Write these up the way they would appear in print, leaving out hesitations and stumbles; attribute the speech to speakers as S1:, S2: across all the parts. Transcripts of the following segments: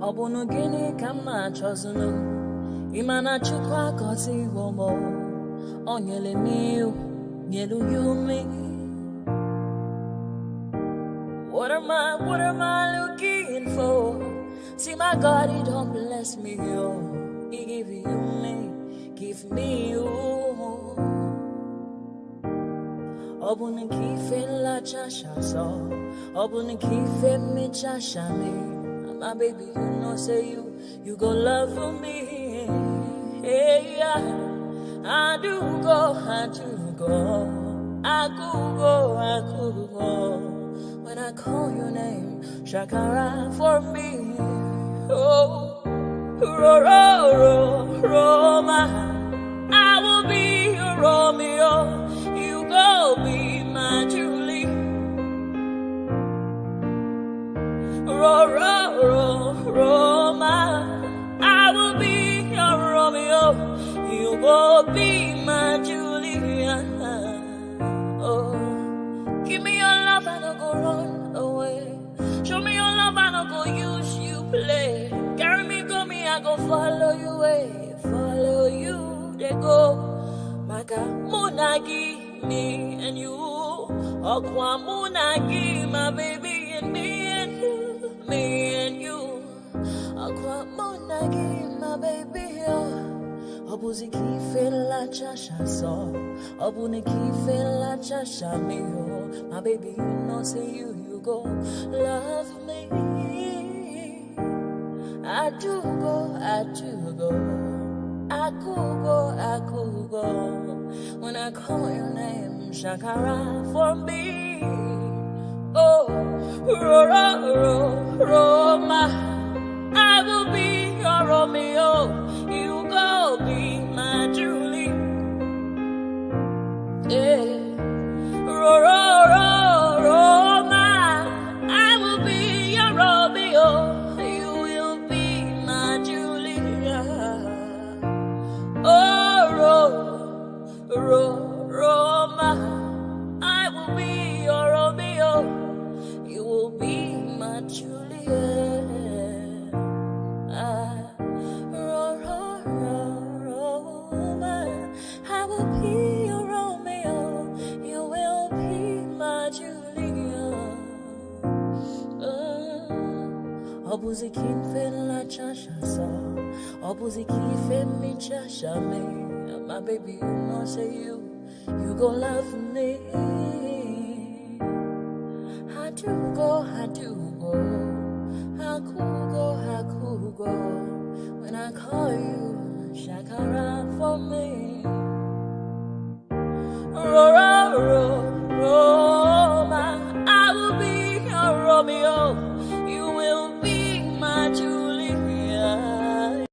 S1: Obunu gini kama chozunu Imana chukwa kozi womo Onyele miu Nyelu yumi What am I looking for? See my God, he don't bless me, yo. He give you me, give me you. Obunu kife la chasha so Obunu kife mi chasha me. My baby, you know, say you go love for me. Hey, yeah. I do go. I could go. When I call your name, Shakara for me. Oh, Roma. I will be your Romeo. You go be my Julie. Roma, I will be your Romeo. You will be my Julia. Oh, give me your love and I'll go run away. Show me your love and I'll go use you play. Carry me, go me, I go follow you away. Follow you, they go. Maka munagi me and you. Okwa munagi, my baby and me and you. Me and you, Aqua Monagi, my baby. Obuzi kife la chasha so, Obuni kife la chasha me. My baby, you know, say you go love me. I do go. I could go. When I call your name, Shakara for me. Oh, Roma, I will be your Romeo. You go be my Julie. Yeah. Roma, I will be your Romeo. You will be my Julia. Oh, Roma, I will be your Romeo. You will be my Juliet. Roma, I will be your Romeo. You will be my Juliet. Obuzi kife la chasha so, Obuzi kife mi chasha me. My baby, you know, say you go love me. I do go. I could go. When I call you, Shakara for me. Roma, I will be your Romeo. You will be my Julia.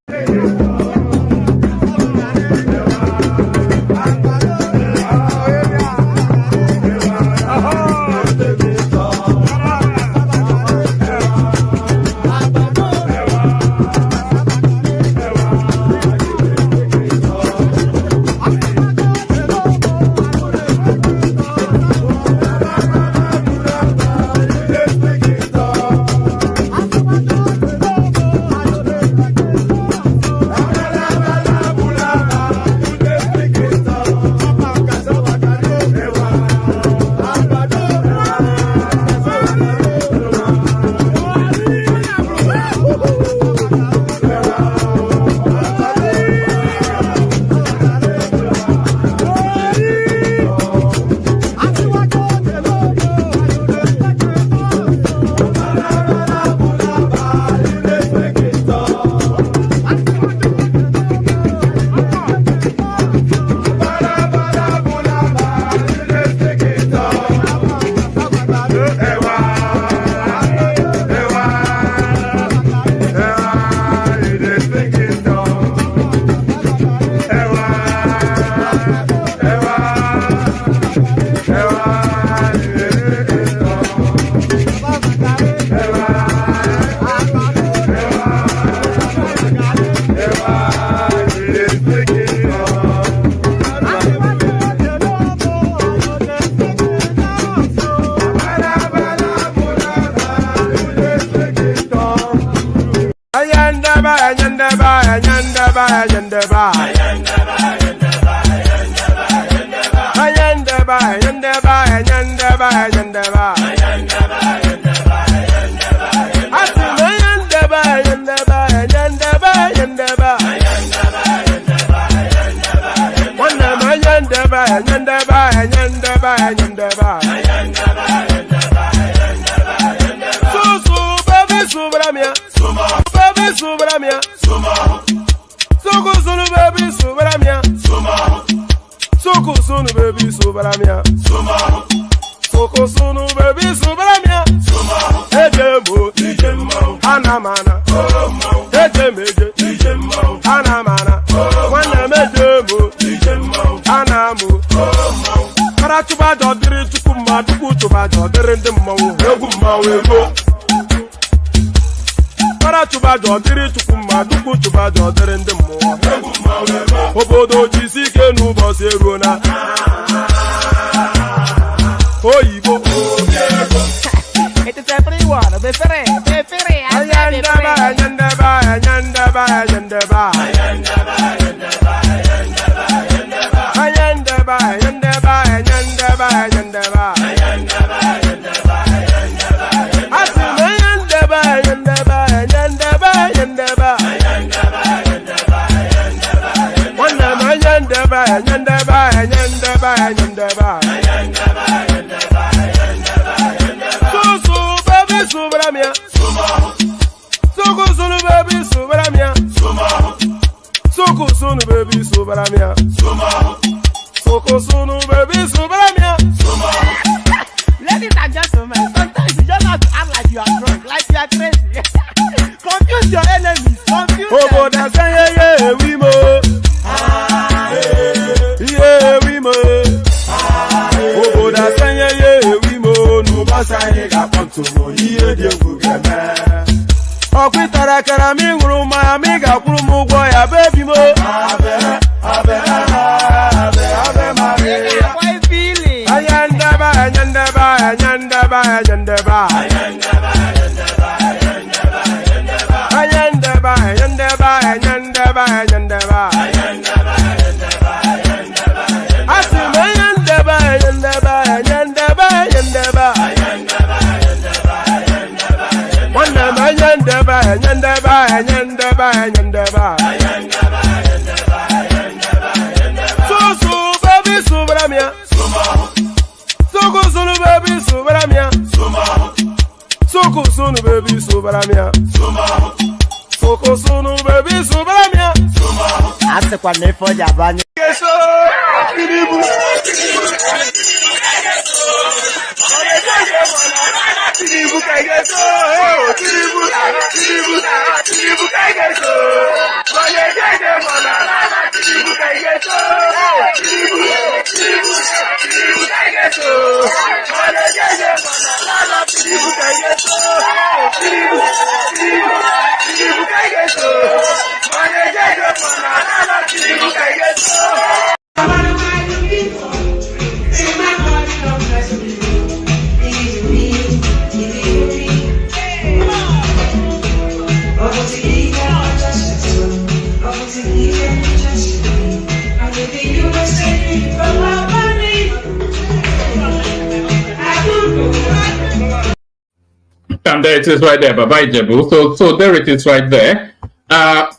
S2: And there it is right there, Baba Ijebu. So there it is right there.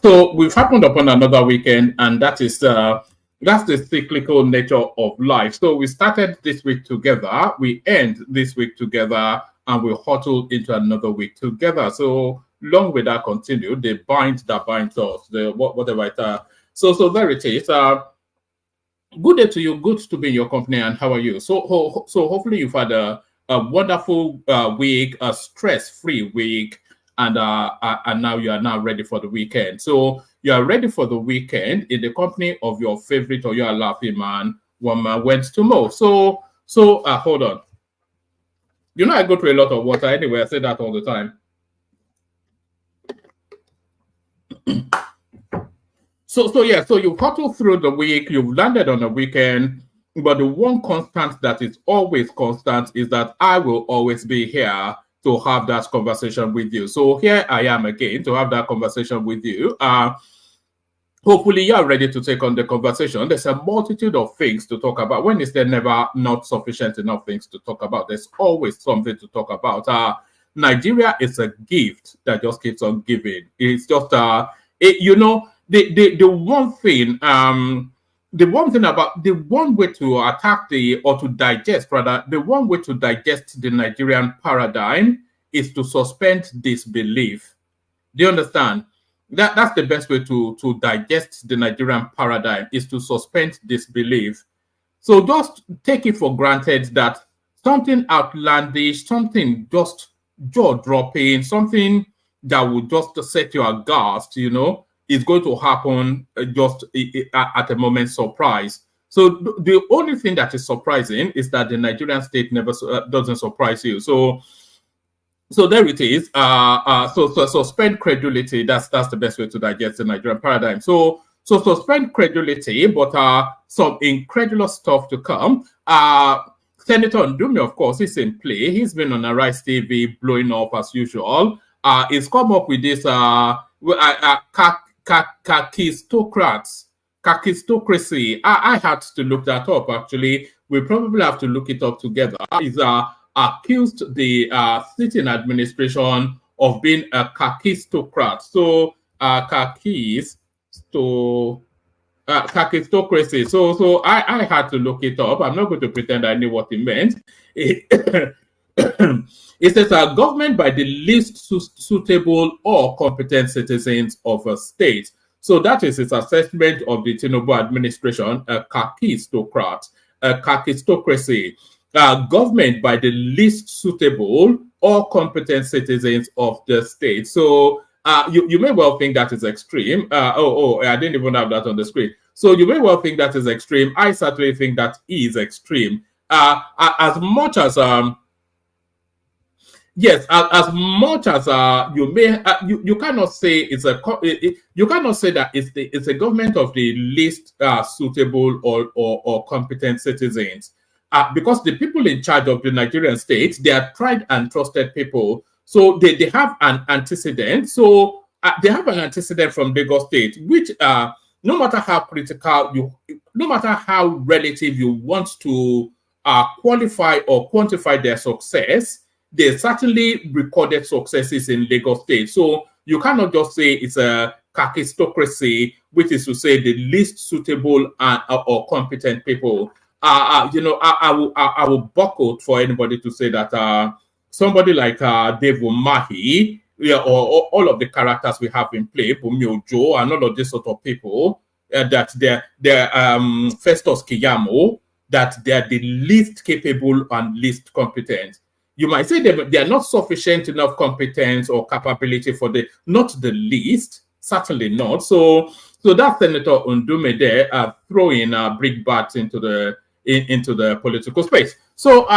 S2: So we've happened upon another weekend, and that's the cyclical nature of life. So we started this week together, we end this week together, and we hurtle into another week together. So long will that continue, the bind that binds us, whatever. So there it is. Good day to you. Good to be in your company. And how are you? So hopefully you've had a wonderful week, a stress-free week, and now you are now ready for the weekend. So you are ready for the weekend in the company of your favorite or your laughing man. One man went to Mo. So hold on. You know I go through a lot of water anyway. I say that all the time. So you've hustled through the week, you've landed on the weekend, but the one constant that is always constant is that I will always be here to have that conversation with you. So here I am again to have that conversation with you. hopefully you're ready to take on the conversation. There's a multitude of things to talk about. When is there never not sufficient enough things to talk about? There's always something to talk about. Nigeria is a gift that just keeps on giving. It's just you know, the one thing the one way to attack or to digest rather, the one way to digest the Nigerian paradigm is to suspend disbelief. Do you understand? That's the best way to digest the Nigerian paradigm, is to suspend disbelief. So just take it for granted that something outlandish, something just jaw-dropping, something that would just set you aghast, you know, is going to happen just at a moment's surprise. So the only thing that is surprising is that the Nigerian state never doesn't surprise you. So there it is. So suspend credulity. That's the best way to digest the Nigerian paradigm. So suspend credulity, but some incredulous stuff to come. Senator Ndume, of course, is in play. He's been on Arise TV blowing up as usual. He's come up with this kakistocracy. I had to look that up, actually. We probably have to look it up together. He's accused the sitting administration of being a kakistocrat. So kakistocracy. So I had to look it up. I'm not going to pretend I knew what it meant. It says a government by the least suitable or competent citizens of a state. So that is his assessment of the Tinubu administration, a kakistocrat, a kakistocracy. Government by the least suitable or competent citizens of the state. So you may well think that is extreme. I didn't even have that on the screen. So you may well think that is extreme. I certainly think that is extreme. As much as yes, as much as you may, you cannot say it's you cannot say that it's a government of the least suitable or competent citizens, because the people in charge of the Nigerian state, they are tried and trusted people, so they have an antecedent. So they have an antecedent from Lagos State, which no matter how critical no matter how relative you want to qualify or quantify their success, they certainly recorded successes in Lagos State. So you cannot just say it's a kakistocracy, which is to say the least suitable or competent people. You know, I will buckle for anybody to say that somebody like Dave Umahi, yeah, or all of the characters we have in play, Bumi Ojo, and all of these sort of people, that they're Festus Kiyamo, that they are the least capable and least competent. You might say they are not sufficient enough competence or capability for not the least, certainly not. So that Senator Ndume there throwing brickbats into the political space. So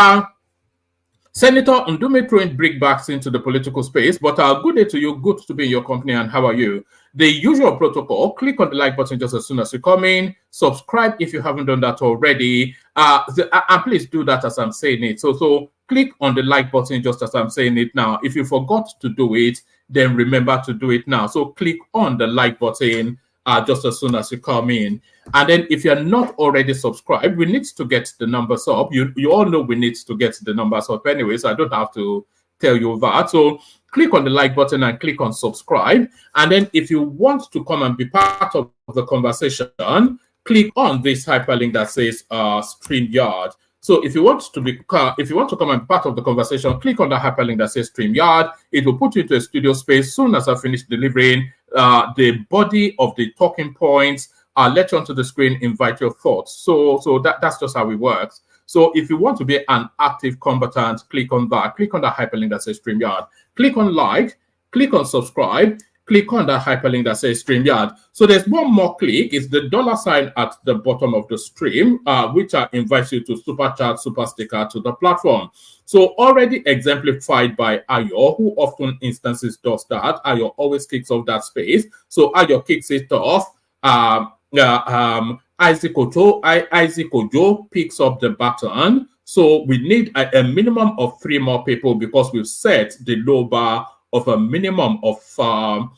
S2: Senator Ndume throwing brickbats into the political space, but good day to you, good to be in your company, and how are you? The usual protocol, click on the like button just as soon as you come in, subscribe if you haven't done that already, and please do that as I'm saying it. So click on the like button just as I'm saying it now. If you forgot to do it, then remember to do it now. So click on the like button just as soon as you come in. And then if you're not already subscribed, we need to get the numbers up. You all know we need to get the numbers up anyway, so I don't have to tell you that. So click on the like button and click on subscribe. And then if you want to come and be part of the conversation, click on this hyperlink that says StreamYard. So if you want to come and be part of the conversation, click on the hyperlink that says StreamYard. It will put you into a studio space. Soon as I finish delivering the body of the talking points, I'll let you onto the screen, invite your thoughts. So that's just how it works. So if you want to be an active combatant, click on that. Click on the hyperlink that says StreamYard. Click on like, click on subscribe, click on the hyperlink that says StreamYard. So there's one more click. It's the $ at the bottom of the stream, which invites you to super chat, super sticker to the platform. So already exemplified by Ayo, who often instances does that. Ayo always kicks off that space. So Ayo kicks it off. Isaac Ojo picks up the baton. So we need a minimum of 3 more people, because we've set the low bar of a minimum of 5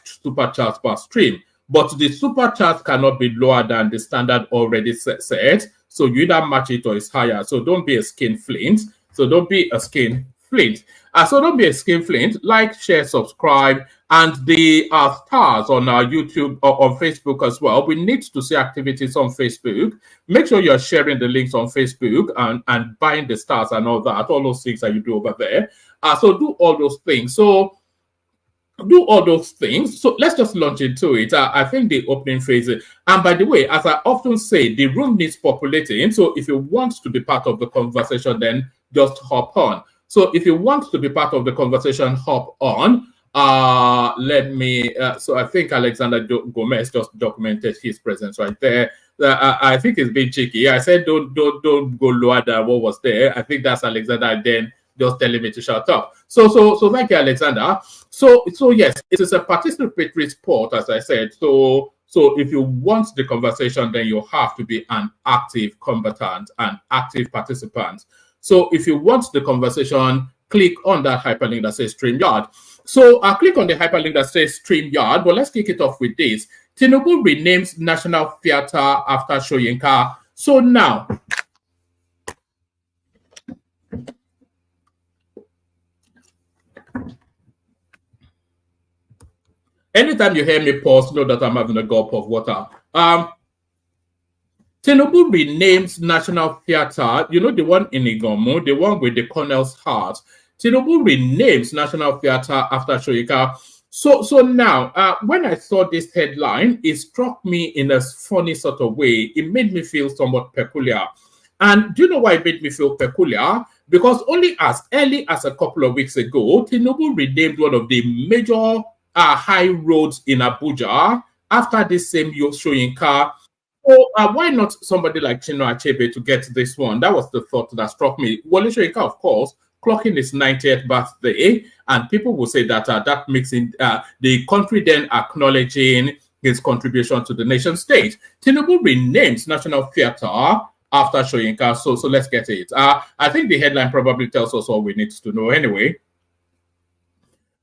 S2: super chats per stream. but the supercharge cannot be lower than the standard already set. So you either match it or it's higher. So don't be a skin flint. So don't be a skin flint. So don't be a skin flint. Like, share, subscribe, and the stars on our YouTube or on Facebook as well. We need to see activities on Facebook. Make sure you're sharing the links on Facebook and buying the stars and all that, all those things that you do over there. So do all those things. So do all those things. So let's just launch into it. I think the opening phase, and by the way, as I often say, the room needs populating. So if you want to be part of the conversation, then just hop on. So if you want to be part of the conversation, hop on. Let me, so I think Alexander Gomez just documented his presence right there. I think it's been cheeky. I said, don't go lower than what was there. I think that's Alexander then just telling me to shut up. So thank you, Alexander. So yes, it is a participatory sport, as I said. So if you want the conversation, then you have to be an active combatant, an active participant. So if you want the conversation, click on that hyperlink that says StreamYard. So I'll click on the hyperlink that says StreamYard, but let's kick it off with this. Tinubu renames National Theatre after Soyinka. So now, anytime you hear me pause, know that I'm having a gulp of water. Tinubu renames National Theatre, you know, the one in Igomu, the one with the Colonel's heart. Tinubu renames National Theatre after Soyinka. So now, when I saw this headline, it struck me in a funny sort of way. It made me feel somewhat peculiar. And do you know why it made me feel peculiar? Because only as early as a couple of weeks ago, Tinubu renamed one of the major high roads in Abuja after this same Soyinka. So why not somebody like Chino Achebe to get this one? That was the thought that struck me. Wole Soyinka, of course, clocking his 90th birthday, and people will say that that makes the country then acknowledging his contribution to the nation state. Tinubu renames National Theatre after Soyinka, so let's get it. I think the headline probably tells us all we need to know anyway.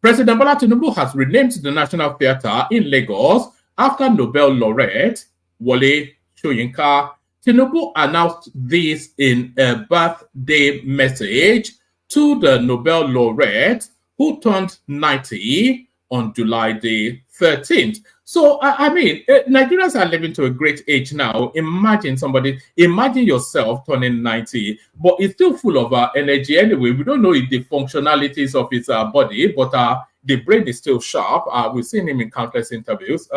S2: President Bola Tinubu has renamed the National Theatre in Lagos after Nobel laureate Wole Soyinka. Tinubu announced this in a birthday message to the Nobel laureate, who turned 90 on July the 13th. So, I mean, Nigerians are living to a great age now. Imagine yourself turning 90, but it's still full of energy anyway. We don't know if the functionalities of his body, but the brain is still sharp. We've seen him in countless interviews.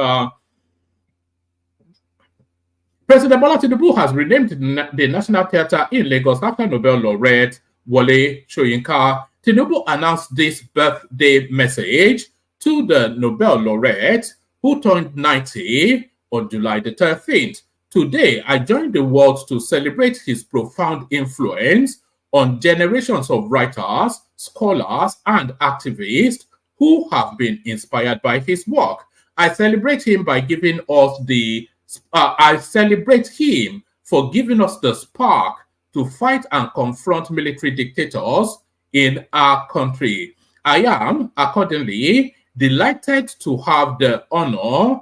S2: President Bola Tinubu has renamed the National Theatre in Lagos after Nobel laureate Wole Soyinka. Tinubu announced this birthday message to the Nobel laureate, who turned 90 on July the 13th. Today, I join the world to celebrate his profound influence on generations of writers, scholars, and activists who have been inspired by his work. I celebrate him by giving us I celebrate him for giving us the spark to fight and confront military dictators in our country. I am, accordingly, delighted to have the honor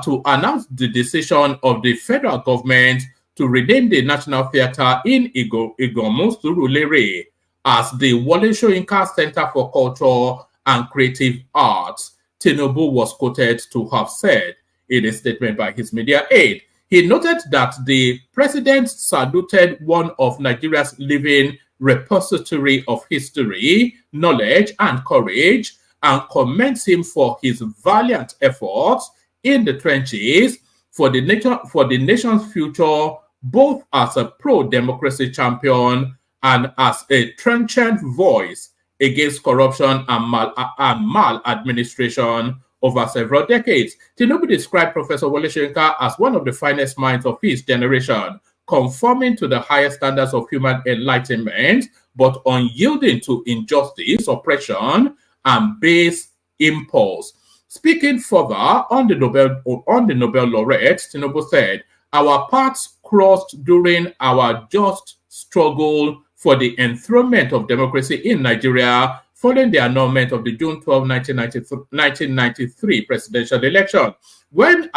S2: to announce the decision of the federal government to rename the National Theatre in Igomu Surulere as the Wole Soyinka Center for Culture and Creative Arts, Tinubu was quoted to have said in a statement by his media aide. He noted that the president saluted one of Nigeria's living repository of history, knowledge, and courage, and commends him for his valiant efforts in the trenches for the nation's future, both as a pro-democracy champion and as a trenchant voice against corruption and maladministration over several decades. Tinubu described Professor Wole Soyinka as one of the finest minds of his generation, conforming to the highest standards of human enlightenment, but unyielding to injustice, oppression, and base impulse. Speaking further on the Nobel laureate, Tinubu said, "Our paths crossed during our just struggle for the enthronement of democracy in Nigeria following the annulment of the June 12, 1993 presidential election. When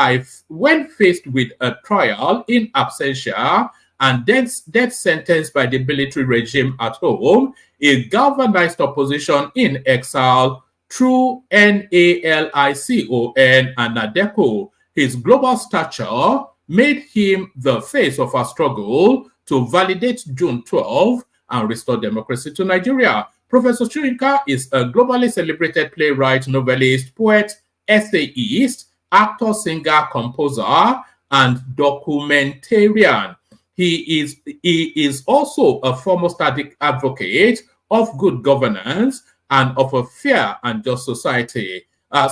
S2: faced with a trial in absentia and death sentence by the military regime at home, he galvanized opposition in exile through NALICON and NADECO. His global stature made him the face of a struggle to validate June 12 and restore democracy to Nigeria. Professor Soyinka is a globally celebrated playwright, novelist, poet, essayist, actor, singer, composer, and documentarian. He is also a foremost advocate of good governance and of a fair and just society.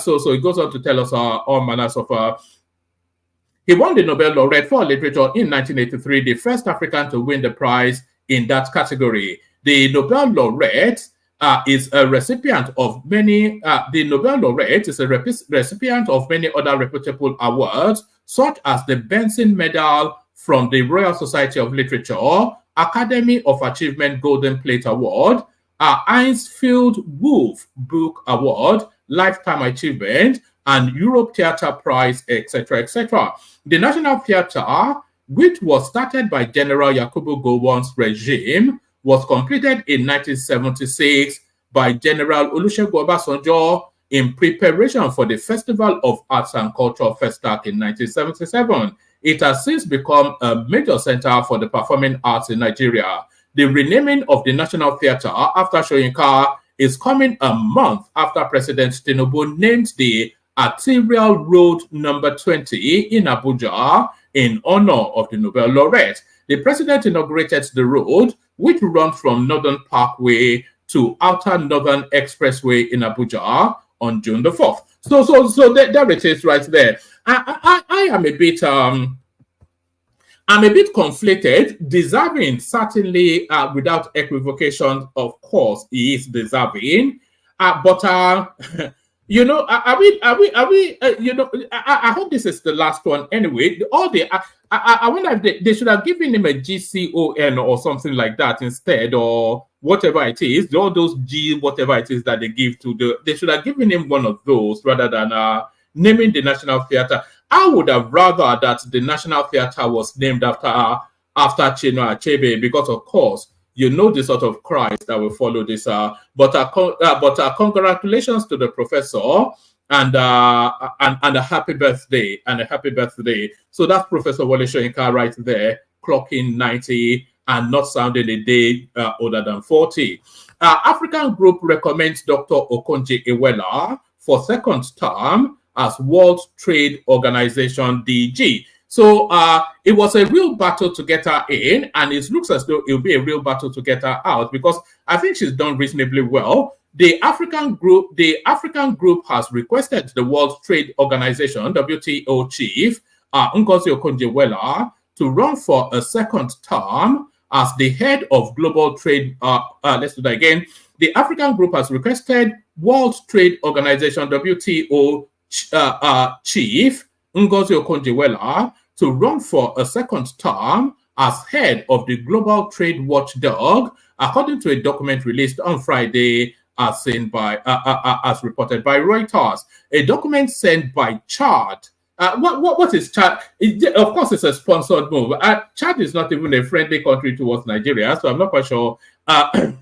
S2: So he goes on to tell us all manners of. He won the Nobel Laureate for Literature in 1983, the first African to win the prize in that category. The Nobel Laureate is a recipient of many. The Nobel Laureate is a recipient of many other reputable awards, such as the Benson Medal from the Royal Society of Literature, Academy of Achievement Golden Plate Award, Einsfield Wolf Book Award, Lifetime Achievement, and Europe Theatre Prize, etc., etc. The National Theatre, which was started by General Yakubu Gowon's regime, was completed in 1976 by General Olusegun Obasanjo in preparation for the Festival of Arts and Culture Festac in 1977. It has since become a major center for the performing arts in Nigeria. The renaming of the National Theatre after Soyinka is coming a month after President Tinubu named the Arterial Road number 20 in Abuja in honor of the Nobel laureate. The president inaugurated the road, which runs from Northern Parkway to Outer Northern Expressway in Abuja on June the 4th. So there it is right there. I am a bit I'm a bit conflicted. Deserving, certainly, without equivocation, of course, he is deserving. But you know, are we? You know, I hope this is the last one. Anyway, I wonder if they should have given him a GCON or something like that instead, or whatever it is. All those G, whatever it is that they give to they should have given him one of those rather than naming the National Theatre. I would have rather that the National Theatre was named after Chinua Achebe, because of course you know the sort of cries that will follow this. But congratulations to the professor, and a happy birthday, So that's Professor Wole Soyinka right there, clocking 90 and not sounding a day older than 40. African Group recommends Dr. Okonjo-Iweala for second term as World Trade Organization DG. So it was a real battle to get her in, and it looks as though it will be a real battle to get her out, because I think she's done reasonably well. The African Group has requested the World Trade Organization (WTO) chief Ngozi Okonjo-Iweala to run for a second term as the head of global trade. Let's do that again. The African Group has requested World Trade Organization (WTO) chief Ngozi Okonjo-Iweala to run for a second term as head of the global trade watchdog, according to a document released on Friday, as reported by Reuters. A document sent by Chad. What is Chad? Of course, it's a sponsored move. Chad is not even a friendly country towards Nigeria, so I'm not quite sure. A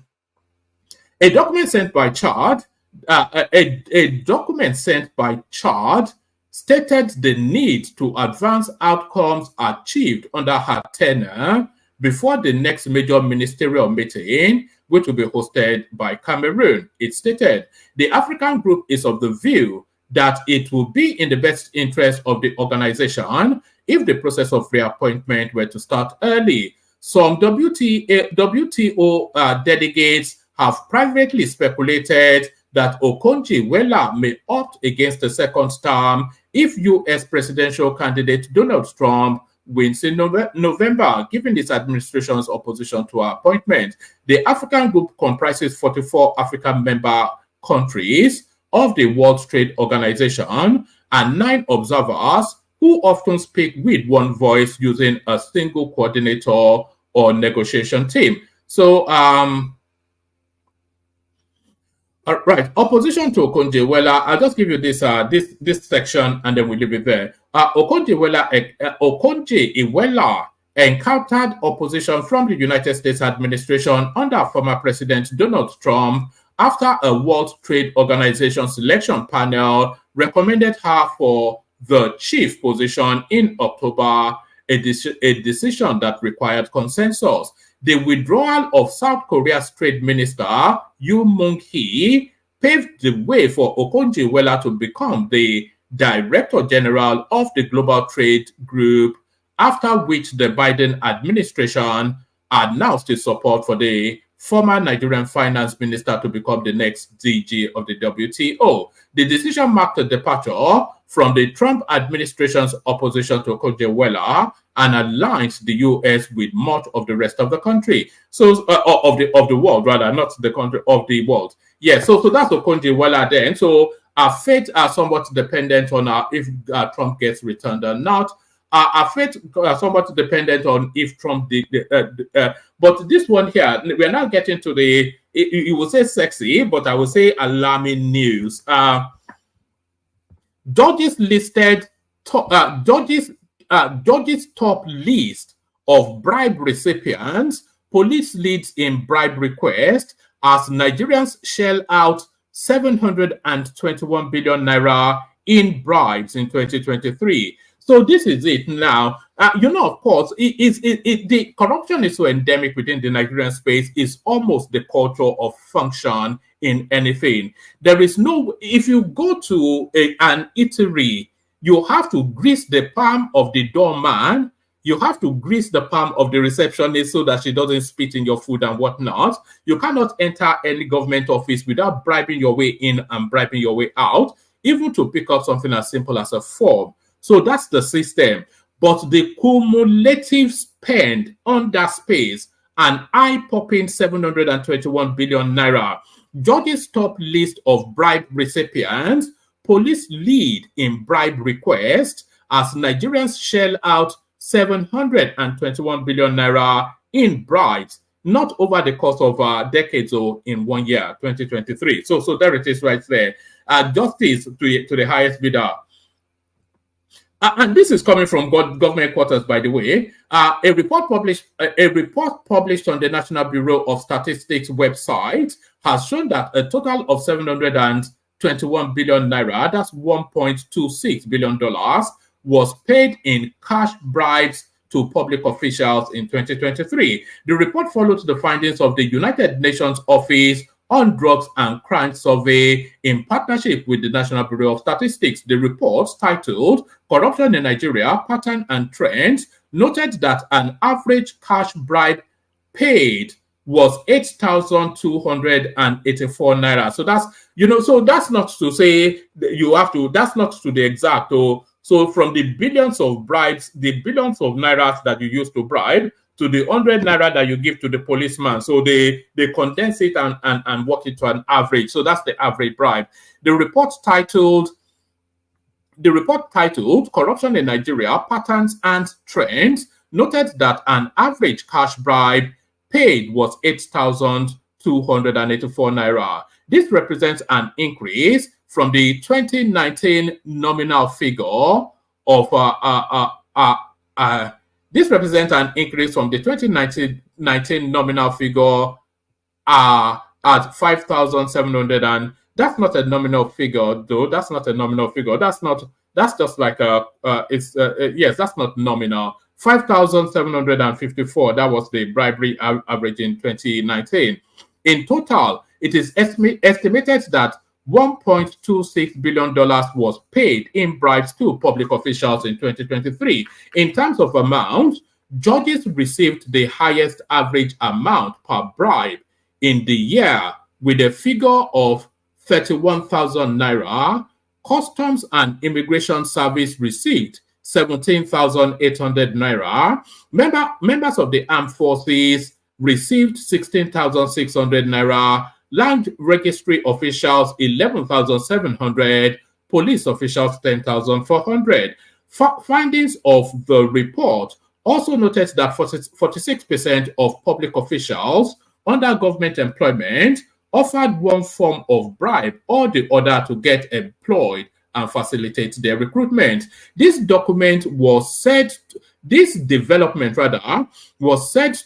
S2: document sent by Chad. A document sent by Chad stated the need to advance outcomes achieved under her tenure before the next major ministerial meeting, which will be hosted by Cameroon. It stated, the African Group is of the view that it will be in the best interest of the organization if the process of reappointment were to start early. Some WTO delegates have privately speculated that Okonjo-Iweala may opt against the second term if U.S. presidential candidate Donald Trump wins in November, given his administration's opposition to her appointment. The African Group comprises 44 African member countries of the World Trade Organization and 9 observers who often speak with one voice using a single coordinator or negotiation team. So, Right. Opposition to Okonjo-Iweala. I'll just give you this section and then we'll leave it there. Okonjo-Iweala encountered opposition from the United States administration under former President Donald Trump after a World Trade Organization selection panel recommended her for the chief position in October, a decision that required consensus. The withdrawal of South Korea's trade minister, Yoo Myung-hee, paved the way for Okonjo-Iweala to become the Director General of the Global Trade Group, after which the Biden administration announced its support for the former Nigerian finance minister to become the next DG of the WTO. The decision marked a departure from the Trump administration's opposition to Okonjo-Iweala and aligned the U.S. with much of the rest of the country. So of the world, rather, not the country, of the world. Yeah, so that's Okonjo-Iweala then. So our fate are somewhat dependent on if Trump gets returned or not. Our fate are somewhat dependent on if Trump did. But this one here, we're not getting to the, you will say sexy, but I will say alarming news. Judges top list of bribe recipients, police leads in bribe request as Nigerians shell out 721 billion naira in bribes in 2023. So this is it now. Of course, the corruption is so endemic within the Nigerian space. It's almost the culture of function in anything. There is no, if you go to an eatery, you have to grease the palm of the doorman. You have to grease the palm of the receptionist so that she doesn't spit in your food and whatnot. You cannot enter any government office without bribing your way in and bribing your way out, even to pick up something as simple as a form. So that's the system. But the cumulative spend on that space, an eye-popping 721 billion naira. Judges top list of bribe recipients, police lead in bribe request as Nigerians shell out 721 billion naira in bribes, not over the course of decades or in 1 year, 2023. So there it is right there. Justice to the highest bidder. And this is coming from government quarters, by the way. A report published on the National Bureau of Statistics website has shown that a total of 721 billion naira, that's $1.26 billion, was paid in cash bribes to public officials in 2023. The report followed the findings of the United Nations Office on Drugs and Crime Survey in partnership with the National Bureau of Statistics. The report, titled Corruption in Nigeria, Pattern and Trends, noted that an average cash bribe paid was 8,284 naira. So that's, so that's not to say that's not to the exact. So from the billions of bribes, the billions of nairas that you use to bribe, to the 100 naira that you give to the policeman. So they condense it and work it to an average. So that's the average bribe. The report titled Corruption in Nigeria, Patterns and Trends noted that an average cash bribe paid was 8,284 naira. This represents an increase from the 2019 nominal figure of this represents an increase from the 2019 nominal figure at 5,700, and that's not a nominal figure, though. That's not a nominal figure. That's just like yes, that's not nominal. 5,754. That was the bribery average in 2019. In total, it is estimated that $1.26 billion was paid in bribes to public officials in 2023. In terms of amount, judges received the highest average amount per bribe in the year with a figure of 31,000 naira. Customs and Immigration Service received 17,800 naira. Members of the armed forces received 16,600 naira. Land registry officials 11,700, police officials 10,400. Findings of the report also noted that 46% of public officials under government employment offered one form of bribe or the other to get employed and facilitate their recruitment. This development was said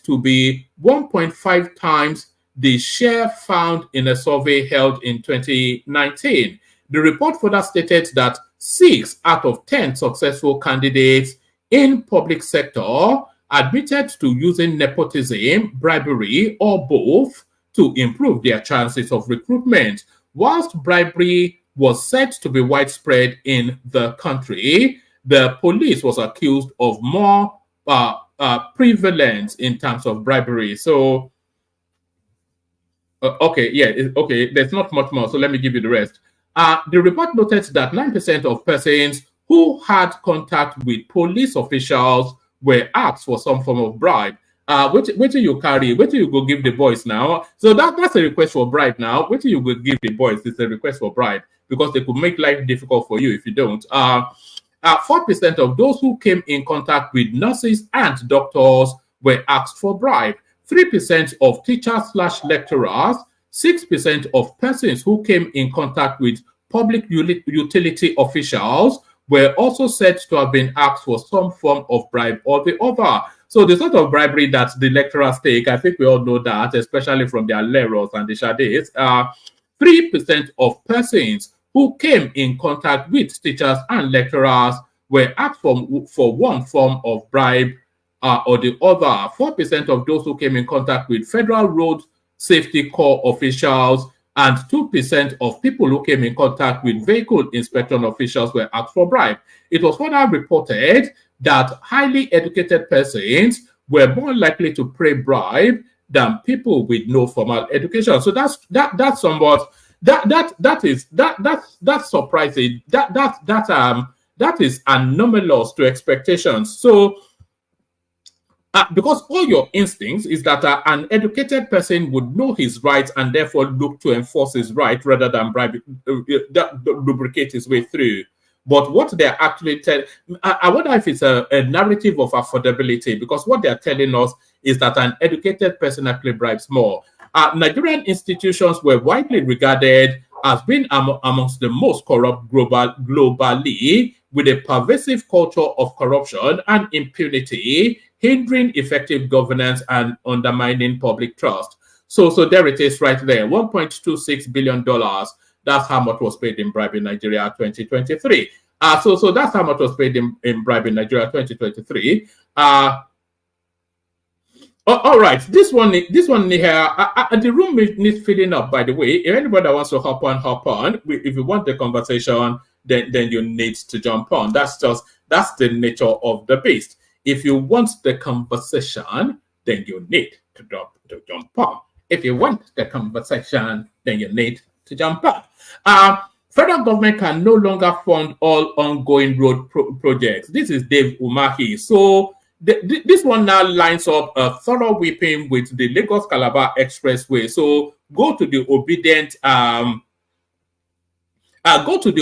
S2: to be 1.5 times the share found in a survey held in 2019. The report further stated that 6 out of 10 successful candidates in public sector admitted to using nepotism, bribery, or both to improve their chances of recruitment. Whilst bribery was said to be widespread in the country, the police was accused of more prevalence in terms of bribery. So, okay, there's not much more, so let me give you the rest. The report noted that 9% of persons who had contact with police officials were asked for some form of bribe. What do you carry? What do you go give the boys now? So that's a request for bribe now. What do you go give the boys? It's a request for bribe because they could make life difficult for you if you don't. 4% of those who came in contact with nurses and doctors were asked for bribe. 3% of teachers/lecturers, 6% of persons who came in contact with public utility officials were also said to have been asked for some form of bribe or the other. So the sort of bribery that the lecturers take, I think we all know that, especially from their leros and the shades. 3% of persons who came in contact with teachers and lecturers were asked for one form of bribe or the other. 4% of those who came in contact with Federal Road Safety Corps officials and 2% of people who came in contact with vehicle inspection officials were asked for bribe. It was further reported that highly educated persons were more likely to pay bribe than people with no formal education. So that's somewhat that's surprising. That is anomalous to expectations. So because all your instincts is that an educated person would know his rights and therefore look to enforce his right rather than lubricate his way through. But what they're actually telling, I wonder if it's a narrative of affordability, because what they're telling us is that an educated person actually bribes more. Nigerian institutions were widely regarded as being amongst the most corrupt globally, with a pervasive culture of corruption and impunity, hindering effective governance and undermining public trust. So there it is right there, $1.26 billion. That's how much was paid in bribe in Nigeria 2023. So that's how much was paid in bribe in Nigeria 2023. All right, this one here. The room needs filling up. By the way, if anybody wants to hop on. If you want the conversation, then you need to jump on. That's the nature of the beast. If you want the conversation, then you need to jump on. If you want the conversation, then you need to jump on. Federal government can no longer fund all ongoing road projects. This is Dave Umahi. So this one now lines up a thorough whipping with the Lagos-Calabar Expressway. So go to the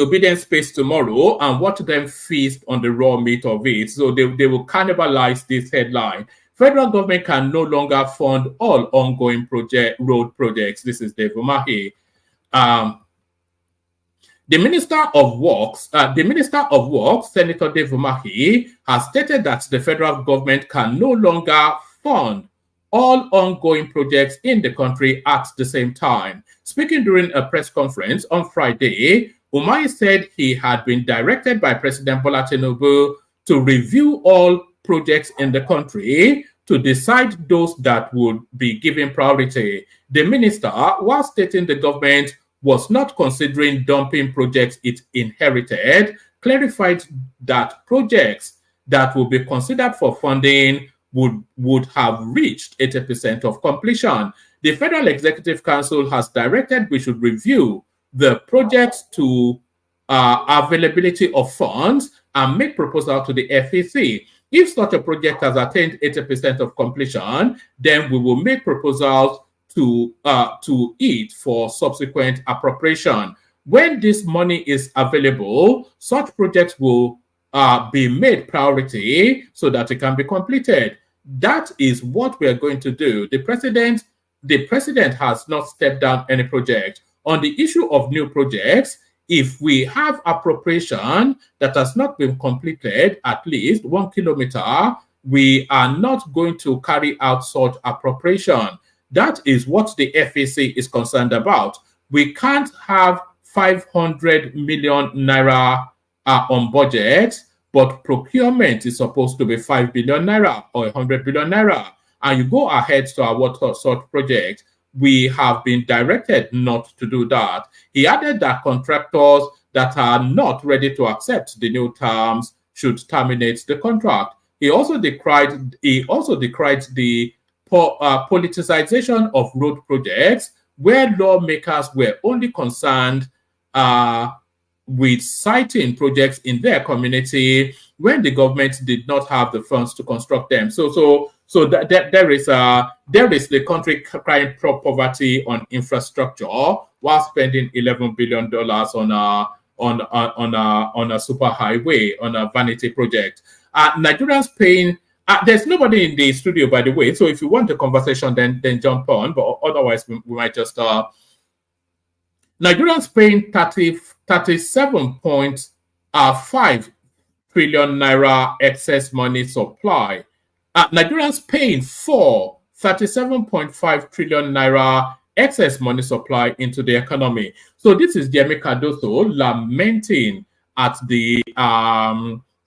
S2: obedient space tomorrow and watch them feast on the raw meat of it. So they will cannibalize this headline. Federal government can no longer fund all ongoing road projects. This is Dave Umahi. The Minister of Works, Senator Dave Umahi, has stated that the federal government can no longer fund all ongoing projects in the country at the same time. Speaking during a press conference on Friday, Umahi said he had been directed by President Bola Tinubu to review all projects in the country to decide those that would be given priority. The minister, while stating the government was not considering dumping projects it inherited, clarified that projects that would be considered for funding would have reached 80% of completion. The Federal Executive Council has directed we should review the projects to availability of funds and make proposal to the FEC. If such a project has attained 80% of completion, then we will make proposals to it for subsequent appropriation. When this money is available, such projects will be made priority so that it can be completed. That is what we are going to do. The president the president has not stepped down any project. On the issue of new projects, if we have appropriation that has not been completed, at least 1 kilometer, we are not going to carry out such appropriation. That is what the FAC is concerned about. We can't have 500 million naira on budget, but procurement is supposed to be 5 billion naira or 100 billion naira. And you go ahead to our such project. We have been directed not to do that. He added that contractors that are not ready to accept the new terms should terminate the contract. He also decried the politicization of road projects, where lawmakers were only concerned with citing projects in their community when the government did not have the funds to construct them. So there is the country crying poverty on infrastructure while spending $11 billion on a super highway, on a vanity project. Nigerians paying. There's nobody in the studio, by the way. So if you want a conversation, then jump on. But otherwise, we might just. Nigerians paying 37.5 trillion naira excess money supply. Nigerians paying for 37.5 trillion naira excess money supply into the economy. So this is Yemi Cardoso lamenting at the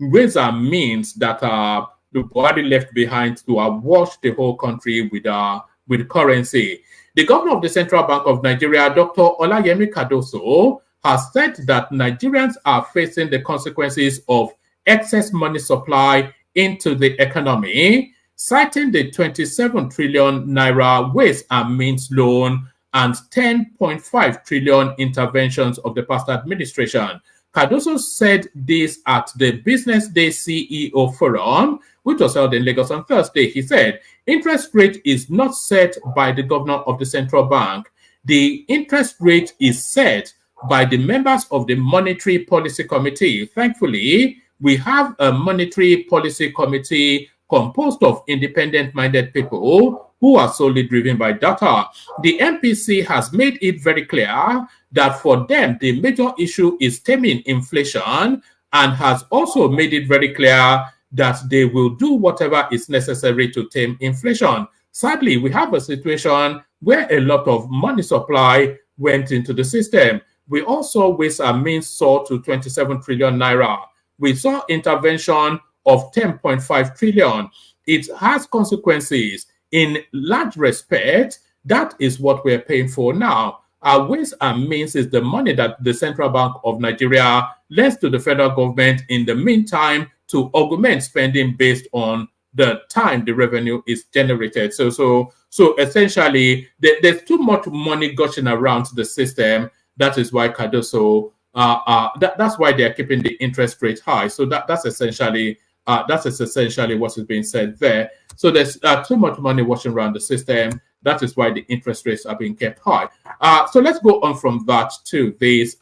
S2: ways and means that the Buhari left behind to awash the whole country with currency. The governor of the Central Bank of Nigeria, Dr. Olayemi Cardoso, has said that Nigerians are facing the consequences of excess money supply into the economy, citing the 27 trillion naira ways and means loan and 10.5 trillion interventions of the past administration. Cardoso said this at the Business Day CEO Forum, which was held in Lagos on Thursday. He said, interest rate is not set by the governor of the central bank. The interest rate is set by the members of the Monetary Policy Committee. Thankfully, we have a Monetary Policy Committee composed of independent-minded people who are solely driven by data. The MPC has made it very clear that for them, the major issue is taming inflation, and has also made it very clear that they will do whatever is necessary to tame inflation. Sadly, we have a situation where a lot of money supply went into the system. We also ways and means soared to 27 trillion naira. We saw intervention of 10.5 trillion. It has consequences. In large respect, that is what we're paying for now. Our ways and means is the money that the Central Bank of Nigeria lends to the federal government in the meantime to augment spending based on the time the revenue is generated. So essentially, there's too much money gushing around the system. That is why Cardoso, that's why they're keeping the interest rate high. So that's essentially what is being said there. So there's too much money washing around the system. That is why the interest rates are being kept high. So let's go on from that to this.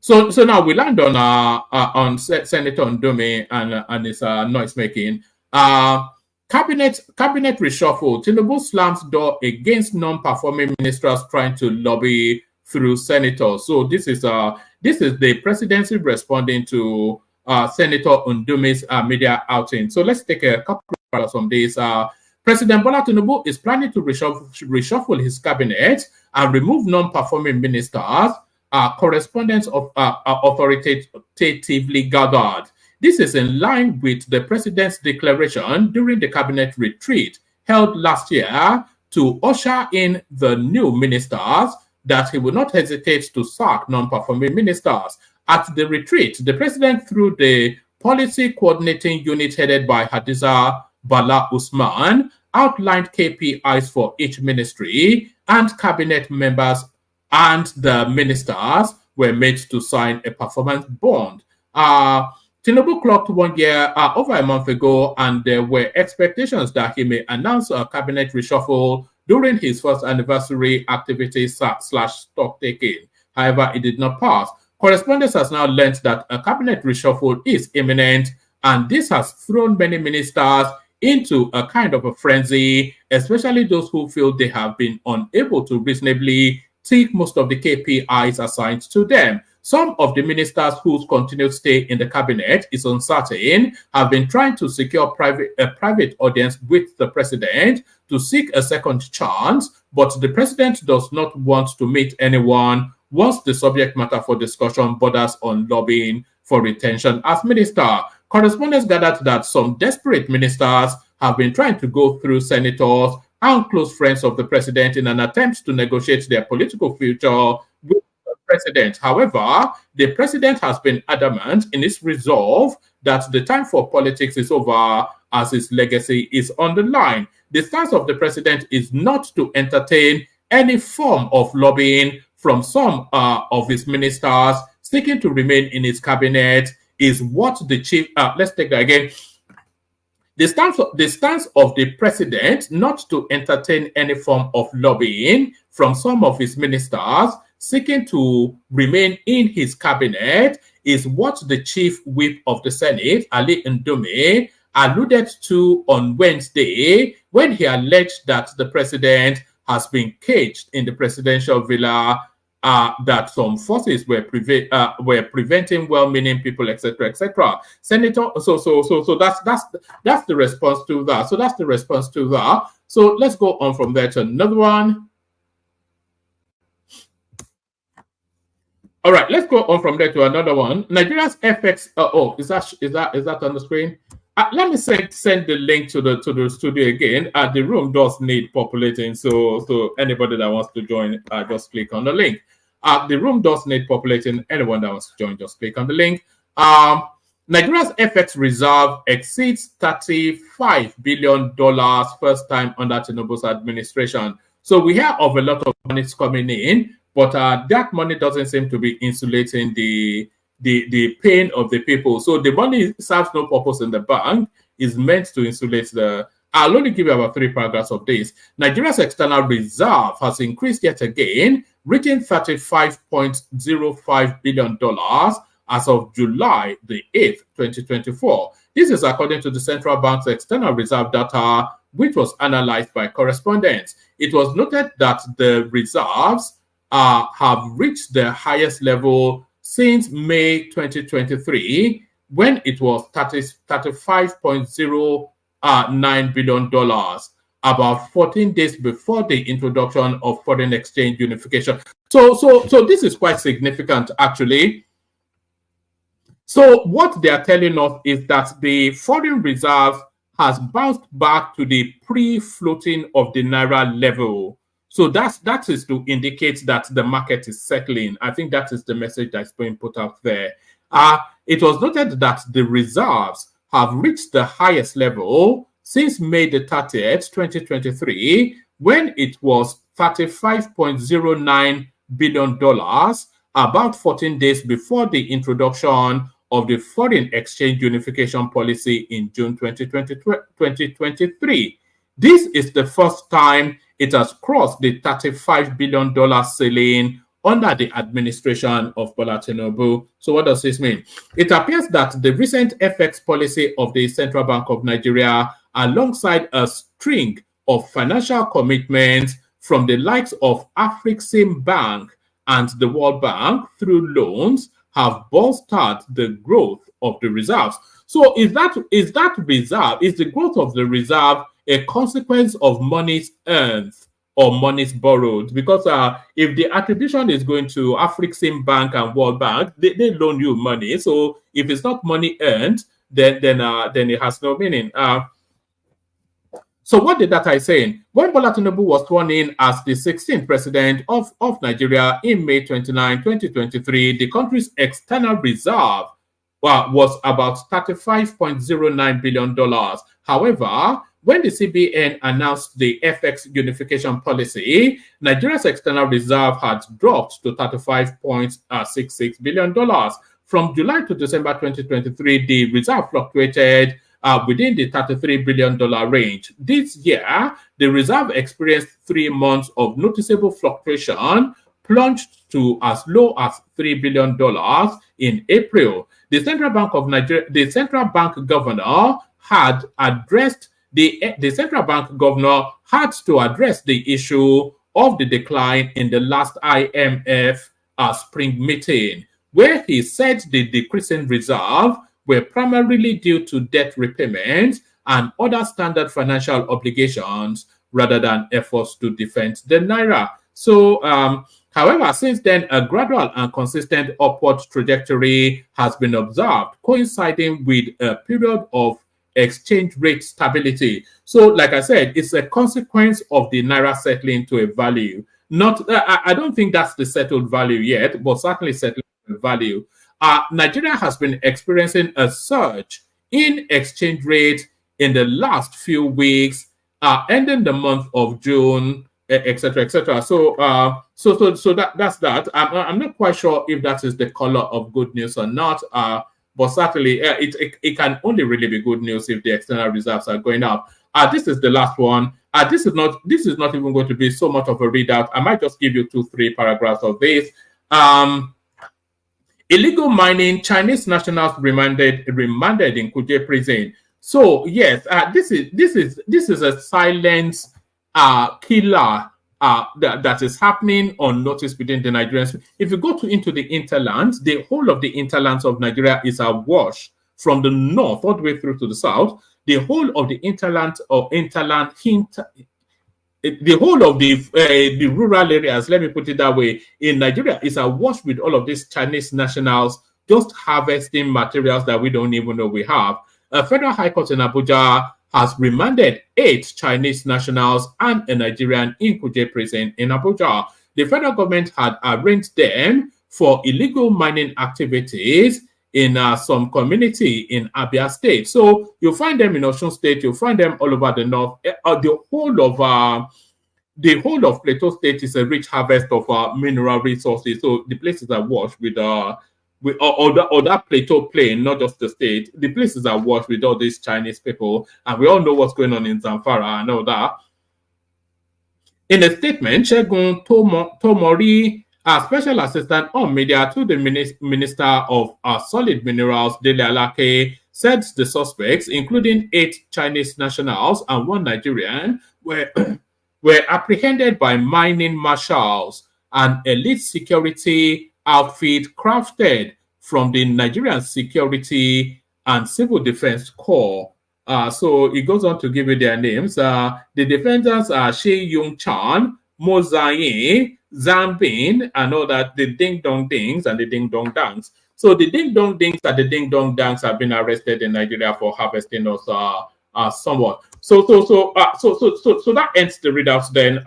S2: So now we land on Senator Ndume and his noise making. Cabinet reshuffle. Tinubu slams door against non-performing ministers trying to lobby through senators. So this is the presidency responding to Senator Ndume's media outing. So let's take a couple of minutes from this. President Bola Tinubu is planning to reshuffle his cabinet and remove non-performing ministers. Correspondence of authoritatively gathered. This is in line with the president's declaration during the cabinet retreat held last year to usher in the new ministers that he will not hesitate to sack non-performing ministers. At the retreat, the president, through the policy coordinating unit headed by Hadiza Bala Usman, outlined KPIs for each ministry, and cabinet members and the ministers were made to sign a performance bond. Tinubu clocked 1 year over a month ago, and there were expectations that he may announce a cabinet reshuffle during his first anniversary activities / stock taking. However, it did not pass. Correspondents has now learned that a cabinet reshuffle is imminent, and this has thrown many ministers into a kind of a frenzy, especially those who feel they have been unable to reasonably tick most of the KPIs assigned to them. Some of the ministers whose continued stay in the cabinet is uncertain have been trying to secure a private audience with the president to seek a second chance, but the president does not want to meet anyone once the subject matter for discussion borders on lobbying for retention as minister. Correspondents gathered that some desperate ministers have been trying to go through senators and close friends of the president in an attempt to negotiate their political future with the president. However, the president has been adamant in his resolve that the time for politics is over as his legacy is on the line. The stance of the president is not to entertain any form of lobbying from some of his ministers seeking to remain in his cabinet is what the chief, let's take that again. The stance of the president not to entertain any form of lobbying from some of his ministers seeking to remain in his cabinet is what the chief whip of the Senate, Ali Ndume, alluded to on Wednesday when he alleged that the president has been caged in the presidential villa, that some forces were preventing well-meaning people, etc., etc. Senator, so that's the response to that. So that's the response to that. So let's go on from there to another one. All right, let's go on from there to another one. Nigeria's FX. Is that on the screen? Let me send the link to the studio again. The room does need populating, so anybody that wants to join, just click on the link. The room does need populating. Anyone that wants to join, just click on the link. Nigeria's FX reserve exceeds $35 billion first time under Tinubu's administration. So we hear of a lot of money coming in, but that money doesn't seem to be insulating the pain of the people. So the money serves no purpose in the bank. Is meant to insulate the. I'll only give you about 3 paragraphs of this. Nigeria's external reserve has increased yet again, reaching $35.05 billion as of July the 8th, 2024. This is according to the central bank's external reserve data, which was analyzed by correspondents. It was noted that the reserves have reached the highest level since May 2023, when it was $35.09 billion, about 14 days before the introduction of foreign exchange unification. So this is quite significant, actually. So what they are telling us is that the foreign reserve has bounced back to the pre-floating of the Naira level. So that is to indicate that the market is settling. I think that is the message that's being put out there. It was noted that the reserves have reached the highest level since May the 30th, 2023, when it was $35.09 billion, about 14 days before the introduction of the foreign exchange unification policy in June 2023. This is the first time it has crossed the $35 billion ceiling under the administration of Bola Tinubu. So what does this mean? It appears that the recent FX policy of the Central Bank of Nigeria, alongside a string of financial commitments from the likes of Afrexim Bank and the World Bank through loans, have bolstered the growth of the reserves. So is the growth of the reserve a consequence of monies earned or monies borrowed? Because if the attribution is going to Afrexim Bank and World Bank, they loan you money. So if it's not money earned, then it has no meaning. So what the data is saying? When Bola Tinubu was sworn in as the 16th president of Nigeria in May 29, 2023, the country's external reserve was about $35.09 billion. However, when the CBN announced the FX unification policy, Nigeria's external reserve had dropped to $35.66 billion. From July to December 2023, the reserve fluctuated within the $33 billion range. This year, the reserve experienced 3 months of noticeable fluctuation, plunged to as low as $3 billion in April. The Central Bank of Nigeria, the central bank governor, had addressed the central bank governor had to address the issue of the decline in the last IMF spring meeting, where he said the decreasing reserve were primarily due to debt repayment and other standard financial obligations rather than efforts to defend the naira. So, however, since then, a gradual and consistent upward trajectory has been observed, coinciding with a period of exchange rate stability. So, like I said, it's a consequence of the naira settling to a value. Not, I don't think that's the settled value yet, but certainly settling to a value. Nigeria has been experiencing a surge in exchange rate in the last few weeks, ending the month of June, etc., etc. So, that's that. I'm not quite sure if that is the color of good news or not. But certainly, it can only really be good news if the external reserves are going up. This is the last one. This is not even going to be so much of a readout. I might just give you 2-3 paragraphs of this. Illegal mining, Chinese nationals remanded in Kuje prison. So yes, this is a silent killer that is happening unnoticed within the Nigerians. If you go into the hinterlands, the whole of the hinterlands of Nigeria is awash from the north all the way through to the south. The whole of the the whole of the rural areas, let me put it that way, in Nigeria is awash with all of these Chinese nationals just harvesting materials that we don't even know we have. A federal high court in Abuja has remanded 8 Chinese nationals and a Nigerian in Kuje prison in Abuja. The federal government had arraigned them for illegal mining activities in some community in Abia State. So you'll find them in Osun State, you'll find them all over the north. The whole of Plateau State is a rich harvest of mineral resources. So the places are washed with that Plateau plain, not just the state. The places are washed with all these Chinese people, and we all know what's going on in Zamfara and all that. In a statement, Shegun Tomori, a special assistant on media to the Minister of Solid Minerals, Dele Alake, said the suspects, including 8 Chinese nationals and 1 Nigerian, were apprehended by mining marshals, an elite security outfit crafted from the Nigerian Security and Civil Defense Corps. So it goes on to give you their names. The defendants are Shi Yung Chan, Mo Zayin, Zambin, and all that, the Ding Dong Dings and the Ding Dong Dangs. So the Ding Dong Dings and the Ding Dong Dangs have been arrested in Nigeria for harvesting us somewhat. So that ends the readouts then.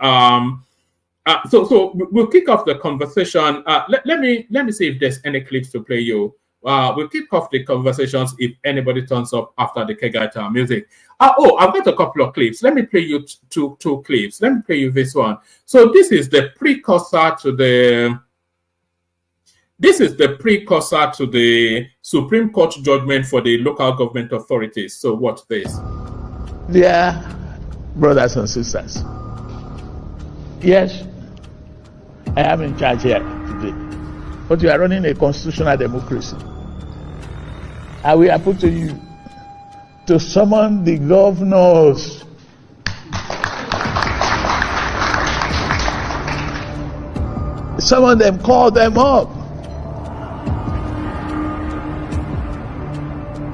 S2: So we'll kick off the conversation. Let me see if there's any clips to play you. We'll kick off the conversations if anybody turns up after the Kegaita music. I've got a couple of clips. Let me play you two clips. Let me play you this one. So this is the precursor to the Supreme Court judgment for the local government authorities. So watch this.
S3: Dear brothers and sisters, yes, I am in charge here today, but we are running a constitutional democracy. And we are put to you to summon the governors. Summon them, call them up.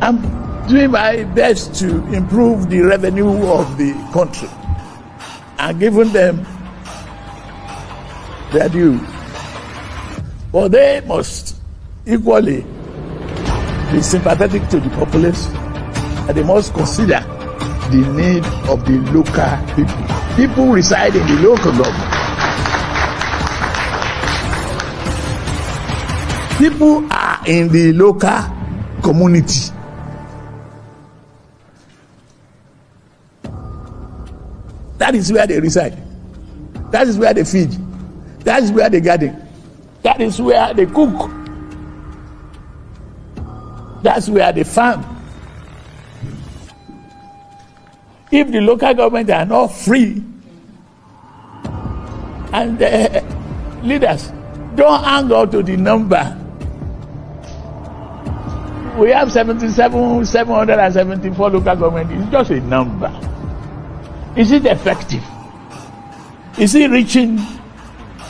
S3: I'm doing my best to improve the revenue of the country and giving them their due. But they must equally be sympathetic to the populace, and they must consider the need of the local people. People reside in the local government. People are in the local community. That is where they reside. That is where they feed. That is where they garden. That is where they cook. That's where they farm. If the local government are not free, and the leaders don't hang on to the number, we have 774 local government. It's just a number. Is it effective? Is it reaching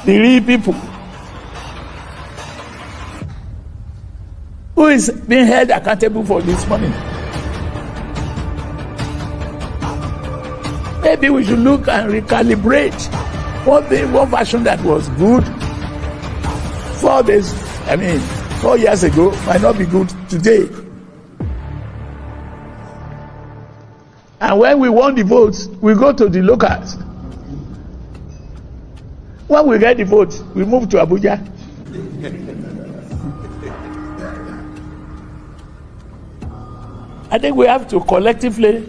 S3: the real people? Who is being held accountable for this money? Maybe we should look and recalibrate one version that was good 4 years ago might not be good today. And when we won the votes, we go to the locals. When we get the votes, we move to Abuja. I think we have to collectively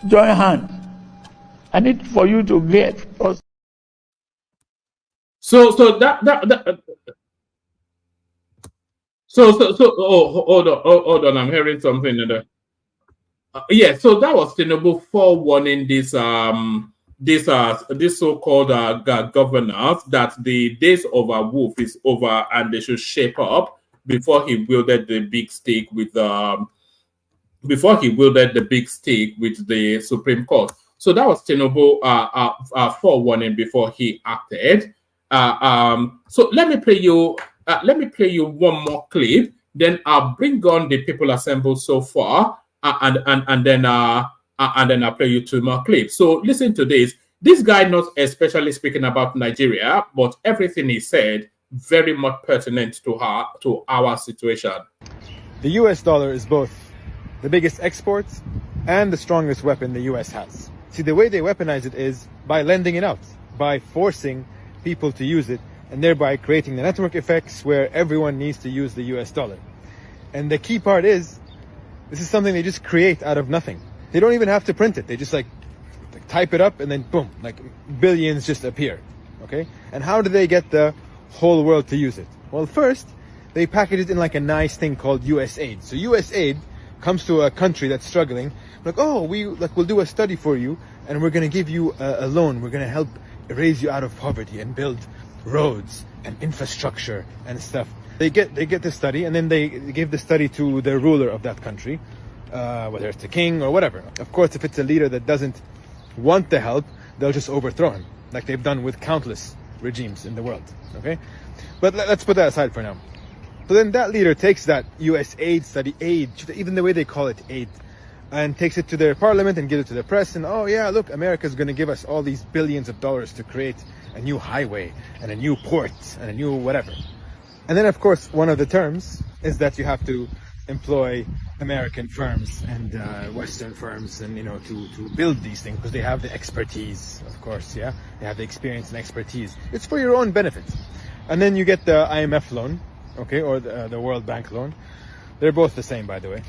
S3: join hands. I need for you to get us.
S2: So hold on, I'm hearing something in there. Yeah, so that was Tinubu forewarning this so-called governors that the days of a wolf is over and they should shape up before he wielded the big stick with the Supreme Court. So that was Tinubu forewarning before he acted. So let me play you one more clip. Then I'll bring on the people assembled so far, and then I'll play you 2 more clips. So listen to this. This guy not especially speaking about Nigeria, but everything he said very much pertinent to our situation.
S4: The US dollar is both the biggest export and the strongest weapon the US has. See, the way they weaponize it is by lending it out, by forcing people to use it, and thereby creating the network effects where everyone needs to use the US dollar. And the key part is, this is something they just create out of nothing. They don't even have to print it. They just like type it up and then boom, like billions just appear, okay? And how do they get the whole world to use it? Well, first, they package it in like a nice thing called US aid. So US aid comes to a country that's struggling, like, oh, we'll do a study for you, and we're going to give you a loan. We're going to help raise you out of poverty and build roads and infrastructure and stuff. They get the study, and then they give the study to the ruler of that country, whether it's the king or whatever. Of course, if it's a leader that doesn't want the help, they'll just overthrow him, like they've done with countless regimes in the world, okay? But let's put that aside for now. So then that leader takes that US aid study, even the way they call it aid, and takes it to their parliament and gives it to the press, and oh yeah, look, America's going to give us all these billions of dollars to create a new highway and a new port and a new whatever. And then of course one of the terms is that you have to employ American firms and Western firms, and to build these things, because they have the expertise, of course. Yeah, they have the experience and expertise. It's for your own benefit. And then you get the IMF loan, okay, or the World Bank loan. They're both the same, by the way.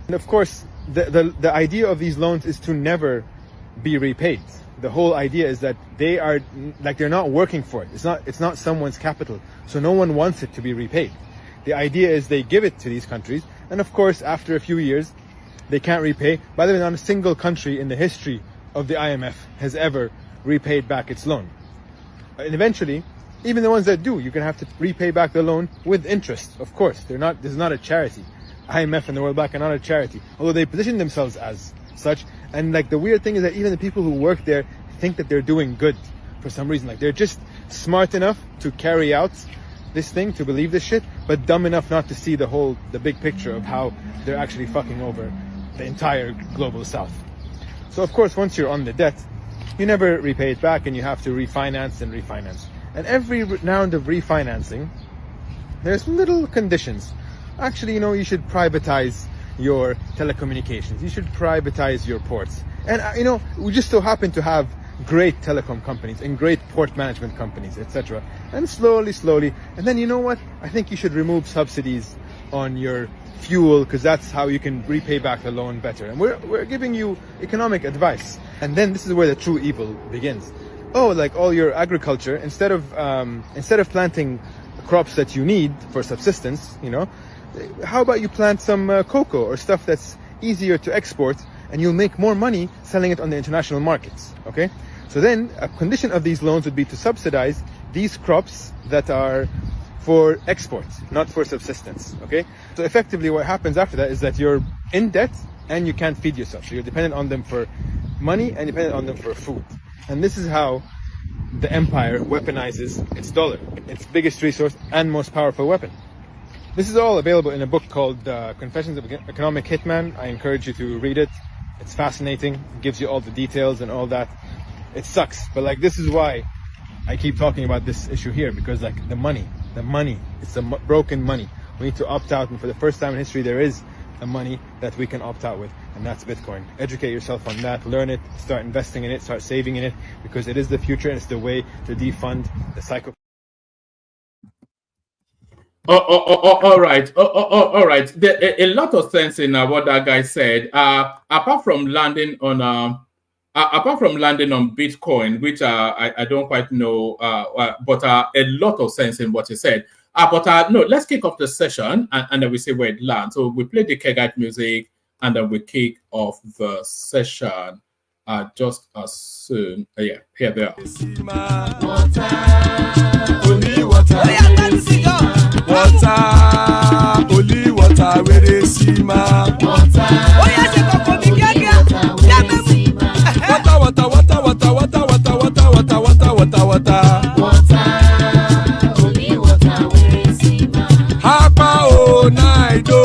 S4: And of course, the idea of these loans is to never be repaid. The whole idea is that they're not working for it. It's not someone's capital, so no one wants it to be repaid. The idea is they give it to these countries, and of course, after a few years, they can't repay. By the way, not a single country in the history of the IMF has ever repaid back its loan. And eventually, even the ones that do, you're going to have to repay back the loan with interest. Of course, this is not a charity. IMF and the World Bank are not a charity, although they position themselves as such. And like the weird thing is that even the people who work there think that they're doing good for some reason. Like they're just smart enough to carry out this thing, to believe this shit, but dumb enough not to see the big picture of how they're actually fucking over the entire global south. So of course, once you're on the debt, you never repay it back, and you have to refinance and refinance. And every round of refinancing, there's little conditions. Actually, you should privatize your telecommunications. You should privatize your ports. And, we just so happen to have great telecom companies and great port management companies, etc. And slowly. And then, you know what? I think you should remove subsidies on your fuel, because that's how you can repay back the loan better. And we're giving you economic advice. And then this is where the true evil begins. Oh, like all your agriculture, instead of planting crops that you need for subsistence, how about you plant some cocoa or stuff that's easier to export, and you'll make more money selling it on the international markets, okay? So then a condition of these loans would be to subsidize these crops that are for export, not for subsistence, okay? So effectively what happens after that is that you're in debt and you can't feed yourself. So you're dependent on them for money and dependent on them for food. And this is how the empire weaponizes its dollar, its biggest resource and most powerful weapon. This is all available in a book called Confessions of an Economic Hitman. I encourage you to read it. It's fascinating. It gives you all the details and all that. It sucks, but like this is why I keep talking about this issue here, because like the money, it's the broken money. We need to opt out, and for the first time in history, there is a money that we can opt out with, and that's Bitcoin. Educate yourself on that, learn it, start investing in it, start saving in it, because it is the future and it's the way to defund the cycle.
S2: All right. All right. There a lot of sense in what that guy said. Apart from landing on Bitcoin, which I don't quite know, but a lot of sense in what he said. No, let's kick off the session and then we see where it lands. So we play the Kegite music and then we kick off the session just as soon. Yeah, here they are.
S5: Water, only water, where they see ma. Water,
S1: only water, where they see ma.
S5: Hapa o naido.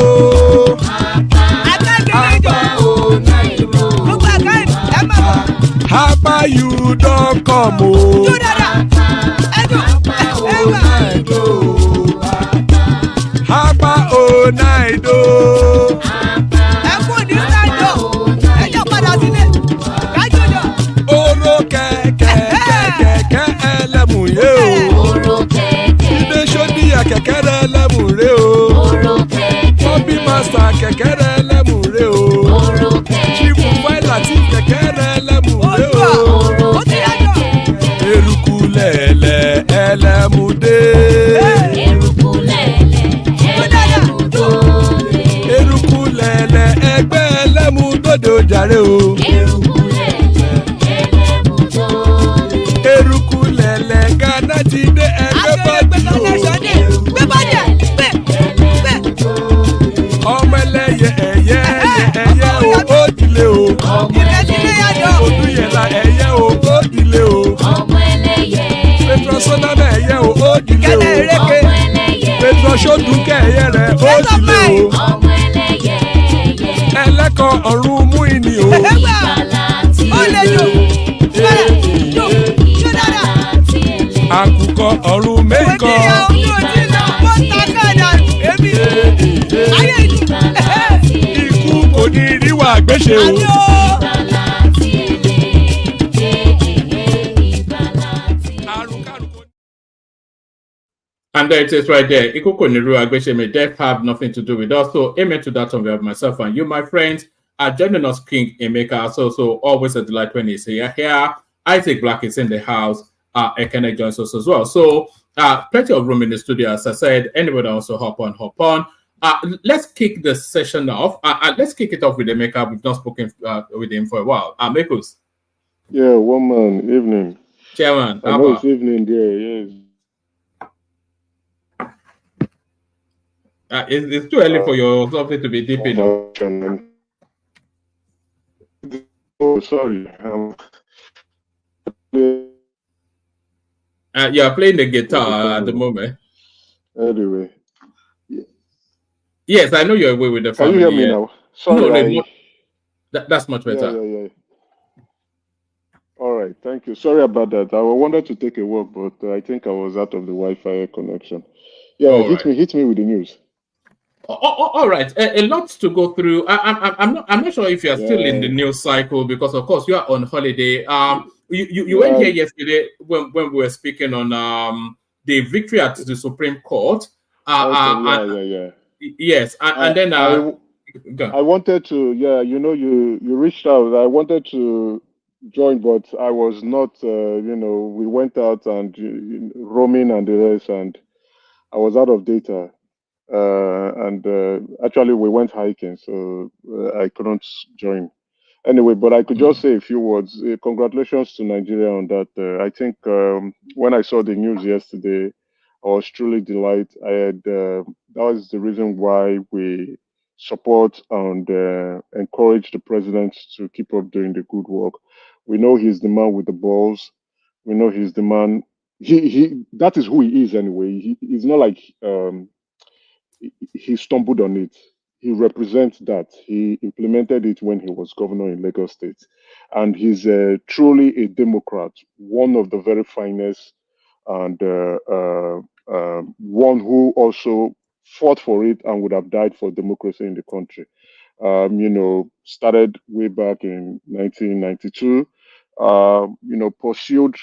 S5: Hapa o naido. Hapa you don't come o. Hapa o naido. Oro kẹ̀kẹ́ ẹlẹ́mùrè o. Ilé sọ́díyà kẹ̀kẹ́ ẹlẹ́mùrè o. Bobby master kẹ̀kẹ́ ẹlẹ́mùrè o. Chief Wáìlà tí kẹ̀kẹ́ ẹlẹ́mùrè o. Eruku lẹ̀lẹ̀ ẹlẹ́mùdé. Eruku lẹ̀lẹ̀ ẹgbẹ́ ẹlẹ́mùdódò jàre o. Eruku lẹ̀lẹ̀ Ghana ti dé ẹgbẹ́ bọ́dì o. Ọmọ ẹlẹ́yẹ ẹyẹ o ó dilé o. Odúyẹ̀lá ẹyẹ o ó dilé o. Petrosoname ẹyẹ o ó dilé o. Petrosodunke ẹyẹ rẹ̀ ó dilé o. Ẹlẹ́kọ̀ ọ̀run mú ìní o. Àkùkọ ọ̀run méjìkọ. Ikú kò ní ríwà gbéṣe o.
S2: And there it is right there. Ikuko Niru Agbesheme, death have nothing to do with us. So amen to that on behalf of myself and you, my friends, are joining us, King Emeka. So always a delight when he's here. Isaac Black is in the house. Ekene joins us as well. So plenty of room in the studio, as I said. Anybody wants to hop on. Let's kick the session off. Let's kick it off with Emeka. We've not spoken with him for a while. Mekos.
S6: Yeah, woman, evening.
S2: Chairman.
S6: I know it's evening there, yes.
S2: It's too early for your something to be deep in.
S6: Oh, sorry.
S2: You're playing the guitar at the moment.
S6: Anyway.
S2: Yes, I know you're away with the family.
S6: Can you hear me now? Sorry.
S2: That's much better.
S6: Yeah. All right, thank you. Sorry about that. I wanted to take a walk, but I think I was out of the Wi-Fi connection. Yeah, hit me with the news.
S2: All right, a lot to go through. I'm not sure if you are still in the news cycle because, of course, you are on holiday. You went here yesterday when we were speaking on the victory at the Supreme Court. Yes, and then
S6: I wanted to. Yeah, you reached out. I wanted to join, but I was not. We went out and roaming and the rest, and I was out of data. Actually we went hiking, so I couldn't join anyway, but I could just say a few words. Congratulations to Nigeria on that. I think when I saw the news yesterday, I was truly delighted. That was the reason why we support and encourage the president to keep up doing the good work. We know he's the man with the balls. We know he's the man. He that is who he is anyway. He's not like he stumbled on it. He represents that. He implemented it when he was governor in Lagos State. And he's truly a Democrat, one of the very finest, and one who also fought for it and would have died for democracy in the country. Started way back in 1992, pursued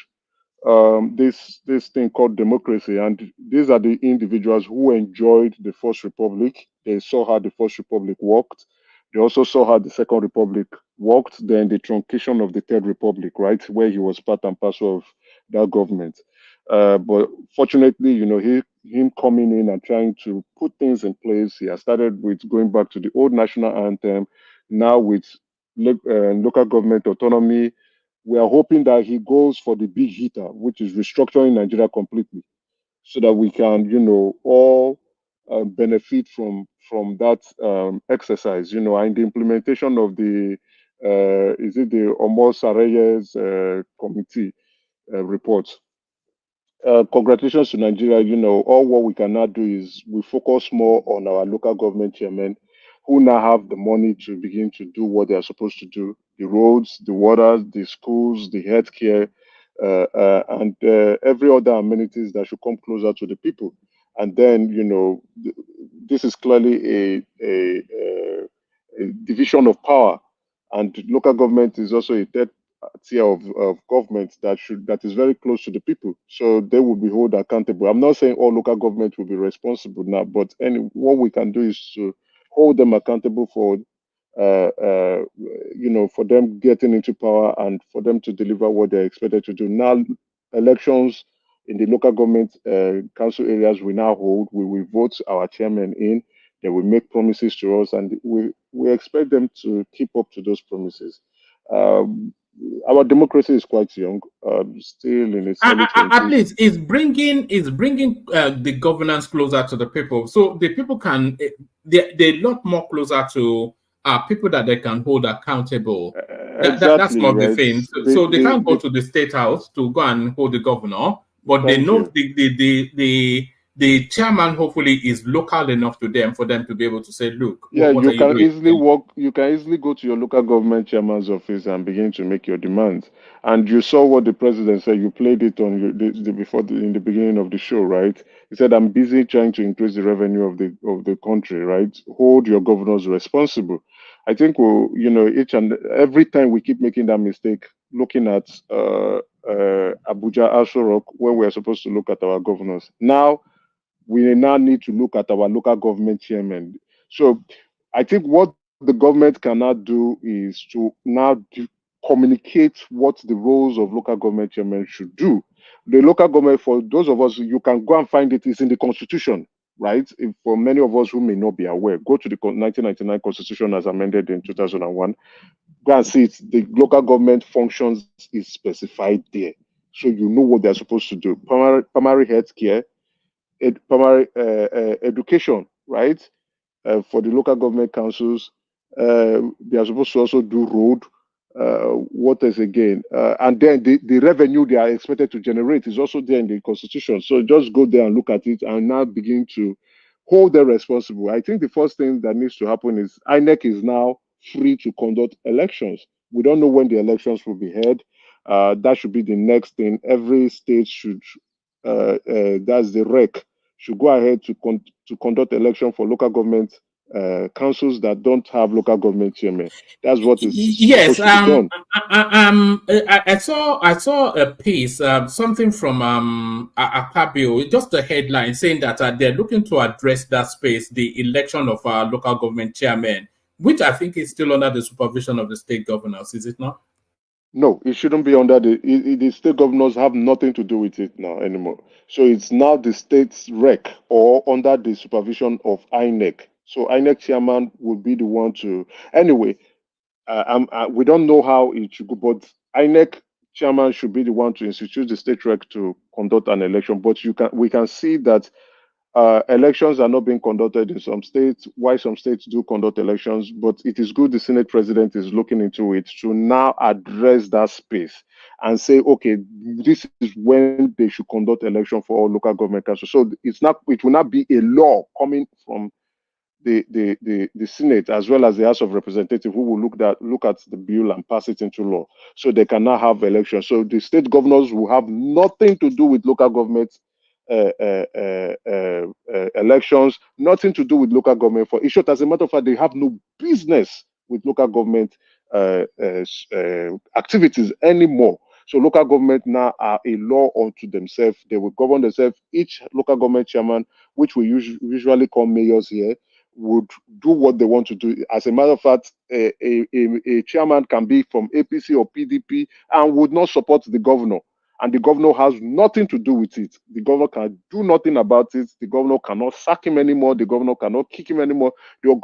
S6: this thing called democracy, and these are the individuals who enjoyed the First Republic. They saw how the First Republic worked. They also saw how the Second Republic worked. Then the truncation of the Third Republic, right, where he was part and parcel of that government. But fortunately, him coming in and trying to put things in place. He has started with going back to the old national anthem, now with local government autonomy. We are hoping that he goes for the big hitter, which is restructuring Nigeria completely, so that we can, all benefit from that exercise, and the implementation of the is it the Omar Sarayes committee report. Congratulations to Nigeria. All what we can now do is we focus more on our local government chairmen who now have the money to begin to do what they are supposed to do: the roads, the water, the schools, the healthcare, and every other amenities that should come closer to the people. And then, this is clearly a division of power, and local government is also a third tier of government that is very close to the people, so they will be held accountable. I'm not saying all local government will be responsible now, but what we can do is to hold them accountable for for them getting into power and for them to deliver what they're expected to do. Now elections in the local government council areas we now hold, we will vote our chairman in. They will make promises to us, and we expect them to keep up to those promises. Our democracy is quite young, still in its early 20s.
S2: At least it's bringing the governance closer to the people, so the people can they're a lot more closer to people that they can hold accountable.
S6: Exactly,
S2: that's not
S6: right.
S2: the thing. So they can't go to the state house to go and hold the governor, but they know the chairman hopefully is local enough to them for them to be able to say, look,
S6: yeah, you can easily go to your local government chairman's office and begin to make your demands. And you saw what the president said. You played it on in the beginning of the show, right? He said, I'm busy trying to increase the revenue of the country, right? Hold your governors responsible. I think each and every time we keep making that mistake, looking at Abuja, Aso Rock, where we're supposed to look at our governors. Now we now need to look at our local government chairman. So I think what the government cannot do is to now communicate what the roles of local government chairmen should do. The local government, for those of us, you can go and find it, is in the constitution, right? For many of us who may not be aware, go to the 1999 constitution as amended in 2001. Go and see it. The local government functions is specified there. So you know what they're supposed to do. Primary health care, primary education, right? For the local government councils, they are supposed to also do road, waters again, and then the revenue they are expected to generate is also there in the constitution. So just go there and look at it and now begin to hold them responsible. I think the first thing that needs to happen is INEC is now free to conduct elections. We don't know when the elections will be held. That should be the next thing. Every state should, that's the REC, should go ahead to conduct election for local government councils that don't have local government chairmen. That's what is supposed to be done.
S2: I saw a piece, something from Akpabio, just a headline saying that they're looking to address that space, the election of our local government chairmen, which I think is still under the supervision of the state governors, is it not?
S6: No, it shouldn't be under the state governors have nothing to do with it now anymore. So it's now the state's REC or under the supervision of INEC. So INEC chairman would be the one to, anyway, we don't know how it should go, but INEC chairman should be the one to institute the state REC to conduct an election. But we can see that Elections are not being conducted in some states, while some states do conduct elections, but it is good the Senate president is looking into it to now address that space and say, okay, this is when they should conduct election for all local government councils. So it will not be a law coming from the Senate as well as the House of Representatives who will look at the bill and pass it into law. So they cannot have elections. So the state governors will have nothing to do with local government elections, nothing to do with local government. For in short, as a matter of fact, they have no business with local government activities anymore. So local government now are a law unto themselves. They will govern themselves. Each local government chairman, which we usually call mayors here, would do what they want to do. As a matter of fact, a chairman can be from APC or PDP and would not support the governor. And the governor has nothing to do with it. The governor can do nothing about it. The governor cannot sack him anymore. The governor cannot kick him anymore. The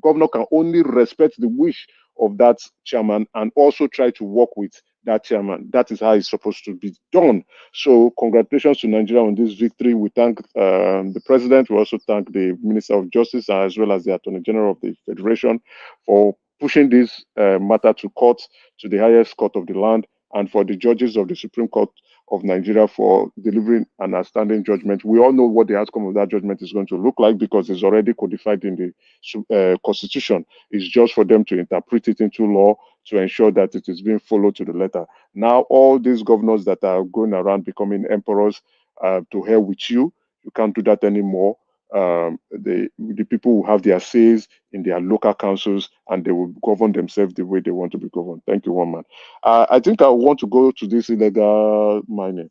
S6: governor can only respect the wish of that chairman and also try to work with that chairman. That is how it's supposed to be done. So congratulations to Nigeria on this victory. We thank the president. We also thank the Minister of Justice as well as the Attorney General of the Federation for pushing this matter to court, to the highest court of the land, and for the judges of the Supreme Court of Nigeria for delivering an outstanding judgment. We all know what the outcome of that judgment is going to look like because it's already codified in the Constitution. It's just for them to interpret it into law to ensure that it is being followed to the letter. Now, all these governors that are going around becoming emperors, to hell with you. You can't do that anymore. The people will have their says in their local councils and they will govern themselves the way they want to be governed. Thank you, one man. I think I want to go to this illegal mining.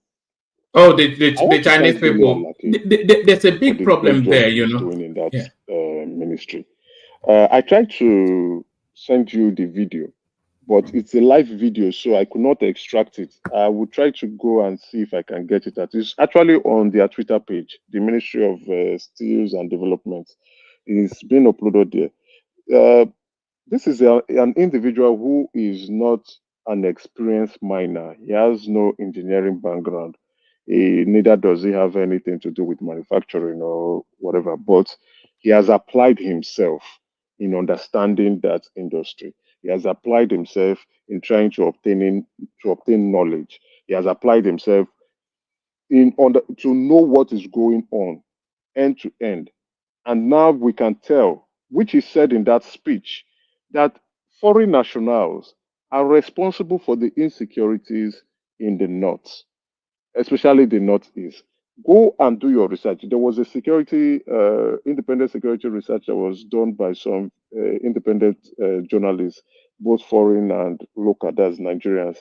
S2: Oh, the Chinese people. There's a big problem there, you know.
S6: Doing in that ministry. I tried to send you the video, but it's a live video, so I could not extract it. I will try to go and see if I can get it. It's actually on their Twitter page, the Ministry of Steels and Development. It's being uploaded there. This is an individual who is not an experienced miner. He has no engineering background. Neither does he have anything to do with manufacturing or whatever, but he has applied himself in understanding that industry. He has applied himself in trying to obtain knowledge. He has applied himself to know what is going on end to end. And now we can tell, which he said in that speech, that foreign nationals are responsible for the insecurities in the north, especially the northeast. Go and do your research. There was a independent security research that was done by some independent journalists, both foreign and local, that's Nigerians.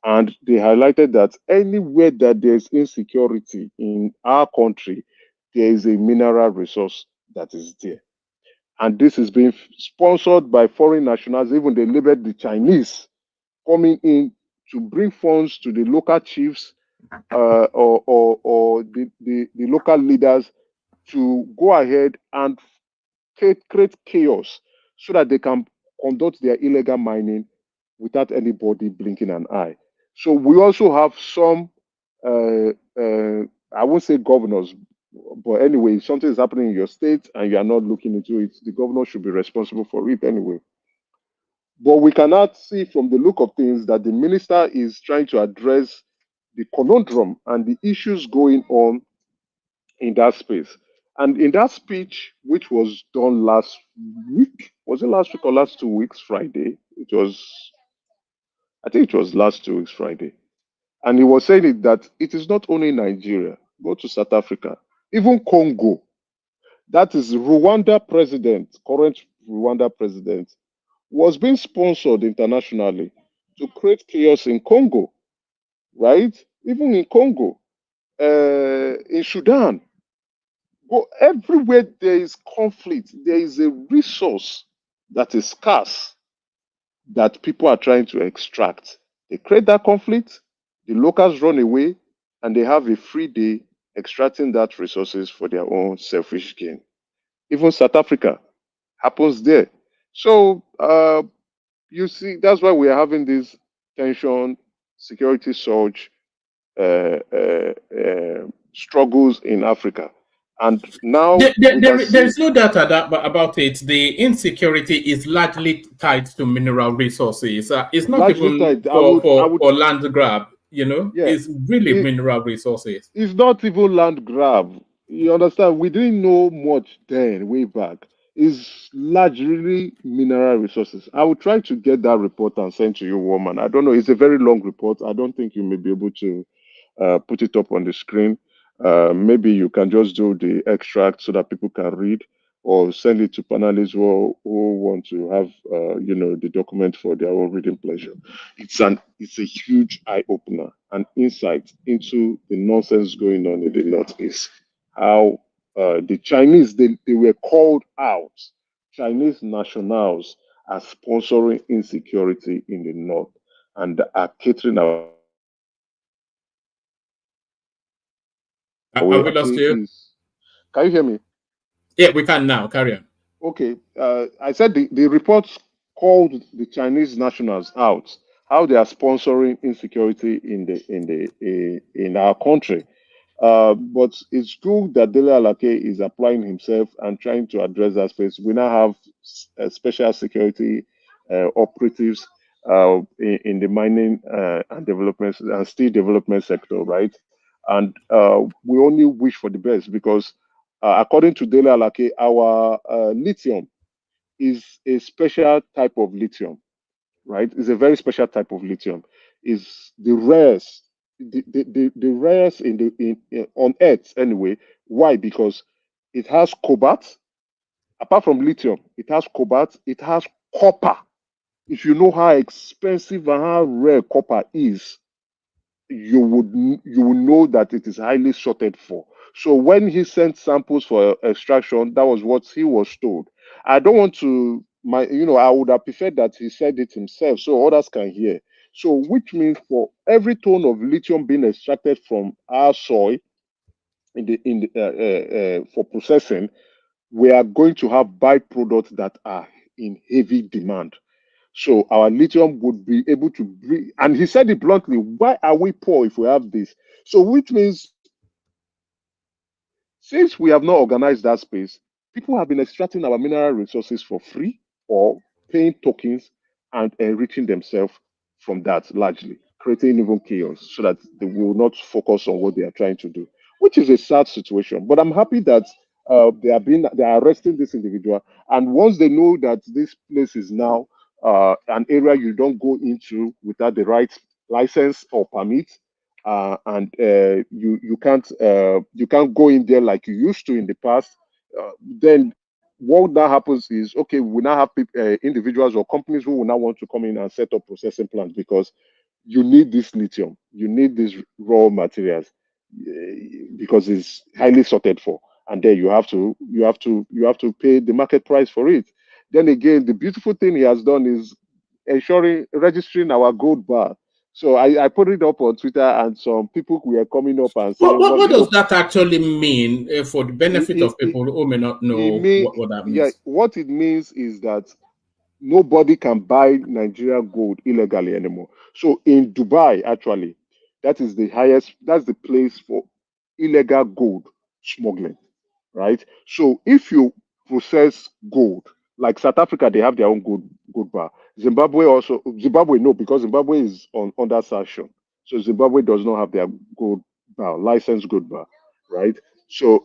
S6: And they highlighted that anywhere that there's insecurity in our country, there is a mineral resource that is there. And this is being sponsored by foreign nationals. Even they labeled the Chinese coming in to bring funds to the local chiefs or the local leaders to go ahead and create chaos so that they can conduct their illegal mining without anybody blinking an eye. So we also have some, I won't say governors, but anyway, if something is happening in your state and you are not looking into it, the governor should be responsible for it anyway. But we cannot see from the look of things that the minister is trying to address the conundrum and the issues going on in that space. And in that speech, which was done last week, was it last week or last 2 weeks, Friday? I think it was last 2 weeks, Friday. And he was saying that it is not only Nigeria, go to South Africa, even Congo. That is Rwanda president, current Rwanda president, was being sponsored internationally to create chaos in Congo, right? Even in Congo, in Sudan. But everywhere there is conflict, there is a resource that is scarce that people are trying to extract. They create that conflict, the locals run away, and they have a free day extracting that resources for their own selfish gain. Even South Africa happens there. So you see, that's why we are having this tension, security surge, struggles in Africa. And now
S2: there's no doubt about it. The insecurity is largely tied to mineral resources. It's not even for land grab. It's really mineral resources.
S6: It's not even land grab. You understand? We didn't know much then, way back. It's largely mineral resources. I will try to get that report and send to you, woman. I don't know. It's a very long report. I don't think you may be able to put it up on the screen. Maybe you can just do the extract so that people can read, or send it to panelists who want to have the document for their own reading pleasure. It's a huge eye opener, an insight into the nonsense going on in the Northeast. How the Chinese they were called out. Chinese nationals are sponsoring insecurity in the North and are catering our.
S2: Have we lost you?
S6: Can you hear me?
S2: Yeah, we can now. Carry on.
S6: Okay. I said the report called the Chinese nationals out, how they are sponsoring insecurity in our country. But it's good that Dele Alake is applying himself and trying to address that space. We now have special security operatives in the mining and development and steel development sector, right? And we only wish for the best because, according to Dele Alake, our lithium is a special type of lithium, right? It's a very special type of lithium. Is the rarest, the rarest on Earth anyway. Why? Because it has cobalt. Apart from lithium, it has cobalt. It has copper. If you know how expensive and how rare copper is, you would know that it is highly sorted for. So when he sent samples for extraction, that was what he was told. I don't want to I would have preferred that he said it himself so others can hear. So which means for every ton of lithium being extracted from our soil for processing, we are going to have byproducts that are in heavy demand. So our lithium would be able to bring, and he said it bluntly, why are we poor if we have this? So which means, since we have not organized that space, people have been extracting our mineral resources for free or paying tokens and enriching themselves from that largely, creating even chaos so that they will not focus on what they are trying to do, which is a sad situation. But I'm happy that they are arresting this individual. And once they know that this place is now an area you don't go into without the right license or permit, and you can't go in there like you used to in the past. Then what now happens is, okay, we now have individuals or companies who will now want to come in and set up processing plants because you need this lithium, you need these raw materials because it's highly sorted for, and then you have to pay the market price for it. Then again, the beautiful thing he has done is registering our gold bar. So I put it up on Twitter, and some people were coming up and saying,
S2: "What does that actually mean for the benefit of people who may not know what that means?"
S6: Yeah, what it means is that nobody can buy Nigerian gold illegally anymore. So in Dubai, actually, that's the place for illegal gold smuggling, right? So if you process gold, like South Africa, they have their own gold bar. Zimbabwe no, because Zimbabwe is under sanction. So Zimbabwe does not have their gold bar, licensed gold bar, right? So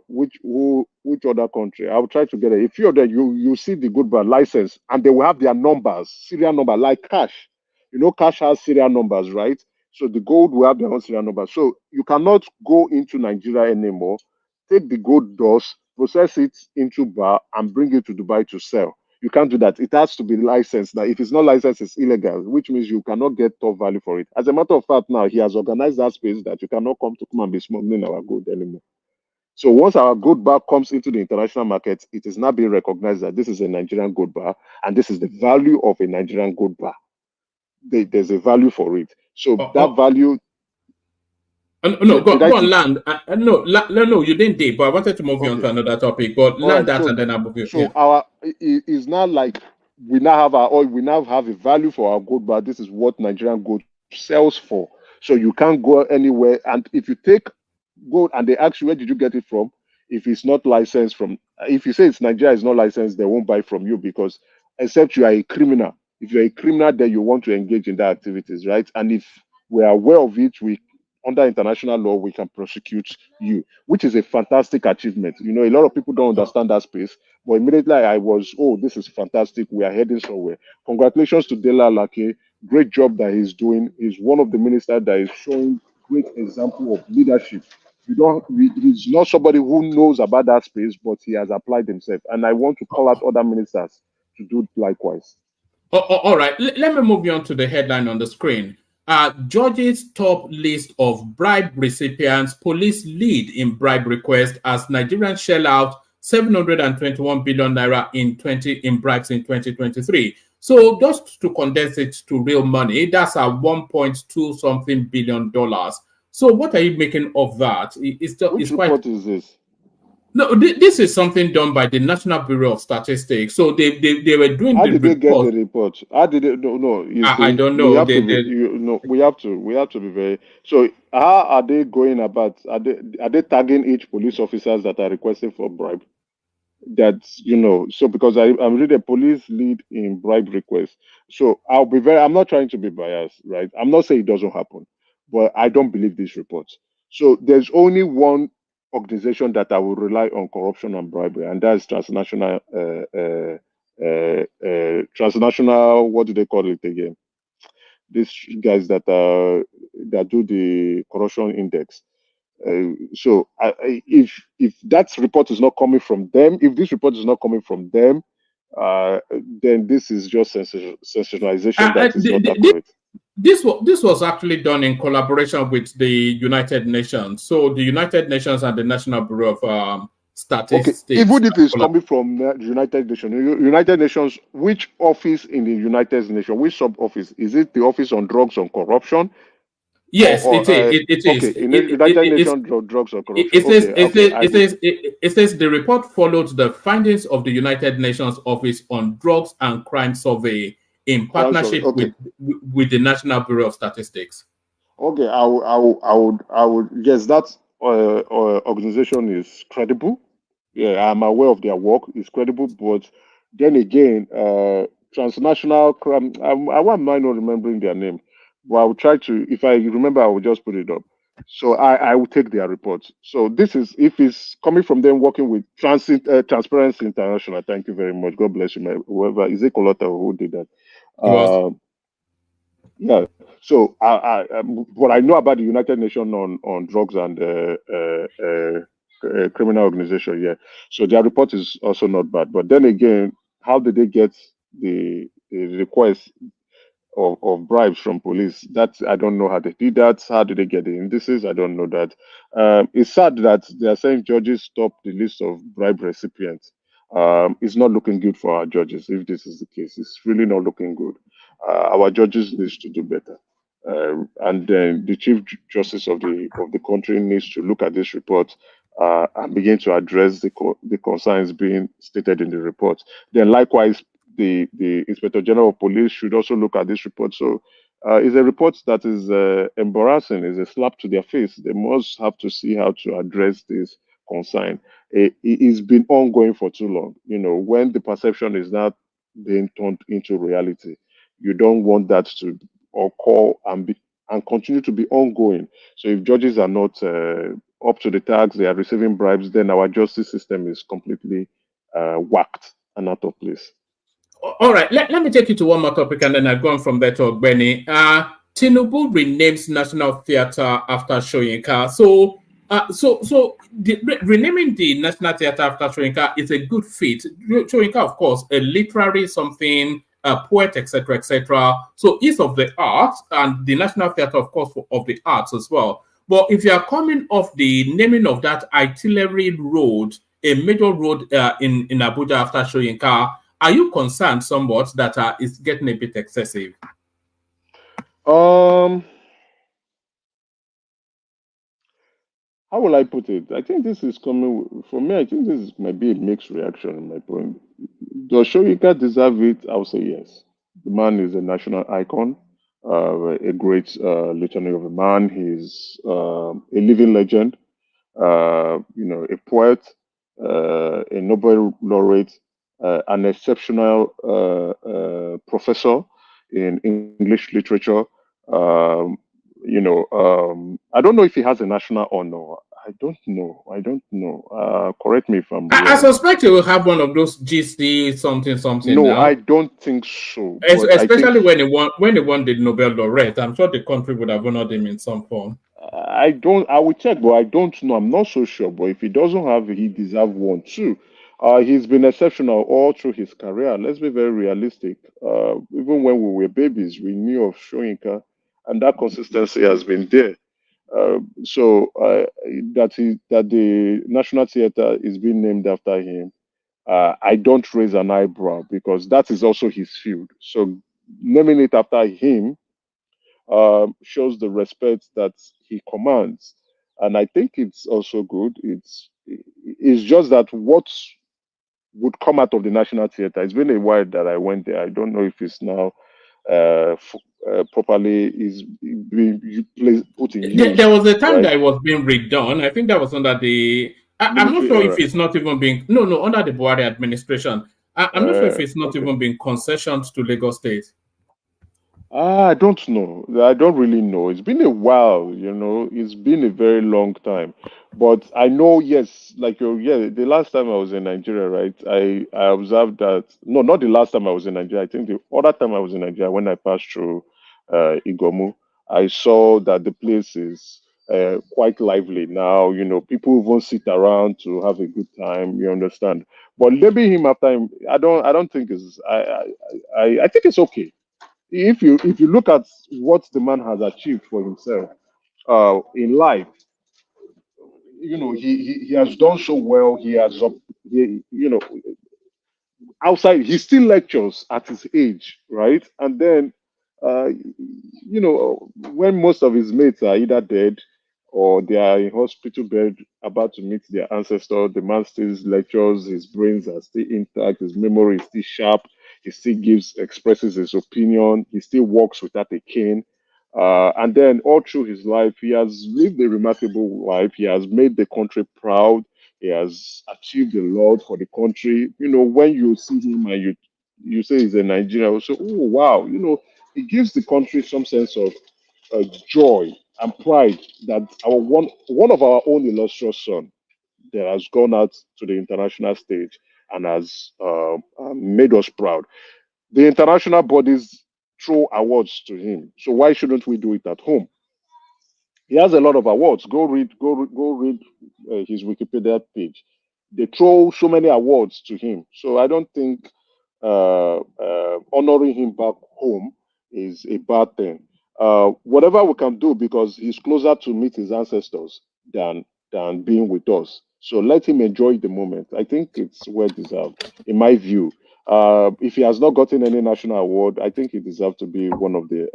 S6: which other country? I'll try to get it. If you're there, you see the gold bar license, and they will have their numbers, serial number, like cash. Cash has serial numbers, right? So the gold will have their own serial number. So you cannot go into Nigeria anymore, take the gold dust, process it into bar, and bring it to Dubai to sell. You can't do that. It has to be licensed. Now, if it's not licensed, it's illegal, which means you cannot get top value for it. As a matter of fact, now he has organized that space that you cannot come and be smuggling our gold anymore. So once our gold bar comes into the international market, it is now being recognized that this is a Nigerian gold bar, and this is the value of a Nigerian gold bar. There's a value for it. So that value.
S2: Go on, land. No, you didn't did, but I wanted to move you on to another topic. But land that, and then I'll move you.
S6: So our is not like we now have our oil. We now have a value for our gold bar. This is what Nigerian gold sells for. So you can't go anywhere. And if you take go and they ask you, where did you get it from? If it's not licensed from, if you say it's Nigeria, it's not licensed, they won't buy from you, because except you are a criminal. If you're a criminal, then you want to engage in that activities, right? And if we are aware of it, we, under international law, we can prosecute you, which is a fantastic achievement. You know, a lot of people don't understand that space, but immediately I was, oh, this is fantastic. We are heading somewhere. Congratulations to Dela Lake. Great job that he's doing. He's one of the ministers that is showing great example of leadership. He's not somebody who knows about that space, but he has applied himself. And I want to call out other ministers to do likewise.
S2: All right, let me move you on to the headline on the screen. Georgia's top list of bribe recipients, police lead in bribe request as Nigerians shell out 721 billion naira in bribes in 2023. So just to condense it to real money, that's a 1.2 something billion dollars. So what are you making of that?
S6: Which report is this?
S2: No, this is something done by the National Bureau of Statistics. So they were doing
S6: How
S2: the
S6: did they get the report? How did they? No.
S2: I don't know.
S6: We have to be very. So how are they going about? Are they tagging each police officers that are requesting for bribe? That's, you know, so because I'm reading a police lead in bribe request. So I'm not trying to be biased, right? I'm not saying it doesn't happen, but I don't believe these reports. So there's only one organization that I will rely on corruption and bribery, and that's transnational. Transnational. What do they call it again? These guys that do the corruption index. So if that report is not coming from them, if this report is not coming from them, then this is just sensationalization that is not accurate.
S2: This was actually done in collaboration with the United Nations. So the United Nations and the National Bureau of Statistics.
S6: Okay. Even if it's coming from the United Nations, which office in the United Nations, which sub office? Is it the Office on Drugs and Corruption?
S2: Yes, it is.
S6: Okay, United Nations Drugs and Corruption.
S2: It says the report followed the findings of the United Nations Office on Drugs and Crime Survey in partnership with the National Bureau of Statistics.
S6: Okay, I would yes, that organization is credible. Yeah, I'm aware of their work. It's credible, but then again, transnational crime. Why am I not remembering their name? Well, I will try to. If I remember, I will just put it up. So I will take their reports. So this is, if it's coming from them working with Transparency International. Thank you very much. God bless you, whoever. Is it Colota who did that? Yeah. So what I know about the United Nations on drugs and criminal organization, yeah. So their report is also not bad. But then again, how did they get the request of bribes from police? That I don't know how they did that. How did they get the indices? I don't know that. It's sad that they are saying judges stop the list of bribe recipients. It's not looking good for our judges if this is the case. It's really not looking good. Our judges need to do better. And then the Chief Justice of the country needs to look at this report and begin to address the concerns being stated in the report. Then likewise, the Inspector General of Police should also look at this report. So it's a report that is embarrassing, it's a slap to their face. They must have to see how to address this concern. It's been ongoing for too long. You know, when the perception is not being turned into reality, you don't want that to occur and continue to be ongoing. So if judges are not up to the task, they are receiving bribes, then our justice system is completely whacked and out of place.
S2: All right, let me take you to one more topic and then I'll go on from there to Ogbeni. Tinubu renames National Theatre after Soyinka. So renaming the National Theatre after Soyinka is a good fit. Soyinka, of course, a literary something, a poet, etc., etc. So he's of the arts, and the National Theatre, of course, of the arts as well. But if you are coming off the naming of that artillery road, a major road in Abuja after Soyinka, are you concerned somewhat that it's getting a bit excessive?
S6: How will I put it? I think this is coming, for me, I think this might be a mixed reaction in my point. Does Soyinka deserve it? I would say yes. The man is a national icon, a great litany of a man. He's a living legend. a poet, a Nobel laureate, an exceptional professor in English literature. I don't know if he has a national honor. I don't know. Correct me if I'm
S2: I
S6: wrong.
S2: suspect he will have one of those GC something
S6: No,
S2: now.
S6: I don't think so.
S2: Especially when he won the Nobel laureate. I'm sure the country would have honored him in some form.
S6: I will check, but I don't know. I'm not so sure. But if he doesn't have it, he deserves one too. He's been exceptional all through his career. Let's be very realistic. Even when we were babies, we knew of Soyinka, and that consistency has been there. That the National Theatre is being named after him, I don't raise an eyebrow because that is also his field. So naming it after him shows the respect that he commands, and I think it's also good. It's just that what would come out of the National Theatre. It's been a while that I went there. I don't know if it's now properly is being put in use.
S2: There was a time
S6: right?
S2: that it was being redone. I think that was under the. I'm not
S6: Military
S2: sure
S6: era.
S2: if it's not even being. No, under the Buhari administration. I'm not sure if it's not even being concessioned to Lagos State.
S6: I don't know. I don't really know. It's been a while, It's been a very long time. But I know, yes, the last time I was in Nigeria, right? I observed that. No, not the last time I was in Nigeria. I think the other time I was in Nigeria, when I passed through Igomu, I saw that the place is quite lively now. People even sit around to have a good time. You understand? But maybe him after him, I don't think is. I think it's okay if you look at what the man has achieved for himself in life, he has done so well. He has outside he still lectures at his age, right? And then uh, when most of his mates are either dead or they are in hospital bed about to meet their ancestor, the man still lectures. His brains are still intact. His memory is still sharp. He still expresses his opinion. He still walks without a cane. And then all through his life, he has lived a remarkable life. He has made the country proud. He has achieved a lot for the country. When you see him and you say he's a Nigerian, so oh wow, it gives the country some sense of joy and pride that one of our own illustrious son that has gone out to the international stage and has made us proud. The international bodies throw awards to him, so why shouldn't we do it at home? He has a lot of awards. Go read his Wikipedia page. They throw so many awards to him. So I don't think honoring him back home is a bad thing. Whatever we can do, because he's closer to meet his ancestors than being with us. So let him enjoy the moment. I think it's well deserved, in my view. If he has not gotten any national award, I think he deserves to be one of the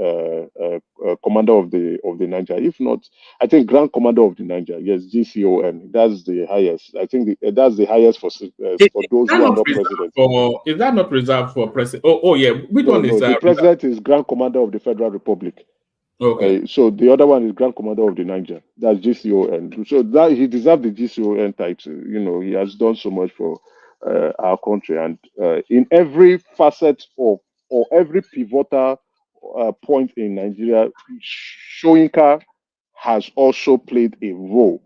S6: commander of the Niger. If not, I think Grand Commander of the Niger. Yes, GCON. That's the highest. I think that's the highest for those who are not president.
S2: Is that not reserved for president? Oh yeah. Which one is
S6: the president is Grand Commander of the Federal Republic.
S2: Okay.
S6: So the other one is Grand Commander of the Niger. That's GCON. So that he deserves the GCON title. He has done so much for our country, and in every facet or every pivotal point in Nigeria, Soyinka has also played a role.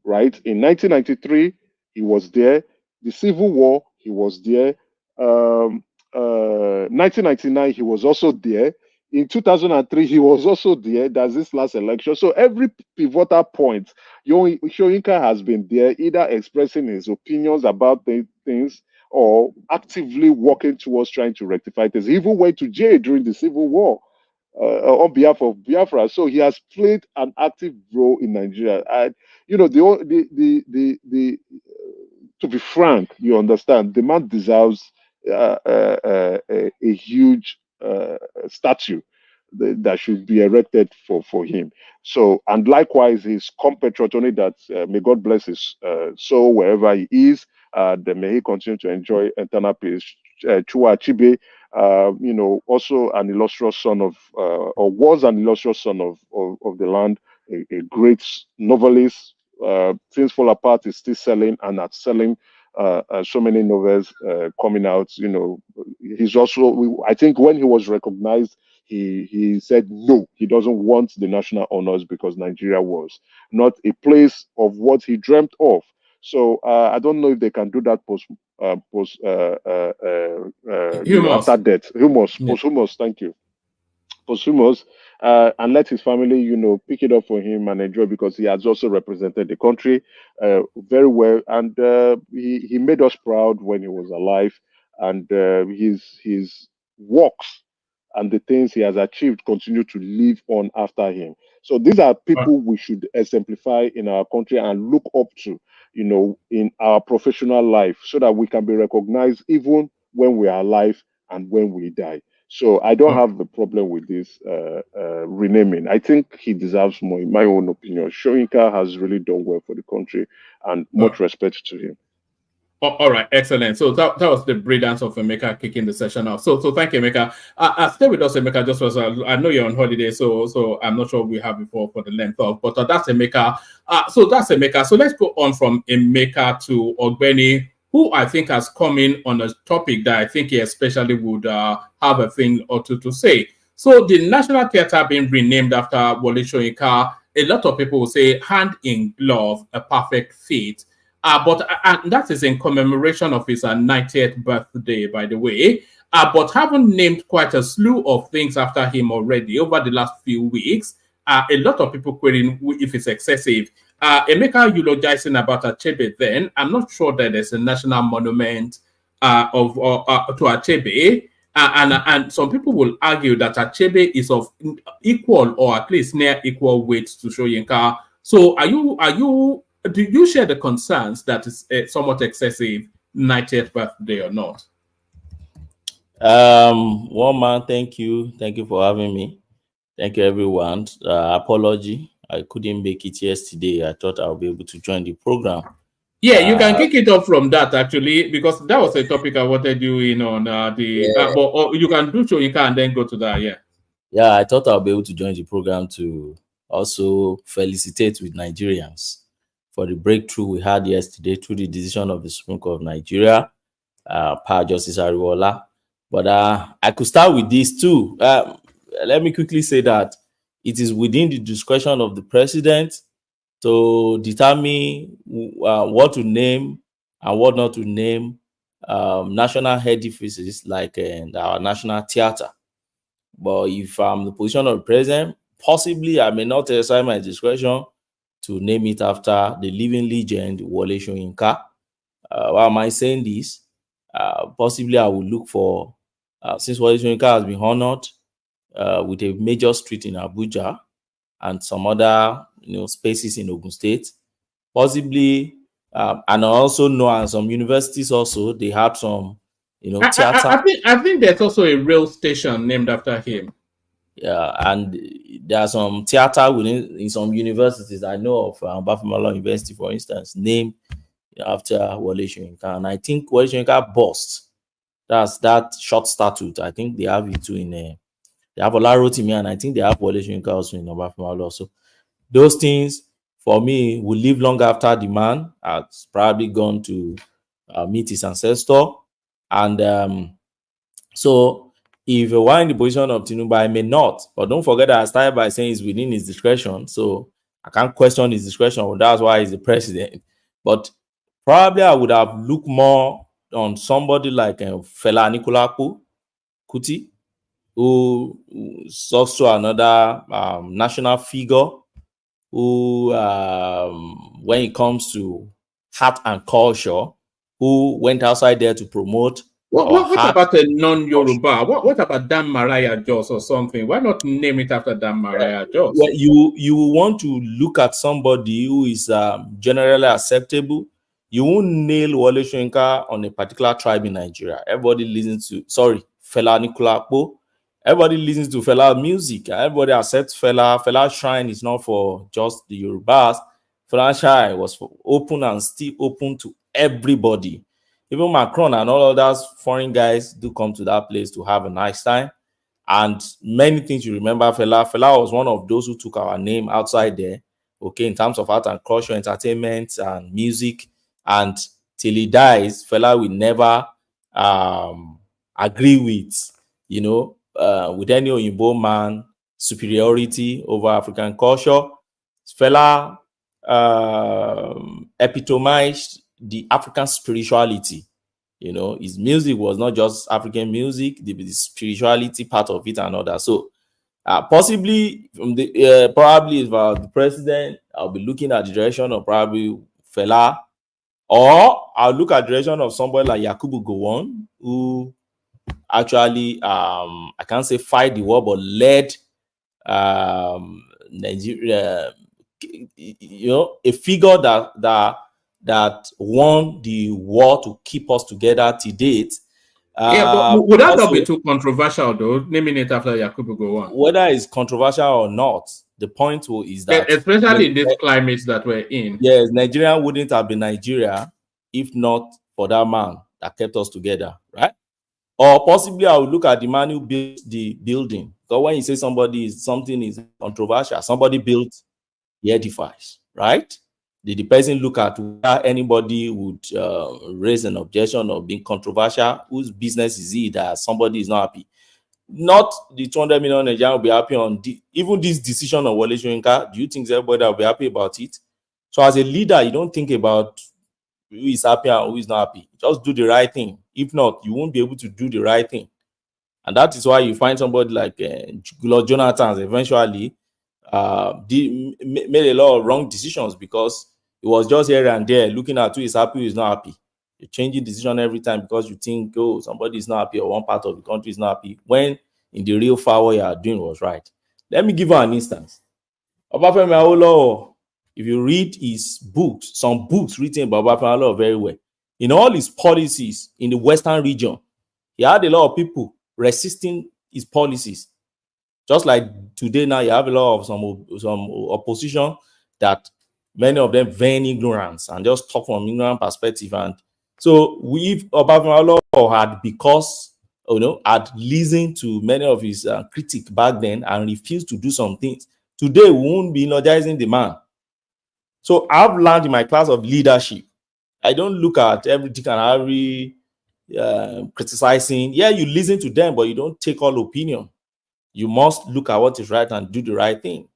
S6: Right, in 1993, he was there. The Civil War, he was there. 1999, he was also there. In 2003, he was also there. That's this last election. So every pivotal point, Soyinka has been there, either expressing his opinions about things or actively working towards trying to rectify things. He even went to jail during the Civil War on behalf of Biafra. So he has played an active role in Nigeria. And to be frank, you understand, the man deserves a huge statue that should be erected for him. So, and likewise, his compatriot, only that may God bless his soul wherever he is. Then may he continue to enjoy eternal peace. Chua Achebe, also an illustrious son of, or was an illustrious son of the land, a great novelist, Things Fall Apart is still selling and are selling so many novels coming out. You know, he's also, I think when he was recognized, he said no, he doesn't want the national honors because Nigeria was not a place of what he dreamt of. So I don't know if they can do that after death. Posthumous. Thank you. Posthumous, and let his family, pick it up for him and enjoy, because he has also represented the country very well, and he made us proud when he was alive, and his works and the things he has achieved continue to live on after him. So these are people we should exemplify in our country and look up to, in our professional life, so that we can be recognized even when we are alive and when we die. So I don't have the problem with this renaming. I think he deserves more, in my own opinion. Soyinka has really done well for the country, and much respect to him.
S2: All right, excellent. So that was the brilliance of Emeka kicking the session off. So thank you, Emeka. Stay with us, Emeka. Just was I know you're on holiday, so I'm not sure we have before for the length of, but that's Emeka. So that's Emeka. So let's go on from Emeka to Ogbeni, who I think has come in on a topic that I think he especially would have a thing or two to say. So the National Theatre being renamed after Wole Soyinka, a lot of people will say hand in glove, a perfect fit. But that is in commemoration of his 90th birthday, by the way. But haven't named quite a slew of things after him already over the last few weeks. A lot of people querying if it's excessive. Emeka eulogizing about Achebe then. I'm not sure that there's a national monument to Achebe. And some people will argue that Achebe is of equal or at least near equal weight to Soyinka. So do you share the concerns that is somewhat excessive 90th birthday or not?
S7: One man, thank you for having me. Thank you, everyone. Apology, I couldn't make it yesterday. I thought I'll be able to join the program.
S2: Yeah, you can kick it off from that actually, because that was a topic I wanted you in on but you can do Soyinka and then go to that.
S7: Yeah, I thought I'll be able to join the program to also felicitate with Nigerians for the breakthrough we had yesterday through the decision of the Supreme Court of Nigeria, Pa Justice Ariwola. But I could start with this too. Let me quickly say that it is within the discretion of the president to determine what to name and what not to name national edifices like our national theater. But if I'm the position of the president, possibly I may not exercise my discretion to name it after the living legend Wole Soyinka. Why am I saying this? Possibly I will look for, since Wole Soyinka has been honored with a major street in Abuja and some other spaces in Ogun State, possibly, and I also know and some universities also, they have some theater.
S2: I think there's also a rail station named after him.
S7: Yeah, and there are some theater in some universities. I know of Bafumala University, for instance, named after Wole Soyinka. And I think Wole Soyinka bust. That's that short statute. I think they have it too they have Olarotimi, and I think they have Wole Soyinka also in Bafumala also. Those things, for me, will live long after the man has probably gone to meet his ancestor. And so if you are in the position of Tinubu, I may not. But don't forget that I started by saying it's within his discretion. So I can't question his discretion. That's why he's the president. But probably I would have looked more on somebody like Fela Anikulapo Kuti, who is also another national figure who, when it comes to art and culture, who went outside there to promote.
S2: What about a non-Yoruba? What about Dan Maraya Jos or something? Why not name it after Dan Maraya Jos?
S7: Well, you want to look at somebody who is generally acceptable. You won't nail Wole Soyinka on a particular tribe in Nigeria. Everybody listens to, Fela Anikulapo. Everybody listens to Fela music. Everybody accepts Fela. Fela Shrine is not for just the Yorubas. Fela Shrine was open and still open to everybody. Even Macron and all of those foreign guys do come to that place to have a nice time. And many things you remember, Fela was one of those who took our name outside there okay, in terms of art and culture, entertainment and music. And till he dies, Fela will never agree with, with any Oyinbo man superiority over African culture. Fela epitomized the African spirituality. His music was not just African music, the spirituality part of it and all that. So possibly from the probably if the president, I'll be looking at the direction of probably Fela, or I'll look at the direction of somebody like Yakubu Gowon, who actually I can't say fight the war, but led Nigeria, a figure that won the war to keep us together to date.
S2: But would that not be too controversial, though, naming it after Yakubu Gowon?
S7: Whether it's controversial or not, the point is that,
S2: especially in this climate that we're in,
S7: yes, Nigeria wouldn't have been Nigeria if not for that man that kept us together, right? Or possibly I would look at the man who built the building. So when you say something is controversial, somebody built, he edifies, right? Did the person look at whether anybody would raise an objection or being controversial? Whose business is it that somebody is not happy? Not the 200 million Nigerians will be happy on even this decision of Wole Soyinka. Do you think everybody will be happy about it? So as a leader, you don't think about who is happy and who is not happy. Just do the right thing. If not, you won't be able to do the right thing. And that is why you find somebody like Lord Jonathan eventually made a lot of wrong decisions because it was just here and there looking at who is happy, who is not happy. You're changing decision every time because you think, oh, somebody is not happy or one part of the country is not happy, when in the real far what you are doing was right. Let me give you an instance. Obafemi Awolowo, if you read his books, some books written by Obafemi Awolowo very well, in all his policies in the Western region, he had a lot of people resisting his policies. Just like today now, you have a lot of some opposition that many of them very ignorance and just talk from ignorant perspective. And so if Obafemi Awolowo had listened to many of his critics back then and refused to do some things, today we won't be energizing the man. So I've learned in my class of leadership, I don't look at everything and every criticizing. Yeah, you listen to them, but you don't take all opinion. You must look at what is right and do the right thing.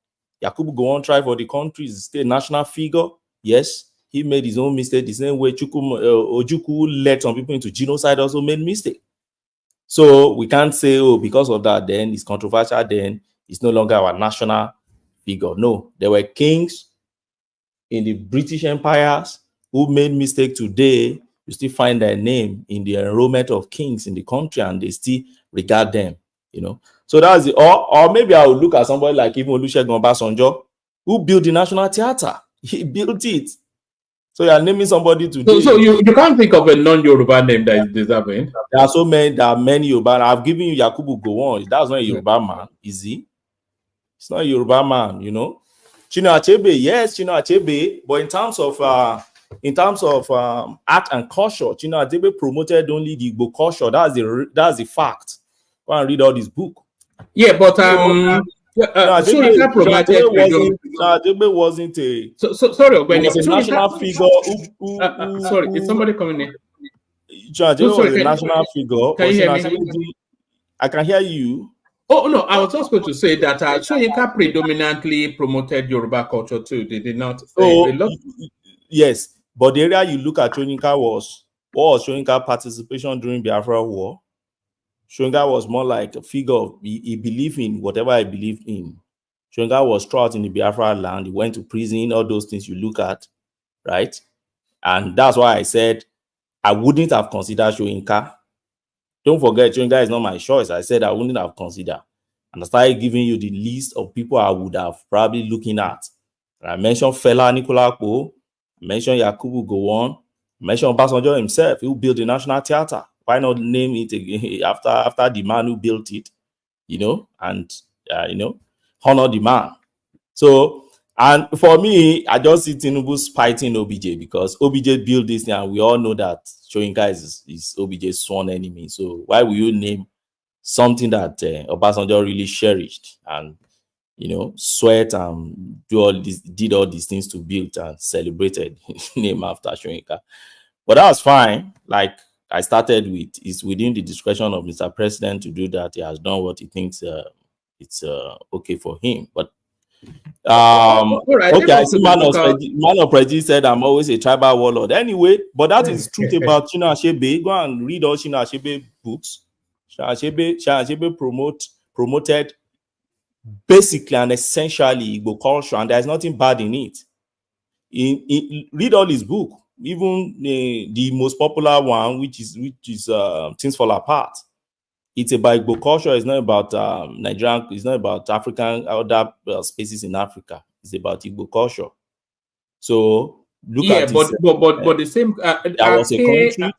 S7: Yakubu Gowon tried for the country, is still a national figure. Yes, he made his own mistake. The same way Ojukwu led some people into genocide also made mistake. So we can't say, oh, because of that, then it's controversial, then it's no longer our national figure. No, there were kings in the British empires who made mistake today. You still find their name in the enrollment of kings in the country and they still regard them, So that's it. Or maybe I would look at somebody like even Olusegun Obasanjo, who built the National Theatre. He built it. So you are naming somebody today.
S2: So you can't think of a non-Yoruba name that is deserving.
S7: There are many Yoruba. I've given you Yakubu Gowon. That's not a Yoruba man, is he? It's not a Yoruba man, Chinua Achebe, yes, Chinua Achebe, but in terms of art and culture, Chinua Achebe promoted only the Igbo culture. That's the fact. Go and read all this book.
S2: Yeah, but
S7: Achebe wasn't a.
S2: Sorry,
S7: when he was a national figure.
S2: Sorry, is somebody coming in?
S7: Achebe was a national figure.
S2: Can you hear me?
S7: I can hear you.
S2: Oh no, I was just going to say that Soyinka predominantly promoted Yoruba culture too. They did not.
S7: Yes, but the area you look at Soyinka was Soyinka participation during Biafra War. Soyinka was more like a figure of he believed in whatever I believed in. Soyinka was thrown in the Biafra land. He went to prison. All those things you look at, right? And that's why I said I wouldn't have considered Soyinka. Don't forget, Soyinka is not my choice. I said I wouldn't have considered. And I started giving you the list of people I would have probably looking at. And I mentioned Fela Anikulapo. I mentioned Yakubu Gowon. I mentioned Obasanjo himself, who built the National Theatre. Why not name it again after the man who built it, and, honor the man. So, and for me, I just see Tinubu fighting OBJ because OBJ built this thing and we all know that Soyinka is OBJ's sworn enemy. So why will you name something that Obasanjo really cherished? And sweat and did all these things to build and celebrated name after Soyinka. But that's fine. Like I started with, it's within the discretion of Mr. President to do that. He has done what he thinks it's okay for him. But
S2: right,
S7: okay, I see Man of Prejudice said I'm always a tribal warlord. Anyway, but that is truth about Chinua Achebe. Go and read all Chinua Achebe books. Chinua Achebe promoted basically and essentially Igbo culture, and there's nothing bad in it. Read all his book, even the most popular one, which is Things Fall Apart. It's about Igbo culture. It's not about Nigerian. It's not about African other spaces in Africa. It's about Igbo culture. So look at
S2: but the same.
S7: There was a country.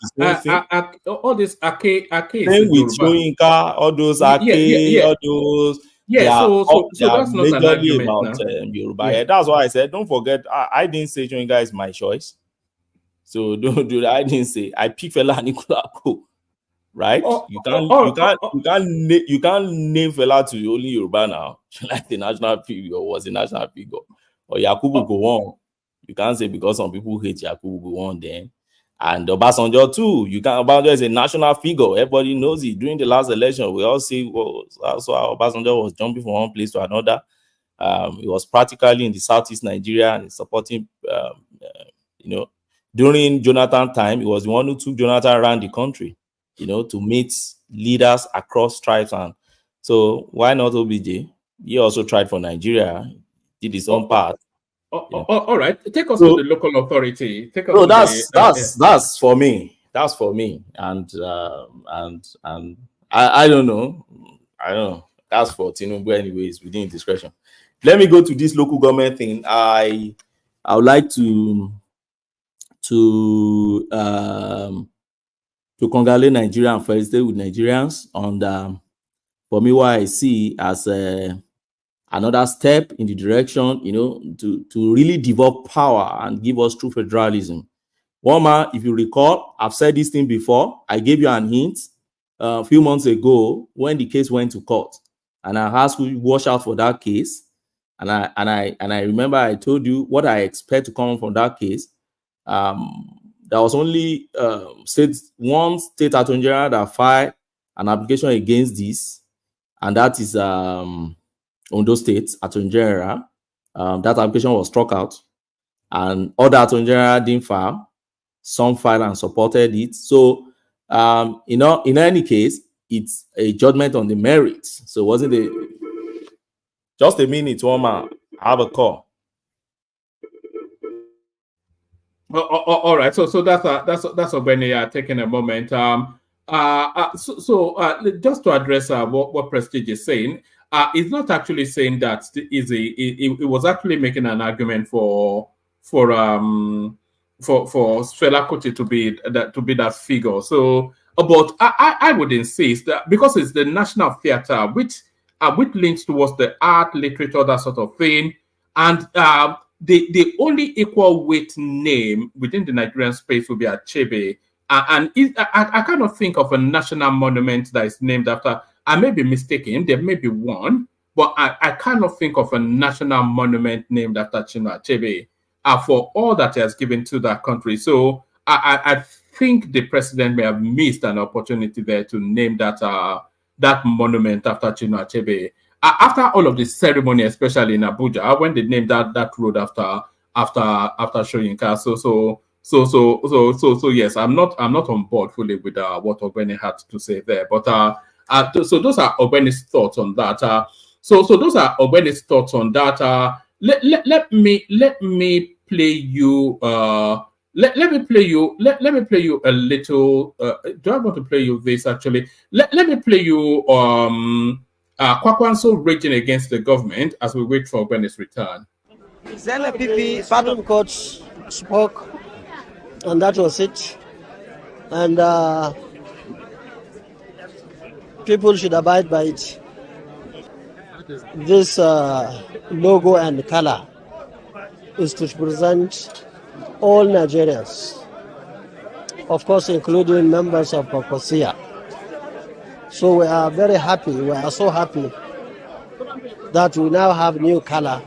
S2: All this Ake
S7: same with Soyinka, all those Ake, all those.
S2: Yeah, so that's not an argument
S7: about Yoruba. Yeah, that's why I said don't forget. I didn't say Soyinka is my choice. So don't do that. I didn't say I pick Fela Anikulapo. Right? You can't name Fela to only Yoruba now. Like the national figure was a national figure. Or Yakubu Gowon. You can't say because some people hate Yakubu Gowon then. And Obasanjo too. Obasanjo is a national figure. Everybody knows it. During the last election, we all see also how Obasanjo was jumping from one place to another. He was practically in the southeast Nigeria and supporting during Jonathan time, he was the one who took Jonathan around the country. To meet leaders across tribes. And so why not OBJ? He also tried for Nigeria, did his own part.
S2: All right. Take us to the local authority.
S7: That's for me. That's for me. And I don't know. That's for Tinubu anyways, within discretion. Let me go to this local government thing. I would like to congratulate Nigeria and felicitate with Nigerians on for me what I see as another step in the direction, to really develop power and give us true federalism. Woma, if you recall, I've said this thing before. I gave you an hint a few months ago when the case went to court, and I asked you to watch out for that case. And I remember I told you what I expect to come from that case. There was only one state attorney general that filed an application against this, and that is Ondo State Attorney General. That application was struck out, and other attorney general didn't file. Some filed and supported it. So, in any case, it's a judgment on the merits. So, wasn't it? Just a minute, Woma. I have a call.
S2: All right, so that's when they are taking a moment. Just to address what Prestige is saying, it's not actually saying that it was actually making an argument for Fela Kuti to be that figure. So, but I would insist that because it's the National Theatre, which links towards the art, literature, that sort of thing, and the only equal weight name within the Nigerian space will be Achebe. I cannot think of a national monument that is named after. I may be mistaken. There may be one, but I cannot think of a national monument named after Chinua Achebe for all that he has given to that country. So I think the president may have missed an opportunity there to name that monument after Chinua Achebe. After all of the ceremony, especially in Abuja, when they named that road after Soyinka, so yes, I'm not on board fully with what Ogbeni had to say there. But so those are Ogbeni's thoughts on that. So those are Ogbeni's thoughts on that. Let me play you. Let me play you a little. Do I want to play you this actually? Let me play you Kwakwanso raging against the government as we wait for Ogbeni's return.
S8: ZNPP Supreme Court spoke, and that was it. And people should abide by it. This logo and color is to present all Nigerians, of course, including members of Pocosia. So we are very happy. We are so happy that we now have new color,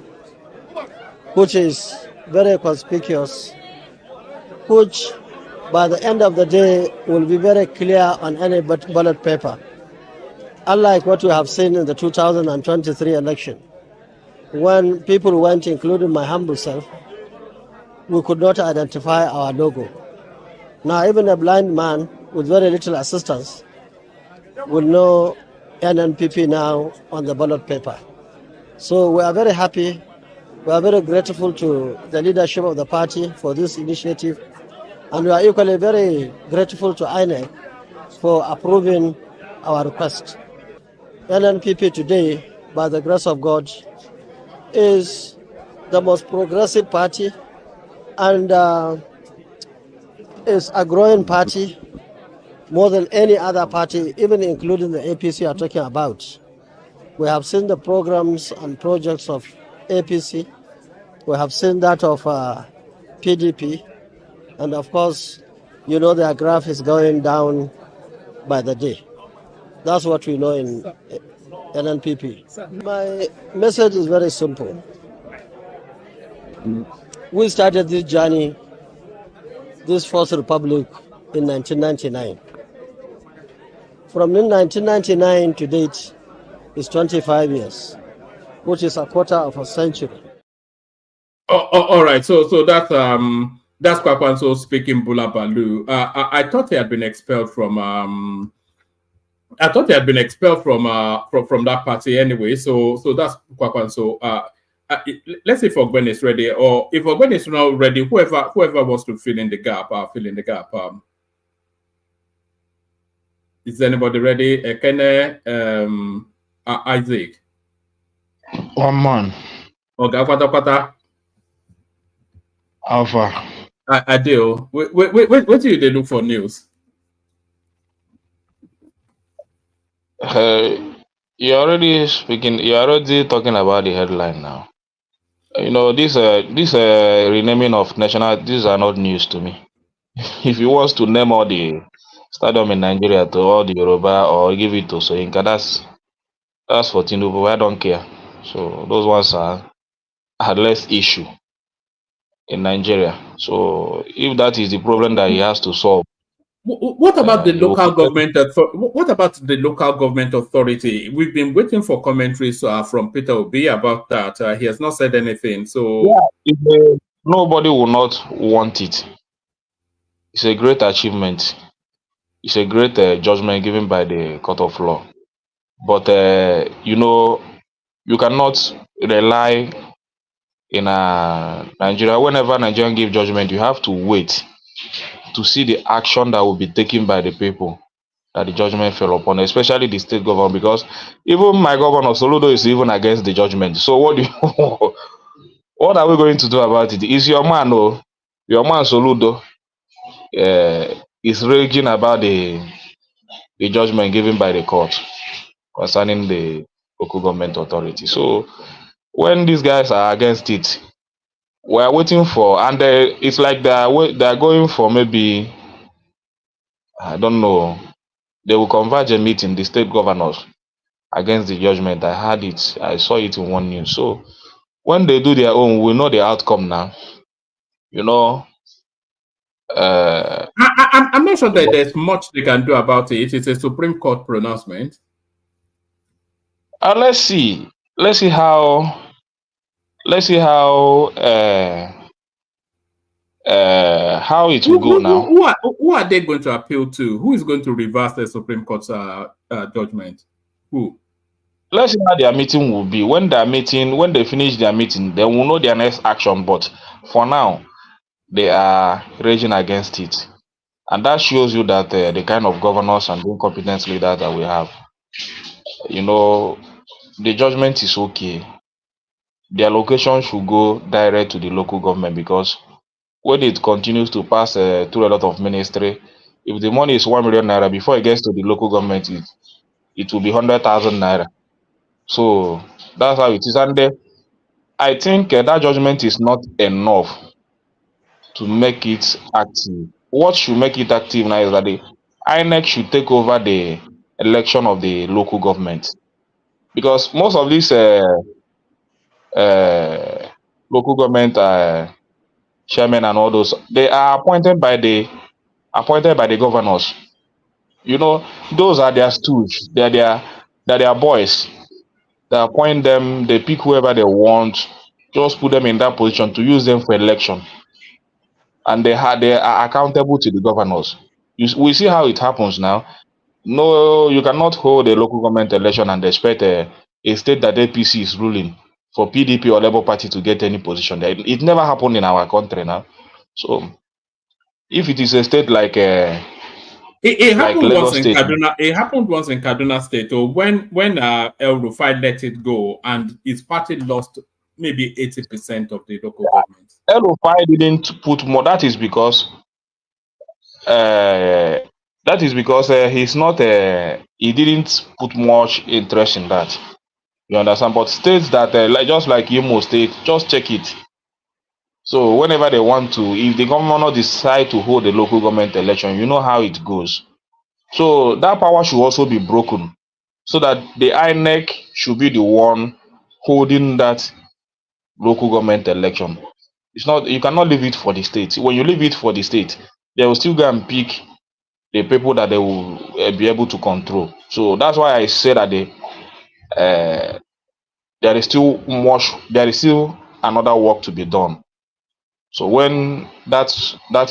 S8: which is very conspicuous, which by the end of the day will be very clear on any ballot paper. Unlike what we have seen in the 2023 election, when people went, including my humble self, we could not identify our logo. Now even a blind man with very little assistance will know NNPP now on the ballot paper. So we are very happy. We are very grateful to the leadership of the party for this initiative. And we are equally very grateful to INEC for approving our request. NNPP today, by the grace of God, is the most progressive party and is a growing party more than any other party, even including the APC you are talking about. We have seen the programs and projects of APC. We have seen that of PDP. And of course, you know their graph is going down by the day. That's what we know in NNPP. My message is very simple. We started this journey, this Fourth Republic, in 1999. From 1999 to date is 25 years, which is a quarter of a century.
S2: All right. So that's Kwakwanso speaking Bula Balu. I thought he had been expelled from from that party anyway. So that's Kwakwanso. Let's see if Ogben is ready, or if Ogben is not ready, whoever wants to fill in the gap, fill in the gap. Is anybody ready? Ekene, Isaac.
S9: One man.
S2: Okay, Kwata.
S9: Alpha.
S2: I do. What do you look for news?
S9: You're already talking about the headline now. You know, this renaming of national, these are not news to me. If he wants to name all the stadium in Nigeria to all the Yoruba or give it to Soyinka, that's for Tinubu. I don't care. So those ones are less issue in Nigeria. So if that is the problem that he has to solve,
S2: what about the local government? What about the local government authority? We've been waiting for commentaries from Peter Obi about that. He has not said anything. So
S9: yeah, nobody will not want it. It's a great achievement. It's a great judgment given by the court of law. But you know, you cannot rely in Nigeria. Whenever Nigerian give judgment, you have to wait to see the action that will be taken by the people that the judgment fell upon, especially the state government, because even my governor Soludo is even against the judgment. So what are we going to do about it? Is your man, your man Soludo is raging about the judgment given by the court concerning the local government authority. So when these guys are against it, we are waiting for, and it's like they're going for maybe, I don't know, they will converge a meeting, the state governors, against the judgment. I heard it, I saw it in one news. So when they do their own, we know the outcome now. You know,
S2: I'm not sure that there's much they can do about it. It's a Supreme Court pronouncement.
S9: Let's see how it will go now.
S2: Who are they going to appeal to? Who is going to reverse the Supreme Court's judgment? Who?
S9: Let's see how their meeting will be. When they finish their meeting, then we'll know their next action. But for now, they are raging against it. And that shows you that the kind of governors and incompetent leaders that we have, you know, the judgment is okay. The allocation should go direct to the local government, because when it continues to pass through a lot of ministry, if the money is 1 million naira, before it gets to the local government, it will be 100,000 naira. So that's how it is. And I think that judgment is not enough to make it active. What should make it active now is that the INEC should take over the election of the local government. because most of these local government chairmen and all those, they are appointed by the governors. You know, those are their stooges. They're their boys. They appoint them. They pick whoever they want. Just put them in that position to use them for election, and they are accountable to the governors. We see how it happens now. No, you cannot hold a local government election and expect a state that APC is ruling for PDP or Labour Party to get any position there. It never happened in our country now. So if it is a state like
S2: it happened once
S9: Lagos
S2: in
S9: State,
S2: Kaduna. It happened once in Kaduna State. Or when El Rufai let it go, and his party lost maybe 80% of the local government.
S9: El Rufai didn't put more. That is because he's not. He didn't put much interest in that. You understand? But states that just like Imo State, just check it. So whenever they want to, if the governor decide to hold a local government election, you know how it goes. So that power should also be broken, so that the INEC should be the one holding that local government election. It's not, you cannot leave it for the state. When you leave it for the state, they will still go and pick the people that they will be able to control. So that's why I say that there is still another work to be done. So when that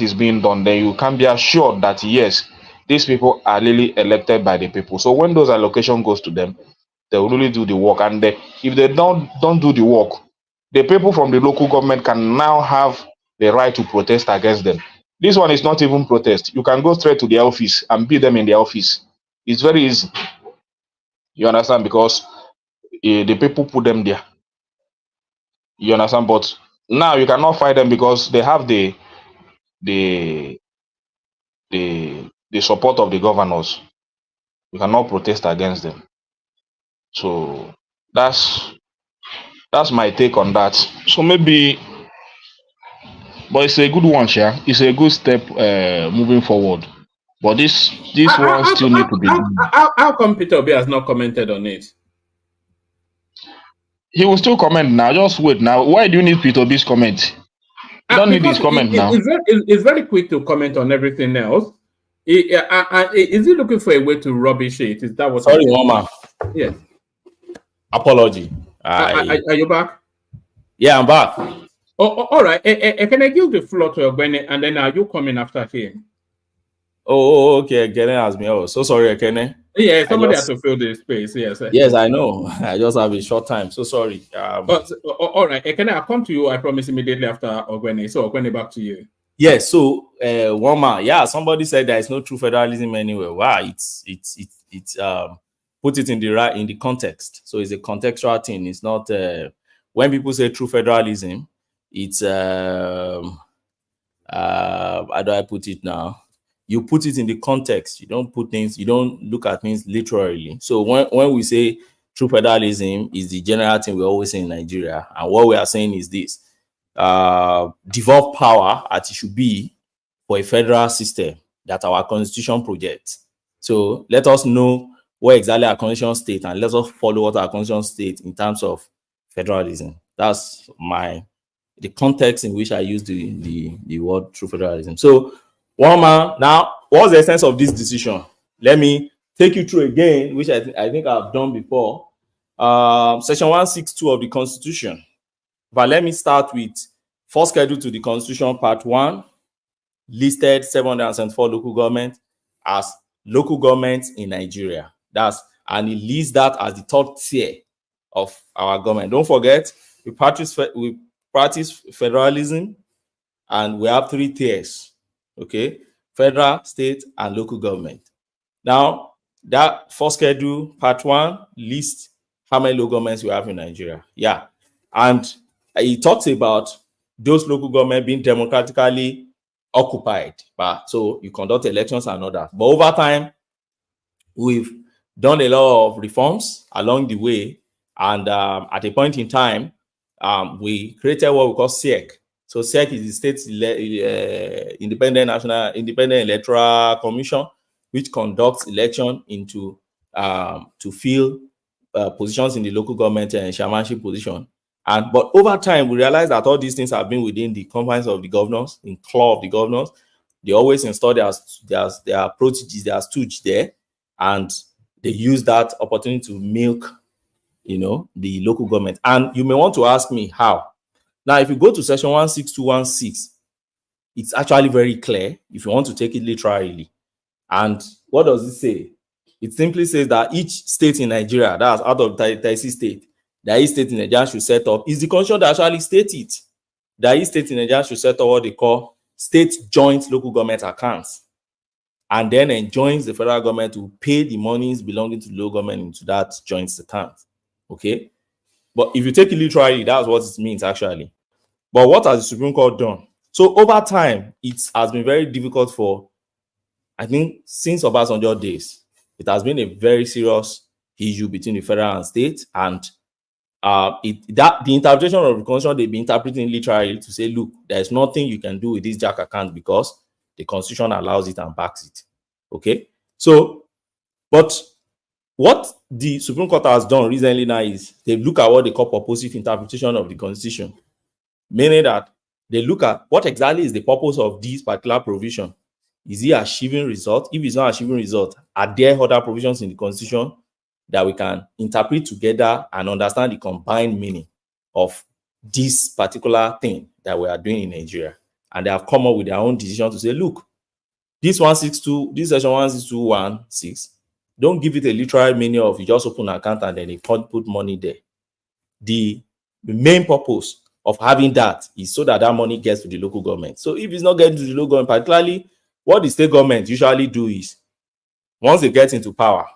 S9: is being done, then you can be assured that yes, these people are really elected by the people. So when those allocation goes to them, they will really do the work. And if they don't do the work, the people from the local government can now have the right to protest against them. This one is not even protest. You can go straight to their office and beat them in their office. It's very easy. You understand? Because the people put them there. You understand? But now you cannot fight them because they have the support of the governors. You cannot protest against them. So that's my take on that. So maybe, but it's a good one, yeah. It's a good step moving forward. But this one still need to be.
S2: How come Peter Obi has not commented on it?
S9: He will still comment now. Just wait now. Why do you need Peter Obi's comment? You don't need his comment now.
S2: It's very quick to comment on everything else. Is he looking for a way to rubbish it? Is that what?
S7: Sorry, Mama.
S2: Yes.
S7: Apology.
S2: Are you back?
S7: Yeah, I'm back.
S2: Oh, all right. Can I give the floor to Ogbeni, and then are you coming after him?
S7: Oh, okay. Ekene has me. Oh, so sorry, Ekene.
S2: Yeah, somebody has to fill the space. Yes.
S7: Yes, I know. I just have a short time. So sorry.
S2: But all right, Ekene, I'll come to you. I promise immediately after Ogbeni. So Ogbeni, back to you.
S7: Yes. So, Wama, yeah, somebody said there is no true federalism anywhere. Wow, it's put it in the context. So it's a contextual thing. It's not when people say true federalism, it's how do I put it now? You put it in the context. You don't look at things literally. So when we say true federalism is the general thing we always say in Nigeria, and what we are saying is this: devolve power as it should be for a federal system that our constitution projects. So let us know what exactly our constitution state, and let us follow what our constitution state in terms of federalism. That's the context in which I use the word true federalism. So, Wama, now, what's the essence of this decision? Let me take you through again, which I think I've done before. Section 162 of the Constitution. But let me start with first schedule to the Constitution, Part 1, listed 774 local governments as local governments in Nigeria. And it lists that as the third tier of our government. Don't forget, we practice federalism, and we have 3 tiers. Okay, federal, state, and local government. Now, that first schedule, Part 1, lists how many local governments we have in Nigeria. Yeah, and it talks about those local governments being democratically occupied. So you conduct elections and all that. But over time, we've done a lot of reforms along the way, and at a point in time, we created what we call SEC. So SEC is the state's independent electoral commission, which conducts election into to fill positions in the local government and chairmanship position. But over time, we realized that all these things have been within the confines of the governors, in claw of the governors. They always install their proteges, their stooge there, and they use that opportunity to milk, the local government. And you may want to ask me how. Now, if you go to section 16216, it's actually very clear if you want to take it literally. And what does it say? It simply says that each state in Nigeria, that's out of 36 states, that each state in Nigeria should set up, is the constitution that actually states it, that each state in Nigeria should set up what they call state joint local government accounts, and then enjoins the federal government to pay the monies belonging to the local government into that joint account. Okay? But if you take it literally, that's what it means actually. But what has the Supreme Court done? So over time, it has been very difficult for, I think, since Obasanjo days, it has been a very serious issue between the federal and state, and the interpretation of the constitution, they've been interpreting literally to say, look, there's nothing you can do with this jack account because the constitution allows it and backs it. Okay? So, but what the Supreme Court has done recently now is they look at what they call purposive interpretation of the constitution, meaning that they look at what exactly is the purpose of this particular provision. Is he achieving result? If it's not achieving result, are there other provisions in the constitution that we can interpret together and understand the combined meaning of this particular thing that we are doing in Nigeria? And they have come up with their own decision to say, look, this section 162.16, don't give it a literal meaning of you just open an account and then you put money there. The main purpose of having that is so that that money gets to the local government. So if it's not getting to the local government, particularly what the state government usually do is, once they get into power,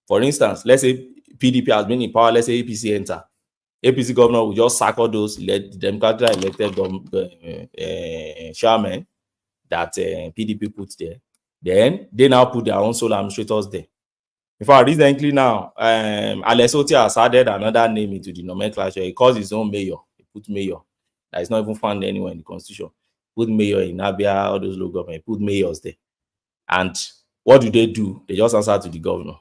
S7: for instance, let's say PDP has been in power, let's say APC enter. APC governor will just sack all those democratically elected chairmen that PDP put there. Then they now put their own sole administrators there. In fact, recently now, Alex Otti has added another name into the nomenclature. He calls his own mayor. He put mayor. That is not even found anywhere in the constitution. Put mayor in Abia, all those local government, put mayors there. And what do? They just answer to the governor.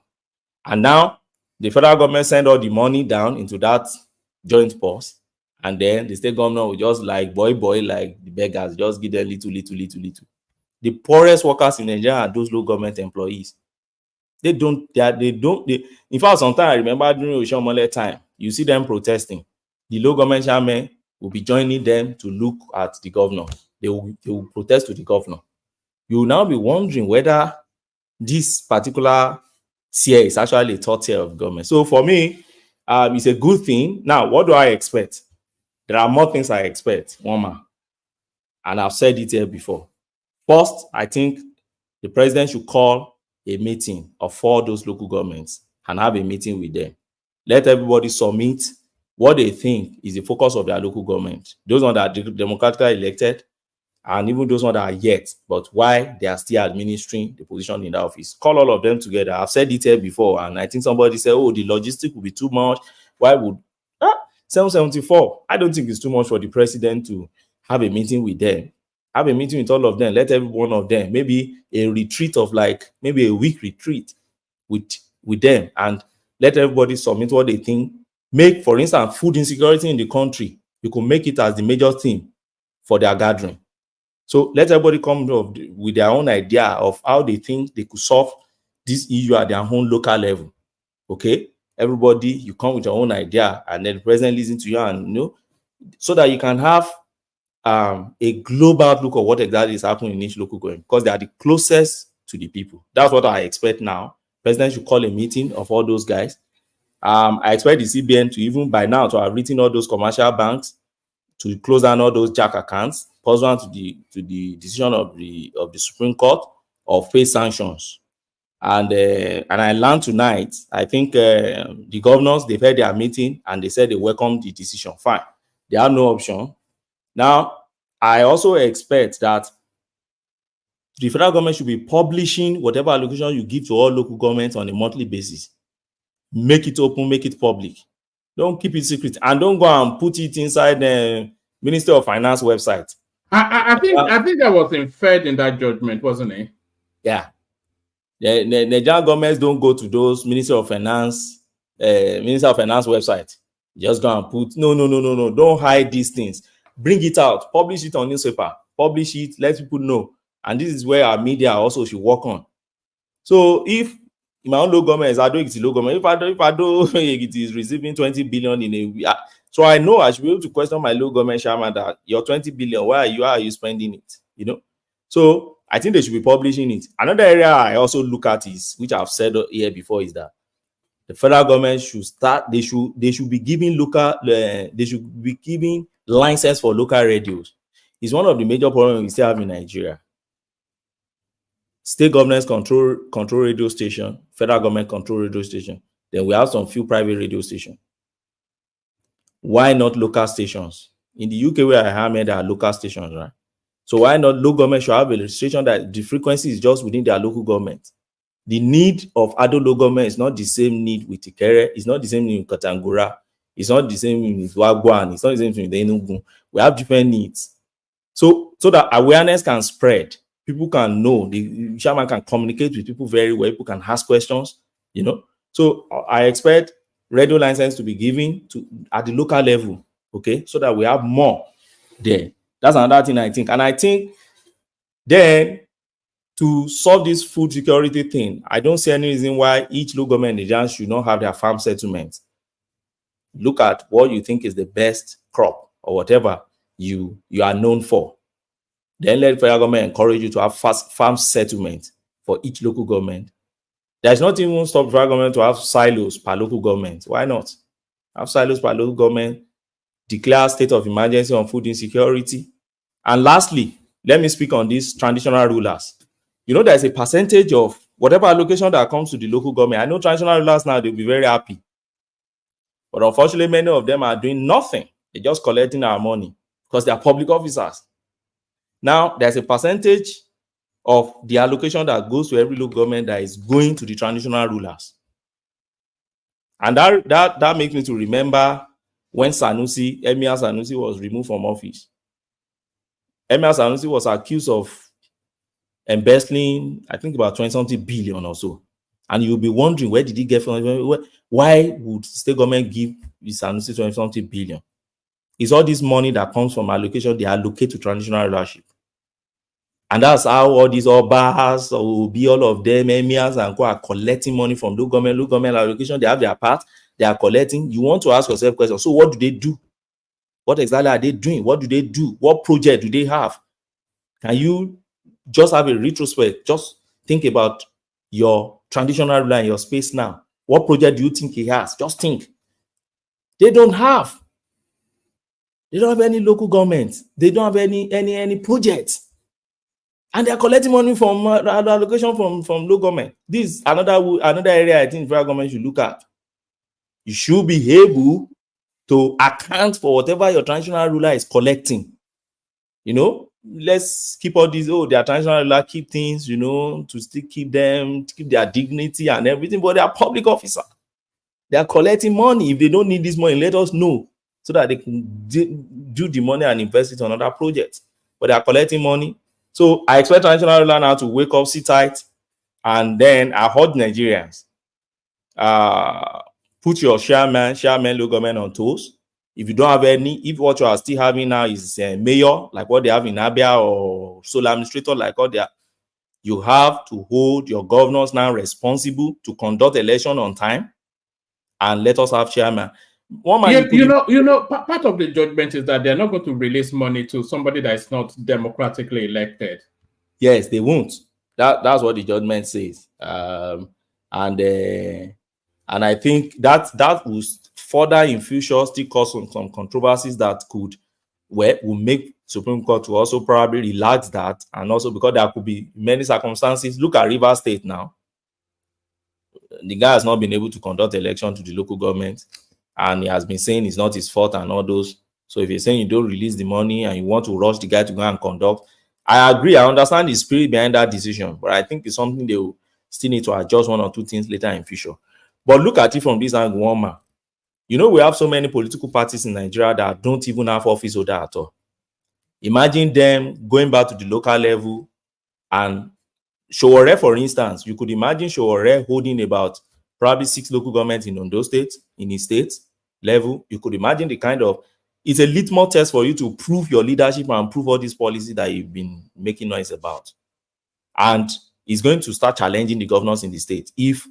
S7: And now the federal government send all the money down into that joint purse, and then the state governor will just like boy, like the beggars, just give them little. The poorest workers in Nigeria are those local government employees. In fact, sometimes I remember during Oshomole time, you see them protesting. The local government chairman will be joining them to look at the governor. They will protest to the governor. You will now be wondering whether this particular tier is actually a third tier of government. So for me, it's a good thing. Now, what do I expect? There are more things I expect, and I've said it here before. First, I think the president should call a meeting of all those local governments and have a meeting with them. Let everybody submit what they think is the focus of their local government. Those ones that are democratically elected, and even those ones that are yet, but why they are still administering the position in the office. Call all of them together. I've said it here before, and I think somebody said, oh, the logistics will be too much. Why would 774? I don't think it's too much for the president to have a meeting with them. Have a meeting with all of them. Let every one of them, maybe a retreat of maybe a week retreat with them, and let everybody submit what they think. Make, for instance, food insecurity in the country. You could make it as the major theme for their gathering. So let everybody come up with their own idea of how they think they could solve this issue at their own local level. Okay? Everybody, you come with your own idea, and then the president listens to you, and so that you can have a global look of what exactly is happening in each local government, because they are the closest to the people. That's what I expect now. President should call a meeting of all those guys. I expect the CBN to even by now to have written all those commercial banks to close down all those jack accounts, pursuant to the decision of the Supreme Court of pay sanctions. And I learned tonight, I think the governors, they've had their meeting and they said they welcomed the decision. Fine. They have no option. Now, I also expect that the federal government should be publishing whatever allocation you give to all local governments on a monthly basis. Make it open, make it public. Don't keep it secret, and don't go and put it inside the Ministry of Finance website.
S2: I think that was inferred in that judgment, wasn't it?
S7: Yeah. The Nigerian governments don't go to those Ministry of Finance Minister of Finance website. Just go and put, no, don't hide these things. Bring it out, publish it on newspaper, publish it, let people know. And this is where our media also should work on. So if my own local government is local government, if I do it is receiving 20 billion in a week, so I know I should be able to question my local government chairman that your 20 billion, why are you spending it? You know, so I think they should be publishing it. Another area I also look at is, which I've said here before, is that the federal government should start. They should be giving license for local radios. It's one of the major problems we still have in Nigeria. State governments control radio station, federal government control radio station. Then we have some few private radio stations. Why not local stations? In the UK, where I am, there are local stations, right? So why not local government should have a station that the frequency is just within their local government? The need of other local government is not the same need with Ikere. It's not the same need with Katangura. It's not the same with Wagwan. It's not the same with Enugu. We have different needs. So that awareness can spread. People can know. The chairman can communicate with people very well. People can ask questions, you know. So I expect radio license to be given at the local level, okay, so that we have more there. That's another thing I think. And I think then to solve this food security thing, I don't see any reason why each local government in Nigeria should not have their farm settlements. Look at what you think is the best crop or whatever you are known for. Then let the federal government encourage you to have farm settlement for each local government. There's not even stop the federal government to have silos per local government. Why not? Have silos per local government, declare state of emergency on food insecurity. And lastly, let me speak on these traditional rulers. You know, there's a percentage of whatever allocation that comes to the local government. I know traditional rulers now, they'll be very happy. But unfortunately, many of them are doing nothing. They're just collecting our money because they are public officers. Now, there's a percentage of the allocation that goes to every local government that is going to the traditional rulers. And that makes me to remember when Emir Sanusi was removed from office. Emir Sanusi was accused of embezzling, I think about 20-something billion or so. And you'll be wondering, where did he get from? Why would state government give Sanusi 20-something billion? It's all this money that comes from allocation they allocate to traditional rulership. And that's how all these Obas, Obi, all of them, emirs and co are collecting money from local government allocation. They have their part, they are collecting. You want to ask yourself questions. So what do they do? What exactly are they doing? What do they do? What project do they have? Can you just have a retrospect? Just think about your traditional ruler in your space now. What project do you think he has? Just think. They don't have. They don't have any local government. They don't have any projects. And they're collecting money from allocation from local government. This is another area I think the federal government should look at. You should be able to account for whatever your traditional ruler is collecting. You know, let's keep all these, their traditional ruler keep things, you know, to still keep them, to keep their dignity and everything, but they are public officer. They are collecting money. If they don't need this money, let us know so that they can do the money and invest it on other projects. But they are collecting money. So I expect traditional ruler now to wake up, sit tight, and then I hold Nigerians. Put your chairman, local government on toes. If you don't have any, if what you are still having now is mayor, like what they have in Abia, or sole administrator, like what they are, you have to hold your governors now responsible to conduct election on time, and let us have chairman.
S2: Part of the judgment is that they're not going to release money to somebody that is not democratically elected.
S7: Yes, they won't. That's what the judgment says. And I think that will further in future still cause some controversies that will make Supreme Court to also probably relax that, and also because there could be many circumstances. Look at Rivers State now. The guy has not been able to conduct election to the local government, and he has been saying it's not his fault and all those. So if you're saying you don't release the money and you want to rush the guy to go and conduct, I agree. I understand the spirit behind that decision, but I think it's something they will still need to adjust one or two things later in future. But look at it from this angle, one man. You know, we have so many political parties in Nigeria that don't even have office holder at all. Imagine them going back to the local level, and Sowore, for instance, you could imagine Sowore holding about probably 6 local governments in Ondo State, in his state level. You could imagine the kind of, it's a litmus test for you to prove your leadership and prove all these policies that you've been making noise about. And he's going to start challenging the governors in the state if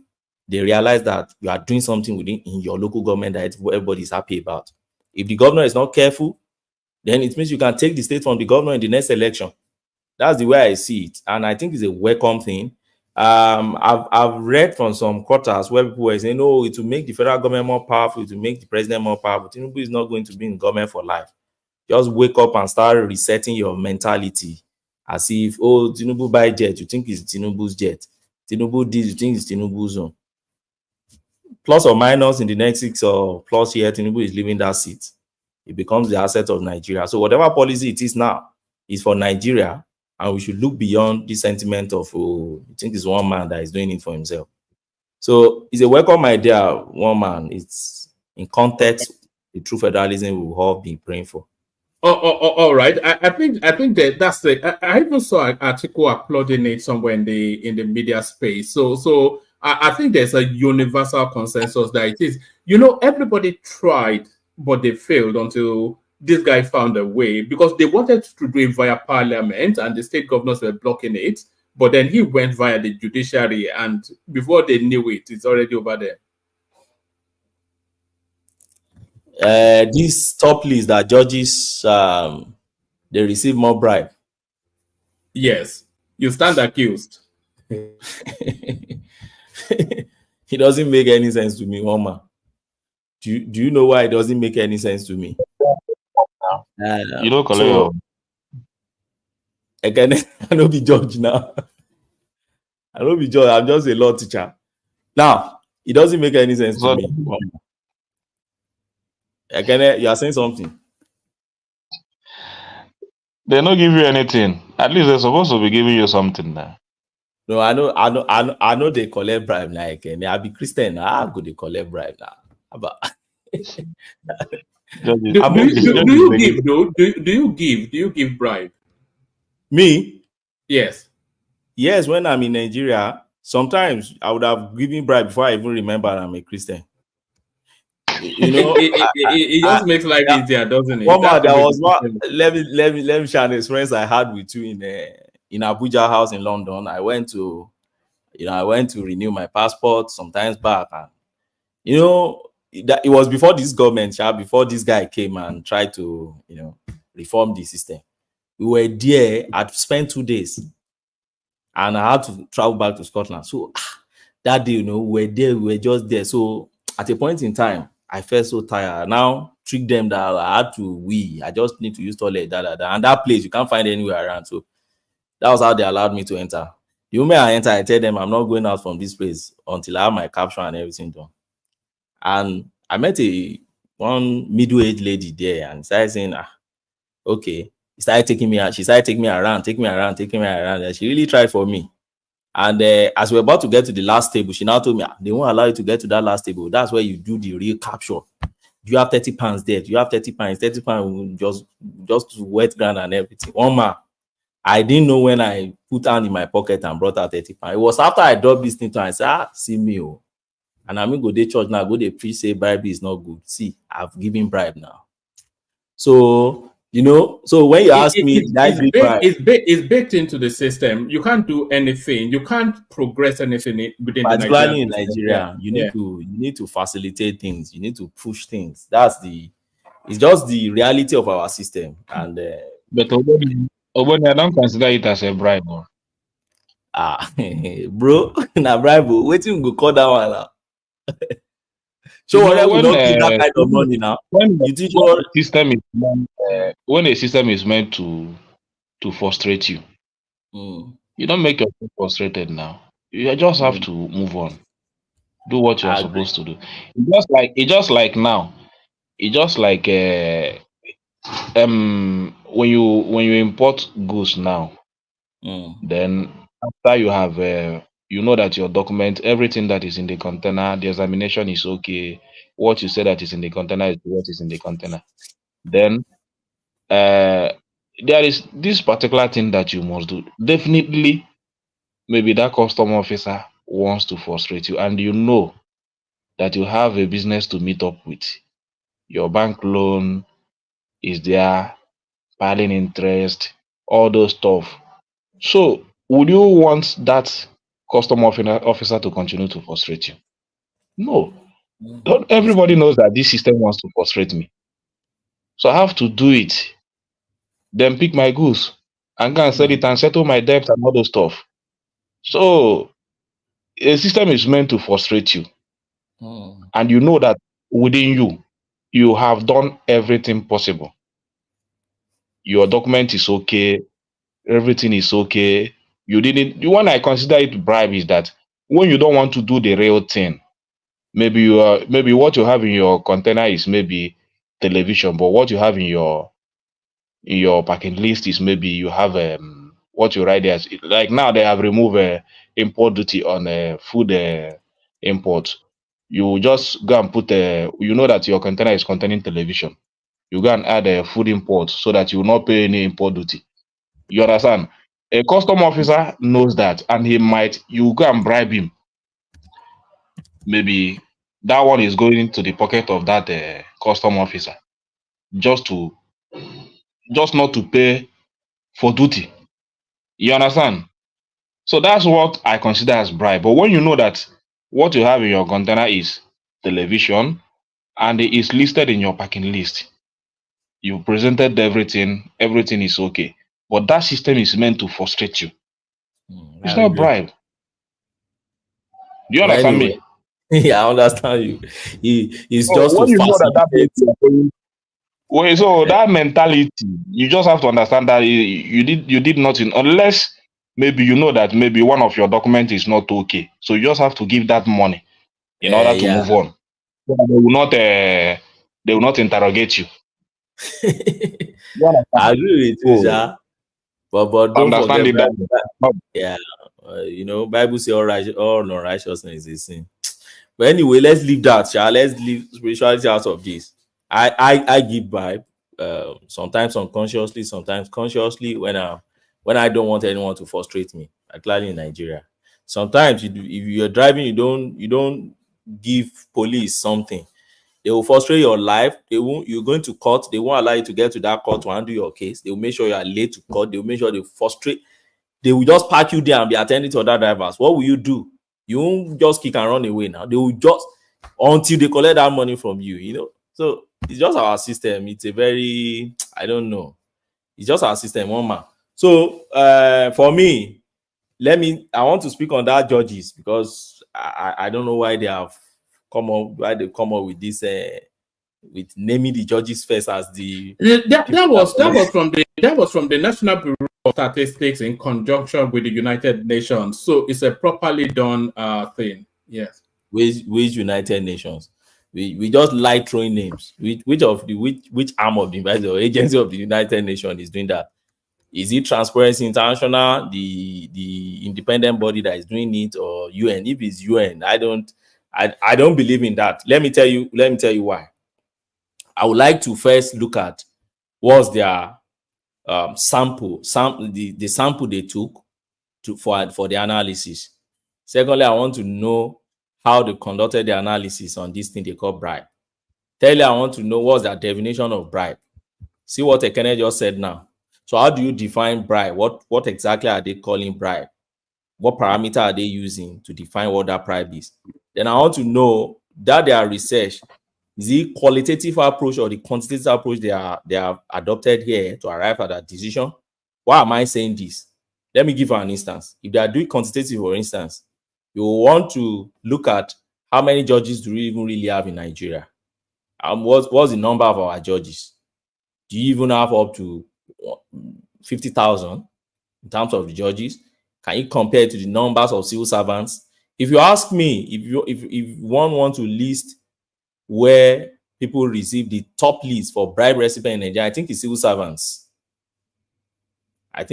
S7: they realize that you are doing something in your local government that everybody is happy about. If the governor is not careful, then it means you can take the state from the governor in the next election. That's the way I see it, and I think it's a welcome thing. I've read from some quarters where people were saying, "Oh, it will make the federal government more powerful, it will make the president more powerful." Tinubu is not going to be in government for life. Just wake up and start resetting your mentality, as if, oh, Tinubu buy jet, you think it's Tinubu's jet. Tinubu this, you think it's Tinubu's own. Plus or minus in the next 6 or plus years, Tinubu is leaving that seat. It becomes the asset of Nigeria. So whatever policy it is now is for Nigeria. And we should look beyond the sentiment of, oh, I think it's one man that is doing it for himself. So it's a welcome idea, one man. It's in context, the true federalism we will all be praying for.
S2: All right. I think that's the. I even saw an article applauding it somewhere in the media space. So I think there's a universal consensus that it is. You know, everybody tried, but they failed until this guy found a way, because they wanted to do it via parliament and the state governors were blocking it. But then he went via the judiciary, and before they knew it, it's already over there.
S7: This top list that judges, they receive more bribe.
S2: Yes, you stand accused.
S7: It doesn't make any sense to me, woman. Do you know why it doesn't make any sense to me?
S9: You know, so,
S7: again, I don't be judge now. I don't be judge. I'm just a law teacher. Now, it doesn't make any sense to me. Again, you are saying something.
S9: They don't give you anything. At least they're supposed to be giving you something now.
S7: No, I know they collect bribe now. Again, I be Christian. I go they collect bribe now. But
S2: do you give though? Do you give bribe?
S7: Me?
S2: Yes.
S7: Yes, when I'm in Nigeria, sometimes I would have given bribe before I even remember I'm a Christian. You know,
S2: it just makes life easier, doesn't it?
S7: There was one. Let me share an experience I had with you in Abuja house in London. I went to renew my passport some times back, and you know, that it was before this government, before this guy came and tried to, you know, reform the system. We were there. I'd spent 2 days, and I had to travel back to Scotland. So that day, you know, we were just there. So at a point in time, I felt so tired. Now trick them that I had to I just need to use toilet, and that place you can't find anywhere around. So that was how they allowed me to enter. The moment I enter, I tell them I'm not going out from this place until I have my caption and everything done. And I met one middle-aged lady there, and started saying, okay. She started taking me around. And she really tried for me. And as we were about to get to the last table, she now told me, they won't allow you to get to that last table. That's where you do the real capture. Do you have 30 pounds there? Do you have 30 pounds? 30 pounds just wet ground and everything. One man, I didn't know when I put hand in my pocket and brought out 30 pounds. It was after I dropped this thing to her, I said, see me. Oh. And I'm going to go to church now, go to preach, say bribe is not good. See, I've given bribe now. So, you know, so when you ask me,
S2: it's baked into the system. You can't do anything. You can't progress anything within the
S7: Nigerian. In Nigeria, you need to facilitate things. You need to push things. It's just the reality of our system. And
S9: but Oboni, I don't consider it as a bribe.
S7: Bro, na bribe. Wait till you go call that one now. So we don't give that kind of money now.
S9: When a system is meant to frustrate you, you don't make yourself frustrated now. You just have to move on. Do what you are supposed to do. It's just like now. It's just like when you import goods now, then after you have you know that your document, everything that is in the container, the examination is okay. What you say that is in the container is what is in the container. Then there is this particular thing that you must do. Definitely, maybe that custom officer wants to frustrate you, and you know that you have a business to meet up with. Your bank loan is there, piling interest, all those stuff. So, would you want that custom officer to continue to frustrate you? No. Not everybody knows that this system wants to frustrate me. So I have to do it. Then pick my goods and go and sell it and settle my debt and all those stuff. So a system is meant to frustrate you. And you know that within you, you have done everything possible. Your document is okay, everything is okay. You didn't. The one I consider it bribe is that when you don't want to do the real thing, maybe maybe what you have in your container is maybe television, but what you have in your packing list is maybe you have what you write there. Like now they have removed import duty on food import. You just go and put you know that your container is containing television. You go and add a food import so that you will not pay any import duty. You understand? A custom officer knows that, and you go and bribe him. Maybe that one is going into the pocket of that custom officer just not to pay for duty. You understand? So that's what I consider as bribe. But when you know that what you have in your container is television and it is listed in your packing list, you presented everything is okay. But that system is meant to frustrate you. It's not bribe. Do you understand me?
S7: Yeah, I understand you. It's just
S9: when
S7: to
S9: you know that so that mentality, you just have to understand that you did nothing unless maybe you know that maybe one of your documents is not okay. So you just have to give that money in order to move on. So they will not interrogate you.
S7: I agree with you, Sha. But don't forget, yeah, Bible say all unrighteousness is sin. But anyway, let's leave that, Sha. Let's leave spirituality out of this. I give bribe, sometimes unconsciously, sometimes consciously when I don't want anyone to frustrate me, particularly in Nigeria. Sometimes if you're driving, you don't give police something. They will frustrate your life. You're going to court. They won't allow you to get to that court to handle your case. They will make sure you are late to court. They will make sure they frustrate. They will just park you there and be attending to other drivers. What will you do? You won't just kick and run away now. They will just until they collect that money from you, So it's just our system. It's a very, I don't know. It's just our system, one man. So for me, I want to speak on that judges because I don't know why they come up with this with naming the judges first as the
S2: that was from the National Bureau of Statistics in conjunction with the United Nations. So it's a properly done thing. Yes.
S7: Which United Nations? We just like throwing names. Which arm of the agency of the United Nations is doing that? Is it Transparency International, the independent body that is doing it, or UN? If it's UN, I don't believe in that. Let me tell you why. I would like to first look at what's their sample the sample they took for the analysis. Secondly, I want to know how they conducted the analysis on this thing they call bribe. Thirdly, I want to know what's their definition of bribe. See what Ekene just said now. So how do you define bribe? What exactly are they calling bribe? What parameter are they using to define what that bribe is? Then I want to know that their research, is it qualitative approach or the quantitative approach they have adopted here to arrive at that decision? Why am I saying this? Let me give you an instance. If they are doing quantitative, for instance, you want to look at how many judges do we even really have in Nigeria? What's the number of our judges? Do you even have up to 50,000 in terms of the judges? Can you compare it to the numbers of civil servants? If you ask me, if one wants to list where people receive the top list for bribe recipient in Nigeria, I think it's civil servants. I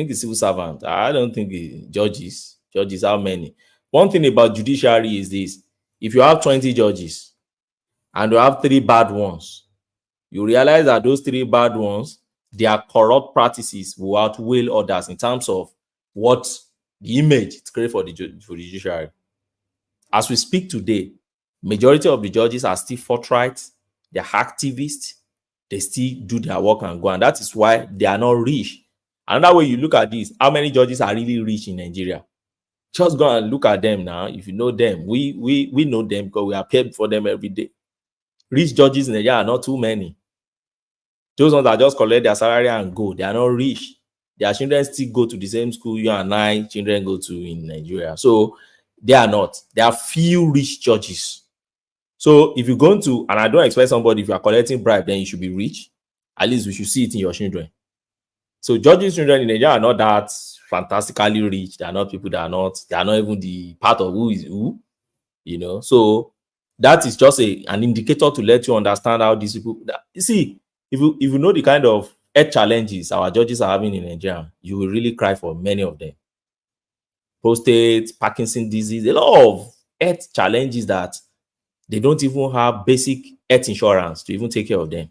S7: don't think it's judges. Judges, how many? One thing about judiciary is this. If you have 20 judges and you have 3 bad ones, you realize that those 3 bad ones, their corrupt practices will outweigh others in terms of what the image it's created for the judiciary. As we speak today, Majority of the judges are still forthright. They're activists. They still do their work and go. And that is why they are not rich. Another way you look at this, how many judges are really rich in Nigeria? Just go and look at them now. If you know them, we know them because we appear for them every day. Rich judges in Nigeria are not too many. Those ones that just collect their salary and go, they are not rich. Their children still go to the same school you and I children go to in Nigeria. So they are not. There are few rich judges. So if you're going to, and I don't expect somebody, if you are collecting bribe, then you should be rich. At least we should see it in your children. So judges' children in Nigeria are not that fantastically rich. They are not people that they are not even the part of who is who, you know. So that is just an indicator to let you understand how these people, you see, if you know the kind of health challenges our judges are having in Nigeria, you will really cry for many of them. Prostate, Parkinson's disease, a lot of health challenges that they don't even have basic health insurance to even take care of them.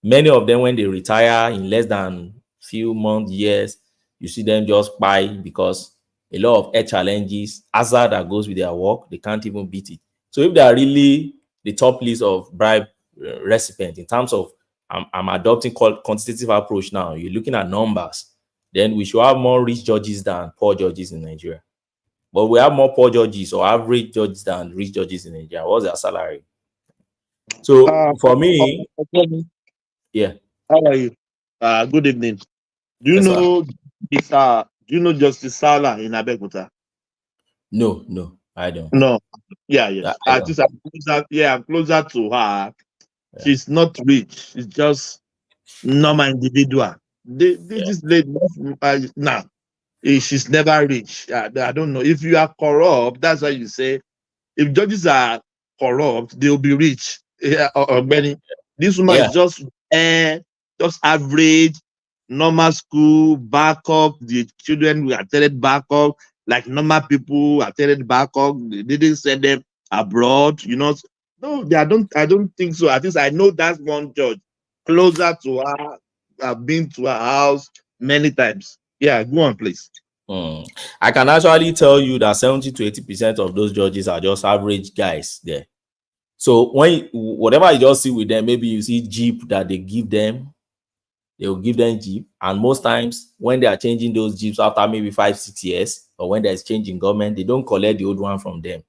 S7: Many of them, when they retire in less than few months, years, you see them just buy because a lot of health challenges, hazard that goes with their work, they can't even beat it. So if they are really the top list of bribe recipient in terms of I'm adopting quantitative approach now, you're looking at numbers, then we should have more rich judges than poor judges in Nigeria. But we have more poor judges or average judges than rich judges in Nigeria. What's their salary? So for me, yeah.
S10: How are you? Good evening. Do you
S7: Yes,
S10: know this? Do you know Justice Sala in Abeokuta?
S7: No, I don't.
S10: No. Yeah, yes.
S7: I don't.
S10: I'm closer to her. Yeah. She's not rich. She's just normal individual. This lady now. She's never rich. I don't know. If you are corrupt, that's why you say if judges are corrupt, they'll be rich. Or many. This woman is just average, normal school, backup. The children were attended backup, like normal people attended backup. They didn't send them abroad, you know. No, I don't think so. At least I know that's one judge closer to her. I've been to her house many times. Yeah, go on, please.
S7: I can actually tell you that 70 to 80% of those judges are just average guys there. So whatever you just see with them, maybe you see Jeep that they give them, they will give them Jeep. And most times when they are changing those Jeeps after maybe 5-6 years, or when there's change in government, they don't collect the old one from them.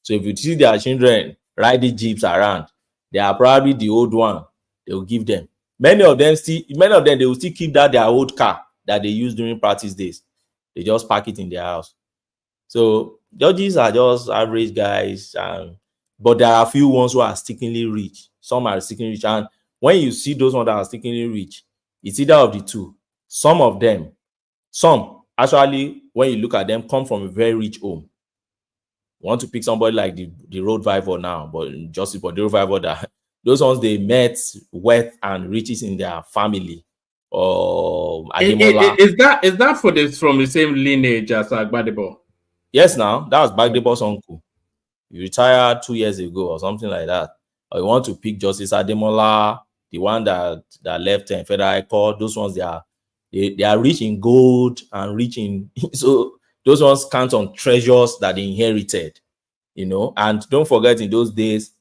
S7: So if you see their children riding Jeeps around, they are probably the old one they will give them. Many of them they will still keep their old car that they use during practice days. They just park it in their house. So judges are just average guys, but there are a few ones who are stickingly rich. Some are stickingly rich, and when you see those ones that are stickingly rich, it's either of the two. Some actually, when you look at them, come from a very rich home. You want to pick somebody like the road driver now, but just for the road driver, that those ones they met wealth and riches in their family.
S2: Is that from the same lineage as Gbadebo?
S7: Yes, now that was Gbadebo's uncle. He retired 2 years ago or something like that. Or you want to pick Justice Ademola, the one that left in Federal High Court. Those ones they are rich in gold and rich in so those ones count on treasures that they inherited, you know. And don't forget, in those days,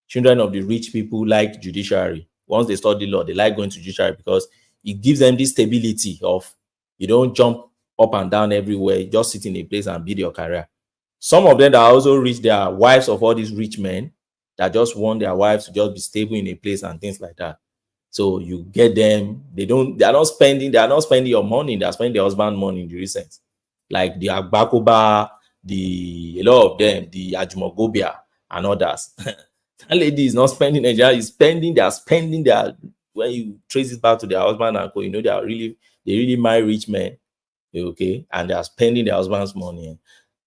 S7: children of the rich people like judiciary. Once they study law, they like going to judiciary because it gives them this stability of you don't jump up and down everywhere, you just sit in a place and build your career. Some of them that also rich, they are wives of all these rich men that just want their wives to just be stable in a place and things like that. So you get them, they are not spending your money, they are spending their husband's money in the recent. Like the Agbakoba, a lot of them, the Ajumogobia and others. That lady is not spending Nigeria, they are spending their, when you trace it back to their husband and co, you know, they really marry rich men, okay, and they are spending their husband's money.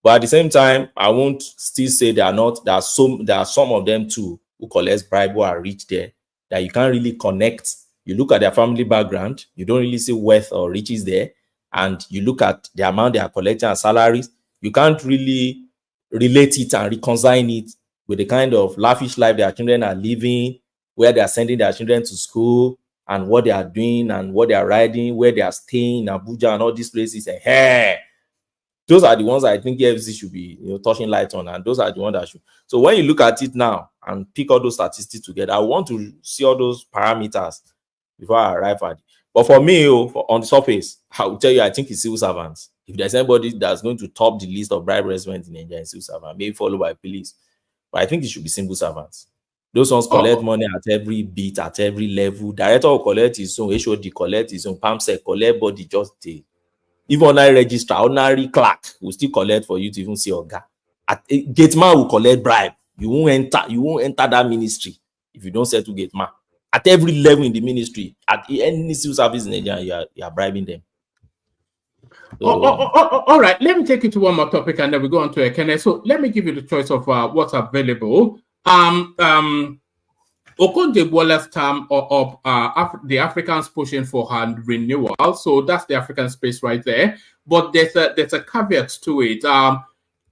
S7: But at the same time, I won't still say there are some of them too who collect bribe who are rich there that you can't really connect. You look at their family background, you don't really see wealth or riches there, and you look at the amount they are collecting as salaries, you can't really relate it and reconcile it with the kind of lavish life their children are living, where they are sending their children to school, and what they are doing and what they are riding, where they are staying in Abuja and all these places. And Those are the ones I think EFCC should be touching light on, and those are the ones that should. So when you look at it now and pick all those statistics together, I want to see all those parameters before I arrive at it. But for me, on the surface, I will tell you, I think it's civil servants. If there's anybody that's going to top the list of bribe residents in Nigeria, civil servants, maybe followed by police. But I think it should be civil servants. Those ones collect money at every beat, at every level. Director will collect his own, HOD collect his own, PAMSEC collect body just day. Even ordinary registrar, ordinary clerk will still collect for you to even see Oga. Gate man will collect bribe. You won't enter that ministry if you don't settle gate man. At every level in the ministry, at any civil service in Nigeria, you are bribing them. So,
S2: all right, let me take you to one more topic and then we go on to Ekene. So let me give you the choice of what's available. Okonjo-Iweala's term of the Africans pushing for her renewal. So that's the African space right there. But there's a caveat to it.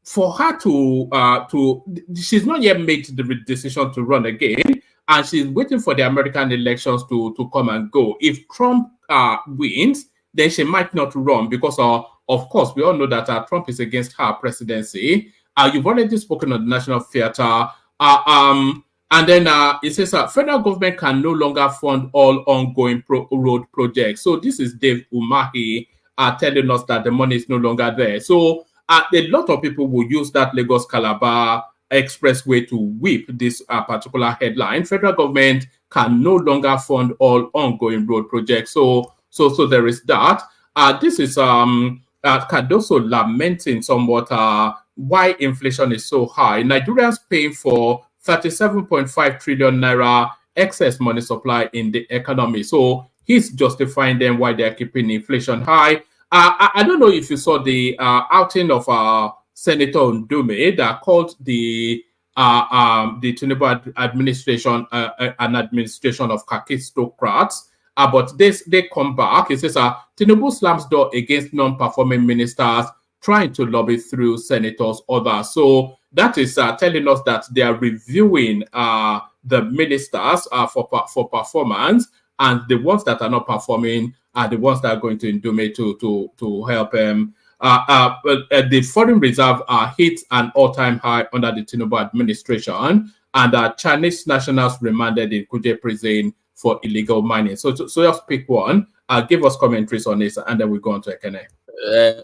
S2: For her to she's not yet made the decision to run again, and she's waiting for the American elections to come and go. If Trump wins, then she might not run because of course we all know that Trump is against her presidency. You've already spoken on the national theater. And then it says federal government can no longer fund all ongoing road projects. So this is Dave Umahi telling us that the money is no longer there. So a lot of people will use that Lagos-Calabar expressway to whip this particular headline. Federal government can no longer fund all ongoing road projects. So there is that. This is Cardoso lamenting somewhat why inflation is so high. Nigerians paying for 37.5 trillion naira excess money supply in the economy. So he's justifying them why they're keeping inflation high. I don't know if you saw the outing of Senator Ndume that called the Tinubu administration an administration of kakistocrats. But they come back. It says Tinubu slams door against non-performing ministers trying to lobby through senators, others. So that is telling us that they are reviewing the ministers for performance, and the ones that are not performing are the ones that are going to Ndume to help them. The foreign reserve hit an all-time high under the Tinubu administration, and Chinese nationals remanded in Kuje prison for illegal mining. So just pick one. Give us commentaries on this, and then we go on to Ekene.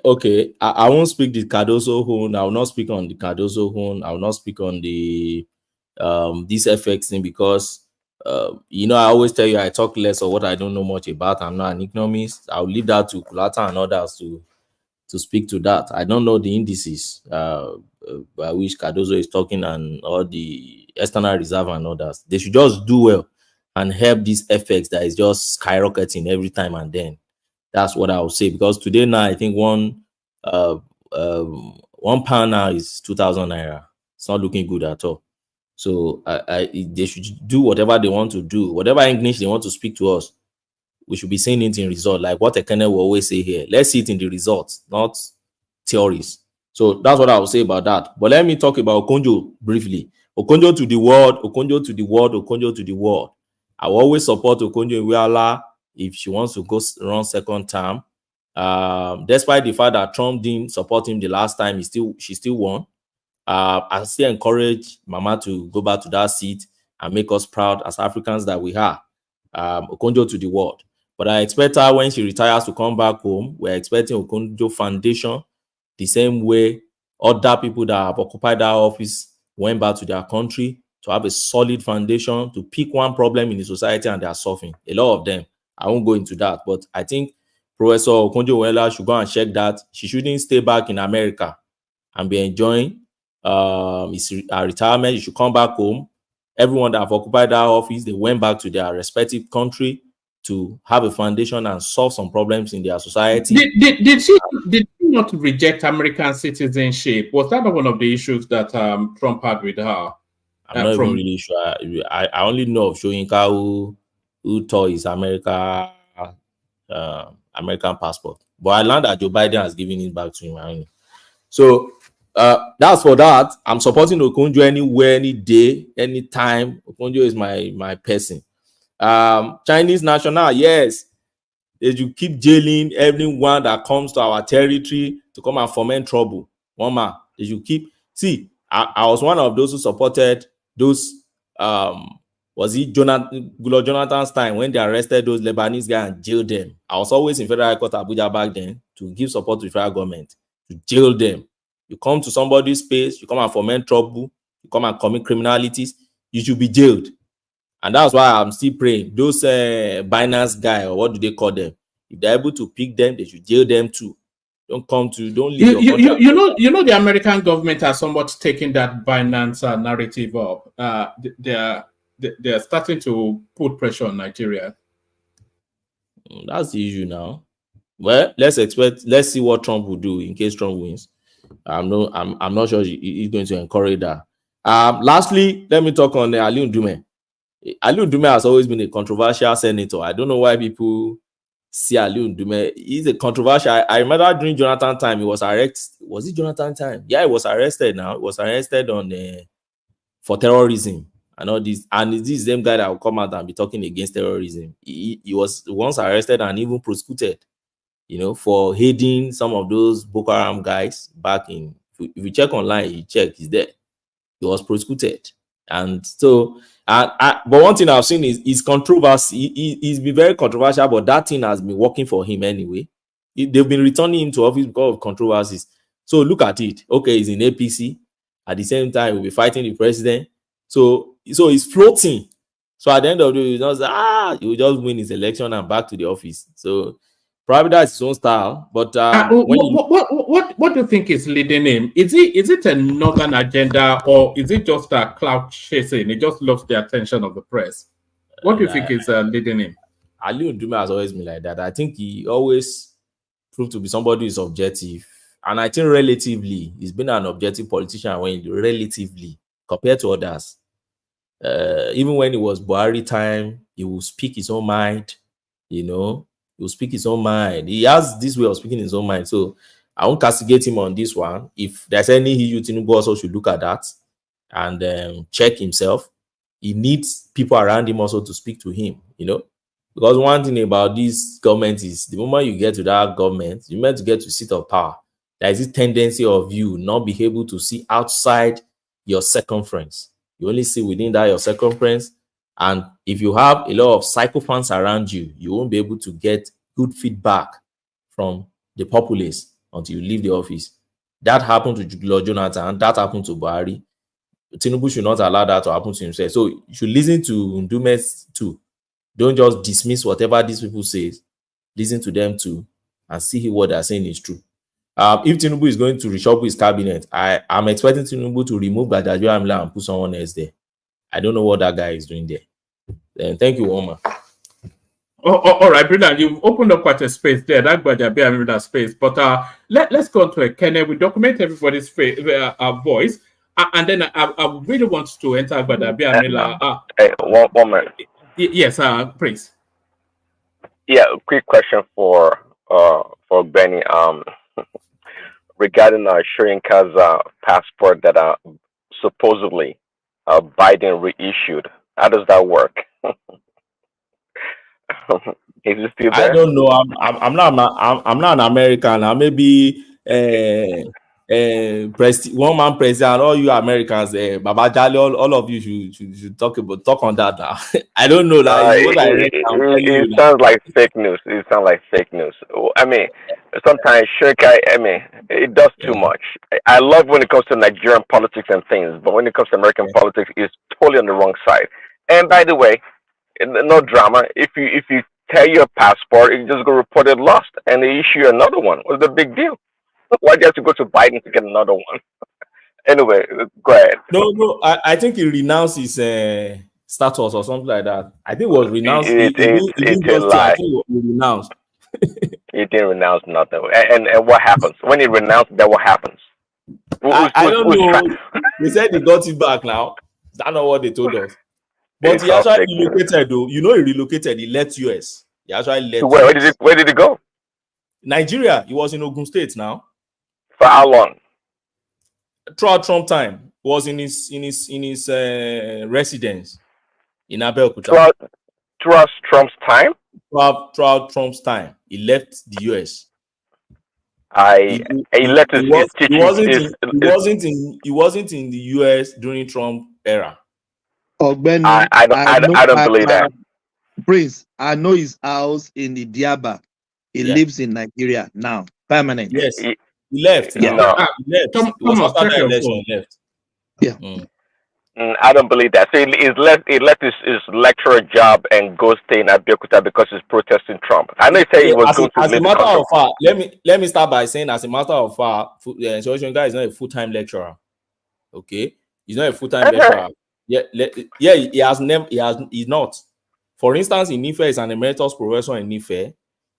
S7: Okay, I won't speak the Cardoso Hoon. I will not speak on the Cardoso Hoon. I will not speak on the this FX thing because I always tell you I talk less of what I don't know much about. I'm not an economist. I'll leave that to Kulata and others to speak to that. I don't know the indices by which Cardoso is talking and all the external reserve and others. They should just do well and help this FX that is just skyrocketing every time and then. That's what I would say, because today now I think one pound now is 2,000 naira. It's not looking good at all. So they should do whatever they want to do, whatever English they want to speak to us. We should be saying it in result, like what Ekene will always say here. Let's see it in the results, not theories. So that's what I will say about that. But let me talk about Okonjo briefly. Okonjo to the world, Okonjo to the world, Okonjo to the world. I will always support Okonjo-Iweala if she wants to go run second term. Despite the fact that Trump didn't support him the last time, she still won. I still encourage Mama to go back to that seat and make us proud as Africans that we are. Okonjo to the world. But I expect her when she retires to come back home. We're expecting Okonjo Foundation the same way other people that have occupied that office went back to their country to have a solid foundation to pick one problem in the society and they are solving. A lot of them. I won't go into that, but I think Professor Okonjo-Iweala should go and check that. She shouldn't stay back in America and be enjoying his retirement. She should come back home. Everyone that have occupied that office, they went back to their respective country to have a foundation and solve some problems in their society.
S2: Did she not reject American citizenship? Was that one of the issues that Trump had with her?
S7: I'm not even really sure. I only know of Soyinka who tore his American passport. But I learned that Joe Biden has given it back to him. So that's for that. I'm supporting Okonjo anywhere, any day, anytime. Okonjo is my person. Chinese national, yes. They should keep jailing everyone that comes to our territory to come and foment trouble. One man, they should keep. See, I was one of those who supported those. Was it Goodluck Jonathan's time when they arrested those Lebanese guys and jailed them? I was always in Federal Court Abuja back then to give support to the federal government to jail them. You come to somebody's space, you come and foment trouble, you come and commit criminalities, you should be jailed. And that's why I'm still praying. Those Binance guy, or what do they call them? If they're able to pick them, they should jail them too. Don't leave
S2: you know the American government has somewhat taken that Binance narrative up. They're starting to put pressure on Nigeria.
S7: That's the issue now. Well, let's see what Trump will do in case Trump wins. I'm not sure he's going to encourage that. Lastly, let me talk on Ali Ndume. Ali Ndume has always been a controversial senator. I don't know why people see Ali Ndume. He's a controversial. I remember during Jonathan time, he was arrested. Was it Jonathan time? Yeah, he was arrested now. He was arrested on for terrorism and all this. And it's this same guy that will come out and be talking against terrorism. He was once arrested and even prosecuted, for aiding some of those Boko Haram guys back in. If you check online, he's there. He was prosecuted. And so, but one thing I've seen is controversy. He's been very controversial, but that thing has been working for him anyway. They've been returning him to office because of controversies. So look at it. Okay, he's in APC. At the same time, we'll be fighting the president. So he's floating. So at the end of the day, he will just win his election and back to the office. So probably that's his own style. But
S2: what do you think is leading him? Is it a northern agenda, or is it just a clout chasing? It just loves the attention of the press. What do you think is leading him?
S7: Ali Ndume has always been like that. I think he always proved to be somebody who is objective. And I think relatively, he's been an objective politician relatively compared to others. Even when it was Buhari time, he will speak his own mind, he will speak his own mind. He has this way of speaking his own mind. So I won't castigate him on this one. If there's any issue, Tinubu also should look at that and check himself. He needs people around him also to speak to him, Because one thing about this government is the moment you get to that government, you're meant to get to seat of power. There is this tendency of you not be able to see outside your circumference. You only see within that your circumference. And if you have a lot of psychophants around you, you won't be able to get good feedback from the populace until you leave the office. That happened to Goodluck Jonathan. That happened to Buhari. Tinubu should not allow that to happen to himself. So you should listen to Ndume too. Don't just dismiss whatever these people say. Listen to them too and see what they're saying is true. If Tinubu is going to reshuffle his cabinet, I'm expecting Tinubu to remove Gbajabiamila and put someone else there. I don't know what that guy is doing there. Thank you, Omar.
S2: All right, brilliant. You've opened up quite a space there. That Gbajabiamila space. But let's go to a Kenneth. We document everybody's voice. And then I really want to enter Gbajabiamila.
S11: One minute.
S2: Yes, please.
S11: Yeah, quick question for Benny. Regarding Soyinka's passport that supposedly Biden reissued. How does that work? Is it still there?
S7: I don't know. I'm not an American. I may be one man president. All you Americans, Baba Jali, all of you should talk on that now. I don't know.
S11: It sounds like fake news. It sounds like fake news. I mean, sometimes Soyinka, it does too much. I love when it comes to Nigerian politics and things, but when it comes to American politics, it's totally on the wrong side. And by the way, no drama. If you tear your passport, you just go report it lost, and they issue another one. What's the big deal? Why do you have to go to Biden to get another one? Anyway, go ahead.
S7: No. I think he renounced his status or something like that. I think it was renounced.
S11: It's a lie.
S7: I think it was renounced.
S11: He didn't renounce nothing. And what happens when he renounced? Then what happens?
S7: I don't know. They said he got it back now. That's not what they told us. But he actually relocated, though. He relocated. He left US. He actually left.
S11: Where did he go?
S7: Nigeria. He was in Ogun State now.
S11: For how long?
S7: Throughout Trump time, he was in his residence in Abeokuta.
S11: Throughout Trump's time?
S7: throughout Trump's time. He left the US.
S11: He left his teaching.
S7: He wasn't in the US during Trump era.
S11: I don't believe that.
S10: Prince, I know his house in the Diaba. He lives in Nigeria now, permanent.
S7: Yes, he left. He left. He was after the election. He left.
S10: Yeah.
S11: I don't believe that. So he left his lecturer job and go stay in Abeokuta because he's protesting Trump. I know he said he was going to
S7: as a matter of fact, let me start by saying, as a matter of fact, Soyinka is not a full-time lecturer. Okay, he's not a full-time lecturer. He's not. For instance, in Ife, is an emeritus professor in Ife.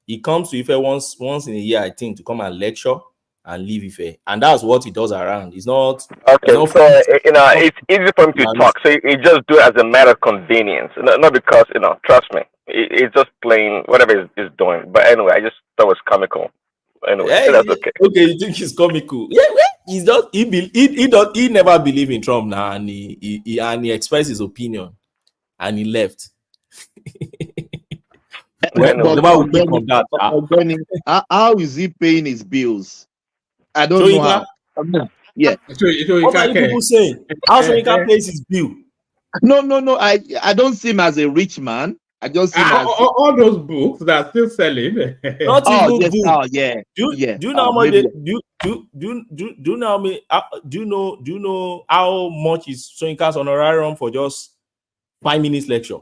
S7: He comes to Ife once in a year, I think, to come and lecture and leave Ife, and that's what he does around. It's not
S11: okay. So it's easy for him to talk. So he just do it as a matter of convenience, not because Trust me, he's just playing whatever he's doing. But anyway, I just thought it was comical. Anyway, that's okay.
S7: Okay, you think he's comical? Yeah, he's just he never believe in Trump now, and he expressed his opinion, and he left.
S10: How is he paying his bills? I don't know how. Yeah.
S7: What are you people saying? How Soyinka pays his bill?
S10: No. I don't see him as a rich man. I just see him as
S2: all those books that are still selling.
S7: Not
S10: Do
S7: you know how much is Soyinka's honorarium for just 5 minutes lecture?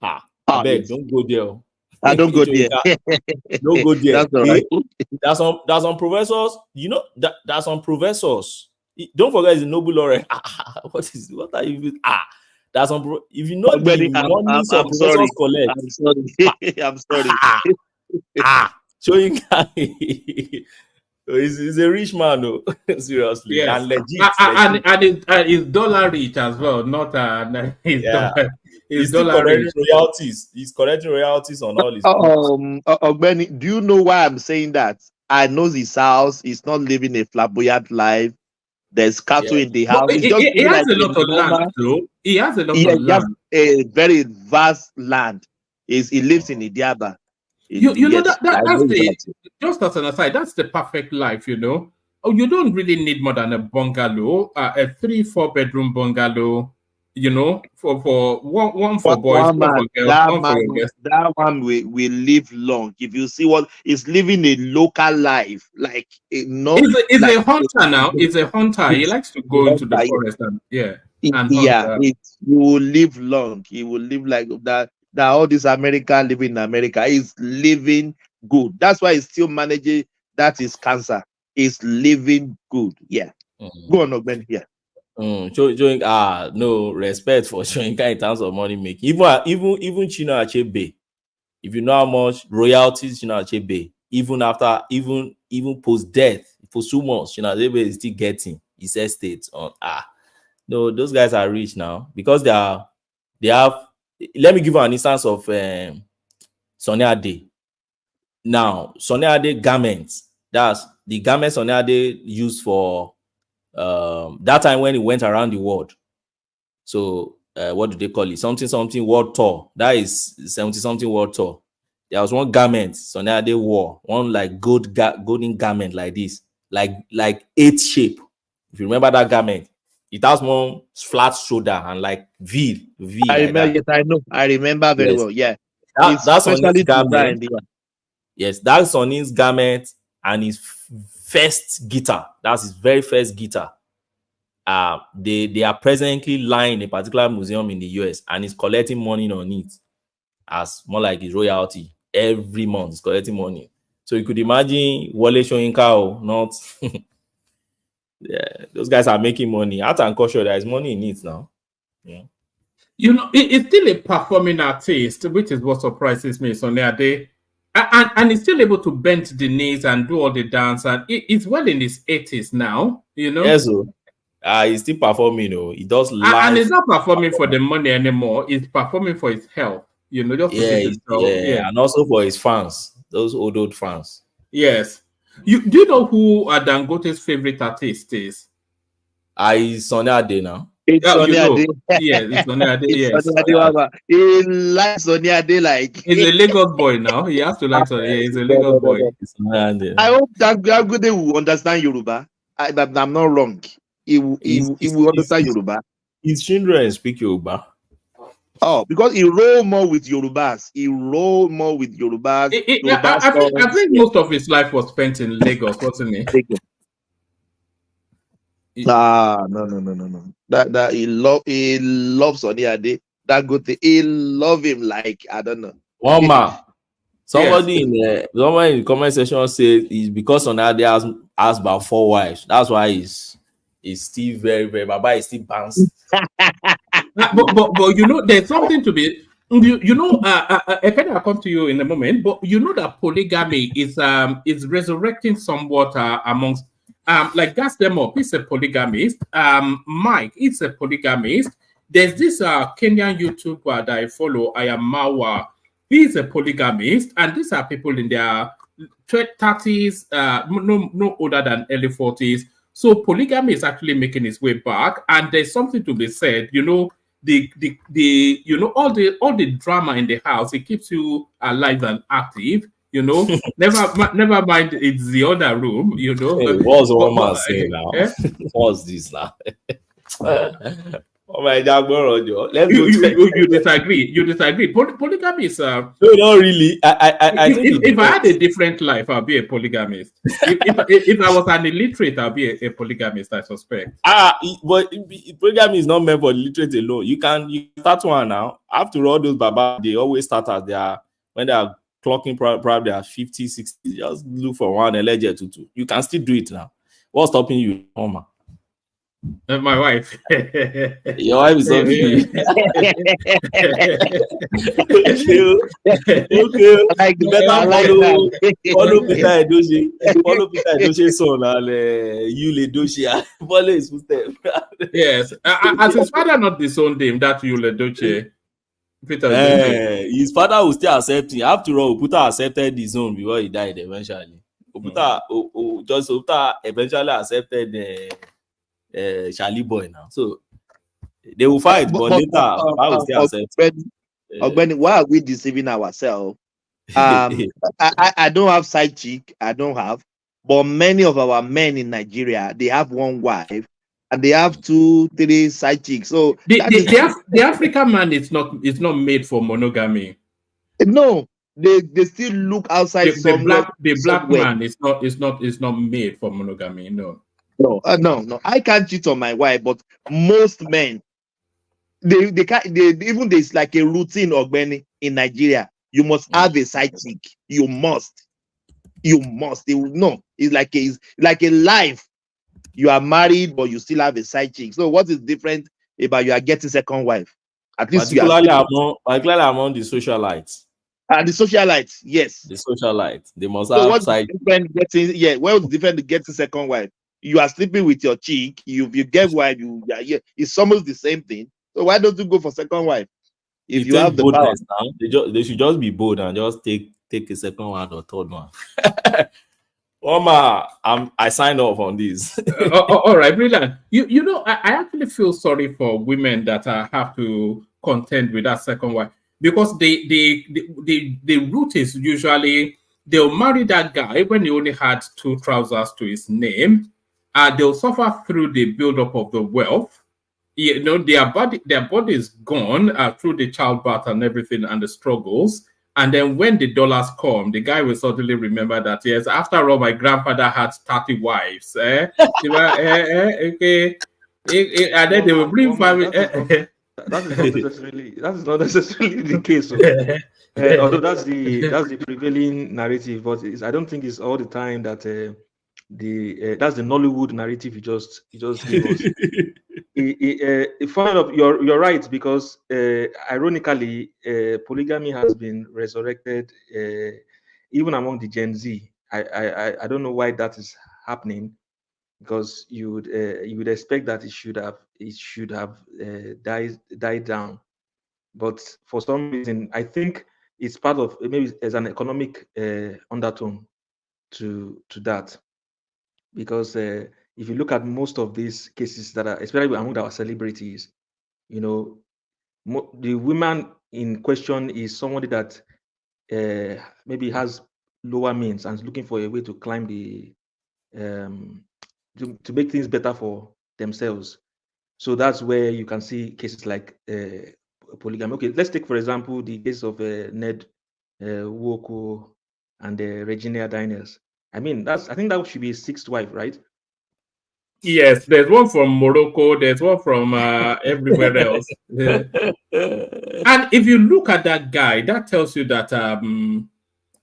S7: I beg, don't go there.
S10: I don't go there.
S7: Don't go there.
S10: That's all right.
S7: There's some professors, there's some professors. Don't forget the Nobel laureate. What are you? There's some. If you know the money some professors collect.
S10: I'm sorry.
S7: Soyinka he's a rich man, though. Seriously,
S2: yes.
S7: And legit.
S2: And he's dollar rich as well. Not
S7: he's collecting royalties. He's collecting royalties on all his
S10: Ogbeni, do you know why I'm saying that? I know his house. He's not living a flamboyant life. There's cattle in the house.
S2: He has a lot of land, though. He has a lot of land.
S10: A very vast land. He lives in Idiaba.
S2: You know that's just as an aside, that's the perfect life, you don't really need more than a bungalow, a 3-4 bedroom bungalow, for one for boys, one for girls,
S10: that one will live long. If you see what is living a local life, like
S2: he's a hunter now. He's a hunter. He likes to go into the forest and
S10: he will live long. He will live like that. That all this America living in America is living good. That's why he's still managing. That is cancer. Is living good. Yeah. Go on, Ogben. Yeah.
S7: Showing no respect for Soyinka in terms of money making. Even Chino Achebe, if you know how much royalties Chino Achebe, even post death for 2 months, Chino Achebe is still getting his estate on. No, those guys are rich now because they have. Let me give you an instance of Sonny Ade. Now, Sonny Ade garments. That's the garments Sonny Ade used for that time when he went around the world. So what do they call it? Something world tour. That is 70-something world tour. There was one garment Sonny Ade wore, one like golden garment like this, like 8 shape. If you remember that garment, it has one flat shoulder and like V.
S10: I remember. Yes, I know. I remember very well. Yeah,
S7: that's on his garment. Yes, that's on his garment and his first guitar. That's his very first guitar. They are presently lying in a particular museum in the US, and he's collecting money on it as more like his royalty. Every month he's collecting money. So you could imagine Wole Soyinka, not. Yeah, those guys are making money. Art and culture, there is money in it now. Yeah.
S2: It's still a performing artist, which is what surprises me. Sonny Ade, and he's still able to bend the knees and do all the dance, and he's well in his 80s now.
S7: Yes, he's still performing. He does live,
S2: and he's not performing for the money anymore. He's performing for his health.
S7: And also for his fans, those old fans.
S2: Yes. Do you know who Dangote's favorite artist is?
S7: Sonny Ade now.
S10: It's
S2: Yeah, you
S10: Sonia
S2: know.
S10: Day.
S2: Yeah, it's Sonia Day.
S10: It's
S2: Yes.
S10: Sonia Day, Baba. He likes Sonia Day like.
S2: He's a Lagos boy now. He has to like Sonia. Yeah, he's a
S10: No,
S2: Lagos
S10: no, no,
S2: boy.
S10: no. I hope that good they will understand Yoruba. I'm not wrong. He will understand Yoruba.
S7: His children speak Yoruba.
S10: Oh, because he roll more with Yorubas. He roll more with Yorubas.
S2: I think most of his life was spent in Lagos, wasn't he?
S10: No. That he loves Sonny Ade. That good thing. He love him like I don't know.
S7: One man. Somebody in the comment section said it's because Sonny Ade has about 4 wives. That's why he's still very, very Baba is still bouncing.
S2: but you know, there's something to be. I kind of come to you in a moment, but you know that polygamy is resurrecting somewhat amongst like Gas them up. He's a polygamist. Mike, it's a polygamist. There's this Kenyan YouTuber that I follow, I am Mawa. He's a polygamist, and these are people in their 30s, no older than early 40s. So polygamy is actually making its way back, and there's something to be said. You know, all the drama in the house, it keeps you alive and active. You know, never mind, it's the other room. You know,
S7: hey, what's one man saying now? What's this now? Oh my God, let's go.
S2: You disagree? You disagree? Polygamy is
S7: no, not really. I think
S2: if I had a different life, I'll be a polygamist. if I was an illiterate, I'll be a polygamist. I suspect.
S7: But polygamy is not meant for illiterate alone. You start one now. After all, those baba, they always start as when they are clocking probably at 50, 60. Just look for one alleged tutu. You can still do it now. What's stopping you, Oma?
S2: My wife.
S7: Your wife is stopping you. Okay. You better follow Peter Edochie. Follow Peter Edochie's son and Yule Edochie. Follow his footsteps.
S2: Yes. As his father not disowned him, that Yule Edochie.
S7: His father will still accept him. After all, Oputa accepted his own before he died eventually. Oputa eventually accepted Charlie Boy now. So they will fight, but later I will still accept.
S10: Why are we deceiving ourselves? I don't have side chick, I don't have, but many of our men in Nigeria, they have one wife and they have 2, 3 side chicks. So
S2: the African man is not made for monogamy.
S10: No, they still look outside
S2: the black man is not made for monogamy. No.
S10: No. I can't cheat on my wife, but most men, they can't. Even there's like a routine of Benny in Nigeria. You must have a side chick. You must. They will know. It's like a life. You are married, but you still have a side chick. So what is different about you are getting second wife? At least
S7: particularly among the socialites.
S10: The socialites, yes.
S7: The socialites. They must have side.
S10: What's the difference to getting second wife? You are sleeping with your chick. You get wife. It's almost the same thing. So why don't you go for second wife? If you have the power,
S7: now, they should just be bold and just take a second one or third one. Oma, I signed off on this.
S2: All right, brilliant. You know, I actually feel sorry for women that have to contend with that second wife, because the route is usually they'll marry that guy when he only had 2 trousers to his name. They'll suffer through the buildup of the wealth. You know, their body is gone through the childbirth and everything and the struggles. And then when the dollars come, the guy will suddenly remember that, yes, after all, my grandfather had 30 wives. Okay. And then they will bring family.
S12: That is not necessarily the case. Although that's the prevailing narrative, but I don't think it's all the time that that's the Nollywood narrative you just gave us. Funny enough, you're right, because ironically, polygamy has been resurrected even among the Gen Z. I don't know why that is happening, because you would expect that it should have died down, but for some reason I think it's part of, maybe as an economic undertone to that, because if you look at most of these cases that are, especially among our celebrities, you know, the woman in question is somebody that maybe has lower means and is looking for a way to climb the to make things better for themselves. So that's where you can see cases like polygamy. Okay, let's take for example the case of Ned Woko and Regina Daniels. I mean, I think that should be his sixth wife, right?
S2: Yes, there's one from Morocco, there's one from everywhere else. And if you look at that guy, that tells you that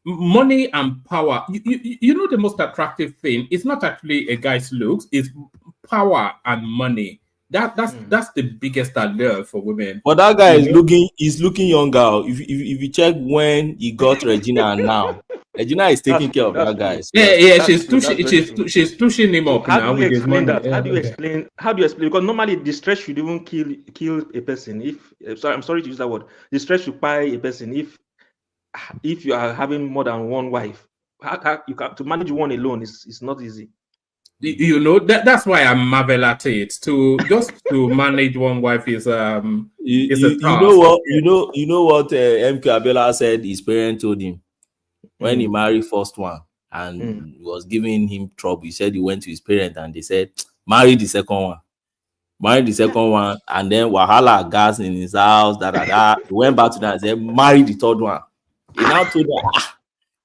S2: money and power, you know, the most attractive thing, it's not actually a guy's looks, it's power and money. That's the biggest allure for women.
S7: But that guy is looking younger. If you check when he got Regina and now, Regina is taking care of that guy.
S2: Yeah, she's pushing him up now with his money.
S12: How do you explain? Because normally distress should even kill a person. I'm sorry to use that word. Distress should buy a person if you are having more than one wife. To manage one alone is not easy.
S2: You know, that's why I marvel at it. To manage one wife is a task.
S7: You know what MK Abiola said his parents told him when he married first one and was giving him trouble. He said he went to his parents and they said, marry the second one. Marry the second one, and then Wahala gas in his house, He went back to that and said, marry the third one. He now told them,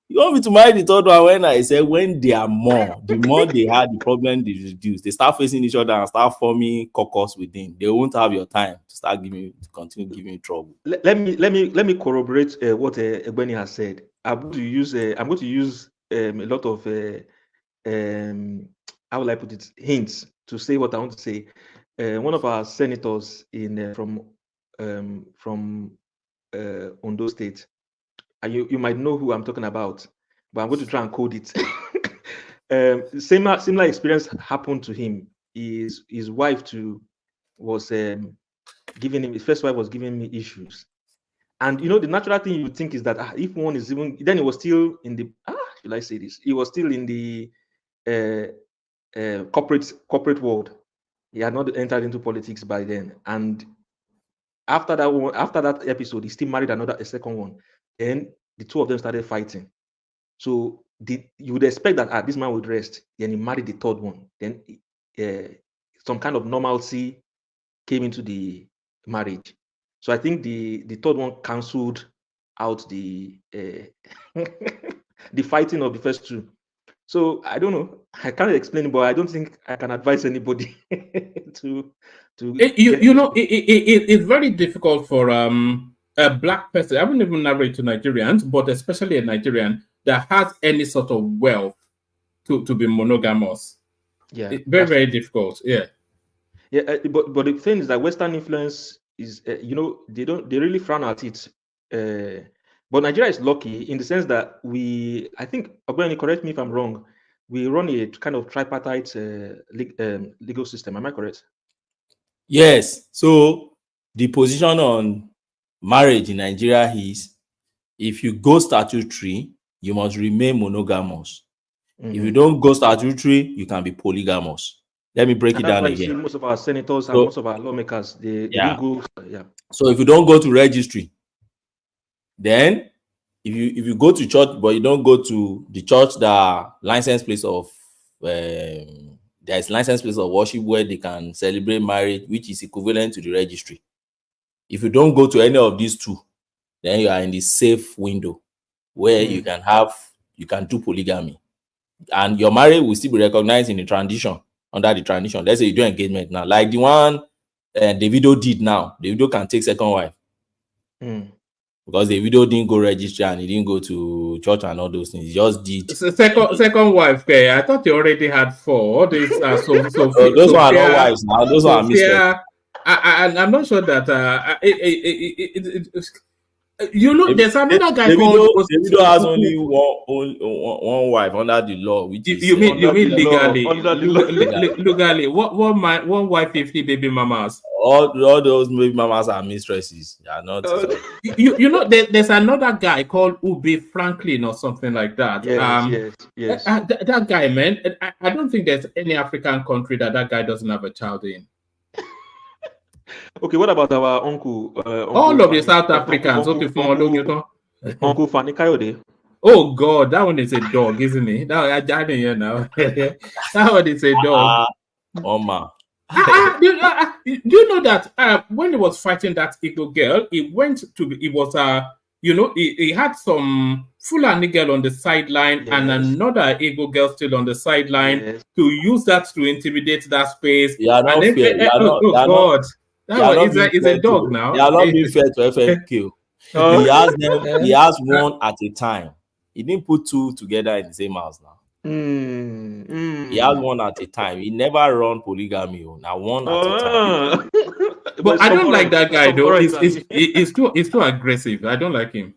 S7: you want me to marry the third one? When I said, when they are more, the more they had, the problem they reduce. They start facing each other and start forming caucus within. They won't have your time to continue giving you trouble.
S12: Let me corroborate what Egbeni has said. I'm going to use a lot of how will I put it, hints to say what I want to say. One of our senators from Ondo State. And you might know who I'm talking about, but I'm going to try and code it. Similar experience happened to him. His wife was giving him, his first wife was giving me issues. And you know, the natural thing you would think is that if one is even, then he was still in the, should I say this? He was still in the corporate world. He had not entered into politics by then. And after that episode, he still married a second one. Then the two of them started fighting. So you would expect that this man would rest. Then he married the third one. Then some kind of normalcy came into the marriage. So I think the third one cancelled out the the fighting of the first two. So I don't know. I can't explain it, but I don't think I can advise anybody to.
S2: It's very difficult for a black person. I wouldn't even narrate to Nigerians, but especially a Nigerian that has any sort of wealth to be monogamous.
S12: Yeah,
S2: it's very difficult. Yeah.
S12: Yeah, but the thing is that Western influence is, they really frown at it. But Nigeria is lucky in the sense that I think, Ogbeni, correct me if I'm wrong, we run a kind of tripartite legal system. Am I correct?
S7: Yes. So the position on marriage in Nigeria is, if you go statutory, you must remain monogamous. If you don't go statutory, you can be polygamous. Let me break it down again.
S12: Most of our senators and most of our lawmakers, they didn't go. Yeah.
S7: So if you don't go to registry, then if you go to church but you don't go to the church that licensed place of there is licensed place of worship where they can celebrate marriage, which is equivalent to the registry. If you don't go to any of these two, then you are in the safe window where you can do polygamy, and your marriage will still be recognized in the tradition, under the tradition. Let's say you do engagement now, like the one Davido did now. Davido can take second wife because Davido didn't go registry and he didn't go to church and all those things. He just did
S2: second wife. Okay, I thought he already had 4. These are
S7: those are not wives now. Those are mistake.
S2: I'm not sure that You know, there's another guy called
S7: Davido has only one wife under the law, which is
S2: you mean legally?
S12: Legally,
S2: one wife, 50 baby mamas.
S7: All those baby mamas are mistresses. They are not.
S2: You know, there's another guy called Ubi Franklin or something like that.
S12: Yes.
S2: That guy, man. I don't think there's any African country that guy doesn't have a child in.
S12: Okay, what about our uncle?
S2: All of the South Africans.
S12: Uncle Fanny Kayode.
S2: Oh God, that one is a dog, isn't it? I didn't hear now. That one is a dog.
S7: Oma.
S2: Do you know that when he was fighting that Igbo girl, he had some Fulani girl on the sideline and another Igbo girl still on the sideline to use that to intimidate that space.
S7: Yeah, not fair.
S2: God. It's a dog now.
S7: They are not being fair to FFQ. He has one at a time. He didn't put two together in the same house now. He has one at a time. He never run polygamy. Now one at a time.
S2: But I don't like that guy though. He's too aggressive. I don't like him.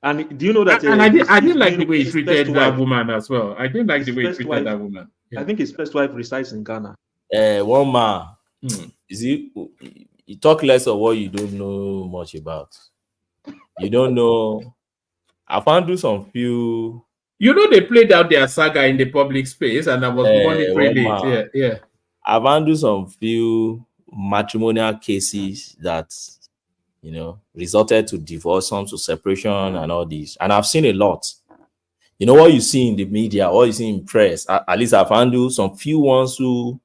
S12: And do you know that?
S2: And I didn't like the way he treated that woman as well. I didn't like the way he treated that woman.
S12: Yeah. I think his first wife resides in Ghana.
S7: One man. You talk less of what you don't know much about. You don't know. I found some few.
S2: You know, they played out their saga in the public space, and I was monitoring it. Yeah.
S7: I found some few matrimonial cases that, resulted to divorce, some to separation, and all this. And I've seen a lot. You know what you see in the media, what you see in press. At least I found some few ones who.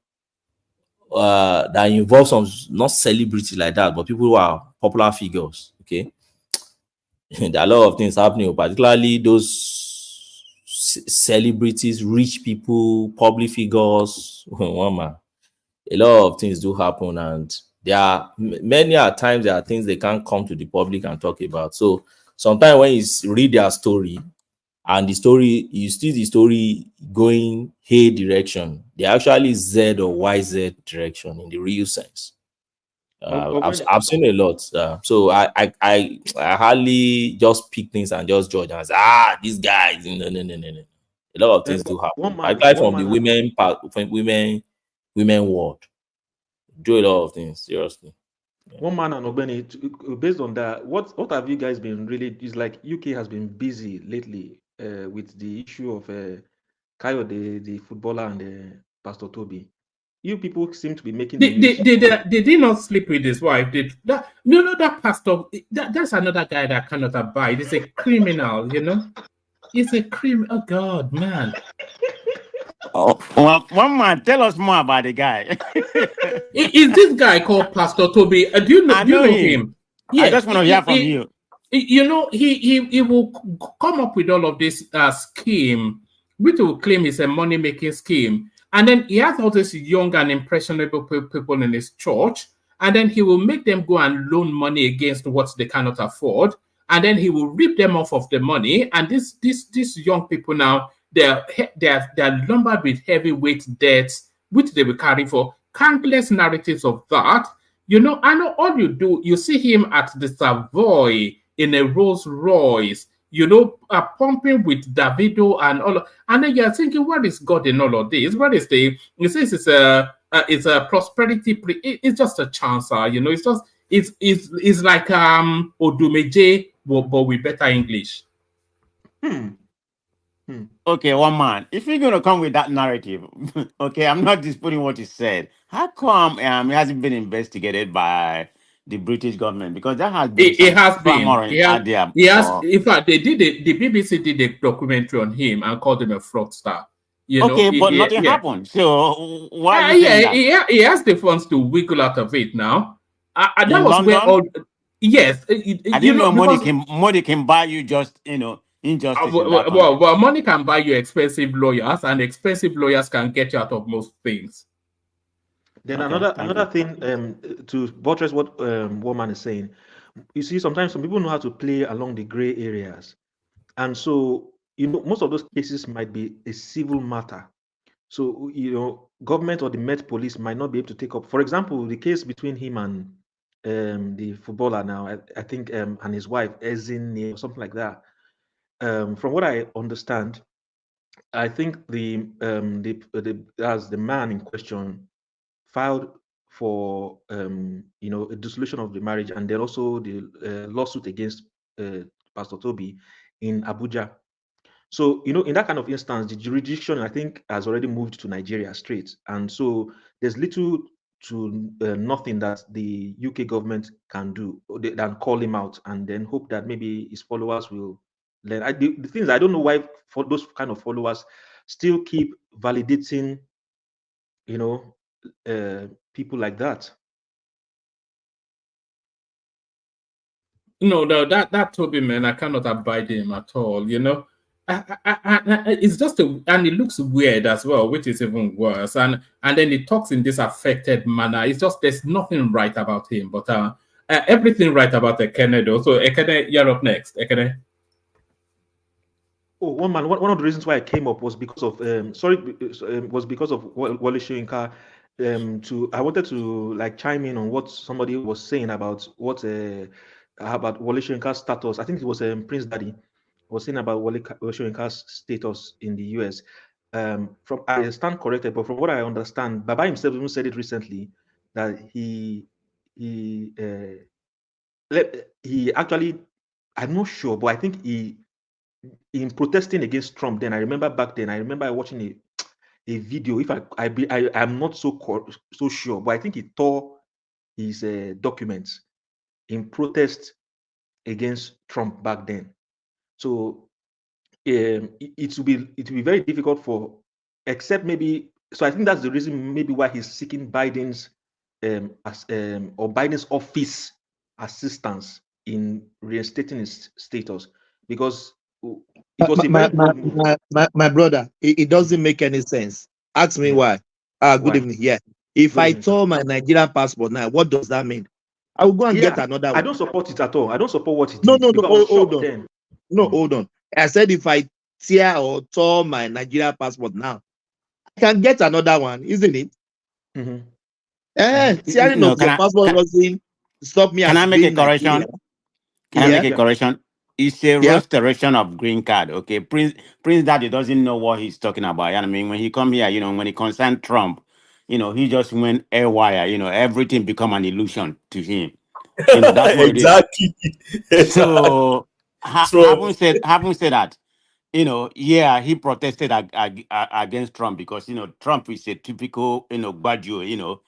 S7: That involve some not celebrity like that, but people who are popular figures. Okay, there are a lot of things happening, particularly those celebrities, rich people, public figures. One man, a lot of things do happen, and there are many times there are things they can't come to the public and talk about. So sometimes when you read their story, and you see the story going A direction, they actually Z or YZ direction in the real sense. I've seen a lot. So I hardly just pick things and just judge and say, these guys. No. A lot of things do happen. I try from the women world. Do a lot of things, seriously.
S12: One man and Ogbeni, based on that, what have you guys been really? It's like UK has been busy lately with the issue of Kayode, the footballer, and Pastor Toby. You people seem to be making.
S2: They did not sleep with his wife. That pastor. That's another guy that cannot abide. He's a criminal. He's a criminal. Oh God, man.
S13: One man, tell us more about the guy.
S2: Is this guy called Pastor Toby? Do you know him?
S13: Yeah, I just want to hear from you.
S2: He will come up with all of this scheme, which will claim is a money-making scheme. And then he has all these young and impressionable people in his church. And then he will make them go and loan money against what they cannot afford. And then he will rip them off of the money. And these young people now, they're lumbered with heavyweight debts, which they will carry for countless narratives of that. I know all you do, you see him at the Savoy in a Rolls Royce, pumping with Davido and all. And then you're thinking, what is God in all of this? What is he says it's a prosperity. It's just a chancer, it's like Ndume, but with better English.
S13: Okay, one man. If you're going to come with that narrative, okay, I'm not disputing what you said. How come he hasn't been investigated by the British government? Because that has been
S2: it has been.
S13: He has.
S2: In fact, the BBC did a documentary on him and called him a fraudster.
S13: But nothing happened. So why?
S2: He has the funds to wiggle out of it now. That was London? Where all. Yes,
S13: I didn't know money can buy you just injustice.
S2: Well, money can buy you expensive lawyers, and expensive lawyers can get you out of most things.
S12: Then another thing to buttress what woman is saying, you see, sometimes some people know how to play along the gray areas, and so most of those cases might be a civil matter. So government or the Met Police might not be able to take up. For example, the case between him and the footballer now, I think, and his wife, Ezine, or something like that. From what I understand, I think as the man in question filed for a dissolution of the marriage, and then also the lawsuit against Pastor Toby in Abuja. So, in that kind of instance, the jurisdiction, I think, has already moved to Nigeria straight. And so there's little to nothing that the UK government can do than call him out and then hope that maybe his followers will learn. The thing is, I don't know why for those kind of followers still keep validating, people like that.
S2: No, that Toby man, I cannot abide him at all. It's just and it looks weird as well, which is even worse. And then he talks in this affected manner. It's just there's nothing right about him, but everything right about Ekene though. So Ekene, you're up next. Ekene.
S12: Oh, one of the reasons why I came up was because of was because of Wole Soyinka. I wanted to chime in on what somebody was saying about about Wole Soyinka's status. I think it was Prince Daddy was saying about Wole Soyinka's status in the US. From I stand corrected, but from what I understand, Baba himself even said it recently that he actually, I'm not sure, but I think in protesting against Trump, then I remember watching a video. If I'm not so sure, but I think he tore his documents in protest against Trump back then. So it will be very difficult except maybe. So I think that's the reason maybe why he's seeking Biden's or Biden's office assistance in reinstating his status, because it was
S10: my brother, it doesn't make any sense. Ask me why. Good evening. Yeah. If I tore my Nigerian passport now, what does that mean? I will go and get another one.
S12: I don't support it at all. I don't support what it
S10: No,
S12: is.
S10: hold on. Hold on. I said if I tear or tore my Nigerian passport now, I can get another one, isn't it? Tearing of your passport doesn't stop me.
S13: Can I make a correction? Can I make a correction? It's a restoration of green card. Okay, Prince Daddy doesn't know what he's talking about. I mean, when he come here, when he concerned Trump, he just went haywire. Everything become an illusion to him. That's what
S7: exactly.
S13: It is. So having said that, he protested against Trump because Trump is a typical Gbajo,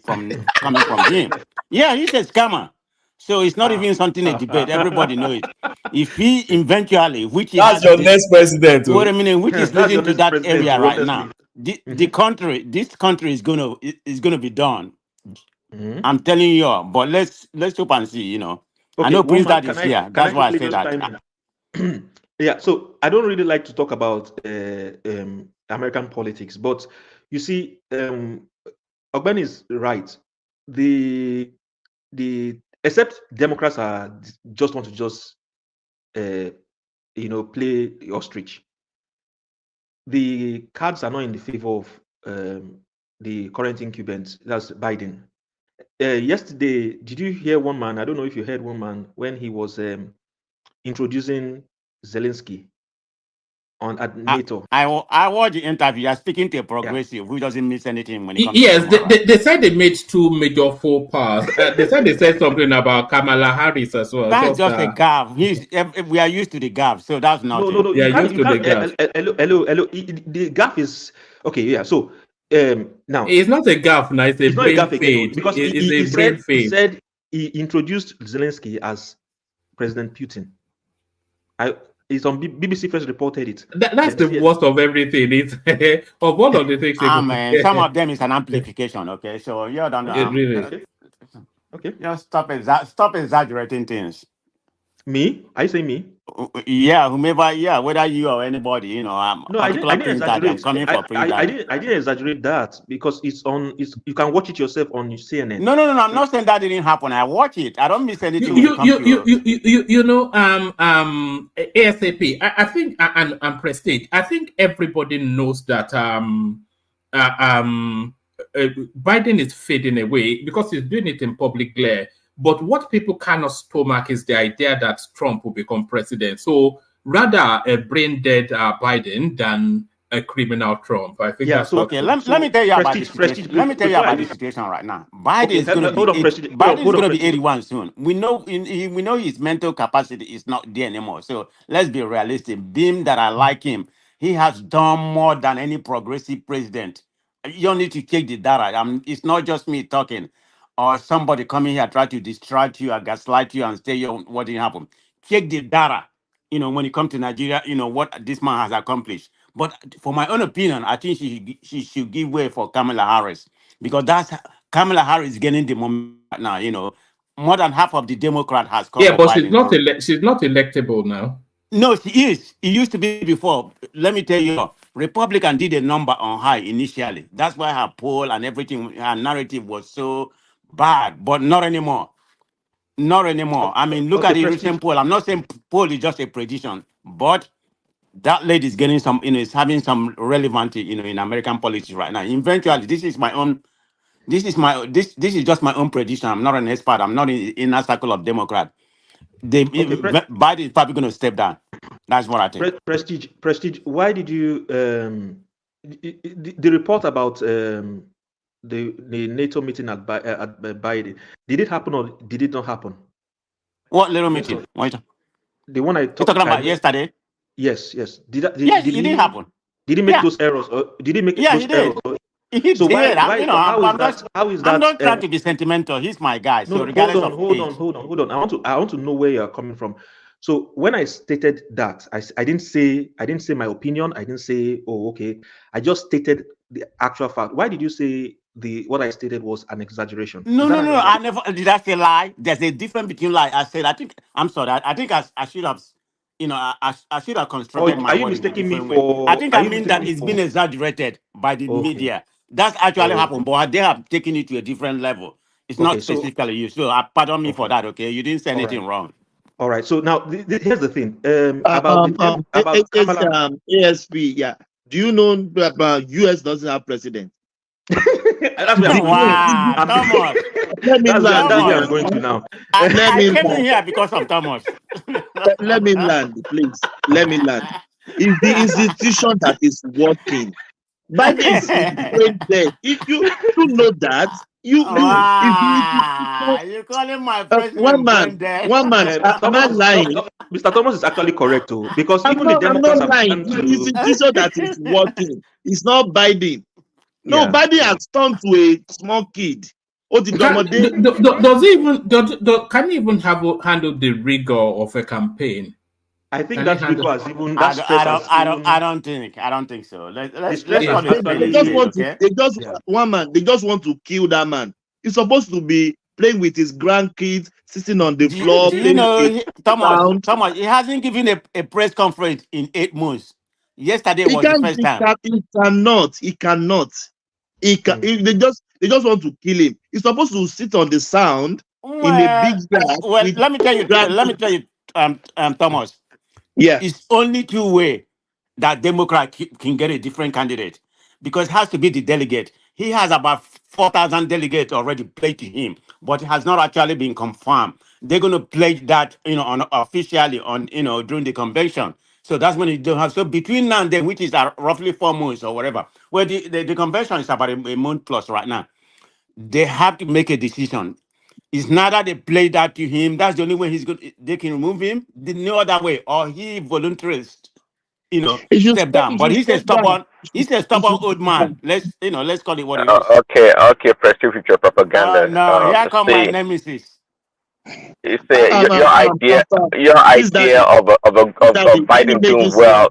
S13: from coming from him. Yeah, he's a scammer. So it's not even something a debate. Everybody knows it. If he eventually, which he
S7: that's your next president.
S13: Wait a minute, which is leading to that area right now. This country is gonna be done. I'm telling you, but let's hope and see. Okay, I know Prince Dad is here. That's why I say that.
S12: Yeah, so I don't really like to talk about American politics, but you see, Ogben is right. The except Democrats want to play the ostrich. The cards are not in the favor of the current incumbent. That's Biden. Yesterday, did you hear one man? I don't know if you heard one man when he was introducing Zelensky at NATO.
S13: I watched the interview. You're speaking to a progressive who doesn't miss anything when it comes
S2: to they said they made two major faux pas. They said something about Kamala Harris as well.
S13: That's just a gaffe. We are used to the gaffe, so that's not.
S12: No. Yeah, used to the gaffe. Hello. The gaffe is okay. Yeah. So now
S2: it's not a gaffe. Now it's a brain fade.
S12: Because he said he introduced Zelensky as President Putin. It's on BBC First reported it.
S2: That's the worst of everything. It's of all of the things.
S13: Man, some of them is an amplification. Okay, so you don't know.
S2: Really.
S12: Okay.
S13: Just stop exaggerating things.
S12: Me? I say me.
S13: Yeah, whomever. Yeah, whether you or anybody.
S12: No, I didn't exaggerate. I didn't exaggerate that because it's you can watch it yourself on CNN.
S13: No. I'm not saying that didn't happen. I watch it. I don't miss anything.
S2: ASAP. I think and Prestige. I think everybody knows that Biden is fading away because he's doing it in public glare. But what people cannot stomach is the idea that Trump will become president. So rather a brain-dead Biden than a criminal Trump. I think that's
S12: so,
S13: okay. Let me tell you about the situation. Let me tell you about the situation right now. Biden is going to be 81 soon. We know his mental capacity is not there anymore. So let's be realistic. Being that I like him, he has done more than any progressive president. You don't need to check the data. It's not just me talking or somebody coming here try to distract you or gaslight you and say what didn't happen. Check the data. When it comes to Nigeria, what this man has accomplished. But for my own opinion, I think she should give way for Kamala Harris because Kamala Harris is getting the moment now. More than half of the Democrat has come.
S2: Yeah, but she's not electable now.
S13: No, she is. It used to be before. Let me tell you, Republican did a number on her initially. That's why her poll and everything, her narrative was so bad, but not anymore. Not anymore. I mean, look at the recent poll. I'm not saying poll is just a prediction, but that lady is getting some, is having some relevance, in American politics right now. Eventually, this is just my own prediction. I'm not an expert. I'm not in inner circle of Democrat. Biden is probably going to step down. That's what I think.
S12: Prestige. Why did you the report about the NATO meeting at Biden? Did it happen or did it not happen?
S13: What little meeting?
S12: The one
S13: you're talking about yesterday?
S12: Yes. Did
S13: it didn't happen.
S12: Did he make those errors? Or did he make those errors?
S13: So how is that? I'm not trying to be sentimental. He's my guy. So regardless of
S12: hold on. I want to know where you're coming from. So when I stated that, I didn't say my opinion. I didn't say, oh, okay. I just stated the actual fact. Why did you say what I stated was an exaggeration?
S13: No. I never did. I say lie. There's a difference between lie. I said. I'm sorry. I think I should have. I should have constructed my.
S12: Are you mistaking me for?
S13: I think I mean that it's been exaggerated by the media. That's actually happened, but they have taken it to a different level. It's not specifically you. So pardon me for that. Okay, you didn't say anything wrong.
S12: All right. So now here's the thing. About
S14: ASP. Yeah. Do you know that US doesn't have president?
S12: That's where
S13: Thomas.
S12: That's where I'm going to now.
S13: I came in here because of Thomas.
S14: Let me land, please. Let me land. It's the institution that is working. Biden is dead. If you know that, you
S13: calling my president
S14: one man. Am I lying?
S12: Mr. Thomas is actually correct too, because
S14: I'm not lying. It's the institution that is working. It's not Biden. No, Biden has turned to a small kid.
S2: Can he even handle the rigor of a campaign?
S12: I think that's because even
S13: I don't think so. Let's they
S14: just want to kill that man. He's supposed to be playing with his grandkids, sitting on the floor.
S13: Thomas, he hasn't given a press conference in 8 months. Yesterday was the first time.
S14: He cannot. They just want to kill him. He's supposed to sit on the sound in a big glass.
S13: Well, let me tell you, Thomas.
S14: Yeah,
S13: it's only 2 ways that Democrat can get a different candidate, because it has to be the delegate. He has about 4,000 delegates already pledged to him, but it has not actually been confirmed. They're going to pledge that, officially during the convention. So that's when you don't have. So between now and then, which is roughly 4 months or whatever, where the convention is about a month plus right now, they have to make a decision. It's not that they play that to him. That's the only way they can remove him. No other way, or he voluntarily, step down. But he's a stubborn old man. Let's call it what it is.
S11: Okay, prestige future propaganda.
S13: Here come my nemesis.
S11: You say your idea of Biden doing well.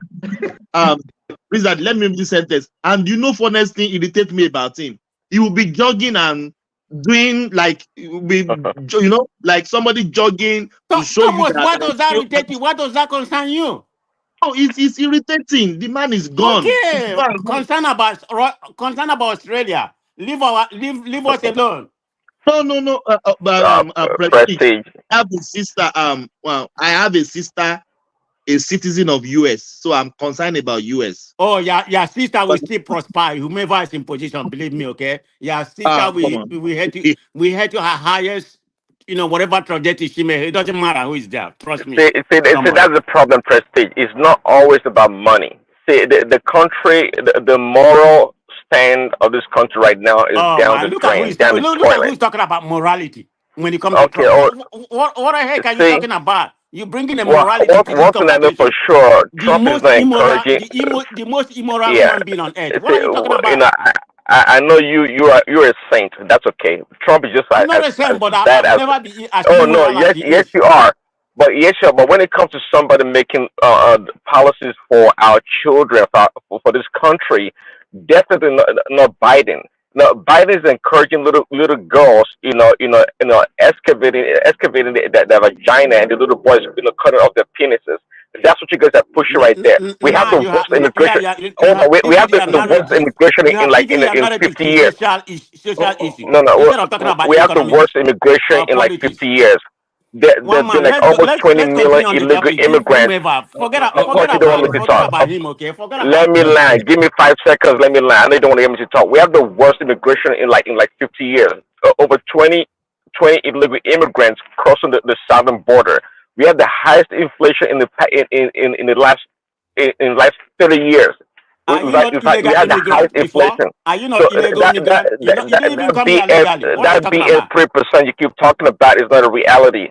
S14: Please, let me read this sentence. And funnest thing irritates me about him. He will be jogging and doing like like somebody jogging to show you that.
S13: What does that irritate you? What does that concern you?
S14: Oh, it's irritating. The man is gone.
S13: Okay, concern about Australia. Leave us alone.
S14: No. Prestige. I have a sister. I have a sister a citizen of US, so I'm concerned about US.
S13: Oh, yeah, sister will still prosper. Whomever is in position, believe me, okay? Yeah, sister, we head to her highest, whatever trajectory she may. It doesn't matter who is there. Trust me.
S11: See, that's the problem, Prestige. It's not always about money. See, the country, the moral stand of this country right now is down the drain, down the toilet.
S13: Look at who's talking about morality when it comes to Trump. What the heck are you talking about? You bringing the morality to this
S11: one thing I know for sure, Trump is not encouraging
S13: the most immoral human being on earth. What are you talking about?
S11: I know you're a saint. That's okay. Trump is just
S13: I'm not a saint, but I've never been as immoral as he is.
S11: Yes, you are. But but when it comes to somebody making policies for our children, for this country, definitely not Biden. No, Biden is encouraging little girls, excavating their vagina, and the little boys, cutting off their penises. That's what you guys are pushing right there. We have the worst immigration. We have the worst immigration in 50 years. We have the worst immigration in like 50 years. There's been like almost 20 million illegal immigrants.
S13: Forget about him, okay?
S11: Let me land. Give me 5 seconds. Let me land. I know you don't want to hear me to talk. We have the worst immigration in like 50 years. Over 20 illegal immigrants crossing the southern border. We have the highest inflation in the last 30 years.
S13: Are you not illegal immigrant before? Are you not illegal immigrant? You didn't even come here legally.
S11: That BS 3% you keep talking about is not a reality.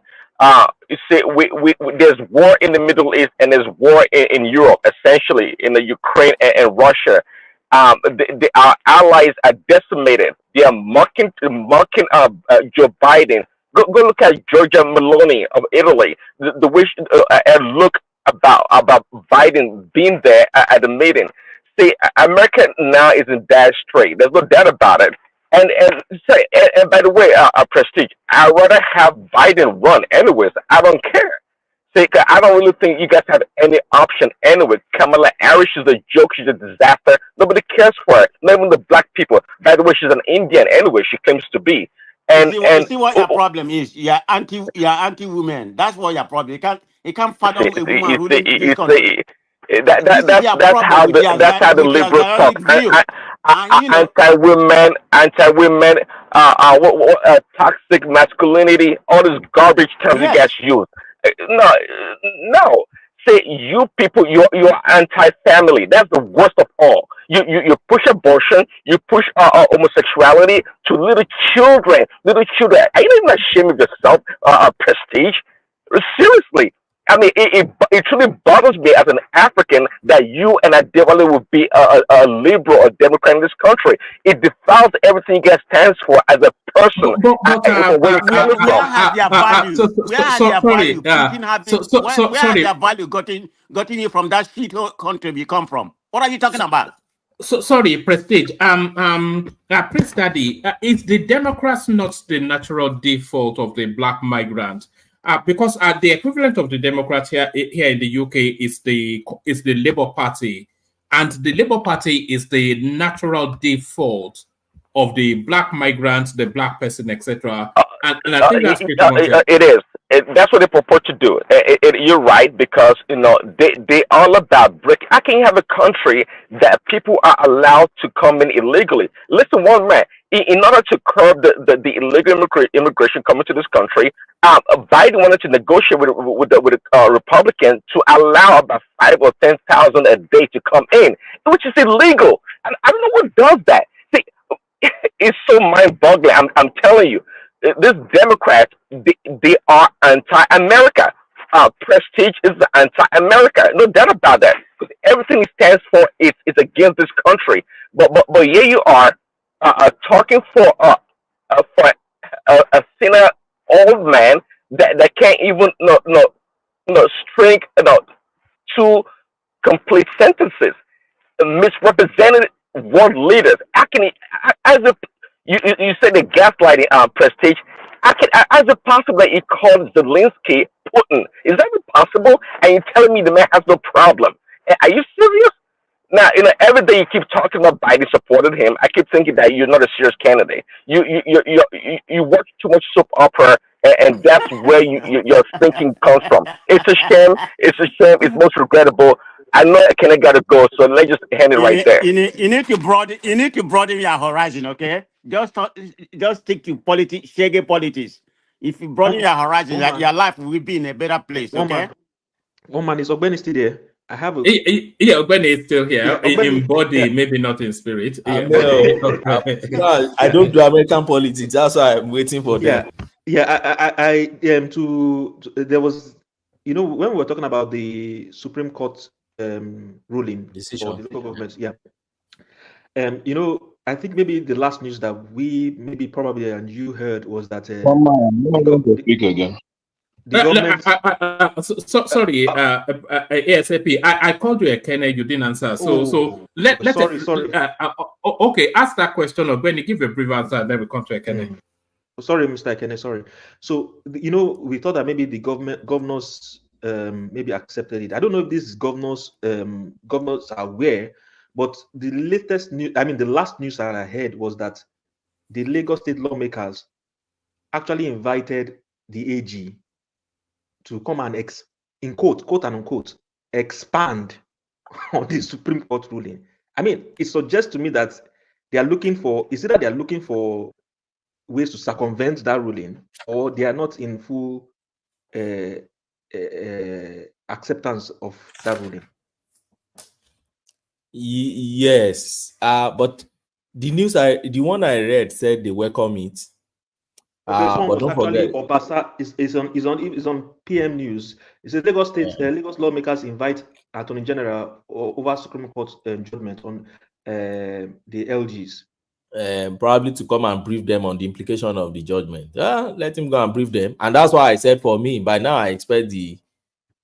S11: You see, we there's war in the Middle East and there's war in Europe, essentially in the Ukraine and Russia. Our allies are decimated. They are mocking Joe Biden. Go look at Giorgia Meloni of Italy. The wish and look about Biden being there at the meeting. See, America now is in bad strait. There's no doubt about it. And by the way, Prestige, I'd rather have Biden run anyways. I don't care. See, I don't really think you guys have any option anyway. Kamala Harris is a joke. She's a disaster. Nobody cares for her. Not even the black people. By the way, she's an Indian anyway. She claims to be. And
S13: you see what your problem is? You're anti-women. That's what your problem. You can't fathom a woman ruling this country.
S11: That's how the liberals talk. Anti-women, toxic masculinity, all this garbage terms you guys use. No. Say you people, you're anti-family. That's the worst of all. You push abortion, you push homosexuality to little children. Are you not even ashamed of yourself, Prestige? Seriously. I mean, it truly bothers me as an African that you and Adewale would be a liberal or Democrat in this country. It defiles everything you guys stands for as a person.
S13: Where has their value gotten you from that shit country we come from? What are you talking about?
S2: So sorry, Prestige. Prince Daddy, is the Democrats not the natural default of the black migrant? Because the equivalent of the Democrats here in the UK is the Labour Party, and the Labour Party is the natural default of the black migrant, the black person, etc. And I think that's pretty much it.
S11: It is. That's what they purport to do. You're right, because they all about break. I can have a country that people are allowed to come in illegally. Listen, one man. In order to curb the illegal immigration coming to this country, Biden wanted to negotiate with the Republicans to allow about 5,000 or 10,000 a day to come in, which is illegal. And I don't know what does that. See, it's so mind-boggling. I'm telling you, these Democrats, they are anti-America. Prestige is anti-America. No doubt about that. Because everything he stands for is against this country. But here you are. Talking for a thinner old man that can't even string two complete sentences, misrepresented world leaders. How can he? You say the gaslighting Prestige. As it possible that he called Zelensky Putin? Is that even possible? And you're telling me the man has no problem? Are you serious? Now, every day you keep talking about Biden supported him. I keep thinking that you're not a serious candidate. You watch too much soap opera and that's where your thinking comes from. It's a shame. It's a shame. It's most regrettable. I know I kind of gotta go, so let's just hand it right there.
S13: You need to broaden your horizon, okay? Just stick to politics, shaggy politics. If you broaden your horizon, your life will be in a better place, okay?
S12: One man, is Ogbeni still there? I have a...
S2: Yeah, Ogbeni is still here.
S12: Yeah,
S2: in body, maybe not in spirit.
S7: I don't do American politics. That's why I'm waiting for them.
S12: I there was, you know, when we were talking about the Supreme Court ruling
S7: Decision
S12: for the local governments, you know, I think maybe the last news that we probably and you heard was that
S9: speak again.
S12: The government.
S2: Sorry, ASAP. I called you a Kenny, you didn't answer. So sorry. Okay, ask that question, or when you give a brief answer, and then we come to a Kenny.
S12: Sorry, Mr. Kenny. Sorry. So you know, we thought that maybe the governors maybe accepted it. I don't know if these governors are aware, but the latest news, I mean, the last news that I heard was that the Lagos State lawmakers actually invited the AG to come and in quote and unquote, expand on the Supreme Court ruling. I mean, it suggests to me that they are looking for, is either they are looking for ways to circumvent that ruling, or they are not in full acceptance of that ruling.
S7: Yes, but the one I read said they welcome it. But don't forget,
S12: Obasa is on PM News. It says Lagos State Lagos lawmakers invite Attorney General over Supreme Court judgment on the LGs.
S7: Probably to come and brief them on the implication of the judgment. Let him go and brief them. And that's why I said, for me, by now I expect the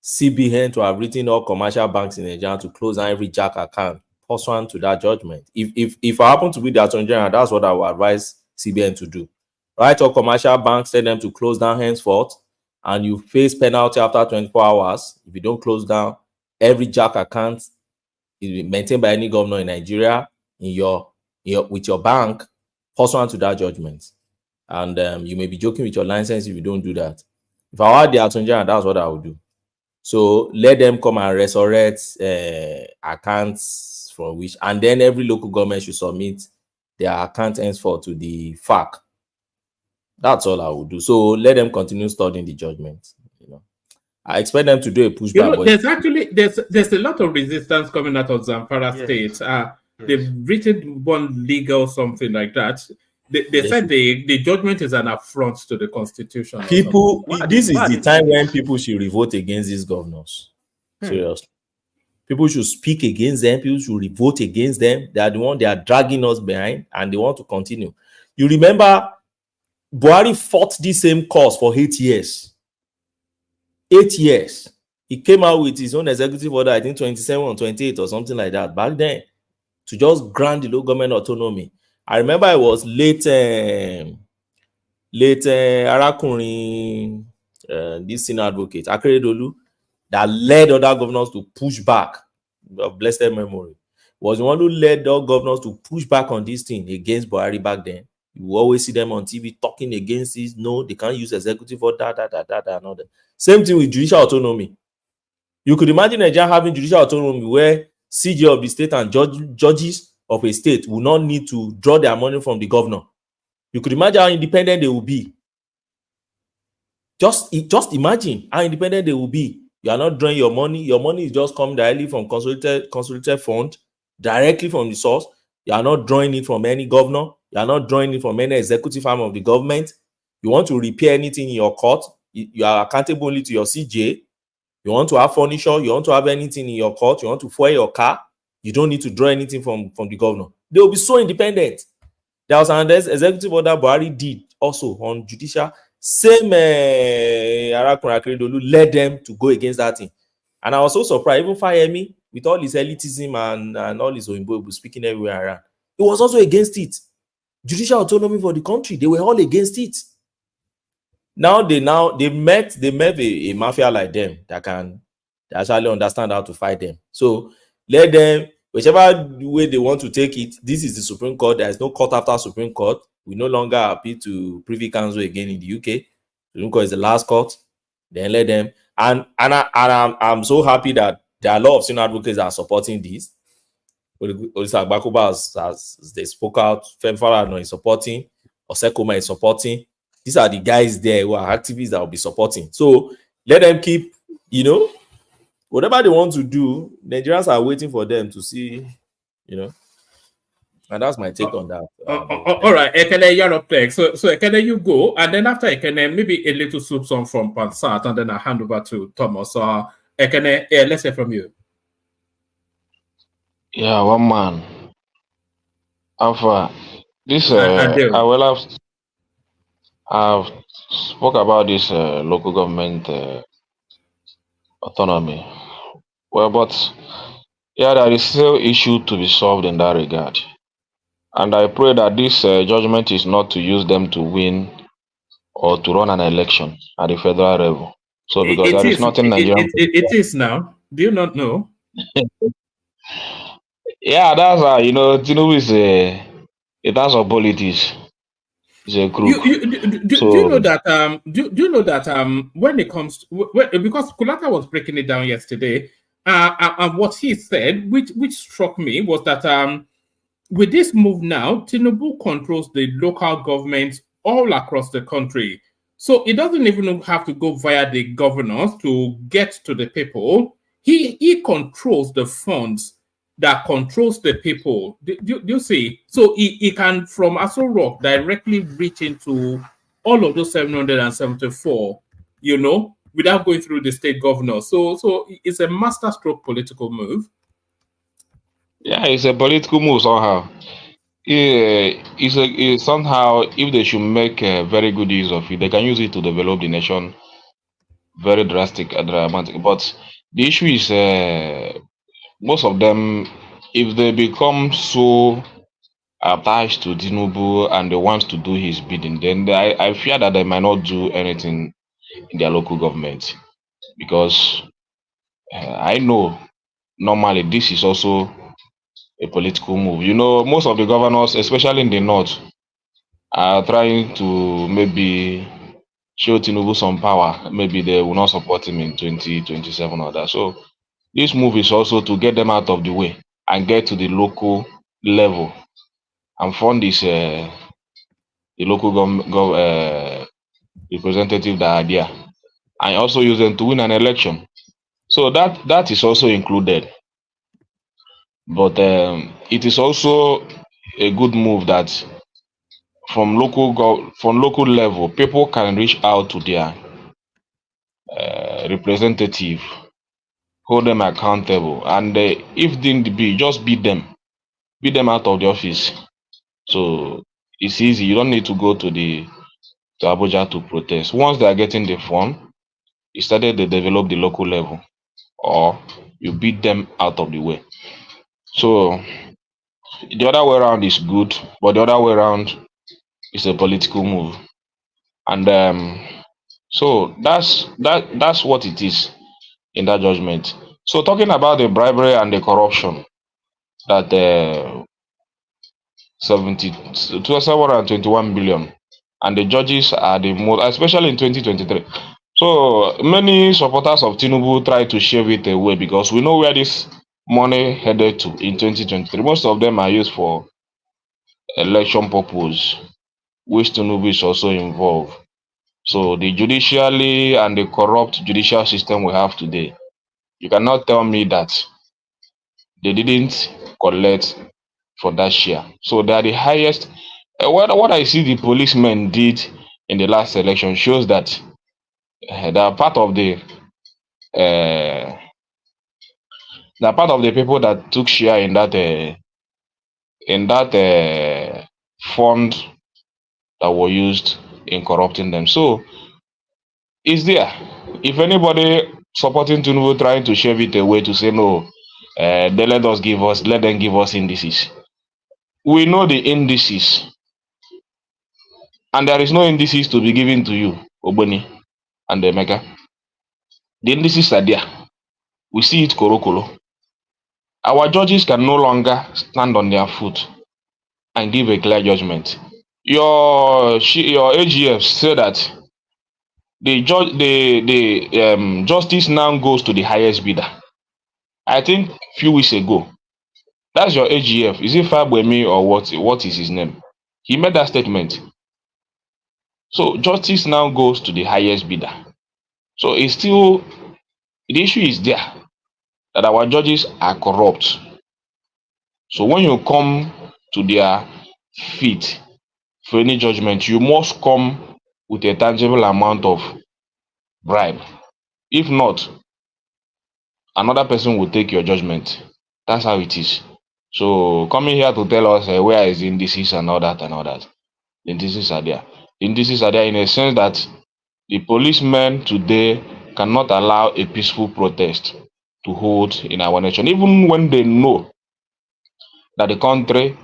S7: CBN to have written all commercial banks in Nigeria to close down every Jack account pursuant to that judgment. If I happen to be the Attorney General, that's what I would advise CBN to do. Right, or commercial banks, tell them to close down henceforth, and you face penalty after 24 hours if you don't close down every Jack account maintained by any governor in Nigeria with your bank pursuant to that judgment. And you may be joking with your license if you don't do that. If I were the Attorney General, that's what I would do. So let them come and resurrect accounts for which, and then every local government should submit their account henceforth to the FAC. That's all I would do. So let them continue studying the judgment. You know, I expect them to do a pushback.
S2: You know, there's actually there's a lot of resistance coming out of Zamfara State. They've written one legal something like that. They said the judgment is an affront to the Constitution.
S7: People, this is the time when people should revolt against these governors. Seriously, people should speak against them. People should revolt against them. They are the one they are dragging us behind, and they want to continue. You remember, Buhari fought this same cause for 8 years. 8 years. He came out with his own executive order, I think 27 or 28 or something like that back then, to just grant the local government autonomy. I remember it was late Arakunrin, this senior advocate, Akeredolu, that led other governors to push back. Of blessed memory. Was the one who led all governors to push back on this thing against Buhari back then. You always see them on TV talking against this. No, they can't use executive order, and all that. Same thing with judicial autonomy. You could imagine Nigeria having judicial autonomy where CJ of the state and judges of a state will not need to draw their money from the governor. You could imagine how independent they will be. Just imagine how independent they will be. You are not drawing your money. Your money is just coming directly from consolidated fund, directly from the source. You are not drawing it from any governor. You are not drawing it from any executive arm of the government. You want to repair anything in your court, you are accountable only to your CJ. You want to have furniture, you want to have anything in your court, you want to fuel your car, you don't need to draw anything from the governor. They will be so independent. There was an executive order Buhari did also on judicial. Same Arakunrin Akeredolu led them to go against that thing. And I was so surprised, even Fayemi, with all his elitism and all his Oyinbo speaking everywhere around, he was also against it. Judicial autonomy for the country, they were all against it. Now they met a mafia like them that can actually understand how to fight them. So let them, whichever way they want to take it. This is the Supreme Court. There is no court after Supreme Court. We no longer appeal to Privy Council again in the UK. Supreme Court is the last court. Then let them. I'm so happy that there are a lot of senior advocates that are supporting this. Olisa Agbakoba as they spoke out, Femfara is supporting, Osekoma is supporting. These are the guys there who are activists that will be supporting. So let them keep, whatever they want to do. Nigerians are waiting for them to see, and that's my take on that.
S2: All right, Ekene, you're up next. So Ekene, you go, and then after Ekene, maybe a little soup song from Pansat, and then I hand over to Thomas. So Ekene, let's hear from you.
S9: Yeah, one man. Alpha, this I've spoke about this local government autonomy. Well, but yeah, there is still issue to be solved in that regard. And I pray that this judgment is not to use them to win or to run an election at the federal level. So because there is nothing Nigerian.
S2: It is now. Do you not know?
S9: Yeah, that's how Tinubu is a task of politics. He's a crook.
S2: Do you know that do you know that when it comes to, because Kulaka was breaking it down yesterday, and what he said, which struck me, was that with this move now, Tinubu controls the local governments all across the country. So it doesn't even have to go via the governors to get to the people. He controls the funds that controls the people. Do you see? So he can, from Aso Rock, directly reach into all of those 774, without going through the state governor. So it's a masterstroke political move.
S9: Yeah, it's a political move somehow. It's somehow, if they should make very good use of it, they can use it to develop the nation very dramatic. But the issue is most of them, if they become so attached to Tinubu and they want to do his bidding, then I fear that they might not do anything in their local government, because I know normally this is also a political move. Most of the governors, especially in the north, are trying to maybe show Tinubu some power. Maybe they will not support him in 2027 or that. So this move is also to get them out of the way and get to the local level and fund this the local representative that are there, and also use them to win an election. So that is also included. But it is also a good move that from local level, people can reach out to their representative, hold them accountable, and if need be, just beat them out of the office. So it's easy. You don't need to go to Abuja to protest. Once they are getting the fund, instead they develop the local level, or you beat them out of the way. So the other way around is good, but the other way around is a political move. And so that's what it is in that judgment. So talking about the bribery and the corruption that 721 billion, and the judges are the most, especially in 2023. So many supporters of Tinubu try to shave it away, because we know where this money headed to in 2023. Most of them are used for election purpose, which Tinubu is also involved. So the judicially and the corrupt judicial system we have today, you cannot tell me that they didn't collect for that share. So they are the highest. What I see the policemen did in the last election shows that they are part of the people that took share in that fund that were used in corrupting them. So it's there. If anybody supporting Tinubu trying to shave it away to say no, they let them give us indices. We know the indices, and there is no indices to be given to you, Oboni and Emeka. The indices are there. We see it korokoro. Our judges can no longer stand on their foot and give a clear judgment. Your AGF say that the judge, the justice now goes to the highest bidder. I think few weeks ago, that's your AGF. Is it Fabwemi or what? What is his name? He made that statement. So justice now goes to the highest bidder. So it's still, the issue is there that our judges are corrupt. So when you come to their feet for any judgment, you must come with a tangible amount of bribe. If not, another person will take your judgment. That's how it is. So coming here to tell us where is the indices and all that and all that. The indices are there. The indices are there in a sense that the policemen today cannot allow a peaceful protest to hold in our nation, even when they know that the country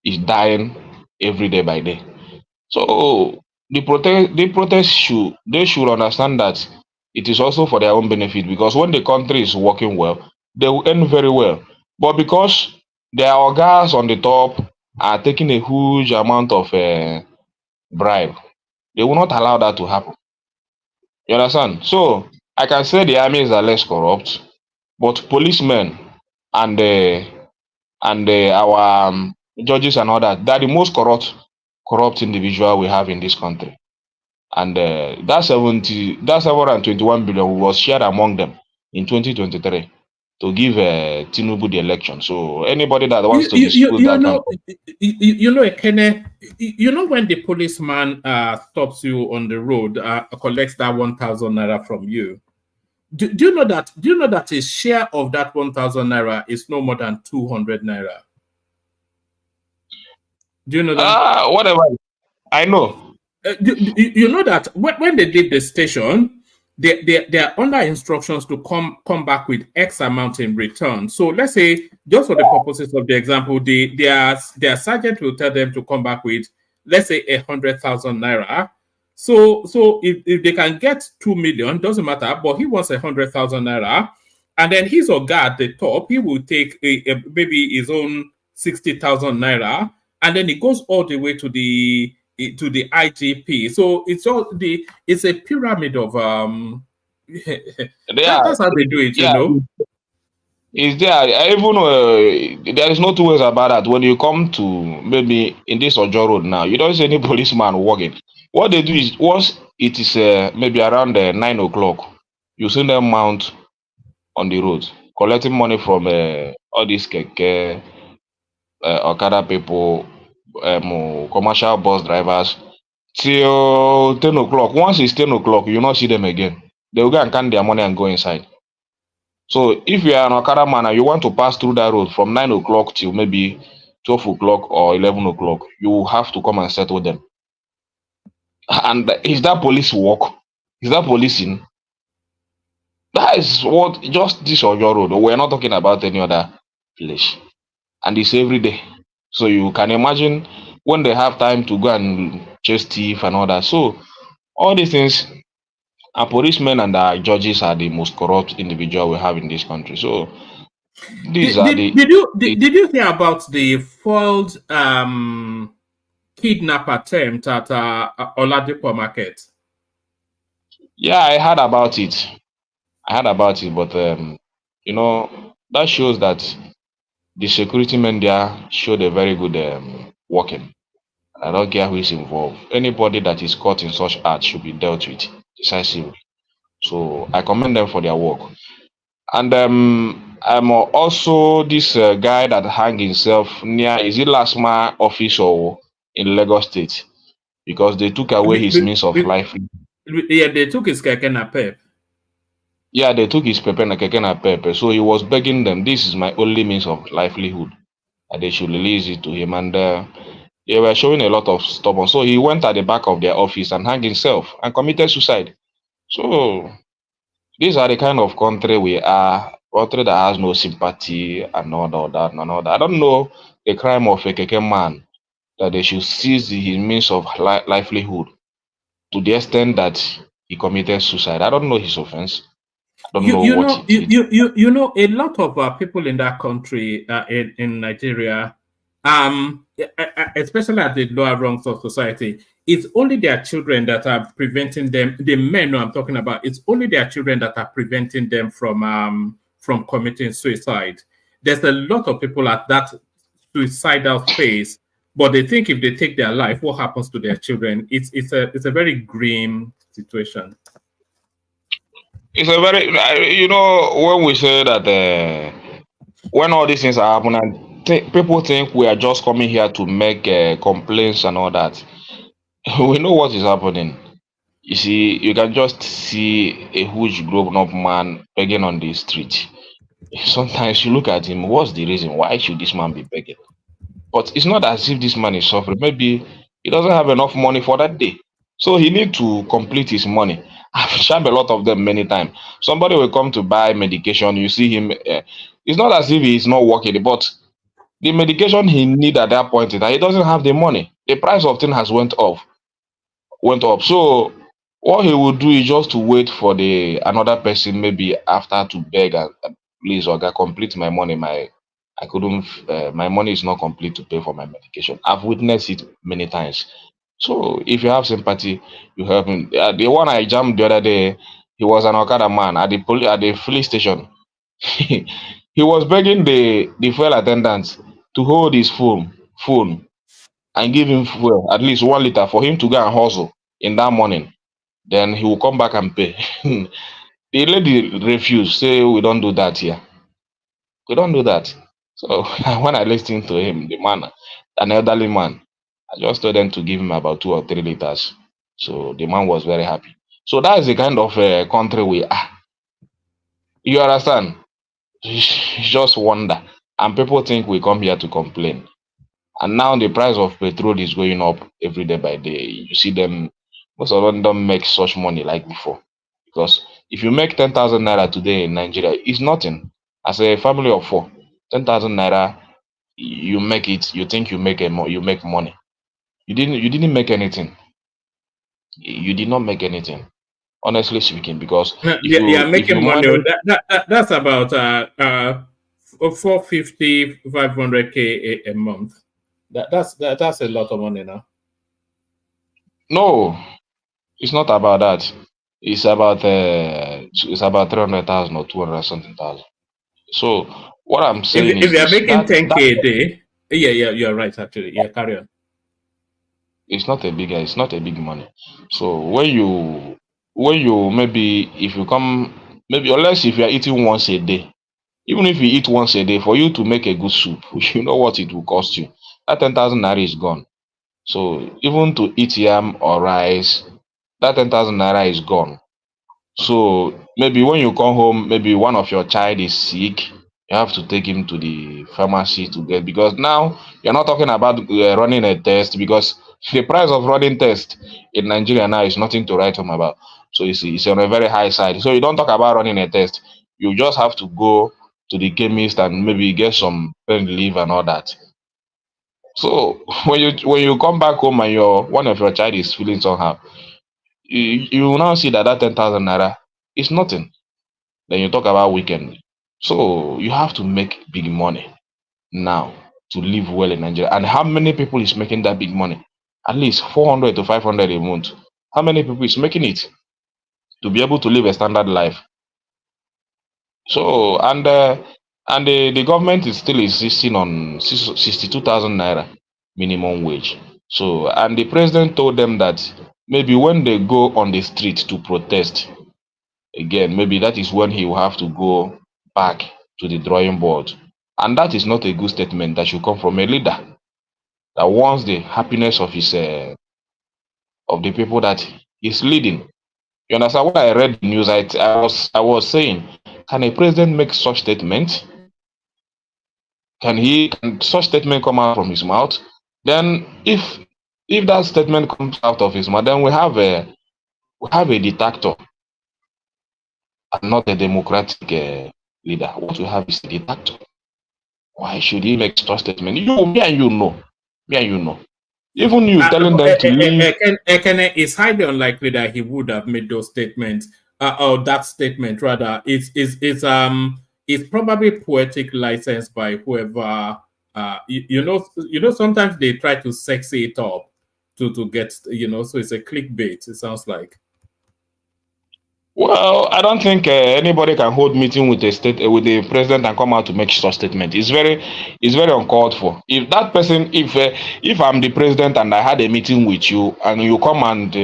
S9: is dying every day by day. So the protest should understand that it is also for their own benefit, because when the country is working well, they will earn very well. But because their organs on the top are taking a huge amount of bribe, they will not allow that to happen. You understand? So I can say the armies are less corrupt, but policemen and our judges and all that, they're the most corrupt individual we have in this country. And that 721 billion was shared among them in 2023 to give Tinubu the election. So anybody that wants to dispute that,
S2: Ekene, you know when the policeman stops you on the road, collects that 1,000 naira from you. Do you know that? Do you know that his share of that 1,000 naira is no more than 200 naira? Do you know that?
S9: Whatever. I know.
S2: You know that when they did the station, they are under instructions to come back with X amount in return. So let's say, just for the purposes of the example, their sergeant will tell them to come back with, let's say, 100,000 naira. So if they can get 2 million, doesn't matter, but he wants 100,000 naira, and then his Oga at the top, he will take maybe his own 60,000 naira, and then it goes all the way to the IGP. So it's a pyramid of that's how they do it, you know.
S9: Is there even there is no two ways about that. When you come to maybe in this Ojo Road now, you don't see any policeman walking. What they do is, once it is maybe around 9 o'clock, you see them mount on the road, collecting money from all these keke, Okada people, commercial bus drivers, till 10 o'clock. Once it's 10 o'clock, you not see them again. They will go and count their money and go inside. So if you are an Okada man and you want to pass through that road from 9 o'clock till maybe 12 o'clock or 11 o'clock, you have to come and settle them. And is that police work? Is that policing? That is what, just this Ojo Road. We're not talking about any other place. And it's every day. So you can imagine when they have time to go and chase thief and all that. So all these things, our policemen and our judges are the most corrupt individual we have in this country. So these
S2: did you hear about the foiled kidnap attempt at Oladipo Market?
S9: Yeah, I heard about it. But you know, that shows that the security men there showed a very good working. I don't care who is involved. Anybody that is caught in such act should be dealt with decisively. So I commend them for their work. And I'm also this guy that hang himself near, is it Lasma office or in Lagos State? Because they took away his means of life.
S2: Yeah, they took his keke na pep.
S9: Yeah, they took his pepe na keke na pepe. So he was begging them, this is my only means of livelihood. And they should release it to him. And they were showing a lot of stubborn. So he went at the back of their office and hanged himself and committed suicide. So these are the kind of country we are, country that has no sympathy and all that and all that. I don't know the crime of a keke man that they should seize his means of livelihood to the extent that he committed suicide. I don't know his offense. I don't know what
S2: you know, a lot of people in that country, in Nigeria, especially at the lower rungs of society, it's only their children that are preventing them. The men who I'm talking about, it's only their children that are preventing them from committing suicide. There's a lot of people at that suicidal phase, but they think if they take their life, what happens to their children? It's a very grim situation.
S9: It's a very, when we say that when all these things are happening, people think we are just coming here to make complaints and all that. We know what is happening. You see, you can just see a huge grown-up man begging on the street. Sometimes you look at him, what's the reason? Why should this man be begging? But it's not as if this man is suffering. Maybe he doesn't have enough money for that day. So he need to complete his money. I've shared a lot of them many times. Somebody will come to buy medication. You see him. It's not as if he's not working, but the medication he need at that point in time, he doesn't have the money. The price of thing has went up. So what he would do is just to wait for another person, maybe after, to beg and please, Oga, complete my money. I couldn't. My money is not complete to pay for my medication. I've witnessed it many times. So if you have sympathy, you help him. The one I jammed the other day, he was an Okada man at the police station. He was begging the fuel attendant to hold his phone and give him fuel, at least 1 liter, for him to go and hustle in that morning. Then he will come back and pay. The lady refused, say we don't do that here. We don't do that. So when I listened to him, the man, an elderly man, I just told them to give him about 2 or 3 liters. So the man was very happy. So that is the kind of country we are. You understand? It's just wonder. And people think we come here to complain. And now the price of petrol is going up every day by day. You see them, most of them don't make such money like before. Because if you make 10,000 naira today in Nigeria, it's nothing. As a family of 4, 10,000 naira, you make it. You think you make money. You didn't make anything. You did not make anything, honestly speaking. Because
S2: they are making money. That's about 450, 500K a month. That's a lot of money now.
S9: No, it's not about that. It's about 300,000 or 200 something thousand. So what I'm saying
S2: if you're making 10K a day, yeah, you're right. Actually, yeah, carry on.
S9: It's not a big money. So when you maybe, if you come, maybe, unless if you are eating once a day, even if you eat once a day, for you to make a good soup, you know what it will cost you. That 10,000 naira is gone. So even to eat yam or rice, that 10,000 naira is gone. So maybe when you come home, maybe one of your child is sick, you have to take him to the pharmacy to get, because now you're not talking about running a test, because the price of running test in Nigeria now is nothing to write home about. So it's on a very high side. So you don't talk about running a test. You just have to go to the chemist and maybe get some pain relief and all that. So when you come back home and one of your child is feeling somehow, you will now see that 10,000 naira is nothing. Then you talk about weekend. So you have to make big money now to live well in Nigeria. And how many people is making that big money? At least 400 to 500 a month. How many people is making it to be able to live a standard life? So and the government is still insisting on 62,000 naira minimum wage. So, and the president told them that maybe when they go on the street to protest again, maybe that is when he will have to go back to the drawing board. And that is not a good statement that should come from a leader that wants the happiness of his of the people that he's leading. You understand? When I read the news, I was saying, can a president make such statement? Can such statement come out from his mouth? Then if that statement comes out of his mouth, then we have a dictator and not a democratic leader. What we have is a dictator. Why should he make such statement? Me and you know. Even you telling them to leave.
S2: It's highly unlikely that he would have made those statements, or that statement rather. It's probably poetic license by whoever You know, sometimes they try to sexy it up to get, you know, so it's a clickbait. It sounds like.
S9: Well, I don't think anybody can hold meeting with with the president and come out to make such statement. It's very uncalled for. If that person, if I'm the president and I had a meeting with you and you come and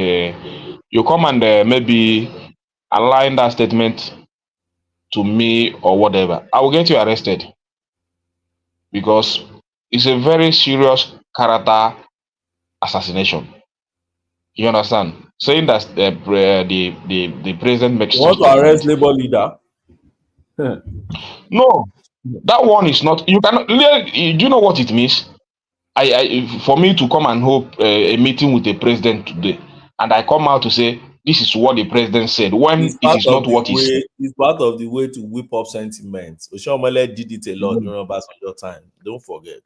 S9: maybe align that statement to me or whatever, I will get you arrested because it's a very serious character assassination. You understand? Saying that the president makes
S7: You want to arrest labor leader?
S9: No, that one is not. You cannot. Do you know what it means? For me to come and hold a meeting with the president today, and I come out to say this is what the president said when it is not what he said.
S7: It's part of the way to whip up sentiment. Oshomole did it a lot during Obasanjo time. Don't forget.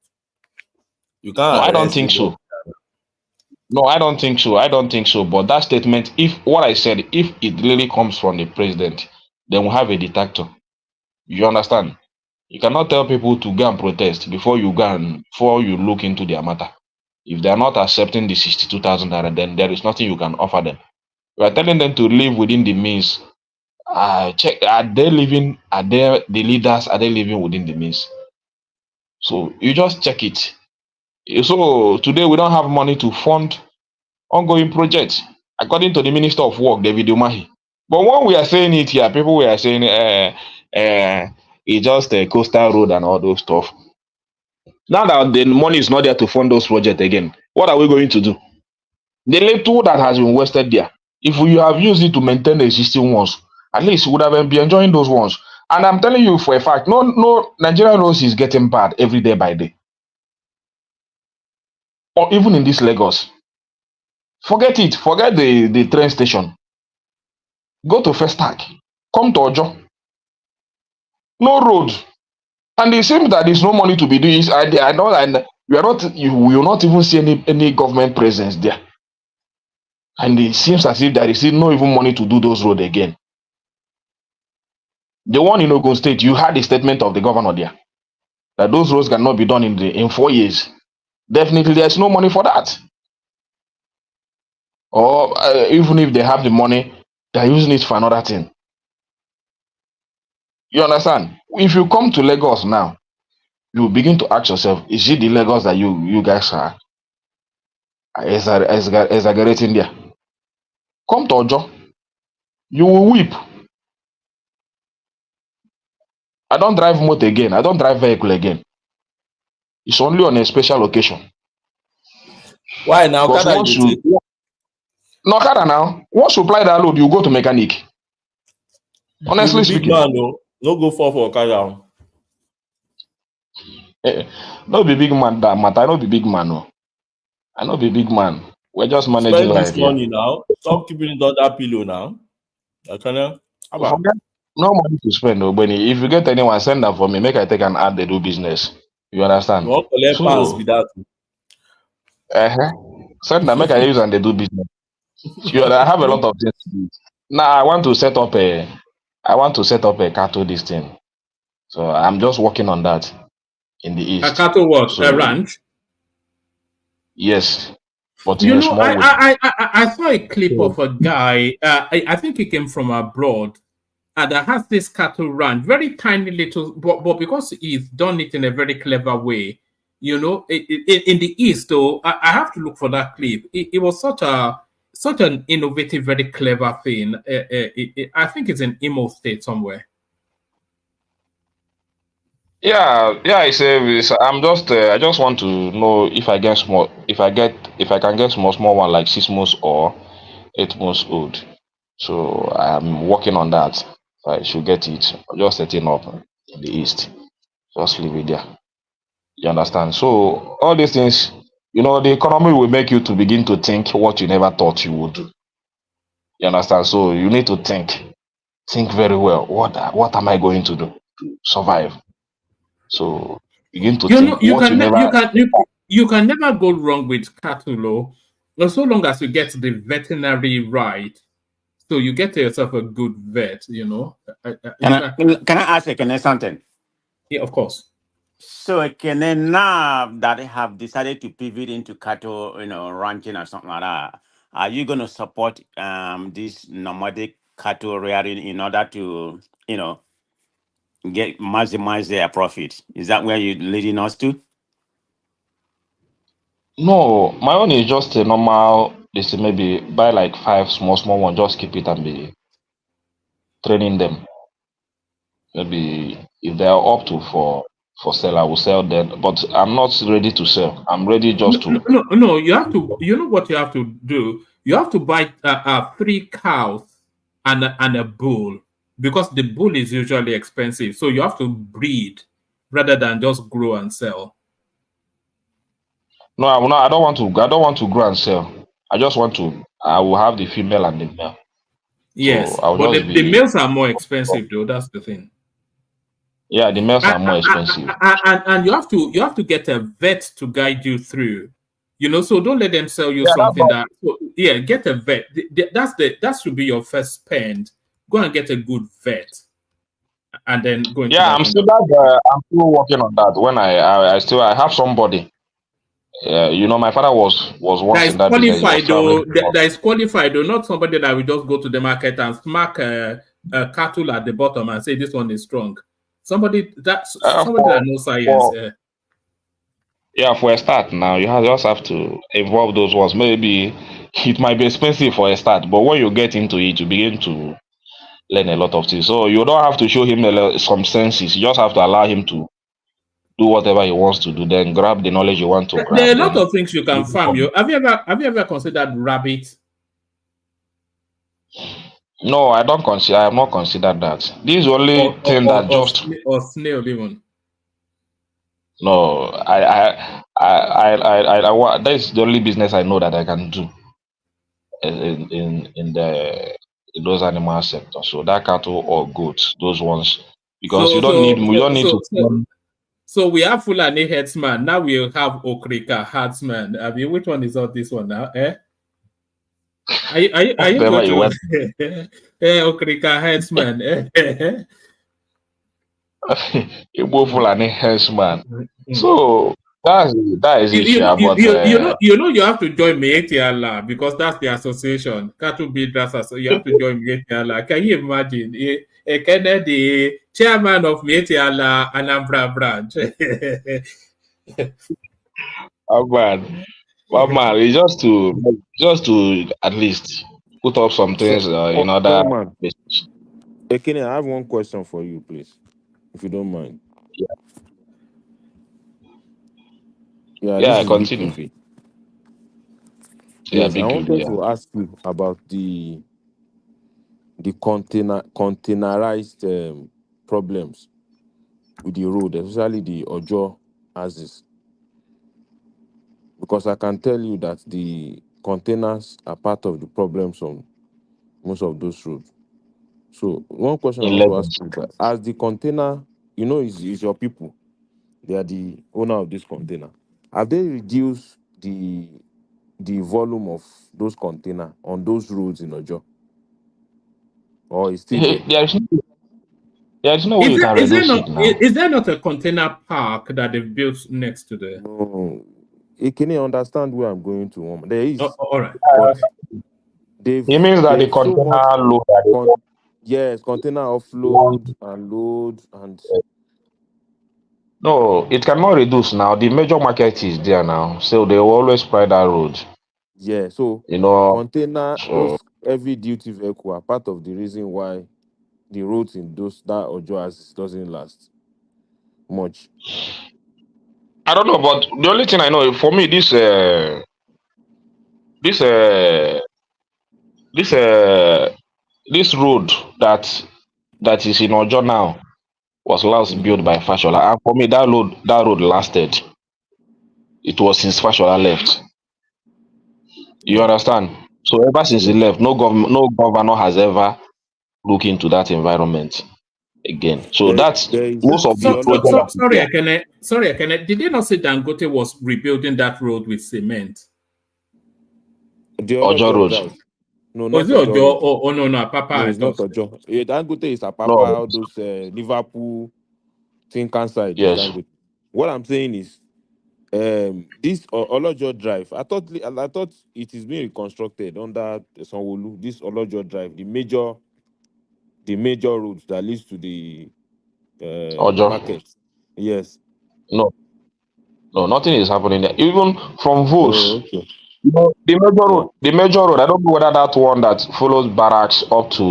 S7: You can't.
S9: No, I don't think so. No, I don't think so. I don't think so. But that statement, if what I said, if it really comes from the president, then we'll have a detector. You understand? You cannot tell people to go and protest before you look into their matter. If they are not accepting the 62,000 naira, then there is nothing you can offer them. You are telling them to live within the means. Check, are they living? Are they the leaders? Are they living within the means? So you just check it. So today we don't have money to fund ongoing projects, according to the Minister of Work, David Umahi. But when we are saying it here, people we are saying it's just a coastal road and all those stuff. Now that the money is not there to fund those projects again, what are we going to do? The little that has been wasted there, if we have used it to maintain the existing ones, at least we would have been enjoying those ones. And I'm telling you for a fact, no Nigerian roads is getting bad every day by day. Or even in this Lagos. Forget it. Forget the train station. Go to Festac. Come to Ojo. No road. And it seems that there's no money to be doing. You will not even see any government presence there. And it seems as if there is no even money to do those roads again. The one in Ogun State, you had a statement of the governor there that those roads cannot be done in 4 years. Definitely, there's no money for that. Or even if they have the money, they're using it for another thing. You understand? If you come to Lagos now, you begin to ask yourself, is it the Lagos that you guys are exaggerating there? Come to Ojo, you will weep. I don't drive motor again. I don't drive vehicle again. It's only on a special occasion.
S7: Why now?
S9: No, Kada now. Once you apply that load, you go to mechanic. Honestly speaking.
S7: Man, no go for Okada.
S9: No be big man that matter. I no be big man. No. I no be big man. We're just managing life.
S7: Spend this money now. Stop keeping it on that pillow now.
S9: No money to spend, no, Benny. If you get anyone, send that for me. Make I take an ad, they do business. You understand?
S7: You want to let pass be that.
S9: Send that, make I use and they do business. I have a lot of things to do. Now I want to set up a cattle this thing. So I'm just working on that in the east.
S2: A cattle what? So, a ranch?
S9: Yes. But
S2: you know, I saw a clip of a guy, I think he came from abroad, and has this cattle ranch, very tiny little, but because he's done it in a very clever way, you know, in the East, though, I have to look for that clip. It was such an innovative, very clever thing. I think it's in Imo State somewhere.
S9: Yeah. I'm just. I just want to know if I get small. If I can get small one like 6 months or 8 months old. So I'm working on that. I should get it. Just setting up in the east. Just leave it there. You understand? So all these things, you know, the economy will make you to begin to think what you never thought you would do. You understand? So you need to think very well. What am I going to do to survive? So begin to think.
S2: You can never go wrong with cattle, so long as you get the veterinary right. So you get yourself a good vet, you know.
S13: Can I ask something?
S2: Yeah, of course.
S13: So can then now that have decided to pivot into cattle, ranching or something like that, are you going to support this nomadic cattle rearing in order to, maximize their profit? Is that where you're leading us to?
S9: No, my own is just a normal. This maybe buy like 5 small one, just keep it and be training them. Maybe if they are up to for sell, I will sell them. But I'm not ready to sell. I'm ready just to.
S2: No. You have to. You know what you have to do. You have to buy 3 cows and a bull, because the bull is usually expensive. So you have to breed rather than just grow and sell.
S9: No, I will not. I don't want to. I don't want to grow and sell. I just want to. I will have the female and the male.
S2: Yes,
S9: So I'll
S2: but
S9: just
S2: the
S9: be.
S2: males are more expensive, though. That's the thing.
S9: Yeah, the males are more expensive.
S2: And you have to get a vet to guide you through. So don't let them sell you
S9: Yeah,
S2: something that. So, yeah, get a vet. That should be your first spend. Go and get a good vet, and then go into
S9: Yeah,
S2: that.
S9: I'm still working on that. When I have somebody. My father was once
S2: That is
S9: in that business. He was
S2: qualified, though.
S9: traveling.
S2: That is qualified, though. Not somebody that will just go to the market and smack a cattle at the bottom and say this one is strong. Somebody that knows science.
S9: For a start now, you just have to involve those ones. Maybe it might be expensive for a start, but when you get into it, you begin to learn a lot of things. So you don't have to show him some senses. You just have to allow him to do whatever he wants to do. Then grab the knowledge you want to grab.
S2: There are a lot of things you can farm. Have you ever considered rabbit?
S9: No, I don't consider. I have not considered that. This is the only thing that just
S2: or snail even.
S9: No, that's the only business I know that I can do in those animal sector. So that cattle or goats, those ones, because we don't need to.
S2: So we have Fulani headsman. Now we have Okrika herdsman. I mean, which one is all this one now? Are you going to Okrika herdsman?
S9: Igbo Fulani headsman. So that is
S2: it. You have to join Mieti Allah because that's the association. Cattle Builders. So you have to join Mieti Allah. Can you imagine? A Kennedy, chairman of Mieti Allah Anambra branch.
S9: Man, it's just to at least put up some things in other places.
S15: Ekene, I have one question for you, please, if you don't mind.
S9: Yeah, continue.
S15: Yes, I wanted to ask you about the containerized problems with the road, especially the Ojo axis. Because I can tell you that the containers are part of the problems on most of those roads. So one question I want to ask you is that as the container, is your people, they are the owner of this container. Have they reduced the volume of those containers on those roads in Ojo? Or is still there?
S9: There's no way you can reduce it now.
S2: Is there not a container park that they've built next to there?
S15: No. Can you understand where I'm going to? There is.
S2: All right.
S9: It means that the container load.
S15: Yes, container offload and load and.
S9: No, it cannot reduce now. The major market is there now, so they will always spread that road.
S15: Yeah, so container, those heavy duty vehicle are part of the reason why the roads in that Ojo axis doesn't last much.
S9: I don't know, but the only thing I know for me, this road that is in Ojo now was last built by Fashola, and for me that road lasted. It was since Fashola left. You understand? So ever since he left, no governor has ever looked into that environment again. So that's most of the projects.
S2: Sorry, Akene. Did they not say Dangote was rebuilding that road with cement?
S9: Ojo Road.
S15: No, not
S2: Ojo. Oh, no, Papa.
S15: No, it's not Ojo. Dangote is Apapa, all those Liverpool, Tinkan side.
S9: Yes.
S15: What I'm saying is, this Olojo Drive, I thought it is being reconstructed under Sanwo-Olu. This Olojo Drive, the major roads that leads to the
S9: Ojo.
S15: market. Yes.
S9: No, nothing is happening there. Even from
S15: Oh,
S9: Vos,
S15: okay.
S9: you know,
S15: Yeah.
S9: the major road. I don't know whether that one that follows barracks up to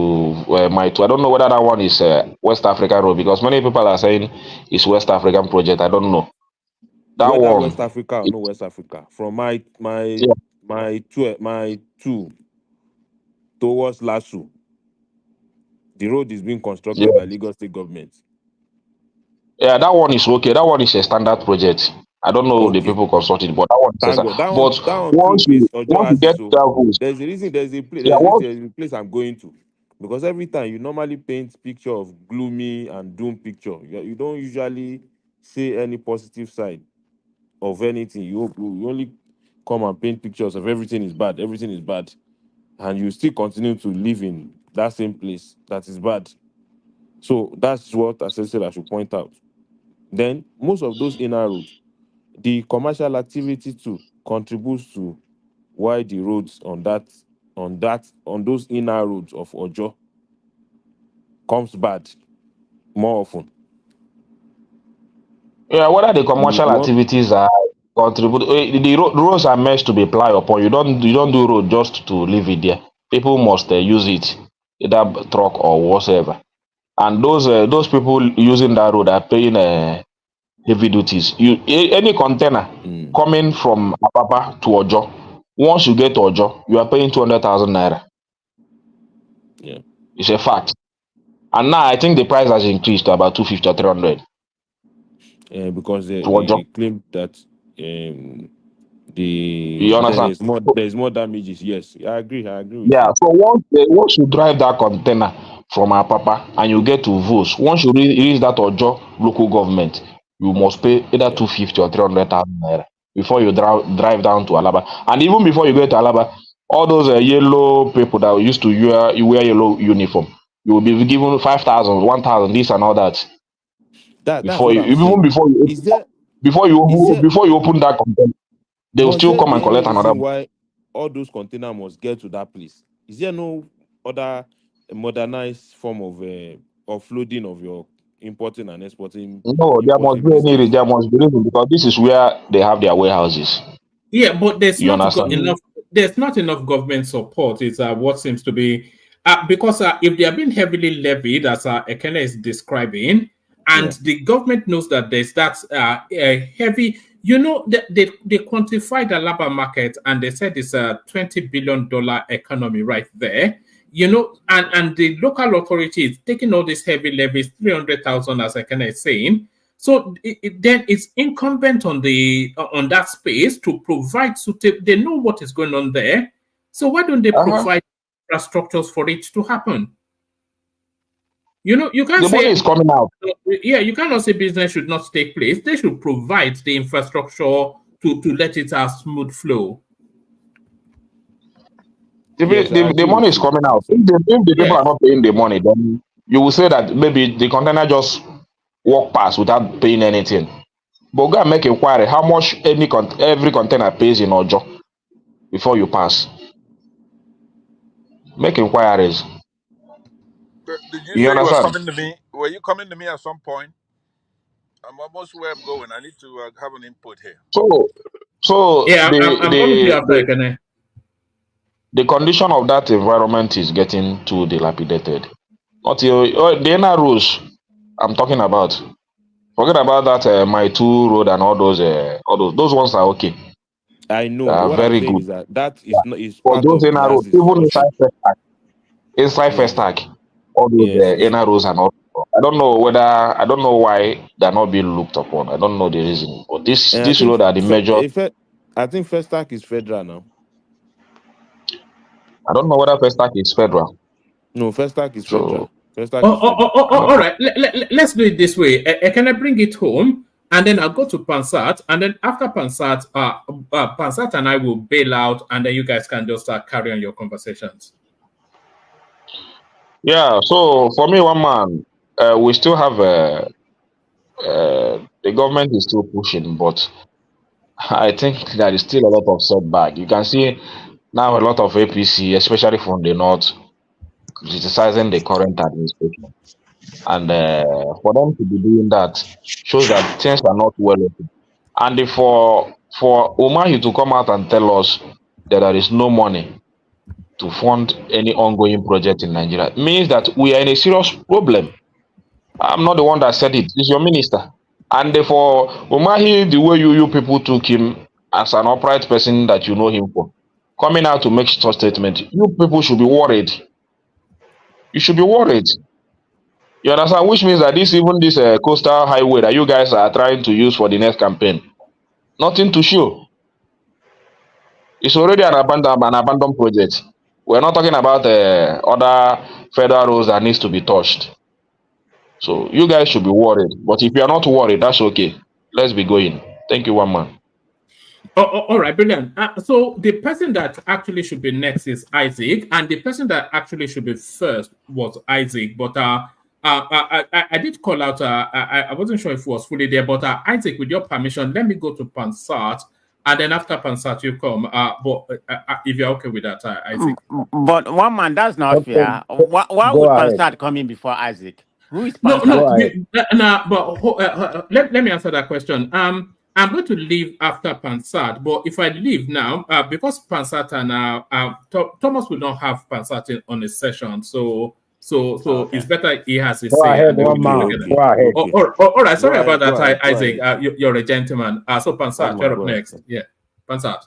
S9: Maitu. I don't know whether that one is West African road because many people are saying it's West African project. I don't know that
S15: Whether West
S9: one.
S15: Africa or no West Africa, from my two towards Lasu, the road is being
S9: Yeah.
S15: constructed by Lagos State government.
S9: Yeah, that one is okay. That one is a standard project. I don't know the
S15: Okay.
S9: people consulted, but that one is a
S15: Thank
S9: standard.
S15: God. That one
S9: But
S15: too is Ojo
S9: once you get
S15: Axis.
S9: to
S15: So
S9: that Vos,
S15: there's a reason. There's
S9: yeah,
S15: a place I'm going to, because every time you normally paint picture of gloomy and doom picture. You don't usually say any positive side of anything. You only come and paint pictures of everything is bad. Everything is bad, and you still continue to live in that same place that is bad. So that's what I said I should point out. Then most of those inner roads, the commercial activity too contributes to why the roads on those inner roads of Ojo comes bad more often.
S9: yeah, whether the commercial
S15: One,
S9: activities are contribute, the roads are meant to be applied upon. You don't do road just to leave it there. People must use it, either truck or whatsoever. And those people using that road are paying heavy duties. Any container coming from Apapa to Ojo, once you get to Ojo, you are paying 200,000 naira.
S15: yeah,
S9: It's a fact. And now I think the price has increased to about 250 or 300
S15: because
S9: to Ojo.
S15: they claim that
S9: You understand?
S15: there's more damages. Yes, I agree with
S9: Yeah,
S15: you.
S9: so once you drive that container from Apapa and you get to Vos, once you reach that Ojo local government, you must pay either 250 or 300,000 naira before you drive down to Alaba. And even before you get to Alaba, all those yellow people that used to wear yellow uniform, you will be given 5,000, 1,000, this and all that.
S15: That's
S9: Before
S15: what
S9: you
S15: I'm
S9: even
S15: saying.
S9: before you
S15: Is there
S9: before you open that container, they will
S15: must
S9: still
S15: there
S9: come and
S15: be any
S9: collect another.
S15: reason why all those containers must get to that place? Is there no other modernized form of offloading of your importing and exporting
S9: No,
S15: importing business?
S9: there must be reason because this is where they have their warehouses.
S2: Yeah, but
S9: You understand?
S2: enough. There's not enough government support. Is what seems to be because if they are being heavily levied, as Ekene is describing, and
S15: Yeah.
S2: the government knows that there's that heavy. They quantified the labor market and they said it's a $20 billion economy right there. And the local authority is taking all these heavy levies, 300,000, as Ekene is saying. So then it's incumbent on on that space to provide suitable. They know what is going on there, so why don't they provide infrastructures for it to happen? You can't
S9: The money
S2: say
S9: is coming out.
S2: Yeah, you cannot say business should not take place. They should provide the infrastructure to let it have smooth flow.
S15: Yes, I
S9: The
S15: agree
S9: money
S15: with
S9: is
S15: you.
S9: coming out. If the people
S2: Yeah.
S9: are not paying the money, then you will say that maybe the container just walk past without paying anything. But go and make inquiry how much every container pays in Ojo before you pass. Make inquiries.
S16: Did you
S9: You
S16: say you were
S9: understand?
S16: coming to me? Were you coming to me at some point? I'm almost where I'm going. I need to have an input here.
S9: So
S2: Yeah, I'm coming to you after, Ekene.
S9: the condition of that environment is getting too dilapidated. The inner rules I'm talking about. Forget about that my two road and all those ones are okay.
S15: I
S9: They
S15: know, but
S9: are
S15: what I'm
S9: very
S15: saying
S9: good.
S15: is that is not is
S9: For
S15: part
S9: those
S15: of the
S9: inner roads,
S15: axis
S9: even
S15: for sure.
S9: inside
S15: Yeah.
S9: Festac, all those
S15: Yes.
S9: inner roads and all. I don't know why they're not being looked upon. I don't know the reason. But
S15: And I
S9: this
S15: think
S9: road are the major.
S15: I think Festac is federal now.
S9: I don't know whether Festac is federal.
S15: No, Festac is
S9: So
S15: federal. Festac is federal.
S2: All right. Let's do it this way. Can I bring it home? And then I'll go to Pansat. And then after Pansat, Pansat and I will bail out. And then you guys can just start carrying on your conversations.
S9: yeah. So for me, one man, we still have The government is still pushing, but I think there is still a lot of setback. You can see now a lot of APC, especially from the north, criticizing the current administration. And for them to be doing that shows that things are not well. And for Umahi to come out and tell us that there is no money to fund any ongoing project in Nigeria means that we are in a serious problem. I'm not the one that said it. It's your minister. And for Umahi, the way you people took him as an upright person that you know him for, coming out to make such statement, you people should be worried. You should be worried. You understand? Which means that this coastal highway that you guys are trying to use for the next campaign, nothing to show. It's already an abandoned project. We're not talking about other federal roads that needs to be touched. So you guys should be worried. But if you are not worried, that's okay. Let's be going. Thank you, one man.
S2: All right, brilliant. So the person that actually should be next is Isaac, and the person that actually should be first was Isaac. But I did call out. I wasn't sure if it was fully there, but Isaac, with your permission, let me go to Pansat, and then after Pansat you come. But if you're okay with that, Isaac.
S13: But one man, that's not fair. Why would Pansat come in before Isaac? Who is Pansat?
S2: But let me answer that question. I'm going to leave after Pansat, but if I leave now, because Pansat and Thomas will not have Pansat on his session, so okay. It's better he has his say. Ahead, one man. Go ahead. All right, sorry about that, Isaac. You're a gentleman. So Pansat, you're up next. Yeah, Pansat.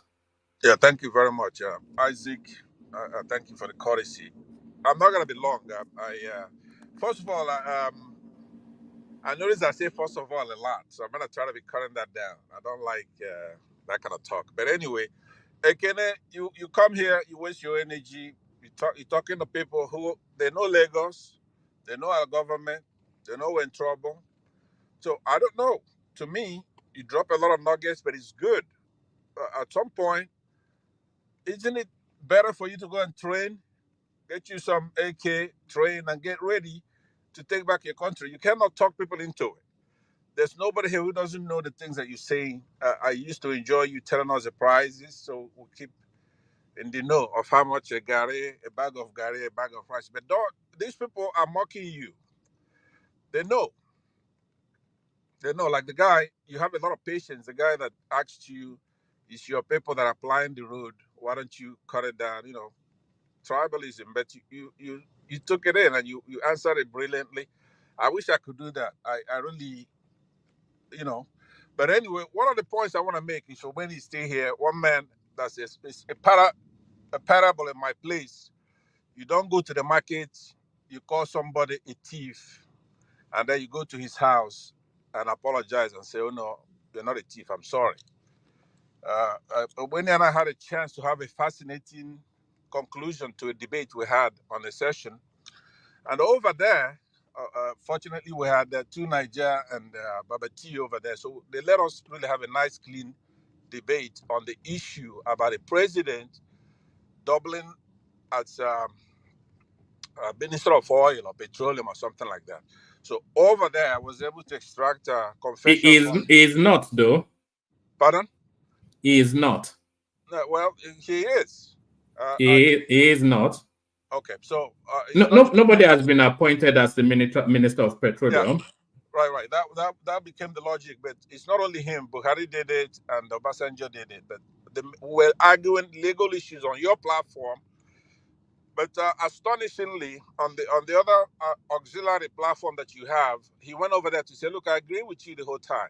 S16: Yeah, thank you very much, Isaac. Thank you for the courtesy. I'm not going to be long. First of all, I notice I say first of all a lot, so I'm gonna try to be cutting that down. I don't like that kind of talk. But anyway, Ekene, you come here, you waste your energy. You're talking to people who they know Lagos, they know our government, they know we're in trouble. So I don't know. To me, you drop a lot of nuggets, but it's good. At some point, isn't it better for you to go and train, get you some AK, train, and get ready to take back your country? You cannot talk people into it. There's nobody here who doesn't know the things that you're saying. I used to enjoy you telling us the prices, so we'll keep in the know of how much a bag of gari, a bag of rice. But these people are mocking you. They know. They know. Like the guy, you have a lot of patience. The guy that asked you, is your people that are applying the road, why don't you cut it down? You know, tribalism. But you took it in and you answered it brilliantly. I wish I could do that. I really, you know. But anyway, one of the points I want to make is, so when you stay here, one man that's a parable in my place. You don't go to the market, you call somebody a thief, and then you go to his house and apologize and say, oh no, you're not a thief, I'm sorry. When and I had a chance to have a fascinating conclusion to a debate we had on a session. And over there, fortunately, we had two Niger and Baba T over there. So they let us really have a nice, clean debate on the issue about a president doubling as Minister of Oil or Petroleum or something like that. So over there, I was able to extract a confession.
S2: He is not, though.
S16: Pardon?
S2: He is not.
S16: Well, he is.
S2: He is not.
S16: Okay, so
S2: nobody has been appointed as the Minister of Petroleum.
S16: Yeah. Right. That became the logic, but it's not only him. Buhari did it, and Obasanjo did it. But we're arguing legal issues on your platform. But astonishingly, on the other auxiliary platform that you have, he went over there to say, "Look, I agree with you the whole time.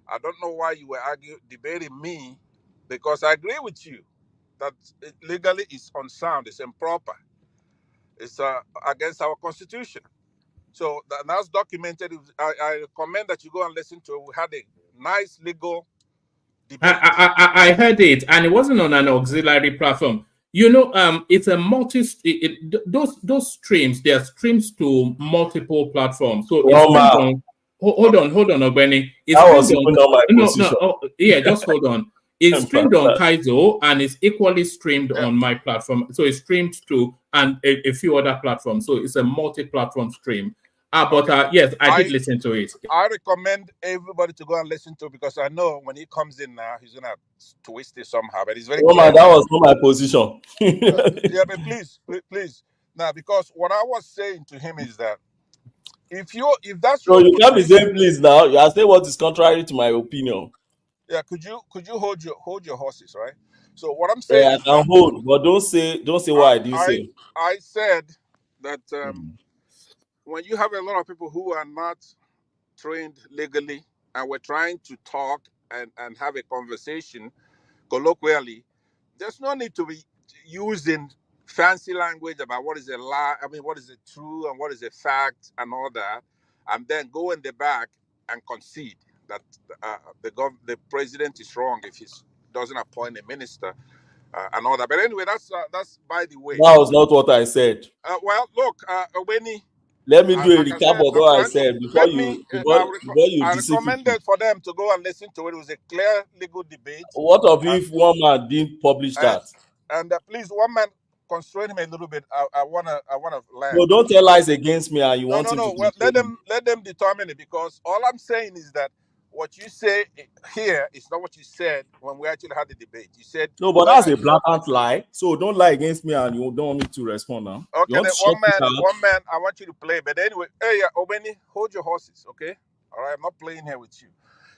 S16: I don't know why you were debating me, because I agree with you that legally it's unsound, it's improper, it's against our constitution." So that's documented. I recommend that you go and listen to it. We had a nice legal debate.
S2: I heard it, and it wasn't on an auxiliary platform. You know, it's a those streams, they are streams to multiple platforms. So hold on, Ogbeni.
S7: That was even on my position.
S2: Just hold on. It's streamed on Kaizo, and it's equally streamed on my platform. So it's streamed to and a few other platforms. So it's a multi-platform stream. Yes, I did listen to it.
S16: I recommend everybody to go and listen to it because I know when he comes in now, he's gonna twist it somehow. But it's very clear.
S7: That was not my position.
S16: Yeah, but please. Now, because what I was saying to him is that if that's
S7: So
S16: your
S7: you can't be
S16: position,
S7: saying please now. You are saying what is contrary to my opinion.
S16: yeah, could you hold your horses, right? So what I'm saying
S7: Yeah,
S16: is
S7: I can hold, but don't say what I didn't say.
S16: I said that when you have a lot of people who are not trained legally and we're trying to talk and have a conversation colloquially, there's no need to be using fancy language about what is a lie, what is a true and what is a fact and all that, and then go in the back and concede that the president is wrong if he doesn't appoint a minister and all that. But anyway, that's by the way.
S7: That was not what I said.
S16: Well, look, Oweni,
S7: let me do a
S16: like
S7: recap of what I said before you
S16: I
S7: deceive people.
S16: recommended for them to go and listen to it. It was a clear legal debate.
S7: What of if one man didn't publish that?
S16: And please, one man constrain him a little bit. I wanna land.
S7: No, don't tell lies against me. And you want
S16: No. Well, let them determine it, because all I'm saying is that what you say here is not what you said when we actually had the debate. You said
S7: no, but that's a blatant lie. So don't lie against me, and you don't want me to respond now.
S16: Okay, then one man, I want you to play. But anyway, hey, Obeni, hold your horses, okay? All right, I'm not playing here with you.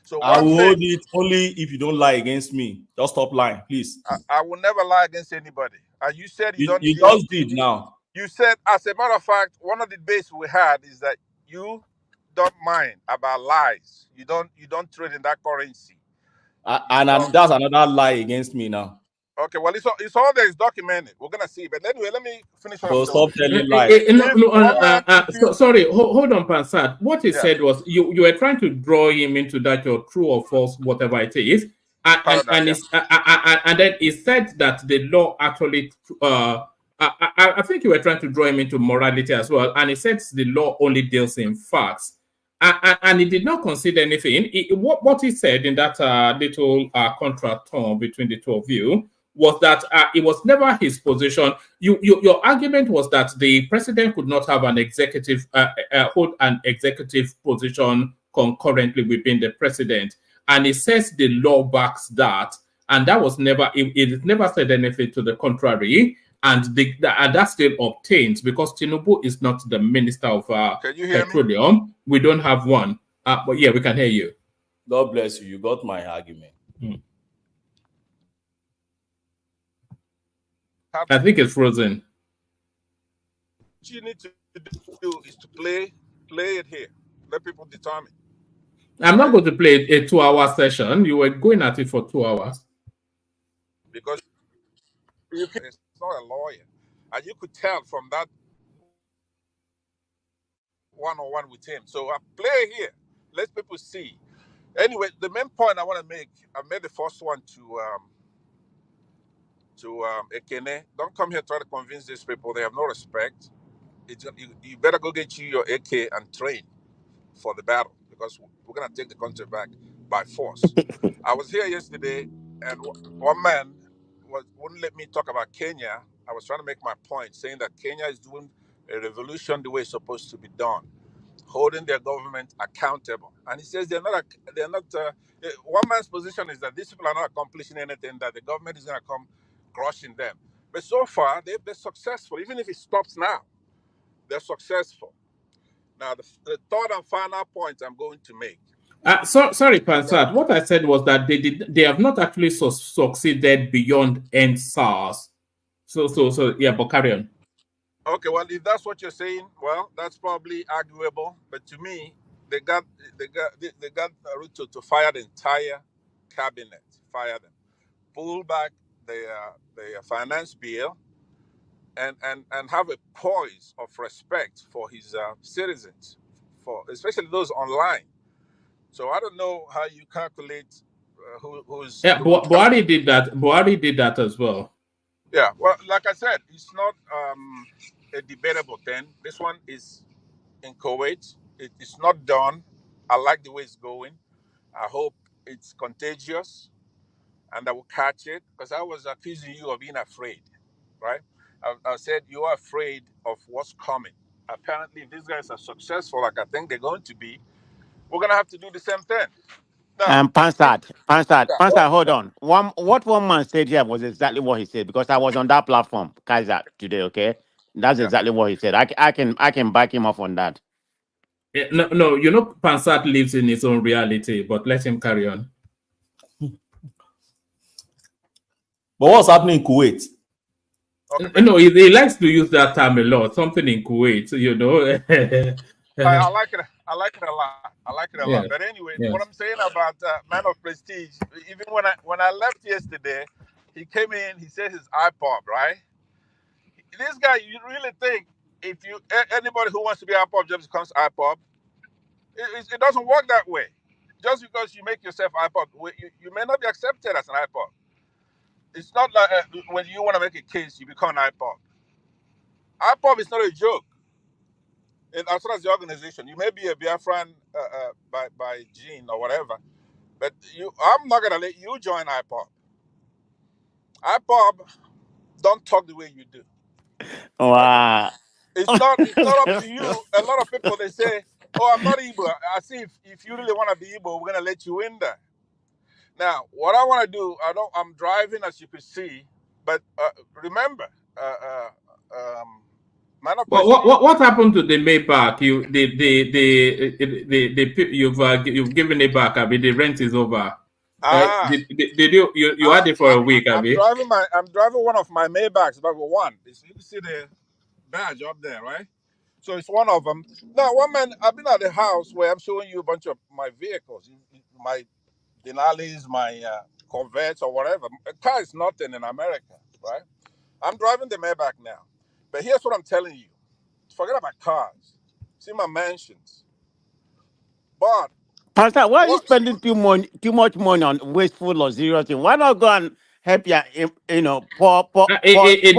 S16: So
S7: I will hold it only if you don't lie against me. Just stop lying, please.
S16: I will never lie against anybody. You said you don't.
S7: You just did now.
S16: You said, as a matter of fact, one of the debates we had is that you don't mind about lies. You don't trade in that currency.
S7: And that's another lie against me now.
S16: Okay, well, it's all there is documented. We're gonna see. But anyway, let me finish.
S7: Stop telling lies.
S2: Sorry, hold on, Pansat. What he said was you were trying to draw him into that your true or false, whatever it is, and then he said that the law actually. I think you were trying to draw him into morality as well, and he said the law only deals in facts. And he did not consider anything. What he said in that little contract term between the two of you was that it was never his position. Your argument was that the president could not have an executive hold an executive position concurrently within the president, and he says the law backs that, and that was never. It never said anything to the contrary. And that still obtains because Tinubu is not the minister of petroleum. We don't have one. But yeah, we can hear you.
S7: God bless you. You got my argument.
S2: I think it's frozen.
S16: What you need to do is to play it here. Let people determine.
S2: I'm not going to play a 2-hour session. You were going at it for 2 hours.
S16: Because it's not a lawyer. And you could tell from that one-on-one with him. So I play here. Let people see. Anyway, the main point I want to make, I made the first one to Ekene. Don't come here try to convince these people. They have no respect. You better go get you your AK and train for the battle, because we're going to take the country back by force. I was here yesterday, and one man wouldn't let me talk about Kenya. I was trying to make my point, saying that Kenya is doing a revolution the way it's supposed to be done, holding their government accountable. And he says they're not. One man's position is that these people are not accomplishing anything, that the government is going to come crushing them. But so far, they're successful. Even if it stops now, they're successful. Now, the third and final point I'm going to make.
S2: Sorry, Pansat. What I said was that they have not actually succeeded beyond end SARS. So yeah, but carry on.
S16: Okay, well, if that's what you're saying, well, that's probably arguable. But to me, they got Ruto to fire the entire cabinet, fire them, pull back their finance bill, and have a poise of respect for his citizens, for especially those online. So I don't know how you calculate who's.
S2: Yeah, Buhari did that. Buhari did that as well.
S16: Yeah, well, like I said, it's not a debatable thing. This one is in Kuwait. It's not done. I like the way it's going. I hope it's contagious and I will catch it, because I was accusing you of being afraid, right? I said you are afraid of what's coming. apparently, if these guys are successful, like I think they're going to be, we're going to have to do the same thing. Now,
S13: Pansat,
S16: what?
S13: hold on. What one man said here was exactly what he said because I was on that platform, Kaiser, today. Okay, that's
S16: Yeah.
S13: exactly what he said. I can back him up on that.
S2: No, you know, Pansat lives in his own reality, but let him carry on.
S7: But what's happening in Kuwait?
S2: Okay, no, he likes to use that term a lot. Something in Kuwait, you know.
S16: I like it. I like it a lot. I like it a lot.
S2: Yes,
S16: But anyway,
S2: yes.
S16: what I'm saying about Man of Prestige, even when I left yesterday, he came in. He said his iPod, right? This guy, you really think if you anybody who wants to be iPod just becomes iPod? It doesn't work that way. Just because you make yourself iPod, you may not be accepted as an iPod. It's not like when you want to make a case, you become an iPod. iPod is not a joke. And as far as the organization, you may be a Biafran by gene or whatever, but I'm not gonna let you join IPOB. IPOB don't talk the way you do.
S13: Wow.
S16: It's not up to you. A lot of people they say, "Oh, I'm not Igbo." I see if you really want to be Igbo, we're gonna let you in there. Now, what I want to do, I'm driving as you can see, but remember, man of
S2: What happened to the Maybach? You've given it back. I mean, the rent is over. Did you had it for a week?
S16: I'm driving one of my Maybachs, number one. You see the badge up there, right? So it's one of them. Now, one man, I've been at the house where I'm showing you a bunch of my vehicles, my Denalis, my Corvettes, or whatever. A car is nothing in America, right? I'm driving the Maybach now, but here's what I'm telling you: forget about cars. See my mansions, but
S13: Pastor, why are you spending too much money on wasteful luxurious thing? Why not go and help your poor
S2: It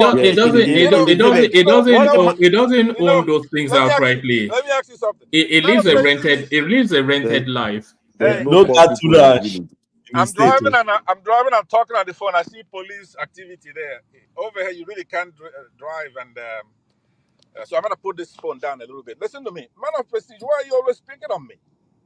S2: doesn't own those things outrightly.
S16: Let me ask you something.
S2: It lives a rented life.
S7: There's no people in the village.
S16: I'm driving and talking on the phone. I see police activity there. Over here, you really can't drive, and so I'm gonna put this phone down a little bit. Listen to me, man of prestige. Why are you always picking on me?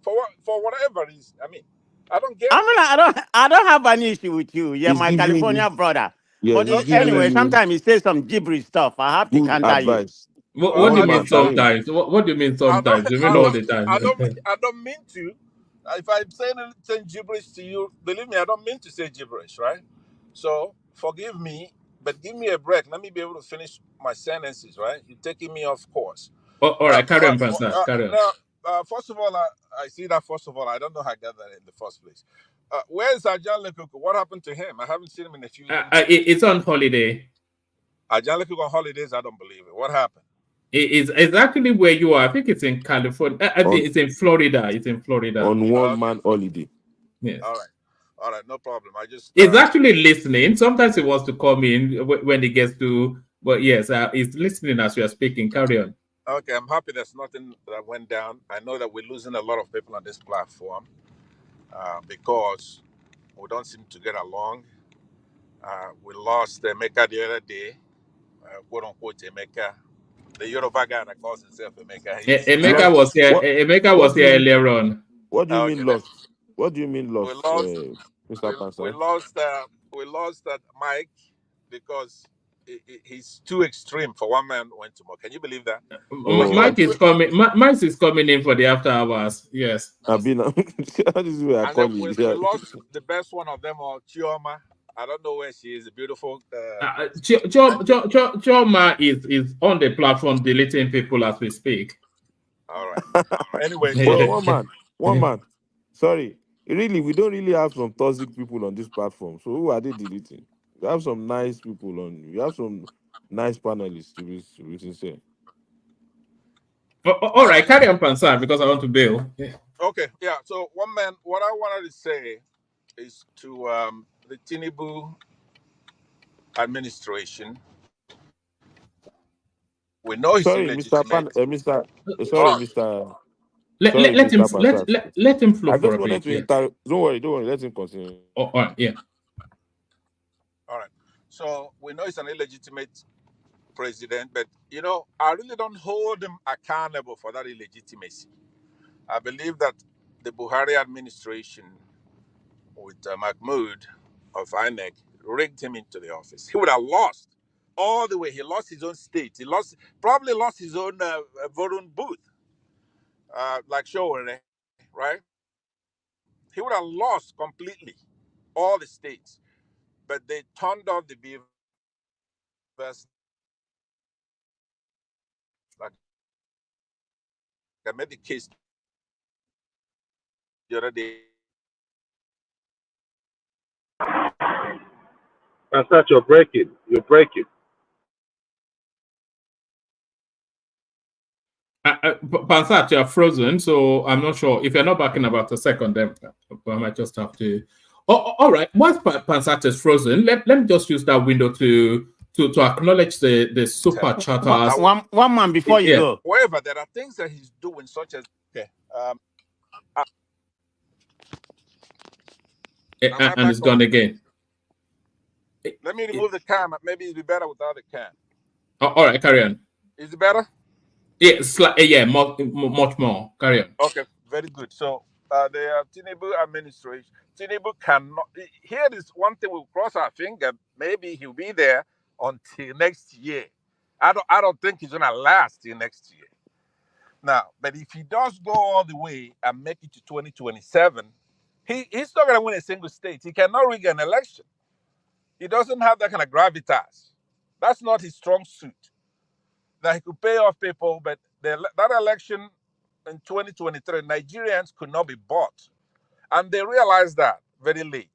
S16: For whatever reason. I mean, I don't get.
S13: I don't have an issue with you. You're my California brother. But anyway, sometimes he says some gibberish stuff. I have to counter you.
S2: What do you mean sometimes? What do you mean sometimes? You mean all the time?
S16: I don't mean to. If I'm saying gibberish to you, believe me, I don't mean to say gibberish, right? So forgive me, but give me a break. Let me be able to finish my sentences, right? You're taking me off course.
S2: All right, carry on, Pastor. Carry on.
S16: Now, first of all, I see that. First of all, I don't know how I got that in the first place. Where's Ajan Lekuku? What happened to him? I haven't seen him in a few years.
S2: It's on holiday.
S16: Ajan Lekuku on holidays? I don't believe it. What happened?
S2: It's exactly where you are. I think it's in California. I think it's in Florida. It's in Florida.
S15: On one-man holiday.
S2: Yes.
S16: All right, no problem. I just
S2: he's actually listening. Sometimes he wants to come in when he gets to. But yes, he's listening as we are speaking. Carry on.
S16: Okay, I'm happy there's nothing that went down. I know that we're losing a lot of people on this platform because we don't seem to get along. We lost Emeka the other day, quote unquote Emeka. The Yoruba guy that calls himself Emeka.
S2: Emeka was here. Emeka was here earlier on.
S15: What do you mean lost? What do you mean lost, Mr. Pansa?
S16: We lost that Mike because he's too extreme for one man went to more. Can you believe that?
S2: Mike is coming. Mike is coming in for the after hours. Yes.
S15: I've been. This is where I call you.
S16: We lost the best one of them, or Chioma. I don't know where she is. A beautiful.
S2: Chioma is on the platform deleting people as we speak.
S16: All right. Anyway,
S15: one man. Sorry, really, we don't really have some toxic people on this platform. So who are they deleting? We have some nice people on. We have some nice panelists to be sincere.
S2: All right, carry on, Pansa, because I want to bail. Yeah.
S16: Okay, yeah. So one man, what I wanted to say is to the Tinubu administration. We know he's illegitimate.
S2: Let him flow
S15: I
S2: for
S15: just
S2: a
S15: wanted
S2: bit.
S15: to Don't worry. Let him continue.
S2: All right, yeah.
S16: All right. So we know he's an illegitimate president, but you know, I really don't hold him accountable for that illegitimacy. I believe that the Buhari administration with Mahmoud of INEC rigged him into the office. He would have lost all the way. He lost his own state. He probably lost his own voting booth, like Showore, right? He would have lost completely all the states, but they turned off the beavers. Like I made the case the other day.
S17: That's not you're breaking. You're breaking.
S2: Pansat, you're frozen, so I'm not sure. If you're not back in about a second, then I might just have to. Oh, all right. Once Pansat is frozen, let me just use that window to acknowledge the super chatters.
S13: One man before you go.
S16: However, there are things that he's doing, such as
S2: and it's gone again.
S16: Let me remove the cam. Maybe it'll be better without the cam.
S2: Oh, all right, carry on.
S16: Is it better?
S2: Yeah, much more. Carry on.
S16: Okay, very good. So the Tinubu administration, Tinubu cannot. Here is one thing we'll cross our finger. Maybe he'll be there until next year. I don't think he's gonna last till next year. Now, but if he does go all the way and make it to 2027, he's not gonna win a single state. He cannot rig an election. He doesn't have that kind of gravitas. That's not his strong suit. Now, he could pay off people, but that election in 2023, Nigerians could not be bought. And they realized that very late.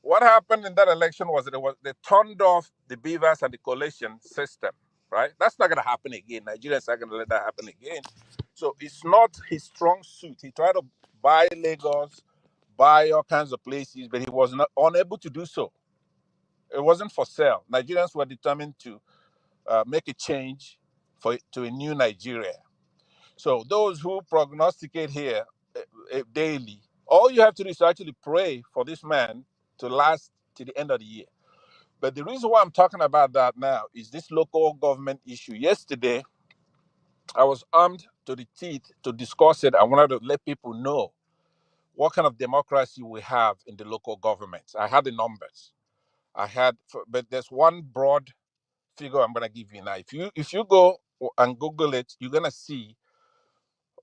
S16: What happened in that election was that they turned off the beavers and the coalition system, right? That's not going to happen again. Nigerians are going to let that happen again. So it's not his strong suit. He tried to buy Lagos, buy all kinds of places, but he was unable to do so. It wasn't for sale. Nigerians were determined to make a change to a new Nigeria. So those who prognosticate here daily, all you have to do is to actually pray for this man to last to the end of the year. But the reason why I'm talking about that now is this local government issue. Yesterday, I was armed to the teeth to discuss it. I wanted to let people know what kind of democracy we have in the local governments. I had the numbers. But there's one broad figure I'm going to give you now. If you go and Google it, you're going to see,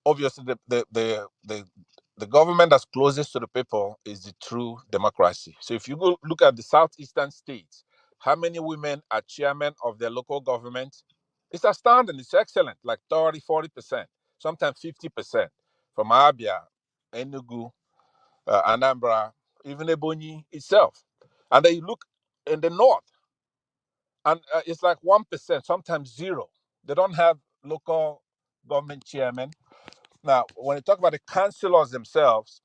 S16: obviously, the government that's closest to the people is the true democracy. So if you go look at the southeastern states, how many women are chairmen of their local government? It's astounding. It's excellent, like 30, 40%, sometimes 50%, from Abia, Enugu, Anambra, even Ebonyi itself. And then you look in the north, and it's like 1%, sometimes zero. They don't have local government chairmen. Now, when you talk about the councillors themselves,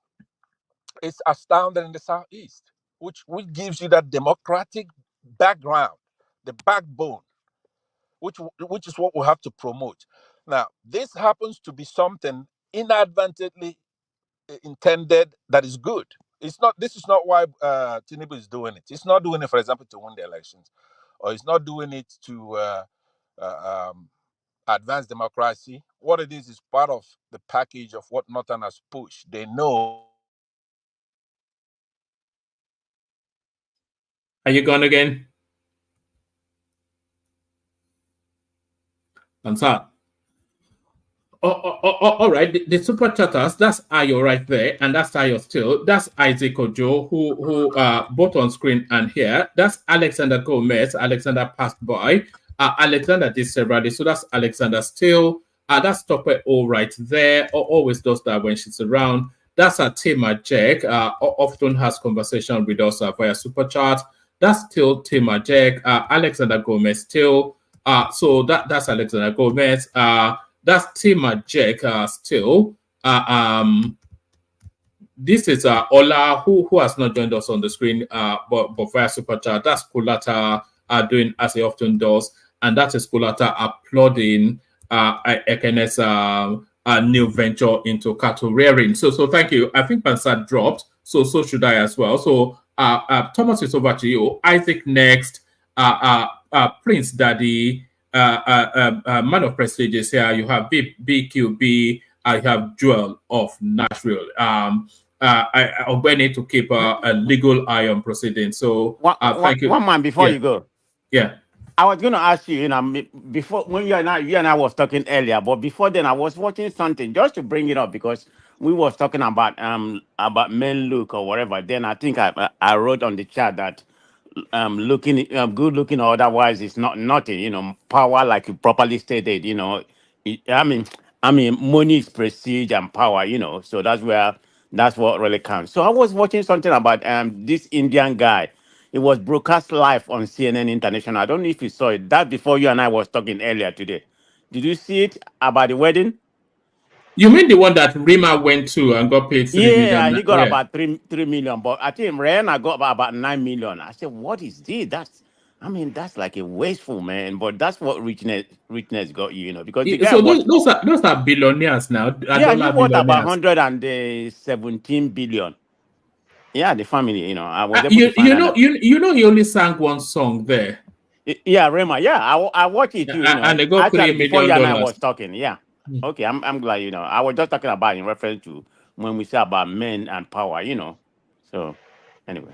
S16: it's astounding in the southeast, which gives you that democratic background, the backbone, which is what we have to promote. Now, this happens to be something inadvertently intended that is good. It's not. This is not why Tinubu is doing it. He's not doing it, for example, to win the elections, or he's not doing it to advance democracy. What it is part of the package of what Northerners push. They know.
S2: Are you gone again? Pansat. All right, the super chatters, that's Ayo right there, and that's Ayo still. That's Isaac Ojo, who both on screen and here. That's Alexander Gomez. Alexander passed by. Alexander did several days, so that's Alexander still. That's Topper O right there. Always does that when she's around. That's Tema Jack. Often has conversation with us via super chat. That's still Tema Jack. Alexander Gomez still. So that's Alexander Gomez. That's Tima Jack still. This is Ola, who has not joined us on the screen, but via super chat. That's Kulata doing as he often does, and that is Kulata applauding Ekene's new venture into cattle rearing. So thank you. I think Pansat dropped, so should I as well. So Thomas is over to you. Isaac next. Prince Daddy. Man of Prestige is here. You have BQB. I have Joel of Nashville. We need to keep a legal eye on proceedings. So thank you.
S13: One man before you go.
S2: Yeah.
S13: I was going to ask you, before when you and I was talking earlier, but before then I was watching something just to bring it up because we was talking about men look or whatever. Then I think I wrote on the chat that looking good looking or otherwise is not nothing. Power, like you properly stated. I mean money is prestige and power. So that's what really counts. So I was watching something about this Indian guy. It was broadcast live on CNN International. I don't know if you saw it. That before you and I was talking earlier today. Did you see it about the wedding?
S2: You mean the one that Rima went to and got paid 3 million?
S13: Yeah, he got about 3 million, but I think Rihanna got about 9 million. I said, what is this? That's like a wasteful, man. But that's what richness got you, because the guy
S2: so those are billionaires now.
S13: Yeah, he worth about 117 billion. Yeah, the family, I was able to find out.
S2: He only sang one song there.
S13: Yeah, Rema. Yeah, I watched it too.
S2: And they got $3 million.
S13: Before you and I was talking. Yeah. Okay, I'm glad. I was just talking about in reference to when we say about men and power. So, anyway.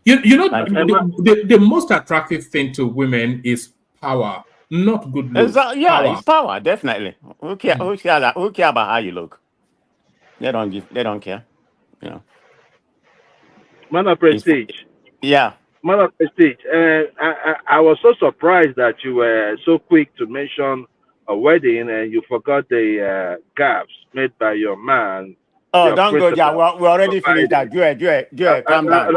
S2: The most attractive thing to women is power, not good looks.
S13: It's power, definitely. Who care about how you look? They don't care.
S17: Man of Prestige.
S13: Yeah.
S17: Man of Prestige. I was so surprised that you were so quick to mention a wedding and you forgot the gaps made by your man.
S13: Oh, don't go there. We already finished that. Joel, calm down.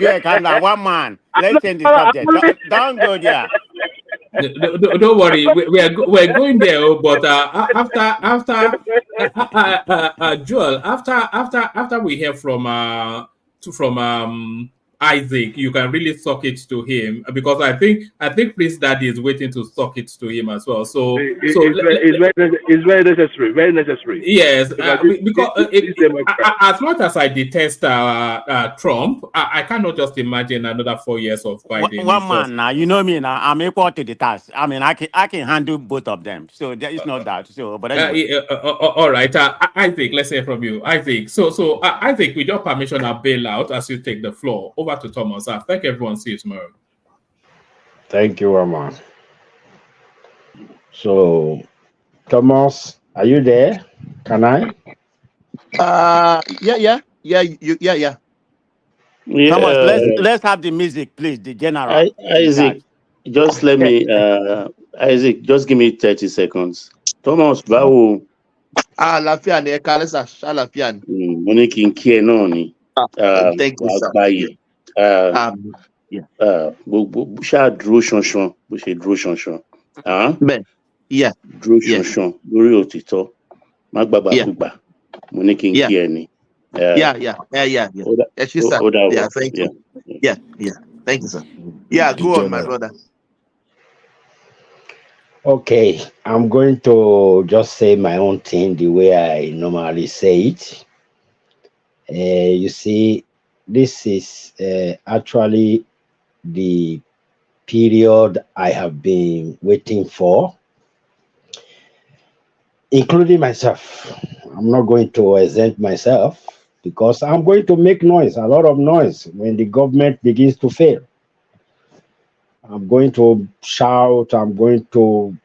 S13: Joel, calm down. One man. Let's change the subject. Don't go there.
S2: Don't worry, we're going there. But after Joel, after we hear from Isaac, you can really suck it to him because I think Prince Daddy is waiting to suck it to him as well. So
S17: it's very necessary. Very necessary.
S2: Yes, because as much as I detest Trump, I cannot just imagine another 4 years of Biden.
S13: One man now, you know me now. I'm equal to the task. I mean, I can handle both of them. So there is no doubt. So, but anyway.
S2: All right, Isaac, let's hear from you, Isaac. So Isaac, with your permission, I'll bail out as you take the floor. Over to Thomas. Thank everyone. See you tomorrow.
S18: Thank you, Aman. So, Thomas, are you there? Can I?
S14: Yeah.
S13: Thomas, let's have the music, please. The general.
S19: Isaac, just let me. Isaac, just give me 30 seconds. Thomas, báwo.
S14: Àlàáfíà ni ẹ kálẹ́ sà, ṣàlàáfíà ni.
S19: Mo ní kí n kí ẹ náà ni.
S14: Thank you, sir.
S19: Gbogbo ṣáà dúró ṣanṣan bó ṣe dúró ṣanṣan.
S14: Bẹ́ẹ̀,
S19: dúró ṣanṣan lórí òtítọ́. Má gbàgbàkúgbà. Mo ní kí n kí ẹ ni.
S14: Yeah. Yes, sir. Yeah, thank you. Yeah. Thank you, sir. Yeah, go on, my brother.
S18: Okay, I'm going to just say my own thing the way I normally say it. You see, this is actually the period I have been waiting for, including myself. I'm not going to exempt myself because I'm going to make noise, a lot of noise, when the government begins to fail. I'm going to shout, I'm going to,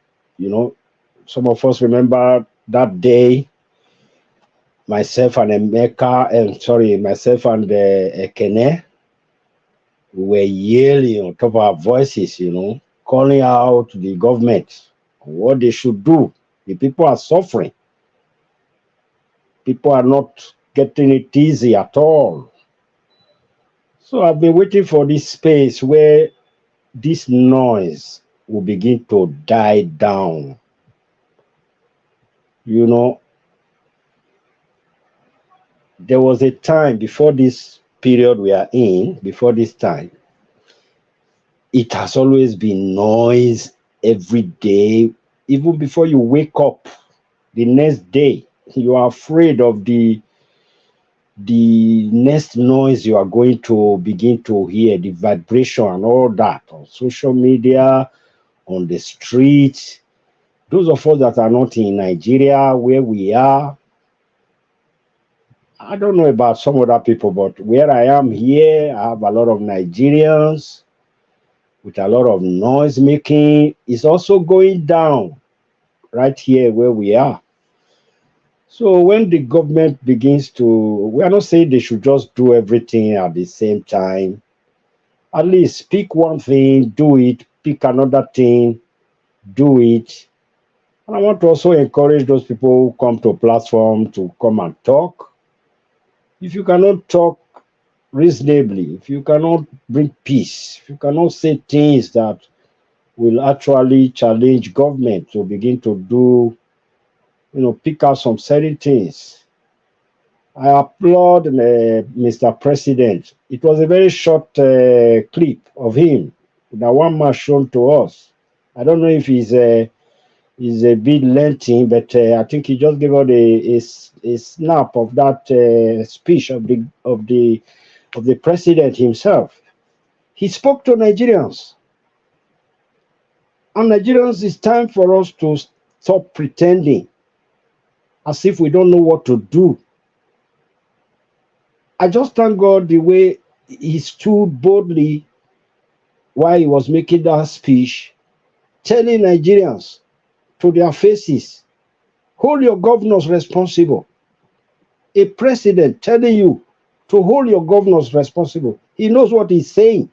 S18: some of us remember that day, myself and Ekene, we were yelling on top of our voices, calling out the government what they should do. The people are suffering. People are not getting it easy at all. So I've been waiting for this space where this noise will begin to die down. There was a time before this period we are in, before this time, it has always been noise every day. Even before you wake up the next day, you are afraid of the next noise you are going to begin to hear, the vibration and all that on social media, on the streets. Those of us that are not in Nigeria, where we are, I don't know about some other people, but where I am here, I have a lot of Nigerians with a lot of noise making. It's also going down right here where we are. So when the government begins to, we are not saying they should just do everything at the same time. At least pick one thing, do it, pick another thing, do it. And I want to also encourage those people who come to platform to come and talk. If you cannot talk reasonably, if you cannot bring peace, if you cannot say things that will actually challenge government to begin to do, pick out some certain things. I applaud Mr. President. It was a very short clip of him that one man shown to us. I don't know if he's a bit lengthy, but I think he just gave us a snap of that speech of the president himself. He spoke to Nigerians. And Nigerians, it's time for us to stop pretending as if we don't know what to do. I just thank God the way he stood boldly while he was making that speech, telling Nigerians to their faces, hold your governors responsible. A president telling you to hold your governors responsible. He knows what he's saying.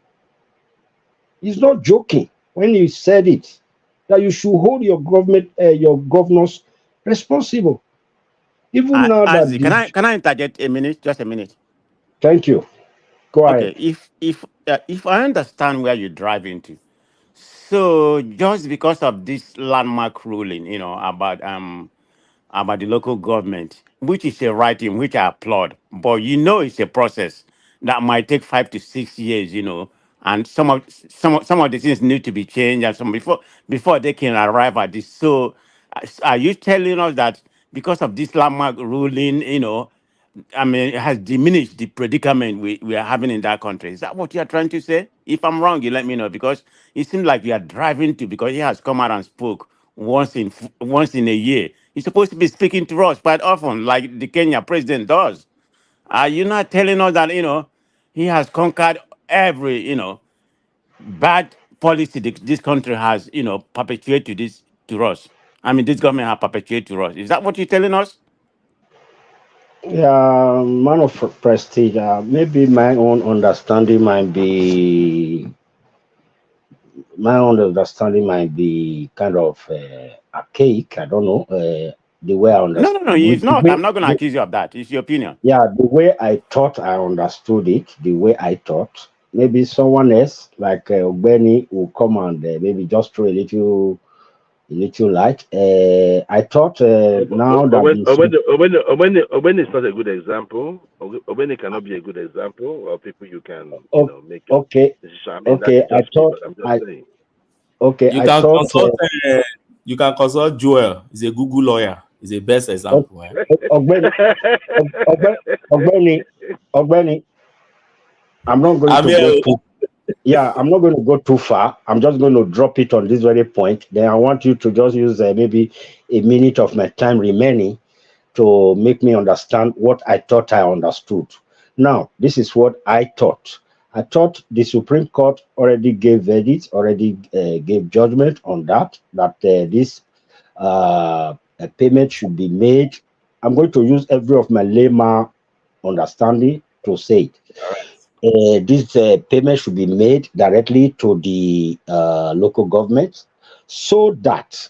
S18: He's not joking when he said it, that you should hold your governors responsible. Even now
S13: Isaac,
S18: that
S13: can I interject a minute? Just a minute.
S18: Thank you. Go
S13: Okay,
S18: ahead.
S13: if I understand where you're driving to, so just because of this landmark ruling, about the local government, which is a right thing, which I applaud, but it's a process that might take 5 to 6 years, and some of the things need to be changed, and some before they can arrive at this. So, are you telling us that because of this landmark ruling, it has diminished the predicament we are having in that country? Is that what you are trying to say? If I'm wrong, you let me know, because it seems like you are driving to, because he has come out and spoke once in a year. He's supposed to be speaking to us quite often, like the Kenya president does. Are you not telling us that he has conquered every bad policy this country has perpetuated to us? I mean, this government has perpetuated to us. Is that what you're telling us?
S18: Yeah, man of prestige. Maybe my own understanding might be kind of archaic. I don't know the way I
S13: No,
S18: understand.
S13: it's not. I'm not going to accuse you of that. It's your opinion.
S18: Yeah, the way I thought I understood it, the way I thought. Maybe someone else, like Benny, will come and maybe just throw a little light. I thought now that
S17: Obeni is not a good example. Obeni cannot be a good example of people you can make a decision. I mean,
S18: okay.
S17: that's just me, but I'm just saying.
S18: Okay,
S7: you can consult. You can consult Joel. He's a Google lawyer. He's the best example.
S18: Ogbeni, I'm not going to go too. Yeah, I'm not going to go too far. I'm just going to drop it on this very point. Then I want you to just use maybe a minute of my time remaining to make me understand what I thought I understood. Now, this is what I thought. I thought the Supreme Court already gave verdict, already gave judgment on that this payment should be made. I'm going to use every of my layman understanding to say it. This payment should be made directly to the local government, so that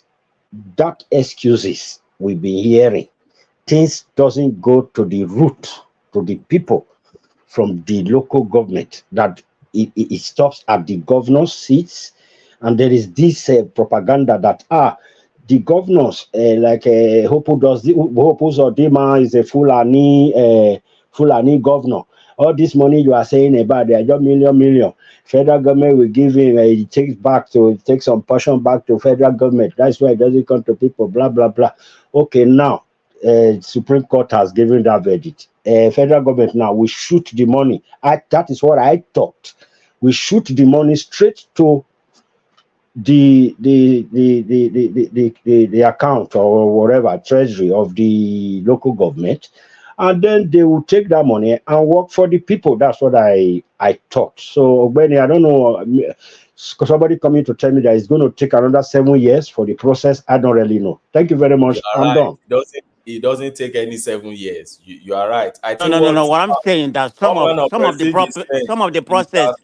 S18: excuses we've been hearing, things doesn't go to the root, to the people from the local government, that it stops at the governor's seats. And there is this propaganda that the governors, like Hopu Zodima is a Fulani governor. All this money you are saying about, they are just million. Federal government will give him, it takes some portion back to federal government. That's why it doesn't come to people, blah, blah, blah. Okay, now, Supreme Court has given that verdict. Federal government now, we shoot the money. That is what I thought. We shoot the money straight to the account or whatever treasury of the local government, and then they will take that money and work for the people. That's what I thought. So Benny, I don't know, somebody coming to tell me that it's going to take another 7 years for the process. I don't really know. Thank you very
S7: You
S18: much.
S7: are
S18: I'm
S7: right.
S18: done.
S7: It doesn't take any 7 years. You are right. I
S13: No,
S7: think
S13: no, no,
S7: what
S13: no. What I'm saying that
S7: government of
S13: some of the
S7: Prestige is saying
S13: some of the
S7: is
S13: process
S7: that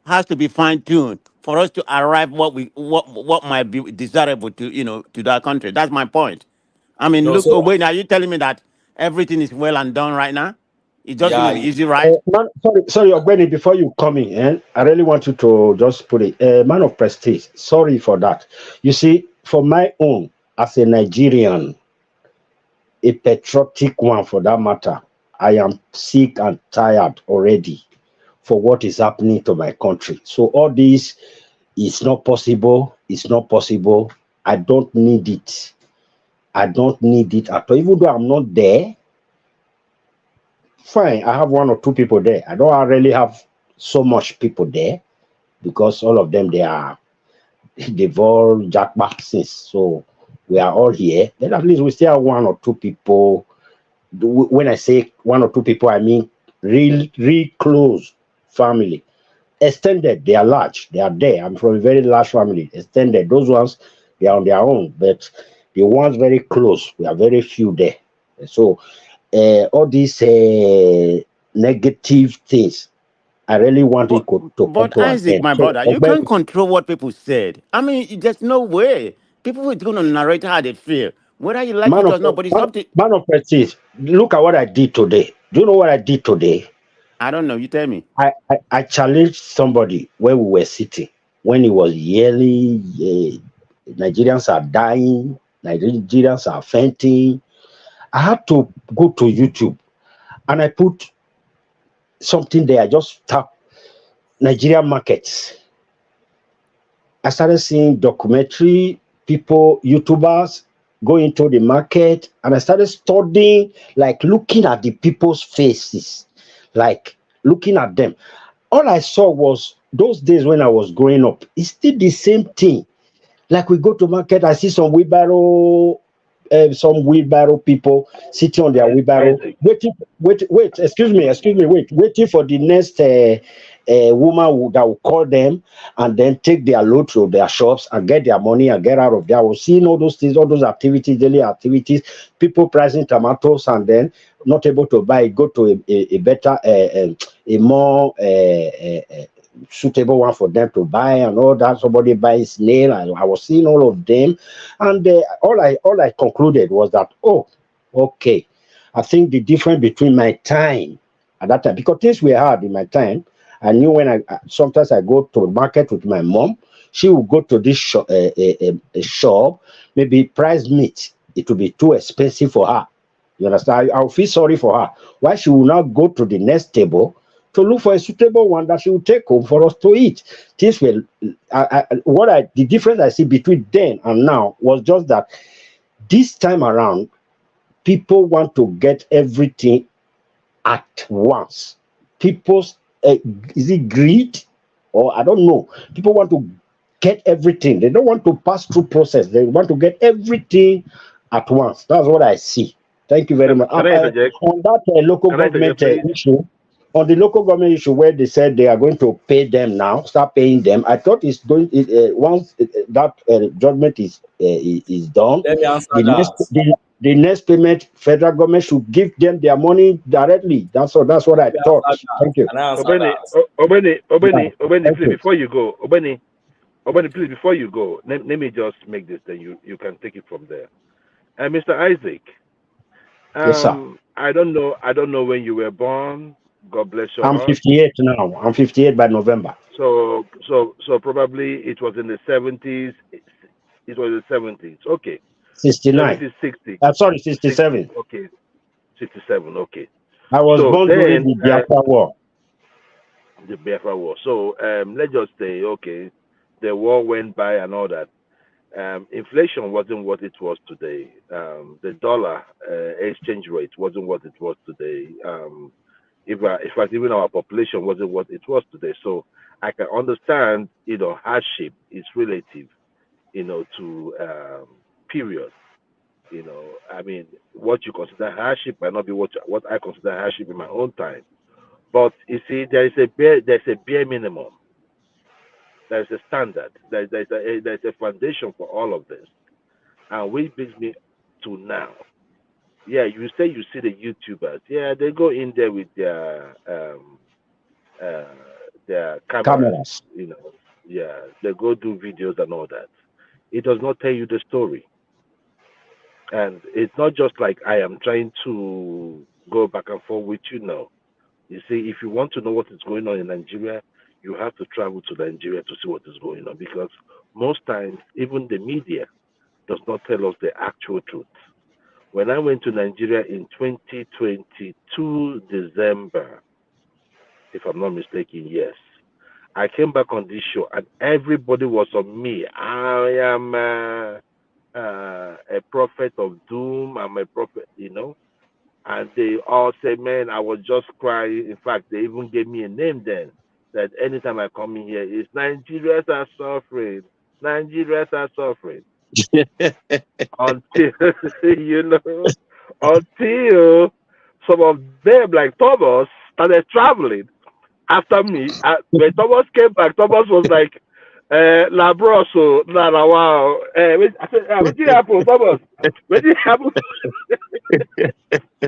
S13: has to be fine tuned for us to arrive what might be desirable to to that country. That's my point. I mean,
S7: no.
S13: look,
S7: So
S13: wait, are you telling me that everything is well and done right now? It's just going
S7: yeah,
S13: to be easy, right?
S18: Man, sorry, Ogbeni, before you come in, I really want you to just put it. Man of prestige, sorry for that. You see, for my own, as a Nigerian, a patriotic one for that matter, I am sick and tired already for what is happening to my country. So all this is not possible. It's not possible. I don't need it. I don't need it at all. Even though I'm not there, fine. I have one or two people there. I don't really have so much people there because all of them they've all jackpot since. So we are all here. Then at least we still have one or two people. When I say one or two people, I mean real close family. Extended, they are large. They are there. I'm from a very large family. Extended, those ones, they are on their own. But the ones very close, we are very few there. So all these negative things, I really want it to come
S13: But
S18: to an
S13: Isaac,
S18: end.
S13: my
S18: So,
S13: brother, you can't control what people said. I mean, there's no way. People are going to narrate how they feel, whether you like it or not. But it's up to.
S18: man of prestige, look at what I did today. Do you know what I did today?
S13: I don't know. You tell me.
S18: I challenged somebody where we were sitting when he was yelling, Nigerians are dying, Nigerians are fainting. I had to go to YouTube and I put something there. I just tapped Nigerian markets. I started seeing documentary people, YouTubers go into the market, and I started studying, like looking at the people's faces, like looking at them. All I saw was those days when I was growing up. It's still the same thing. Like we go to market, I see some wheelbarrow people sitting on their wheelbarrow, wait, excuse me, waiting for the next woman that will call them and then take their load to their shops and get their money and get out of there. I was seeing all those things, all those activities, daily activities, people pricing tomatoes and then not able to buy it, go to a better, a more suitable one for them to buy and all that. Somebody buys snail. I was seeing all of them, and all I concluded was that, oh, okay, I think the difference between my time at that time, because things were hard in my time. I knew when sometimes I go to the market with my mom, she would go to this shop, a shop, maybe price meat. It would be too expensive for her. You understand? I'll feel sorry for her. Why she will not go to the next table to look for a suitable one that she will take home for us to eat. Things were, the difference I see between then and now was just that this time around, people want to get everything at once. People's, is it greed? Or I don't know. People want to get everything. They don't want to pass through process. They want to get everything at once. That's what I see. Thank you very much.
S17: Can I interject?
S18: On that local
S17: Can I
S18: government
S17: interject, please?
S18: issue, on the local government issue where they said they are going to pay them now, start paying them. I thought it's going once that judgment is done,
S7: let me answer
S18: the next
S7: that.
S18: the next payment, federal government should give them their money directly. That's what I
S7: Let me
S18: thought.
S7: answer that.
S18: Thank you.
S7: Can I answer
S17: Obeni,
S7: that?
S17: Obeni,
S18: Thank
S17: please,
S18: you.
S17: before you go, Obeni, please, before you go, let me just make this, then you can take it from there. Mr. Isaac,
S18: Yes, sir.
S17: I don't know when you were born. God bless your
S18: I'm
S17: heart.
S18: 58 now. I'm 58 by November.
S17: So probably it was in the 70s. It was the 70s. Okay.
S18: 69.
S17: 70s, 60.
S18: I'm sorry,
S17: 60.
S18: 67.
S17: Okay. 67. Okay.
S18: I was
S17: So
S18: born during
S17: then
S18: the Biafra War.
S17: the Biafra War. So let's just say, okay, the war went by and all that. Inflation wasn't what it was today. The dollar exchange rate wasn't what it was today. In fact, even our population wasn't what it was today. So I can understand, hardship is relative. to period. I mean, what you consider hardship might not be what I consider hardship in my own time. But you see, there's a bare minimum. There's a standard. There's a foundation for all of this, and which brings me to now. Yeah, you say you see the YouTubers. Yeah, they go in there with their cameras.
S18: Cameras.
S17: Yeah, they go do videos and all that. It does not tell you the story. And it's not just like I am trying to go back and forth with you now. You see, if you want to know what is going on in Nigeria, you have to travel to Nigeria to see what is going on, because most times, even the media does not tell us the actual truth. When I went to Nigeria in 2022 December, if I'm not mistaken, yes, I came back on this show and everybody was on me. I am a prophet of doom. I'm a prophet, and they all say, man, I was just crying. In fact, they even gave me a name then, that anytime I come in here, it's Nigerians are suffering. Nigerians are suffering. Until, until some of them, like Thomas, started traveling after me. When Thomas came back, Thomas was like, Labroso, wow. I said, what did happen, Thomas? What did happen?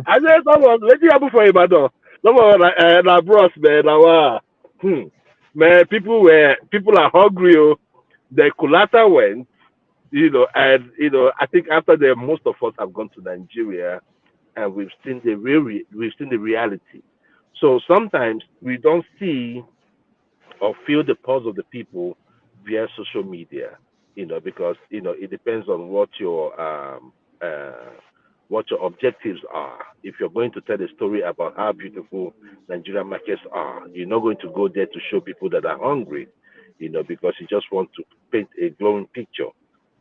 S17: I said, Thomas, what did happen for him, man? Thomas was like, Labros, man, wow. Man, people are hungry. The collateral went, and I think after that, most of us have gone to Nigeria, and we've seen the reality. So sometimes we don't see or feel the pulse of the people via social media, because it depends on what your objectives are. If you're going to tell a story about how beautiful Nigerian markets are, you're not going to go there to show people that are hungry, because you just want to paint a glowing picture.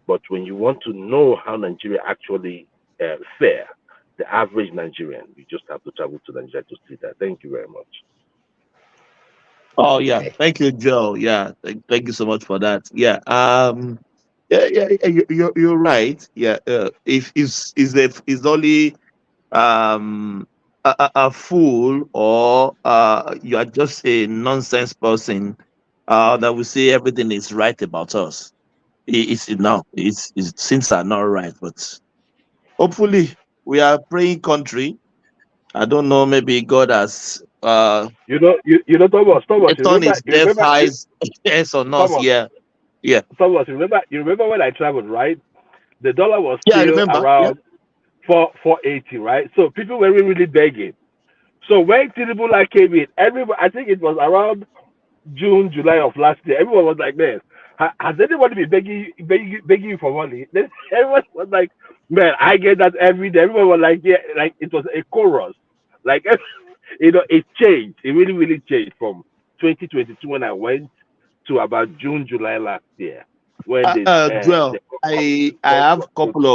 S17: But when you want to know how Nigeria actually fare, the average Nigerian, you just have to travel to Nigeria to see that. Thank you very much.
S10: Oh yeah, thank you, Joe. Yeah, thank you so much for that. Yeah, you're right. Yeah, if is only a fool, or you are just a nonsense person that will say everything is right about us. It's things are not right, but hopefully we are a praying country. I don't know, maybe God has
S17: Thomas,
S10: turned his deaf eyes yes on us.
S17: Thomas,
S10: Yeah.
S17: Thomas, you remember when I traveled, right? The dollar was
S10: I
S17: still
S10: remember.
S17: around 480, right? So people were really begging. So when Tinubu came in, I think it was around June, July of last year, everyone was like, man, has anybody been begging you for money? Then everyone was like, man, I get that every day. Everyone was like, yeah, like it was a chorus. Like, it changed. It really, really changed from 2022 when I went to about June, July last year. When
S10: Joel, I have couple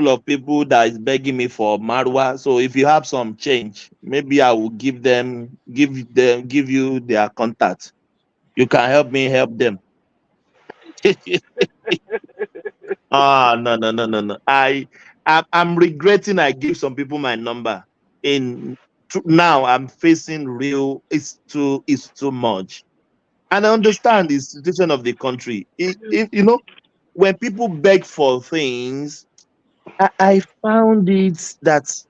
S10: of people that is begging me for Marwa. So if you have some change, maybe I will give you their contact. You can help me help them. No. I'm regretting I gave some people my number. Now I'm facing real. It's too much. And I understand the situation of the country. When people beg for things, I found it that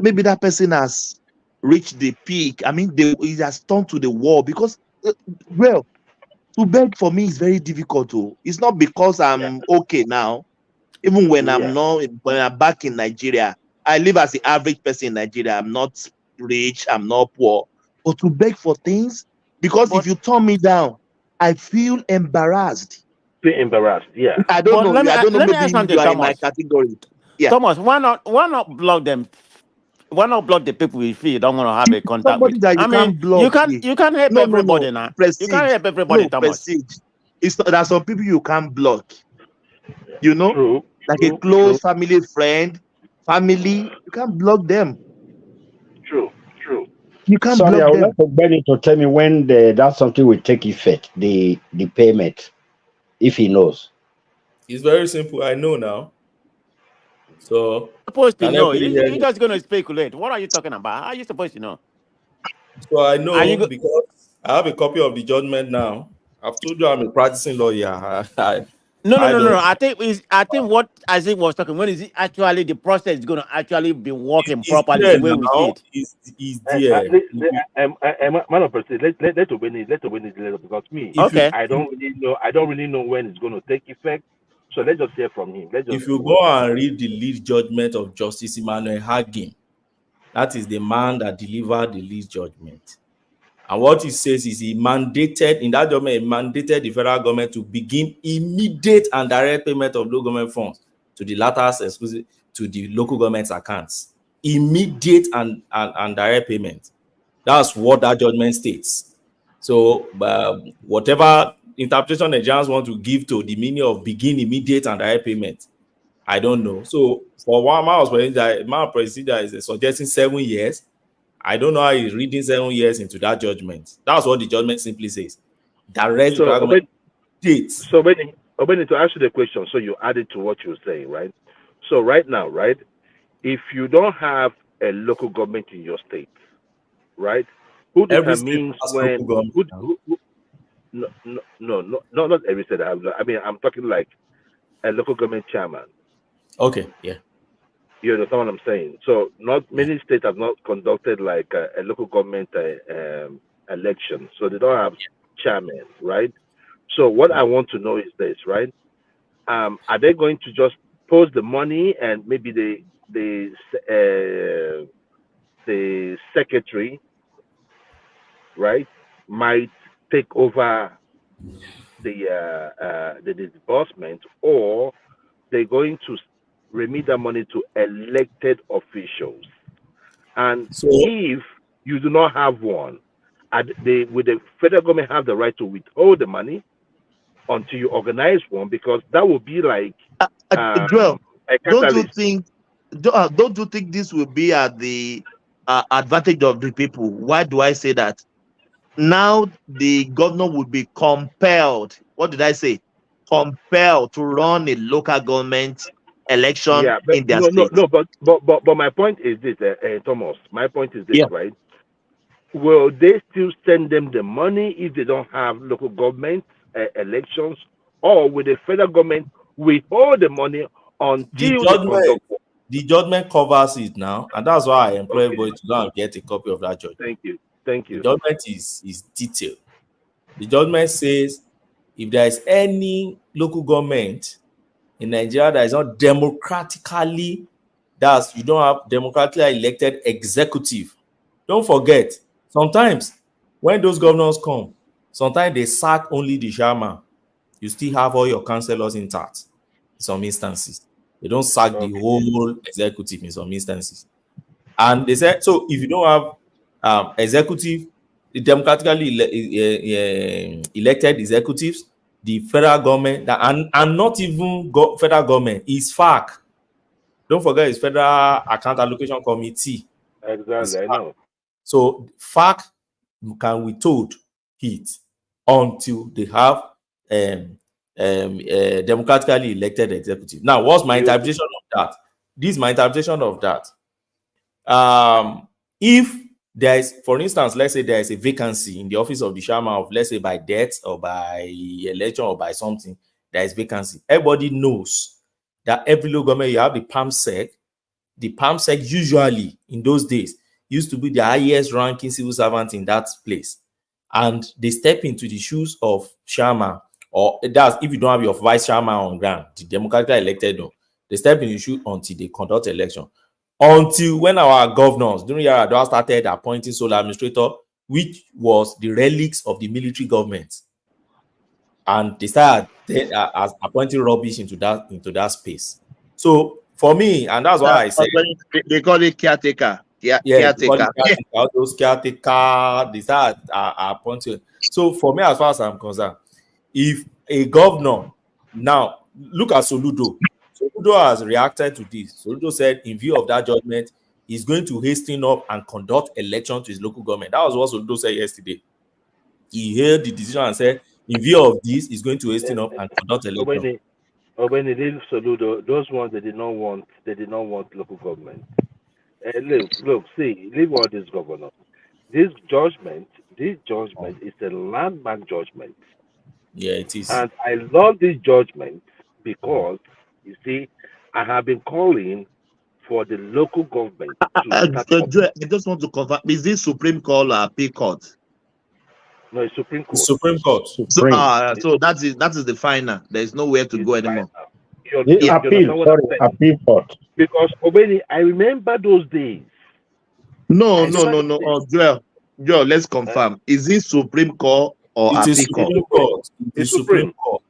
S10: maybe that person has reached the peak. I mean, it has turned to the wall, because, well, to beg for me is very difficult. It's not because I'm okay now. Even when when I'm back in Nigeria, I live as the average person in Nigeria. I'm not rich, I'm not poor. But to beg for things, because if you turn me down, I feel embarrassed.
S17: Yeah.
S10: I don't know. I don't know.
S13: Let me
S10: Maybe
S13: ask something,
S10: you are
S13: Thomas.
S10: in my category. Yeah.
S13: Thomas, why not block them? Why not block the people if you don't want to have a contact
S10: Somebody
S13: with?
S10: that you can't block.
S13: You can't help everybody now.
S10: Prestige.
S13: You can't help everybody, Thomas.
S10: Prestige. It's not that some people you can't block.
S17: True.
S10: Like a close family friend, you can't block them.
S17: True.
S10: You can't
S18: Sorry,
S10: block
S18: I would
S10: them.
S18: like for Benny to tell me when that something will take effect, the payment. if he knows?
S7: It's very simple. I know now. So
S13: Supposed to
S7: can
S13: know.
S7: everybody hear
S13: You're
S7: me?
S13: just going to speculate. What are you talking about? How are you supposed to know?
S7: So I
S13: Are you
S7: know because I have a copy of the judgment now. I've told you I'm a practicing lawyer. I
S13: No.
S7: don't.
S13: I think what Isaac was talking. When is it actually the process is going to actually be working
S7: It's
S13: properly
S7: there
S13: the way we see
S7: now.
S13: it?
S7: It's there.
S17: Man of President, let Obeni because me,
S7: If you
S17: I don't really know when it's going to take effect. So let's just hear from him. Let's just
S7: if you go and read the lead judgment of Justice Emmanuel Hagin, that is the man that delivered the lead judgment. And what he says is he mandated, in that judgment, he mandated the federal government to begin immediate and direct payment of local government funds to the latter's exclusive to the local government's accounts. Immediate and direct payment. That's what that judgment states. So whatever interpretation Nigerians want to give to the meaning of begin immediate and direct payment, I don't know. So for one my procedure is suggesting 7 years. I don't know how he's reading 7 years into that judgment. That's what the judgment simply says. Direct the federal government dates.
S17: So Obeni, to answer the question, so you added to what you're saying, right? So right now, right, if you don't have a local government in your state, right, who
S7: Every state
S17: determines
S7: has
S17: when?
S7: local government.
S17: No, not every state. I mean, I'm talking like a local government chairman.
S7: Okay, yeah.
S17: You understand what I'm saying? So not many states have not conducted like a local government election, so they don't have chairman, right? So what I want to know is this, right? Are they going to just post the money and maybe the secretary, right, might take over the disbursement, or they're going to remit that money to elected officials? And
S7: so
S17: if you do not have one, would the federal government have the right to withhold the money until you organize one? Because that would be like
S14: Joel,
S17: a
S14: don't you
S17: catalyst.
S14: think? Don't you think this will be at the advantage of the people? Why do I say that? Now the governor would be compelled. What did I say? Compelled to run a local government election
S17: Yeah, but
S14: in their state.
S17: but my point is this, Thomas. My point is this,
S14: Yeah.
S17: right? Will they still send them the money if they don't have local government elections, or will the federal government withhold the money until they conduct one?
S7: The judgment covers it now, and that's why I employ everybody to go and get a copy of that judgment.
S17: Thank
S7: The
S17: you.
S7: judgment is detailed. The judgment says if there is any local government in Nigeria that is not democratically, that's you don't have democratically elected executive. Don't forget, sometimes when those governors come, sometimes they sack only the chairman. You still have all your councillors intact in some instances. They don't sack the whole executive in some instances. And they said, so if you don't have executive, the democratically elected executives, the federal government, and not even federal government, is FAC. Don't forget, it's Federal Account Allocation Committee.
S17: Exactly, I know.
S7: So FAC can withhold it until they have democratically elected executive. Now, what's my interpretation of that? This is my interpretation of that. If there is, for instance, let's say there is a vacancy in the office of the chairman of, let's say by death or by election or by something, there is vacancy. Everybody knows that every local government, you have the PAMSEC. The PAMSEC usually in those days used to be the highest ranking civil servant in that place. And they step into the shoes of chairman, or that's if you don't have your vice chairman on ground, the democratically elected, no. They step in the shoe until they conduct election. Until when our governors during Yaradua started appointing sole administrator, which was the relics of the military government, and they started appointing rubbish into that space. So for me, and that's why I said
S14: They call it caretaker.
S7: caretaker. Those caretaker, they start appointing. So for me, as far as I'm concerned, if a governor now look at Soludo. Soludo has reacted to this. Soludo said, in view of that judgment, he's going to hasten up and conduct election to his local government. That was what Soludo said yesterday. He heard the decision and said in view of this, is going to hasten up and conduct election.
S17: When they leave Soludo, those ones they did not want local government. Look, see, leave all this governor. This judgment is a landmark judgment.
S7: Yeah, it is.
S17: And I love this judgment because, you see, I have been calling for the local government to start.
S10: I just want to confirm: is this Supreme Court or Appeal Court?
S17: No, it's Supreme Court.
S7: Supreme Court.
S10: So that is the final. There is nowhere to go anymore.
S18: Appeal Court.
S17: Because Obeni, I remember those days.
S10: No. Joel, let's confirm. Is it Supreme Court or Appeal Court?
S7: It's Supreme Court.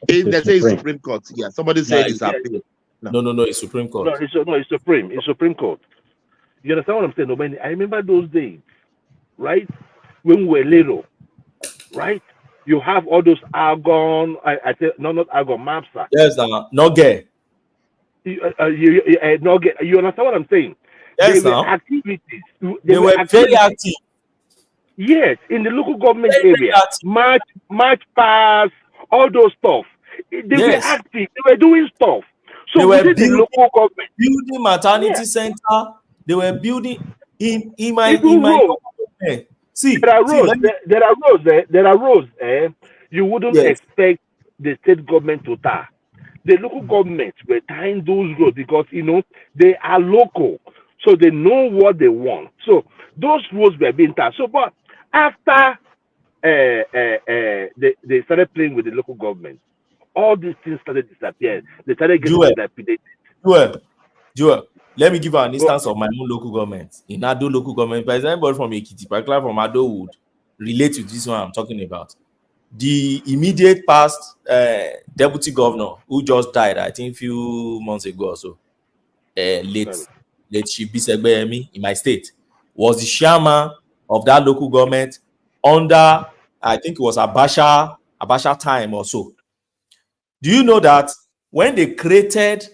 S10: They say it's Supreme Court. Yeah, somebody said it's Appeal.
S7: No, it's Supreme Court.
S17: No, it's Supreme. It's Supreme Court. You understand what I'm saying, Obeni? I remember those days, right? When we were little, right? You have all those argon. I say not argon, MAPSA.
S7: Yes, not gay.
S17: You understand what I'm saying?
S7: Yes,
S17: there were activities.
S7: They were very active.
S17: Yes, in the local government area, march pass, all those stuff. They were active. They were doing stuff. So
S7: they were
S17: building the local government,
S7: building maternity center. They were building in my local government. See,
S17: there are roads. You wouldn't expect the state government to tie. The local governments were tying those roads because they are local, so they know what they want. So those roads were being tied. So, but after they started playing with the local government, all these things started disappearing. They started getting dilapidated.
S7: Joel, let me give you an instance of my own local government. In Ado local government, but anybody from Ekiti, particularly from Ado, would relate to this one I'm talking about. The immediate past deputy governor who just died, I think, a few months ago or so, late Chief Bisegbeyemi in my state, was the chairman of that local government under, I think it was Abacha time or so. Do you know that when they created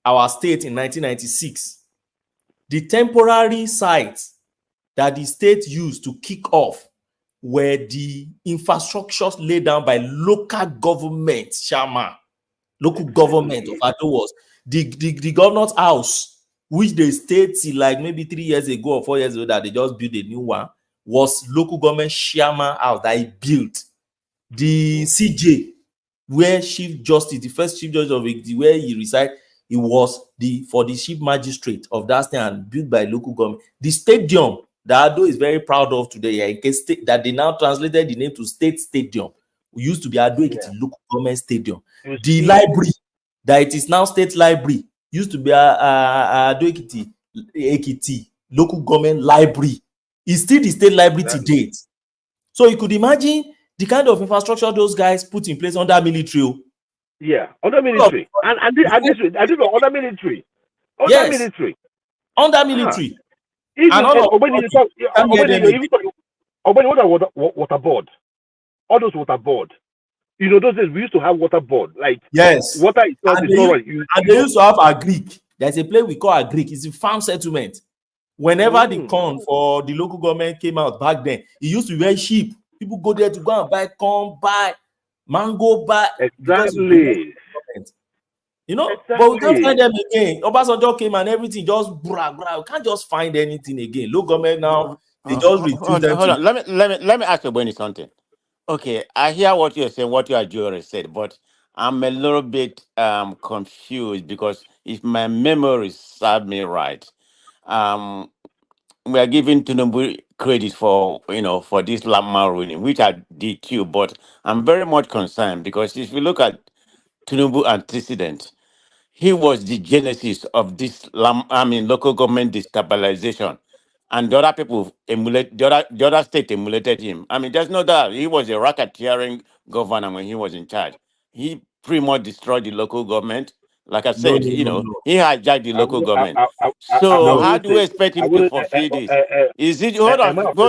S7: our state in 1996, the temporary sites that the state used to kick off were the infrastructures laid down by local government chairman. Local government of Ado was the governor's house, which they stayed till like maybe 3 years ago or 4 years ago that they just built a new one, was local government chairman house that he built. The CJ, where Chief Justice, the first Chief Justice of Ekiti, where he resided, it was for the chief magistrate of that state and built by local government. The stadium that Ado is very proud of today, that they now translated the name to State Stadium. We used to be Ado Ekiti local government stadium. The library, that it is now State Library, used to be Ado Ekiti local government library. It's still the state library to date. So you could imagine the kind of infrastructure those guys put in place under military.
S17: Yeah, under military. And this under military. Under military.
S7: Under military.
S17: Even water board. All those water board. You know, those days we used to have water board. Like water is not right.
S7: And they used to have Agric. There's a place we call Agric. It's a farm settlement. Whenever the corn for the local government came out back then, it used to be very cheap. People go there to go and buy corn, buy mango, buy.
S17: Exactly.
S7: You know, but we can't find them again. Obasanjo came and everything just bra. We can't just find anything again. Local government now, they just reduce them.
S13: Hold on. Let me ask you Benny something. Okay, I hear what you're saying, what you already said, but I'm a little bit confused because if my memory serves me right, we are giving Tinubu credit for this landmark ruling, which I did too. But I'm very much concerned because if you look at Tinubu antecedent, he was the genesis of this local government destabilization, and the other people the other state emulated him. I mean, there's no doubt he was a racketeering governor when he was in charge. He pretty much destroyed the local government. Like I said, he hijacked the local government. So how do we expect him to fulfill this? Is it hold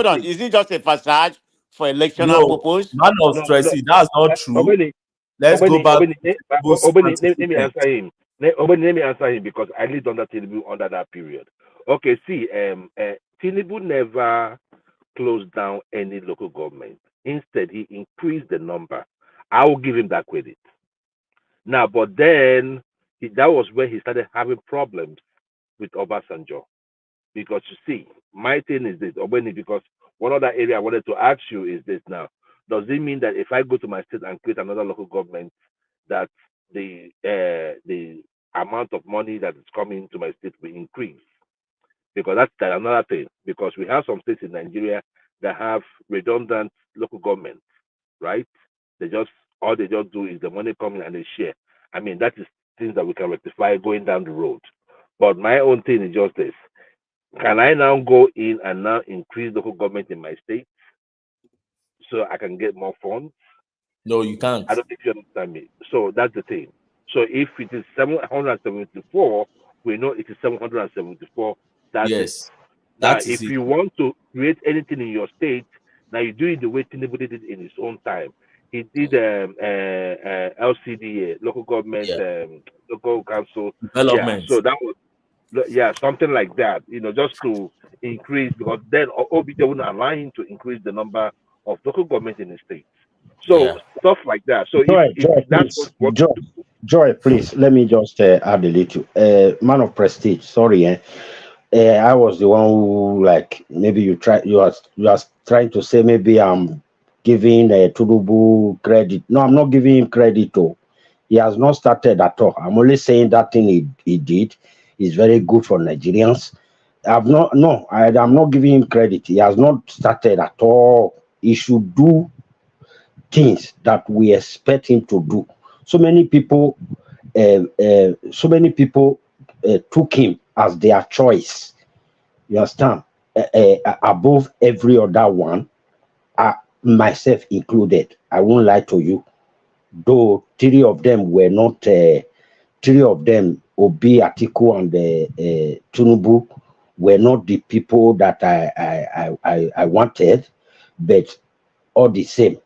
S13: on? Is it just a facade for electoral purpose?
S7: Man of stressing, that's not true. Let's go back.
S17: Let me answer him. Let me answer him because I lived under Tinubu under that period. Okay, see, Tinubu never close down any local government. Instead, he increased the number. I will give him that credit. Now, but then that was where he started having problems with Obasanjo. Because you see, my thing is this, Obeni, because one other area I wanted to ask you is this now. Does it mean that if I go to my state and create another local government, that the amount of money that is coming to my state will increase? Because that's another thing. Because we have some states in Nigeria that have redundant local governments, right? All they just do is the money coming and they share. I mean, that is things that we can rectify going down the road. But my own thing is just this. Can I now go in and now increase local government in my state so I can get more funds?
S7: No, you can't.
S17: I don't think you understand me. So that's the thing. So if it is 774, we know it is 774. That's
S7: yes,
S17: it. Now,
S7: that is
S17: if
S7: it.
S17: you want to create anything in your state, now you do it the way Tinubu did it in his own time. He did LCDA, local government, local council
S7: Development.
S17: Yeah, so that was something like that. Just to increase, because then OBJ wouldn't allow him to increase the number of local government in the state. So stuff like that. So if that's what you want to do.
S18: Joy, please let me just add a little. Man of prestige, sorry, I was the one who, like, maybe you are trying to say maybe I'm giving Tudubu credit. No, I'm not giving him credit. He has not started at all. I'm only saying that thing he did is very good for Nigerians. I'm not giving him credit. He has not started at all. He should do things that we expect him to do. So many people took him as their choice. You understand? Above every other one, myself included. I won't lie to you. Though three of them, Obi, Atiku, and Tinubu, were not the people that I wanted, but all the same,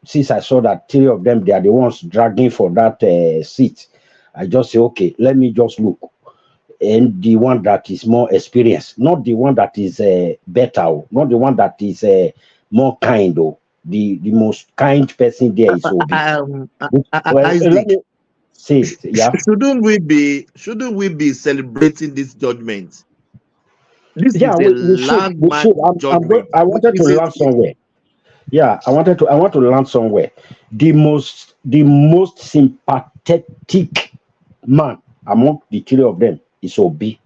S18: since I saw that three of them, they are the ones dragging for that seat, I just say, okay, let me just look. And the one that is more experienced, not the one that is better, not the one that is more kind, though. The most kind person there is Obi.
S10: Isaac,
S18: shouldn't
S10: we be celebrating this judgment? This is a landmark judgment.
S18: I wanted to land somewhere. Yeah, I want to land somewhere. The most sympathetic man among the three of them is Obi.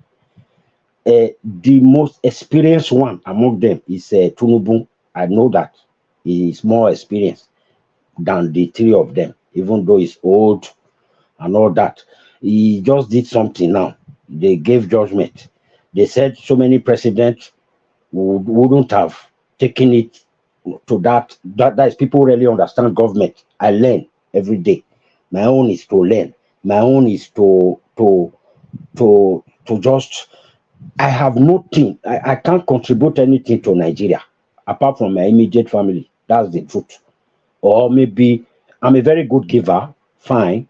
S18: The most experienced one among them is Tinubu. I know that he is more experienced than the three of them, even though he's old and all that. He just did something now. They gave judgment. They said so many presidents wouldn't have taken it to that is people really understand government. I learn every day. My own is to learn. My own is to just, I have nothing. I can't contribute anything to Nigeria apart from my immediate family. That's the truth. Or maybe I'm a very good giver. Fine.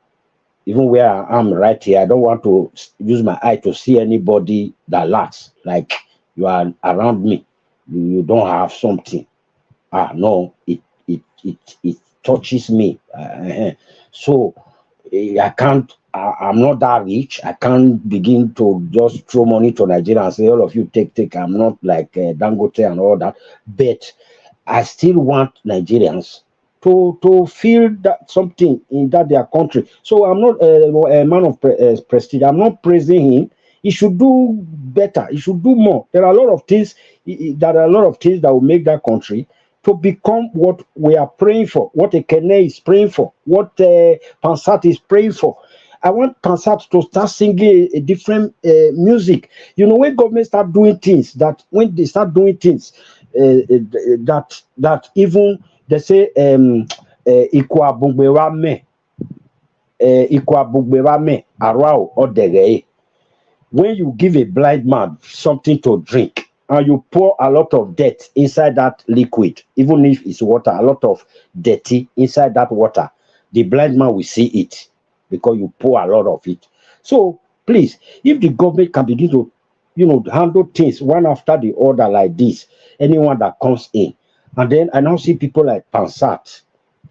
S18: Even where I am right here, I don't want to use my eye to see anybody that lacks. Like, you are around me, you don't have something. No, it touches me. So I can't. I'm not that rich. I can't begin to just throw money to Nigeria and say, all of you take. I'm not like Dangote and all that. But I still want Nigerians to feel that something in their country. So I'm not a man of prestige. I'm not praising him. He should do better. He should do more. There are a lot of things. There are a lot of things that will make that country to become what we are praying for, what Ekene is praying for, what Pansat is praying for. I want Pansat to start singing a different music. When government start doing things, that even they say ikwa bugberame arao odege. When you give a blind man something to drink and you pour a lot of dirt inside that liquid, even if it's water, a lot of dirty inside that water, the blind man will see it because you pour a lot of it. So please, if the government can begin to, handle things one after the other like this. Anyone that comes in, and then I now see people like Pansat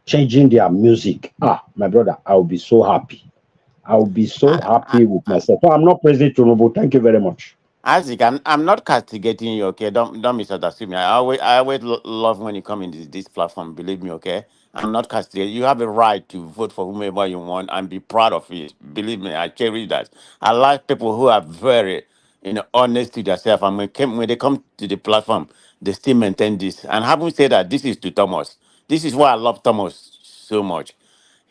S18: changing their music. My brother, I'll be so happy. I'll be so happy with myself. So I'm not President Tinubu. Thank you very much.
S13: Isaac, I'm not castigating you, okay? Don't misunderstand me. I always love when you come in this platform. Believe me, okay? I'm not castigating. You have a right to vote for whomever you want and be proud of it. Believe me, I cherish that. I like people who are very, honest to themselves. And when they come to the platform, they still maintain this. And having said that, this is to Thomas. This is why I love Thomas so much.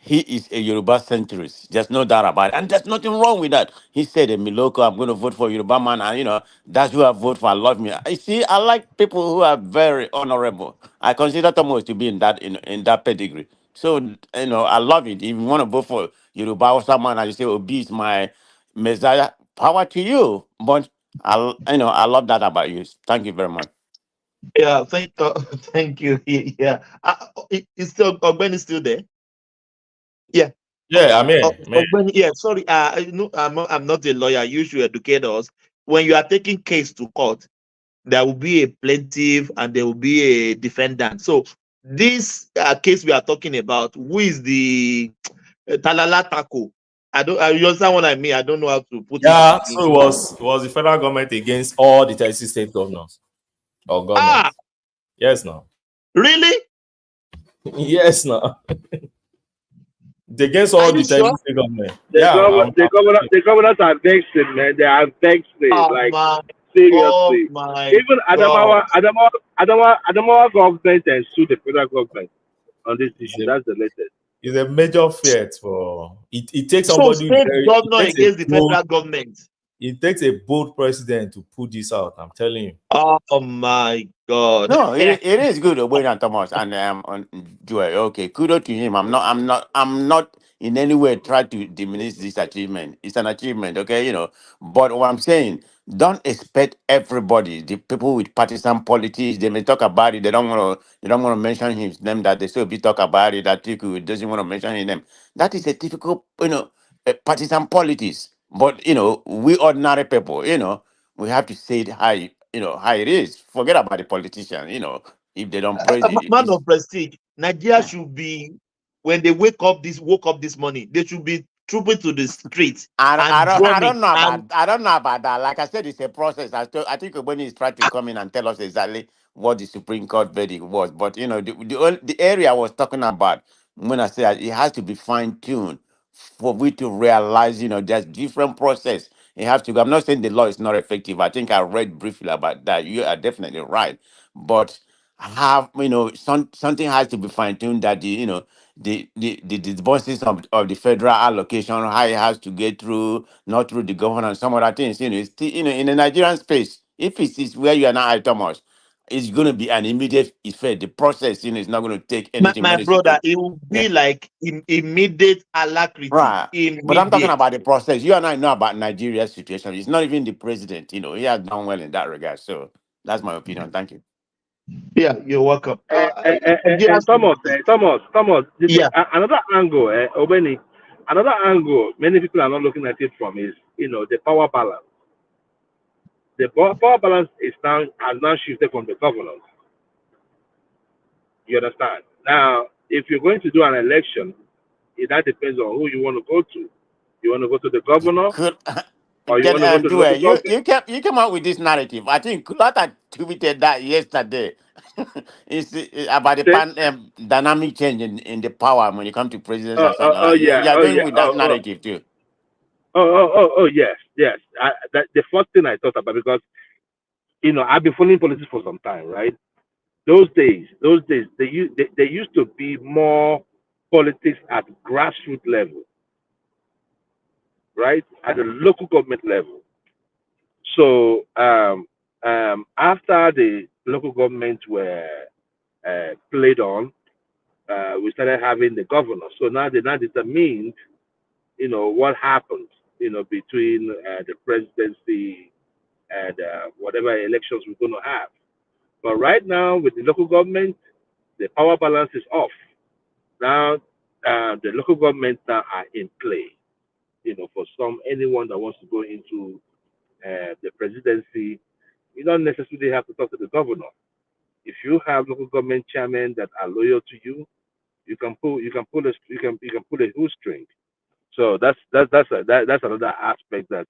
S13: He is a Yoruba centrist. There's no doubt about it. And there's nothing wrong with that. He said, Miloko, I'm going to vote for Yoruba man. And, that's who I vote for. I love me. I see, I like people who are very honorable. I consider Thomas to be in that pedigree. So, I love it. If you want to vote for Yoruba or someone and you say, Obi is my messiah, power to you. But, I love that about you. Thank you very much.
S10: Yeah, thank you. Yeah. Is still Ogben is still there? Yeah.
S9: Yeah, I'm here.
S10: Yeah, sorry. No, I'm not a lawyer. You should educate us. When you are taking case to court, there will be a plaintiff and there will be a defendant. So this case we are talking about, who is the Talala Tako? You understand what I mean? I don't know how to put
S9: Yeah,
S10: it.
S9: so it was the federal government against all the 36 state governors or governments. Yes, no.
S10: Really?
S9: Yes, no. Against all the 36 state government.
S17: The governors are vexing, man. They are vexing, seriously. Even Adamawa government and sue the federal government on this issue. That's the latest.
S9: It's a major fiat for it takes
S10: So
S9: somebody
S10: state governor against the federal government.
S9: It takes a bold president to put this out. I'm telling you.
S10: Oh my God!
S13: No, it is good, Owen Thomas and Joel. Okay, kudos to him. I'm not in any way trying to diminish this achievement. It's an achievement, okay, But what I'm saying, don't expect everybody, the people with partisan politics, they may talk about it. They don't want to mention his name. That they still be talk about it. That Tiku doesn't want to mention his name. That is a typical, partisan politics. But we ordinary people, we have to say it how it is. Forget about the politician, if they don't praise it.
S10: Man of prestige, Nigeria should be, when they woke up this morning, they should be trooping to the streets.
S13: I don't know about that. Like I said, it's a process. I think when he's trying to come in and tell us exactly what the Supreme Court verdict was. But the area I was talking about, when I said it has to be fine-tuned for we to realize, there's different process. It has to go. I'm not saying the law is not effective. I think I read briefly about that. You are definitely right. But something has to be fine-tuned that the disbursements of the federal allocation, how it has to get through, not through the government and some other things, it's still, in the Nigerian space, if it is where you are now, Thomas, it's going to be an immediate effect. The process, is not going to take anything.
S10: My brother, it will be like immediate alacrity.
S13: Right.
S10: Immediate.
S13: But I'm talking about the process. You and I know about Nigeria's situation. It's not even the president, he has done well in that regard. So that's my opinion. Thank you.
S10: Yeah, you're welcome.
S17: Thomas, another angle, Obeni, another angle many people are not looking at it from is, the power balance. The power balance has now shifted from the governors. You understand? Now, if you're going to do an election, that depends on who you want to go to. You want to go to the governor? Or you want to go to the local government?
S13: You came out with this narrative. I think Kulata tweeted that yesterday. It's about the dynamic change in the power when you come to presidents and something like that. You're going with that narrative too.
S17: Yes. That's the first thing I thought about, because I've been following politics for some time, right? Those days, they used to be more politics at grassroots level, right? At the local government level. So after the local governments were played on, we started having the governor. So now they determined, what happens, between the presidency and whatever elections we're going to have. But right now, with the local government, the power balance is off. Now, the local governments now are in play, for anyone that wants to go into the presidency, you don't necessarily have to talk to the governor. If you have local government chairmen that are loyal to you, you can pull a string. So that's another aspect that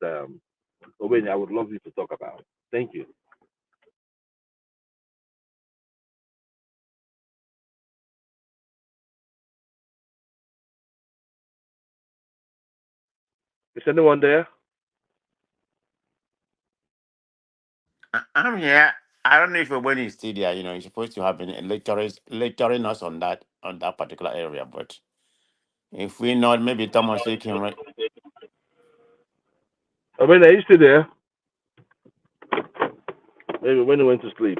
S17: Owen, I would love you to talk about. Thank you. Is anyone there?
S13: I'm here. I don't know if when is still there. You're supposed to have been lecturing us on that particular area. But if we not, maybe Thomas can right.
S17: Owen, are you still there? Maybe when he went to sleep.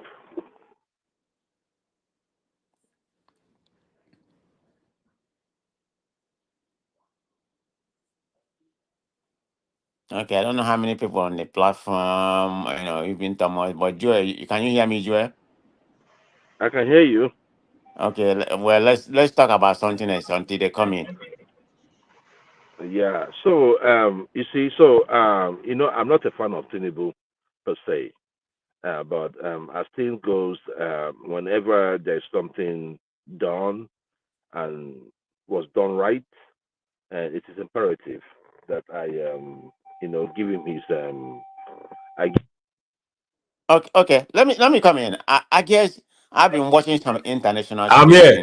S13: Okay, I don't know how many people on the platform. Even Thomas. But Joel, can you hear me, Joel?
S17: I can hear you.
S13: Okay, well, let's talk about something else until they come in.
S17: Yeah. So you see, so I'm not a fan of Tinubu per se, but as things goes, whenever there's something done and was done right, it is imperative that I give him his
S13: Okay. Let me come in. I guess I've been watching some international
S20: I'm
S13: space.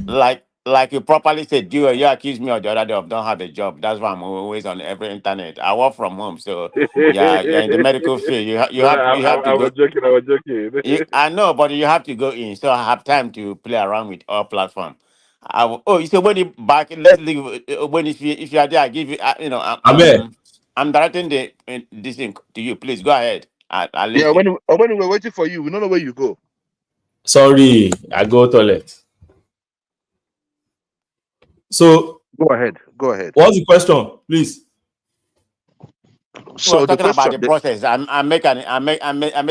S20: here.
S13: Like you properly said, you accused me of the other day of don't have a job. That's why I'm always on every internet. I work from home, so yeah, you're in the medical field. You
S17: No, no,
S13: have to
S17: I
S13: go.
S17: was joking. I was joking.
S13: I know, but you have to go in. So I have time to play around with all platform. You say when you back, let's leave. When if you are there, I give you.
S20: I'm here.
S13: I'm directing this thing to you. Please go ahead. I
S10: Yeah,
S13: listen.
S10: when we're waiting for you, we don't know where you go.
S20: Sorry, I go toilet. So,
S10: Go ahead. Go ahead.
S20: what's the question, please?
S13: We were
S10: So the
S13: talking about
S10: question,
S13: the process. I made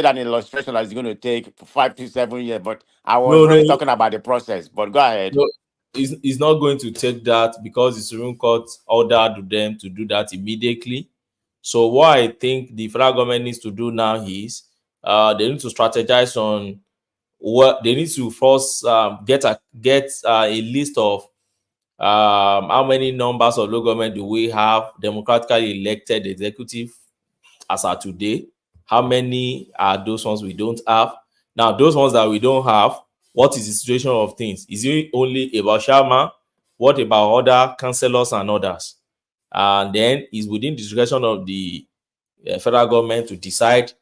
S13: an illustration that is going to take 5 to 7 years, but I was
S20: No,
S13: really
S20: no,
S13: talking about the process. But go ahead.
S20: no. It's not going to take that because the Supreme Court ordered them to do that immediately. So what I think the federal government needs to do now is they need to strategize on what they need to first get a list of how many numbers of local government do we have democratically elected executive as of today. How many are those ones we don't have? Now, those ones that we don't have, what is the situation of things? Is it only about Sharma? What about other councillors and others? And then is within the discretion of the federal government to decide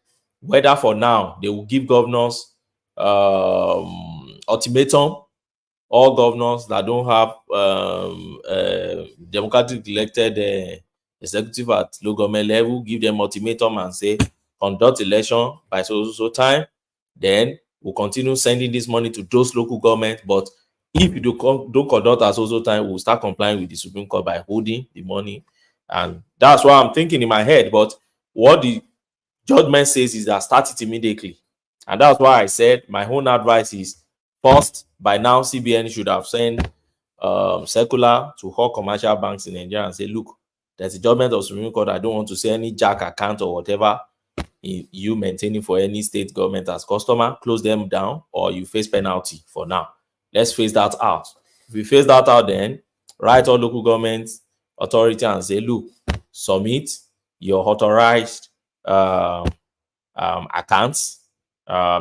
S20: whether for now they will give governors ultimatum. All governors that don't have democratically elected executive at local government level, give them ultimatum and say conduct election by so time, then we'll continue sending this money to those local governments. But if you don't conduct at so time, we'll start complying with the Supreme Court by holding the money. And that's what I'm thinking in my head. But what the judgment says is that start it immediately. And that's why I said my own advice is first, by now, CBN should have sent circular to all commercial banks in Nigeria and say, look, there's a judgment of Supreme Court. I don't want to see any jack account or whatever you maintaining for any state government as customer. Close them down or you face penalty for now. Let's phase that out. If we phase that out, then write all local government authority and say, look, submit your authorized accounts.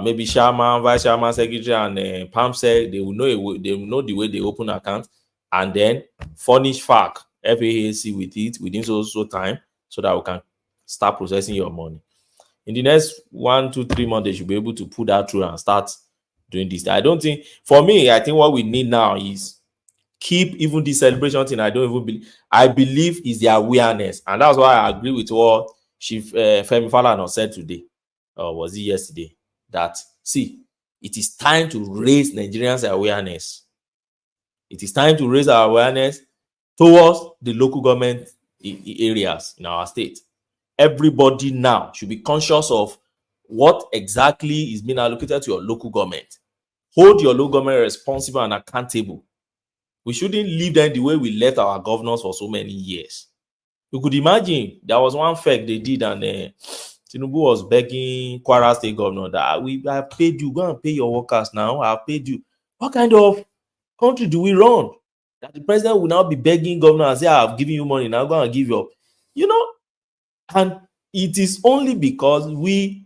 S20: Maybe chairman, vice chairman, secretary, and PAMSEC, they will know the way they open accounts, and then furnish FAC, FAAC with it within so time, so that we can start processing your money. In the next 1, 2, 3 months, they should be able to put that through and start doing this. I don't think, for me, I think what we need now is keep even this celebration thing. I believe is the awareness, and that's why I agree with what Chief Femi Falana said today, or was it yesterday? That see, it is time to raise Nigerians' awareness. It is time to raise our awareness towards the local government areas in our state. Everybody now should be conscious of what exactly is being allocated to your local government. Hold your local government responsible and accountable. We shouldn't leave them the way we left our governors for so many years. You could imagine there was one fake they did, and Tinubu was begging Kwara State Governor that I paid you, go and pay your workers now. I paid you. What kind of country do we run? That the president will now be begging governor and say, I've given you money, now go and give you up. You know, and it is only because we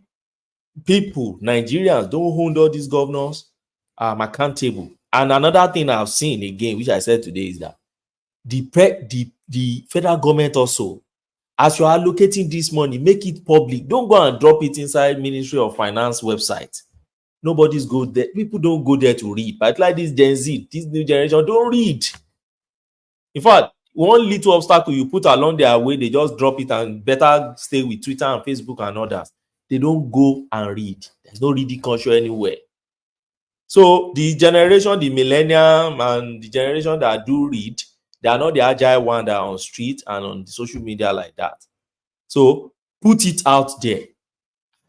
S20: people, Nigerians, don't hold all these governors accountable. And another thing I've seen again, which I said today, is that the federal government also, as you're allocating this money, make it public. Don't go and drop it inside Ministry of Finance website. Nobody's go there. People don't go there to read. But like this Gen Z, this new generation, don't read. In fact, one little obstacle you put along their way, they just drop it and better stay with Twitter and Facebook and others. They don't go and read. There's no reading culture anywhere. So the generation, the millennium and the generation that do read, they are not the agile one that are on street and on the social media like that. So put it out there.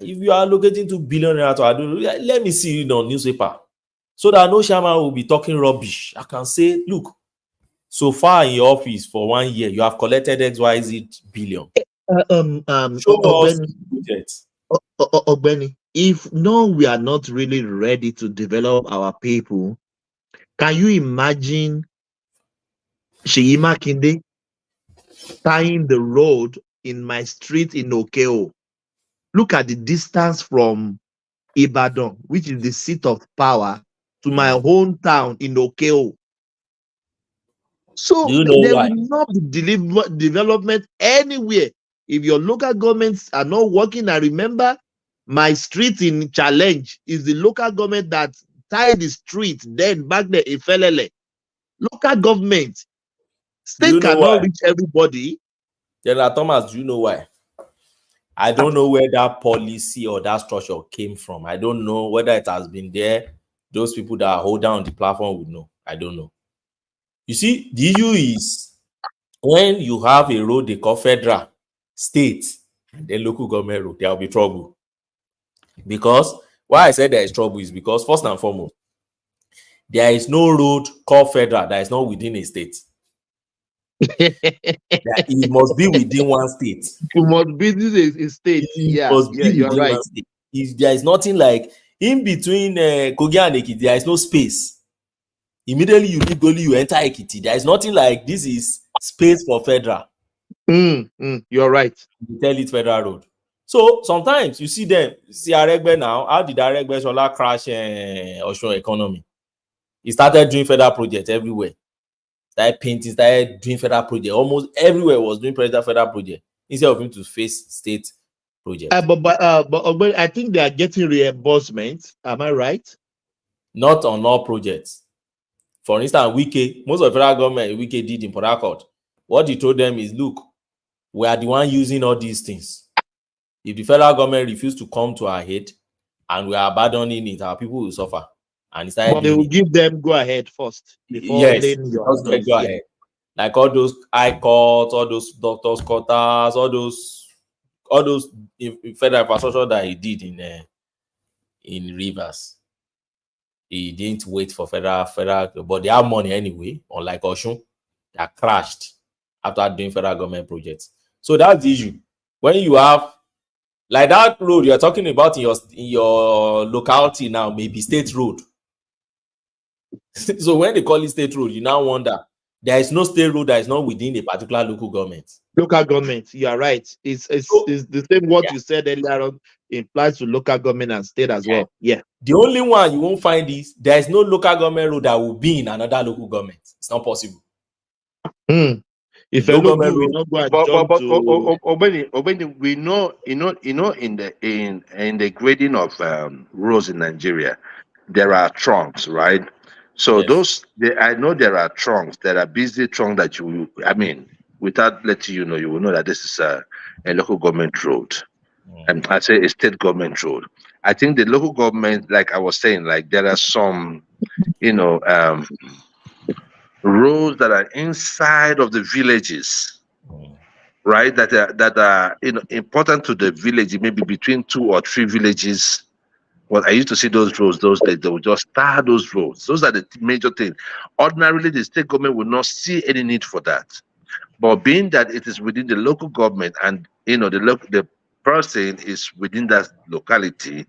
S20: If you are allocating $2 billion to let me see it on newspaper, so that no shaman will be talking rubbish. I can say, look, so far in your office for 1 year, you have collected XYZ billion. Show us budget.
S10: Ogbeni, if no, we are not really ready to develop our people, can you imagine Seyi Makinde tying the road in my street in Okeo? Look at the distance from Ibadan, which is the seat of power, to my hometown in Okeo. So there will not be development anywhere if your local governments are not working. I remember my street in Challenge is the local government that tied the street then back there in Felele. Local government. State cannot reach everybody.
S20: General Thomas, do you know why? I don't know where that policy or that structure came from. I don't know whether it has been there. Those people that hold down the platform would know. I don't know. You see, the issue is when you have a road they call federal, state, and then local government road, there will be trouble. Because why I said there is trouble is because, first and foremost, there is no road called federal that is not within a state. It must be within one state.
S10: It must be a state. You're right.
S20: There is nothing like in between Kogi and Ekiti, there is no space. Immediately you leave Goli, you enter Ekiti. There is nothing like this is space for federal.
S10: You're right.
S20: You tell it federal road. So sometimes you see them, see Aregbe now. How did Aregbe Shola crash Osun economy? He started doing federal projects everywhere. Started painting, started doing federal project. Almost everywhere was doing federal project instead of him to face state project.
S10: But I think they are getting reimbursement. Am I right?
S20: Not on all projects. For instance, Wike, most of the federal government Wike did in Port Harcourt. What he told them is, look, we are the one using all these things. If the federal government refuse to come to our aid and we are abandoning it, our people will suffer. And he started
S10: they will give them go ahead first before laying your
S20: go ahead. Like all those high courts, all those doctors' quotas, all those federal infrastructure that he did in Rivers. He didn't wait for federal, but they have money anyway, unlike Osun, that crashed after doing federal government projects. So that's the issue. When you have like that road you're talking about in your locality now, maybe state road. So when they call it state road, you now wonder there is no state road that is not within a particular local government.
S10: Local government, you are right. It's the same what you said earlier on applies to local government and state as well. Yeah.
S20: The only one you won't find is there is no local government road that will be in another local government. It's not possible.
S10: If a local government will not go and jump to
S17: Obeni, we know, in the grading of roads in Nigeria, there are trunks, right? So I know there are trunks. There are busy trunks that without letting you know, you will know that this is a local government road. And I say a state government road. I think the local government, like I was saying, like there are some, roads that are inside of the villages, right? That are important to the village, maybe between 2 or 3 villages. Well, I used to see those roads those days. They would just tar those roads. Those are the major things. Ordinarily, the state government would not see any need for that. But being that it is within the local government and the person is within that locality,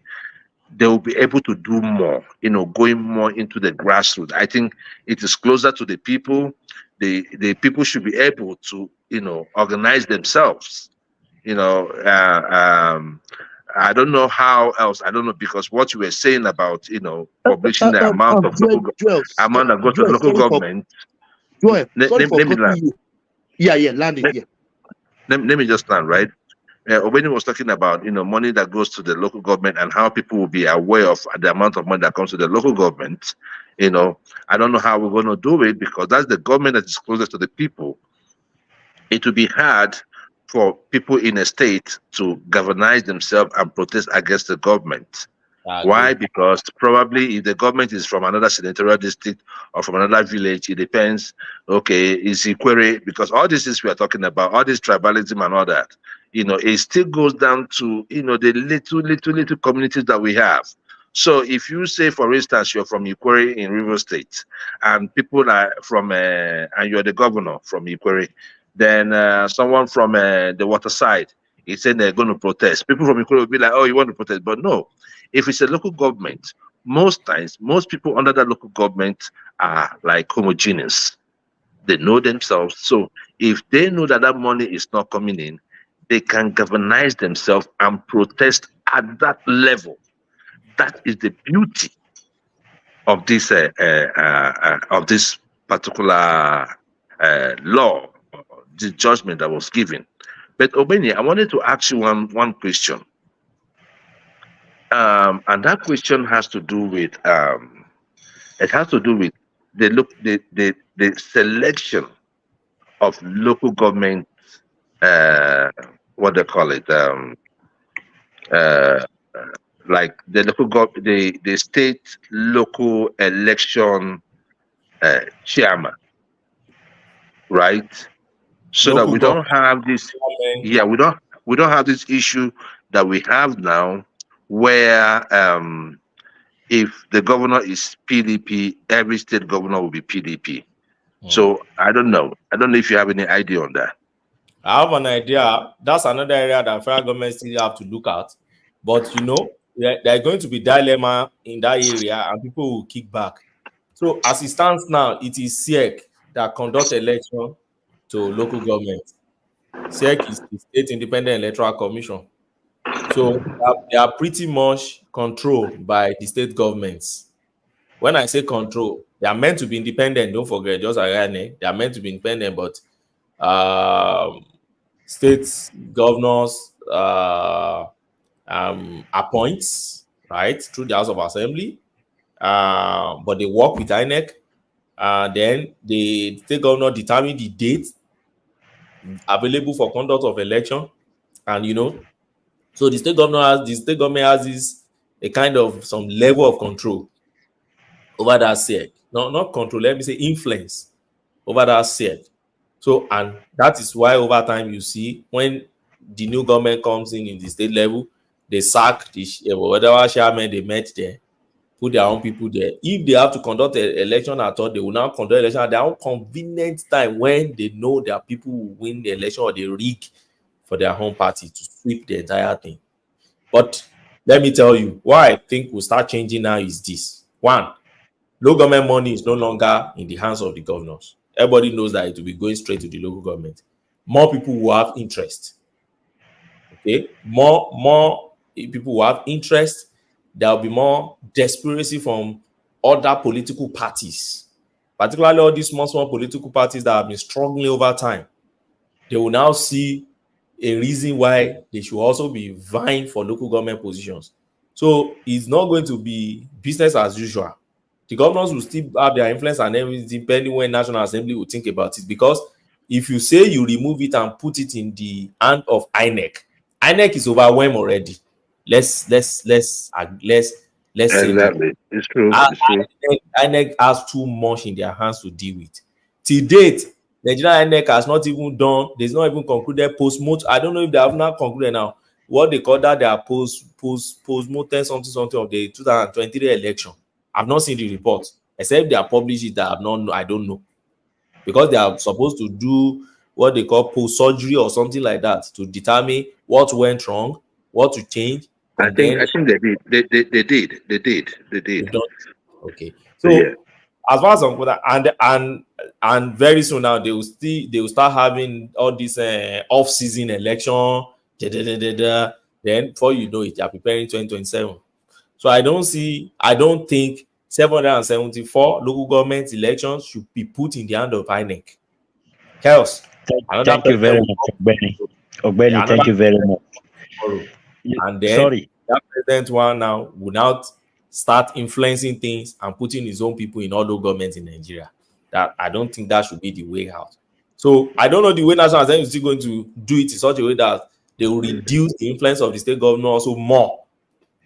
S17: they will be able to do more, going more into the grassroots. I think it is closer to the people. The people should be able to, organize themselves. I don't know how else. I don't know, because what you were saying about, publishing the amount of local amount that goes to the local government.
S14: Joel, sorry for
S17: Let me
S14: cutting you. Yeah, landing. Yeah.
S17: Let me just land, right? When he was talking about, money that goes to the local government and how people will be aware of the amount of money that comes to the local government, I don't know how we're going to do it, because that's the government that is closest to the people. It will be hard for people in a state to galvanize themselves and protest against the government. Why? Because probably if the government is from another senatorial district or from another village, it depends. Okay, is Ikwere, because all this is we are talking about, all this tribalism and all that, it still goes down to, the little communities that we have. So if you say, for instance, you're from Ikwere in River State, and people are from, and you're the governor from Ikwere, then someone from the water side is saying they're going to protest. People from Ikwere will be like, oh, you want to protest? But no. If it's a local government, most times, most people under that local government are like homogeneous. They know themselves. So if they know that that money is not coming in, they can galvanize themselves and protest at that level. That is the beauty of this particular law, the judgment that was given. But Obeni, I wanted to ask you one question. And that question has to do with the selection of local government, what they call it, like the state local election chairman, right? So local that we don't have this, we don't have this issue that we have now, where if the governor is PDP, every state governor will be PDP. So I don't know. I don't know if you have any idea on that.
S20: I have an idea. That's another area that federal government still have to look at. But there's going to be dilemma in that area, and people will kick back. So as it stands now, it is SEC that conduct election to local government. SEC is the State Independent Electoral Commission. So they are pretty much controlled by the state governments. When I say control, they are meant to be independent. Don't forget, just they are meant to be independent, but state governors appoints, right, through the House of Assembly, but they work with INEC. Then the state governor determine the date available for conduct of election, and so the state government has this a kind of some level of control over that SEC. No, not control, let me say influence over that SEC. So, and that is why over time you see when the new government comes in the state level, they sack the whatever chairman they met there, put their own people there. If they have to conduct an election at all, they will now conduct election at their own convenient time when they know their people will win the election or they rig for their home party to sweep the entire thing. But let me tell you, what I think will start changing now is this. One, local government money is no longer in the hands of the governors. Everybody knows that it will be going straight to the local government. More people will have interest. Okay, more people will have interest. There will be more desperation from other political parties, particularly all these small political parties that have been struggling over time. They will now see a reason why they should also be vying for local government positions. So it's not going to be business as usual. The governors will still have their influence and everything, depending when National Assembly will think about it. Because if you say you remove it and put it in the hand of INEC is overwhelmed already. Let's say
S17: exactly. It's true. It's true.
S20: INEC has too much in their hands to deal with. To date, Nigerian INEC has not even done. There's not even concluded post-mortem. I don't know if they have not concluded now. What they call that, their post-mortem something of the 2023 election. I've not seen the report, except they are published it. I don't know, because they are supposed to do what they call post-surgery or something like that to determine what went wrong, what to change.
S17: I think they did. They did.
S20: Okay.
S17: So
S20: So
S17: yeah.
S20: as far as I'm concerned, and very soon now they will start having all this off-season election. Then before you know it, they are preparing 2027. So I don't think 774 local government elections should be put in the hand of INEC. Else,
S18: Thank you very much, Ogbeni. Ogbeni, thank you very much.
S20: And then
S18: Sorry.
S20: that president one now will now start influencing things and putting his own people in all those governments in Nigeria. That I don't think that should be the way out. So I don't know the way National Assembly is still going to do it in such a way that they will reduce the influence of the state government also more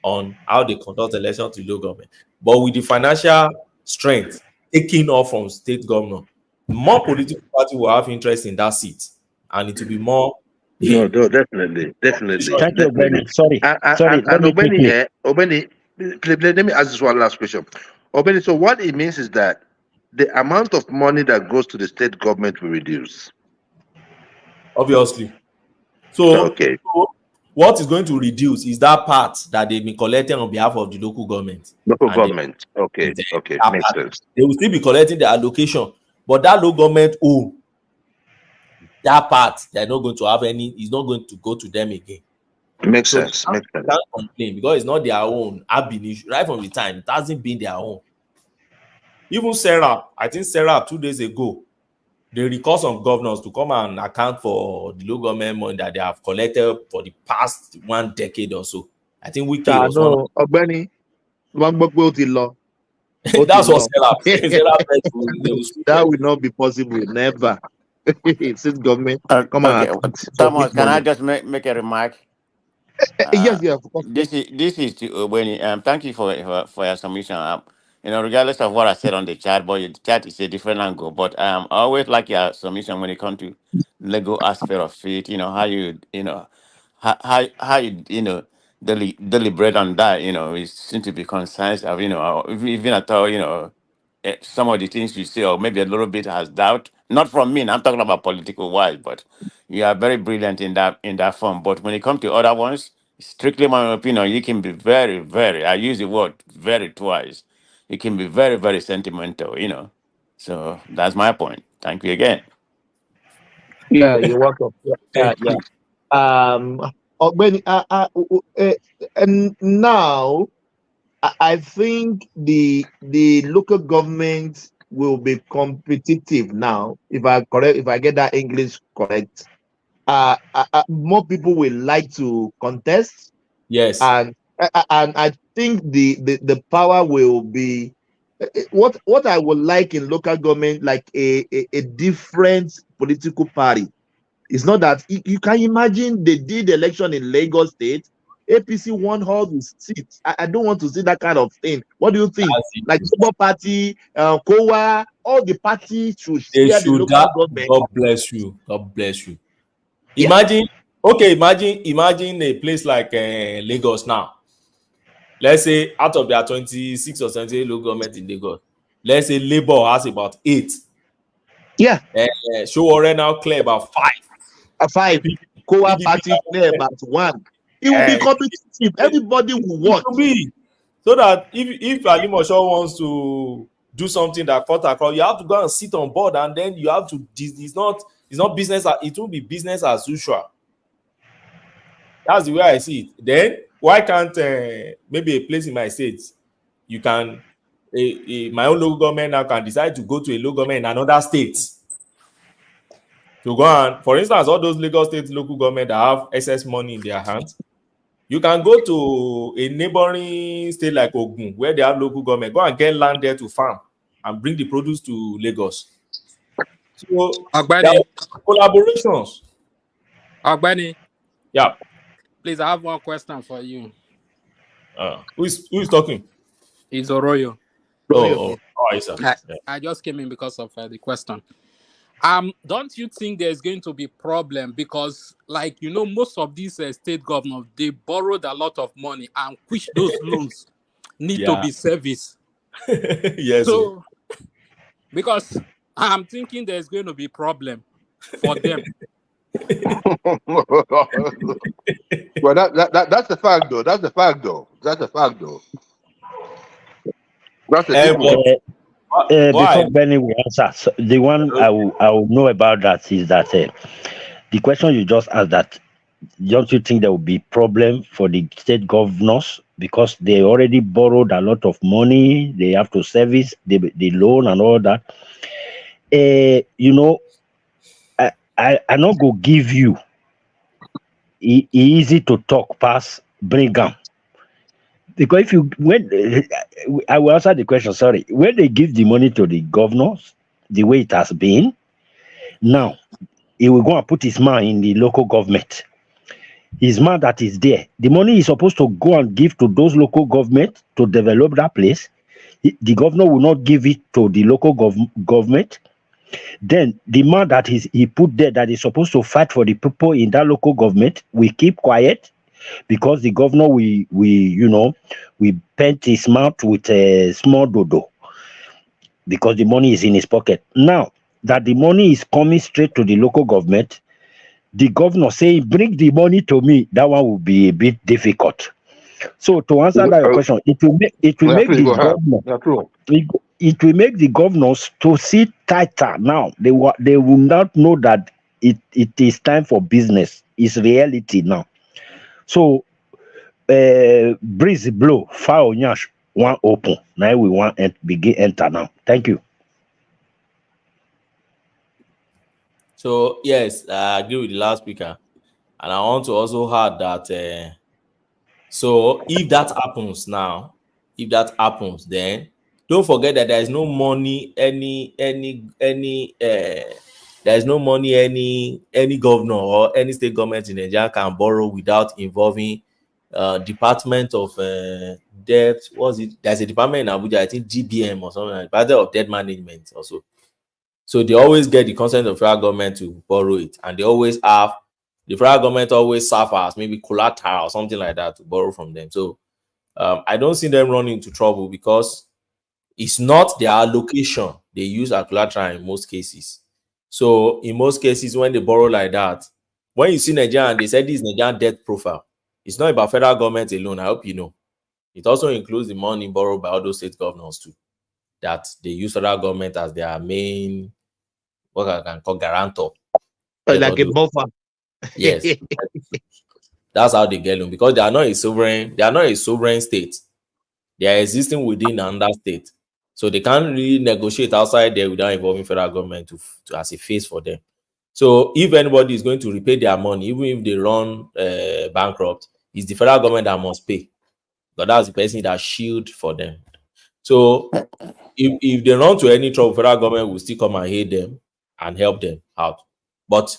S20: on how they conduct elections to local government. But with the financial strength taking off from state governor, more political party will have interest in that seat, and it will be more.
S17: No, definitely.
S18: Thank you, Ogbeni. Sorry.
S17: And Ogbeni, let me ask this one last question. Ogbeni, so what it means is that the amount of money that goes to the state government will reduce.
S20: Obviously. So what is going to reduce is that part that they've been collecting on behalf of the local government.
S17: Okay, makes sense.
S20: They will still be collecting the allocation, but that local government that part they're not going to have any. It's not going to go to them again.
S17: Makes sense.
S20: They can't complain because it's not their own. Right from the time it hasn't been their own. Even Sarah, I think Sarah 2 days ago, they recall some governors to come and account for the local government money that they have collected for the past 1 decade or so. I think we was
S10: one. Ogbeni,
S20: that's what Sarah
S10: that will not be possible. Never. Since government come on.
S13: Thomas, can I just make a remark?
S10: Yes.
S13: This is to when thank you for your submission. Regardless of what I said on the chat, but the chat is a different angle. But I always like your submission when it comes to legal aspect of it. How you how you deliberate on that. It seems to be concise of even at all some of the things you say, or maybe a little bit has doubt. Not from me. I'm talking about political wise, but you are very brilliant in that form. But when it comes to other ones, strictly my opinion, you can be very, very. I use the word very twice. You can be very, very sentimental. So that's my point. Thank you again.
S10: Yeah, you're welcome. Yeah. And now I think the local government will be competitive now. If I get that English correct, more people will like to contest.
S20: Yes,
S10: and I think the power will be what I would like in local government, like a different political party. It's not that you can imagine they did election in Lagos State. APC won all the seats. I don't want to see that kind of thing. What do you think? Like Labour Party, COA, all the parties should share the local government.
S20: God bless you. God bless you. Imagine a place like Lagos now. Let's say out of their 26 or 28 local government in Lagos, let's say Labour has about 8.
S10: Yeah.
S20: Showore now clear about 5.
S10: 5. COA party clear about 1. It will be competitive. Everybody will watch.
S20: So that if Alimosho wants to do something that cut across, you have to go and sit on board, and then you have to. It's not business. It will be business as usual. That's the way I see it. Then why can't maybe a place in my state, you can my own local government now can decide to go to a local government in another state to go and, for instance, all those Lagos State local government that have excess money in their hands, you can go to a neighboring state like Ogun where they have local government, go and get land there to farm and bring the produce to Lagos. So collaborations.
S21: Ogbeni.
S20: Yeah.
S21: Please, I have one question for you.
S20: Who is talking?
S21: It's Oroyo. I just came in because of the question. Don't you think there's going to be problem because, most of these state governors, they borrowed a lot of money, and which those loans need to be serviced.
S20: Yes.
S21: So, because I'm thinking there's going to be problem for them.
S14: Well, that's a fact, though. That's a fact, though. That's a fact, though. That's a big one.
S18: Before Benny will answer, so the one I will know about that is that the question you just asked, that don't you think there will be problem for the state governors because they already borrowed a lot of money, they have to service the loan and all that? You know, I not go give you easy to talk pass bring am. Because if you I will answer the question, sorry. When they give the money to the governors, the way it has been, now he will go and put his man in the local government. His man that is there, the money is supposed to go and give to those local government to develop that place. The governor will not give it to the local government. Then the man that he put there that is supposed to fight for the people in that local government will keep quiet, because the governor we paint his mouth with a small dodo because the money is in his pocket. Now that the money is coming straight to the local government, the governor saying bring the money to me, that one will be a bit difficult. So to answer that question, it will make the governors to sit tighter. Now they will not know that it is time for business. It's reality now. So breeze blow, fire nyash one open. Now we want begin enter now. Thank you.
S7: So yes, I agree with the last speaker, and I want to also add that. So if that happens now, then don't forget that there is no money there is no money any governor or any state government in Nigeria can borrow without involving Department of Debt. What's it? There's a department in Abuja, I think GBM or something like that, Department of Debt Management also. So they always get the consent of federal government to borrow it, and they always have the federal government always serve as maybe collateral or something like that to borrow from them. So I don't see them running into trouble because it's not their allocation they use as collateral in most cases. So in most cases, when they borrow like that, when you see Nigeria and they say this is Nigerian debt profile, it's not about federal government alone. I hope you know. It also includes the money borrowed by other state governors too, that they use federal government as their main, what I can call, guarantor.
S10: Like a buffer.
S7: Yes. That's how they get loan, because they are not a sovereign state. They are existing within another state. So they can't really negotiate outside there without involving federal government to as a face for them. So if anybody is going to repay their money, even if they run bankrupt, it's the federal government that must pay. But that's the person that shield for them. So if they run to any trouble, federal government will still come and aid them and help them out. But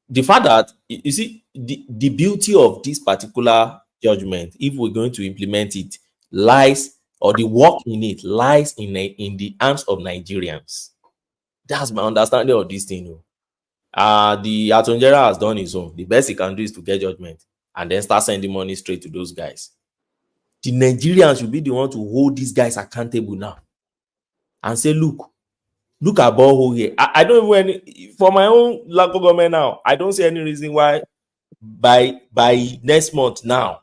S7: the fact that, you see, the beauty of this particular judgment, if we're going to implement it, lies, or the work in it lies in the hands of Nigerians. That's my understanding of this thing. The Attorney General has done his own. The best he can do is to get judgment and then start sending money straight to those guys. The Nigerians should be the one to hold these guys accountable now and say, look at borehole here. I don't even, for my own local government now, I don't see any reason why by next month now,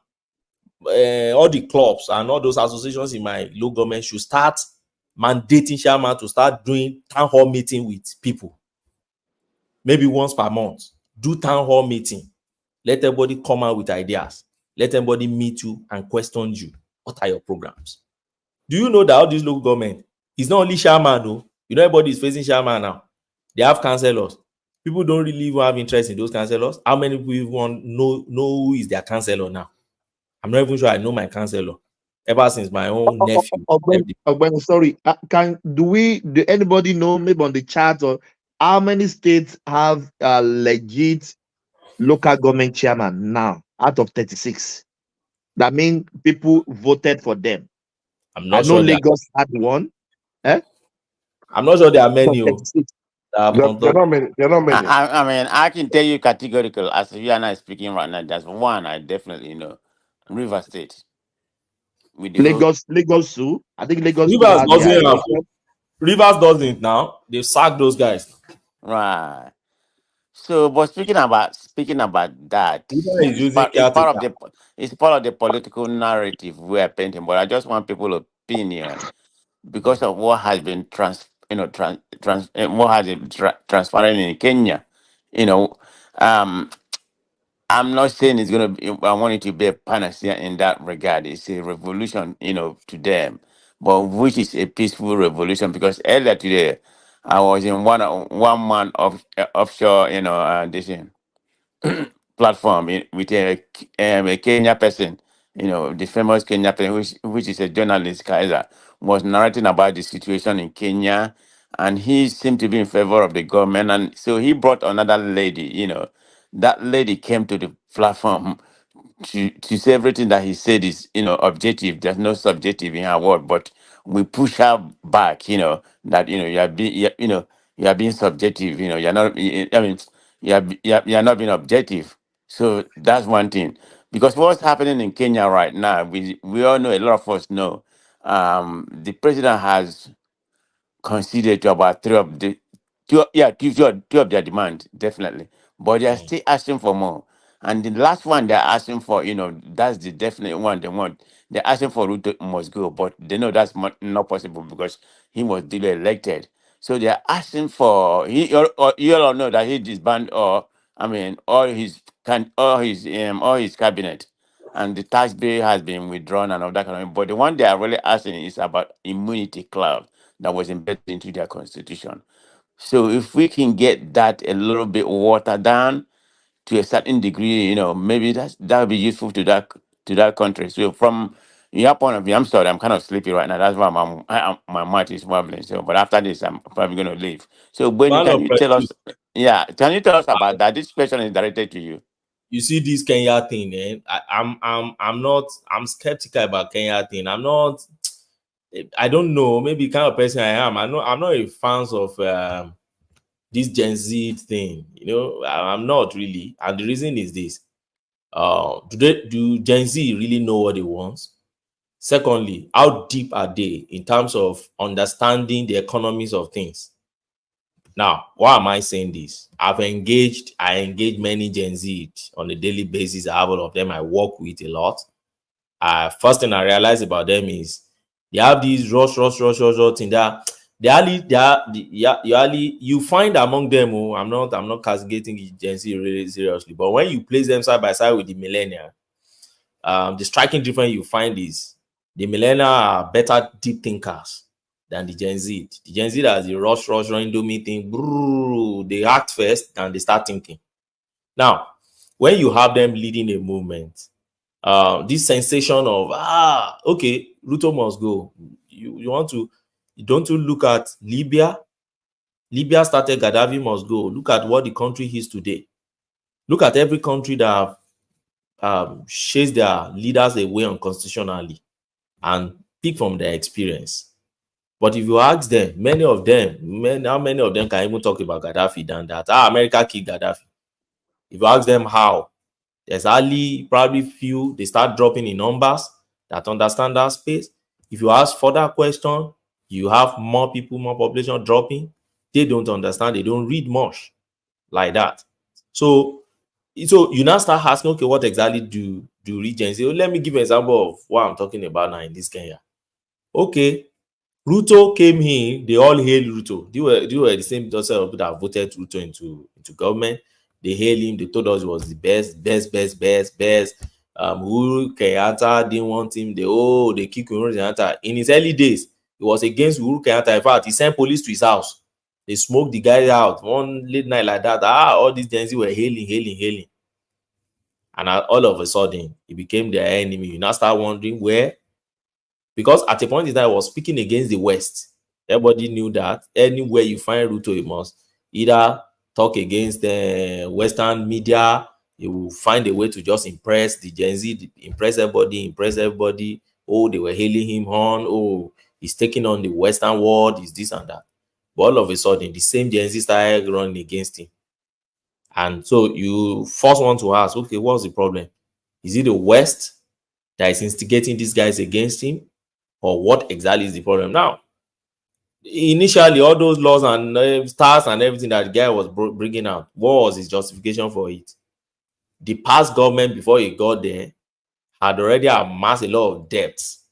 S7: all the clubs and all those associations in my local government should start mandating chairman to start doing town hall meeting with people. Maybe once per month. Do town hall meeting. Let everybody come out with ideas. Let everybody meet you and question you. What are your programs? Do you know that all this local government is not only chairman though? You know, everybody is facing chairman now. They have councillors. People don't really even have interest in those councillors. How many people even know who is their councillor now? I'm not even sure I know my councillor. Ever since my own nephew.
S10: Sorry, do anybody know, maybe on the chat, or how many states have legit local government chairman now out of 36? That means people voted for them.
S7: I'm not sure.
S10: Lagos had one.
S7: I'm not sure there are many.
S14: They're not many.
S13: I mean, I can tell you categorical, as you and I speaking right now, there's one I definitely know. River State. With the
S10: Lagos too. I think Lagos
S7: Rivers doesn't have. Rivers doesn't now. They've sacked those guys.
S13: Right. So, but speaking about that,
S20: Is using
S13: it's part of the political narrative we are painting. But I just want people's opinion because of what has been what has been transpiring in Kenya. You know, um, I'm not saying it's gonna be. I want it to be a panacea in that regard. It's a revolution, to them, but which is a peaceful revolution. Because earlier today, I was in one man offshore, this thing, platform with a Kenya person, the famous Kenya person, which is a journalist, Kaiser, was narrating about the situation in Kenya, and he seemed to be in favor of the government, and so he brought another lady. That lady came to the platform to say everything that he said is objective. There's no subjective in her word, but we push her back. That you are being you are being subjective. You're not. I mean, you're not being objective. So that's one thing. Because what's happening in Kenya right now, we all know, a lot of us know, the president has conceded to about two of their demand, definitely. But they are still asking for more. And the last one they're asking for, that's the definite one they want. They're asking for Ruto must go, but they know that's not possible because he was duly elected. So they're asking for you all know that he disbanded, or I mean all his cabinet, and the tax bill has been withdrawn and all that kind of. But the one they are really asking is about immunity clause that was embedded into their constitution. So if we can get that a little bit watered down to a certain degree, maybe that would be useful to that country. So from your point of view, I'm sorry, I'm kind of sleepy right now. That's why my mouth is wobbling. So, but after this, I'm probably going to leave. So, Benny, can you tell us? Yeah, can you tell us about that? This question is directed to you.
S20: You see this Kenya thing, eh? I'm skeptical about Kenya thing. I don't know, maybe the kind of person I am. I'm not a fan of this Gen Z thing. I'm not really. And the reason is this. Do Gen Z really know what they want? Secondly, how deep are they in terms of understanding the economies of things? Now, why am I saying this? I engage many Gen Z on a daily basis. I have all of them I work with a lot. First thing I realize about them is they have these rush thing that you find among them. Oh, I'm not castigating Gen Z really seriously, but when you place them side by side with the millennial, the striking difference you find is the millennial are better deep thinkers than the Gen Z. The Gen Z has the rush, Ndume thing. They act first and they start thinking. Now, when you have them leading a movement, this sensation of okay, Ruto must go. Don't you look at Libya? Libya started Gaddafi must go. Look at what the country is today. Look at every country that have chased their leaders away unconstitutionally and pick from their experience. But if you ask them, how many of them can even talk about Gaddafi than that? America kicked Gaddafi. If you ask them how, there's hardly probably few, they start dropping in numbers that understand that space. If you ask further question, you have more people, more population dropping. They don't understand, they don't read much like that. So you now start asking, okay, what exactly do regions say? Let me give an example of what I'm talking about now in this Kenya. Okay, Ruto came in, they all hail Ruto. They were the same set of people that voted Ruto into government. They hailed him, they told us he was the best. Uhuru Kenyatta didn't want him. They kicked Uhuru Kenyatta. In his early days, he was against Uhuru Kenyatta. In fact, he sent police to his house. They smoked the guy out one late night like that. All these Gen Z were hailing. And all of a sudden, he became their enemy. You now start wondering where. Because at a point in time, I was speaking against the West. Everybody knew that anywhere you find Ruto, you must either talk against the Western media, you will find a way to just impress the Gen Z, impress everybody. Oh, they were hailing him on. Oh, he's taking on the Western world, is this and that. But all of a sudden, the same Gen Z started running against him. And so you first want to ask, okay, what's the problem? Is it the West that is instigating these guys against him? Or what exactly is the problem? Now, Initially, all those laws and stars and everything that the guy was bringing out, what was his justification for it? The past government, before he got there, had already amassed a lot of debts.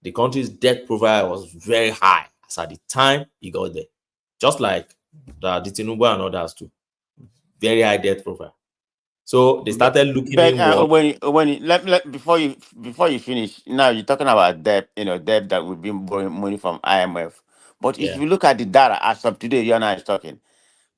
S20: The country's debt profile was very high as at the time he got there. Just like the Tinubu and others too. Very high debt profile. So they started looking inward.
S13: Before you finish, now you're talking about debt, debt that we've been borrowing money from IMF. But if you look at the data as of today, you and I is talking,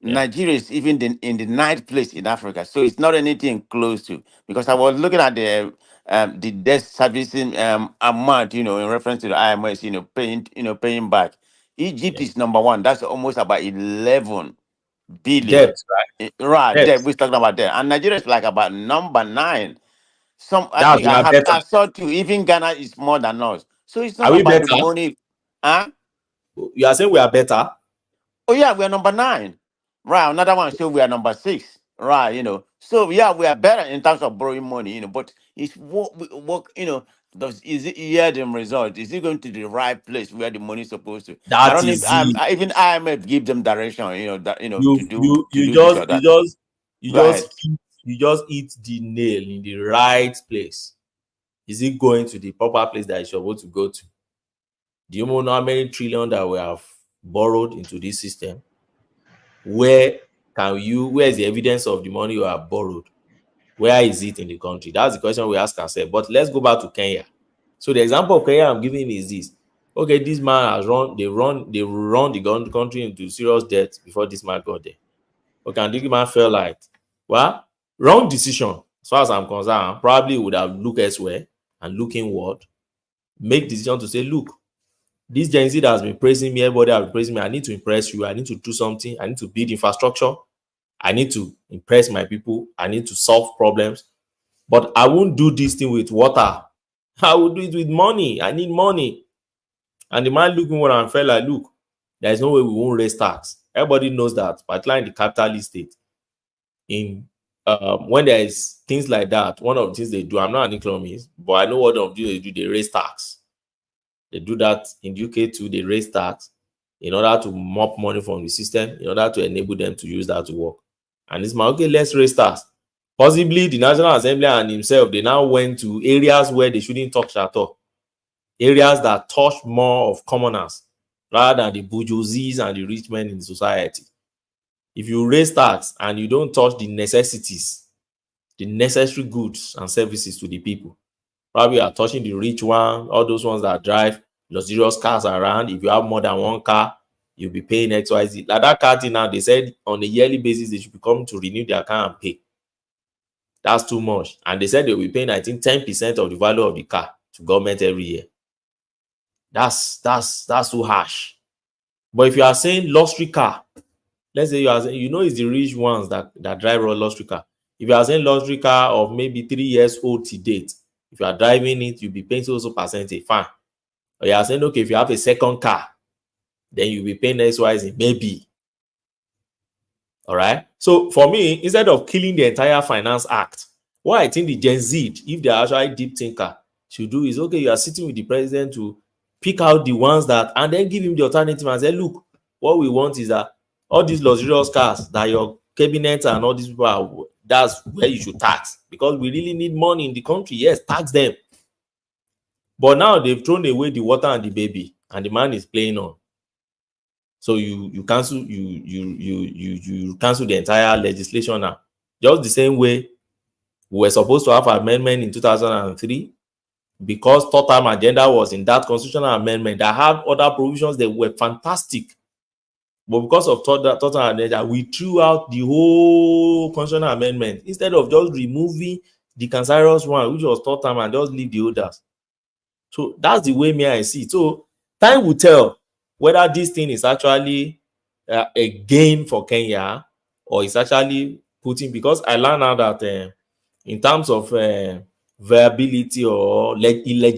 S13: Nigeria is even in the ninth place in Africa. So it's not anything close to, because I was looking at the debt servicing amount, in reference to the IMF, paying back. Egypt is number one. That's almost about 11 billion.
S20: Debt, right?
S13: Right,
S20: Debt.
S13: we're talking about that. And Nigeria is like about number 9. I
S20: That's
S13: think
S20: we are better.
S13: I saw too. Even Ghana is more than us. So it's not
S20: Are we
S13: about the
S20: better?
S13: money. Huh?
S20: You are saying we are better?
S13: Oh yeah, we are number 9. Right. Another one so we are number 6. Right, So yeah, we are better in terms of borrowing money, but it's what is it yielding result? Is it going to the right place where the money is supposed to? I
S20: That
S13: don't
S20: is
S13: even
S20: it.
S13: even IMF give them direction, to do
S20: You
S13: this or that. Go ahead.
S20: hit the nail in the right place. Is it going to the proper place that it's supposed to go to? Do you know how many trillion that we have borrowed into this system? Where is the evidence of the money you have borrowed? Where is it in the country? That's the question we ask ourselves. But let's go back to Kenya. So the example of Kenya I'm giving is this. Okay, this man has run the country into serious debt before this man got there. Okay, and this man felt like, well, wrong decision. As far as I'm concerned, probably would have looked elsewhere and look inward, make decision to say, look, this Gen Z that has been praising me, everybody has been praising me. I need to impress you. I need to do something. I need to build infrastructure. I need to impress my people. I need to solve problems. But I won't do this thing with water. I will do it with money. I need money. And the man looking what I felt like, look, there's no way we won't raise tax. Everybody knows that, particularly in the capitalist state. When there is things like that, one of the things they do, I'm not an economist, but I know what they do, they raise tax. They do that in the UK too, they raise tax in order to mop money from the system, in order to enable them to use that to work. And it's my, okay, let's raise tax. Possibly the National Assembly and himself, they now went to areas where they shouldn't touch at all. Areas that touch more of commoners rather than the bourgeoisies and the rich men in society. If you raise tax and you don't touch the necessities, the necessary goods and services to the people, probably you are touching the rich one, all those ones that drive luxurious cars around. If you have more than one car, you'll be paying XYZ. Like that car thing now, they said on a yearly basis, they should be coming to renew their car and pay. That's too much. And they said they'll be paying, I think, 10% of the value of the car to government every year. That's too harsh. But if you are saying luxury car, let's say you are saying, it's the rich ones that drive a luxury car. If you are saying luxury car of maybe 3 years old to date, if you are driving it, you'll be paying so percentage, fine. Or you are saying, okay, if you have a second car, then you'll be paying XYZ, maybe. All right. So for me, instead of killing the entire finance act, what I think the Gen Z, if they are actually deep thinker, should do is, okay, you are sitting with the president to pick out the ones that, and then give him the alternative and say, look, what we want is that all these luxurious cars that your cabinet and all these people are, that's where you should tax, because we really need money in the country. Yes, tax them. But now they've thrown away the water and the baby, and the man is playing on. So you cancel you cancel the entire legislation now. Just the same way we were supposed to have amendment in 2003, because third-term agenda was in that constitutional amendment that had other provisions that were fantastic. But because of third-term agenda, we threw out the whole constitutional amendment instead of just removing the cancerous one, which was third-term, and just leave the others. So that's the way I see it. So time will tell whether this thing is actually a gain for Kenya, or it's actually putting, because I learned now that in terms of viability or legibility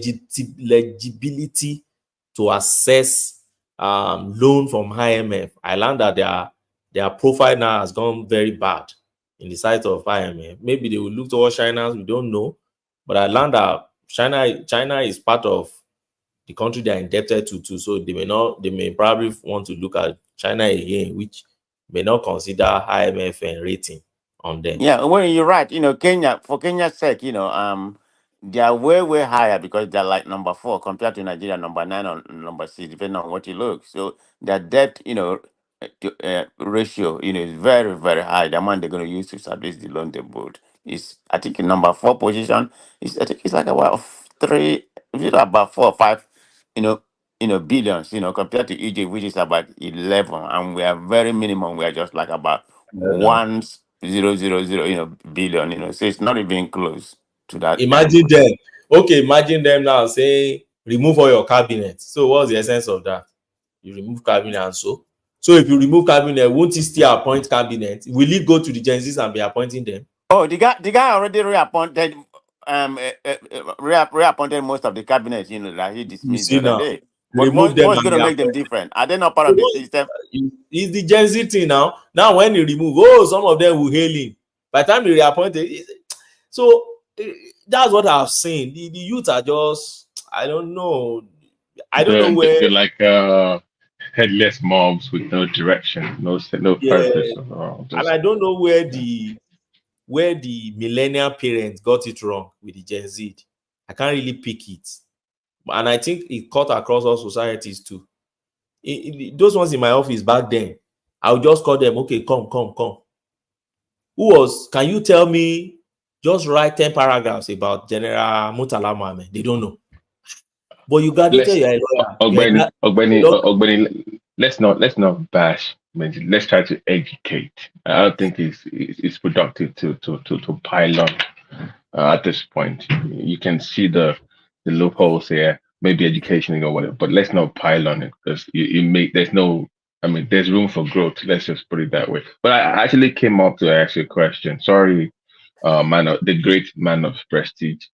S20: to access loan from IMF, I learned that their profile now has gone very bad in the sight of IMF. Maybe they will look towards China, we don't know. But I learned that China is part of the country they are indebted to, so they may probably want to look at China again, which may not consider IMF and rating on them.
S13: Yeah, well, you're right. Kenya, for Kenya's sake, they are way higher because they're like number 4 compared to Nigeria, number 9 or number 6, depending on what you look. So their debt, ratio, is very, very high. The amount they're going to use to service the loan they bought is, I think, in number 4 position. I think it's like about 4 or 5, billions, compared to Egypt, which is about 11, and we are very minimum. We are just like about 1,000, billion. So it's not even close to that.
S20: Imagine them now saying remove all your cabinet. So what's the essence of that? You remove cabinet, and so if you remove cabinet, won't he still appoint cabinet? Will he go to the Gen Zs and be appointing them?
S13: Oh, the guy already reappointed reappointed most of the cabinet, that he dismissed the other
S20: now,
S13: day. But what's going to make them different? Are they not part of the system?
S20: It's the Gen Z thing now. Now when he remove, some of them will hail him. By the time he reappointed, so that's what I've seen. The youth are just, I don't know. I don't know where
S2: they're like headless mobs with no direction, no purpose.
S20: And I don't know where the millennial parents got it wrong with the Gen Z. I can't really pick it. And I think it cut across all societies too. Those ones in my office back then, I would just call them, okay, come. Can you tell me, just write 10 paragraphs about General Murtala Mohammed? They don't know. But you got to tell you,
S2: Ogbeni, let's not bash. Let's try to educate. I don't think it's productive to pile on at this point. You can see the loopholes here, maybe education or whatever, but let's not pile on it because there's room for growth. Let's just put it that way. But I actually came up to ask you a question. Sorry, the great man of prestige.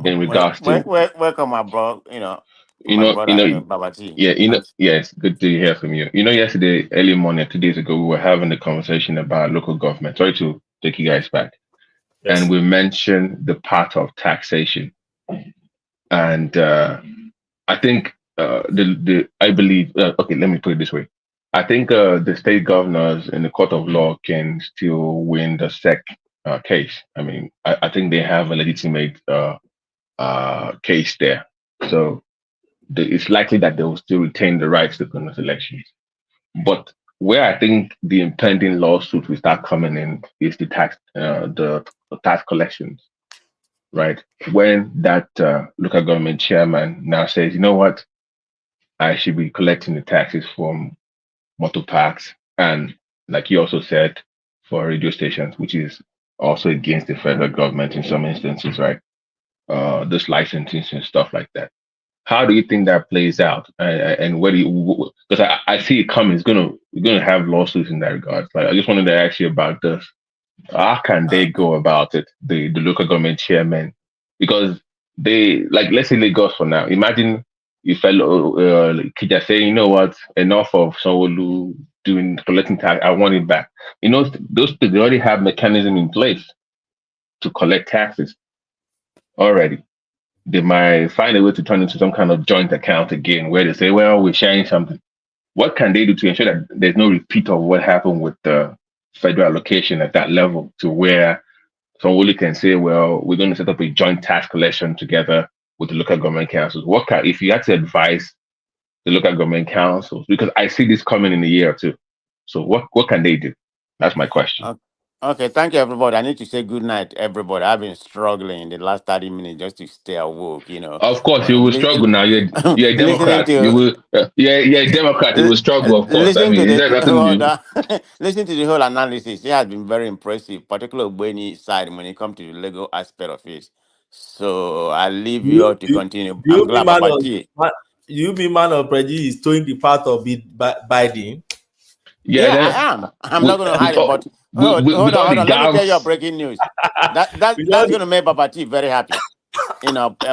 S2: In regards to
S13: welcome, my bro. Babaji.
S2: Yes, good to hear from you. Yesterday, early morning, 2 days ago, we were having a conversation about local government. Sorry to take you guys back. Yes. And we mentioned the part of taxation. And I think I believe, okay, let me put it this way. I think the state governors in the court of law can still win the SEC case. I think they have a legitimate case there. So it's likely that they will still retain the rights to conduct elections. But where I think the impending lawsuit will start coming in is the tax collections, right? When that local government chairman now says, you know what, I should be collecting the taxes from motor parks, and like you also said, for radio stations, which is also against the federal government in some instances, right? Those licensing and stuff like that. How do you think that plays out? And where do you? Because I see it coming. It's gonna have lawsuits in that regard. Like, I just wanted to ask you about this. How can they go about it? The local government chairman, because they, like, let's say Lagos for now. Imagine if fellow Kija say, you know what, enough of Sanwo-Olu collecting tax. I want it back. Those they already have mechanism in place to collect taxes already. They might find a way to turn into some kind of joint account again where they say, well, we're sharing something. What can they do to ensure that there's no repeat of what happened with the federal allocation at that level, to where somebody can say, well, we're going to set up a joint tax collection together with the local government councils? If you had to advise the local government councils, because I see this coming in a year or two. So what can they do? That's my question.
S13: Okay, thank you, everybody. I need to say good night, everybody. I've been struggling in the last 30 minutes just to stay awoke,
S2: Of course, you will struggle now. You're a Democrat. You're a Democrat. You will struggle, of course.
S13: Listen to the whole analysis. It has been very impressive, particularly when he side when it comes to the legal aspect of it. So I leave you all to continue. I'm glad about
S20: you be man of prejudice towing the path of Biden.
S13: Yeah, I am. I'm not going to hide it, but hold on. Let me tell you a breaking news. That's going to make Babati very happy.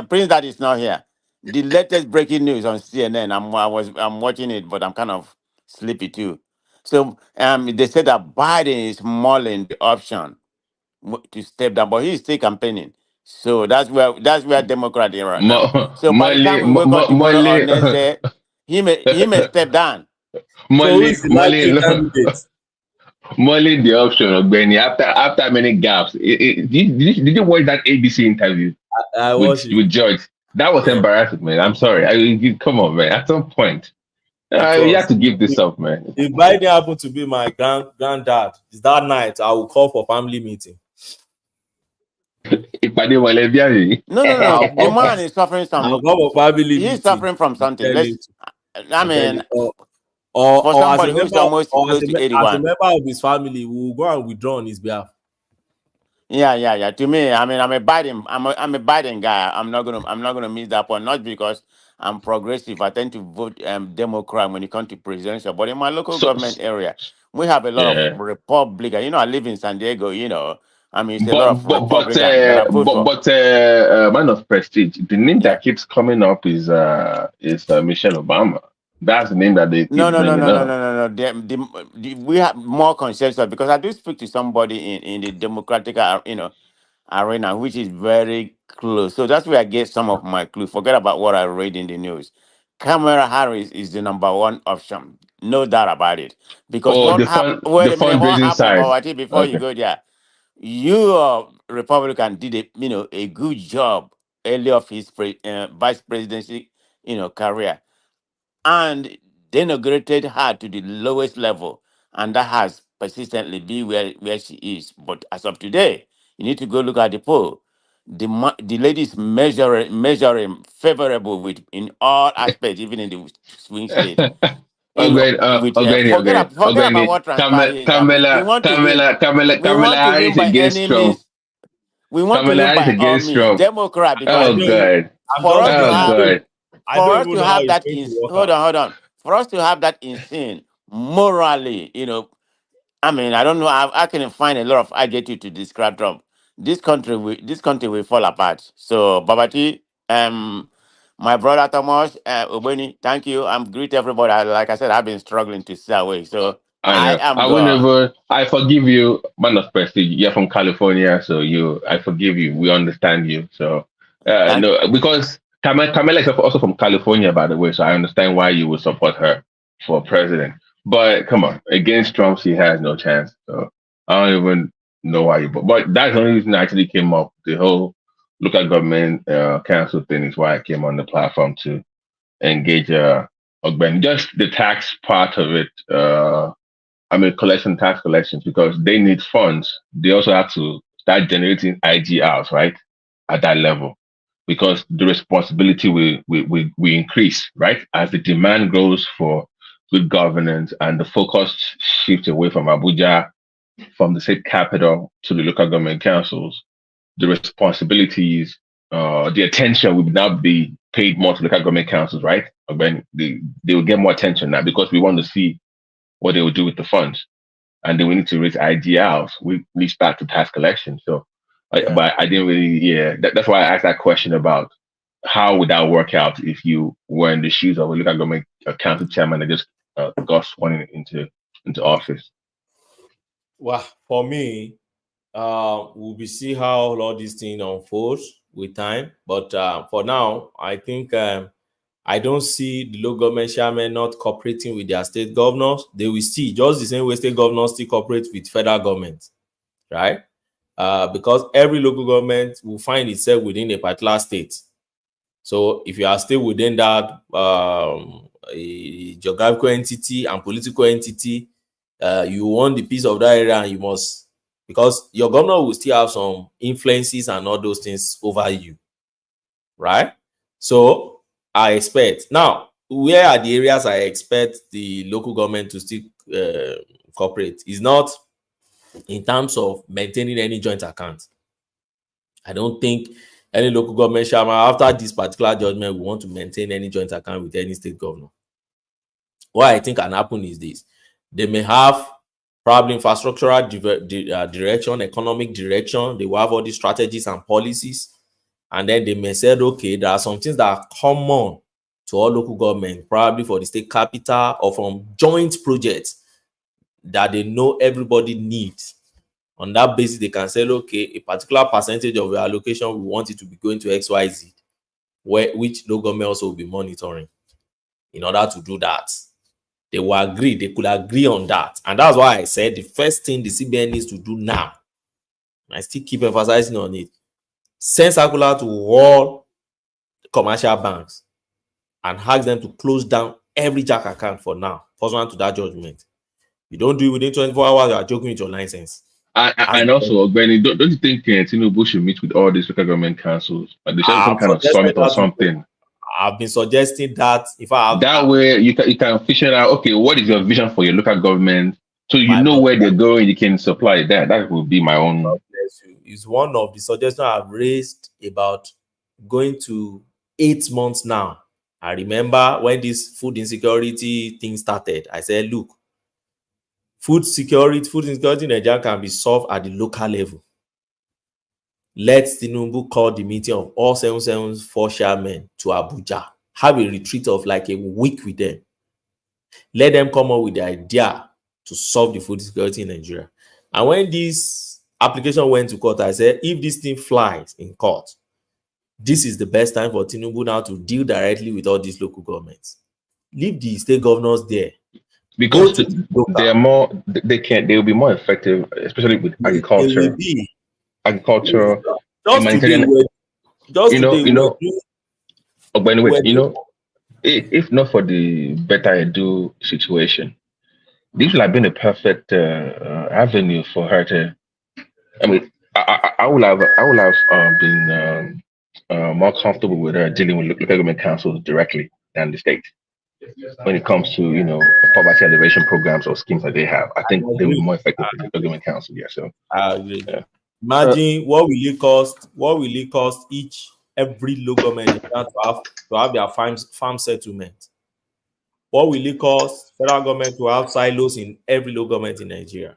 S13: Prince that is not here. The latest breaking news on CNN. I'm watching it, but I'm kind of sleepy too. So they said that Biden is mulling the option to step down, but he's still campaigning. So that's where Democrat is right now. So by the time we wake up tomorrow or next day, he may step down.
S20: So who is the likely candidate?
S3: Molly the option, Benny. After many gaps, did you watch that ABC interview
S20: I
S3: with
S20: watched it.
S3: George? That was embarrassing, man. I'm sorry. Come on, man. At some point, you have to give this up, man.
S20: If Biden happened to be my granddad, it's that night I will call for family meeting.
S13: No. The man is suffering he's suffering from something. I mean, for somebody who's almost close to 81.
S20: As a member of his family, we will go and withdraw on his behalf.
S13: Yeah. To me, I mean, I'm a Biden guy. I'm not gonna miss that point. Not because I'm progressive. I tend to vote Democrat when it comes to presidential. But in my local government area, we have a lot of Republican. You know, I live in San Diego. You know, I mean, it's a lot of Republicans that I vote for.
S3: But man of prestige, the name that keeps coming up is Michelle Obama. That's the name that they keep bringing up.
S13: No. We have more consensus because I do speak to somebody in the Democratic, arena, which is very close. So that's where I get some of my clues. Forget about what I read in the news. Kamala Harris is the #1 option, no doubt about it. Because wait a minute, what happened, before you go there? You Republican did a good job early of his vice presidency, career, and denigrated her to the lowest level, and that has persistently been where she is. But as of today, you need to go look at the poll. The lady is measuring favorable in all aspects, even in the swing state. Forget about what transpired. We want to win by any means. We want to win by all means. Democrat, because for us to have that hold on. For us to have that insane morally, I mean, I don't know. I can find a lot of adjectives to describe Trump. This country will fall apart. So, Babati, my brother Thomas, Obeni, thank you. I'm greet everybody. Like I said, I've been struggling to stay away. So I am.
S3: I forgive you, man of prestige. You're from California, so I forgive you. We understand you. So no, because Kamala is also from California, by the way. So I understand why you would support her for president. But come on, against Trump, she has no chance. So I don't even know why you. But that's the only reason I actually came up. The whole local government council thing is why I came on the platform to engage Ogben. Just the tax part of it. Tax collections, because they need funds. They also have to start generating IGRs, right, at that level, because the responsibility will increase, right, as the demand grows for good governance and the focus shifts away from Abuja, from the state capital to the local government councils. The responsibilities, the attention will now be paid more to local government councils, right? When they will get more attention now because we want to see what they will do with the funds. And then we need to raise IGLs. We start to tax collection. So, but I didn't really, that's why I asked that question about how would that work out if you were in the shoes of a local government council chairman that just got sworn into office.
S20: Well, for me, we'll be see how all these things unfolds with time. But for now, I think I don't see the local government chairmen not cooperating with their state governors. They will see just the same way state governors still cooperate with federal government, right? Because every local government will find itself within a particular state. So if you are still within that a geographical entity and political entity, you want the piece of that area, and you must, because your governor will still have some influences and all those things over you, right? So I expect now, where are the areas I expect the local government to still cooperate? Is not in terms of maintaining any joint account. I don't think any local government chairman after this particular judgment will want to maintain any joint account with any state governor. What I think can happen is this: they may have probably infrastructural direction, economic direction. They will have all these strategies and policies, and then they may say, okay, there are some things that are common to all local government, probably for the state capital or from joint projects that they know everybody needs On that basis, they can say, okay, a particular percentage of your allocation, we want it to be going to XYZ, which local government also will be monitoring. In order to do that, they will agree, they could agree on that. And that's why I said the first thing the CBN needs to do now, and I still keep emphasizing on it, send circular to all commercial banks and ask them to close down every Jack account for now, pursuant to that judgment. You don't do it within 24 hours, you are joking with your license.
S3: And also, Benny, don't you think Tinubu should meet with all these local government councils? Like they should have some kind of summit or something.
S20: I've been suggesting that if I have
S3: that way you can figure out, okay, what is your vision for your local government? So you know where they're going, you can supply that. That would be my own.
S20: It's one of the suggestions I've raised about going to 8 months now. I remember when this food insecurity thing started, I said, look, food insecurity in Nigeria can be solved at the local level. Let Tinubu call the meeting of all 774 chairmen to Abuja. Have a retreat of like a week with them. Let them come up with the idea to solve the food insecurity in Nigeria. And when this application went to court, I said, if this thing flies in court, this is the best time for Tinubu now to deal directly with all these local governments. Leave the state governors there.
S3: Because they will be more effective, especially with agriculture. Agriculture, humanitarian. If not for the better edu situation, this would have been a perfect avenue for her to. I mean, I would have been more comfortable with her dealing with local government councils directly than the state. When it comes to poverty alleviation programs or schemes that they have, I think they will be more effective with the local government council. Yeah, so
S20: I agree. Yeah. Imagine what will it cost? What will it cost every local government to have their farm settlement? What will it cost federal government to have silos in every local government in Nigeria?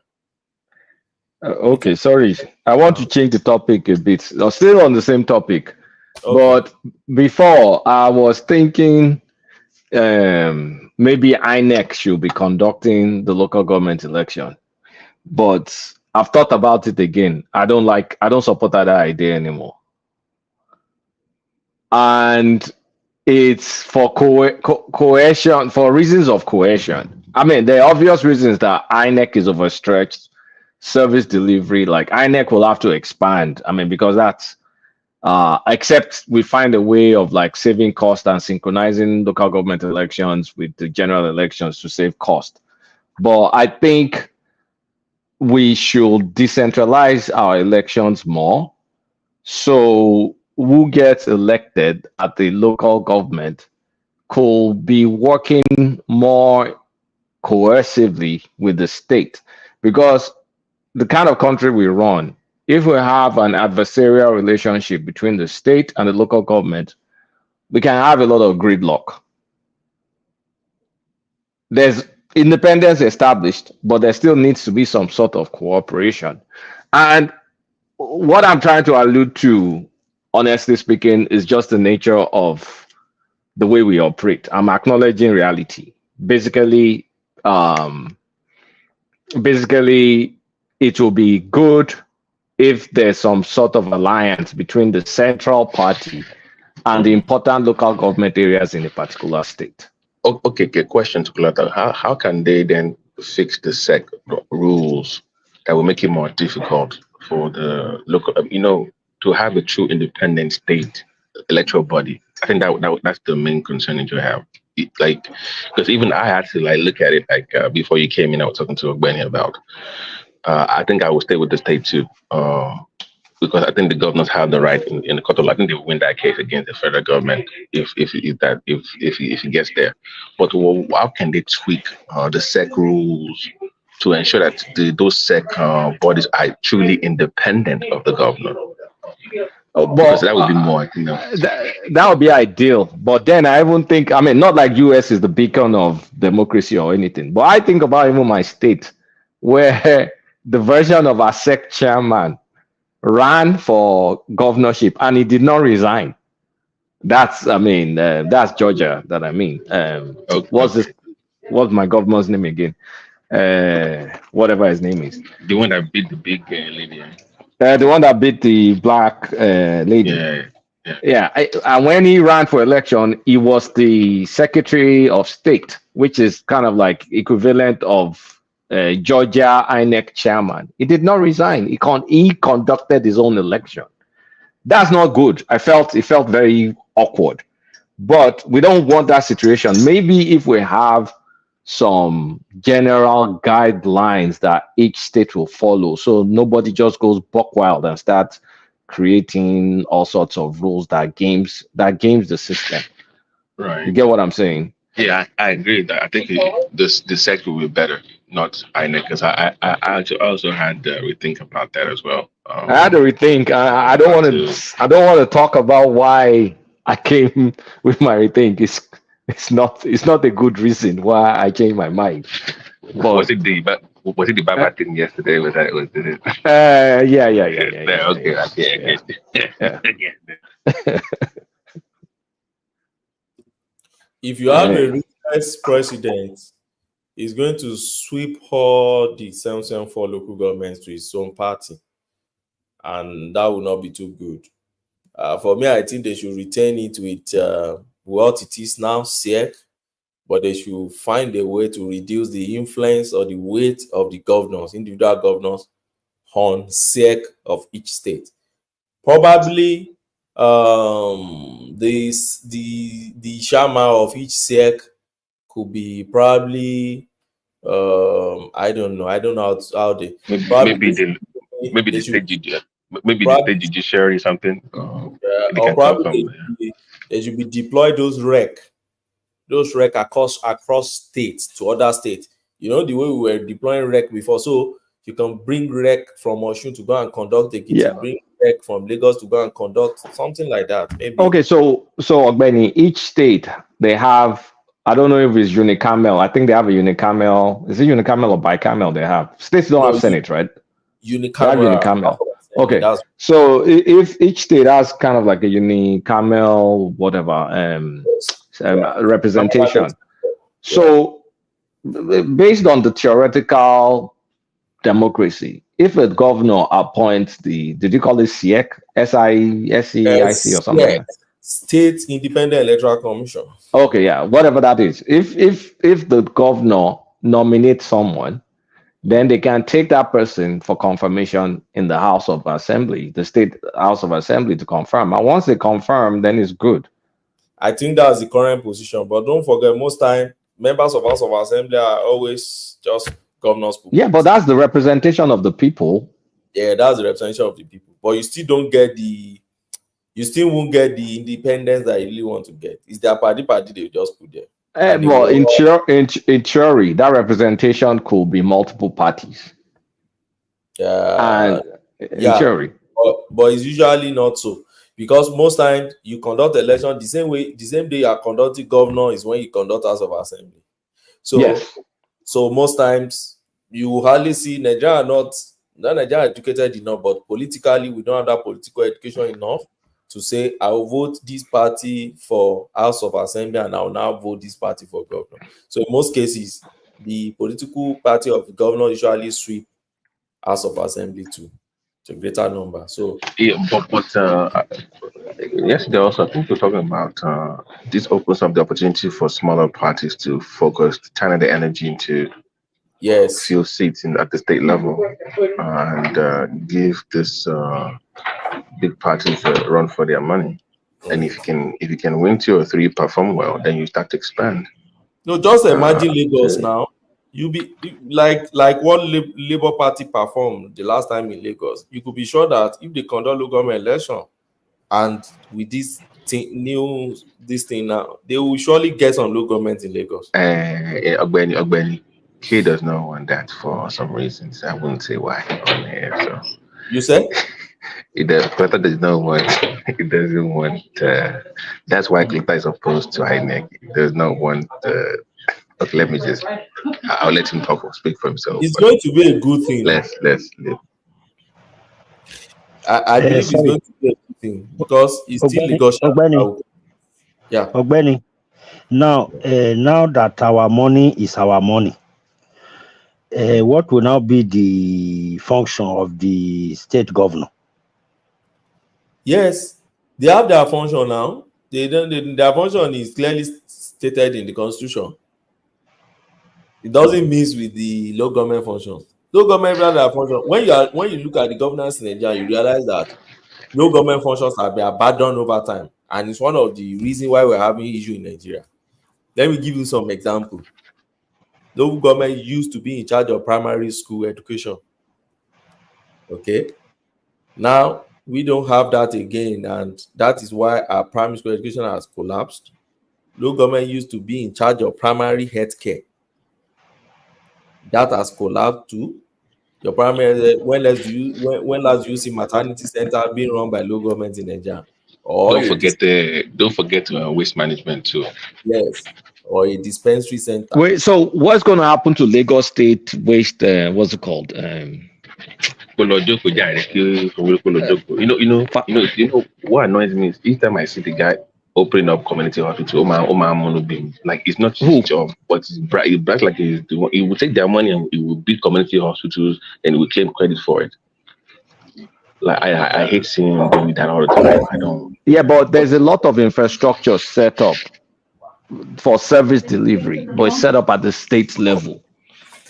S4: Okay, sorry. I want to change the topic a bit. Still on the same topic, but before I was thinking maybe INEC should be conducting the local government election, but I've thought about it again. I don't support that idea anymore. And it's for coercion, for reasons of coercion. I mean, there are obvious reasons that INEC is overstretched, service delivery, like INEC will have to expand. I mean, because that's, except we find a way of like saving cost and synchronizing local government elections with the general elections to save cost. But I think we should decentralize our elections more. So who gets elected at the local government could be working more coercively with the state. Because the kind of country we run, if we have an adversarial relationship between the state and the local government, we can have a lot of gridlock. There's independence established, but there still needs to be some sort of cooperation. And what I'm trying to allude to, honestly speaking, is just the nature of the way we operate. I'm acknowledging reality. Basically, it will be good if there's some sort of alliance between the central party and the important local government areas in a particular state.
S3: Okay, question to Kulata. How can they then fix the SEC rules that will make it more difficult for the local, to have a true independent state electoral body? I think that's the main concern that you have. Because even I had to look at it before you came in, I was talking to Ogbeni about. I think I will stay with the state too, because I think the governors have the right in the court of law. I think they will win that case against the federal government if he gets there. But how can they tweak the SEC rules to ensure that those SEC bodies are truly independent of the governor? Because that would be more,
S4: that would be ideal. But then I even think, I mean, not like US is the beacon of democracy or anything, but I think about even my state, where the version of our SEC chairman ran for governorship and he did not resign. That's Georgia that I mean. What's my governor's name again? whatever his name is.
S3: The one that beat the big lady.
S4: The one that beat the black lady.
S3: Yeah.
S4: Yeah, and when he ran for election, he was the Secretary of State, which is kind of like equivalent of Georgia INEC chairman. He did not resign. He conducted his own election. That's not good. It felt very awkward. But we don't want that situation. Maybe if we have some general guidelines that each state will follow, so nobody just goes buck wild and starts creating all sorts of rules that games the system.
S3: Right.
S4: You get what I'm saying?
S3: Yeah, I agree with that. I think the sect will be better, not INEC, because I also had to rethink about that as well.
S4: I had to rethink. I don't want to talk about why I came with my rethink. It's not a good reason why I changed my mind. But,
S3: was it the Baba thing yesterday? Was that? Was it?
S4: Yeah.
S3: Okay.
S20: If you have a recess president, he's going to sweep all the 774 local governments to his own party, and that will not be too good. For me, I think they should retain it with what it is now, SEC, but they should find a way to reduce the influence or the weight of the governors, individual governors, on SEC of each state. Probably the chairman of each SEC could be probably I don't know how they
S3: maybe the state judiciary something.
S20: Or probably they should be deployed those rec across states to other states. You know, the way we were deploying rec before, so you can bring rec from Osun to go and conduct bring rec from Lagos to go and conduct something like that. Maybe.
S4: Okay, so Ogbeni, each state they have. I don't know if it's unicameral. I think they have a unicameral. Is it unicameral or bicameral? They have states don't have Senate, right?
S20: Unicameral.
S4: Okay, so if each state has kind of like a unicameral whatever representation, so based on the theoretical democracy, if a governor appoints did you call it SIEC, SIEC or something? Like that?
S20: State Independent Electoral Commission.
S4: Okay, yeah, whatever that is. If the governor nominates someone, then they can take that person for confirmation in the House of Assembly, the State House of Assembly, to confirm. And once they confirm, then it's good.
S20: I think that's the current position. But don't forget, most time members of House of Assembly are always just governors.
S4: Yeah, but that's the representation of the people.
S20: Yeah, that's the representation of the people. But you still won't get the independence that you really want to get. It's their party they just put there.
S4: Well, in theory, that representation could be multiple parties. In theory.
S20: But it's usually not so. Because most times you conduct election the same day you are conducting governor is when you conduct House of Assembly. So
S4: yes.
S20: So most times you will hardly see Nigeria not Nigeria educated enough, but politically we don't have that political education enough to say I will vote this party for House of Assembly and I will now vote this party for governor. So in most cases, the political party of the governor usually sweep House of Assembly to a greater number. So
S3: yeah, but yesterday also I think we're talking about this opens up the opportunity for smaller parties to focus, to channel the energy into few seats at the state level and give this big parties a run for their money. And if you can win 2 or 3, perform well, then you start to expand.
S20: No, just imagine Lagos now. You be like what Labour Party performed the last time in Lagos. You could be sure that if they conduct local government election and with this thing now, they will surely get some local government in Lagos.
S3: Ogbeni, K does not want that for some reasons. I wouldn't say why on here. So
S20: you say?
S3: It doesn't want. That's why Clipper is opposed to INEC. It does not want. Okay, let me just. I'll let him speak for himself.
S20: It's going to be a good thing.
S3: Let's live.
S20: I believe it's going to be a good thing because it's still negotiable. Yeah,
S18: Ogbeni. Now that our money is our money, what will now be the function of the state governor?
S20: Yes, they have their function now. Their function is clearly stated in the constitution. It doesn't mix with the local government function. Local government have their function. When you look at the governance in Nigeria, you realize that local government functions have been abandoned over time, and it's one of the reasons why we're having issue in Nigeria. Let me give you some example. Local government used to be in charge of primary school education. Okay, now we don't have that again, and that is why our primary school education has collapsed. Local government used to be in charge of primary health care. That has collapsed too. Your primary when last do you see maternity center being run by local government in Nigeria? Or
S3: Don't forget waste management too.
S20: Yes, or a dispensary center.
S4: Wait, so what's going to happen to Lagos State Waste? What's it called?
S3: You know what annoys me is each time I see the guy opening up community hospital, like it's not his job, but it's bright like he will take their money and he will build community hospitals and he will claim credit for it. Like I hate seeing him doing that all the time. I don't.
S4: Yeah, but there's a lot of infrastructure set up for service delivery, but it's set up at the state level.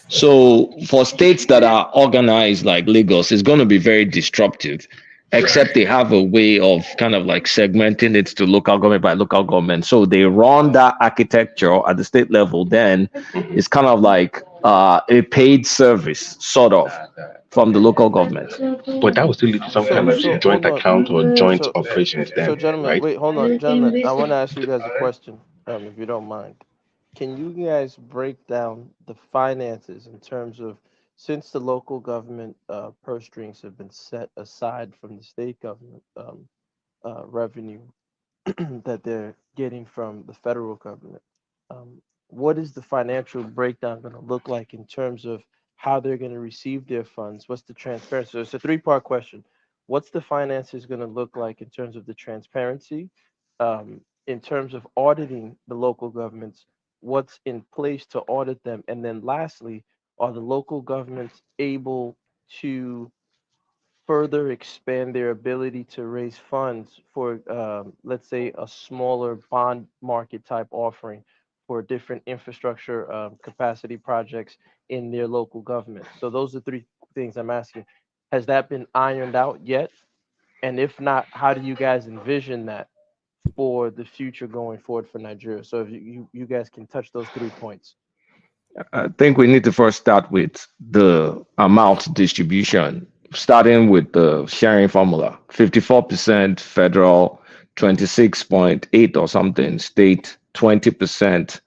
S4: So for states that are organized like Lagos, it's going to be very disruptive, except they have a way of kind of like segmenting it to local government by local government. So they run that architecture at the state level. Then it's kind of like a paid service, sort of, from the local government.
S3: But that would still lead to some kind of joint account or joint operations then,
S1: So, gentlemen,
S3: right?
S1: wait, hold on, gentlemen. I want to ask you guys a question, if you don't mind. Can you guys break down the finances in terms of, since the local government purse strings have been set aside from the state government revenue that they're getting from the federal government, what is the financial breakdown going to look like in terms of how they're going to receive their funds? What's the transparency? So it's a three-part question. What's the finances going to look like in terms of the transparency? In terms of auditing the local governments, what's in place to audit them? And then lastly, are the local governments able to further expand their ability to raise funds for, let's say, a smaller bond market type offering for different infrastructure capacity projects in their local government? So those are three things I'm asking. Has that been ironed out yet? And if not, how do you guys envision that for the future going forward for Nigeria? So if you guys can touch those 3 points.
S4: I think we need to first start with the amount distribution, starting with the sharing formula. 54% federal, 26.8 or something state, 20%,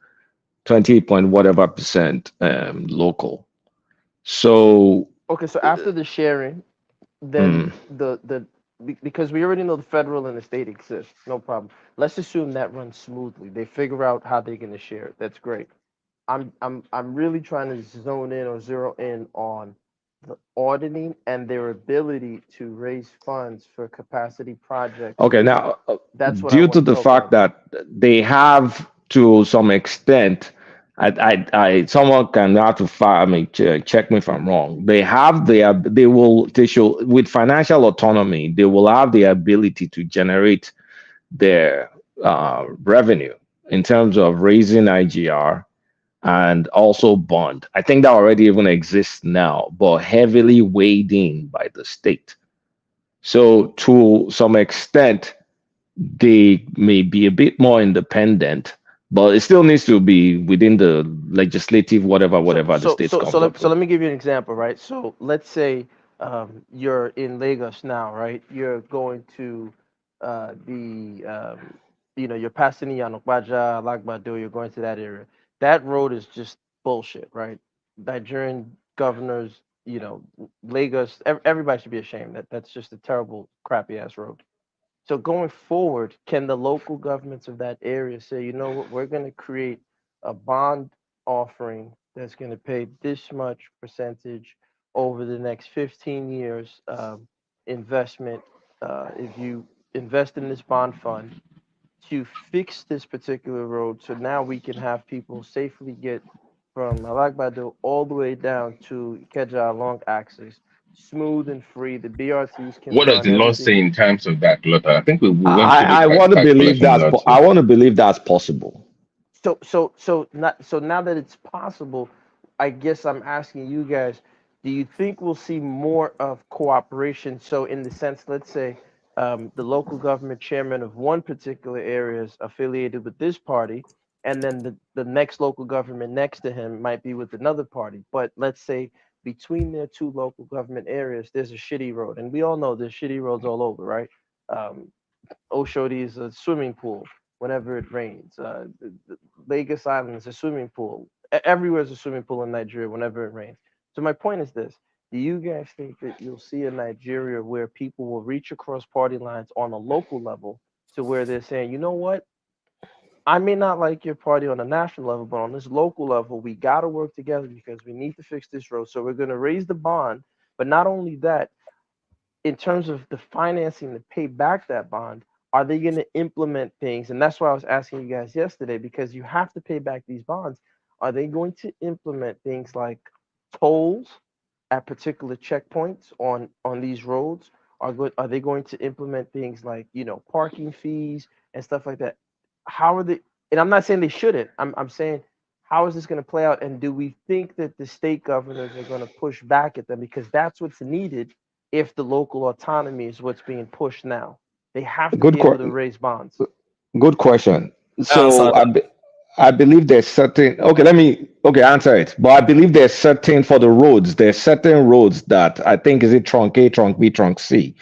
S4: 20 point whatever percent local. So
S1: okay, so after the sharing, then because we already know the federal and the state exist, no problem. Let's assume that runs smoothly. They figure out how they're going to share it. That's great. I'm really trying to zone in or zero in on the auditing and their ability to raise funds for capacity projects.
S4: okay, now
S1: That's what
S4: due to the fact that they have to some extent, I someone can have to fire. I mean, check me if I'm wrong. They should, with financial autonomy, they will have the ability to generate their revenue in terms of raising IGR and also bond. I think that already even exists now, but heavily weighed in by the state. So to some extent, they may be a bit more independent, but it still needs to be within the legislative whatever the states comes up with.
S1: So let me give you an example, right? So let's say you're in Lagos now, right? You're going to you're passing Yanokbaja, Alagbado, you're going to that area. That road is just bullshit, right? Nigerian governors, Lagos, everybody should be ashamed. That's just a terrible, crappy ass road. So going forward, can the local governments of that area say, you know what, we're going to create a bond offering that's going to pay this much percentage over the next 15 years investment. If you invest in this bond fund to fix this particular road, so now we can have people safely get from Alagbado all the way down to Ikeja along axis, smooth and free. The BRTs can
S3: What does
S1: run
S3: the law say
S1: everything.
S3: in terms of that, Lothar? I think we went through the
S4: I want to believe
S3: calculation
S4: that's
S3: last
S4: I
S3: week.
S4: want to believe that's possible.
S1: So now that it's possible, I guess I'm asking you guys, do you think we'll see more of cooperation? So in the sense, let's say the local government chairman of one particular area is affiliated with this party, and then the next local government next to him might be with another party. But let's say between their two local government areas, there's a shitty road, and we all know there's shitty roads all over, right? Oshodi is a swimming pool whenever it rains. The Lagos Island is a swimming pool. Everywhere is a swimming pool in Nigeria whenever it rains. So my point is this: do you guys think that you'll see a Nigeria where people will reach across party lines on a local level to where they're saying, you know what? I may not like your party on a national level, but on this local level, we got to work together because we need to fix this road. So we're going to raise the bond. But not only that, in terms of the financing to pay back that bond, are they going to implement things? And that's why I was asking you guys yesterday, because you have to pay back these bonds. Are they going to implement things like tolls at particular checkpoints on these roads? Are they going to implement things like, parking fees and stuff like that? How are they? And I'm not saying they shouldn't. I'm saying, how is this going to play out? And do we think that the state governors are going to push back at them, because that's what's needed if the local autonomy is what's being pushed now? They have to be able to raise bonds.
S4: Good question. So
S20: Answer
S4: I believe there's certain, answer it. But I believe there's certain, for the roads, there's certain roads that I think, is it trunk A, trunk B, trunk C?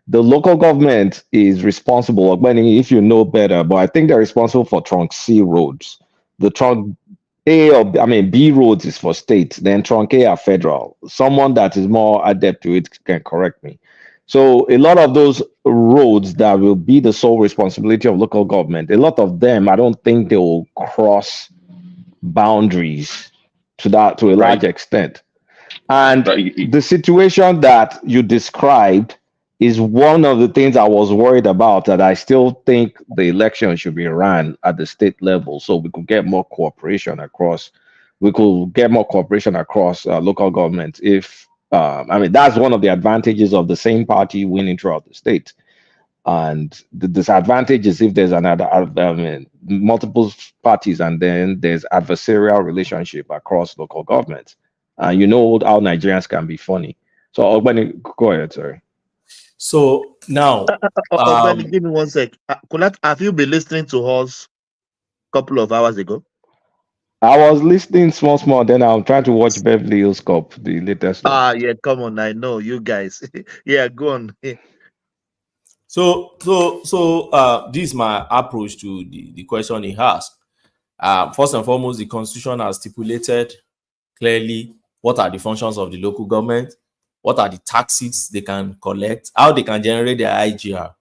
S4: The local government is responsible, if you know better, but I think they're responsible for trunk C roads. The trunk B roads is for state, then trunk A are federal. Someone that is more adept to it can correct me. So a lot of those roads that will be the sole responsibility of local government, a lot of them, I don't think they will cross boundaries to a large extent. And the situation that you described is one of the things I was worried about, that I still think the election should be ran at the state level, so we could get more cooperation across. Local government. If that's one of the advantages of the same party winning throughout the state. And the disadvantage is if there's multiple parties and then there's adversarial relationship across local governments. You know how Nigerians can be funny. So, go ahead, sorry.
S20: So now,
S14: give me 1 sec. Kunat, have you been listening to us a couple of hours ago?
S4: I was listening small, then I'm trying to watch Beverly Hills Cop, the latest one.
S14: Yeah, come on, I know you guys. Yeah, go on.
S20: So this is my approach to the question he asked. First and foremost, the Constitution has stipulated clearly what are the functions of the local government, what are the taxes they can collect, how they can generate their IGR.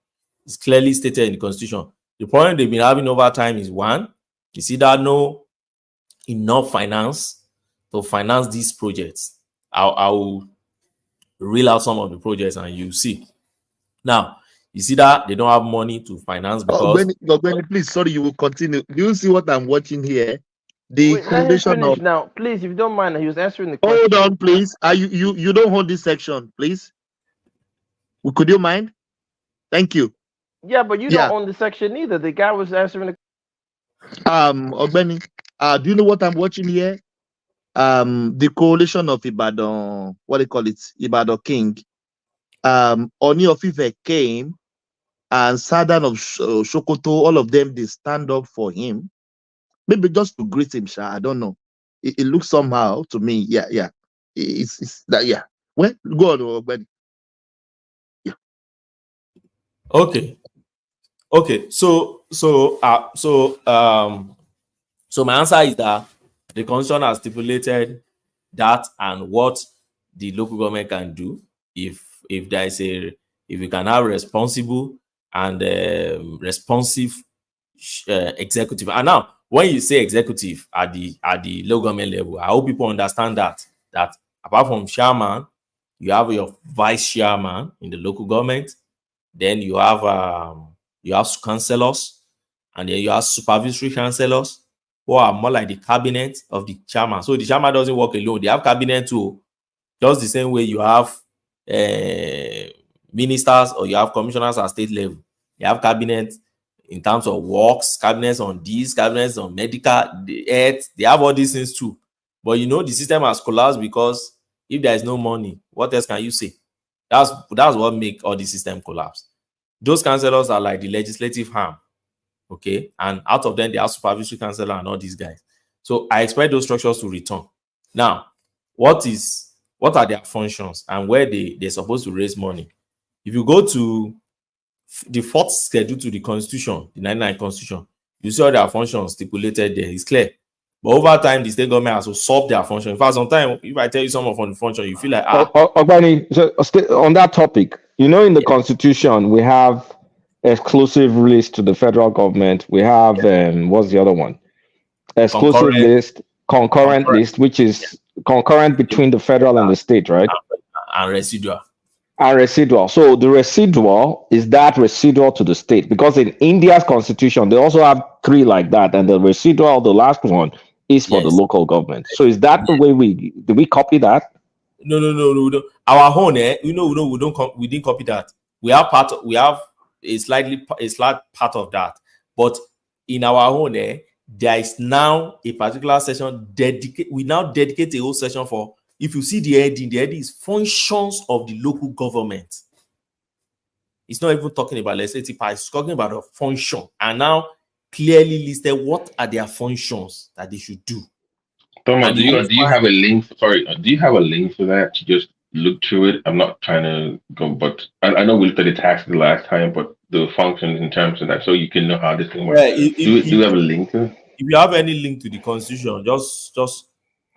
S20: It's clearly stated in the Constitution. The problem they've been having over time is, one, you see that no enough finance to finance these projects. I will reel out some of the projects and you see. Now, you see that they don't have money to finance because...
S14: Benny, please, sorry, you will continue. Do you see what I'm watching here? The
S1: Wait, let him
S14: foundation
S1: finish
S14: of...
S1: now, please. If you don't mind, he was answering the question.
S14: Hold on, please. You don't hold this section, please. Could you mind? Thank you.
S1: Yeah, but you don't own the section either. The guy was answering the...
S14: Ogbeni, do you know what I'm watching here? The coalition of Ibadan, what do you call it? Ibadan King. Oni of Ife came, and Sadan of Sokoto, all of them, they stand up for him. Maybe just to greet him, I don't know. It looks somehow to me, yeah. It's that, yeah. Well, go on, Ogbeni. Yeah.
S20: Okay. So my answer is that the Constitution has stipulated that and what the local government can do if there is if you can have responsible and responsive executive. And now, when you say executive at the local government level, I hope people understand that apart from chairman, you have your vice chairman in the local government. Then you have councillors, and then you have supervisory councillors, who are more like the cabinet of the chairman. So the chairman doesn't work alone. They have cabinet too. Just the same way you have ministers or you have commissioners at state level. You have cabinet in terms of works, cabinets on this, cabinets on medical, the health. They have all these things too. But you know, the system has collapsed because if there is no money, what else can you say? That's what make all the system collapse. Those councillors are like the legislative arm, okay? And out of them, they have supervisory councillor and all these guys. So I expect those structures to return. Now, what are their functions and where they're supposed to raise money? If you go to the fourth schedule to the Constitution, the 99 Constitution, you see all their functions stipulated there. It's clear. But over time, the state government has to solve their function. In fact, sometimes if I tell you some of the function, you feel like
S4: Ogbani, so on that topic, you know, in the Constitution, we have exclusive list to the federal government. We have what's the other one? Exclusive list, concurrent list, which is concurrent between the federal and the state, right?
S20: And residual.
S4: And residual. So the residual is that residual to the state, because in India's constitution they also have 3 like that, and the residual, the last one, is for the local government. So is that the way we copy that?
S20: No. Our own, we didn't copy that. We have a slight part of that, but in our own, there is now a particular session dedicated. We now dedicate a whole session for. If you see the heading is functions of the local government. It's not even talking about legislative power, it's talking about a function. And now clearly listed what are their functions that they should do.
S3: Thomas, do you have a link? Sorry, do you have a link for that to just look through it? I'm not trying to go, but I know we looked at the tax the last time, but the functions in terms of that, so you can know how this thing works.
S20: Yeah,
S3: do you have a link to it?
S20: If you have any link to the Constitution, just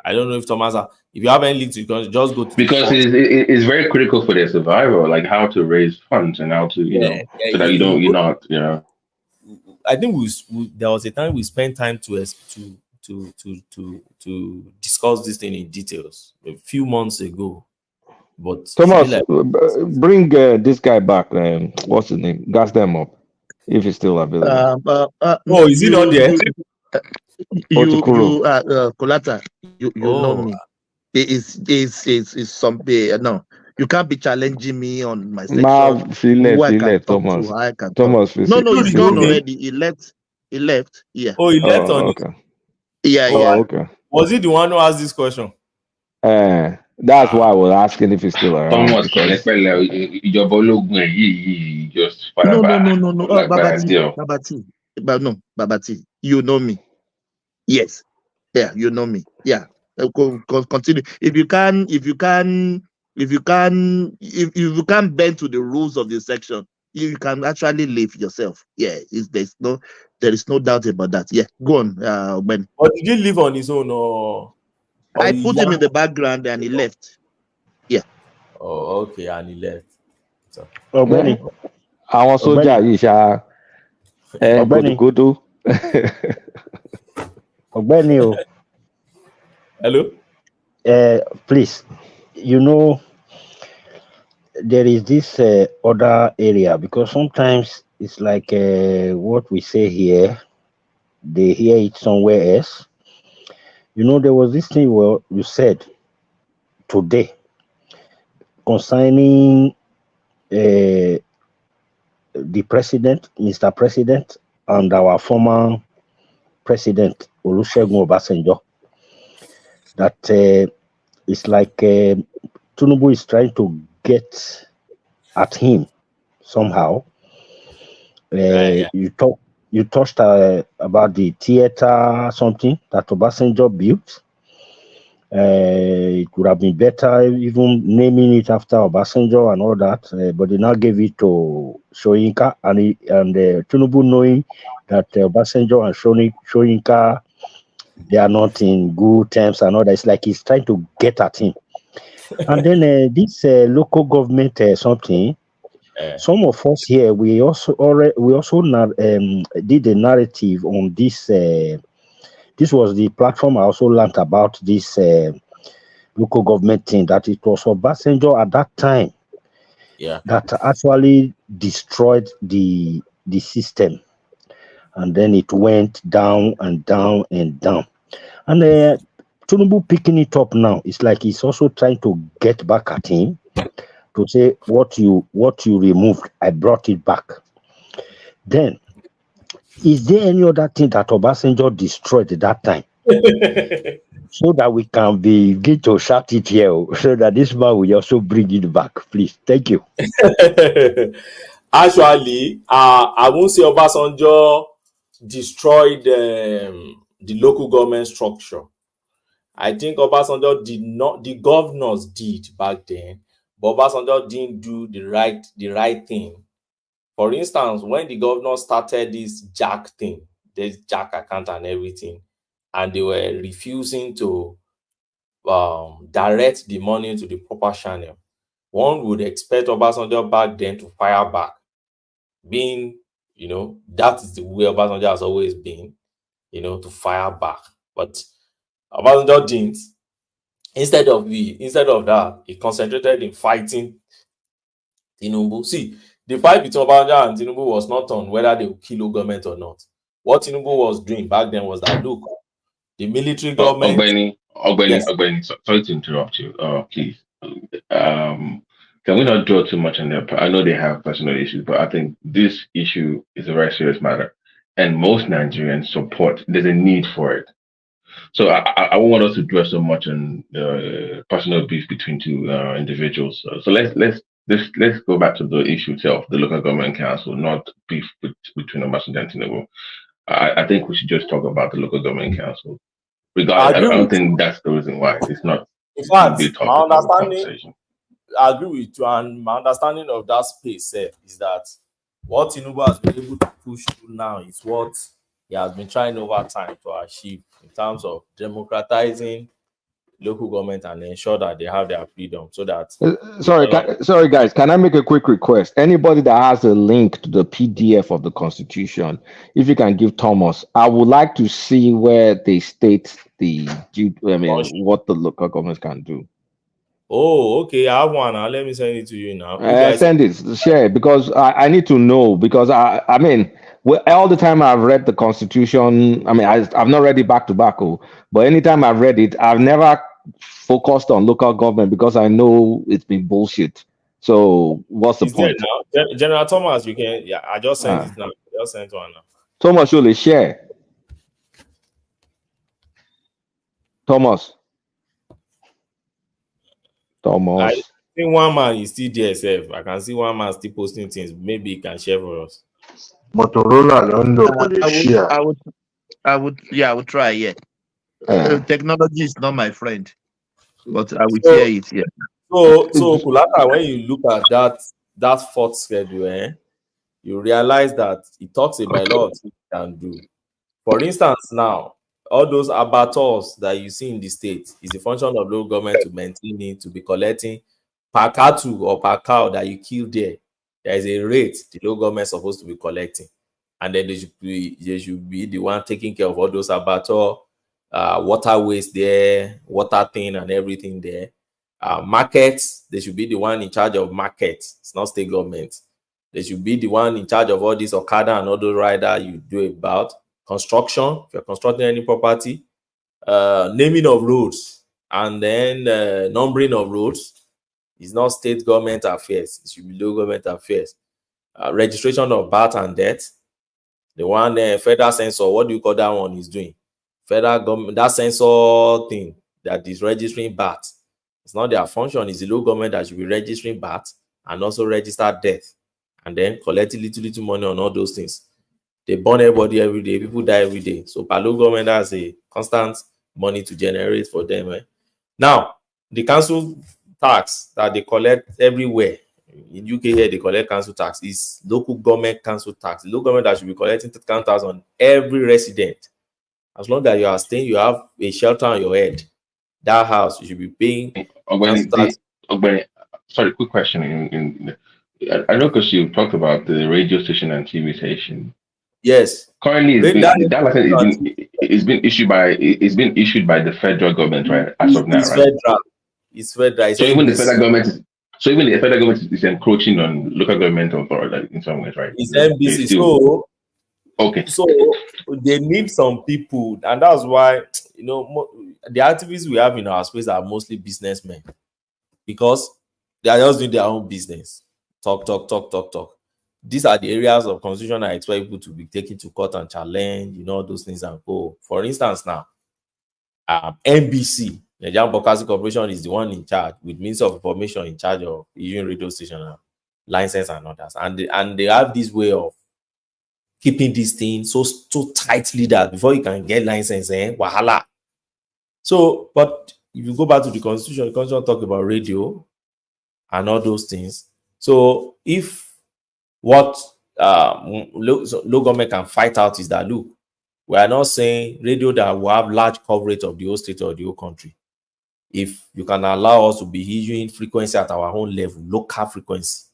S20: I don't know if Thomas, if you have any link to the Constitution, just go to
S3: because it's very critical for their survival, like how to raise funds and how to so that you're not.
S20: I think there was a time we spent time to discuss this thing in details a few months ago. But
S4: Thomas, bring this guy back. What's his name? Gas them up if he's still available.
S20: Is he not there?
S14: Colata, you know me. It's something. No, you can't be challenging me on my section.
S4: Thomas.
S14: No, he's gone already. He left. Yeah.
S20: Oh, he left on.
S4: Okay.
S14: Yeah.
S4: Okay.
S20: Was he the one who asked this question?
S4: That's why I was asking if he's still around.
S3: Thomas, just
S14: no. Babati. You know me. Yes. Yeah, you know me. Yeah. Continue. If you can bend to the rules of the section, you can actually leave yourself. Yeah, there is no doubt about that. Yeah, go on, Ben.
S20: But did he leave on his own or
S14: I put him in the background and he left. Yeah.
S20: Oh, okay, and he left. So.
S4: Benny. I want soldier Isha. Good.
S20: Hello.
S18: Please, there is this other area, because sometimes it's like what we say here, they hear it somewhere else. There was this thing where you said today concerning the president, Mr. President, and our former president, Olusegun Obasanjo, that it's like Tinubu is trying to get at him somehow. You touched about the theater, something that Obasanjo built. It would have been better even naming it after Obasanjo and all that, but they now gave it to Soyinka, and Tinubu, knowing that Obasanjo and Soyinka, they are not in good terms and all that. It's like he's trying to get at him. And then this local government something. Some of us here, we also did a narrative on this. This was the platform I also learned about this local government thing, that it was Obasanjo at that time that actually destroyed the system. and then it went down and down and down. And Tinubu picking it up now. It's like he's also trying to get back at him to say what you removed, I brought it back. Then, is there any other thing that Obasanjo destroyed at that time? So that we can begin to shout it here, so that this man will also bring it back, please. Thank you.
S20: Actually, I won't say Obasanjo destroyed the local government structure. I think Obasanjo did not. The governors did back then, but Obasanjo didn't do the right thing. For instance, when the governor started this JAC thing, this JAC account and everything, and they were refusing to direct the money to the proper channel, one would expect Obasanjo back then to fire back, being, that is the way Obasanjo has always been, to fire back. But Obasanjo didn't. Instead of that, he concentrated in fighting Tinubu. See, the fight between Obasanjo and Tinubu was not on whether they would kill government or not. What Tinubu was doing back then was that, look, the military government.
S3: Ogbeni, sorry to interrupt you. Please. Can we not dwell too much on that? I know they have personal issues, but I think this issue is a very serious matter, and most Nigerians support. There's a need for it. So I won't want us to dwell so much on personal beef between two individuals. So let's go back to the issue itself, the local government council, not beef between Obasanjo and Tinubu. I think we should just talk about the local government council. Regardless, I don't think that's the reason why it's not.
S20: In fact, my understanding, I agree with you, and my understanding of that space is that what Tinubu has been able to push through now is what he has been trying over time to achieve in terms of democratizing local government and ensure that they have their freedom, so that
S4: sorry guys, can I make a quick request? Anybody that has a link to the PDF of the Constitution, if you can give Thomas, I would like to see where they state what the local governments can do.
S20: Oh, okay, I have one. Let me send it to you now.
S4: Send it, share it, because I need to know, because I mean, all the time I've read the Constitution, I mean, I've not read it back to back, but anytime I've read it, I've never focused on local government because I know it's been bullshit. So what's the point?
S20: Now? General Thomas, you can, I just sent it now. Just sent one now.
S4: Thomas, surely share. Thomas.
S20: I think one man is still there, safe. I can see one man still posting things. Maybe he can share for us.
S10: Motorola, I would try. Yeah, technology is not my friend, but I will share it. Yeah.
S20: So Kulaka, when you look at that fourth schedule, you realize that it talks about a lot of things you can do. For instance, now, all those abattoirs that you see in the state is a function of local government to maintain it, to be collecting per cattle or per cow that you kill there. There is a rate the local government is supposed to be collecting, and then they should be the one taking care of all those abattoirs, waterways there, water thing and everything there. Markets, they should be the one in charge of markets. It's not state government. They should be the one in charge of all this Okada and all those rider you do about. Construction, if you're constructing any property, naming of roads, and then numbering of roads is not state government affairs. It should be local government affairs. Registration of birth and death, the one federal censor, what do you call that one is doing? Federal government, that censor thing that is registering birth. It's not their function. It's the local government that should be registering birth and also register death, and then collecting little money on all those things. They burn everybody every day. People die every day. So local government has a constant money to generate for them. Now, the council tax that they collect everywhere in UK here, they collect council tax is local government council tax. The local government that should be collecting council tax on every resident. As long as you are staying, you have a shelter on your head. That house, you should be paying council tax.
S3: Sorry, quick question. I know because you talked about the radio station and TV station.
S20: Yes.
S3: Currently, it's been issued by the federal government, right? As of now,
S20: it's right? Federal. It's federal.
S3: So even the federal government is encroaching on local government authority in some ways, right?
S20: It's NBC. So
S3: Okay.
S20: So they need some people, and that's why the activists we have in our space are mostly businessmen, because they are just doing their own business. Talk. These are the areas of constitution I expect people to be taken to court and challenge, those things and go. For instance, now, NBC, Nigerian Broadcasting Corporation, is the one in charge, with means of information in charge of issuing radio station license and others. And they have this way of keeping this thing so tightly that before you can get license, wahala. So, but if you go back to the constitution talk about radio and all those things. So if what low government can fight out is that, look, we are not saying radio that will have large coverage of the whole state or the whole country. If you can allow us to be issuing frequency at our own level, local frequency,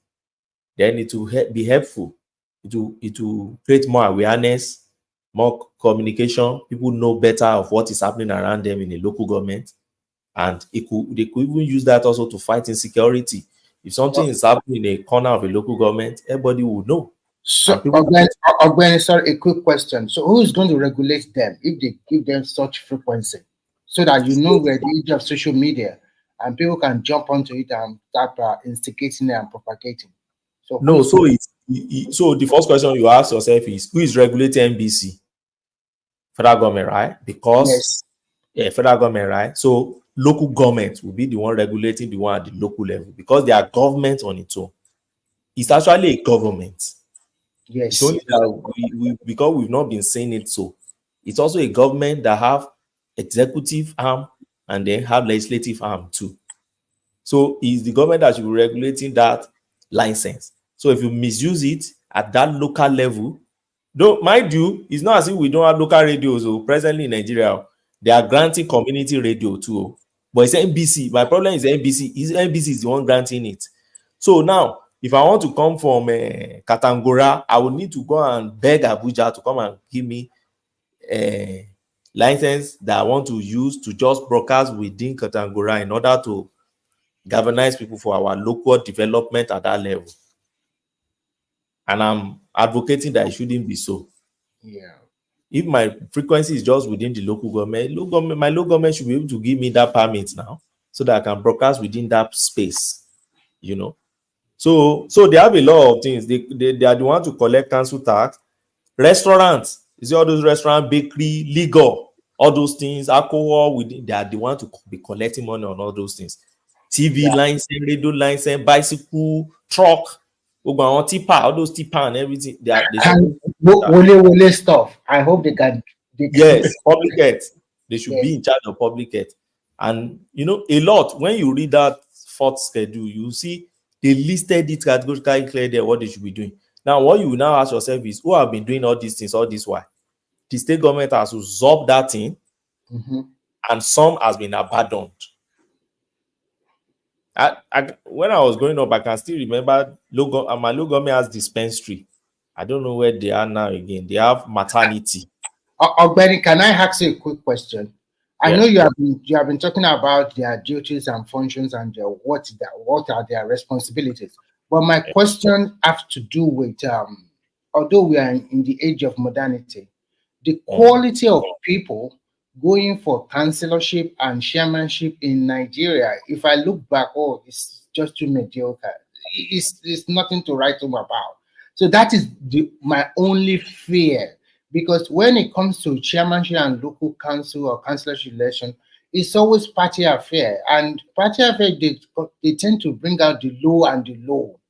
S20: then it will be helpful. It will create more awareness, more communication. People know better of what is happening around them in a local government, and they could even use that also to fight insecurity. If something is happening in a corner of a local government, everybody will know.
S5: So, sorry, a quick question. So, who is going to regulate them if they give them such frequency, so that we're the age of social media and people can jump onto it and start instigating and propagating? So,
S20: so the first question you ask yourself is, who is regulating NBC? Federal government, right? Because federal government, right? So local government will be the one regulating the one at the local level, because they are government on its own. It's actually a government.
S5: Yes.
S20: It's only that because we've not been saying it so. It's also a government that have executive arm and then have legislative arm too. So it's the government that should be regulating that license. So if you misuse it at that local level, though, mind you, it's not as if we don't have local radios. Presently in Nigeria, they are granting community radio too. But it's NBC. My problem is NBC. NBC is the one granting it. So now, if I want to come from Katangora, I will need to go and beg Abuja to come and give me a license that I want to use to just broadcast within Katangora in order to galvanize people for our local development at that level. And I'm advocating that it shouldn't be so.
S5: Yeah.
S20: If my frequency is just within the local government, my local government should be able to give me that permit now, so that I can broadcast within that space. So they have a lot of things. They are the one to collect council tax. Restaurants, you see all those restaurants, bakery, legal, all those things, alcohol, they are the one to be collecting money on all those things. TV license, radio license, bicycle, truck, tipper, all those tipper and everything.
S5: Wole stuff. I hope they can.
S20: Yes, public health. They should be in charge of public health. And a lot, when you read that fourth schedule, you see they listed it categorically clear there what they should be doing. Now, what you will now ask yourself is, who have been doing all these things all this while? The state government has absorbed that thing, and some has been abandoned. When I was growing up, I can still remember my local government has dispensary. I don't know where they are now again. They have maternity.
S5: Ogbeni, can I ask you a quick question? I know you have been talking about their duties and functions and what are their responsibilities. But my question has to do with although we are in the age of modernity, the quality of people going for councillorship and chairmanship in Nigeria, if I look back, it's just too mediocre. It's nothing to write home about. So that is my only fear, because when it comes to chairmanship and local council or councillorship election, it's always party affair. And party affair, they tend to bring out the low and the low.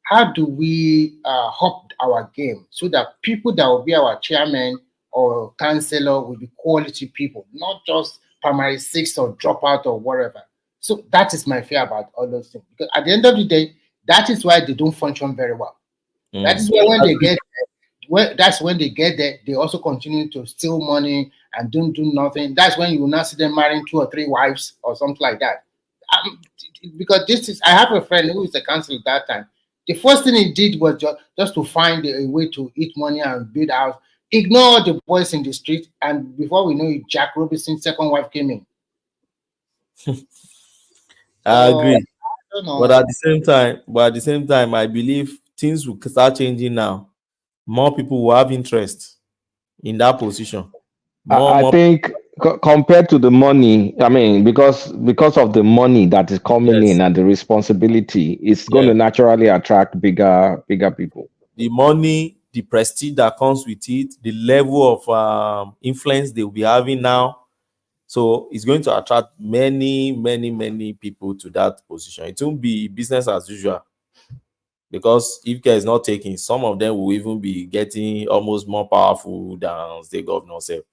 S5: How do we up our game so that people that will be our chairman or councillor will be quality people, not just primary six or dropout or whatever? So that is my fear about all those things. Because at the end of the day, that is why they don't function very well. That is why when they get there, that's when they get there, they also continue to steal money and don't do nothing. That's when you will not see them marrying 2 or 3 wives or something like that. Because I have a friend who is a councillor at that time. The first thing he did was just to find a way to eat money and build house, ignore the boys in the street, and before we know it, Jack Robinson's second wife came in.
S20: I agree.
S5: I don't know.
S20: But at the same time, I believe things will start changing now. more people will have interest in that position.
S4: I think compared to the money, I mean, because of the money that is coming in and the responsibility, it's going to naturally attract bigger people.
S20: The money, the prestige that comes with it, the level of influence they will be having now. So it's going to attract many people to that position. It won't be business as usual. Because if care is not taken, some of them will even be getting almost more powerful than state governor self.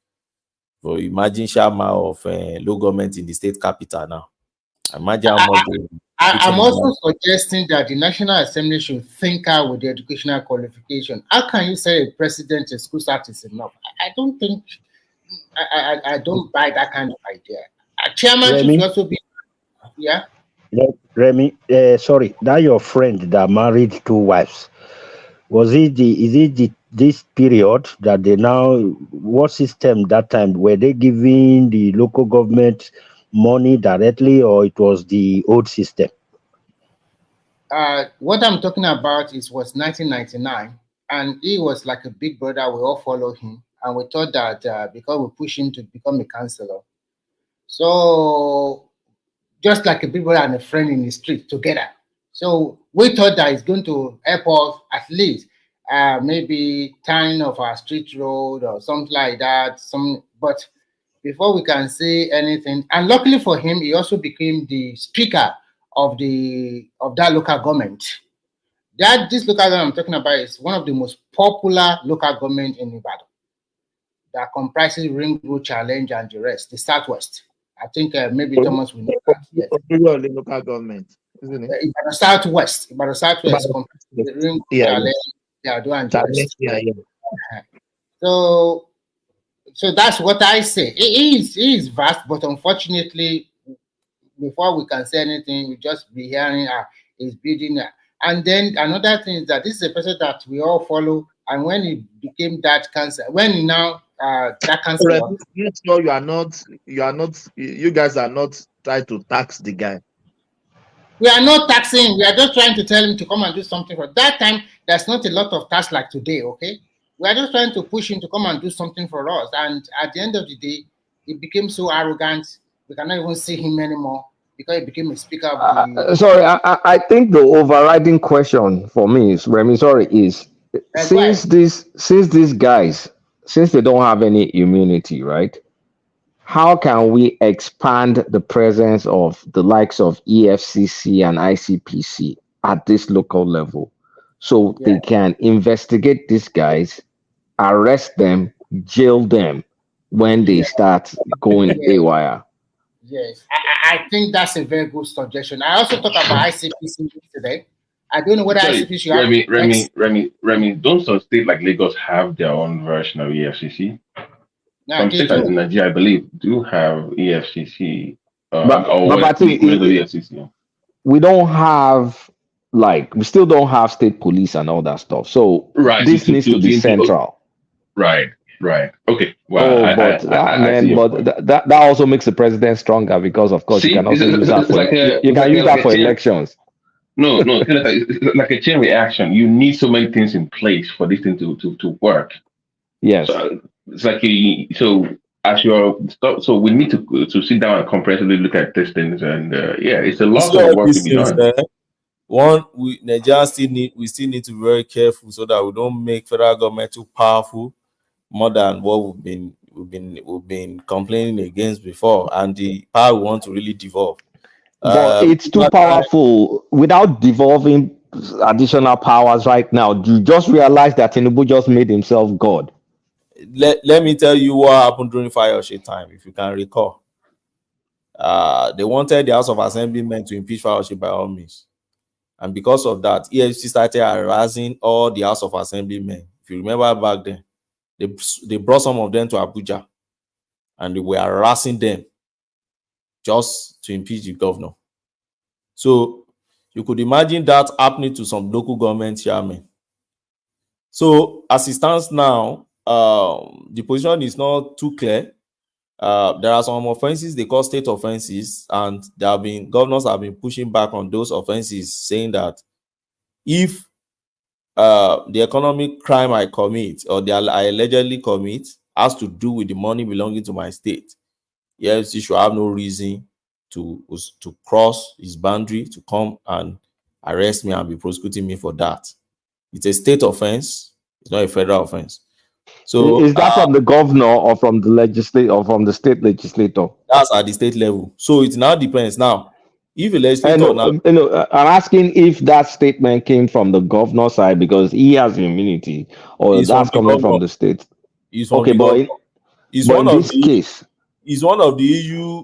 S20: So imagine Sharma of low government in the state capital now. Imagine how much
S5: I'm also suggesting that the National Assembly should think out with the educational qualification. How can you say a president in school start is enough? I don't think, I don't buy that kind of idea. A chairman
S18: Remy?
S5: should also be, yeah?
S18: Remy, sorry, that your friend that married 2 wives, this period that they now, what system that time, were they giving the local government money directly, or it was the old system?
S5: What I'm talking about was 1999, and he was like a big brother. We all followed him, and we thought that because we pushed him to become a councillor, so just like a big brother and a friend in the street together. So we thought that it's going to help us at least maybe tying of our street road or something like that. But before we can say anything, and luckily for him, he also became the speaker of that local government. This local government I'm talking about is one of the most popular local government in Ibadan that comprises Ring Road Challenge and the rest, the Southwest. I think maybe Thomas will know that. Yes.
S10: The local government, isn't it?
S5: Ibadan Southwest. Ibadan Southwest comprises the Ring Road Challenge, and the rest. So that's what I say. It is vast, but unfortunately, before we can say anything, we just be hearing he's building. And then another thing is that this is a person that we all follow. And when he became that cancer, when now that cancer,
S10: you guys are not trying to tax the guy.
S5: We are not taxing. We are just trying to tell him to come and do something. For that time, there's not a lot of tax like today. Okay, we are just trying to push him to come and do something for us. And at the end of the day, he became so arrogant. We cannot even see him anymore because he became a speaker of the.
S4: Sorry, I think the overriding question for me is, Remy, since these guys, since they don't have any immunity, right? How can we expand the presence of the likes of EFCC and ICPC at this local level so they can investigate these guys, arrest them, jail them when they start going haywire?
S5: Yes, I think that's a very good suggestion. I also talked about ICPC today. I don't know whether ICPC.
S3: Remy, don't some states like Lagos have their own version of EFCC? Some states in Nigeria, I believe, do have EFCC.
S4: We don't have, we still don't have state police and all that stuff. So this needs to be central.
S3: Right. Okay.
S4: Well, that also makes the president stronger because, of course, you can also use that for elections.
S3: No, it's like a chain reaction. You need so many things in place for this thing to work.
S4: Yes.
S3: So it's like so we need to sit down and comprehensively look at these things, and it's a lot of work to be done.
S20: Nigeria still need to be very careful so that we don't make federal government too powerful more than what we've been complaining against before, and the power we want to really devolve.
S4: But it's too powerful without devolving additional powers right now. You just realize that Tinubu just made himself God.
S20: Let me tell you what happened during Fayose time, if you can recall. They wanted the House of Assemblymen to impeach Fayose by all means. And because of that, EFCC started harassing all the House of Assemblymen. If you remember back then, they brought some of them to Abuja and they were harassing them just to impeach the governor. So you could imagine that happening to some local government chairmen. So as it stands now, the position is not too clear. There are some offenses they call state offenses, and governors have been pushing back on those offenses, saying that if the economic crime I commit or I allegedly commit has to do with the money belonging to my state, EFCC should have no reason to cross his boundary to come and arrest me and be prosecuting me for that. It's a state offense. It's not a federal offense. So
S4: is that from the governor or from the legislator or from the state legislator?
S20: That's at the state level. So it now depends. Now, if a legislator
S4: I'm asking if that statement came from the governor side because he has immunity, or that's coming from the state.
S20: Okay, but in this
S4: case,
S20: is one of the issue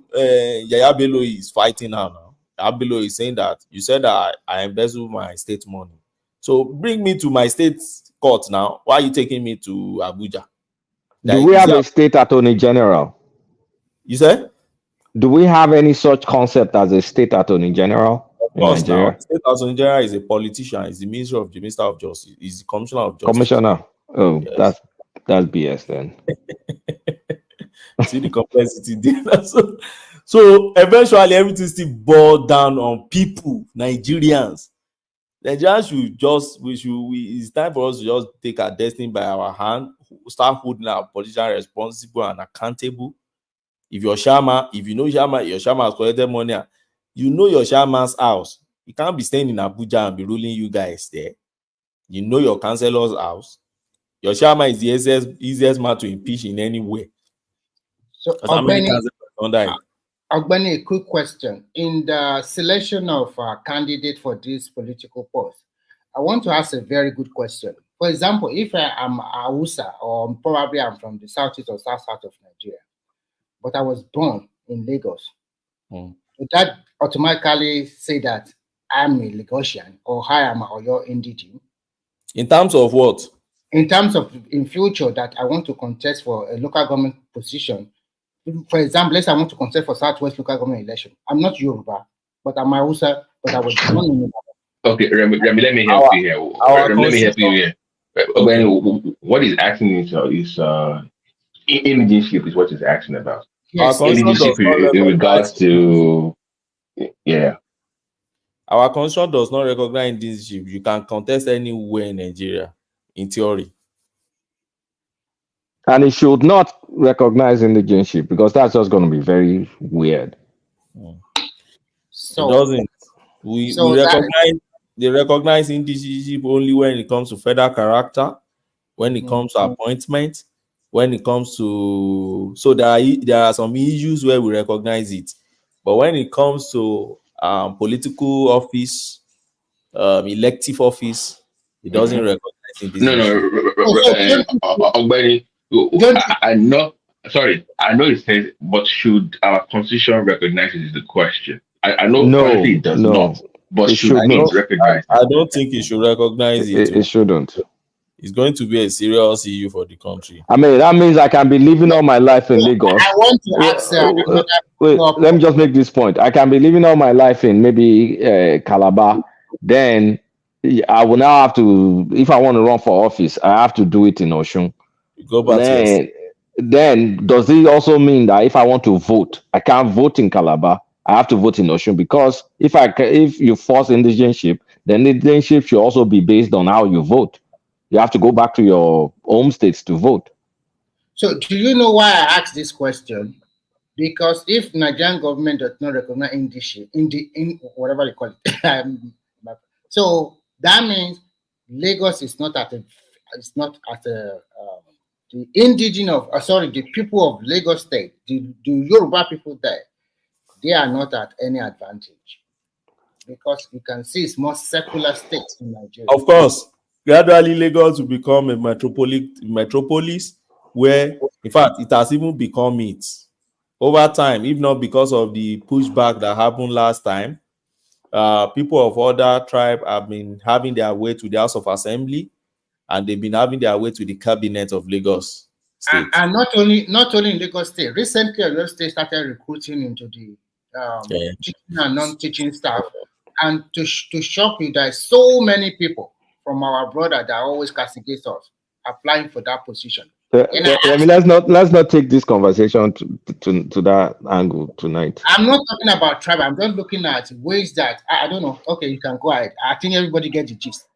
S20: Yaya Bello is fighting now. Yaya Bello is saying that you said that I embezzle my state money. So bring me to my state court now. Why are you taking me to Abuja?
S4: Do we have a state attorney general?
S20: You said?
S4: Do we have any such concept as a state attorney general in Nigeria?
S20: Now, state attorney general is a politician. Is the minister of justice. Is the commissioner of justice.
S4: Commissioner. Oh, yes. That's BS then.
S20: See the complexity there. So eventually everything still boiled down on people, Nigerians. Nigerians it's time for us to just take our destiny by our hand, start holding our politicians responsible and accountable. If your shaman, if you know your shaman has collected money, you know your shaman's house. You can't be staying in Abuja and be ruling you guys there. You know your councillor's house. Your shaman is the easiest man to impeach in any way.
S5: So, Ogbeni, a quick question. In the selection of a candidate for this political post, I want to ask a very good question. For example, if I am Hausa, or probably I'm from the southeast or south of Nigeria, but I was born in Lagos, would that automatically say that I'm a Lagosian or I am Oyo indigenous?
S20: In terms of what?
S5: In terms of in future that I want to contest for a local government position. For example, let's say I want to contest for Southwest local government election. I'm not Yoruba, but I'm Hausa, but I was born in Yoruba.
S3: Okay, Remy, let me help you here. Let me help you here. Okay. What he's asking is indigenship is what he's asking about.
S5: Yes.
S3: Indigenship in regards to
S20: Our constitution does not recognize indigenship. You can contest anywhere in Nigeria, in theory.
S4: And it should not recognize indigenship because that's just going to be very weird.
S5: So
S20: it doesn't. They recognize indigenship only when it comes to federal character, when it comes to appointment, when it comes to there are some issues where we recognize it, but when it comes to political office, elective office, it doesn't recognize indigenship.
S3: I know it says, but should our constitution recognize it is the question. I know currently it does not, but should it recognize it?
S20: I don't think it should recognize it.
S4: It shouldn't.
S20: It's going to be a serious issue for the country.
S4: I mean, that means I can be living all my life in Lagos.
S5: I want to ask
S4: wait, let me just make this point. I can be living all my life in maybe Calabar. Then I will now have to, if I want to run for office, I have to do it in Oshun.
S20: Go back
S4: then does it also mean that if I want to vote, I can't vote in Calabar? I have to vote in Oshun, because if you force indigenship, then indigenship should also be based on how you vote. You have to go back to your home states to vote.
S5: So do you know why I asked this question? Because if Nigerian government does not recognize indigenship, in whatever you call it, so that means Lagos is not at the indigenous the people of Lagos State, the Yoruba people there, they are not at any advantage, because you can see it's more secular states in Nigeria.
S20: Of course, gradually Lagos will become a metropolis where, in fact, it has even become it over time, if not because of the pushback that happened last time. People of other tribe have been having their way to the House of Assembly, and they've been having their way to the cabinet of Lagos State.
S5: And not only in Lagos State. Recently, Lagos State started recruiting into the teaching and non-teaching staff. And to shock you, there's so many people from our brother that always castigate us applying for that position.
S4: Let's not take this conversation to that angle tonight.
S5: I'm not talking about tribe. I'm just looking at ways that I don't know. Okay, you can go ahead. I think everybody gets the gist.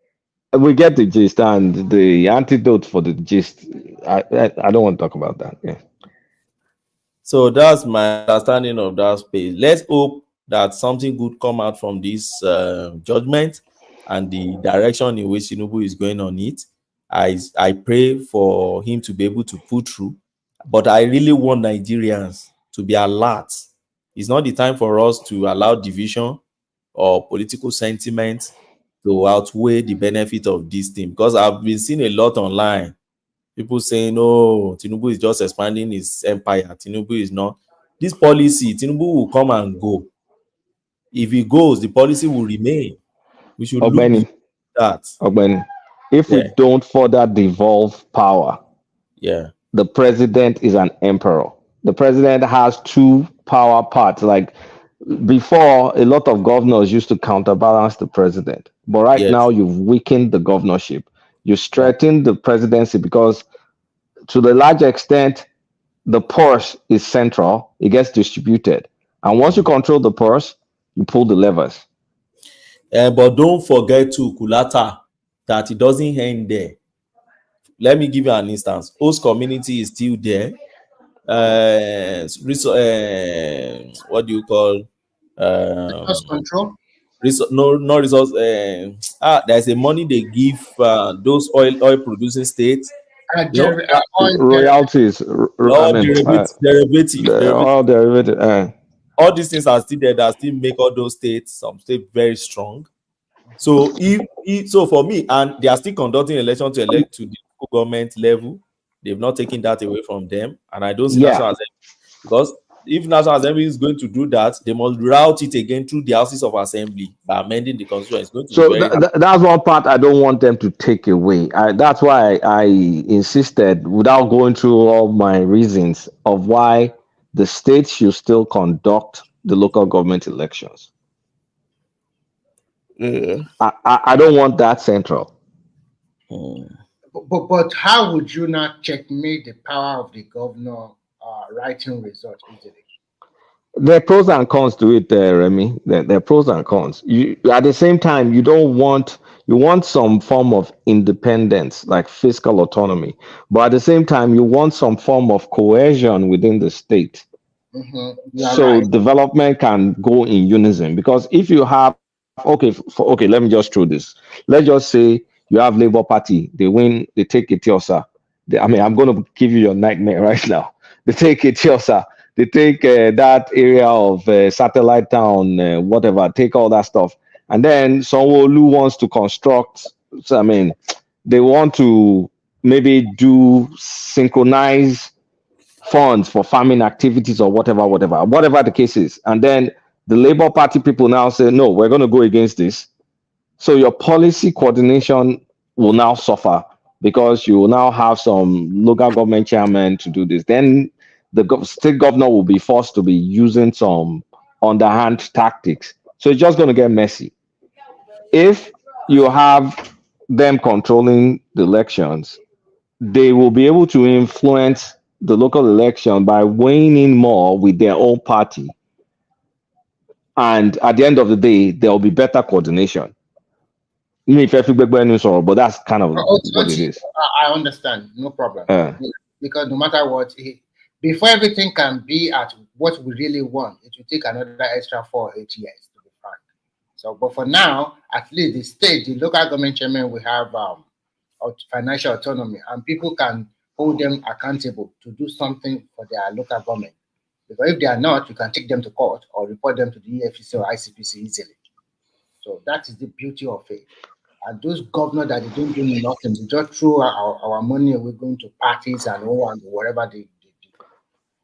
S4: We get the gist, and the antidote for the gist. I don't want to talk about that. Yeah.
S20: So that's my understanding of that space. Let's hope that something good come out from this judgment and the direction in which Tinubu is going on it. I pray for him to be able to pull through, but I really want Nigerians to be alert. It's not the time for us to allow division or political sentiment to outweigh the benefit of this thing, because I've been seeing a lot online. People saying, "Oh, Tinubu is just expanding his empire. Tinubu is not." This policy, Tinubu will come and go. If he goes, the policy will remain. We should look
S4: Ogbeni,
S20: beyond that.
S4: Ogbeni, if we
S20: Yeah,
S4: don't further devolve power,
S20: yeah,
S4: the president is an emperor. The president has two power parts. Like before, a lot of governors used to counterbalance the president. But right now,
S20: yes.
S4: you've weakened the governorship. You strengthen the presidency because, to the large extent, the purse is central. It gets distributed. And once you control the purse, you pull the levers.
S20: But don't forget to Kulata that it doesn't end there. Let me give you an instance. Host community is still there. What do you call
S5: Cost control.
S20: no, no resource. There's a money they give those oil producing states. You know,
S5: Oil
S4: Royalties,
S20: all derivative.
S4: all derivative.
S20: All these things are still there that still make all those states, some states, very strong. So so for me, and they are still conducting election to elect to the local government level. They've not taken that away from them, and I don't see National Assembly, because if National Assembly is going to do that, they must route it again through the houses of assembly by amending the constitution. It's going to
S4: So
S20: be very hard.
S4: that's one part I don't want them to take away. That's why I insisted, without going through all my reasons, of why the states should still conduct the local government elections. I don't want that central.
S5: But how would you not checkmate the power of the governor writing result easily?
S4: There are pros and cons to it, Remy. There are pros and cons. You at the same time, you want some form of independence, like fiscal autonomy, but at the same time, you want some form of cohesion within the state, so development can go in unison. Because if you have okay, let me just throw this. Let's just say you have Labour Party, they win, they take Etiosa. I'm going to give you your nightmare right now. They take Etiosa. They take that area of satellite town, whatever, take all that stuff. And then Sanwo-Olu wants to construct, they want to maybe do synchronize funds for farming activities or whatever the case is. And then the Labour Party people now say, no, we're going to go against this. So your policy coordination will now suffer because you will now have some local government chairman to do this. Then the state governor will be forced to be using some underhand tactics. So it's just going to get messy. If you have them controlling the elections, they will be able to influence the local election by weighing in more with their own party. And at the end of the day, there will be better coordination. But that's kind of what it is.
S5: I understand, no problem. Because no matter what, before everything can be at what we really want, it will take another extra 4 or 8 years, to be frank. So, but for now, at least the state, the local government chairman will have financial autonomy, and people can hold them accountable to do something for their local government. Because if they are not, you can take them to court or report them to the EFCC or ICPC easily. So that is the beauty of it. And those governors that they don't do nothing, they just throw our money away going to parties and whatever they do.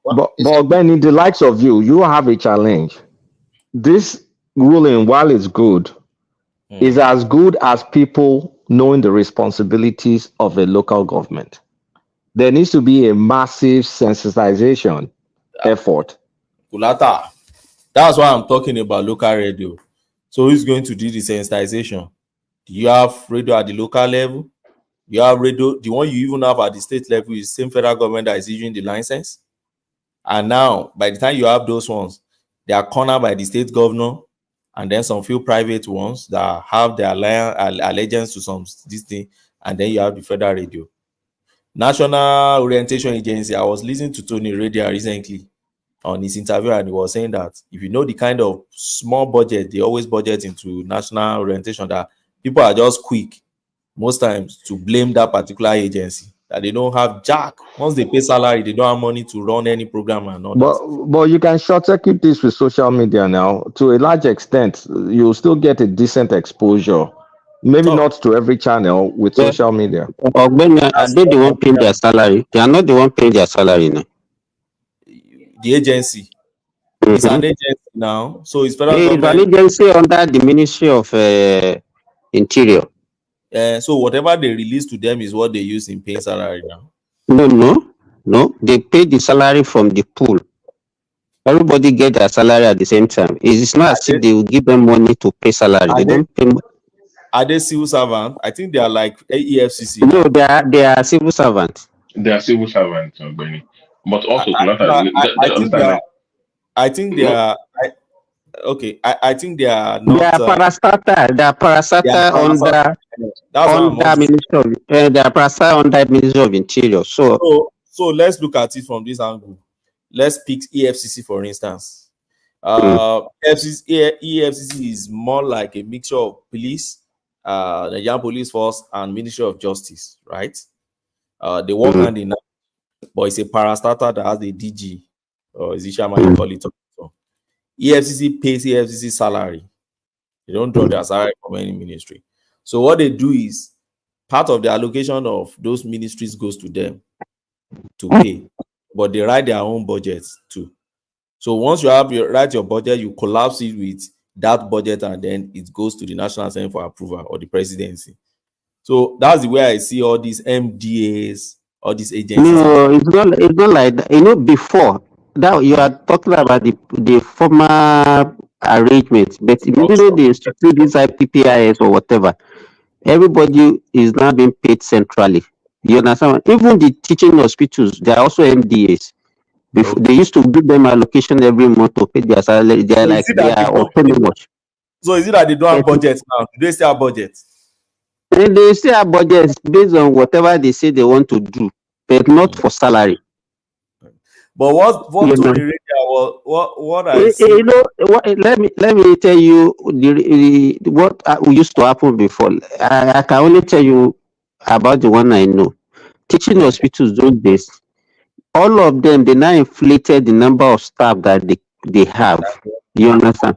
S4: But Ben, in the likes of you have a challenge. This ruling, while it's good, is as good as people knowing the responsibilities of a local government. There needs to be a massive sensitization effort.
S20: Kulata. That's why I'm talking about local radio. So who's going to do the sensitization? Do you have radio at the local level? You have radio. The one you even have at the state level is the same federal government that is issuing the license. And now, by the time you have those ones, they are cornered by the state governor and then some few private ones that have their allegiance to some this thing, and then you have the federal radio. National Orientation Agency, I was listening to Tony Radio recently on his interview, and he was saying that if you know the kind of small budget they always budget into national orientation, that people are just quick most times to blame that particular agency, that they don't have jack. Once they pay salary, they don't have money to run any program and all that.
S4: But you can short circuit this with social media now. To a large extent, you'll still get a decent exposure. Maybe not to every channel with social media.
S6: Or when are they the one paying their salary? They are not the one paying their salary now.
S20: The agency. It's an agency now, so it's federal
S6: It's
S20: government.
S6: an agency under the Ministry of Interior.
S20: So whatever they release to them is what they use in paying salary now.
S6: No. They pay the salary from the pool. Everybody get their salary at the same time. It's not as if they will give them money to pay salary. They don't pay.
S20: Are they civil servants? I think they are like EFCC.
S6: No, they are civil servants.
S3: They are civil servants, Benny. But also,
S20: I think they are. I think they are not.
S6: They are parastatal. They are parastatal under Ministry of. They are parastatal under Ministry of Interior.
S20: So let's look at it from this angle. Let's pick EFCC for instance. EFCC is more like a mixture of police, Nigerian Police Force, and Ministry of Justice, right? They work hand in hand, but it's a parastatal that has the DG, or is it Shama you call it? So EFCC pays EFCC salary. They don't draw their salary from any ministry. So what they do is part of the allocation of those ministries goes to them to pay, but they write their own budgets too. So once you write your budget, you collapse it with that budget, and then it goes to the National Assembly for approval or the presidency. So that's the way I see all these MDAs, all these agencies.
S6: No, it's not like that. You know, before that you are talking about the former arrangement, but immediately they institute this IPPIS or whatever, everybody is now being paid centrally. You understand? Even the teaching hospitals, they are also MDAs. Before, they used to give them allocation every month to pay their salary. They are like they are autonomous.
S20: So is it that they don't have budgets now? Do they still have budgets?
S6: And they still have budgets based on whatever they say they want to do, but not for salary.
S20: But what I see,
S6: you know, let me tell you what used to happen before. I can only tell you about the one I know. Teaching hospitals those days, all of them, they now inflated the number of staff that they have. You understand?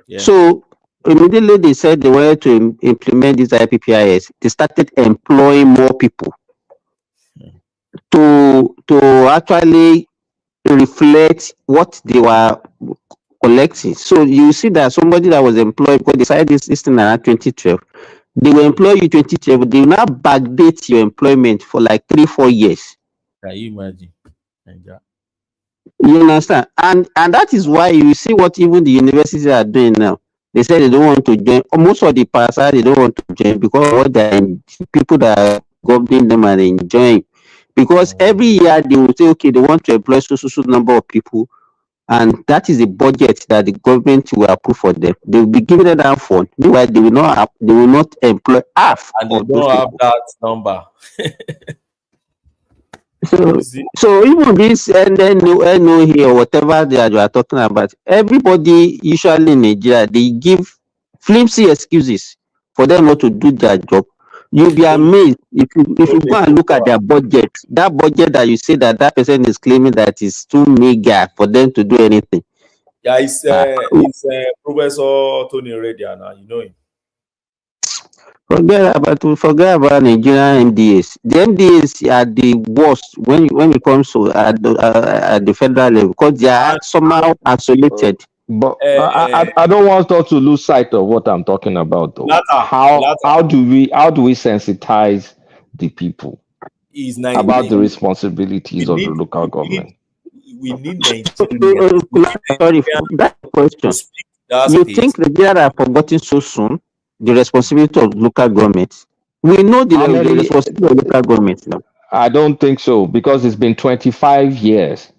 S20: Yeah.
S6: So immediately they said they wanted to implement this IPPIS. They started employing more people to actually reflect what they were collecting. So you see that somebody that was employed, because they started this thing around 2012, they will employ you 2012, they will now backdate your employment for like 3-4 years.
S20: Can you imagine?
S6: You understand? And that is why you see what even the universities are doing now. They say they don't want to join. Most of the parasites, they don't want to join because what people that are governing them are enjoying. Because every year they will say, okay, they want to employ so number of people, and that is the budget that the government will approve for them. They will be giving them that fund. Meanwhile, they will not employ half.
S20: And they don't have that number.
S6: So even this and then no here or whatever they are talking about, everybody usually in Nigeria, they give flimsy excuses for them not to do their job. You'll be amazed if you go and look at their budget. That budget that you say that person is claiming that is too meager for them to do anything.
S20: Yeah, it's Professor Tony Radio now. You know him.
S6: Forget about Nigerian MDAs. The MDAs are the worst when it comes to at the federal level because they are somehow isolated.
S4: But I don't want us to lose sight of what I'm talking about, though. How do we sensitize the people about the responsibilities of the local government?
S20: We need
S6: Sorry for that question. You think Nigeria are forgotten so soon? The responsibility of local government. We know the responsibility of local government now.
S4: I don't think so because it's been 25 years.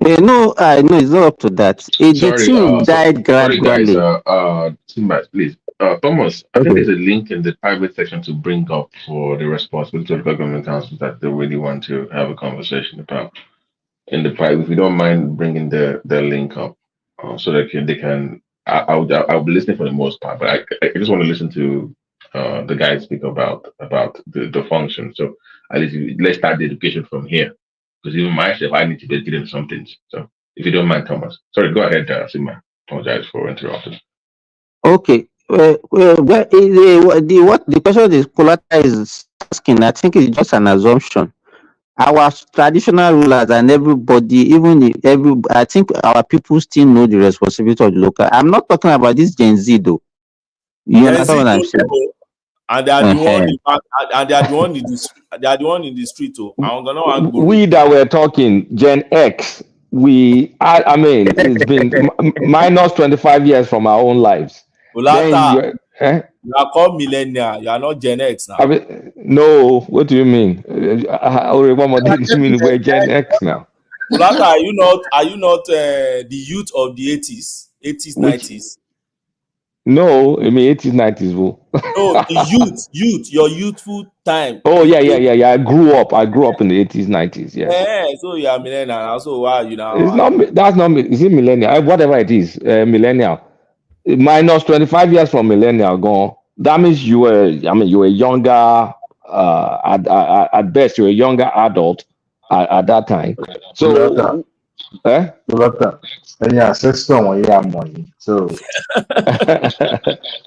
S6: No, no, it's not up to that. The
S3: Sorry,
S6: thing died
S3: sorry guys,
S6: gradually.
S3: Timbers, please. Thomas, I think
S6: Okay.
S3: there's a link in the private section to bring up for the responsibility of government councils that they really want to have a conversation about in the private. If you don't mind bringing the link up, so that they can. I'll be listening for the most part, but I just want to listen to the guys speak about the function. So at least let's start the education from here, because even myself, I need to be getting some things. So if you don't mind, Thomas, sorry, go ahead, Sima. Apologize for interrupting.
S6: Okay. The question the Kolata is asking, I think it's just an assumption. Our traditional rulers and everybody, I think our people still know the responsibility of the local. I'm not talking about this Gen Z though. You
S20: Gen Z
S6: understand what I'm
S20: don't
S6: saying?
S20: know, and they are the one
S6: Uh-huh.
S20: and they are the one in the street too. I'm gonna want go.
S4: We that were talking Gen X, I mean, it's been minus 25 years from our own lives.
S20: Olata, you are called millennial. You are not Gen X now.
S4: I mean, no, what do you mean? We're Gen X now.
S20: Olata, are you not the youth of the 80s, 90s?
S4: No, I mean 80s, 90s.
S20: No, the youth, your youthful time.
S4: Oh yeah. I grew up in the 80s, 90s. Yes.
S20: Yeah, so you are millennial. So why are you now?
S4: It's not. That's not. Is it millennial? Whatever it is, millennial. Minus 25 years from millennial gone. That means you were. I mean, you were younger. At best, you were a younger adult at that time. So,
S8: and yeah, system when you have money. So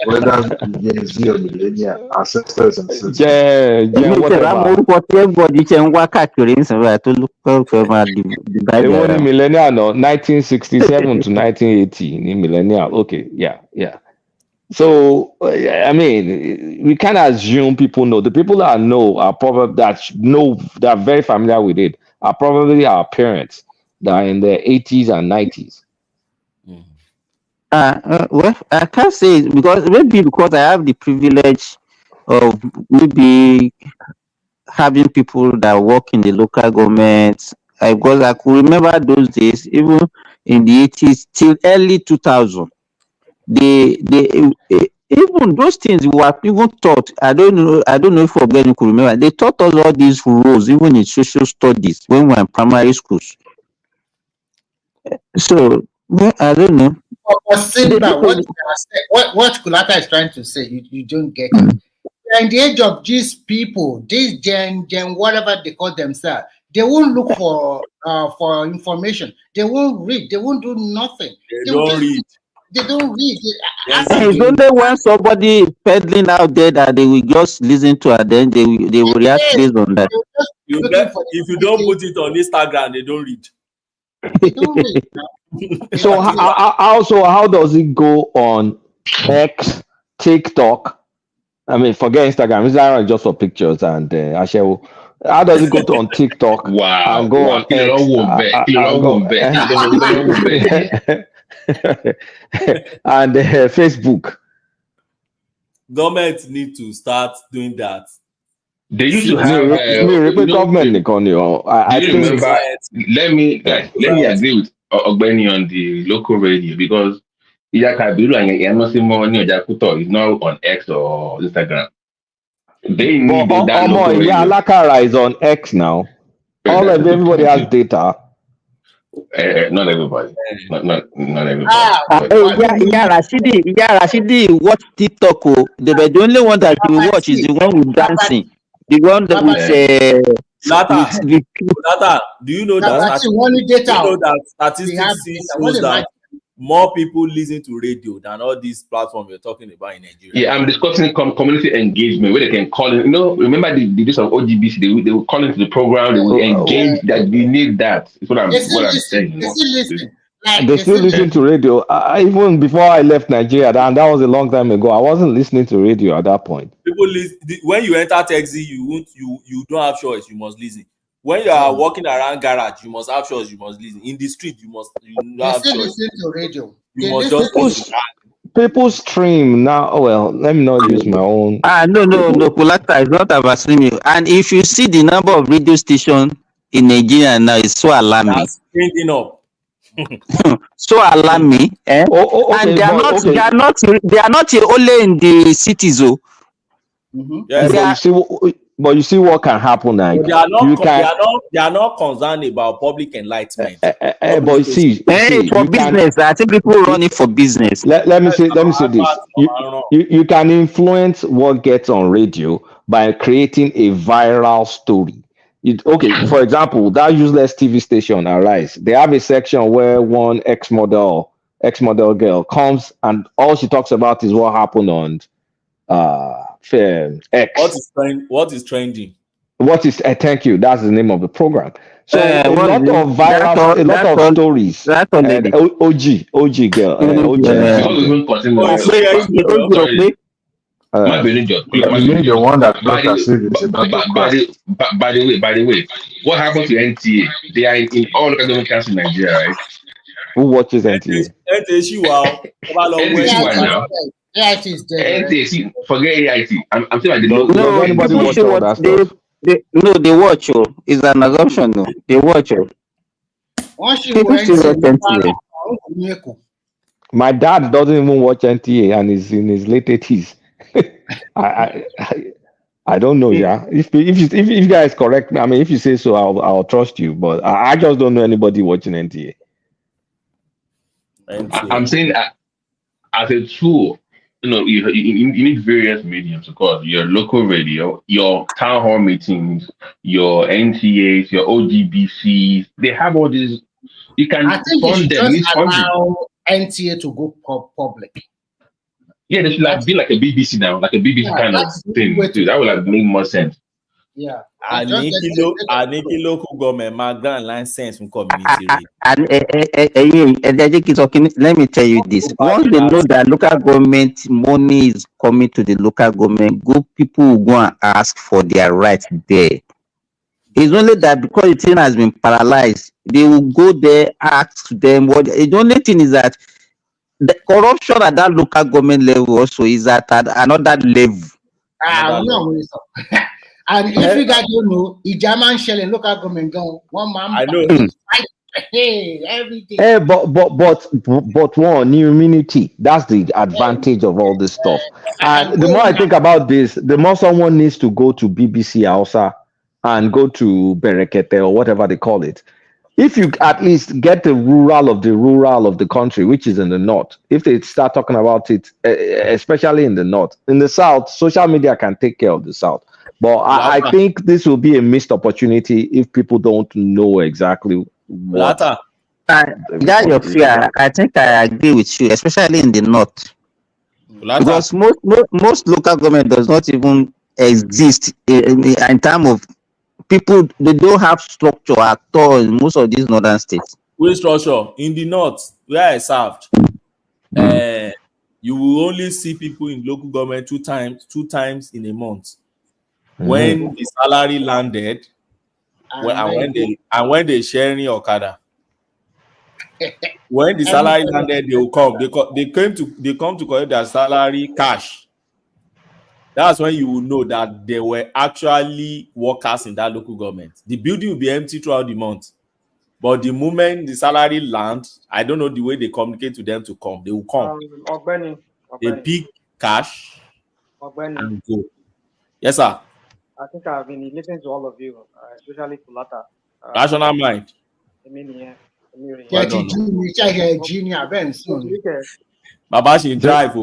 S8: whether Gen Z or millennial, ancestors and systems.
S4: Yeah, whatever.
S6: Everybody can work accurate to look
S4: the millennial, no, 1967 to 1980 in millennial. Okay, yeah. So I mean, we can assume people know. The people that know are probably that are very familiar with it are probably our parents that are in their 80s and 90s.
S6: Well, I can't say it because I have the privilege of maybe having people that work in the local government. Because I could remember those days, even in the 80s till early 2000. Even those things were even taught. I don't know if you could remember. They taught us all these rules, even in social studies when we were in primary schools. So I don't know.
S5: Simba, what Kulata is trying to say, you don't get it. In the age of these people, these Gen whatever they call themselves, they won't look for information. They won't read. They won't do nothing.
S20: They don't read.
S6: It's only when somebody peddling out there that they will just listen to it, then they will react based on that.
S20: If you don't put it on Instagram, they don't read.
S4: So how does it go on X, TikTok? I mean, forget Instagram. Instagram is just for pictures and Ashewo. How does it go on TikTok?
S3: Wow.
S4: And go on X and Facebook.
S20: Government need to start doing that.
S3: They used to have
S4: government. I think.
S3: Remember, let me agree with Ogbeni on the local radio because Iyakabiru and Yanosimo Ojakuto is now on X or Instagram. They need that local radio.
S4: Lakara is on X now. Everybody has data.
S3: Not everybody. Not everybody.
S6: Rashidi watch TikTok. The only one that you watch is the one with dancing. The one that
S20: Lata, do you know that statistics shows that more people listen to radio than all these platforms you're talking about in Nigeria?
S3: Yeah, I'm discussing community engagement where they can call in. Remember the days of OGBC, they will call into the program, they will engage that you need that. It's what I'm saying.
S4: They still listen to radio. Even before I left Nigeria, and that was a long time ago, I wasn't listening to radio at that point.
S20: People when you enter taxi, you don't have choice, you must listen. When you are walking around garage, you must have choice, you must listen. In the street, you have choice.
S5: Listen to radio.
S20: You must just listen.
S4: People stream now. Oh, well, let me not use my own.
S6: No, Kulata is not about streaming. And if you see the number of radio stations in Nigeria now, it's so alarming.
S20: That's springing up.
S6: So alarm me, eh?
S4: Okay,
S6: And they are
S4: but
S6: not,
S4: okay.
S6: they are not only in the cities, oh.
S20: Yes.
S4: But you see what can happen. Like
S20: But they are not.
S4: you can,
S20: They are not concerned about public enlightenment.
S4: but you see,
S6: For
S4: you can.
S6: business, I think people run it for business.
S4: Let me say this. You can influence what gets on radio by creating a viral story. Okay, for example, that useless TV station, Arise, they have a section where one ex-model girl comes and all she talks about is what happened on X.
S20: What is trending?
S4: Thank you. That's the name of the program. So a
S6: What
S4: lot
S6: is it?
S4: of viral, a lot of stories.
S6: That's all lady.
S4: OG girl, OG.
S8: You mean the one that brought us
S3: by the way, what happened to NTA? They are in all local government councils in Nigeria, right?
S4: Who watches NTA?
S3: NTA now.
S5: AIT is dead.
S3: NTA, forget AIT. I'm saying like the
S4: local.
S3: No,
S4: anybody watch all that stuff?
S6: They watch you. It's an assumption, no. They watch you. People still watch NTA.
S4: My dad doesn't even watch NTA and is in his late 80s. I don't know, yeah. If you guys correct me, I mean, if you say so, I'll trust you. But I just don't know anybody watching NTA.
S3: I'm saying as a tool, you need various mediums, of course. Your local radio, your town hall meetings, your NTAs, your OGBCs. They have all these. You can fund them.
S5: Just allow NTA to go public.
S3: Yeah, they should be like a BBC now, like a BBC kind of thing. Too. That would make more sense.
S5: Yeah.
S20: I need local government, my grand license from community.
S6: Let me tell you this. Once they know that local government money is coming to the local government, people will go and ask for their rights there. It's only that because the thing has been paralyzed, they will go there, ask them what. The only thing is that the corruption at that local government level also is at another level.
S5: And if you guys don't know, the German shell in local government gone one man.
S20: I know.
S5: Everything.
S4: But one immunity. That's the advantage of all this stuff. And the more I think about this, the more someone needs to go to BBC Hausa and go to Berekete or whatever they call it. If you at least get the rural of the country, which is in the north, if they start talking about it, especially in the north, in the south, social media can take care of the south. But I think this will be a missed opportunity if people don't know exactly what.
S6: That's your fear. I think I agree with you, especially in the north, because most local government does not even exist in terms of people. They don't have structure at all in most of these northern states.
S20: Which structure? In the north, where I served, you will only see people in local government two times in a month. When the salary landed, when they sharing Okada. When the salary landed, they will come. They come to collect their salary cash. That's when you will know that there were actually workers in that local government. The building will be empty throughout the month. But the moment the salary lands, I don't know the way they communicate to them to come. They will come. They pick cash and go. Yes, sir.
S11: I think I've been listening to all of you, especially Kulata.
S20: Rational mind. Baba she drive.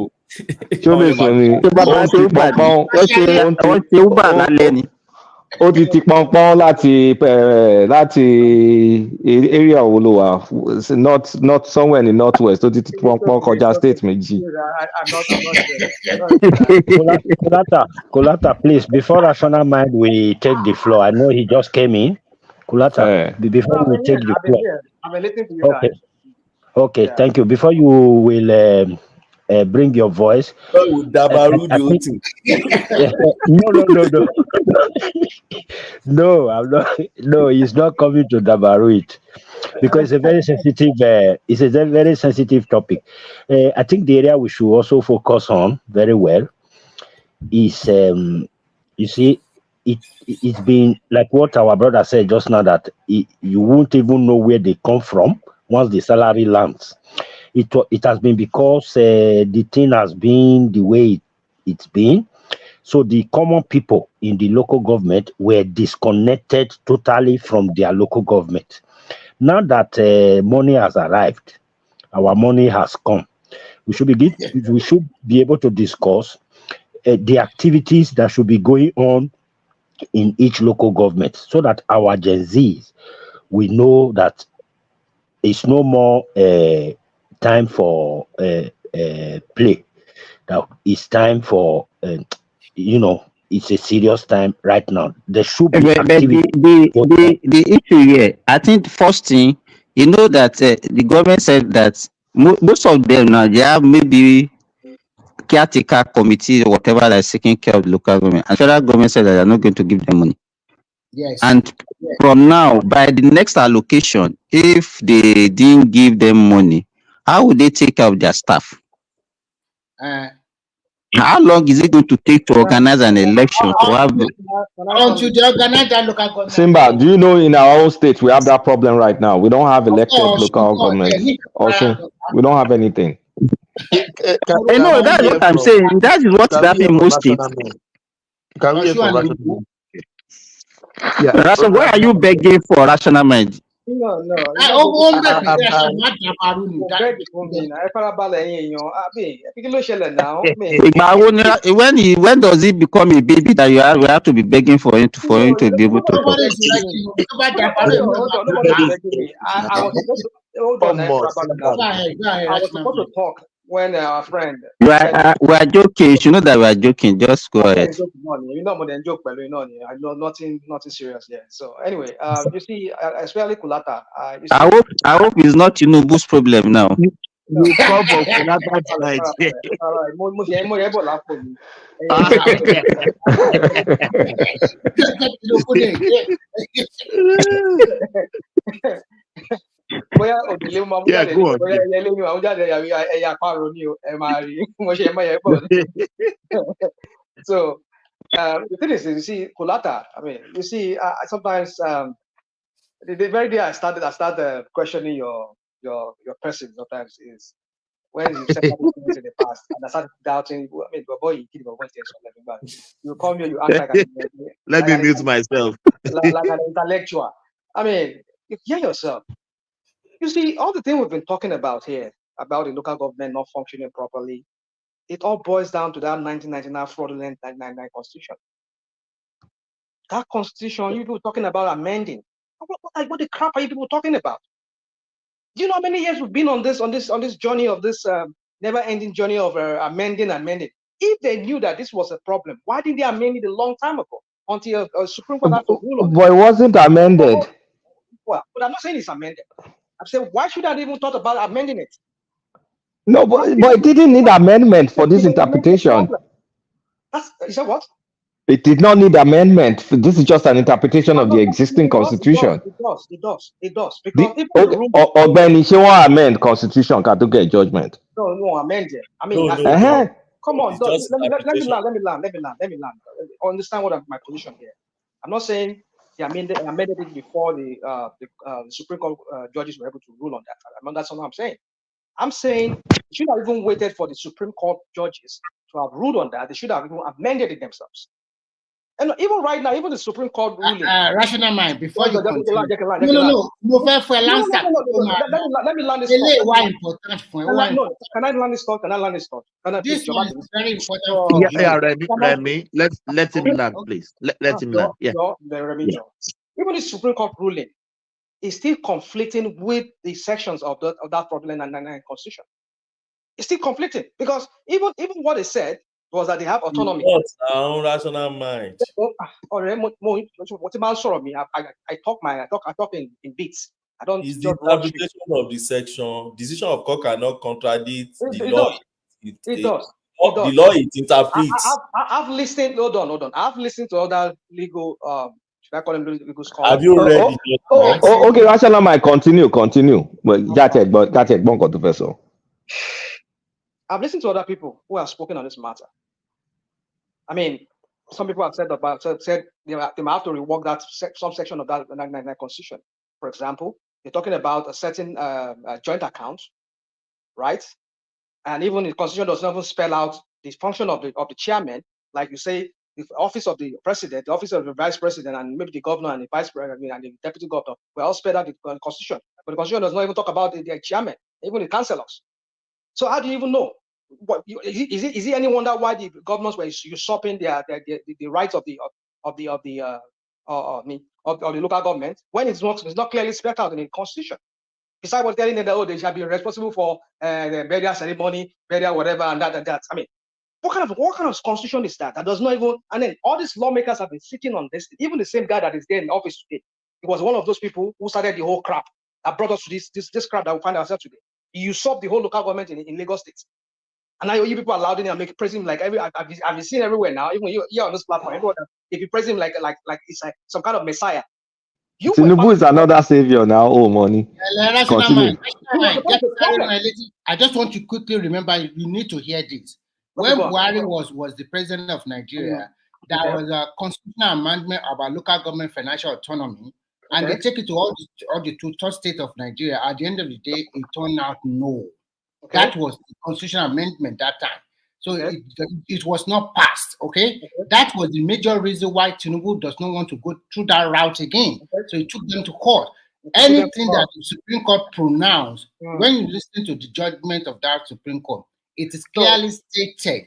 S4: Ó ti pọ́npọ́n láti area wo ló wà, not somewhere in the northwest. Ó ti pọ́npọ́n kọjá state méjì.
S18: Kulata, please, before Rational Mind we take the floor. I know he just came in. Kulata, before we take the floor.
S11: I've been listening to you guys.
S18: Okay, thank you. Before you will bring your voice. No. No, I'm not. No, he's not coming to Dabaru it because it's a very sensitive. It's a very sensitive topic. I think the area we should also focus on very well is, you see, it's been like what our brother said just now, that you won't even know where they come from once the salary lands. It has been because the thing has been the way it's been. So the common people in the local government were disconnected totally from their local government. Now that money has arrived, our money has come. We should be able to discuss the activities that should be going on in each local government, so that our Gen Zs we know that it's no more time for play. That it's time for it's a serious time right now. There should be
S6: But
S18: activity.
S6: the issue here, I think first thing, you know that the government said that most of them now they have maybe caretaker committee or whatever that is taking care of the local government. And federal government said that they're not going to give them money.
S5: Yes.
S6: And from now, by the next allocation, if they didn't give them money, how would they take care of their staff? How long is it going to take to organize an election to have?
S5: Until they organize that local government.
S15: Simba, do you know in our own state we have that problem right now? We don't have elected
S5: course,
S15: local
S5: of course,
S15: governments.
S5: yeah.
S15: Also, we don't have anything.
S6: No, that's what I'm saying. That is what is happening in most states.
S10: Can we hear from rational mind? Yeah.
S6: Rational, why are you begging for rational mind?
S11: No.
S6: When does it become a baby that we have to be begging for him to be able to talk?
S11: I was supposed to talk when our friend.
S6: We are joking. You know that we are joking. Just go ahead.
S11: You know more than joke, but I know nothing serious there. So anyway, you see, especially Kulata.
S6: I hope it's not Tinubu's problem now.
S11: You call for Kulata tonight. Bóyá òdìlé máa mú jáde ní bóyá ẹyẹ lẹ́yìn àwọn jáde ẹ̀yà àparò ní ẹ máa rí mo ṣe ẹmọ yẹn pọ̀. So the thing is, you see, Kulata, I mean, you see, sometimes the very day I started questioning your person sometimes is when you said things in the past and I started doubting. I mean, boy, you keep going to you come here, you act like
S10: let me mute myself.
S11: Like an intellectual. I mean, you hear yourself. You see, all the things we've been talking about here, about the local government not functioning properly, it all boils down to that 1999 fraudulent 1999 constitution. That constitution, you people talking about amending. What the crap are you people talking about? Do you know how many years we've been on this journey of this never-ending journey of amending? If they knew that this was a problem, why didn't they amend it a long time ago until Supreme Court had to rule on it?
S15: But it wasn't amended.
S11: Well, but I'm not saying it's amended. I'm saying, why should I even thought about amending it?
S15: No, but it didn't need amendment for this interpretation.
S11: You said what?
S15: It did not need amendment. This is just an interpretation of the existing constitution.
S11: It does. Because
S15: Ogbeni, she won't amend constitution can to get judgment.
S11: No, amend it. I mean, come on. Let me land. Understand what my position here. I'm not saying they amended it before the Supreme Court judges were able to rule on that. That's not what I'm saying. I'm saying they should have even waited for the Supreme Court judges to have ruled on that. They should have even amended it themselves. And even right now, even the Supreme Court ruling.
S5: Rational mind, before you continue. No. Let me land this thought.
S11: Can I land this thought?
S5: This one is very important.
S10: Remy, let him land, please. Let him land. Yeah.
S11: Even the Supreme Court ruling is still conflicting with the sections of that fraudulent 1999 constitution. It's still conflicting because even what they said was that they have autonomy.
S20: What's our rational mind?
S11: I talk in bits. I don't.
S20: Is the interpretation of the section decision of court cannot contradict the law? It does. The law it interprets.
S11: I've listened. Hold on. I've listened to other legal. Should I call them legal scholars?
S20: Have you read it?
S15: Okay, rational mind. Continue. But professor.
S11: I've listened to other people who have spoken on this matter. I mean, some people have said they might have to rework that some section of that 1999 constitution. For example, They're talking about a certain joint account, right? And even the constitution does not even spell out the function of the chairman, like you say, the office of the president, the office of the vice president, and maybe the governor and the vice president and the deputy governor were all spelled out in the constitution. But the constitution does not even talk about the chairman, even the councillors. So how do you even know? Is it any wonder why the governors were usurping the rights of the local government when it's not clearly spelled out in the constitution? Besides what telling them that they shall be responsible for the burial ceremony, burial whatever, and that. I mean, what kind of constitution is that? That does not even. And then all these lawmakers have been sitting on this. Even the same guy that is there in the office today, he was one of those people who started the whole crap that brought us to this crap that we find ourselves today. He usurped the whole local government in Lagos State. And now you people are loud in and make praise him like I've been seen everywhere now. Even you're on this platform, everyone, if you praise him like it's like some kind of messiah.
S4: Tinubu is another savior now. Oh, money.
S5: I just want to quickly remember. You need to hear this. When Buhari was the president of Nigeria, there was a constitutional amendment about local government financial autonomy, and they take it to all the two states of Nigeria. At the end of the day, it turned out no. That was the constitutional amendment that time. So it was not passed, okay? That was the major reason why Tinubu does not want to go through that route again. So he took them to court. Anything that the Supreme Court pronounced, when you listen to the judgment of that Supreme Court, it is clearly stated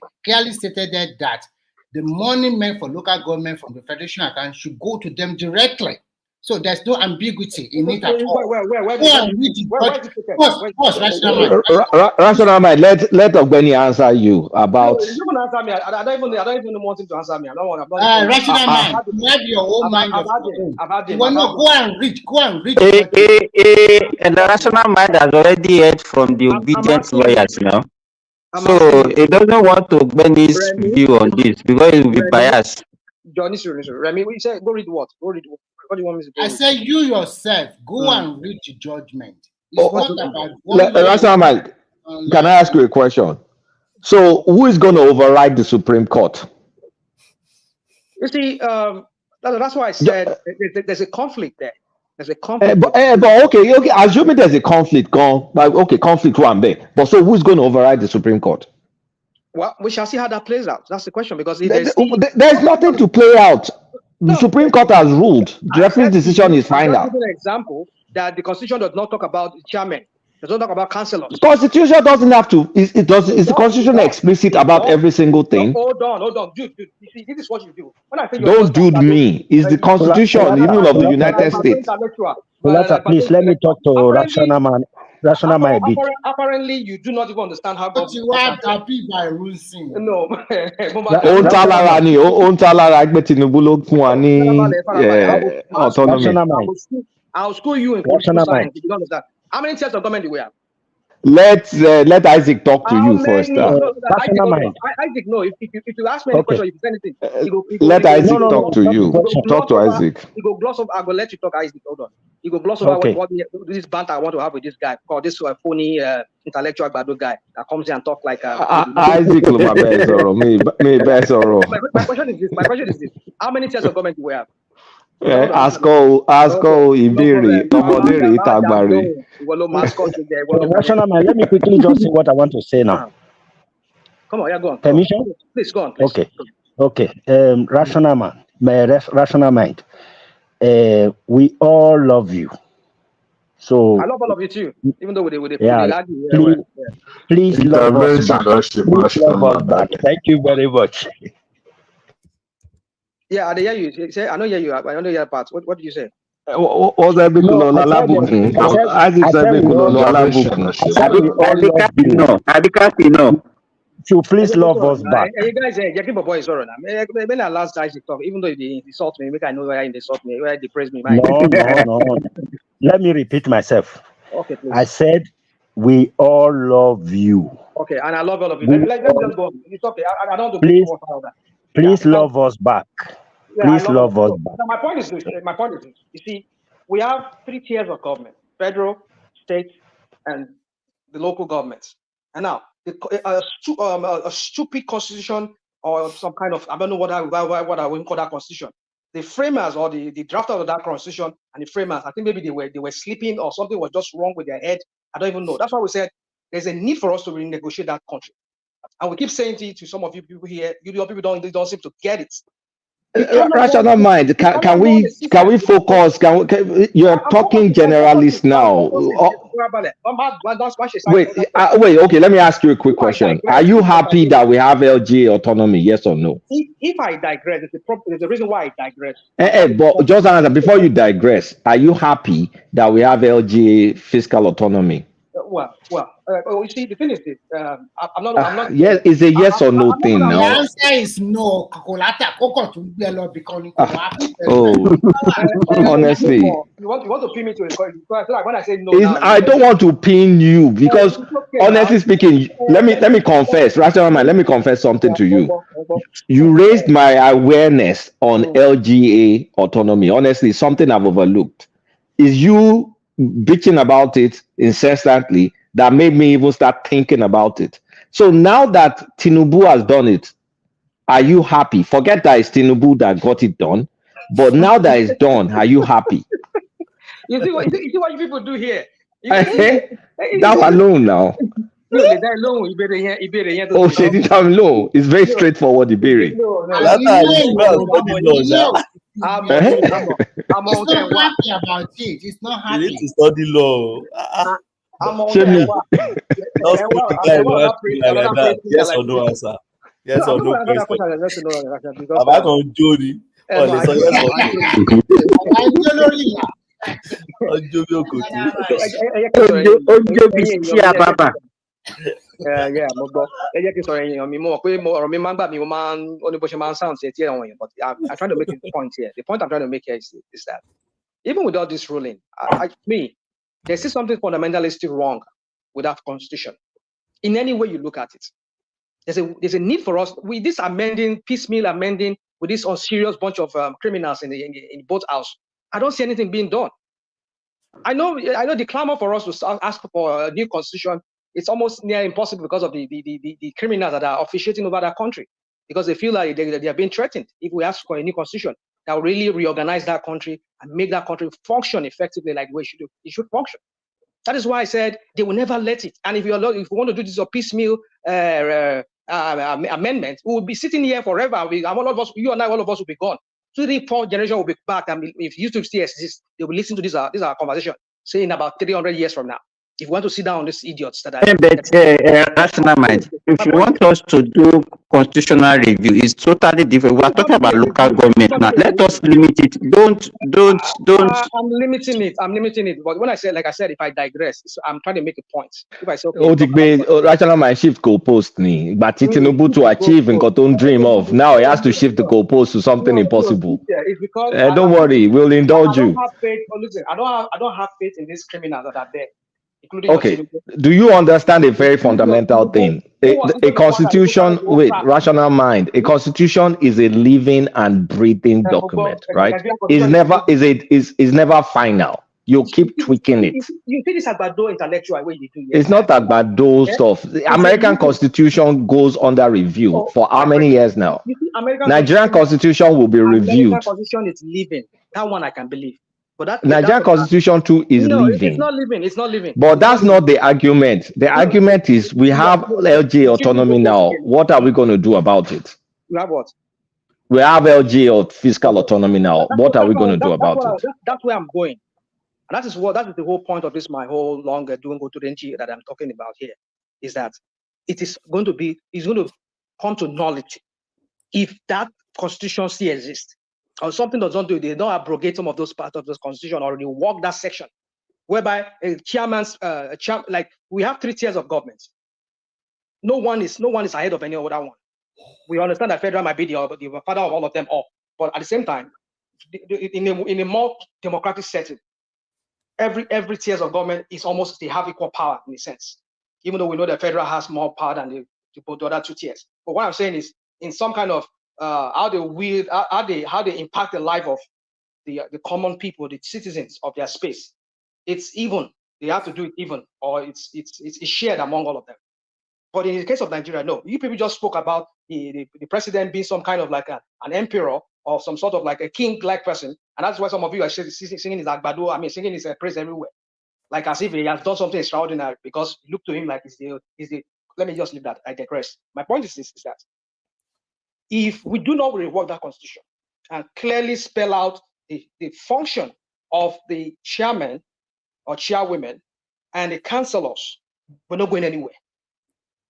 S5: that the money meant for local government from the federation account should go to them directly. So there's no ambiguity in it at all.
S4: Rational mind. Let Ogbeni answer you about.
S11: No, you can answer me. I don't even want him to answer me. I don't want.
S5: Rational mind. You have your own mind.
S11: I've had him.
S5: Well, no, go and read.
S6: And the rational mind has already heard from the obedient lawyers now. So it doesn't want to bend his view on this because it will be biased.
S11: Johnny, Remy, we say go read what? Go read what? What do you want me to do?
S5: I say you yourself go and read the judgment.
S4: Rational mind. Can I ask you a question? So who is going to override the Supreme Court?
S11: You see, that's why I said there's a conflict there. There's a conflict.
S4: But okay. Assuming there's a conflict, conflict one day. But so who's going to override the Supreme Court?
S11: Well, we shall see how that plays out. That's the question because
S4: there's nothing to play out. The Supreme Court has ruled. The referee's decision is final.
S11: I'll give you an example that the Constitution does not talk about the chairman. It does not talk about councillors.
S4: The Constitution doesn't have to. It does. Is the Constitution explicit about every single thing?
S11: Hold on, dude. You see, this is what you do. When I say
S4: don't dude me. It's the Constitution, even of the United States.
S18: Please let me talk to Rational Man. Rational Man a bit.
S11: Apparently, you do not even understand how.
S5: But you are happy by ruling.
S11: No.
S4: Autonomy.
S11: I'll school you in political science if you don't understand. How many tiers of government do we have?
S4: Let Isaac talk to you first.
S11: Isaac, no. If you ask me any question, if you say anything,
S4: let Isaac talk to you. Talk to Isaac.
S11: He go gloss over. I'm gonna let you talk, Isaac. Hold on. He go gloss over what this banter I want to have with this guy called this phony intellectual badu guy that comes here and talk like
S4: Isaac.
S11: My question is this: how many tiers of government do we have?
S4: Ask Iberi.
S18: Rational Man, let me quickly just say what I want to say now.
S11: Come on, go on.
S18: Permission?
S11: Please go on. Please.
S18: Okay. Rational Man, rational mind. We all love you. So
S11: I love all of you too, even though we
S18: argue. Please love us back. Thank you very much.
S11: Yeah, I hear you. Say, I know hear you. I know your part. What did you say?
S18: So please love us back.
S11: You guys, Jackie Boy is alright. When I last time talk, even though they insult me, make I know where they insult me, where they praise me.
S18: No. Let me repeat myself.
S11: Okay, please.
S18: I said we all love you.
S11: Okay, and I love all of you. Let me just go. It's okay. I don't want to
S18: please love us back. Please love us back.
S11: My point is this. You see, we have 3 tiers of government: federal, state, and the local governments. And now, a stupid constitution or some kind of, I don't know what I wouldn't call that constitution, the framers or the drafters of that constitution and the framers, I think maybe they were sleeping or something was just wrong with their head. I don't even know. That's why we said there's a need for us to renegotiate that country. And we keep saying to some of you people here, you people don't seem to get it.
S4: Rational mind. Can we focus? You're talking generalist now. Wait. Okay. Let me ask you a quick question. Are you happy that we have LGA autonomy? Yes or no?
S11: If I digress, there's a reason why I digress.
S4: But just answer before you digress. Are you happy that we have LGA fiscal autonomy?
S11: You see, the thing is this. I'm not.
S4: Yes, it's a yes or no thing now.
S5: The answer is no.
S4: Honestly,
S11: you want to pin me to a coin. Like when I say no,
S4: I don't want to pin you because honestly speaking, let me confess, rational mind. Let me confess something to you. You raised my awareness on LGA autonomy. Honestly, something I've overlooked is you bitching about it incessantly that made me even start thinking about it. So now that Tinubu has done it, are you happy? Forget that it's Tinubu that got it done, but now that it's done, are you happy?
S11: You see what you people do here?
S4: That alone now. Oh, shady time low. It's very straightforward, the berry.
S5: I'm happy about it. It's not happy.
S20: You need to study law. Yes or no answer. Yes or no question. Baba kan jori. Ole so yes or no.
S11: Yeah, mo gbọ́. Ẹ jẹ́ kí n sọ̀rọ̀ èèyàn mi mọ̀ pé ọ̀rọ̀ mi máa ń gbà mí, mo máa ń ó ní bó ṣe máa ń sound sí etí àwọn èèyàn, but I'm trying to make a point here. The point I'm trying to make here is that even without this ruling, there's still something fundamentally still wrong with that constitution. In any way you look at it, there's a need for us with this piecemeal amending with this unserious bunch of criminals in both houses. I don't see anything being done. I know the clamor for us to ask for a new constitution. It's almost near impossible because of the criminals that are officiating over that country, because they feel like they are being threatened. If we ask for a new constitution that will really reorganize that country and make that country function effectively like the way it should function. That is why I said they will never let it. And if we want to do this a piecemeal amendment, we will be sitting here forever. All of us, you and I, all of us will be gone. 2, 3, 4 generations will be back. And if YouTube still exists, they will listen to this our conversation, say in about 300 years from now. If you want to sit down on these idiots that are
S6: rational mind, if you want us to do constitutional review, it's totally different. We are talking about local government now. Let us limit it. Don't.
S11: I'm limiting it. But when I said, like I said, if I digress, I'm trying to make a point. If I say,
S4: rational mind shift goalpost ni, but Tinubu to achieve and got on dream of. Now he has to shift the goalpost to something impossible.
S11: It's because
S4: don't worry, we'll indulge you.
S11: I don't have faith in these criminals that are there.
S4: Okay, do you understand a very fundamental thing? A constitution, rational mind, a constitution is a living and breathing document, right? It's never final. You keep tweaking it.
S11: You see this Agbado intellectual way you do.
S4: It's not Agbado stuff. The American Constitution goes under review for how many years now? Nigerian Constitution will be reviewed.
S11: American Constitution is living. That one I can believe. But
S4: Nigerian Constitution too is living.
S11: It's not living.
S4: But that's not the argument. The argument is we have LG autonomy now. What are we going to do about it?
S11: We have what?
S4: We have LG or fiscal autonomy now. What are we going to do about it?
S11: That's where I'm going. And that is the whole point of this, my whole longer doing go to the NG that I'm talking about here, is that it's going to come to knowledge if that constitution still exists. Or something doesn't do, they don't abrogate some of those parts of this constitution or they walk that section, whereby a chairman's like we have 3 tiers of government. No one is ahead of any other one. We understand that federal might be the father of all of them all, but at the same time, in a more democratic setting, every tiers of government is almost they have equal power in a sense, even though we know that federal has more power than the other 2 tiers. But what I'm saying is, in some kind of how they impact the life of the common people, the citizens of their space. It's even. They have to do it even, or it's shared among all of them. But in the case of Nigeria, no. You people just spoke about the president being some kind of like an emperor or some sort of like a king-like person, and that's why some of you are singing his Agbado. I mean, singing his praise everywhere, like as if he has done something extraordinary. Because you look to him like he's the. Let me just leave that. I digress. My point is that if we do not rework that constitution and clearly spell out the function of the chairman or chairwomen and the councillors, we're not going anywhere.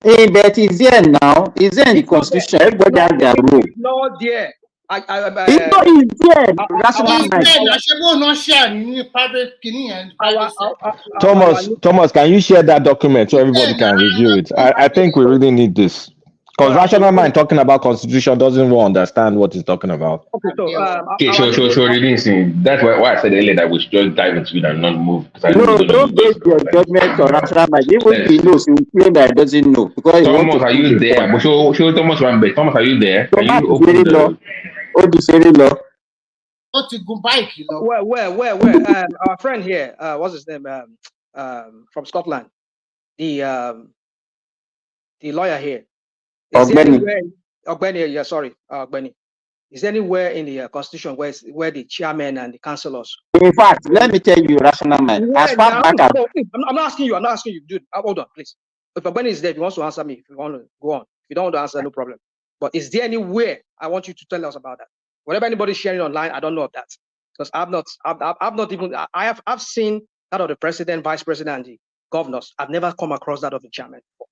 S6: Hey, but it's there now. It's there in the constitution. Everybody has their role.
S11: It's not there.
S6: It's there.
S4: Thomas, can you share that document so everybody can review it? I think we really need this. Because rational mind talking about constitution doesn't want to understand what he's talking about.
S3: Okay, so really, that's why I said earlier that we should just dive into it and not move.
S6: No, don't base your judgment on rational mind. Even if he knows, he will claim that he doesn't know. Because
S3: Thomas, are you there? But show Thomas one bit. Thomas, are you there? Can you open the...
S11: Where? Our friend here, what's his name? From Scotland, the lawyer here. Is there anywhere, Ogbeni, is there anywhere in the constitution where the chairman and the councillors?
S6: In fact, let me tell you, rational mind. As far back as
S11: I'm not asking you, dude. Hold on, please. If Ogbeni is there, if he wants to answer me, if you want to go on. If you don't want to answer, no problem. But is there anywhere? I want you to tell us about that. Whatever anybody's sharing online, I don't know of that. Because I've seen that of the president, vice president, and the governors. I've never come across that of the chairman before.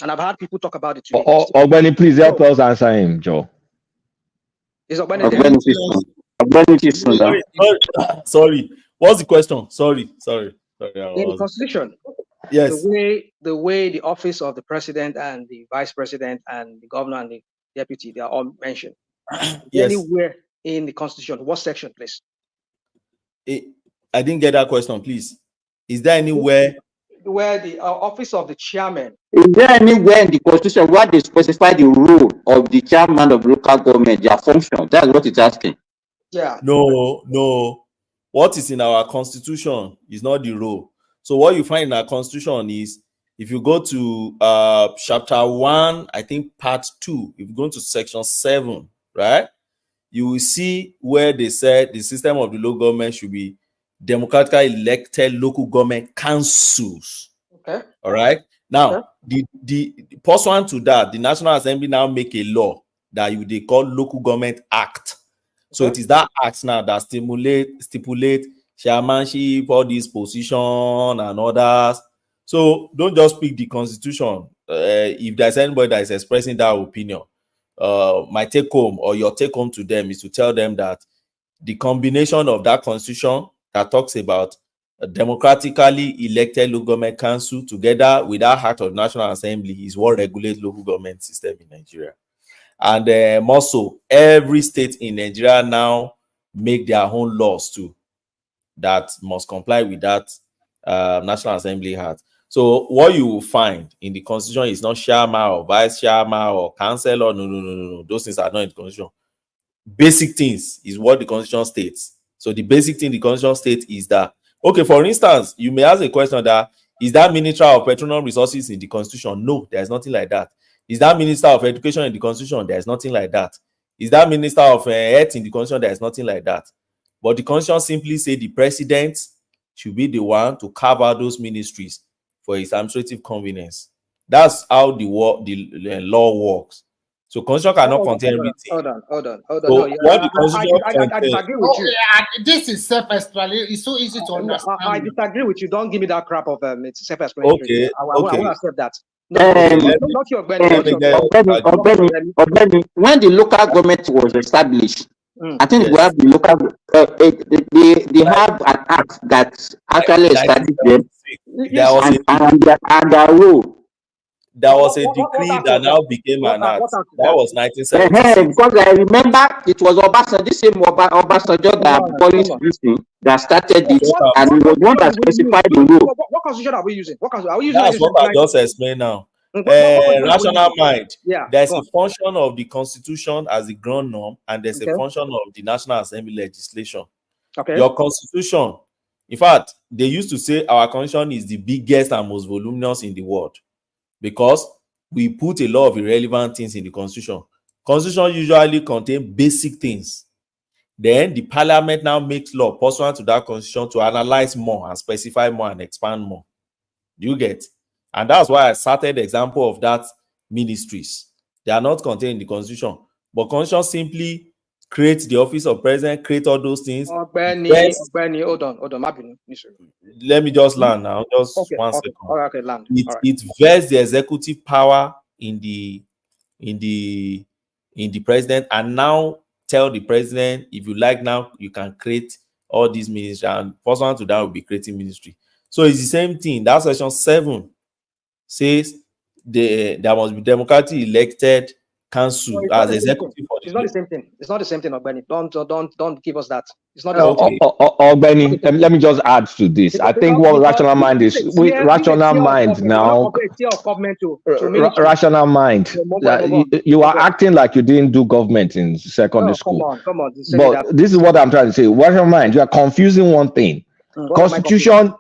S11: And I've heard people talk about it today.
S4: Ogbeni, please help us answer him, Joe.
S11: Is Ogbeni
S7: Sorry. What's the question? Sorry.
S11: In the constitution,
S7: yes.
S11: The way the office of the president and the vice president and the governor and the deputy, they are all mentioned. Yes. Anywhere in the constitution, what section, please?
S7: I didn't get that question, please. Is there anywhere
S11: where the office of the chairman?
S6: Is there anywhere in the constitution where they specify the role of the chairman of local government, their function? That's what it's asking.
S11: Yeah.
S7: No. What is in our constitution is not the role. So what you find in our constitution is, if you go to chapter 1, I think part 2, if you go to section 7, right, you will see where they said the system of the local government should be democratically elected local government councils.
S11: Okay.
S7: All right. Now, the pursuant to that, the National Assembly now make a law that they call Local Government Act. So it is that act now that stipulate chairmanship, all these positions and others. So don't just pick the constitution. If there's anybody that is expressing that opinion, my take home or your take home to them is to tell them that the combination of that constitution that talks about a democratically elected local government council together with that act of National Assembly is what regulates local government system in Nigeria. And more so, every state in Nigeria now make their own laws too that must comply with that National Assembly Act. So what you will find in the constitution is not chairman or vice chairman or councillor. No. Those things are not in the constitution. Basic things is what the constitution states. So the basic thing the constitution states is that, okay, for instance, you may ask a question that, is that Minister of Petroleum Resources in the constitution? No, there's nothing like that. Is that Minister of Education in the constitution? There's nothing like that. Is that Minister of Health in the constitution? There's nothing like that. But the constitution simply say the president should be the one to cover those ministries for his administrative convenience. That's how the law works. So constitution cannot contain everything.
S11: Hold on.
S7: So
S11: I disagree with you.
S5: This is self-explanatory. It's so easy to understand.
S11: I disagree with you. Don't give me that crap of it's self-explanatory.
S7: Okay.
S11: I will accept that.
S6: Not your when the local government was established, I think we have the local. They have an act that actually established them, and their role.
S7: There was a decree that now became an act. That was 1976.
S6: Because I remember it was Obasanjo, this same Obasanjo that abolished this thing, that started it, and it was one that specified the rule.
S11: What constitution are we using? Are we using?
S7: That's what I just explained now. Rational mind.
S11: Yeah.
S7: There's a function of the constitution as the ground norm, and there's a function of the National Assembly legislation.
S11: Okay.
S7: Your constitution, in fact, they used to say our constitution is the biggest and most voluminous in the world, because we put a lot of irrelevant things in the constitution. Constitution usually contain basic things
S20: Then the parliament now makes law pursuant to that constitution to analyze more and specify more and expand more. Do you get? And that's why I started the example of that ministries. They are not contained in the constitution, but constitution simply creates the office of president, create all those things.
S11: Ogbeni, hold on,
S20: Let me just land now, just
S11: okay,
S20: 1
S11: okay.
S20: second.
S11: All right, okay, land.
S20: It vests the executive power in the president, and now tell the president, if you like, now you can create all these ministries, and pursuant to that will be creating ministry. So it's the same thing. That section 7 says there must be democratically elected council as executive.
S11: It's not the same thing. It's not the same thing, Ogbeni. Don't give us that. It's not the
S4: Okay.
S11: same thing.
S4: Ogbeni, let me just add to this. I think what rational mind is, with rational mind now, rational mind, you are acting like you didn't do government in secondary school.
S11: Come on.
S4: But this is what I'm trying to say. Rational mind, you are confusing one thing. Constitution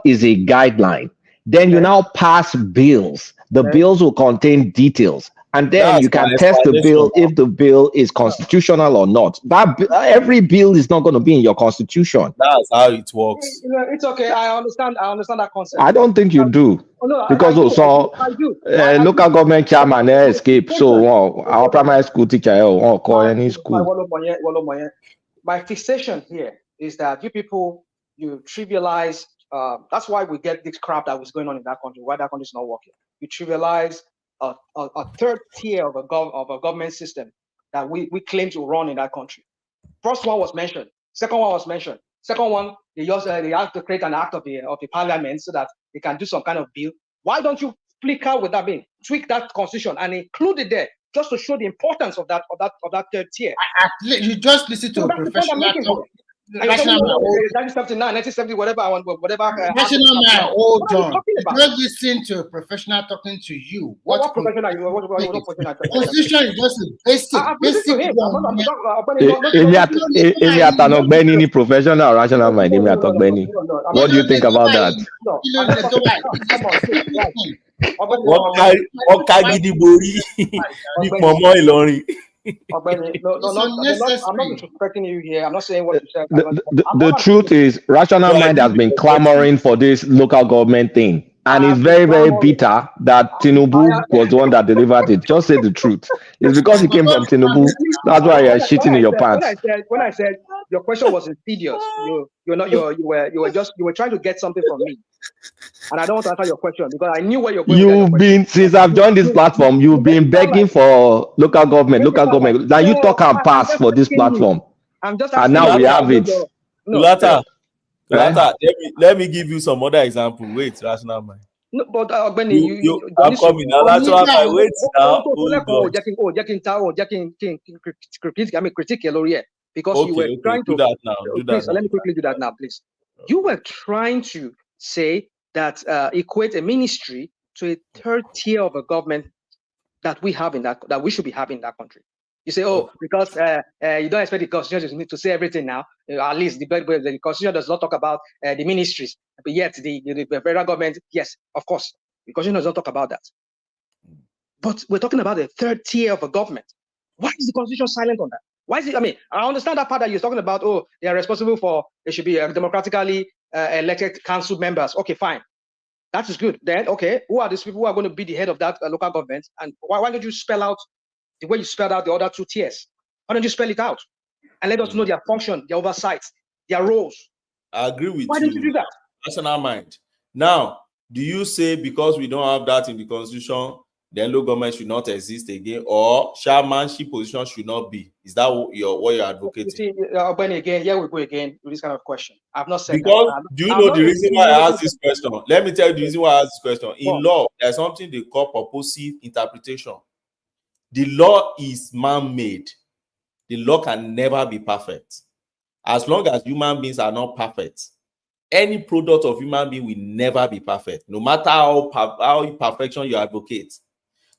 S4: is a guideline. Then you now pass bills. The bills will contain details. And then you can test the bill if the bill is constitutional or not. Every bill is not going to be in your constitution.
S20: That's how it works.
S11: It's okay. I understand that concept.
S4: I don't think you do. Because local government chairman escape. So our primary school teacher call any school.
S11: My fixation here is that you people, you trivialize. That's why we get this crap that was going on in that country. Why that country is not working. You trivialize a third tier of a government system that we claim to run in that country. First one was mentioned. Second one was mentioned. Second one, they have to create an act of the parliament so that they can do some kind of bill. Why don't you flick out with that bill, tweak that constitution and include it there just to show the importance of that third tier?
S5: You just listen to a professional.
S11: National man, 1979, 1970, whatever.
S5: National man, hold on. Just listen to a professional talking to you. What professional? Constitution is just a basic one.
S4: Professional rational mind. What do you think about that?
S11: I'm not disrespecting you here. I'm not saying what you said.
S4: The truth is, rational mind has been clamoring for this local government thing. And it's very, very bitter that Tinubu was the one that delivered it. Just say the truth. It's because he came from Tinubu. That's why you're shitting in your pants.
S11: When I said your question was insidious, you were trying to get something from me. And I don't want to answer your question because I knew where you're going.
S4: Since I've joined this platform, you've been begging for local government. Now you talk and pass for this platform. And now we have it.
S20: Lata, let me give you some other example. Wait, rational mind.
S11: No, but I'm
S20: coming now. Rational mind. Wait now.
S11: Critique here because you were trying to
S20: do that now.
S11: Let me quickly do that now, please. You were trying to say that equate a ministry to a third tier of a government that we have that we should be having in that country. You say, because you don't expect the constitution to say everything now. At least the constitution does not talk about the ministries, but yet the federal government, yes, of course, the constitution does not talk about that. But we're talking about a third tier of a government. Why is the constitution silent on that? Why is it? I mean, I understand that part that you're talking about. Oh, they are responsible for. They should be democratically elected council members. Okay, fine. That is good. Then, okay, who are these people who are going to be the head of that local government? And why don't you spell out the way you spelled out the other two tiers? Why don't you spell it out and let us know their function, their oversight, their roles?
S20: I agree with you.
S11: Why don't you do that?
S20: Rational mind. Now, do you say because we don't have that in the constitution, then local government should not exist again, or chairmanship position should not be? Is that what you're advocating?
S11: You see, when again, here we go again with this kind of question. I've not said
S20: because
S11: that.
S20: Do you know the reason why I asked this question? Let me tell you the reason why I asked this question. In law, there's something they call purposive interpretation. The law is man-made. The law can never be perfect. As long as human beings are not perfect, any product of human being will never be perfect, no matter how perfection you advocate.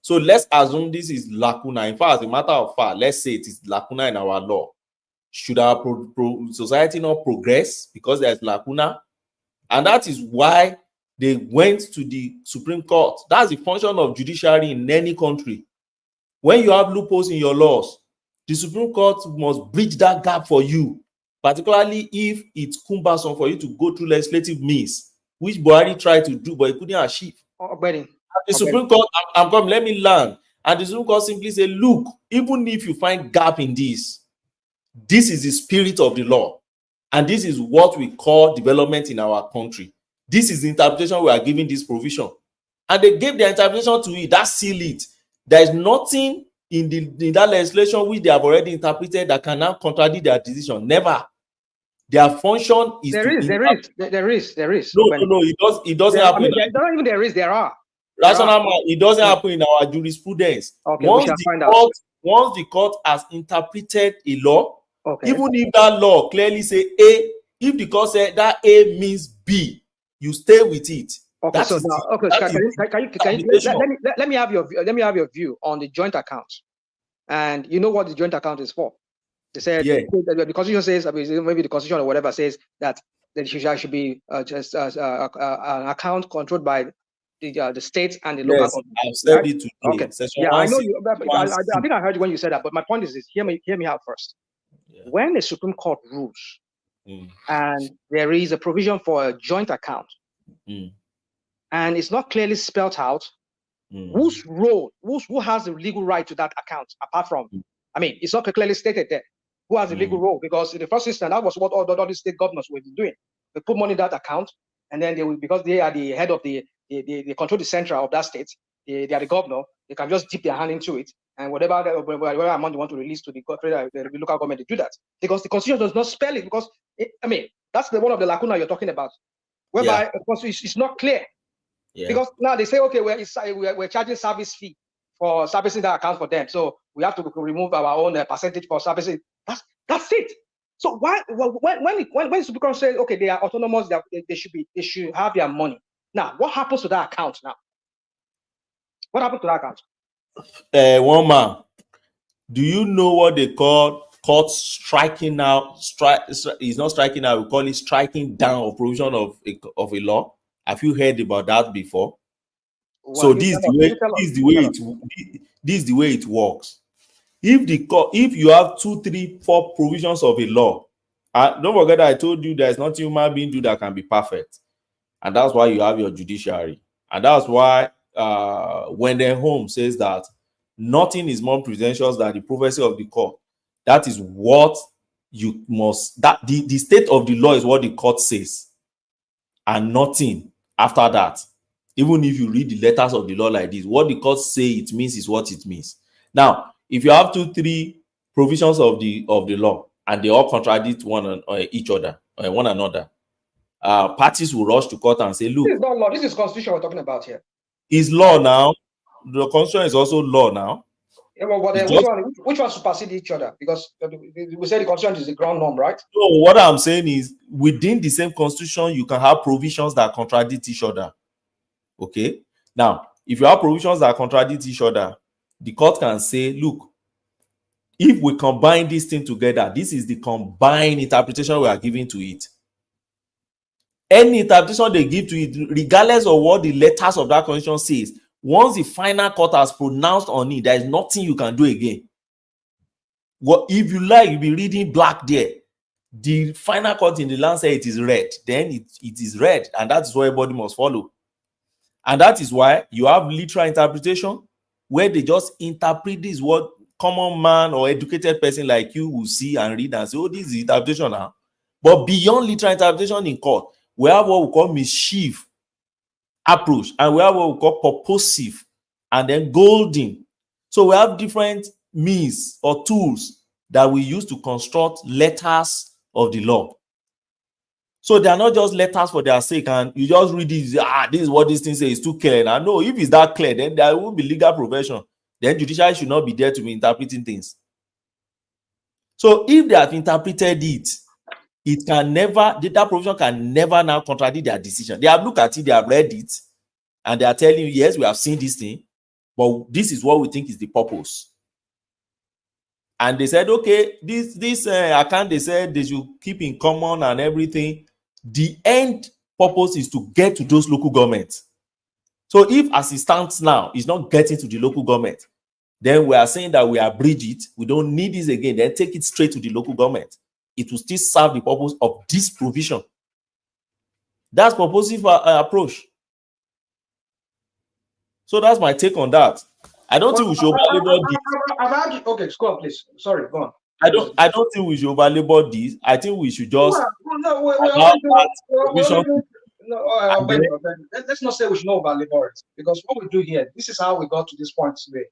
S20: So let's assume this is lacuna. In fact, as a matter of fact, let's say it is lacuna in our law. Should our society not progress because there's lacuna? And that is why they went to the Supreme Court. That's the function of judiciary in any country. When you have loopholes in your laws, The Supreme Court must bridge that gap for you, particularly if it's cumbersome for you to go through legislative means, which Buhari tried to do, but he couldn't achieve. The Supreme Court, I'm coming, let me learn. And the Supreme Court simply say, look, even if you find gap in this is the spirit of the law. And this is what we call development in our country. This is the interpretation we are giving this provision. And they gave their interpretation to it. That seal it. There is nothing in that legislation which they have already interpreted that can now contradict their decision. Never. Their function is
S11: there is.
S20: No, it doesn't happen.
S11: Not even there is, there are.
S20: Rational, it doesn't happen in our jurisprudence.
S11: Okay,
S20: once the court has interpreted a law, even if that law clearly say A, if the court said that A means B, you stay with it.
S11: Okay, so now, let me have your view on the joint account. And you know what the joint account is for? They said the Constitution says, maybe the Constitution or whatever says that there should be just an account controlled by the states and the local government.
S20: I've said it today.
S11: Okay. Yeah, I know you. I think I heard you when you said that. But my point is this: hear me out first. Yeah. When the Supreme Court rules, and there is a provision for a joint account, and it's not clearly spelled out, whose role, who has the legal right to that account, apart from, I mean, it's not clearly stated there. Who has the legal role? Because in the first instance, that was what all these state governors were doing. They put money in that account, and then they will, because they are the head of they control the center of that state. They are the governor. They can just dip their hand into it, and whatever amount they want to release to the local government, they do that. Because the Constitution does not spell it. Because that's one of the lacuna you're talking about, whereby of course it's not clear. Yeah. Because now they say, okay, we're charging service fee for servicing that account for them, so we have to remove our own percentage for servicing. That's it. So why when Supreme Court says, okay, they are autonomous, they should have their money. Now, what happens to that account now? What happened to that account?
S20: One man, do you know what they call court striking out? It's not striking out, we call it striking down of provision of a law. Have you heard about that before? Well, so this is the way it works. If you have 2, 3, 4 provisions of a law, don't forget that I told you there's nothing human being do that can be perfect. And that's why you have your judiciary. And that's why Wendell Holmes says that nothing is more pretentious than the prophecy of the court. That is what you must, that the state of the law is what the court says. And nothing after that. Even if you read the letters of the law like this, what the court say it means is what it means. Now, if you have 2, 3 provisions of the law and they all contradict one another, parties will rush to court and say, look,
S11: this is not law, this is Constitution we're talking about here.
S20: Is law now. The Constitution is also law now.
S11: Yeah, well, which one supersedes each other? Because we say the Constitution is the ground norm, right?
S20: So what I'm saying is, within the same Constitution, you can have provisions that contradict each other. Okay? Now, if you have provisions that contradict each other, the court can say, look, if we combine this thing together, this is the combined interpretation we are giving to it. Any interpretation they give to it, regardless of what the letters of that constitution says, once the final court has pronounced on it, there is nothing you can do again. Well, if you like, you'll be reading black there. The final court in the land says it is red, then it is red, and that is what everybody must follow. And that is why you have literal interpretation, where they just interpret this what common man or educated person like you will see and read and say, oh, this is interpretation now. But beyond literal interpretation in court, we have what we call mischief approach, and we have what we call purposive, and then golden. So we have different means or tools that we use to construct letters of the law. So they are not just letters for their sake, and you just read this, this is what this thing says, it's too clear. And no, if it's that clear, then there won't be legal profession. Then judiciary should not be there to be interpreting things. So if they have interpreted it, it can never, that provision can never now contradict their decision. They have looked at it, they have read it, and they are telling you, yes, we have seen this thing, but this is what we think is the purpose. And they said, okay, this account, they said they should keep in common and everything. The end purpose is to get to those local governments. So if as it stands now, it's not getting to the local government, then we are saying that we abridge it, we don't need this again, then take it straight to the local government. It will still serve the purpose of this provision. That's purposive approach. So that's my take on that. I don't think we should overlabor this.
S11: Okay, go on, please. Sorry, go on.
S20: I don't think we should overlabor this. I think we should just
S11: let's not say we should not overlabor it, because what we do here, this is how we got to this point today.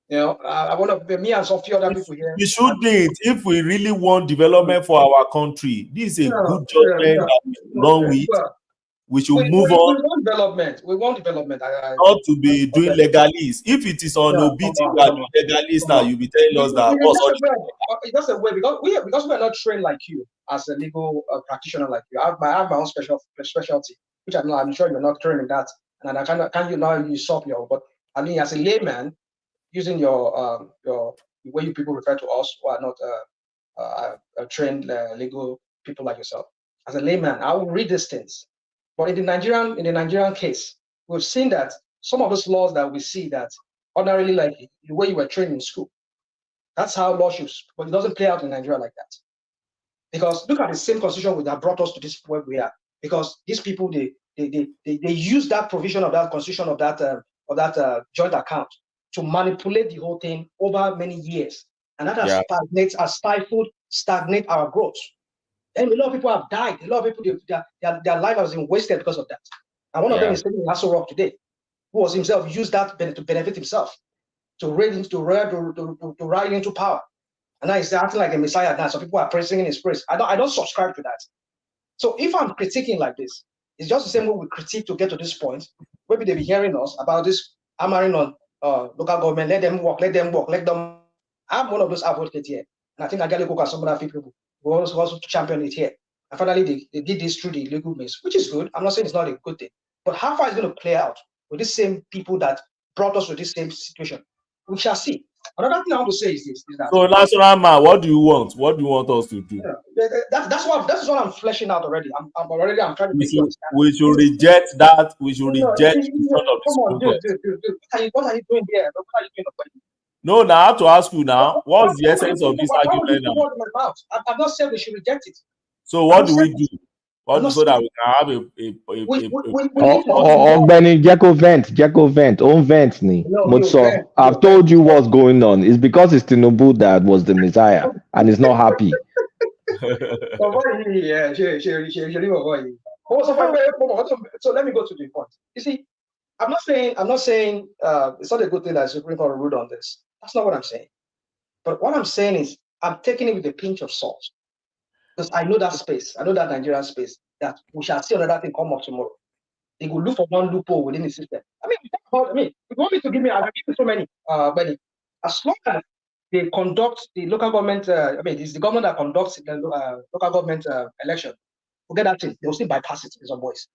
S11: You know, I want to me and some few other people here.
S20: We should do it if we really want development for our country. This is a good judgment that we should run with. We should move on.
S11: We want development. We want development.
S20: Not to be doing legalese. If it is on OBT, we are doing legalese now. You'll be telling us that.
S11: That's a way, because we are not trained like you as a legal practitioner like you. I have my own specialty, which I'm sure you're not trained in that. And I can't you now usurp your. But I mean, as a layman, using your the way you people refer to us who are not trained legal people like yourself. As a layman, I will read these things. But in the Nigerian case, we've seen that some of those laws that we see that ordinarily, like the way you were trained in school, that's how law should, but it doesn't play out in Nigeria like that. Because look at the same constitution that brought us to this point we are. Because these people they use that provision of that constitution of that joint account to manipulate the whole thing over many years, and that has stagnate our growth. And a lot of people have died. A lot of people, their life has been wasted because of that. And one of them is sitting in Aso Rock today, who was himself used that to benefit himself, to ride into power. And now he's acting like a messiah now. So people are praising in his praise. I don't subscribe to that. So if I'm critiquing like this, it's just the same way we critique to get to this point. Maybe they'll be hearing us about this hammering on local government. Let them work. I'm one of those advocates here. And I think Nigerian Lokan and some other people who also champion it here. And finally, they did this through the legal means, which is good. I'm not saying it's not a good thing. But how far is it going to play out with the same people that brought us to this same situation? We shall see. Another thing I want to say is this: that
S20: so, national man, what do you want? What do you want us to do?
S11: That's what I'm fleshing out already. I'm trying to make you understand.
S20: We should reject that. We should reject the front of the Supreme Court.
S11: What are you doing here? What are you doing?
S20: No, now I have to ask you now. What's the essence of this argument now?
S11: I've not said we should reject it.
S20: So what do we do? So that we can have
S4: Benny, Jacko vent, own vent ni. I've told you what's going on. It's because it's Tinubu that was the Messiah and he's not happy.
S11: So let me go to the point. You see, I'm not saying it's not a good thing that Supreme Court ruled on this. That's not what I'm saying. But what I'm saying is I'm taking it with a pinch of salt. Because I know that space, I know that Nigerian space, that we shall see another thing come up tomorrow. They will look for one loophole within the system. If you want me to give me, I'll give you so many, Benny. As long as they conduct the local government, it's the government that conducts the local government election, forget that thing, they'll still bypass it in some ways.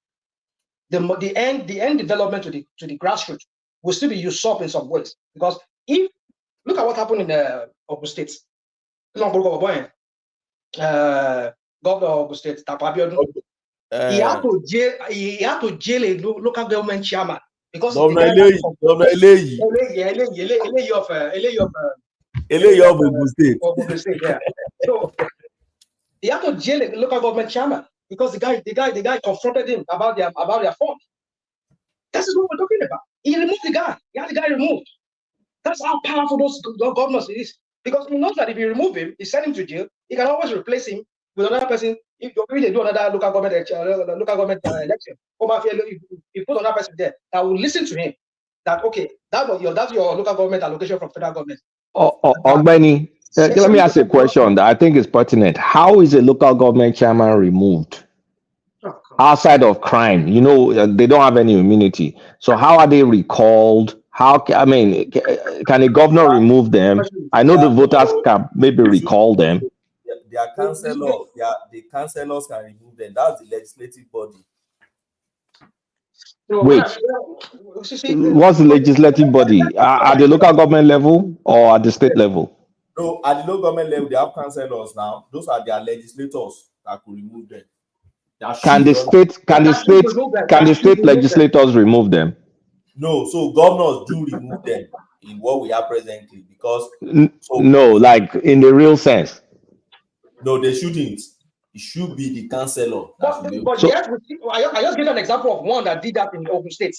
S11: The end development to the grassroots will still be usurped in some ways. Because if, look at what happened in the Ogun State. Governor of Ogun State, Tapabiodun. He had to jail a local government chairman because of Ogun State. Yeah. So he had to jail a local government chairman because the guy confronted him about their phone. That's what we're talking about. He removed the guy. He had the guy removed. That's how powerful those governors is. Because he knows that if you remove him, you send him to jail, he can always replace him with another person. If they do another local government election, you put another person there that will listen to him. That okay, that's your local government allocation from federal government.
S4: Benny, let me ask you a question that I think is pertinent. How is a local government chairman removed? Outside of crime, they don't have any immunity. So how are they recalled? Can a governor remove them? I know the voters can maybe recall them.
S20: Their councillors, the councillors can remove them. That's the legislative body.
S4: Wait, what's the legislative body? At the local government level or at the state level?
S20: No, at the local government level, they have councillors now. Those are their legislators that could remove them.
S4: Can the state legislators remove them?
S20: No, so governors do remove them. in what we have presently, because
S4: No, like in the real sense.
S20: no, they shouldn't. It should be the councillor.
S11: But yet, I just give an example of one that did that in Ogun State.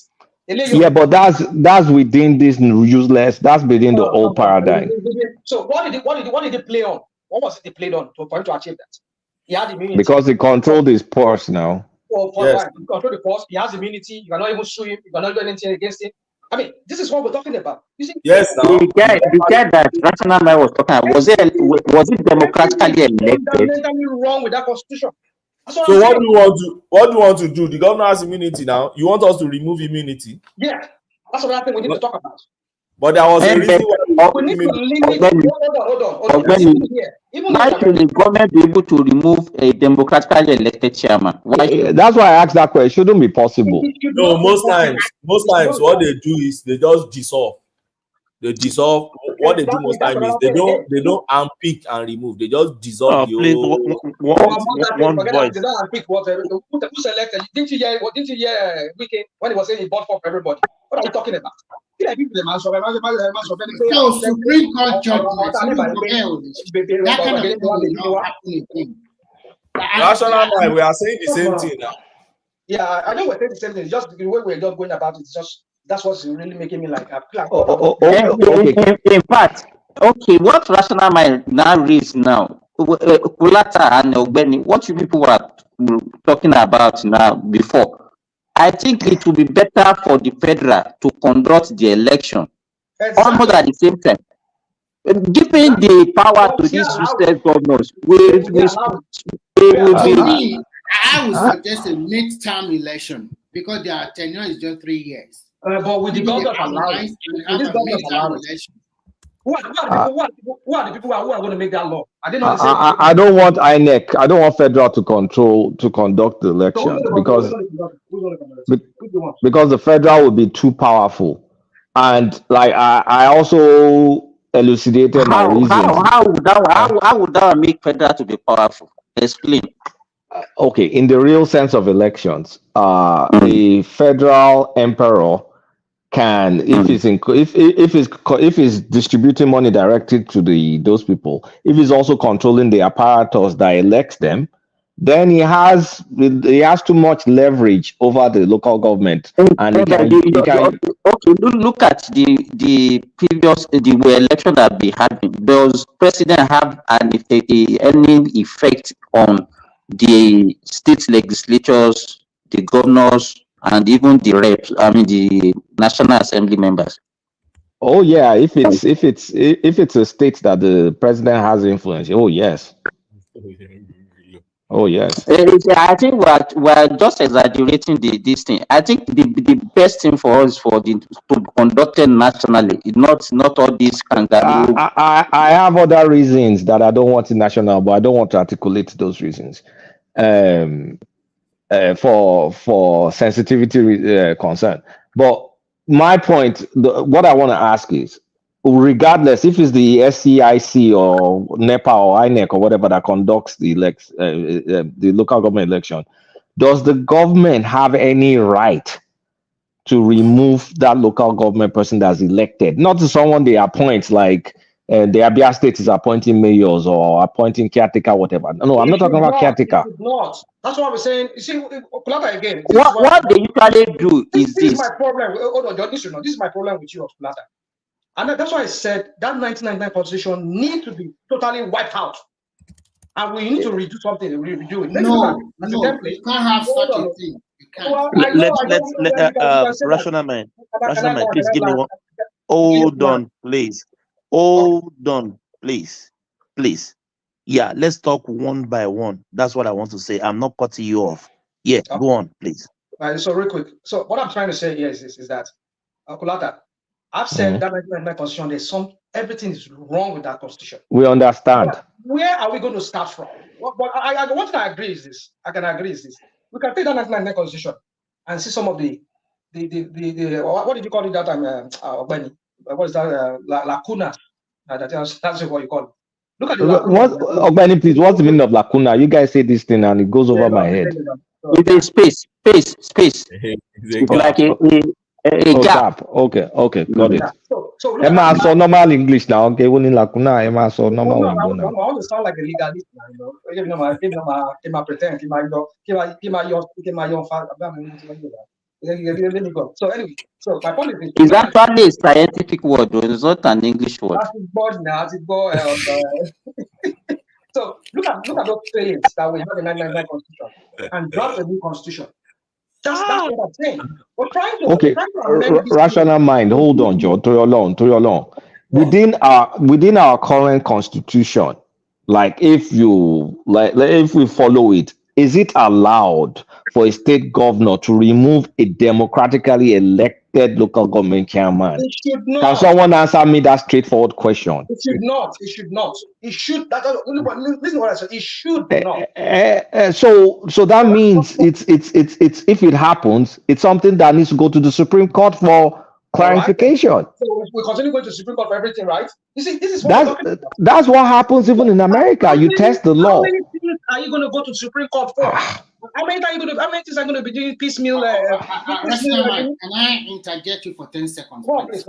S4: Yeah, but that's within this useless. That's within the old paradigm.
S11: So what did he play on? What was it he played on for him to achieve that? He had immunity.
S4: Because he controlled his purse now.
S11: Yes. He controlled the purse. He has immunity. You cannot even sue him. You cannot do anything against him. I mean, this is what we're talking about. You see?
S20: Yes. Now.
S6: The guy that Rational Man was talking about, was it democratically elected?
S11: Fundamentally wrong with that constitution.
S20: So what do you want to do? The governor has immunity now. You want us to remove immunity?
S11: Yeah, that's another thing we need to talk about.
S20: But there was a reason why
S11: we need to limit. Hold on.
S6: Why should the government be able to remove a democratically elected chairman? Why?
S4: That's why I asked that question. It shouldn't be possible.
S20: No, most times what they do is they just dissolve. They dissolve. What they do most time is they don't unpick and remove. They just dissolve the
S11: one voice. They don't unpick what who selected. Didn't you hear Wiki when he was saying he bought for everybody? What are you talking about?
S5: So Supreme Court judgment.
S20: National Mind, we are saying the same thing now.
S11: Yeah, I know we're saying the same thing. It's just the way we're just going about it. It's just that's what's really making me like.
S6: In fact, okay, what Rational Mind now reads now, Kulata and Ogbeni, what you people were talking about now before, I think it would be better for the federal to conduct the election almost at the same time. Giving the power to these state governors will
S5: be. I would suggest a midterm election because their tenure is just 3 years.
S11: But with the government allowed, who are the people who are going to make that law?
S4: I don't want INEC. I don't want federal to conduct the election because the federal will be too powerful. And like I also elucidated my reasons.
S6: How would that make federal to be powerful? Explain.
S4: Okay, in the real sense of elections, the federal emperor can, if he's distributing money directly to those people, if he's also controlling the apparatus that elects them, then he has too much leverage over the local government, and
S6: okay, look at the previous election that we had. Does president have any effect on the state legislatures, the governors, and even the reps? I mean, the National Assembly members.
S4: Oh yeah, if it's a state that the president has influence. Oh yes. Oh yes.
S6: I think we're just exaggerating this thing. I think the best thing for us to conduct it nationally, not all these kangaroo.
S4: I have other reasons that I don't want it national, but I don't want to articulate those reasons. For sensitivity concern. But my point, what I want to ask is, regardless if it's the SCIC or NEPA or INEC or whatever that conducts the local government election, does the government have any right to remove that local government person that's elected? Not to someone they appoint, like the Abia State is appointing mayors or appointing caretaker, whatever. No, I'm not talking about caretaker.
S11: Not. That's what we're saying. You see, Kulata again.
S6: What they usually do is
S11: this is my problem. Hold on, this is my problem with you, Kulata. And that's why I said that 1999 constitution needs to be totally wiped out. And we need to redo something. Redo it.
S5: No, you can't have such a thing. You can't.
S12: Rational man, please give me one. Hold on, please. Hold on, please. Yeah, let's talk one by one. That's what I want to say. I'm not cutting you off. Yeah, go on, please.
S11: So real quick. So what I'm trying to say here is that, Kulata, I've said that 1999 constitution, everything is wrong with that constitution.
S4: We understand.
S11: But where are we going to start from? But one thing I agree is this. We can take that 1999 constitution and see some of the what did you call it that time, Ogbeni? What is that? Lacuna. That's what you call it. Look at the lacuna.
S4: Ogbeni, please, what's the meaning of lacuna? You guys say this thing and it goes over my head.
S6: It is space. It's like A gap.
S4: Okay, got it.
S11: Yeah. So look
S4: Emma
S11: at
S4: so normal English now. Okay, when in Lakuna, Emma so normal
S11: no, I
S4: Ondo now.
S11: want to sound like a legalist now, you know. Give my pretend, give my young father. Let me go. So anyway, so my point is
S6: It's actually a scientific word, though. It's not an English word.
S11: So look at those failings that we have in 1999 constitution and draft a new constitution. That's what I'm saying. We're trying to amend this
S4: Rational mind. Hold on, Joe. To your long. Within our current constitution, like if we follow it, is it allowed for a state governor to remove a democratically elected local government chairman?
S11: It should not.
S4: Can someone answer me that straightforward question?
S11: It should not. It should not. It should. Listen to what I said. It should not.
S4: So that means it's if it happens, it's something that needs to go to the Supreme Court for clarification.
S11: Right. So we continue going to the Supreme Court for everything, right? You see, this is what we're talking about.
S4: That's what happens even in America. You test the law.
S11: How many things are you going to go to the Supreme Court for? How many things are going to be doing piecemeal?
S5: Can I interject you for 10 seconds?
S11: Please.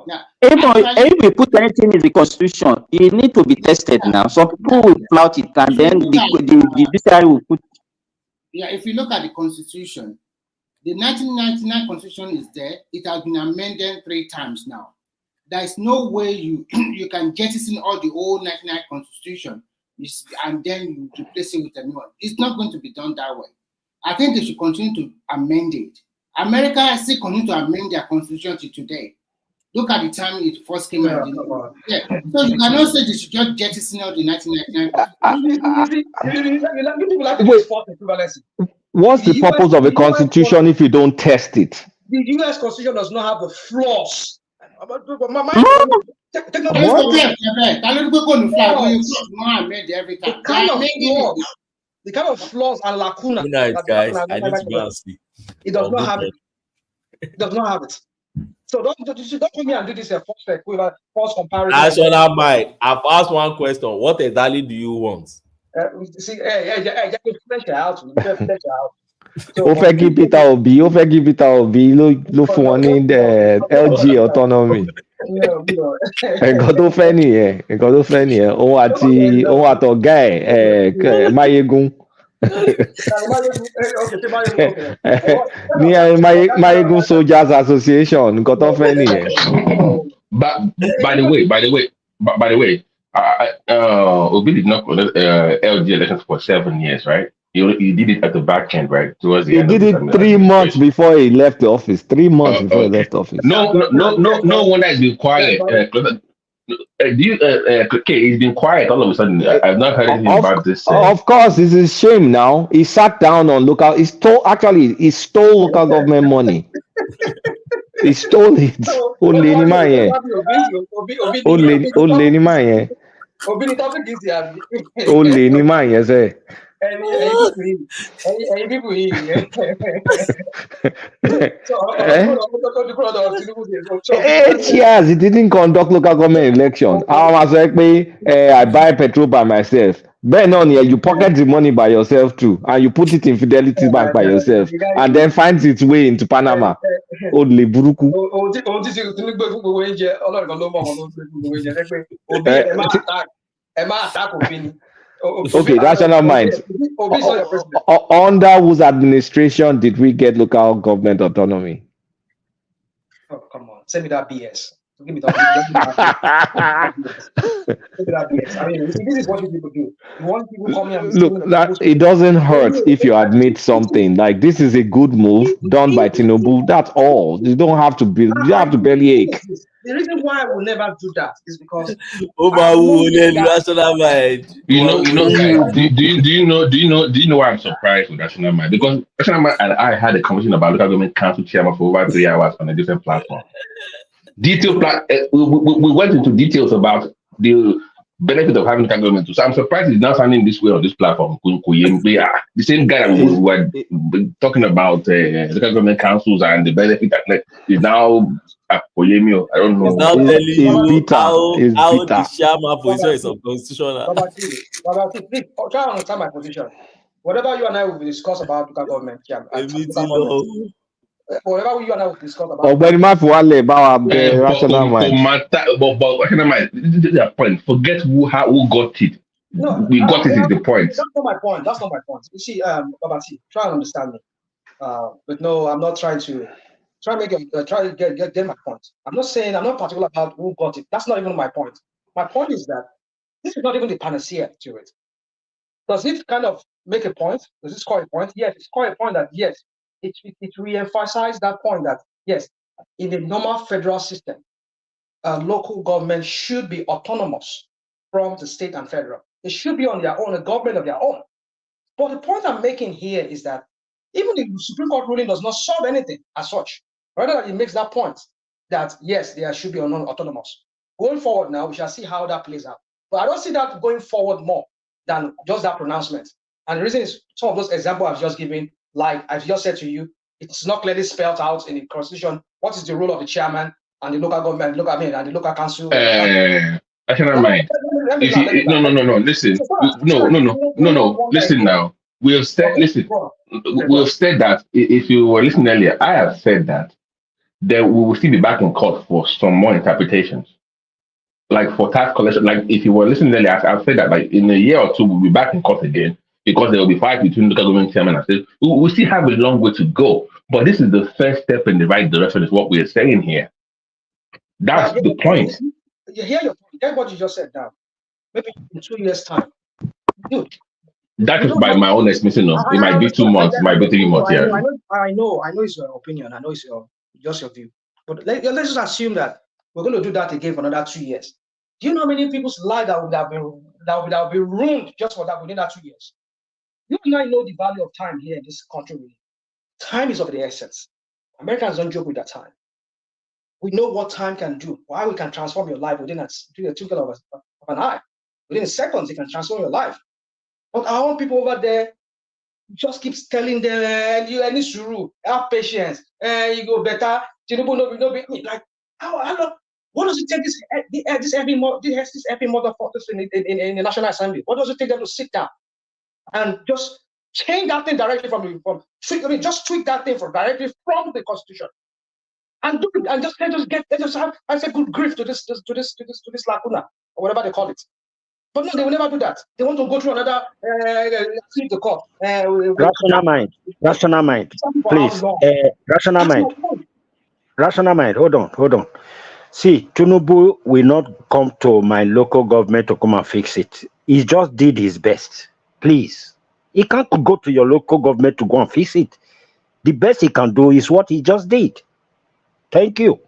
S5: Yeah.
S6: If we put anything in the constitution, it need to be tested now. Some people will flout it, and then the judiciary will put.
S5: Yeah, if you look at the constitution, the 1999 constitution is there. It has been amended 3 times now. There is no way you can jettison all the old 1999 constitution and then you replace it with a new one. It's not going to be done that way. I think they should continue to amend it. America still continue to amend their constitution to today. Look at the time it first came out. So you cannot say they should just jettison out the 1999
S4: What's the purpose of a constitution if you don't test it?
S11: The U.S. Constitution does not have the flaws. The kind of flaws and lacuna.
S20: Good night, guys. I need to go and sleep.
S11: It does not have it. It does not have it. So don't come here and do this false comparison.
S20: National mind. I've asked one question. What exactly do you want?
S11: See, flesh out.
S4: Ó fẹ́ kí Peter Obi ló fún wọn ní LG autonomy. Nǹkan tó fẹ́ nìyẹn. Òun àtọ̀gá ẹ̀ Máyégún. Ní Máyégún Soldiers Association nǹkan tó fẹ́ nìyẹn.
S3: By the way, Obi did not conduct LG elections for 7 years, right? He did it at the back end, right? Towards the
S4: he
S3: end
S4: did it 3 months before he left the office. 3 months before he left office.
S3: No wonder he's been quiet. He's been quiet all of a sudden. I've not heard anything about this.
S4: Of course, it's a shame now. He sat down on local. He stole local government money. He stole it. Only
S11: people here.
S4: 8 years, he didn't conduct local government election. I was like, I buy petrol by myself. Then on here, you pocket the money by yourself too, and you put it in Fidelity Bank by yourself, and then finds its way into Panama. Only Buruku. Okay, rational mind. Under whose administration did we get local government autonomy?
S11: Oh, come on. Send me that BS. Give me that BS. I mean, this is what people do. You want people coming and
S4: look, it doesn't hurt if you admit something. Like, this is a good move done by Tinubu. That's all. You don't have to barely ache.
S11: The reason why I will never do that is because
S3: do you know why I'm surprised with Rational Mind? Because Rational Mind and I had a conversation about local government council chairman for over 3 hours on a different platform. We went into details about the benefit of having local government. So I'm surprised he's now sounding this way on this platform. The same guy that we were talking about local government councils and the benefit that is now I don't know.
S20: He's now telling you how the chairman position is unconstitutional.
S11: Please, try to understand my position. Whatever you and I will discuss about local government, whatever you and I will discuss about.
S4: Oh, but my wale about the rational
S3: But rational mind. This is the point. Forget who got it.
S11: No,
S3: We got it is the point.
S11: that's not my point. That's not my point. You see, Babati, try and understand me. But no, I'm not trying to make it, try to get my point. I'm not particular about who got it. That's not even my point. My point is that this is not even the panacea to it. Does it kind of make a point? Does it score a point? Yes, it's score a point that yes, it re-emphasized that point that yes, in the normal federal system, local government should be autonomous from the state and federal. They should be on their own, a government of their own. But the point I'm making here is that even the Supreme Court ruling does not solve anything as such. Rather, it makes that point that yes, they should be autonomous. Going forward now, we shall see how that plays out. But I don't see that going forward more than just that pronouncement. And the reason is some of those examples I've just given, like I've just said to you, it's not clearly spelled out in the Constitution what is the role of the chairman and the local government, and the local council.
S3: I cannot mind. No. Listen. No. Listen now. We've said that if you were listening earlier, I have said that we will still be back in court for some more interpretations. Like for tax collection, like if you were listening earlier, I've said that like in a year or two we'll be back in court again because there will be fight between local government chairman and state. We still have a long way to go, but this is the first step in the right direction. Is what we are saying here. That's the point.
S11: You hear your point. Get what you just said now. Maybe in 2 years' time, dude.
S3: That is by my own estimation. It might be 2 months, it might be 3 months. Yeah.
S11: I know it's your opinion. I know it's just your view. But let's just assume that we're going to do that again for another 2 years. Do you know how many people's lives that would have been ruined just for that within that 2 years? You and I know the value of time here in this country. Really. Time is of the essence. Americans don't joke with that time. We know what time can do. Why we can transform your life within a twinkle of an eye. Within seconds, it can transform your life. But our own people over there just keeps telling them, you need to have patience, you go better. No be like how what does it take this heavy motherfuckers in the National Assembly? What does it take them to sit down and just change that thing directly just tweak that thing directly from the Constitution? And do it, and let's just have good grief to this lacuna or whatever they call it. But no, they will never do that. They want to go through another the court.
S18: Rational mind, please. Rational mind. Hold on. See, Tinubu will not come to my local government to come and fix it. He just did his best. Please, he can't go to your local government to go and fix it. The best he can do is what he just did. Thank you.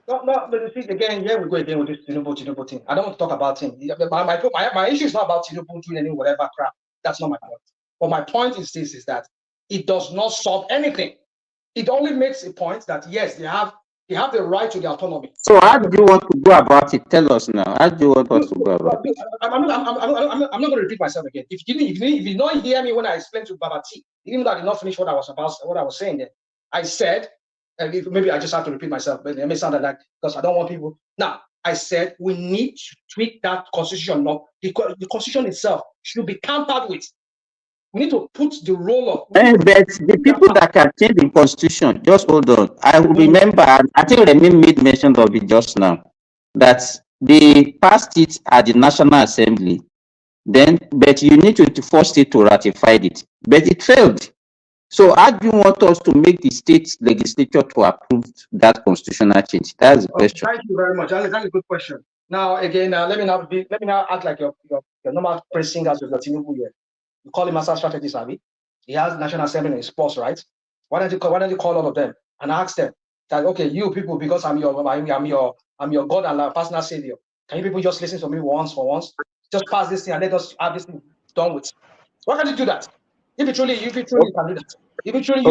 S11: No, but you see, again, here we go again with this Tinubu thing. I don't want to talk about him. My issue is not about Tinubu doing any whatever crap. That's not my point. But my point is this, is that it does not solve anything. It only makes a point that, yes, they have the right to the autonomy.
S6: So how do you want to go about it? Tell us now. How do you want us to go about it?
S11: I'm not going to repeat myself again. If you don't hear me when I explained to Babati, even though I did not finish what I was saying there, I said, maybe I just have to repeat myself, but it may sound like because I don't want people. Now, I said we need to tweak that constitution. The constitution itself should be tampered with. We need to put the role of.
S6: But the people that can change the constitution, just hold on. I will remember. I think Remy made mention of it just now that they passed it at the National Assembly. But you need to force it to ratify it. But it failed. So how do you want us to make the state legislature to approve that constitutional change? That's the question.
S11: Thank you very much. That's a good question. Now again, let me now act like your normal press singers with Tinubu here. You call him Master Strategist, Abi. He has National Assembly in his post, right? Why don't you call all of them and ask them that okay, you people, because I'm your God and personal savior, can you people just listen to me once? Just pass this thing and let us have this thing done with. Why can't you do that? If you truly can do that. If you truly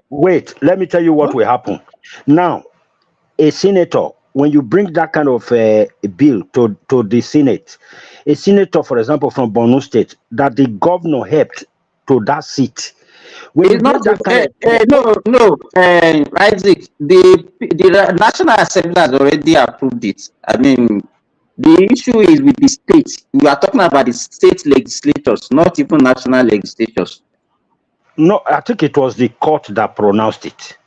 S18: wait. Let me tell you what will happen. Now, a senator, when you bring that kind of a bill to the Senate, a senator, for example, from Borno State, that the governor helped to that seat.
S6: Isaac, the National Assembly has already approved it. I mean, the issue is with the states. We are talking about the state legislatures, not even national legislatures.
S18: No, I think it was the court that pronounced it.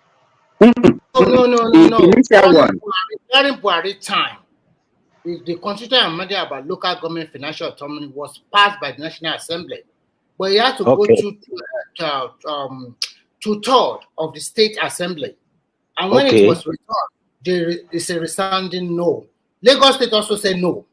S5: No.
S6: The initial one.
S5: During Buhari time, the constitutional amendment about local government financial autonomy was passed by the National Assembly, but it had to go to two-thirds of the state assembly, and when it was returned, it's a resounding no. Lagos State also said no.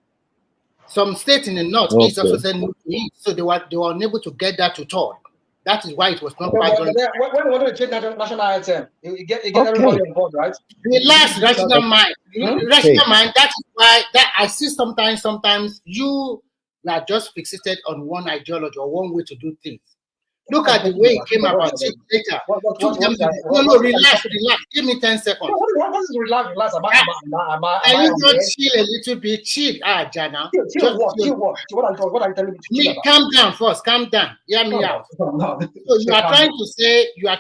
S5: Some states in the northeast also said no to it, so they were unable to get that to third. That is why it was not passed.
S11: When you want to change national item, you get everybody on board, right?
S5: Relax, rational mind. Rational mind. That is why I see sometimes you are just fixated on one ideology or one way to do things. Look at the way it came about it later. Relax. Give me 10 seconds.
S11: What is relax about?
S5: Can you just chill a little bit? Chill. Jana.
S11: Chill what? What are you telling me to chill about?
S5: Calm down first. Calm down. Hear me out. So you are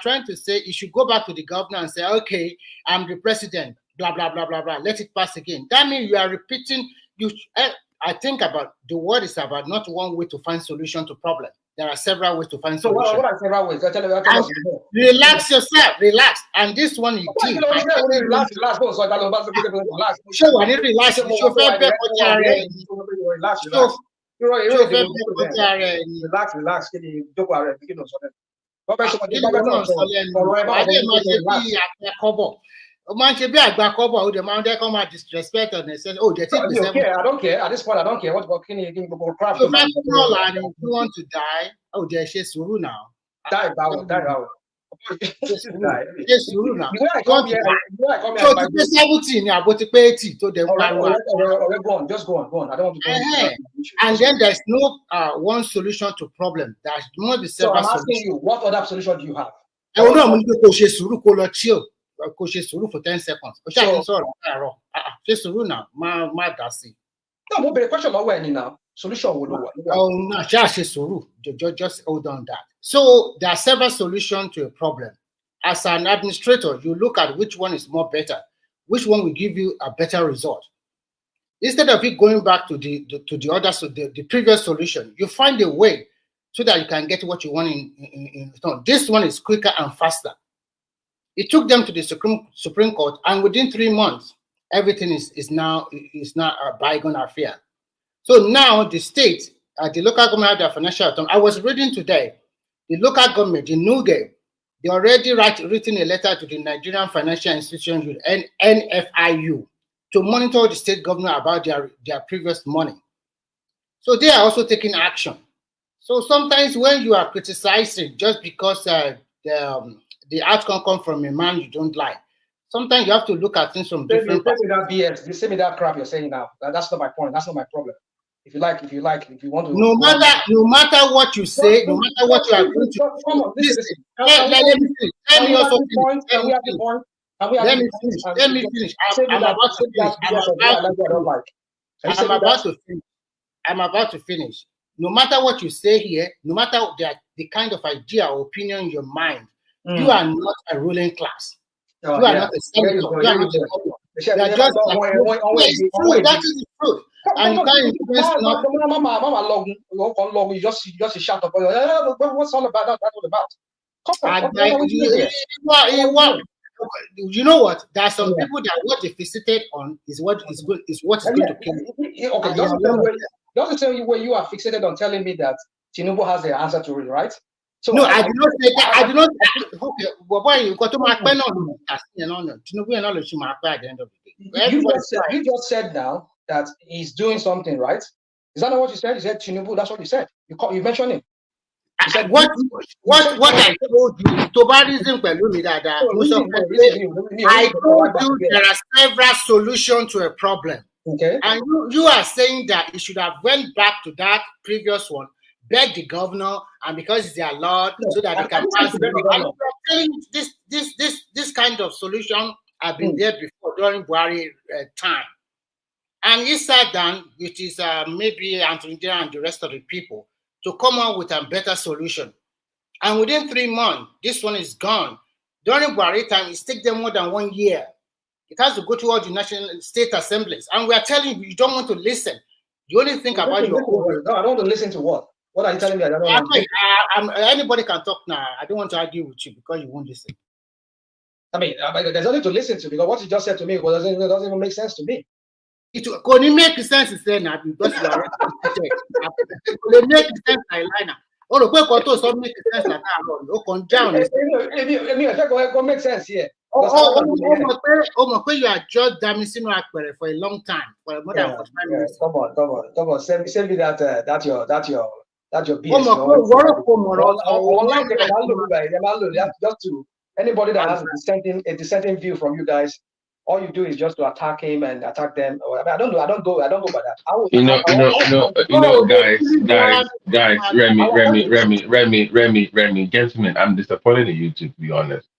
S5: trying to say you should go back to the governor and say, okay, I'm the president, blah, blah, blah, blah, blah. Let it pass again. That means you are repeating. I think about the word is about not one way to find solution to problem. There are several ways to find solutions.
S11: So what are several ways?
S5: Relax yourself, relax. And this one you did.
S11: Relax.
S5: Disrespect and they say, oh, I
S11: don't care. At this point, I don't care. What can you give me?
S5: You want to die? Oh, there's Suru now.
S11: Die.
S5: Yes, Suru now. So to pay 17, yeah, but to pay 80 to them.
S11: Go on. Just go on. I don't want to go.
S5: And then there's no one solution to problem. There's not the several.
S11: So I'm asking you, what other solution do you have?
S5: I don't know. I'm going to go to Suru, chill. Suru for 10 seconds. Suru now, my dasi.
S11: No, but the question not when now. Solution will know.
S5: Oh no, just Suru. Just hold on that. So there are several solutions to a problem. As an administrator, you look at which one is more better, which one will give you a better result. Instead of it going back to the previous solution, you find a way so that you can get what you want in return. This one is quicker and faster. It took them to the Supreme Court, and within 3 months, everything is now a bygone affair. So now the state, the local government have their financial autonomy. I was reading today, the local government, the Ndume, they already written a letter to the Nigerian Financial Institutions, NFIU, to monitor the state government about their previous money. So they are also taking action. So sometimes when you are criticizing just because the outcome comes from a man you don't like, sometimes you have to look at things from different.
S11: You say me that crap you're saying now. That's not my point. That's not my problem. If you want to.
S5: No matter what you say, no matter what you are going to.
S11: Come on, listen.
S5: Let me finish. Let me also finish. Let me finish. I'm about to finish. No matter what you say here, no matter the kind of idea or opinion in your mind, you are not a ruling class. You are not a senator. You are not a governor. You are just that is the truth. And you can't influence nothing.
S11: You just shout up. What's all about that? That's all about.
S5: You know what? There are some people that what they fixated on is what is going to kill you.
S11: Okay, doesn't tell you where you are fixated on telling me that Tinubu has the answer to it, right? So
S5: no, I do not say that. I do not. Okay, but boy, you got to mark pen on. Tinubu and all of you mark at the end of the day.
S11: You just said now that he's doing something, right? Is that not what you said? You said Tinubu. That's what you said. You mentioned him. You said
S5: what I told you. I told you there are several solutions to a problem.
S11: Okay.
S5: And you are saying that it should have went back to that previous one, beg the governor, and because it's their lord, so that they can pass the this kind of solution have been there before during Buhari time. And he sat down, which is maybe Anthony and the rest of the people, to come up with a better solution. And within 3 months, this one is gone. During Buhari time, it takes them more than 1 year. It has to go to all the national state assemblies. And we are telling you, you don't want to listen. You only think about your own.
S11: No, I don't want to listen to what? What are you telling me? I don't know.
S5: Anybody can talk now. I don't want to argue with you because you won't listen.
S11: I mean, there's nothing to listen to because what you just said to me doesn't even make sense to me.
S5: It could make sense to say now because you are it could make sense like oh, the people to some make sense like that. Oh, come down.
S11: Go make sense here.
S5: You are just damaging for a long time, for more than 45 minutes.
S11: Come on. Send me that your BS. Online, just to anybody that has a dissenting view from you guys. All you do is just to attack him and attack them. I don't go by that.
S3: Remy, gentlemen, I'm disappointed in you, to be honest.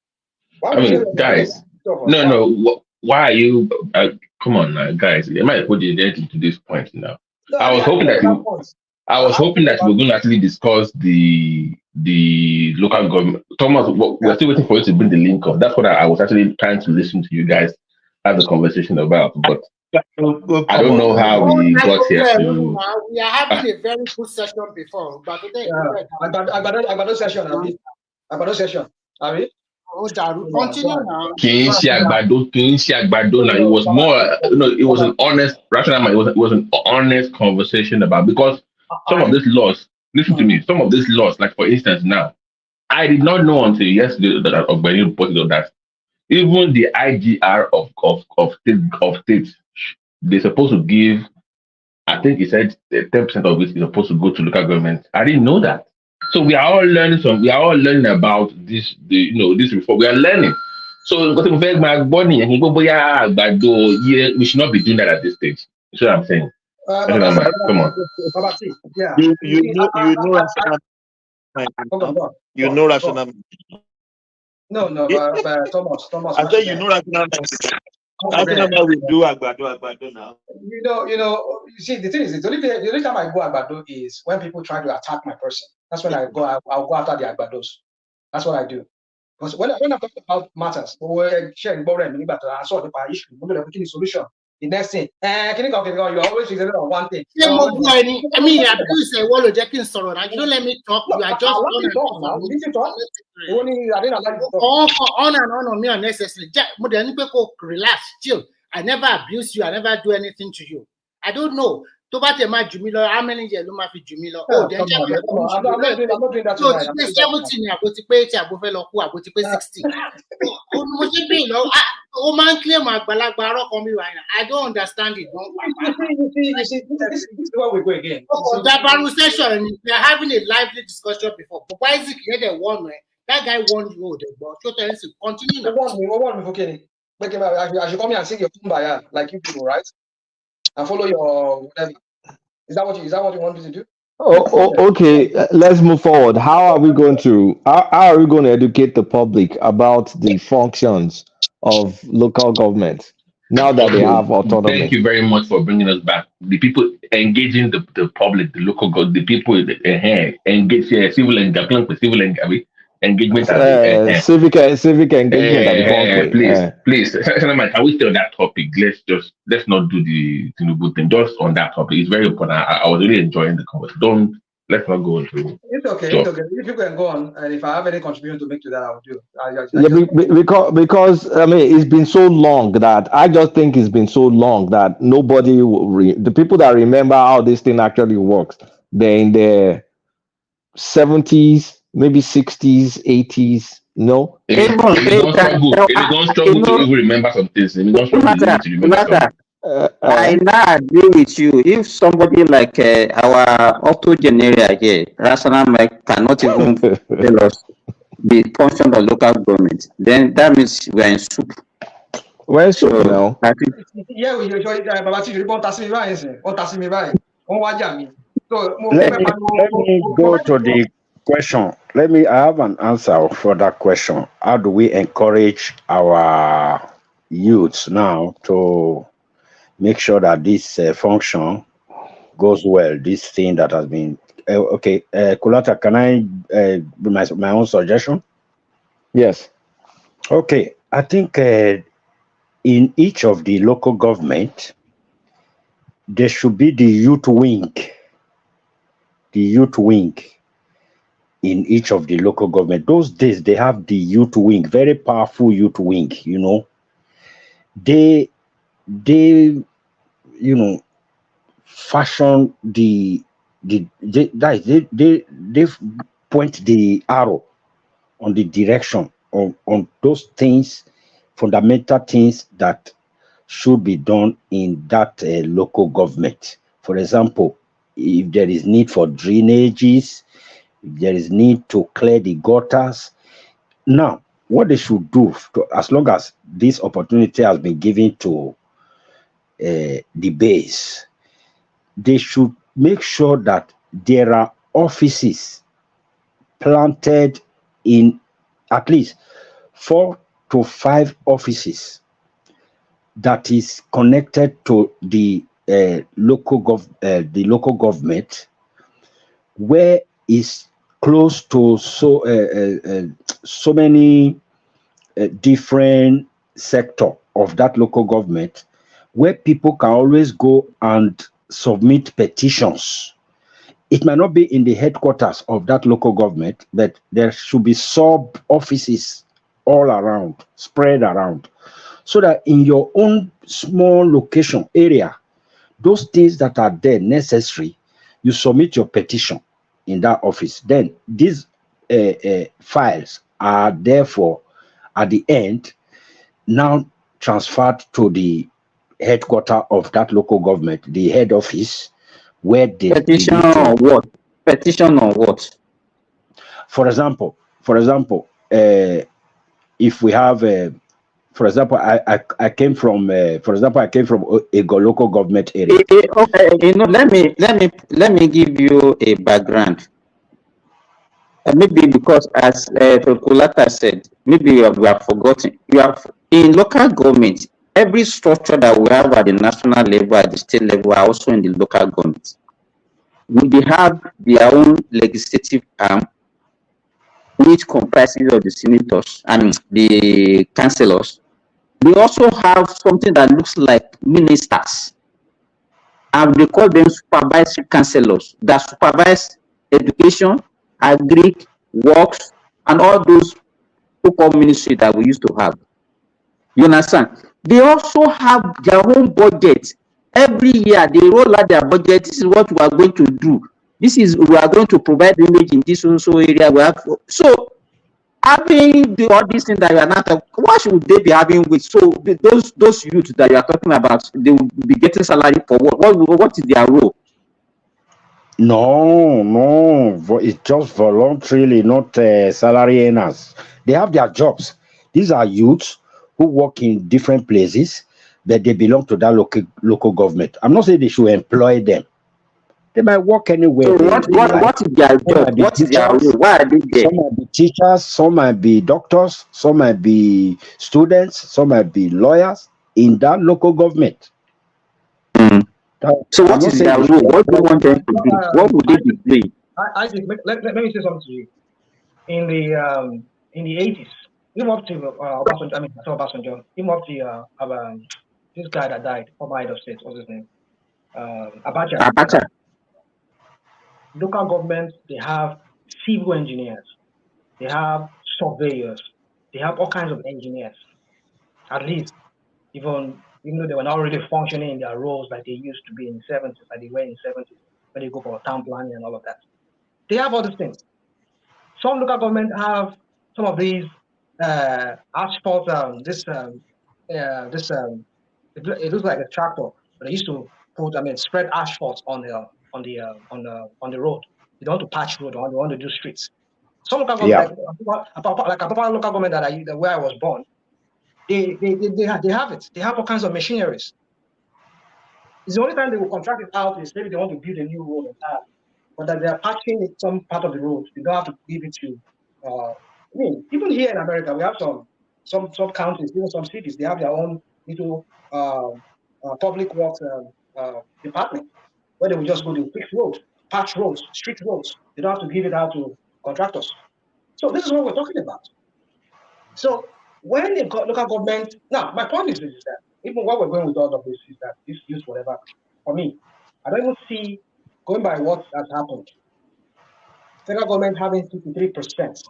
S3: Guys, why are you? Come on now, guys. Am I put you there to this point now? No, I was hoping that we were going to actually discuss the local government. Thomas, we're still waiting for you to bring the link up. That's what I was actually trying to listen to you guys have a conversation about, but I don't know how we got here.
S5: We are having a very good session before, but today
S11: I got no session. Are we?
S5: Continue now.
S3: It was more, it was an honest, rational. It was an honest conversation about, because some of these laws. Listen to me. Some of these laws, like for instance, now I did not know until yesterday that Ogbeni reported on that. Even the IGR of states, they're supposed to give, I think he said 10% of it is supposed to go to local government. I didn't know that. So we are all learning about this, this reform. We are learning. So we should not be doing that at this stage. That's what I'm saying. Come on.
S11: Yeah.
S10: You know rational.
S11: No, Thomas.
S10: I said you know rational. Rational we do agbado now.
S11: You see, the thing is, the only time I go agbado is when people try to attack my person. That's when I'll go after the agbados. That's what I do. Because when I'm talking about matters, we're sharing I saw the issue, the solution. The next thing, you always fixated on one thing.
S5: I mean, you abuse a wall of Jackin sorrow. You don't let me talk. You are just
S11: on
S5: and on me unnecessarily. Relax, chill. I never abuse you. I never do anything to you. I don't know. How many years do you Jumilo? Oh, I'm not doing that. So 17, I go to pay 60. I don't understand it.
S11: You see, this is where we go again.
S5: We are having a lively discussion before. But why is it here the one way? That guy won you, continue.
S11: I should come here and sing your kumbaya like you people, right? And follow your whatever. Is that what you want me to do?
S4: Okay. Let's move forward. How are we going to educate the public about the functions of local government now that they have autonomy?
S3: Thank you very much for bringing us back. The people engaging the public, the local government, the people engage civil engagement.
S4: Civic engagement.
S3: Please. Can we stay on that topic? Let's not do the Tinubu thing. Just on that topic, it's very important. I was really enjoying the conversation. Let's not go into.
S11: It's okay. If you can go on, and if I have any contribution to make to that, I will do.
S4: Because I mean, it's been so long that I just think it's been so long that nobody, the people that remember how this thing actually works, they're in their 70s. Maybe 60s, 80s, no?
S3: It don't struggle to even remember some things.
S6: I now agree with you. If somebody like our octogenarian here, Rational Mike, cannot even tell us the function of local government, then that means we are in soup.
S4: We're in soup now.
S11: Yeah, let me
S18: go to the question. I have an answer for that question. How do we encourage our youths now to make sure that this function goes well? This thing that has been Kulata, can I bring my own suggestion?
S4: Yes.
S18: Okay, I think in each of the local government there should be the youth wing. the youth wing in each of the local government. Those days they have the youth wing, very powerful youth wing, you know. They you know fashion they point the arrow on the direction on those things, fundamental things that should be done in that local government. For example, if there is need for drainages, if there is need to clear the gutters. Now, what they should do, as long as this opportunity has been given to the base, they should make sure that there are offices planted in at least 4 to 5 offices that is connected to the local government, where is close to so many different sector of that local government, where people can always go and submit petitions. It might not be in the headquarters of that local government, but there should be sub offices all around, spread around, so that in your own small location area, those things that are there necessary, you submit your petition in that office. Then these files are therefore at the end now transferred to the headquarter of that local government, the head office, where the
S6: Petition on what? Petition on what?
S18: For example, if we have for example, I came from a local government area.
S6: Okay, you know, let me give you a background. Maybe because, as Kulata said, maybe you have forgotten. You have in local government, every structure that we have at the national level, at the state level, are also in the local government. They have their own legislative arm, which comprises of the senators and the councillors. They also have something that looks like ministers, and they call them supervisory councillors that supervise education, agric, works, and all those so-called ministry that we used to have. You understand? They also have their own budget. Every year they roll out their budget. This is what we are going to do. We are going to provide image in this also area. We have so having all these things that you are not talking, what should they be having with? So those youth that you are talking about, they will be getting salary for what? What is their role?
S18: No, it's just voluntarily, not salary earners. They have their jobs. These are youths who work in different places, but they belong to that local government. I'm not saying they should employ them. They might work anywhere.
S6: So what is their job? What is their role? Why are they there?
S18: Some might be teachers, some might be doctors, some might be students, some might be lawyers in that local government.
S6: So what is their role? What do you want them to do? What would they be doing?
S11: Let me say something to you. In the 80s, even up to Obasanjo, I mean, not Obasanjo, even up to this guy that died, former head of state, what's his name? Abacha. Local governments, they have civil engineers, they have surveyors, they have all kinds of engineers. At least, even though they were not really functioning in their roles like they used to be in the 70s, like they were in the 70s, when they go for town planning and all of that. They have all these things. Some local governments have some of these asphalt. It looks like a tractor, but they used to spread asphalt on the road. They don't want to patch road, or they want to do streets. Some local government, like a local government where I was born, they have it. They have all kinds of machineries. It's the only time they will contract it out is maybe they want to build a new road entirely. But that they are patching some part of the road, they don't have to give it to. Even here in America, we have some counties, even some cities, they have their own little public works department where they will just go to fix roads, patch roads, street roads. They don't have to give it out to contractors. So this is what we're talking about. So when the local government, now my point is that even what we're going with all of this is that this use whatever, for me, I don't even see, going by what has happened, federal government having 53%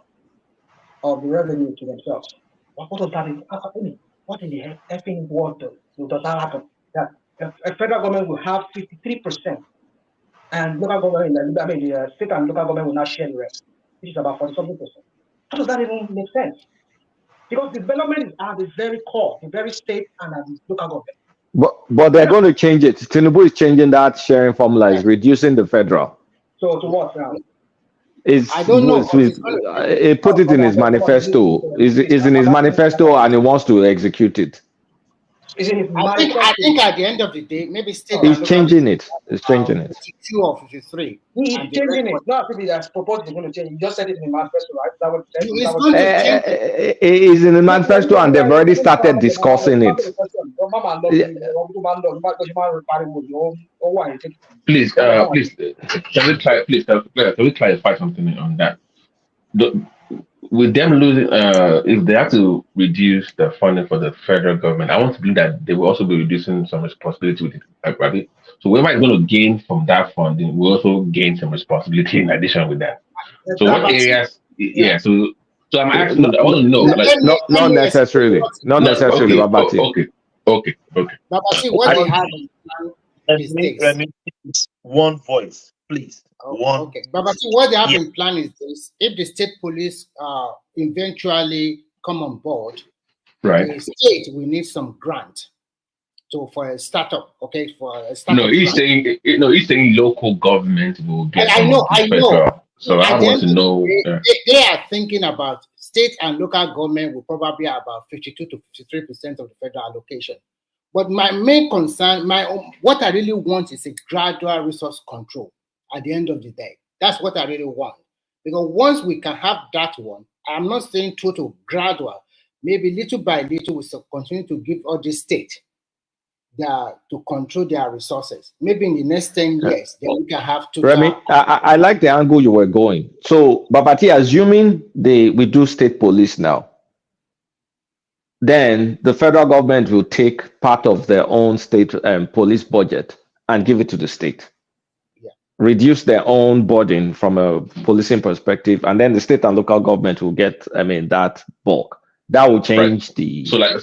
S11: of the revenue to themselves. What does that mean? What in the effing world does that happen? That a federal government will have 53%, and local government, the state and local government will not share the rest, which is about 40-something percent. How does that even make sense? Because development is at the very core, the very state and at the local government.
S4: But they're going to change it. Tinubu is changing that sharing formula, is reducing the federal.
S11: So to what now?
S4: I don't know. He put it in his manifesto. Is in his manifesto, and he wants to execute it.
S5: I think at the end of the day, maybe state.
S4: He's changing it. He's changing it.
S5: 52 or 53.
S11: He's changing it. No, maybe that's proposed he's going to change. You just said it in the manifesto, right? That was
S4: He's in the manifesto, and they've already started discussing it.
S3: Please, can we clarify something on that? With them losing, if they have to reduce the funding for the federal government, I want to believe that they will also be reducing some responsibility with it, right? So whoever is going to gain from that funding will also gain some responsibility in addition with that. So what areas? Yeah. So I'm asking. I want to know.
S4: Not necessarily. Not necessarily, Babati.
S3: Okay.
S5: Babati, what do you have?
S10: One voice, please.
S5: Okay, Babati, what they have in plan is this: if the state police eventually come on board,
S3: right?
S5: The state will need some grant for a startup. Okay, for a startup.
S3: No, he's saying local government will get.
S5: I know.
S3: So I want to know.
S5: They are thinking about state and local government will probably have about 52 to 53% of the federal allocation. But my main concern, what I really want is a gradual resource control at the end of the day. That's what I really want. Because once we can have that one, I'm not saying total, gradual, maybe little by little we will continue to give all the state to control their resources. Maybe in the next 10 years, then we can have to.
S4: Remy, I like the angle you were going. So, Babati, assuming we do state police now, then the federal government will take part of their own state police budget and give it to the state.
S5: Yeah.
S4: Reduce their own burden from a policing perspective, and then the state and local government will get, that bulk. That will change the.
S3: So like I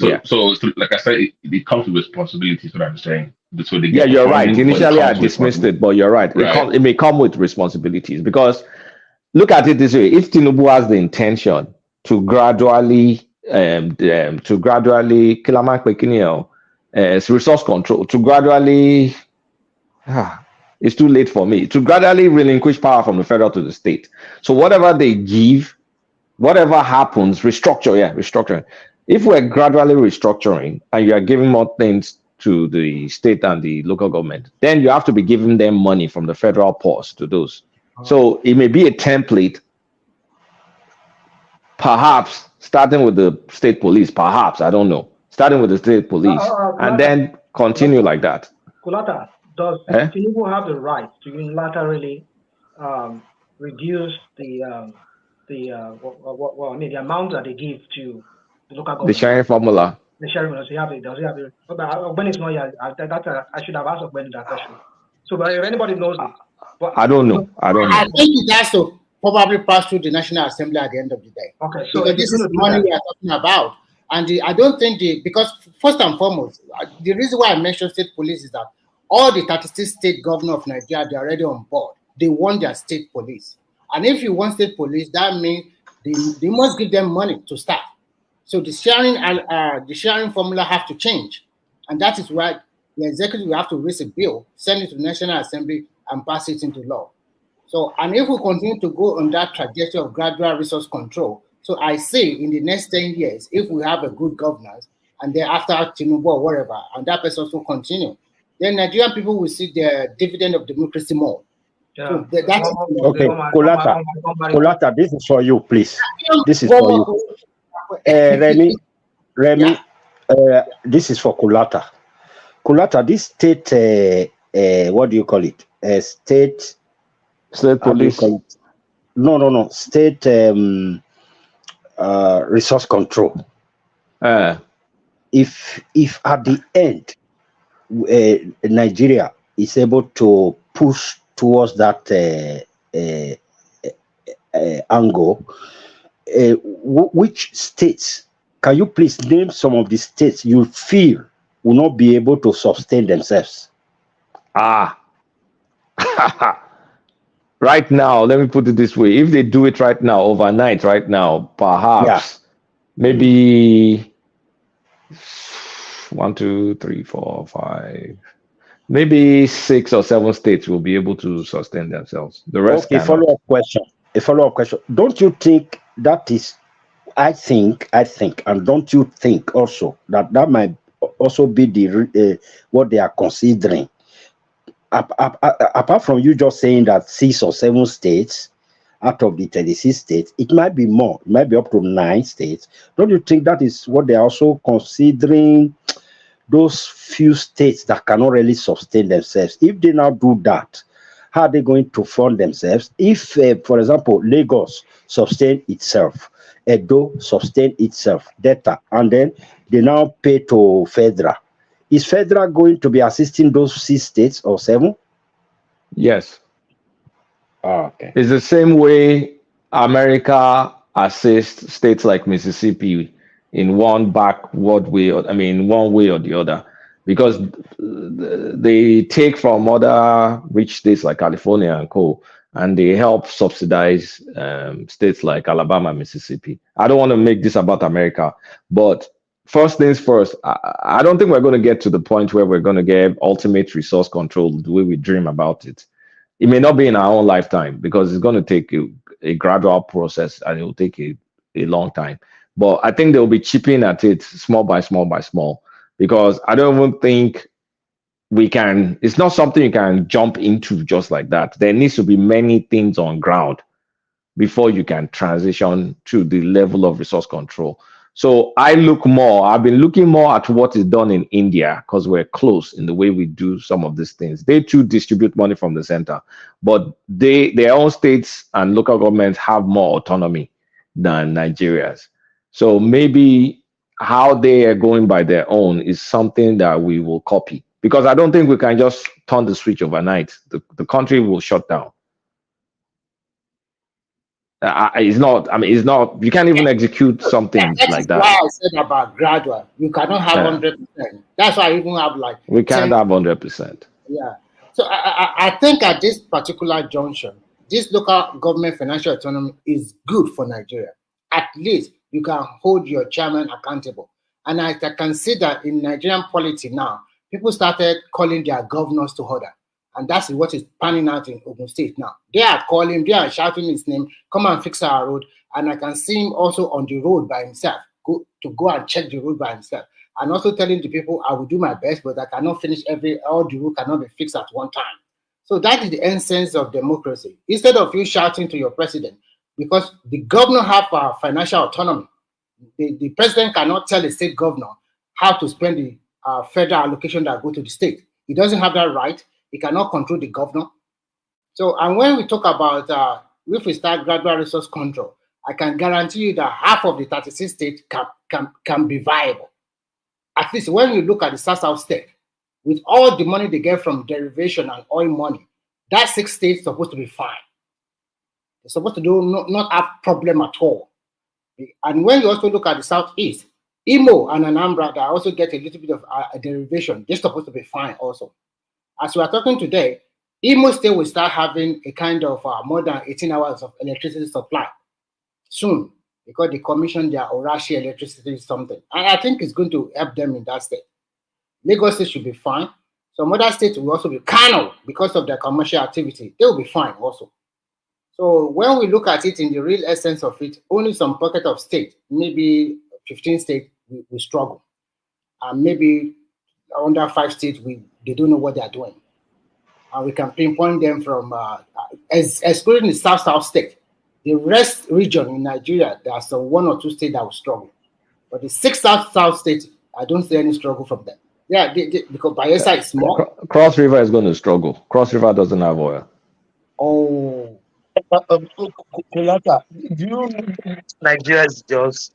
S3: said, it comes with responsibility. So I'm saying. So they get
S4: you're right. Initially, I dismissed it, but you're right. It may come with responsibilities, because look at it this way: if Tinubu has the intention to gradually resource control, to gradually, it's too late for me, to gradually relinquish power from the federal to the state. So whatever they give, whatever happens, restructuring. If we're gradually restructuring and you are giving more things to the state and the local government, then you have to be giving them money from the federal purse to those. So it may be a template, perhaps starting with the state police, perhaps, I don't know, starting with the state police, and then continue like that.
S11: Kulata, does Tinubu have the right to unilaterally reduce the amount that they give to the local government?
S4: The sharing formula.
S11: The sharing formula. Does he have it? When it's not here, I should have asked when that question. So, but if anybody knows it,
S4: I don't know.
S5: I think it has to probably pass through the National Assembly at the end of the day.
S11: Okay, so
S5: this is money we are talking about, and I don't think because first and foremost, the reason why I mentioned state police is that all the 36 state governors of Nigeria, they're already on board. They want their state police, and if you want state police, that means they must give them money to start. So the sharing formula have to change, and that is why the executive will have to raise a bill, send it to the National Assembly, and pass it into law. So, and if we continue to go on that trajectory of gradual resource control, so I say in the next 10 years, if we have a good governance, and then after Tinubu or whatever, and that person also continue, then Nigerian people will see the dividend of democracy more.
S18: Yeah. So okay, Kulata, this is for you, please. This is for you. Remy, this is for Kulata. Kulata, this state, what do you call it? State
S4: police.
S18: No. State resource control. If at the end Nigeria is able to push towards that angle, which states, can you please name some of the states you feel will not be able to sustain themselves?
S4: Right now, let me put it this way. If they do it right now, overnight, right now, perhaps maybe 1, 2, 3, 4, 5, maybe 6 or 7 states will be able to sustain themselves. The rest
S18: Okay,
S4: cannot.
S18: follow-up question. A follow-up question. Don't you think that is, I think, and don't you think also that that might also be the what they are considering? Apart from you just saying that 6 or 7 states out of the 36 states, it might be more, it might be up to 9 states. Don't you think that is what they're also considering? Those few states that cannot really sustain themselves, if they now do that, how are they going to fund themselves? If, for example, Lagos sustain itself, Edo sustain itself, Delta, and then they now pay to federal. Is federal going to be assisting those 6 states or 7?
S4: Yes.
S18: Okay.
S4: It's the same way America assists states like Mississippi in one way or the other, because they take from other rich states like California and co, and they help subsidize states like Alabama, Mississippi. I don't want to make this about America, but first things first, I don't think we're going to get to the point where we're going to get ultimate resource control the way we dream about it. It may not be in our own lifetime, because it's going to take a gradual process, and it will take a long time. But I think they'll be chipping at it small by small, because I don't even think it's not something you can jump into just like that. There needs to be many things on ground before you can transition to the level of resource control. So I've been looking more at what is done in India, because we're close in the way we do some of these things. They too distribute money from the center, but their own states and local governments have more autonomy than Nigeria's. So maybe how they are going by their own is something that we will copy, because I don't think we can just turn the switch overnight. The country will shut down. It's not, you can't even execute something like that.
S5: Why I said about gradual. You cannot have 100%. That's why I even have like
S4: we can't
S5: 10.
S4: have 100%.
S5: Yeah. So I think at this particular junction, this local government financial autonomy is good for Nigeria. At least you can hold your chairman accountable. And I can see that in Nigerian politics now, people started calling their governors to order. And that's what is panning out in Ogun State now. They are shouting his name, come and fix our road. And I can see him also on the road by himself, go and check the road by himself. And also telling the people, I will do my best, but I cannot finish all the road cannot be fixed at one time. So that is the essence of democracy. Instead of you shouting to your president, because the governor have financial autonomy. The president cannot tell a state governor how to spend the federal allocation that go to the state. He doesn't have that right. He cannot control the governor. So, and when we talk about if we start gradual resource control, I can guarantee you that half of the 36 states can be viable. At least when you look at the South state, with all the money they get from derivation and oil money, that 6 states supposed to be fine. They're supposed to not have problem at all. And when you also look at the Southeast, Imo and Anambra, that also get a little bit of a derivation, they're supposed to be fine also. As we are talking today, Imo State will start having a kind of more than 18 hours of electricity supply soon, because they commissioned their Orashi electricity something. And I think it's going to help them in that state. Lagos State should be fine. Some other states will also be Kano, because of their commercial activity. They will be fine also. So when we look at it in the real essence of it, only some pocket of state, maybe 15 states, we struggle. And maybe under 5 states, they don't know what they're doing. And we can pinpoint them from, excluding the South state. The rest region in Nigeria, there's 1 or 2 states that will struggle. But the 6 South states, I don't see any struggle from them. Yeah, because Bayelsa is small.
S4: Cross River is going to struggle. Cross River doesn't have oil.
S5: Oh.
S10: Kolaka, do you Nigeria is just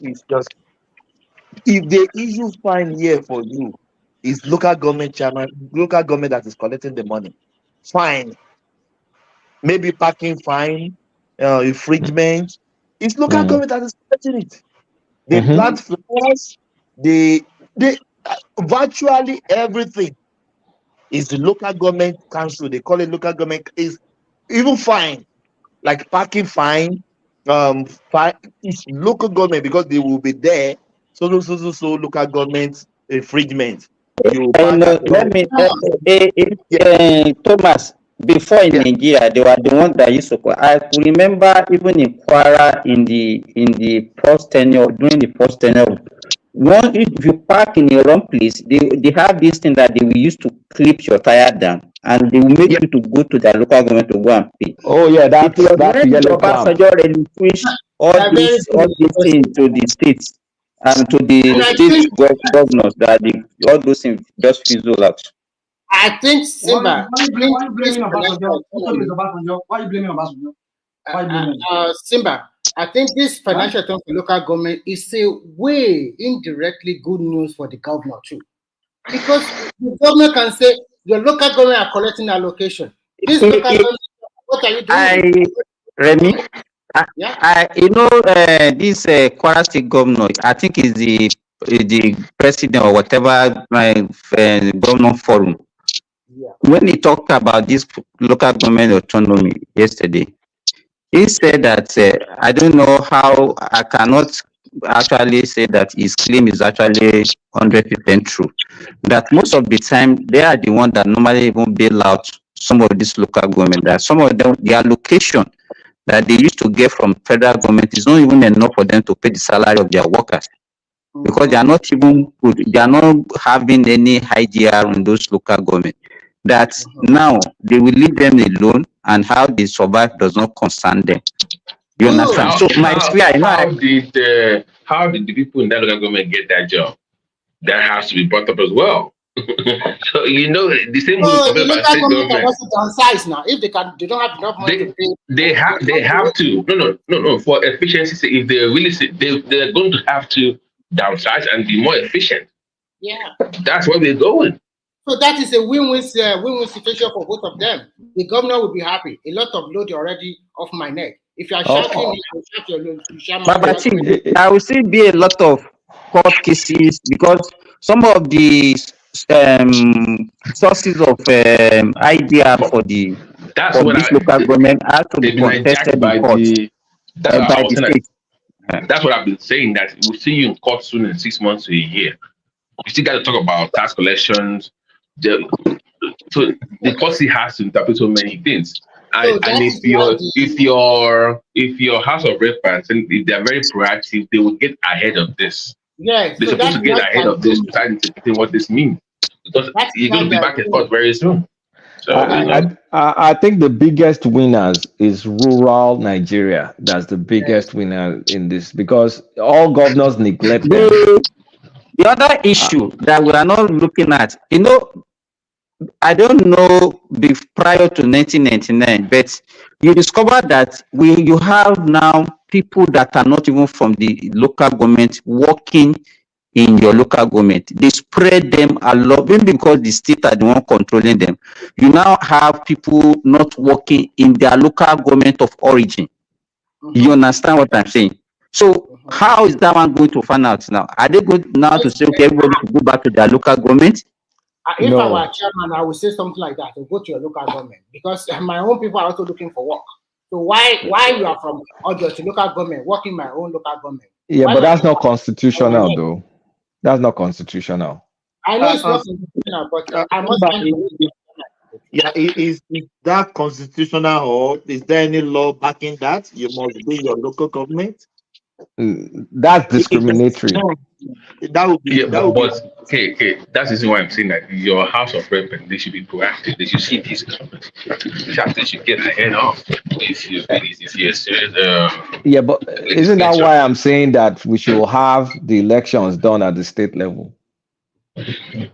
S10: if they issue fine here for you, is local government that is collecting the money. Fine. Maybe parking fine, infringement. It's local government that is setting it. They
S4: Mhm.
S10: plant flowers. They virtually everything is the local government council. They call it local government. Is even fine, like parking fine. Fine, it's local government because they will be there. So local government infringement. You park at
S6: Let me,
S10: yeah.
S6: Thomas, before in Nigeria, they were the ones that used to call. I could remember even in Kwara in the first tenure, during the first tenure, one, if you park in a wrong place, they have this thing that they will use to clip your tire down, and they will make you to go to the local government to go and pay.
S4: Oh yeah,
S6: It was
S4: that's
S6: when
S4: yellow clamp.
S6: Obasanjo relinquished all these things to the states and to the
S5: And I
S6: state
S5: think
S6: governors that all those things just fizzle out.
S5: I think Simba.
S11: Why you blaming Obasanjo? Why you blaming Obasanjo? Why you blaming?
S5: Simba, I think this financial term for local government is a way indirectly good news for the governor too, because the governor can say your local government are collecting allocation. This local government, what are you doing?
S6: Remy, this Kwara State governor, I think is the president or whatever governor forum.
S5: Yeah.
S6: When he talked about this local government autonomy yesterday, he said that I don't know how, I cannot actually say that his claim is actually 100% true. That most of the time they are the ones that normally even bail out some of this local government. That some of them, the allocation that they used to get from federal government is not even enough for them to pay the salary of their workers, because they are not even good. They are not having any high GR in those local government. That now they will leave them alone, and how they survive does not concern them. You understand? So my fear,
S3: how did the people in that local government get that job? That has to be brought up as well. So the same.
S5: Oh, the local government can also downsize now if they don't have enough money to pay.
S3: They have to. No. For efficiency, if they really they're going to have to downsize and be more efficient.
S5: Yeah.
S3: That's where we're going.
S5: So that is a win-win situation for both of them. The governor will be happy. A lot of load already off my neck. If you are shouting, you shout your load.
S6: But I will still be a lot of court cases, because some of the sources of IDR for this local government have to be contested
S3: by
S6: in court
S3: by the
S6: state.
S3: That's what I've been saying, that we'll see you in court soon in 6 months to a year. We still got to talk about tax collections. So the policy has to interpret so many things. And if your House of Reps, and if they're very proactive, they will get ahead of this.
S5: Yes,
S3: they're supposed to get ahead of this to start interpreting what this means, because you're going to be back and forth very soon. So
S4: I think the biggest winners is rural Nigeria. That's the biggest winner in this, because all governors neglect them.
S6: The other issue that we are not looking at, I don't know prior to 1999, but you discover that you have now people that are not even from the local government working in your local government. They spread them a lot, maybe because the state are the one controlling them. You now have people not working in their local government of origin. You understand what I'm saying? So how is that one going to find out now? Are they going now to say, okay, everybody should go back to their local government?
S5: If I were chairman, I would say something like that, to go to your local government, because my own people are also looking for work. So why you are from Ojo to local government, working my own local government?
S4: Yeah, but that's not constitutional, though. That's not constitutional.
S5: I know it's not constitutional, but I must
S10: is that constitutional, or is there any law backing that you must be your local government?
S4: That's discriminatory.
S10: That would be.
S3: Okay. That's the reason why I'm saying that your House of Reps, they should be proactive. They should see this. They should get ahead of.
S4: Yeah, but isn't that why I'm saying that we should have the elections done at the state level?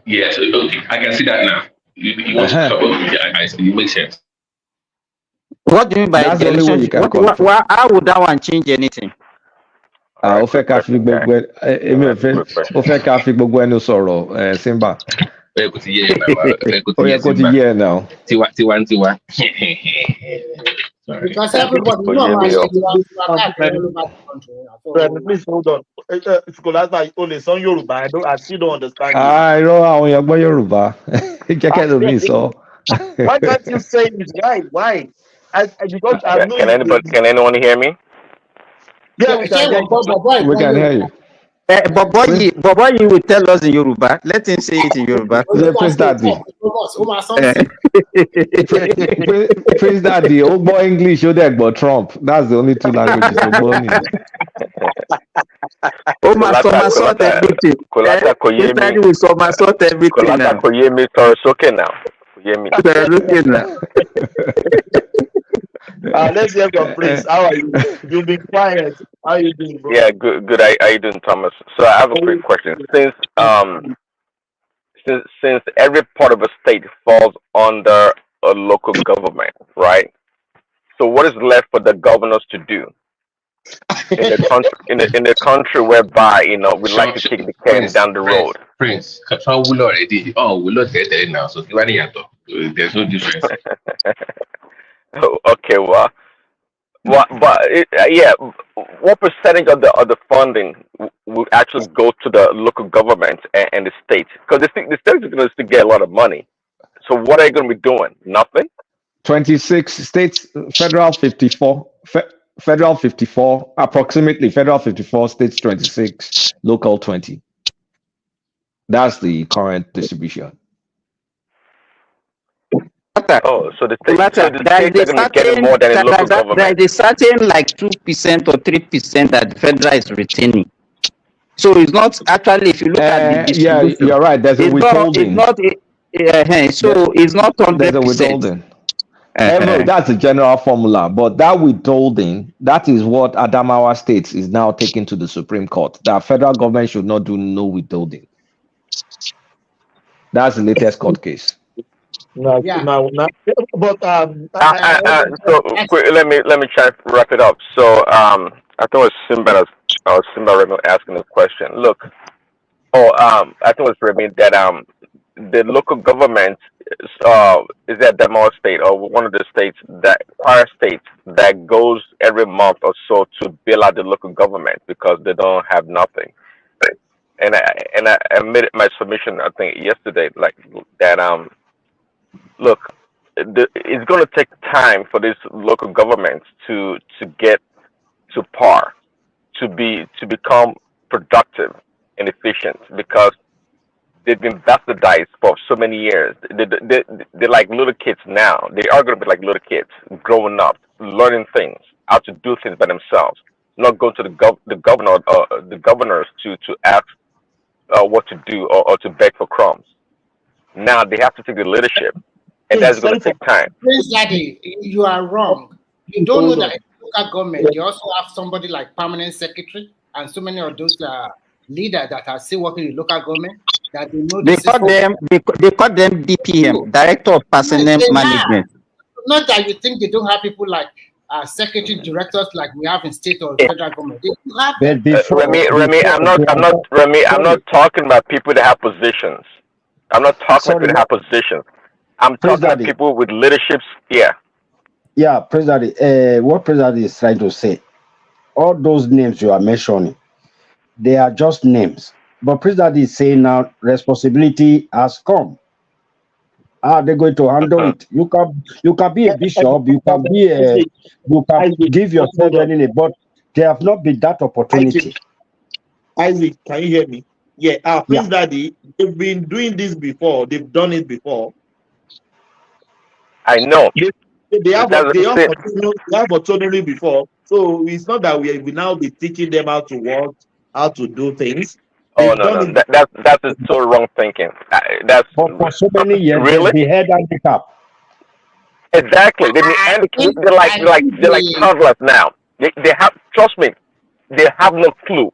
S3: Yes, okay, I can see that now. You want to talk about it, it makes sense.
S6: What do you mean by the election? How would that one change anything?
S4: Ó fẹ́ ká fi gbogbo ẹnu sọ̀rọ̀ Simba.
S3: Ó yẹ kó ti yé ẹ náà.
S4: Tiwa.
S5: Because everybody know how
S10: Please hold on. If you could ask my only son Yoruba, I still don't understand you.
S4: I know àwọn èèyàn gbọ́ Yorùbá. Jẹ́kẹ́ lómi sọ.
S10: Why can't you say it right? Why? Because I know
S16: Can anyone hear me?
S10: Yeah, we can hear you.
S4: We can hear you.
S6: Boboyi will tell us in Yoruba. Let him say it in Yoruba.
S4: Prince Daddy. Prince Daddy, ó gbọ́ English, ó dẹ̀ gbọ́ Trump. That's the only two languages ó gbọ́ nìyẹn.
S6: Ó máa somersault everything.
S16: Kolata kò yé
S6: Prince
S16: mi.
S6: Daddy will somersault everything
S16: Kolata
S6: now.
S16: kò yé mi, sọ̀rọ̀ sókè now. Kò yé mi.
S10: Let's hear from Prince. How are you? You've been quiet. How are you doing, bro?
S16: Yeah, good. How you doing, Thomas? So I have a quick question. Since every part of a state falls under a local government, right? So what is left for the governors to do in the country? In the country whereby we like to kick the can down the road.
S3: Prince, will already. Oh, we look at that now. So there's no difference.
S16: Okay, well, what percentage of the funding will actually go to the local government and the state? Because the states are going to still get a lot of money. So what are you going to be doing? Nothing.
S4: 26 states, federal 54, federal 54, approximately federal 54, states 26, local 20. That's the current distribution.
S16: Oh, so the states are going to get more than the local government.
S6: There is a certain like 2% or 3% that the federal is retaining. So it's not actually, if you look at the distribution,
S4: you're right. There's a withholding.
S6: So it's not 100%.
S4: There's a withholding. That's a general formula, but that withholding, that is what Adamawa State is now taking to the Supreme Court. That federal government should not do no withholding. That's the latest court case.
S10: But
S16: so let me try to wrap it up. So I think it was Simba Remy asking the question. Look, I think it was Remy that the local government is that Adamawa State or one of the states that goes every month or so to bail out the local government because they don't have nothing. And I made my submission I think yesterday like that look, it's going to take time for these local governments to get to par, to become productive and efficient because they've been bastardized for so many years. They're like little kids now. They are going to be like little kids, growing up, learning things, how to do things by themselves, not go to the governors to ask what to do or to beg for crumbs. Now they have to take the leadership. And that's going to take time.
S5: Prince Daddy, you are wrong. You don't know that in local government, you also have somebody like permanent secretary and so many of those leaders that are still working in local government that they know.
S6: They call them DPM, Director of Personnel Management.
S5: Not that you think they don't have people like secretary directors like we have in state or federal government. They do have
S16: Remy, I'm not talking about people that have positions. I'm not talking about people that have positions. I'm talking about people with leaderships. Yeah.
S18: Yeah, President. What President is trying to say, all those names you are mentioning, they are just names. But President is saying now responsibility has come. How are they going to handle it? You can be a bishop, you can give yourself any, but there have not been that opportunity.
S10: Isaac, can you hear me? Yeah, Prince Daddy, they've been doing this before. They've done it before.
S16: I know.
S10: They have autonomy before, so it's not that we now be teaching them how to work, how to do things.
S16: Oh no, that's so wrong thinking. That's
S18: for so many years.
S16: Really,
S18: they had handicap.
S16: Exactly. They're like toddlers now. They have, trust me, they have no clue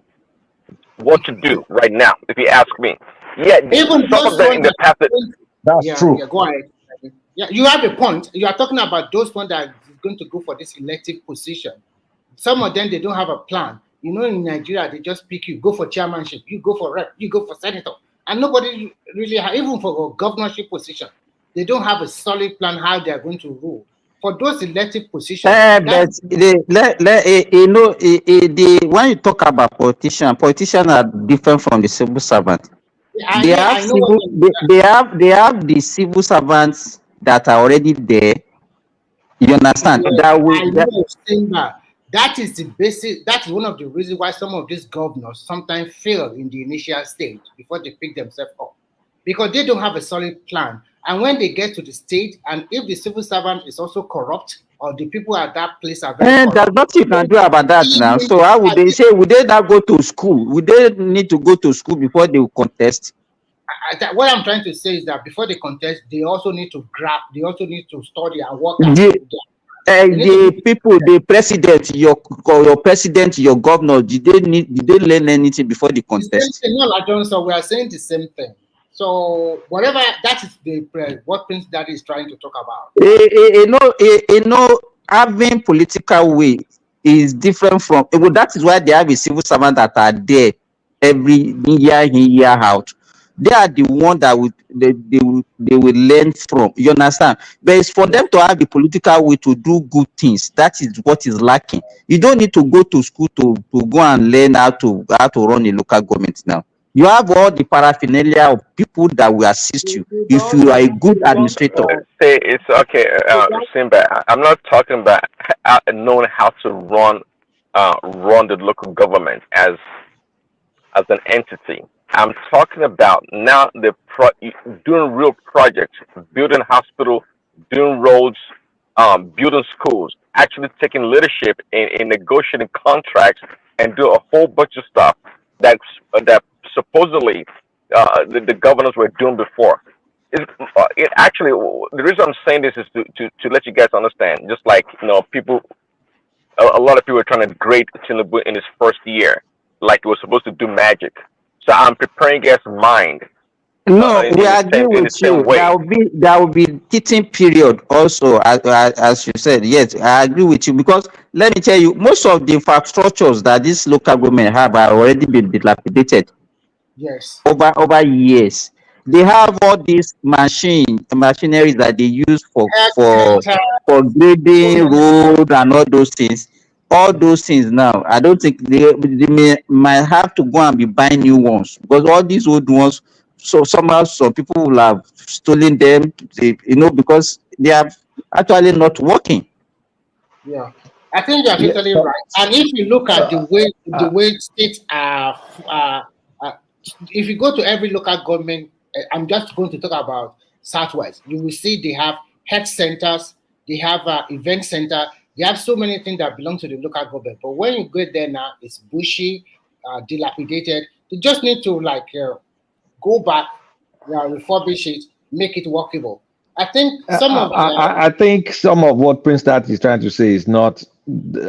S16: what to do right now. If you ask me,
S5: even
S16: some of them in the past.
S18: That's true.
S5: Yeah, go ahead. Yeah, you have a point. You are talking about those ones that are going to go for this elective position. Some of them, they don't have a plan. You know, in Nigeria, they just pick you, go for chairmanship, you go for rep, you go for senator. And nobody really, even for a governorship position, they don't have a solid plan how they are going to rule. for those elective positions.
S6: But when you talk about politicians are different from the civil servant.
S5: I
S6: They
S5: know,
S6: have
S5: I know what
S6: civil, they have the civil servants that are already there. You understand? That way,
S5: I know, Simba. That is the basic. That is one of the reasons why some of these governors sometimes fail in the initial stage before they pick themselves up, because they don't have a solid plan. And when they get to the state, and if the civil servant is also corrupt, or the people at that place are very
S6: and there's
S5: corrupt,
S6: nothing you can do about that now. So how would they say? Would they not go to school? Would they need to go to school before they will contest?
S5: what I'm trying to say is that before they contest, they also need to grab. They also need to study and work out.
S6: The people, the president, your president, your governor, did they learn anything before the contest?
S5: The same thing, no, like Johnson, we are saying the same thing. So whatever that is, what Prince Daddy is trying to talk about.
S6: Having political way is different from. Well, that is why they have a civil servant that are there every year in, year out. They are the one that they will learn from. You understand? But it's for them to have the political way to do good things. That is what is lacking. You don't need to go to school to go and learn how to run a local government now. You have all the paraphernalia of people that will assist you if you are a good administrator.
S16: Say it's okay, Simba. I'm not talking about knowing how to run the local government as an entity. I'm talking about now doing real projects, building hospital, doing roads, building schools, actually taking leadership in negotiating contracts and do a whole bunch of stuff that supposedly the governors were doing before. It actually, the reason I'm saying this is to let you guys understand. Just like people, a lot of people are trying to grade Tinubu in his first year, like he was supposed to do magic. So I'm preparing you guys' mind.
S6: No, we agree with you. There will be teaching period also, as you said. Yes, I agree with you, because let me tell you, most of the infrastructures that this local government have are already been dilapidated.
S5: Yes.
S6: Over years, they have all these machineries that they use for grading road and all those things. All those things now, I don't think they might have to go and be buying new ones, because all these old ones, so somehow some people will have stolen them, because they are actually not working.
S5: Yeah, I think you are totally right. And if you look at the way states are, if you go to every local government, I'm just going to talk about Southwest. You will see they have health centers, they have event center, they have so many things that belong to the local government. But when you go there now, it's bushy, dilapidated. You just need to go back, refurbish it, make it workable. I think
S4: I think some of what Prince Tat is trying to say is not.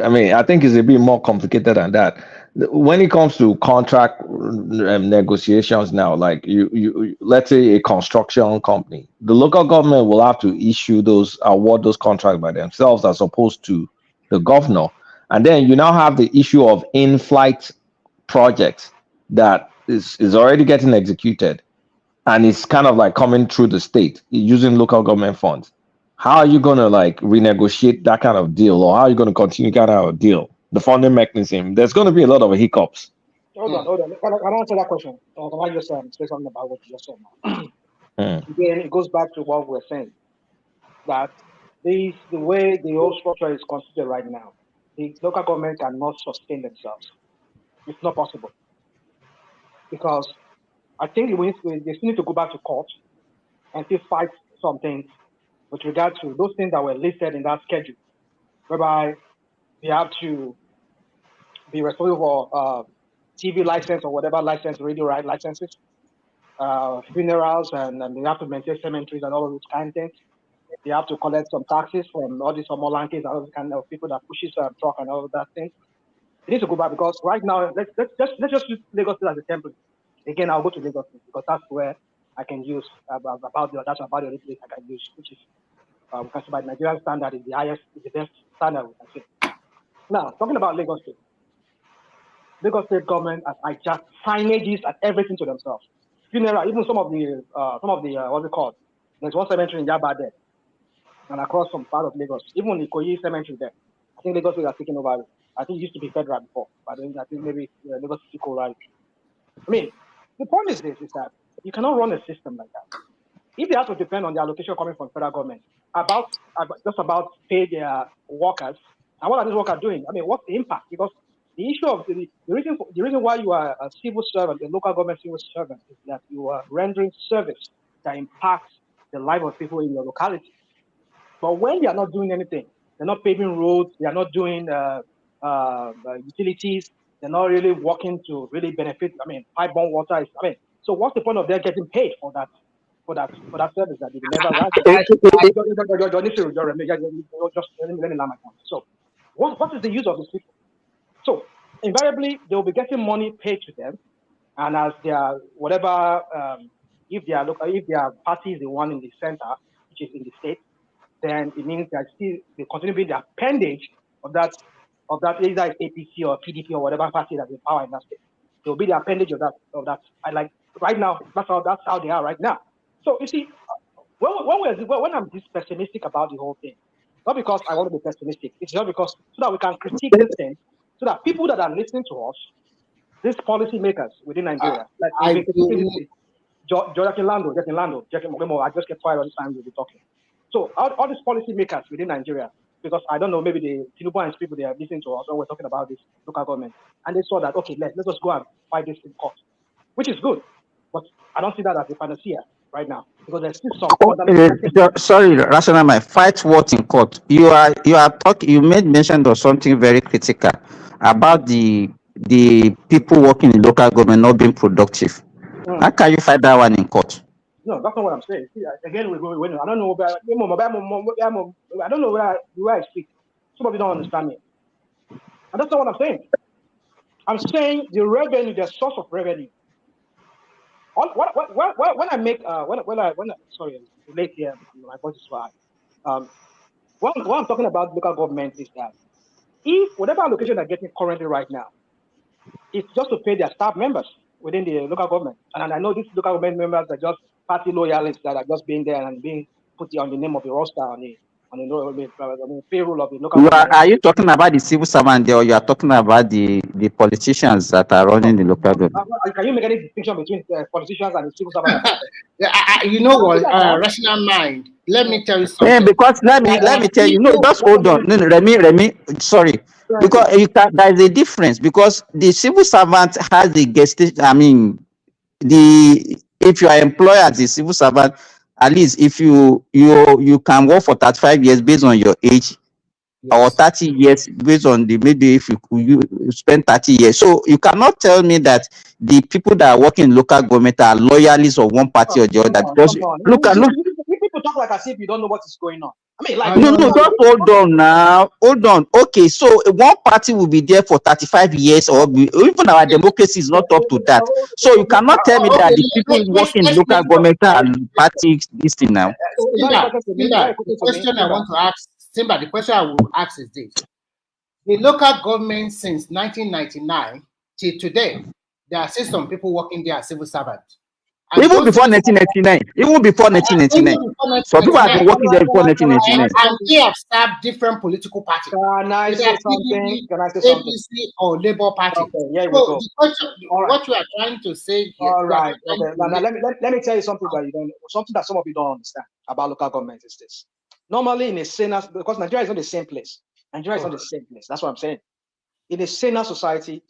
S4: I mean, I think it's a bit more complicated than that. When it comes to contract negotiations now, like you let's say a construction company, the local government will have to award those contracts by themselves as opposed to the governor. And then you now have the issue of in-flight projects that is already getting executed, and it's kind of like coming through the state using local government funds. How are you going to renegotiate that kind of deal, or how are you going to continue that kind of deal? The funding mechanism, there's going to be a lot of hiccups.
S11: Hold on. Can I answer that question? Can I just say something about what you just said now? Again, it goes back to what we're saying, that the way the whole structure is considered right now, the local government cannot sustain themselves. It's not possible, because I think they still need to go back to court and still fight something with regard to those things that were listed in that schedule, whereby they have to be responsible for TV license or whatever license, radio right licenses, funerals, and they have to maintain cemeteries and all of those kind of things. They have to collect some taxes from all these Omolanke and all those kind of people that pushes truck and all of that things. It needs to go back, because right now, let's just use Lagos State as a template. Again, I'll go to Lagos State because that's where I can use that's about the only place I can use, which is we can say by Nigerian standard is the highest, is the best standard we can say. Now, talking about Lagos State. Lagos State government has hijacked signages and everything to themselves. Funeral, even some of the what's it called? There's one cemetery in Yaba there. and across some part of Lagos, even the Ikoyi cemetery there. I think Lagos are taking over it. I think it used to be federal before, but I think maybe Lagos is equal right. I mean, the point is this: is that you cannot run a system like that. If they have to depend on the allocation coming from federal government, just about pay their workers, and what are these workers doing? I mean, what's the impact? Because the issue of the reason why you are a civil servant, a local government civil servant, is that you are rendering service that impacts the life of people in your locality. But when they are not doing anything, they're not paving roads, they are not doing utilities, they're not really working to really benefit. I mean, pipe-borne water is. I mean, so what's the point of them getting paid for that service that they never run? Just let me land my point. So, what is the use of these people? So, invariably, they will be getting money paid to them, and as their whatever, if their party is the one in the center, which is in the state, then it means that they continue being the appendage of that either it's APC or PDP or whatever party that's in power in that state. They will be the appendage of that. I like right now. That's how they are right now. So you see, when I'm this pessimistic about the whole thing, not because I want to be pessimistic, it's just because so that we can critique this thing, so that people that are listening to us, these policy makers within Nigeria, like Jonathan Lando, I just get quiet all the time we'll be talking. So all these policy makers within Nigeria, because I don't know, maybe the Tinubu and people, they are listening to us when we're talking about this local government, and they saw that, okay, let's just go and fight this in court, which is good, but I don't see that as a panacea right now, because there's still some.
S6: Sorry, Rational, my fight what in court? You are talking. You made mention of something very critical about the people working in local government not being productive. How can you fight that one in court?
S11: No, that's not what I'm saying. See, again, I don't know I don't know where I speak. Somebody don't understand me. And that's not what I'm saying. I'm saying the revenue, the source of revenue. When I make sorry, late here, my voice is high. What I'm talking about local government is that if whatever allocation they're getting currently right now, it's just to pay their staff members within the local government. And I know these local government members are just party loyalists that are just being there and being put on the name of the roster on the payroll of the local government.
S6: Are you talking about the civil servant there, or you are talking about the politicians that are running the local government?
S11: Can you make any distinction between politicians and the civil servants?
S5: You know what, rational mind. Let me tell you something.
S6: Yeah, because let me tell you. No, just hold on. No, Remy, sorry. Because there is a difference, because the civil servant has the gestation. I mean, if you are employed as a civil servant, at least if you can work for 35 years based on your age, or 30 years based on maybe if you spend 30 years. So you cannot tell me that the people that are working in local government are loyalists of one party or the other. Because look.
S11: People talk like as if you don't know what is going on. I mean, like
S6: no, just hold on now. Hold on. Okay, so one party will be there for 35 years, or even our democracy is not up to that. So you cannot tell me that the people working in local government are party this thing now.
S5: The question I want to ask, Simba, the question I will ask is this: the local government since 1999 till today, there are still some people working there as civil servants.
S6: Even before 1999. So people have been working there before 1999.
S5: And they have served different political parties.
S11: Can I say something?
S5: APC or Labour Party.
S11: Okay, here we
S5: so
S11: go.
S5: The question, what you are trying to say here.
S11: All right. Okay. Now, let me tell you something that something that some of you don't understand about local government is this. Normally in a saner, because Nigeria is not the same place. Nigeria is not the same place. That's what I'm saying. In a saner society,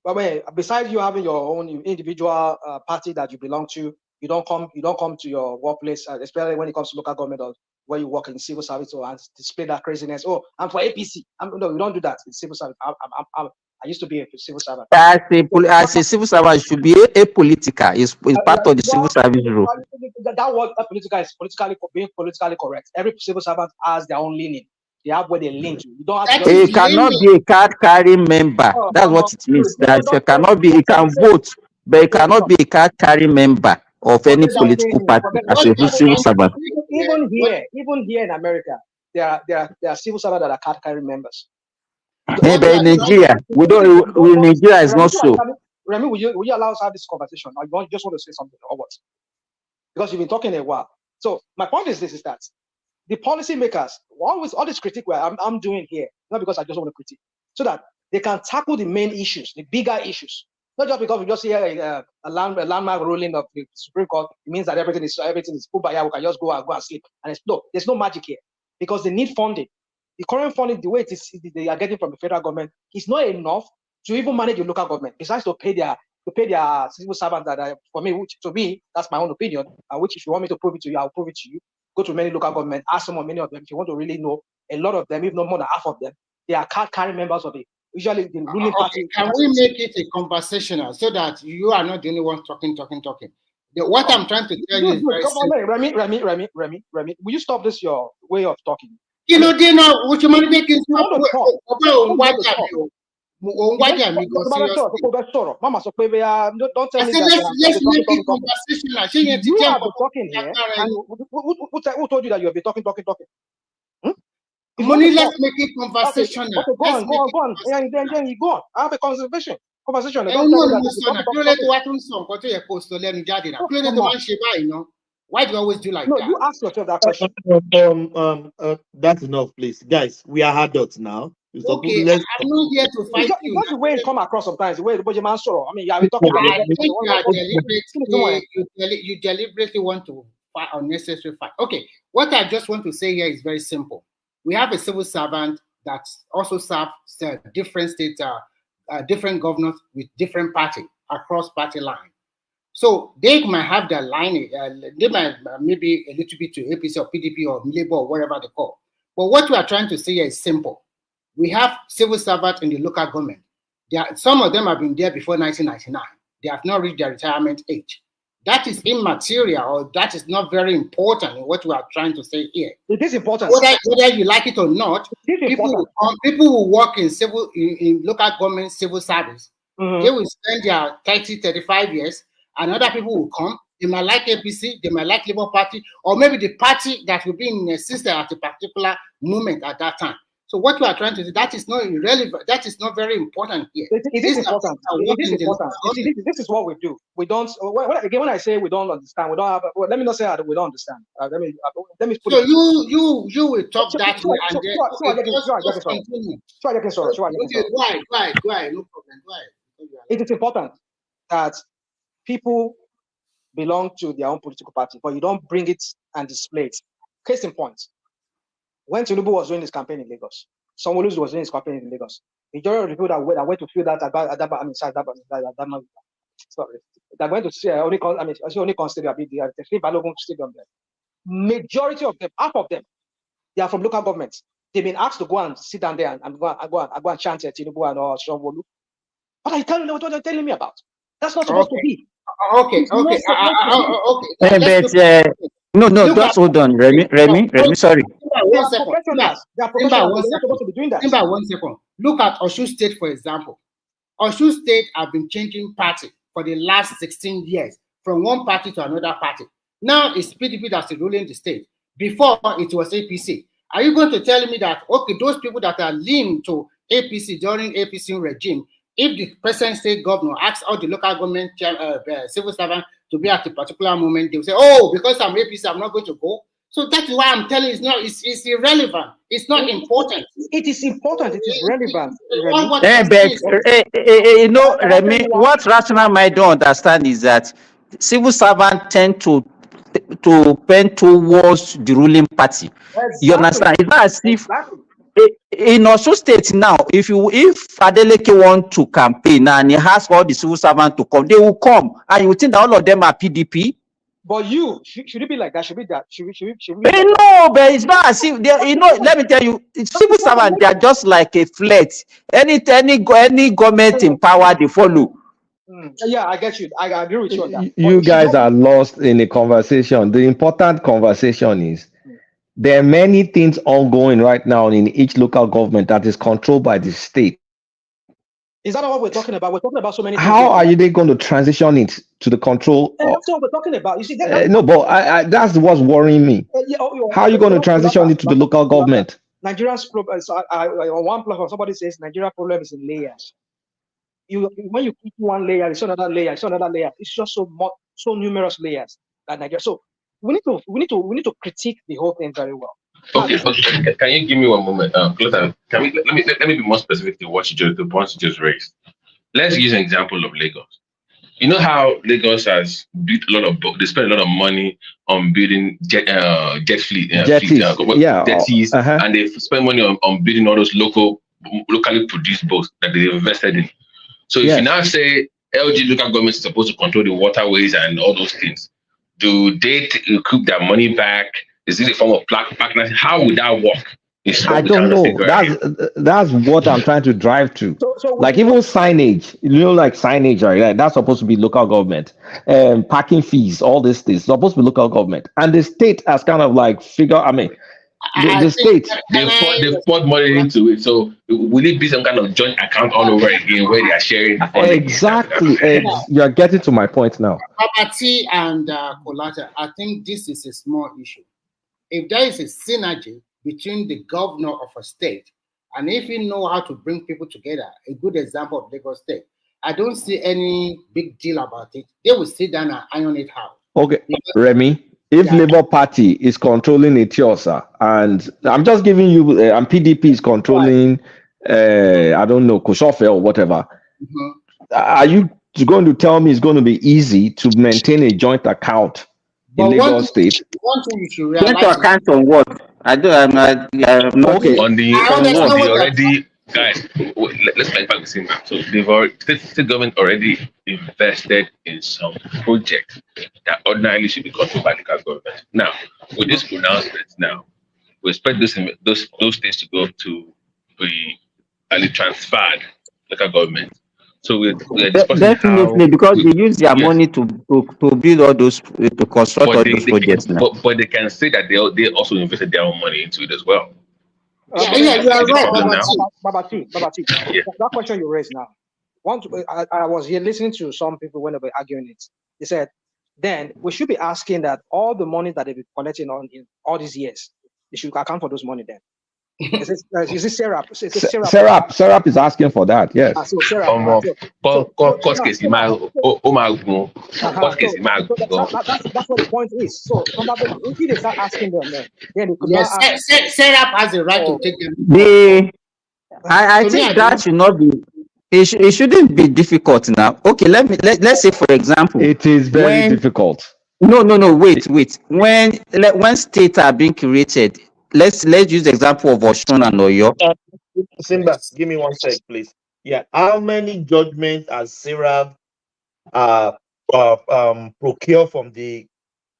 S11: but besides you having your own individual party that you belong to, you don't come to your workplace, especially when it comes to local government or where you work in civil service, or display that craziness. Oh, I'm for APC. No, you don't do that in civil service. I used to be a civil servant.
S6: As a civil servant, should be apolitical. It's part of the civil service rule.
S11: That word apolitical is being politically correct. Every civil servant has their own leaning. They have where they lean to. You don't have to.
S6: It cannot be a card-carrying member. That's what it means. That it cannot be. It can vote, but it cannot be a card-carrying member of any political party as a civil servant.
S11: Even here in America, there are civil servants that are card-carrying members.
S6: Maybe in Nigeria, in Nigeria is not so.
S11: Remy, will you allow us to have this conversation? Or you just want to say something or what? Because you've been talking a while. So my point is this: is that the policymakers, always all this critique I'm doing here, not because I just want to critique, so that they can tackle the main issues, the bigger issues. Not just because we just hear a landmark ruling of the Supreme Court, it means that everything is put by here, we can just go and sleep. And there's no magic here, because they need funding. The current funding, the way it is, they are getting from the federal government, is not enough to even manage the local government. Besides to pay their civil servants that for me, which to me, that's my own opinion. Which if you want me to prove it to you, I'll prove it to you. Go to many local government, ask many of them. If you want to really know, a lot of them, if not more than half of them, they are card-carrying members of it. Usually the ruling party.
S5: Can we make it a conversational so that you are not the only one talking? What I'm trying to tell you is very simple.
S11: Remy, will you stop this your way of talking?
S5: You know, they know what you want to make it.
S11: Mama, so don't tell me
S5: that. Let's make it conversational.
S11: You have been talking here. Who told you that you have been talking?
S5: Money, let's make it conversational.
S11: Okay, go on. And then you go on. I have a conversation. No,
S5: why do you always do like
S11: that?
S5: You
S11: ask yourself that question.
S10: That's enough, please. Guys, we are adults now.
S5: Okay, I'm not here to fight you.
S11: That's the way it come across sometimes. The way the man sorrow. I mean, you talking about.
S5: You deliberately want to fight unnecessary fight. Okay, what I just want to say here is very simple. We have a civil servant that also serves different states, different governors with different party across party line. So they might have their line. They might maybe a little bit to APC or PDP or Labour or whatever they call. But what we are trying to say here is simple. We have civil servants in the local government. Some of them have been there before 1999. They have not reached their retirement age. That is immaterial, or that is not very important in what we are trying to say here.
S11: It is important.
S5: Whether you like it or not, people who work in local government civil service, they will spend their 30, 35 years, and other people will come. They might like APC, they might like Labour Party, or maybe the party that will be in existence at a particular moment at that time. So what we are trying to do, that is not irrelevant. That is not very important here.
S11: It is important. This is what we do. We don't. Again, when I say we don't understand, we don't have. Well, let me not say that we don't understand. Let me put
S5: so
S11: it.
S5: You will talk that way and then. Why? No problem. Why?
S11: It is important that people belong to their own political party, but you don't bring it and display it. Case in point. When Tinubu was doing his campaign in Lagos, someone who was doing his campaign in Lagos, majority of the people that went to feel that that went to see only consider the three Balogun stadium there. Majority of them, half of them, they are from local governments. They've been asked to go and sit down there and go and chant Tinubu and Shonwolu. What are you telling me? What are you telling me about? That's not supposed to be.
S5: Okay.
S6: No, just hold on, Remy, sorry.
S5: One second. Look at Osun State, for example. Osun State have been changing party for the last 16 years from one party to another party. Now it's PDP that's ruling the state. Before it was APC. Are you going to tell me that, okay, those people that are linked to APC during APC regime, if the present state governor asks all the local government civil servants to be at a particular moment, they will say, oh, because I'm APC, I'm not going to go. So that's why I'm telling you, it's irrelevant. It's not important.
S11: It is important. It is relevant.
S6: Remy, what rational mind don't understand is that civil servants tend to bend towards the ruling party. Exactly. You understand? It's not as if in Osun State now, if Adeleke want to campaign and he has all the civil servants to come, they will come, and you think that all of them are PDP.
S11: But should it be like that? Should be that? Should we
S6: no, but it's not as if let me tell you, civil servants, they are just like a flirt. Any government in power, they follow.
S11: Yeah, I get you. I agree with you on that.
S4: You guys are lost in a conversation. The important conversation is there are many things ongoing right now in each local government that is controlled by the state.
S11: Is that not what we're talking about? We're talking about so many things.
S4: How are they going to transition it to the control?
S11: And that's what we're talking about. You see,
S4: no, but that's what's worrying me. How are you going to transition it to the local government?
S11: Nigeria's problem. On one platform, somebody says Nigeria's problem is in layers. When you put one layer, it's another layer, it's another layer. It's just so numerous layers that Nigeria. So we need to critique the whole thing very well.
S3: Okay, okay. Can you give me one moment? Let me be more specific to what the points you just raised. Let's use an example of Lagos. You know how Lagos has built a lot of they spend a lot of money on building jet fleet, jetties, and they spend money on building all those locally produced boats that they invested in. So if you now say LG local government is supposed to control the waterways and all those things, do they recoup their money back? Is it a form of partnership? How would that work?
S4: I don't know. That's what I'm trying to drive to.
S11: So
S4: like even signage, like signage, right? That's supposed to be local government. Parking fees, all these things supposed to be local government, and the state has kind of like figure. I mean, the state
S3: they poured money into it. So will it be some kind of joint account all over again where they are sharing?
S4: Exactly. You are getting to my point now.
S5: Babati and Kolata, I think this is a small issue. If there is a synergy between the governor of a state, and if you know how to bring people together, a good example of Lagos State, I don't see any big deal about it. They will sit down and iron it out.
S4: Okay, Remy, if Labour Party is controlling Etiosa, and I'm just giving you, and PDP is controlling, I don't know, Koshofe or whatever, are you going to tell me it's going to be easy to maintain a joint account in Lagos State?
S5: One thing you should realize.
S6: Joint account on what? I don't. I'm not
S3: okay. On the already, guys. Let's play back the same map. So they've already, the government already invested in some projects that ordinarily should be controlled by the government. Now, with this pronouncement, we expect those things to go to be transferred local government. So we're
S6: definitely because they use their money to build all those to construct all those projects now.
S3: But they can say that they also invested their own money into it as well.
S5: Yeah, you are right,
S11: Babati. That question you raised now. I was here listening to some people when they were arguing it. They said, then we should be asking that all the money that they've been collecting in all these years, they should account for those money then. Is it Serap?
S4: Serap is asking for that, yes.
S11: So Serap, that's what the point is. So if they start asking them, then they could
S5: Serap has the right to take them.
S6: I think that should not be. It shouldn't be difficult now. Okay, let's say for example,
S4: it is very difficult.
S6: No. Wait. When states are being created. Let's use the example of Oshun and Oyo.
S10: Simba, give me 1 sec, please. Yeah, how many judgments has Sarah procured from the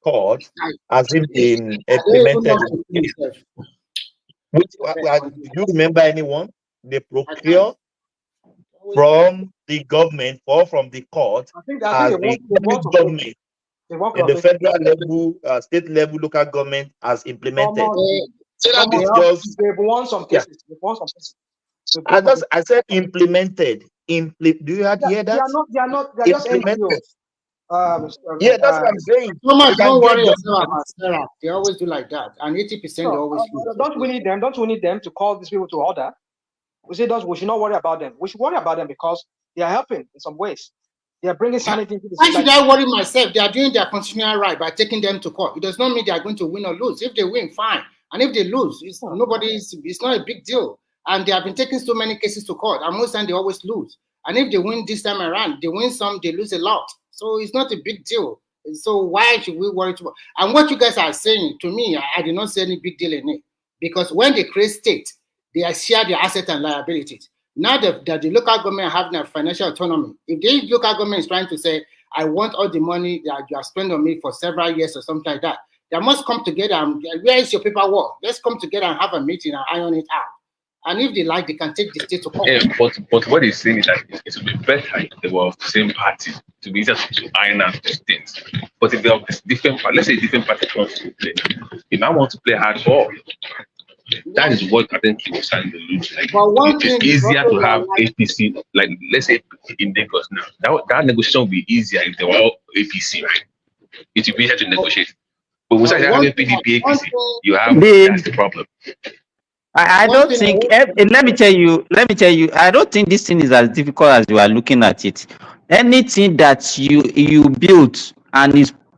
S10: court has it been implemented? Do you remember anyone they procure from the government or from the court as the government in the federal level, state level, local government has implemented?
S11: They've won some cases.
S10: I said implemented. Do you hear that?
S11: They are not. They are just NGOs.
S10: Yeah, that's what I'm saying.
S5: Don't worry yourself about Sarah. They always do like that, and 80% they always.
S11: Don't we need them? Don't we need them to call these people to order? We say we should not worry about them. We should worry about them because they are helping in some ways. They are bringing sanity into the
S5: society. Why should I worry myself? They are doing their constitutional right by taking them to court. It does not mean they are going to win or lose. If they win, fine. And if they lose, it's not a big deal. And they have been taking so many cases to court, and most times they always lose. And if they win this time around, they win some, they lose a lot. So it's not a big deal. So why should we worry too much? And what you guys are saying, to me, I did not see any big deal in it. Because when they create state, they share their assets and liabilities. Now that the local government have their financial autonomy, if the local government is trying to say, I want all the money that you have spent on me for several years or something like that, they must come together and where is your paperwork? Let's come together and have a meeting and iron it out. And if they like, they can take the state to court.
S3: Yeah, but what he's saying is that it would be better if they were of the same party to be easier to iron out these things. But if they're of different, let's say different party wants to play. If I want to play hardball, that is what I think he was trying to lose. Like, it's easier to have APC, like let's say in Lagos now. That negotiation would be easier if they were all APC, right? It would be easier to negotiate. But besides having PDP, APC, you have that's the problem.
S6: I don't think. Let me tell you. I don't think this thing is as difficult as you are looking at it. Anything that you build and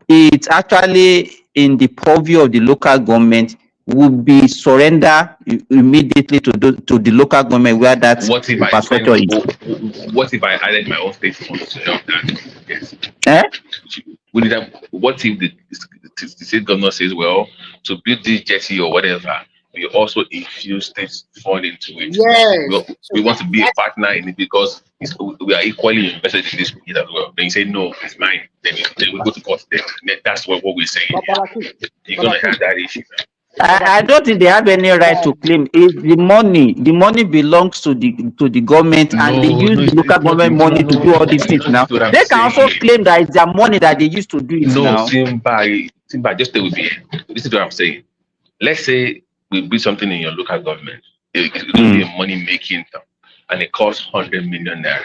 S6: it's actually in the purview of the local government, would be surrender immediately to the local government where that
S3: What if I
S6: infrastructure is.
S3: what if I added my own state funds to help that? Yes. What if the state governor says, well, to build this jetty or whatever, we also infuse state fund into it.
S5: Yes.
S3: We want to be a partner in it because we are equally invested in this project as well. Then you say, no, it's mine. Then we go to court. Then that's what we're saying. You're going to have that issue.
S6: I don't think they have any right to claim. If the money belongs to the government, and they use the local government money to do all these things now. They can also claim that it's their money that they used to do it now.
S3: Simba, just stay with me. This is what I'm saying. Let's say we build something in your local government. It's going to be a money-making thing, and it costs 100 million naira.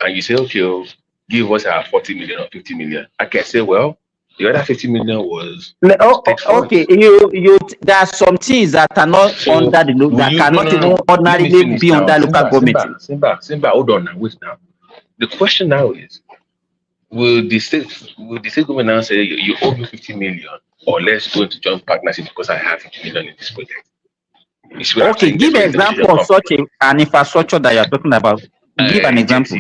S3: And you say, okay, give us our 40 million or 50 million. I can say, well, the other 50 million was
S6: okay. You there are some things that are not under the local that cannot even ordinarily be under local government.
S3: Simba, hold on now, wait now. The question now is, will the state government now say you owe me 50 million, or let's go into joint partnership because I have 50 million in this project?
S6: Okay, give an example of such an infrastructure that you are talking about. Give an example.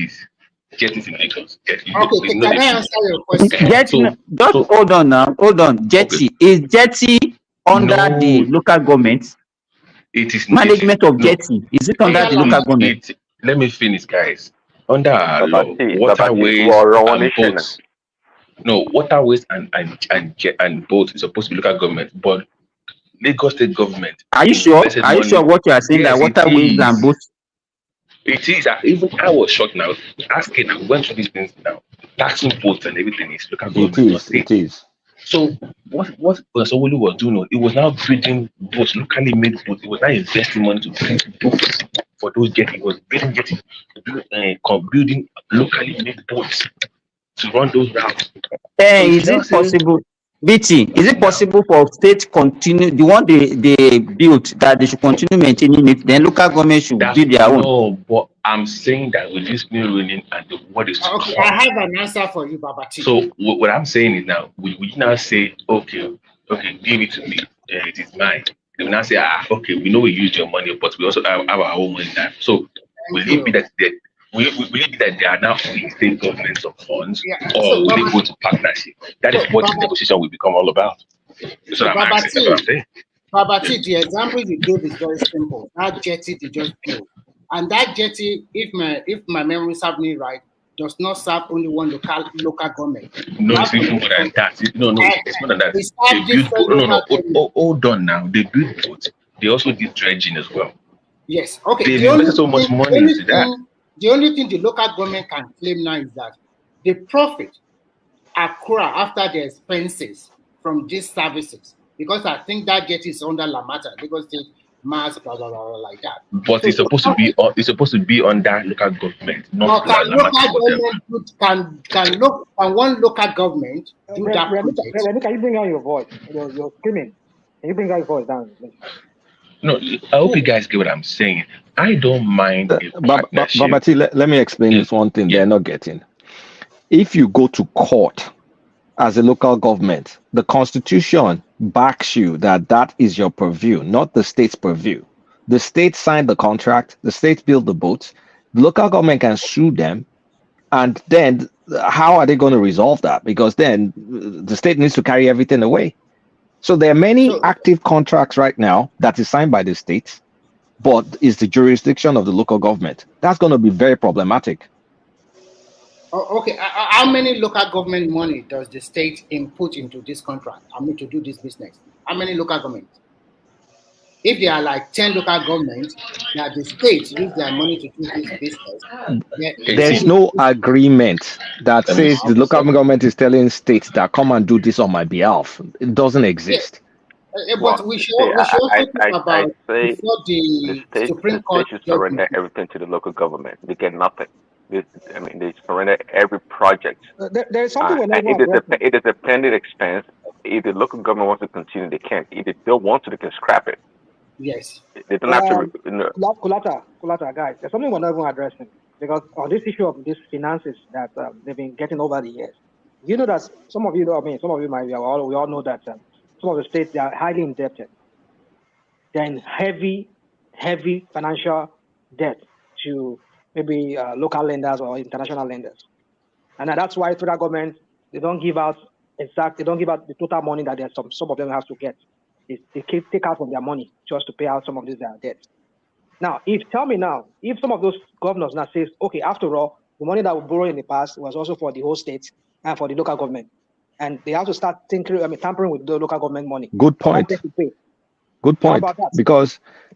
S3: Jetties in Lagos.
S5: Okay, can I answer your question?
S6: Just hold on now. Hold on. Jetty is jetty under the local government.
S3: It is
S6: management of jetty. Is it under the local government?
S3: Let me finish, guys. Under our law, waterways and boats. No, waterways and boats is supposed to be local government, but Lagos state government.
S6: Are you sure? Are you sure what you are saying? Yes, that waterways and boats?
S3: It is. Even I was shocked now. Asking, I went through these things now. Taxing boats and everything is local government.
S4: It is.
S3: So what Osowolu was doing, it was now building boats, locally made boats. It was now investing money to build boats for those jetties. It was building jetties, building locally made boats to run those routes.
S6: Is it possible? BT, is it possible for state continue the one they built that they should continue maintaining it? Then local government should build their own.
S3: No, but I'm saying that with this new ruling and what is
S5: okay, I have an answer for you, Babati.
S3: So what I'm saying is now we now say okay, give it to me, it is mine. They will now say okay, we know we used your money, but we also have our own money now. So will it be that they are now free state governments of funds, or will they go to partnership? That is what the negotiation will become all about. That's what I'm saying.
S5: Babati, the example you gave is very simple. That jetty they just built, and that jetty, if my memory serves me right, does not serve only one local government.
S3: No, it's even more than that. No, it's more than that. Hold on now. They build boats. They also did dredging as well.
S5: Yes. Okay.
S3: They've invested so much money into that.
S5: The only thing the local government can claim now is that the profit accrue after the expenses from these services, because I think that jetty is under Lamata, because the mass blah blah blah like that.
S3: But so it's supposed to be under local government, not
S5: can one local government do that?
S19: Rebecca, can you bring out your voice? You're screaming. Can you bring out your voice down?
S3: No, I hope you guys get what I'm saying. I don't mind
S4: Babati, let me explain this one thing they're not getting. If you go to court as a local government, the constitution backs you that is your purview, not the state's purview. The state signed the contract, the state built the boats, the local government can sue them, and then how are they going to resolve that? Because then the state needs to carry everything away. So there are many active contracts right now that is signed by the state, but is the jurisdiction of the local government. That's going to be very problematic.
S5: Okay, how many local government money does the state input into this contract? To do this business. How many local governments? If there are like 10 local governments, that the state use their money to do this business.
S4: There's no agreement that says the local government is telling states that come and do this on my behalf. It doesn't exist.
S5: But we should also talk about before the Supreme Court
S16: should surrender everything to the local government. They get nothing. They surrender every project.
S19: There's something
S16: it is a pending expense. If the local government wants to continue, they can't. If they don't want to, they can scrap it.
S5: Yes.
S16: They don't have to.
S19: Kulata, guys, there's something we're not even addressing, because on this issue of these finances that they've been getting over the years. You know that some of you might be, we all know that some of the states, they are highly indebted. They're in heavy financial debt to maybe local lenders or international lenders. And that's why federal government, they don't give out the total money that some of them have to get. They take out from their money just to pay out some of these debts. Now, if some of those governors now says, okay, after all, the money that we borrowed in the past was also for the whole state and for the local government, and they have to start tampering with the local government money.
S4: Good point. Good point.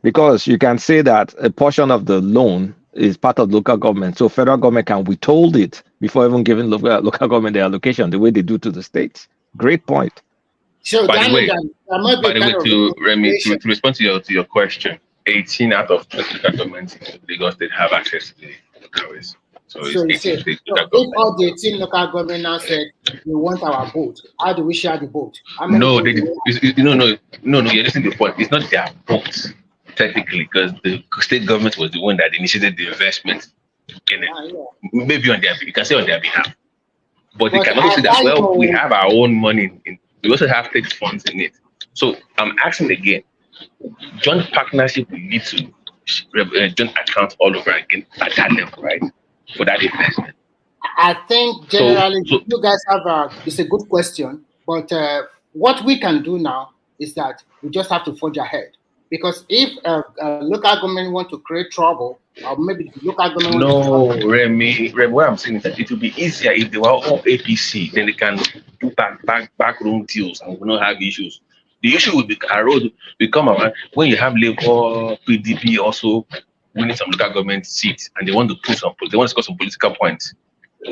S4: Because you can say that a portion of the loan is part of local government, so federal government can withhold it before even giving local government the allocation, the way they do to the states. Great point.
S3: So, by the way, to respond to your question, 18 out of 20 local governments in Lagos State have access to the local ways. So if
S5: all the 18 local government now said we want our boat, how do we share the boat?
S3: No, you're listening to the point. It's not their boat, technically, because the state government was the one that initiated the investment in it. Maybe on their, you can say on their behalf. But they can also say that, well, we have our own money. We also have state funds in it. So I'm asking again, joint partnership will lead to joint accounts all over again at that level, right? For that investment.
S5: I think generally you guys have it's a good question, but what we can do now is that we just have to forge ahead. Because if local government want to create trouble, or maybe the local government...
S3: No, Remy, what I'm saying is that it would be easier if they were all APC, then they can do backroom deals and we will not have issues. The issue will become around when you have Labour, PDP also winning some local government seats, and they want to score some political points.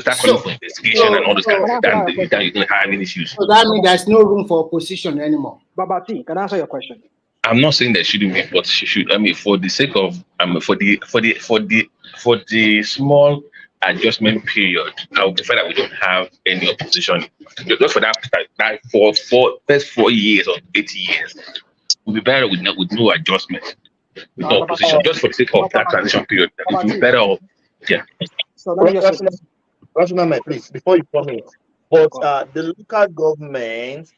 S3: Start calling for investigation and all those kinds of stuff. Then you're going to have any issues.
S5: So that means there's no room for opposition anymore.
S19: Babati, can I answer your question?
S3: I'm not saying that shouldn't be, but she should. I mean, for the sake of, for the small adjustment period, I would prefer that we don't have any opposition. Just for that first 4 years or 8 years, we'll be better with no adjustment. With no opposition, just for the sake of that transition period, it will be better off. Yeah.
S10: So please, before you come in, but the local government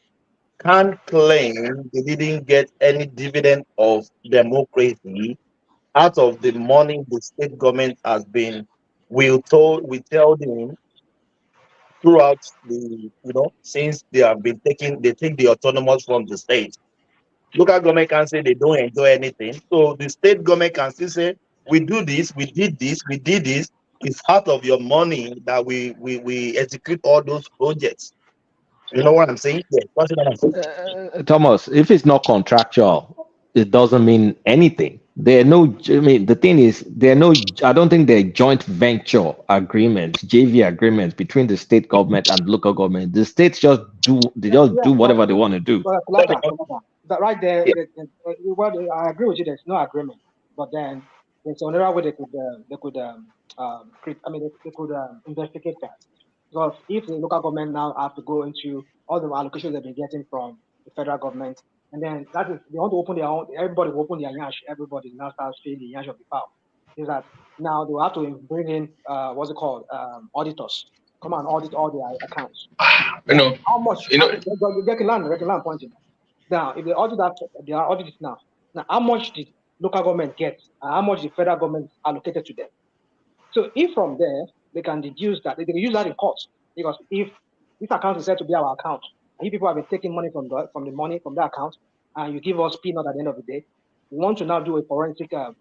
S10: can't claim they didn't get any dividend of democracy out of the money the state government has been withholding throughout the, since they have been they take the autonomous from the state. Local government can say they don't enjoy anything. So the state government can still say, we do this, we did this, we did this. It's part of your money that we execute all those projects. You know what I'm saying? Yeah.
S4: Thomas, if it's not contractual, it doesn't mean anything. The thing is, I don't think there are joint venture agreements, JV agreements between the state government and local government. The states just do whatever they want to do.
S19: Right there, I agree with you. There's no agreement, but then there's another way they could investigate that. Because if the local government now have to go into all the allocations they've been getting from the federal government, and then they want to open their own, everybody will open their yash, everybody now starts feeling the yash of the power. Is that now they will have to bring in auditors, come and audit all their accounts.
S3: How
S19: much? They can land pointing. Now, if they audit that, they are audited now. Now, how much did local government get, and how much the federal government allocated to them? So, if from there they can deduce that, they can use that in court, because if this account is said to be our account, and you people have been taking money from that account, and you give us peanut at the end of the day, we want to now do a forensic the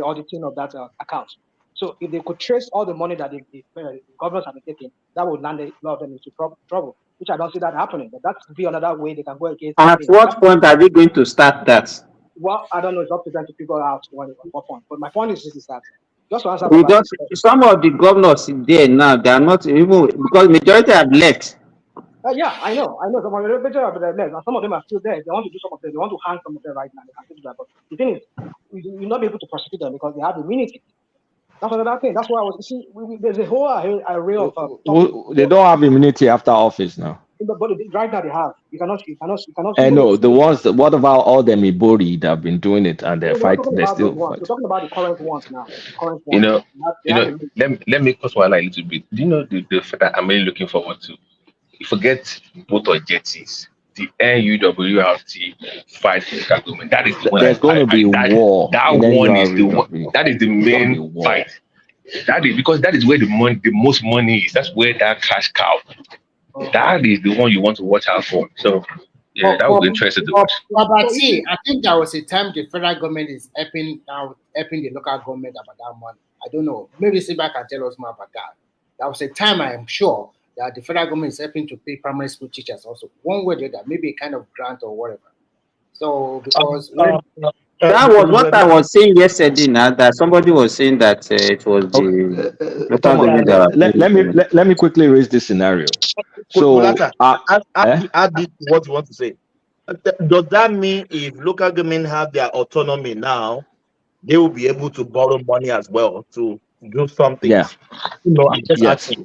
S19: auditing of that account. So, if they could trace all the money that the governments have been taking, that would land a lot of them into trouble. Which I don't see that happening, but that could be another way they can go against.
S6: At what point are they going to start that?
S19: Well, I don't know. It's up to them to figure out what point. But my point is that just to answer.
S6: Some of the governors in there now, they are not even, because majority have left.
S19: Yeah, I know. Some of the majority have left, and some of them are still there. They want to do some of them. They want to hang some of them right now. They can do that. But the thing is, you'll not be able to prosecute them because they have immunity. That's another thing. That's why there's a whole array of.
S4: They don't have immunity after office now.
S19: But right now they have. You cannot.
S4: I know the ones. What about all them Ibori that have been doing it and they're fighting? They're still fighting.
S19: We're talking about the current ones now.
S3: Let me cross one line a little bit. Do you know the fact that I'm really looking forward to? You forget boat or jetties. the NUW has to fight the local government. That is the one.
S4: There's going to be war.
S3: That one is the one. That is the main fight. That is because that is where the most money is. That's where that cash cow. That is the one you want to watch out for. So yeah, that would be interesting to watch.
S5: But see, I think there was a time the federal government is helping the local government about that money. I don't know. Maybe Siba can tell us more about that. There was a time, I am sure, that the federal government is helping to pay primary school teachers also, one way or the other, maybe a kind of grant or whatever. So because
S6: that was what I was saying yesterday. Now that somebody was saying that it was the local government that
S4: let me quickly raise this scenario. So
S10: add this to what you want to say. Does that mean if local government have their autonomy now, they will be able to borrow money as well to do something?
S4: Yeah.
S10: I'm just asking.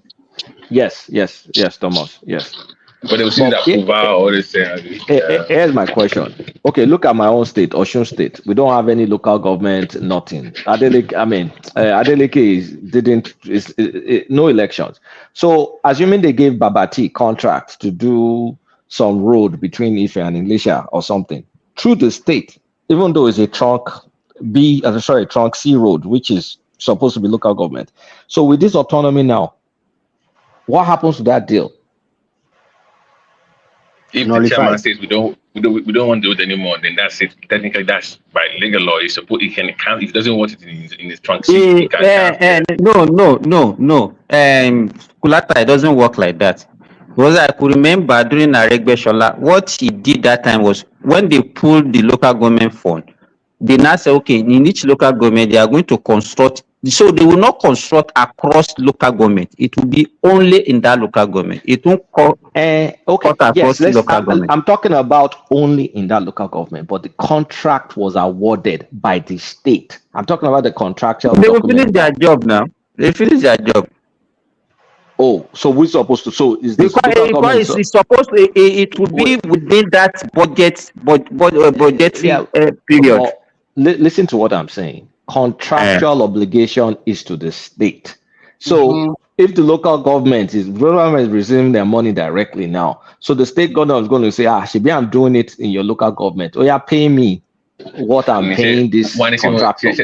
S4: Yes, Thomas. Yes.
S3: But they will see that all this thing.
S4: Here's my question. Okay, look at my own state, Osun State. We don't have any local government, nothing. Adeleke is no elections. So assuming they gave Babati contract to do some road between Ife and Elisha or something through the state, even though it's a trunk C road, which is supposed to be local government. So with this autonomy now, what happens to that deal?
S3: If the chairman says we don't want to do it anymore, then that's it. Technically, that's by legal law. He can if he doesn't want it in his trunk seat, he can
S6: No. Kulata, it doesn't work like that. Because I could remember during Aregbe Shola, what he did that time was when they pulled the local government fund, they now say, okay, in each local government, they are going to construct. So they will not construct across local government. It will be only in that local government. It won't cut across local government.
S4: I'm talking about only in that local government, but the contract was awarded by the state. I'm talking about the contractual.
S6: They will finish their job now. They finish their job.
S4: Oh, so we're supposed to. So is this
S6: it's supposed to? It would be within that budgetary period.
S4: Listen to what I'm saying. Contractual obligation is to the state. So if the local government is receiving their money directly now, so the state government is going to say, Shibi, I'm doing it in your local government. Oh, yeah, pay me what I'm paying this contractor.
S5: Let me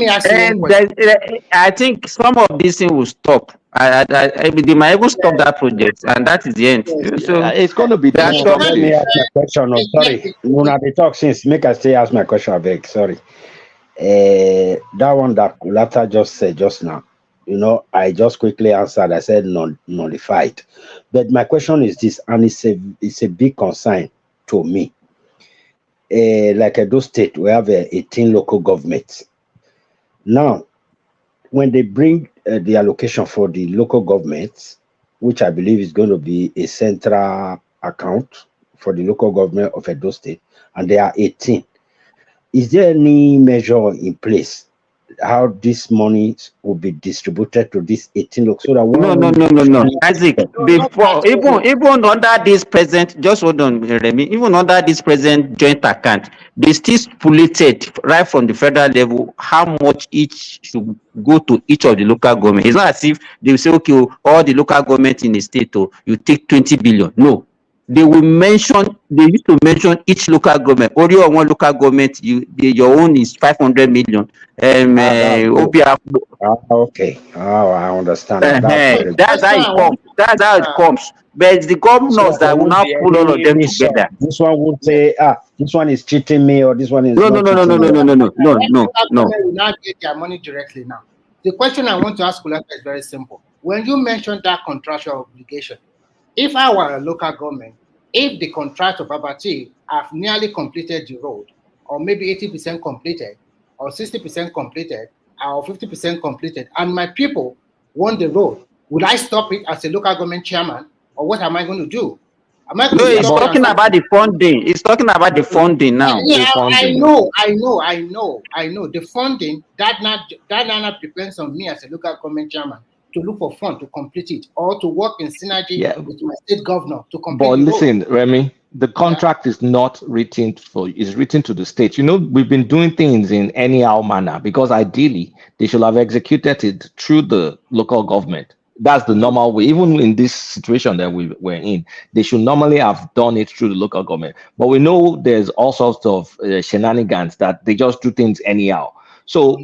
S5: ask you one question.
S6: I think some of these things will stop. They might even stop that project, and that is the end. So
S4: it's going to be that.
S18: Let me ask my question. Oh, sorry, Muna, the talk since make I stay ask my question. I beg. Sorry. That one that Kulata just said just now. I just quickly answered. I said nullified. But my question is this, and it's a big concern to me. Like Edo State, we have 18 local governments. Now, when they bring the allocation for the local governments, which I believe is going to be a central account for the local government of Edo State, and there are 18. Is there any measure in place how this money will be distributed to these 18 local? So that
S6: No. Isaac, before even under this present, just hold on, Remy. Even under this present joint account, they still stipulated right from the federal level how much each should go to each of the local government. It's not as if they will say, okay, all the local government in the state, you take 20 billion. No. They used to mention each local government. Only on one local government, your own is 500 million.
S18: Okay. Oh, I understand.
S6: That's how it comes. That's how it comes. But it's the governors that will now pull all of them together.
S18: This one would say, this one is cheating me, or this one is
S6: no.
S5: We now get their money directly now. The question I want to ask Kulata is very simple. When you mentioned that contractual obligation, if I were a local government, if the contract of Babati have nearly completed the road, or maybe 80% completed, or 60% completed, or 50% completed, and my people want the road, would I stop it as a local government chairman, or what am I going to do?
S6: He's talking about the funding. He's talking about the funding now.
S5: Yeah, I know. The funding, that now depends on me as a local government chairman to look for fund to complete it, or to work in synergy with my state governor to complete it.
S4: But listen, Remy, the contract is not written is written to the state. We've been doing things in anyhow manner because ideally they should have executed it through the local government. that's the normal way. Even in this situation that we're in, they should normally have done it through the local government. But we know there's all sorts of shenanigans that they just do things anyhow. So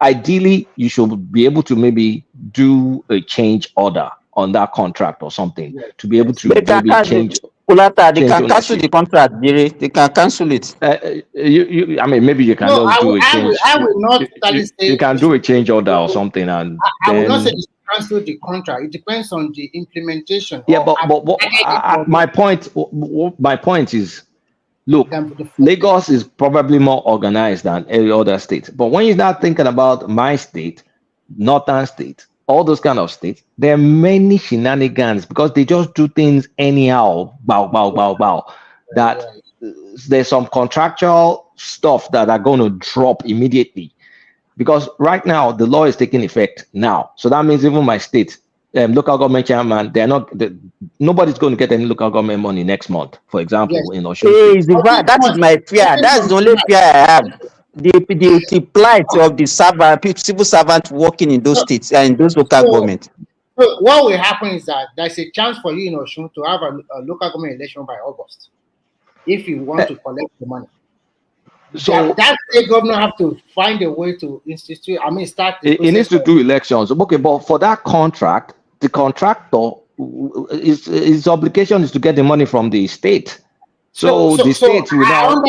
S4: ideally you should be able to maybe do a change order on that contract or something to be able to maybe change.
S6: They can cancel the contract. They can cancel it.
S4: I mean, maybe you can just do a change.
S5: I will not totally say
S4: you can do a change order or something, and
S5: I will not say you cancel the contract. It depends on the implementation.
S4: Yeah, but my point is, look, Lagos is probably more organized than any other state. But when you start thinking about my state, northern state, all those kind of states, there are many shenanigans because they just do things anyhow. That there's some contractual stuff that are going to drop immediately because right now the law is taking effect now. So that means even my state, local government chairman, nobody's going to get any local government money next month, for example, in Osun.
S6: That is my fear. That's the only fear I have. The plight of the civil servant working in those states and in those local governments.
S5: So what will happen is that there's a chance for you in Osun to have a local government election by August, if you want to collect the money. So that state governor have to find a way to institute. Start.
S4: He needs to do elections. Okay, but for that contract, the contractor, his obligation is to get the money from the state. So the state will now.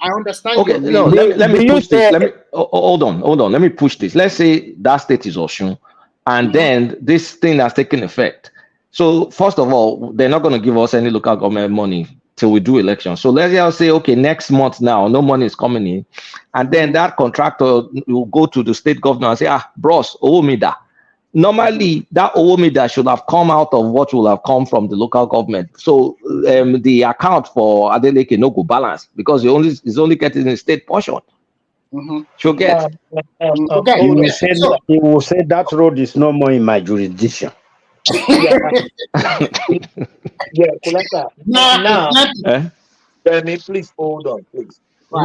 S5: I understand.
S4: Okay, no, let me push this. Hold on. Let me push this. Let's say that state is Osun, and then this thing has taken effect. So first of all, they're not going to give us any local government money till we do elections. So let's just say, okay, next month now, no money is coming in, and then that contractor will go to the state governor and say, bros, owe me that. Normally, that Owomida should have come out of what will have come from the local government. So the account for Adeleke no go balance because he's only getting the state portion. She'll get.
S18: Okay. He will say that road is no more in my jurisdiction.
S10: Kulaka. Now, Femi, please hold on, please. Right.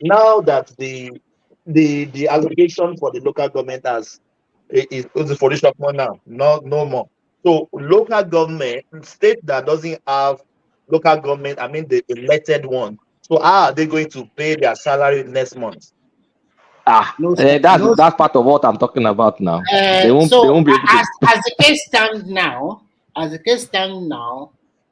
S10: Now that the allocation for the local government is for this more now, no more. So local government, state that doesn't have local government, the elected one. So how are they going to pay their salary next month?
S4: That's part of what I'm talking about now. They won't be able to.
S5: As the case stands now,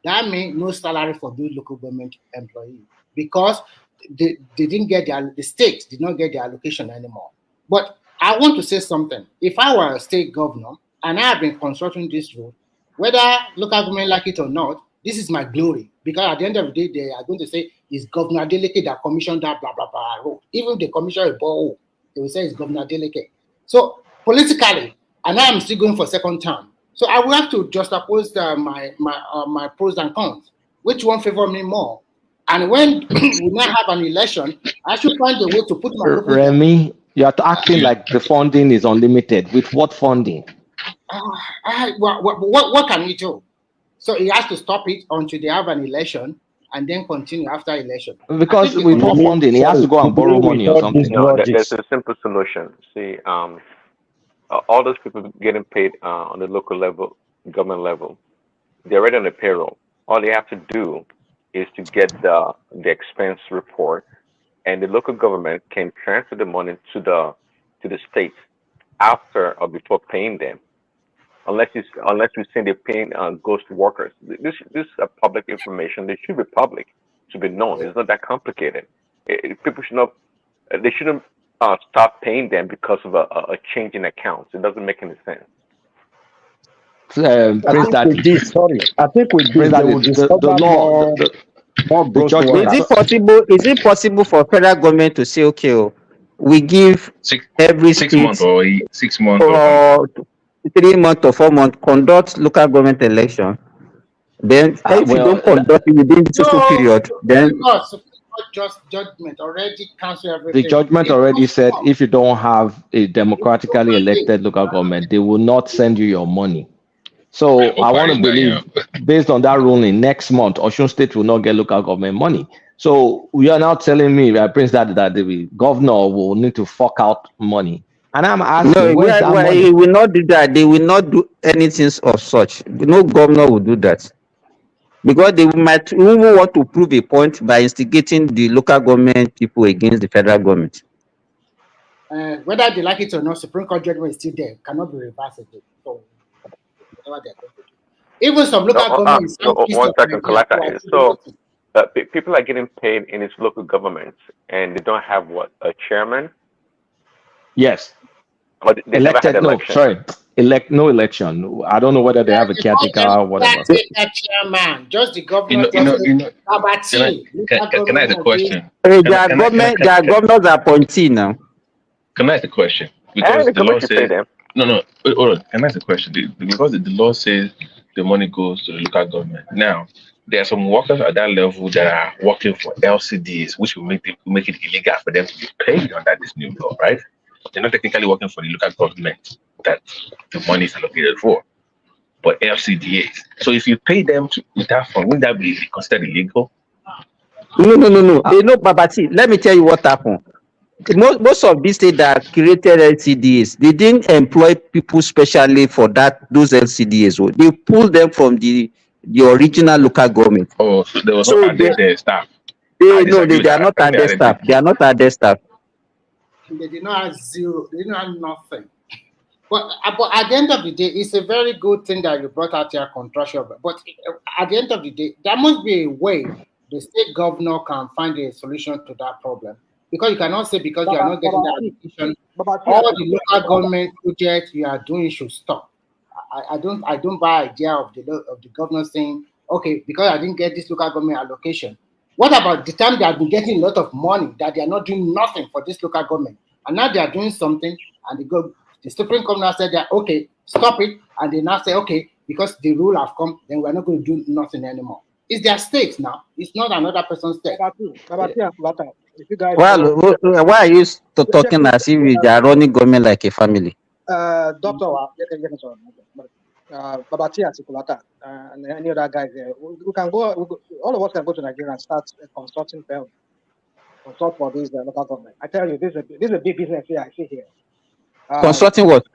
S5: that means no salary for those local government employees because they didn't get the state did not get the allocation anymore. But I want to say something. If I were a state governor and I have been constructing this road, whether local government like it or not, this is my glory. Because at the end of the day, they are going to say it's Governor Adeleke that commissioned that blah blah blah road. Even if they commission a borehole, they will say it's Governor Adeleke. So politically, and I am still going for second term. So I will have to juxtapose my pros and cons. Which one favor me more? And when we now have an election, I should find a way to put my
S4: Remy, you're acting like the funding is unlimited. With what funding?
S5: What can we do? So he has to stop it until they have an election and then continue after election.
S4: Because with what funding, he has to go and borrow money or something.
S16: No, there's a simple solution. See, all those people getting paid on the local level, government level, they're already on the payroll. All they have to do is to get the expense report, and the local government can transfer the money to the state after or before paying them, unless you say they're paying ghost workers. This is public information. They should be public, to be known. It's not that complicated. People should not. They shouldn't stop paying them because of a change in accounts. It doesn't make any sense.
S18: I think with this, the law.
S6: Is it possible for federal government to say, okay, we give every 6 months
S3: or 6 months
S6: or 3 months or 4 months conduct local government election? Then if you don't conduct it within the social period, then
S5: judgment already cancel everything.
S4: The judgment already said if you don't have a democratically elected local government, they will not send you your money. So I want to believe, based on that ruling, next month, Osun State will not get local government money. So you are now telling me, Prince, that the governor will need to fork out money
S18: And I'm asking,
S6: No,
S18: where's that money?
S6: he will not do that. They will not do anything of such. No governor will do that. Because they might even want to prove a point by instigating the local government people against the federal government.
S5: Whether they like it or not, Supreme Court judgment is still there, cannot be reversed again. So whatever they're going to do. Even some local governments.
S16: One second, Kalaka. So people are getting paid in its local governments, and they don't have what, a chairman?
S4: Yes.
S16: But they
S4: Elected,
S16: never
S4: no,
S16: had election.
S4: sorry. No election. I don't know whether they have a caretaker or whatever.
S5: That chairman, just the governor.
S3: Can I ask a question?
S6: Their governors are appointee now.
S3: Can I ask a question? Because the law says no. Hold on. Can I ask a question? Because the law says the money goes to the local government. Now, there are some workers at that level that are working for LCDs, which will make it illegal for them to be paid under this new law, right? They're not technically working for the local government that the money is allocated for, but LCDAs. So if you pay them with that fund, wouldn't that be considered illegal?
S6: No. You know, Babati, let me tell you what happened. Most of these states that created LCDs, they didn't employ people specially for those LCDs. They pulled them from the original local government.
S3: Oh, so there was no added staff.
S6: They are not added staff. They are not added staff.
S5: They did not have zero. They didn't have nothing. But at the end of the day, it's a very good thing that you brought out here contractual. But at the end of the day, there must be a way the state governor can find a solution to that problem. Because you cannot say because you are not getting the allocation, all the local government projects you are doing should stop. I don't buy the idea of the governor saying, okay, because I didn't get this local government allocation. What about the time they have been getting a lot of money that they are not doing nothing for this local government, and now they are doing something, and the Supreme Court now said that okay, stop it, and they now say okay, because the rule have come, then we are not going to do nothing anymore. It's their state now. It's not another person's state.
S6: Well, why are you talking as if they are running government like a family?
S11: Doctor, Babati Articulata, and any other guys there, we can go. All of us can go to Nigeria and start consulting firm, consult for this local government. I tell you, this is a big business here. I see here.
S6: Consulting what?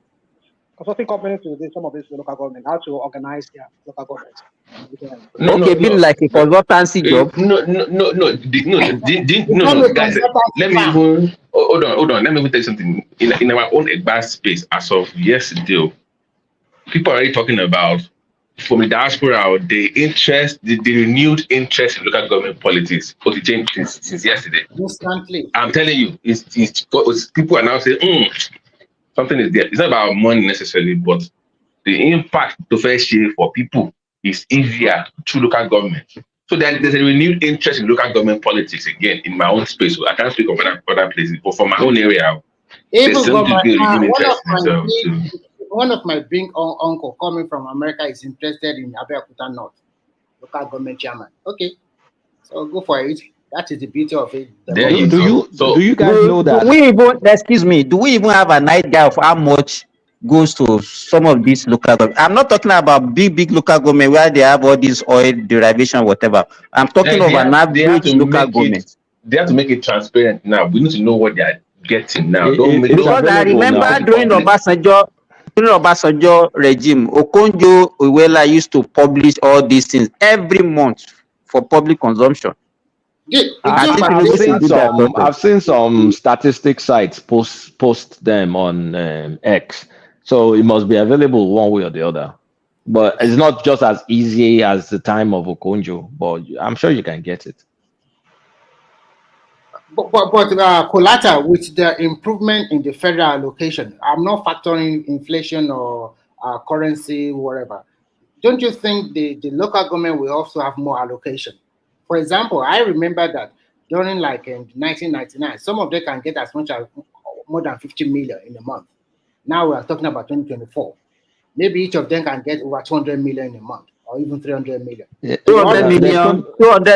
S11: Consulting companies to do some of this local government, how to organize their local government.
S6: Being like a consultancy job.
S3: No, guys. Let me even hold on. Let me even tell you something. In our own advanced space, as of yesterday, people are already talking about from the diaspora the interest, the renewed interest in local government politics for the change since yesterday.
S5: Instantly.
S3: I'm telling you, it's people are now saying, something is there. It's not about money necessarily, but the impact to first share for people is easier through local government. So there's a renewed interest in local government politics again in my own space. So I can't speak of other places, but for my own area,
S5: one of my big uncle coming from America is interested in Abeokuta North, local government chairman. Okay, so go for it. That is the beauty of it.
S4: Do you guys know that?
S6: Do we even have an idea of how much goes to some of these local government? I'm not talking about big local government where they have all these oil derivation, whatever. I'm talking of an average local government.
S3: They have to make it transparent now. We need to know what they are getting now.
S6: Because I remember during Obasanjo regime, Okonjo-Iweala used to publish all these things every month for public consumption.
S4: I've seen some statistic sites post them on X, so it must be available one way or the other. But it's not just as easy as the time of Okonjo, but I'm sure you can get it.
S5: But Kolata, with the improvement in the federal allocation, I'm not factoring inflation or currency, whatever. Don't you think the local government will also have more allocation? For example, I remember that during like in 1999, some of them can get as much as more than 50 million in a month. Now we are talking about 2024. Maybe each of them can get over 200 million in a month, or even 300 million.
S6: 200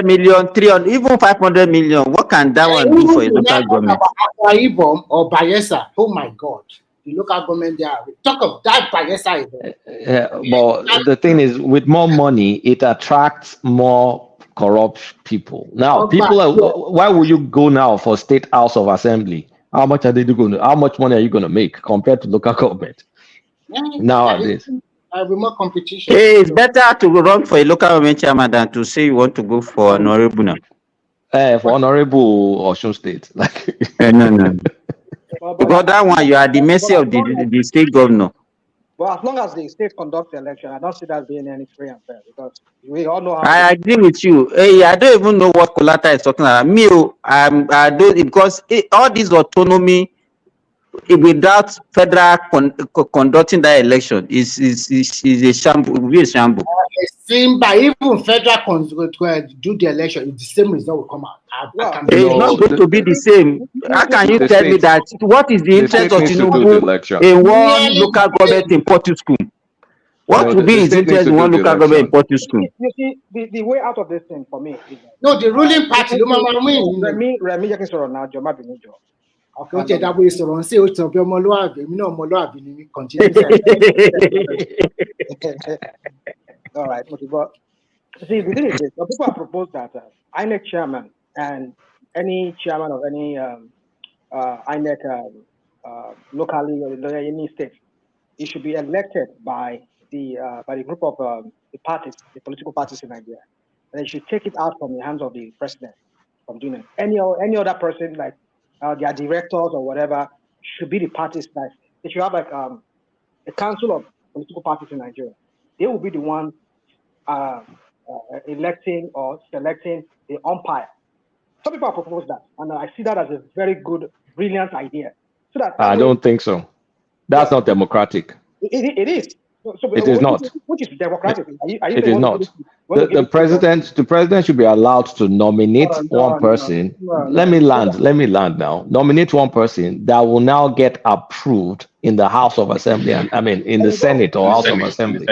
S6: million, 300, even 500 million. What can that one do for a local government?
S5: Or Bayelsa, oh my God. The local government there. Talk of that Bayelsa.
S4: But the thing is, with more money, it attracts more corrupt people. Now, why would you go now for State House of Assembly How much are they going to? How much money are you going to make compared to local government nowadays?
S5: There will be more competition.
S6: It's better to run for a local government chairman than to say you want to go for an honorable now.
S4: For honorable Osun State, like
S6: no. Because that one you are at the mercy of the state governor.
S19: Well, as long as the state conducts the election, I don't see that being any free and fair because we all know how.
S6: I agree with you. Hey, I don't even know what Kolata is talking about. Me, I don't, because all this autonomy without federal conducting that election is a shambles. It will be a shambles.
S5: By even federal do the election, the same result will come out.
S6: It's not going to be the same. How can you tell me that? What is the interest of Tinubu in one local government in Portu school? What will be his interest in one local government in Portu school?
S19: You see, the way out of this thing for me is
S5: the ruling party.
S19: Remi Jackson sọ̀rọ̀ now, Joma Binijo.
S5: Okay, that way so on say o to be ọmọlúwàbí, mi náà ọmọlúwàbí ni continue.
S19: All right, but see, the thing is this: people have proposed that INEC chairman and any chairman of any INEC locally or in any state, it should be elected by the group of the parties, the political parties in Nigeria, and they should take it out from the hands of the president from doing it. Any other person like their directors or whatever should be the parties that they should have like a council of political parties in Nigeria. They will be the ones electing or selecting the umpire. Some people have proposed that, and I see that as a very good, brilliant idea. So that
S4: I don't think so. That's not democratic.
S19: It is.
S4: It is not.
S19: Which is democratic?
S4: It is not. The president should be allowed to nominate one person. Let me land now. Nominate one person that will now get approved in the House of Assembly. In the Senate or House of Assembly.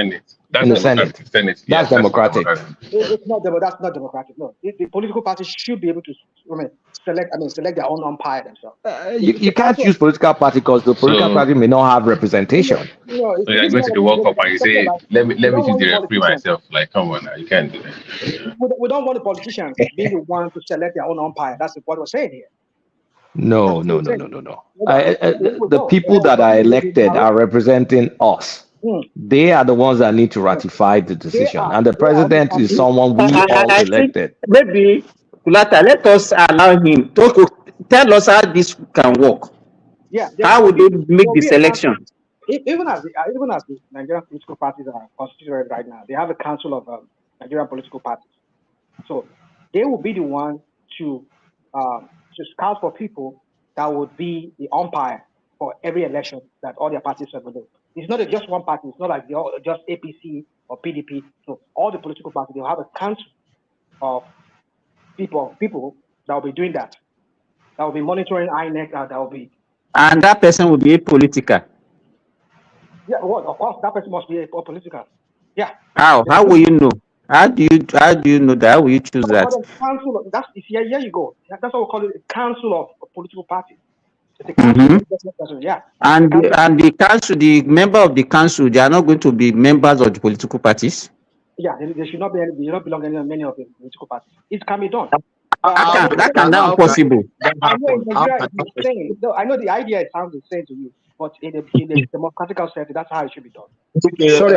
S4: In the Senate. That's democratic.
S19: It's not. That's not democratic. No, the political parties should be able to select their own umpire themselves.
S4: You can't use political party because the political party may not have representation.
S3: So you're going to the World Cup and you say, let me choose the referee myself. Like, come on now, you can't do that.
S19: We don't want the politicians being the one to select their own umpire. That's what we're saying here.
S4: No. The people that are elected are representing us. They are the ones that need to ratify the decision, and the president is someone we all elected.
S6: Maybe Kulata, let us allow him to tell us how this can work.
S19: Yeah.
S6: How would they make the selection?
S19: Even as the Nigerian political parties are constituted right now, they have a council of Nigerian political parties. So they will be the one to scout for people that would be the umpire for every election that all their parties are going to do. It's not just one party. It's not like just APC or PDP. So all the political parties, they'll have a council of people that will be doing that. That will be monitoring INEC. That will be.
S6: And that person will be apolitical.
S19: Yeah, well, of course, that person must be apolitical. Yeah.
S6: How will you know? How do you know that? How will you choose that?
S19: Here you go. That's what we call it, a council of political parties. Yeah.
S6: And the council, the member of the council, they are not going to be members of the political parties.
S19: Yeah, they should not be. They don't belong in many of the political parties. It can be done.
S6: That can be possible.
S19: I know the idea sounds the same to you, but in a democratic setting, that's how it should be done.
S6: Sorry,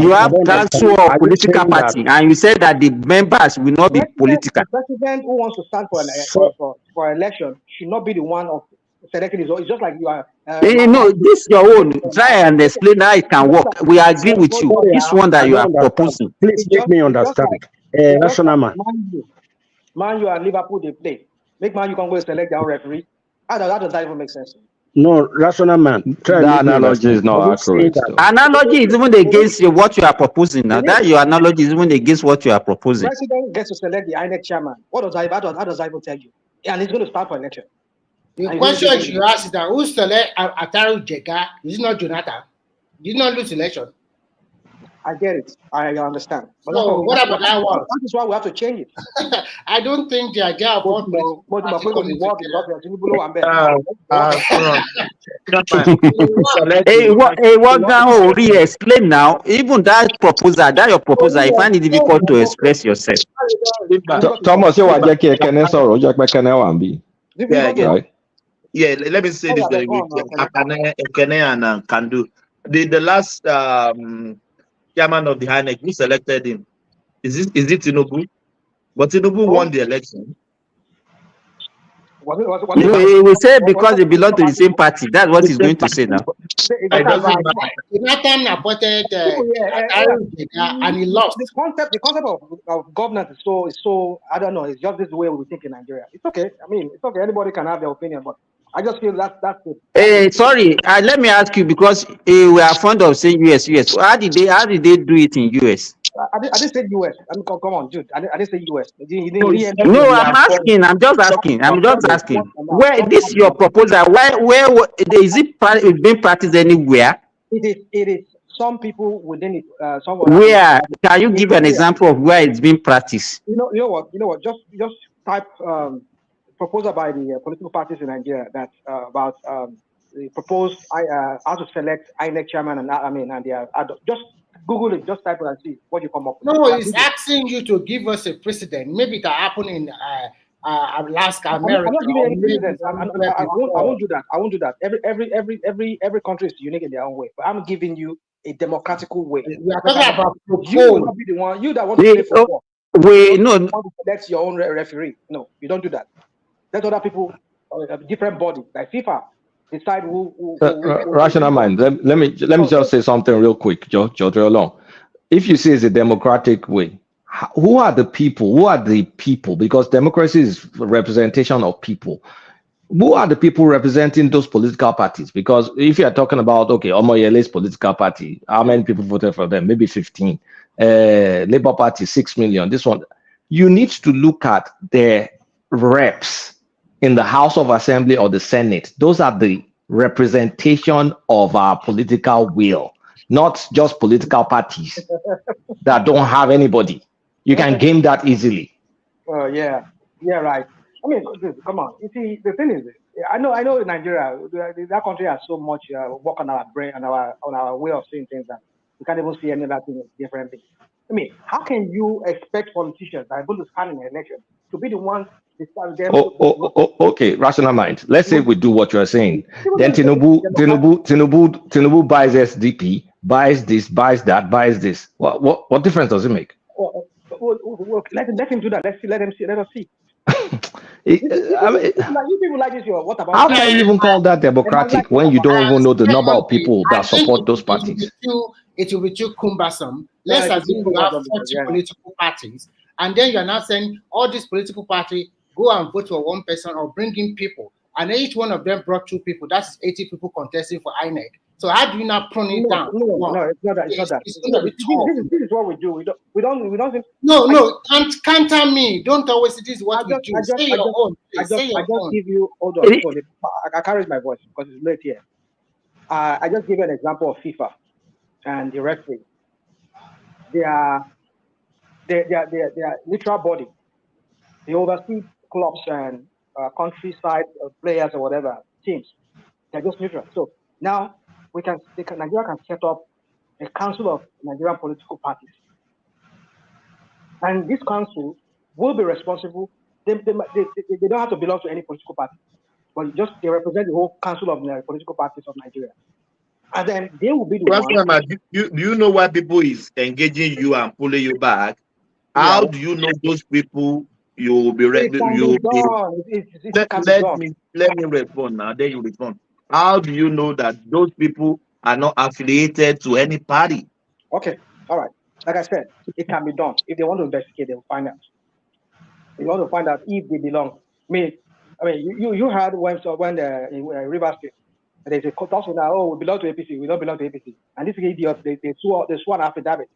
S6: you have council of political party, and you said that the members will not be political.
S19: The president who wants to stand for election should not be the one of selecting his own. It's just like you are.
S6: This your own. Try and explain how it can work. We agree with you. This one that you are proposing.
S18: Please make me understand. Rational man.
S19: Man, you are Liverpool. They play. Make man, you can go select their own referee. That does not even make sense.
S18: No, rational man.
S4: That analogy is not accurate.
S6: Analogy is even against what you are proposing. Now that your analogy is even against what you are proposing.
S19: The president gets to select the INEC chairman. How does I even tell you? And he's going to start for election.
S5: The question you ask is that who select Ataru Jega? Is it not Jonathan? Did not lose election.
S19: I get it. I understand. But
S5: so what about that one?
S19: That is why we have to change it.
S5: I don't think the idea of what
S6: explain now. Even that proposal, your proposal, I find it difficult to express yourself.
S4: Thomas, you are
S10: Yeah, let me say
S11: Oh,
S10: this
S11: yeah,
S10: very
S11: go
S10: quickly.
S11: on,
S10: Ekene and Kandu. The last chairman of the INEC, who selected him? Is it Tinubu? But Tinubu won the election.
S6: He will say because they belong to the same party. That's what he's going to say now.
S10: It doesn't matter.
S5: Jonathan appointed and he lost.
S11: The concept of governance is so I don't know. It's just this way we think in Nigeria. It's okay. I mean, it's okay. Anybody can have their opinion, but I just feel that's it.
S6: Hey, sorry. Let me ask you because we are fond of saying US. How did they do it in US?
S11: I didn't say US. I mean, come on, dude. I didn't say US.
S6: No, I'm asking. I'm just asking. Where this your proposal? Where is it being practiced anywhere?
S11: It is. Some people within it.
S6: Where can you give an example of where it's being practiced?
S11: You know what? Just type proposal by the political parties in Nigeria that's about the proposed how to select INEC chairman and just Google it, just type it and see what you come up with.
S5: No, it's asking you to give us a precedent. Maybe it happened in Alaska, America.
S11: I'm not giving any precedent. I won't do that. I won't do that. Every country is unique in their own way. But I'm giving you a democratical way.
S5: We are talking about
S11: you will not be the one. You that want to play football. Want to select your own referee. No, you don't do that. Let other people, different bodies like FIFA, decide who
S4: rational mind. Let me just say something real quick, George Long. If you say it's a democratic way, who are the people? Who are the people? Because democracy is representation of people. Who are the people representing those political parties? Because if you are talking about, okay, Omoyele's political party, how many people voted for them? Maybe 15. Labour Party, 6 million. This one, you need to look at their reps in the House of Assembly or the Senate. Those are the representation of our political will, not just political parties that don't have anybody. You can game that easily.
S11: Yeah, right. I mean, come on. You see, the thing is, I know in Nigeria, that country has so much work on our brain and on our way of seeing things that we can't even see any other thing differently. I mean, how can you expect politicians that are going to stand in an election to be the ones decide them?
S4: Okay, rational mind. Let's say we do what you're saying. Then Tinubu buys SDP, buys this, buys that, buys this. What difference does it make?
S11: Well, let him do that. Let us see.
S4: You
S11: people like this. What about?
S4: How can you even call that democratic when you don't even know the number of people that support those parties?
S5: It will be too cumbersome. Let's assume you have 40 political parties, and then you're not saying all these political parties go and vote for one person or bring in people, and each one of them brought 2 people. That's 80 people contesting for INEC. So how do you not prune it down?
S11: No, it's not that. It's not that. This is what we do. We don't.
S5: No, counter me. Don't always say this is what we do. Say your own.
S11: I just give you. Hold on. I can't raise my voice because it's late here. I just give you an example of FIFA and the referee. They are neutral body. They oversee clubs and countryside players or whatever teams. They're just neutral. So now Nigeria can set up a council of Nigerian political parties, and this council will be responsible. They don't have to belong to any political party, but they represent the whole council of the political parties of Nigeria, and then they will be the ones.
S10: Do you know why people is engaging you and pulling you back? How do you know those people? You will be ready. Let me respond now. Then you respond. How do you know that those people are not affiliated to any party?
S11: Okay, all right. Like I said, it can be done. If they want to investigate, they will find out. They want to find out if they belong. I mean, you heard when in River State, there's a talk now. Oh, we belong to APC. We don't belong to APC. And these idiots, they swore an affidavit.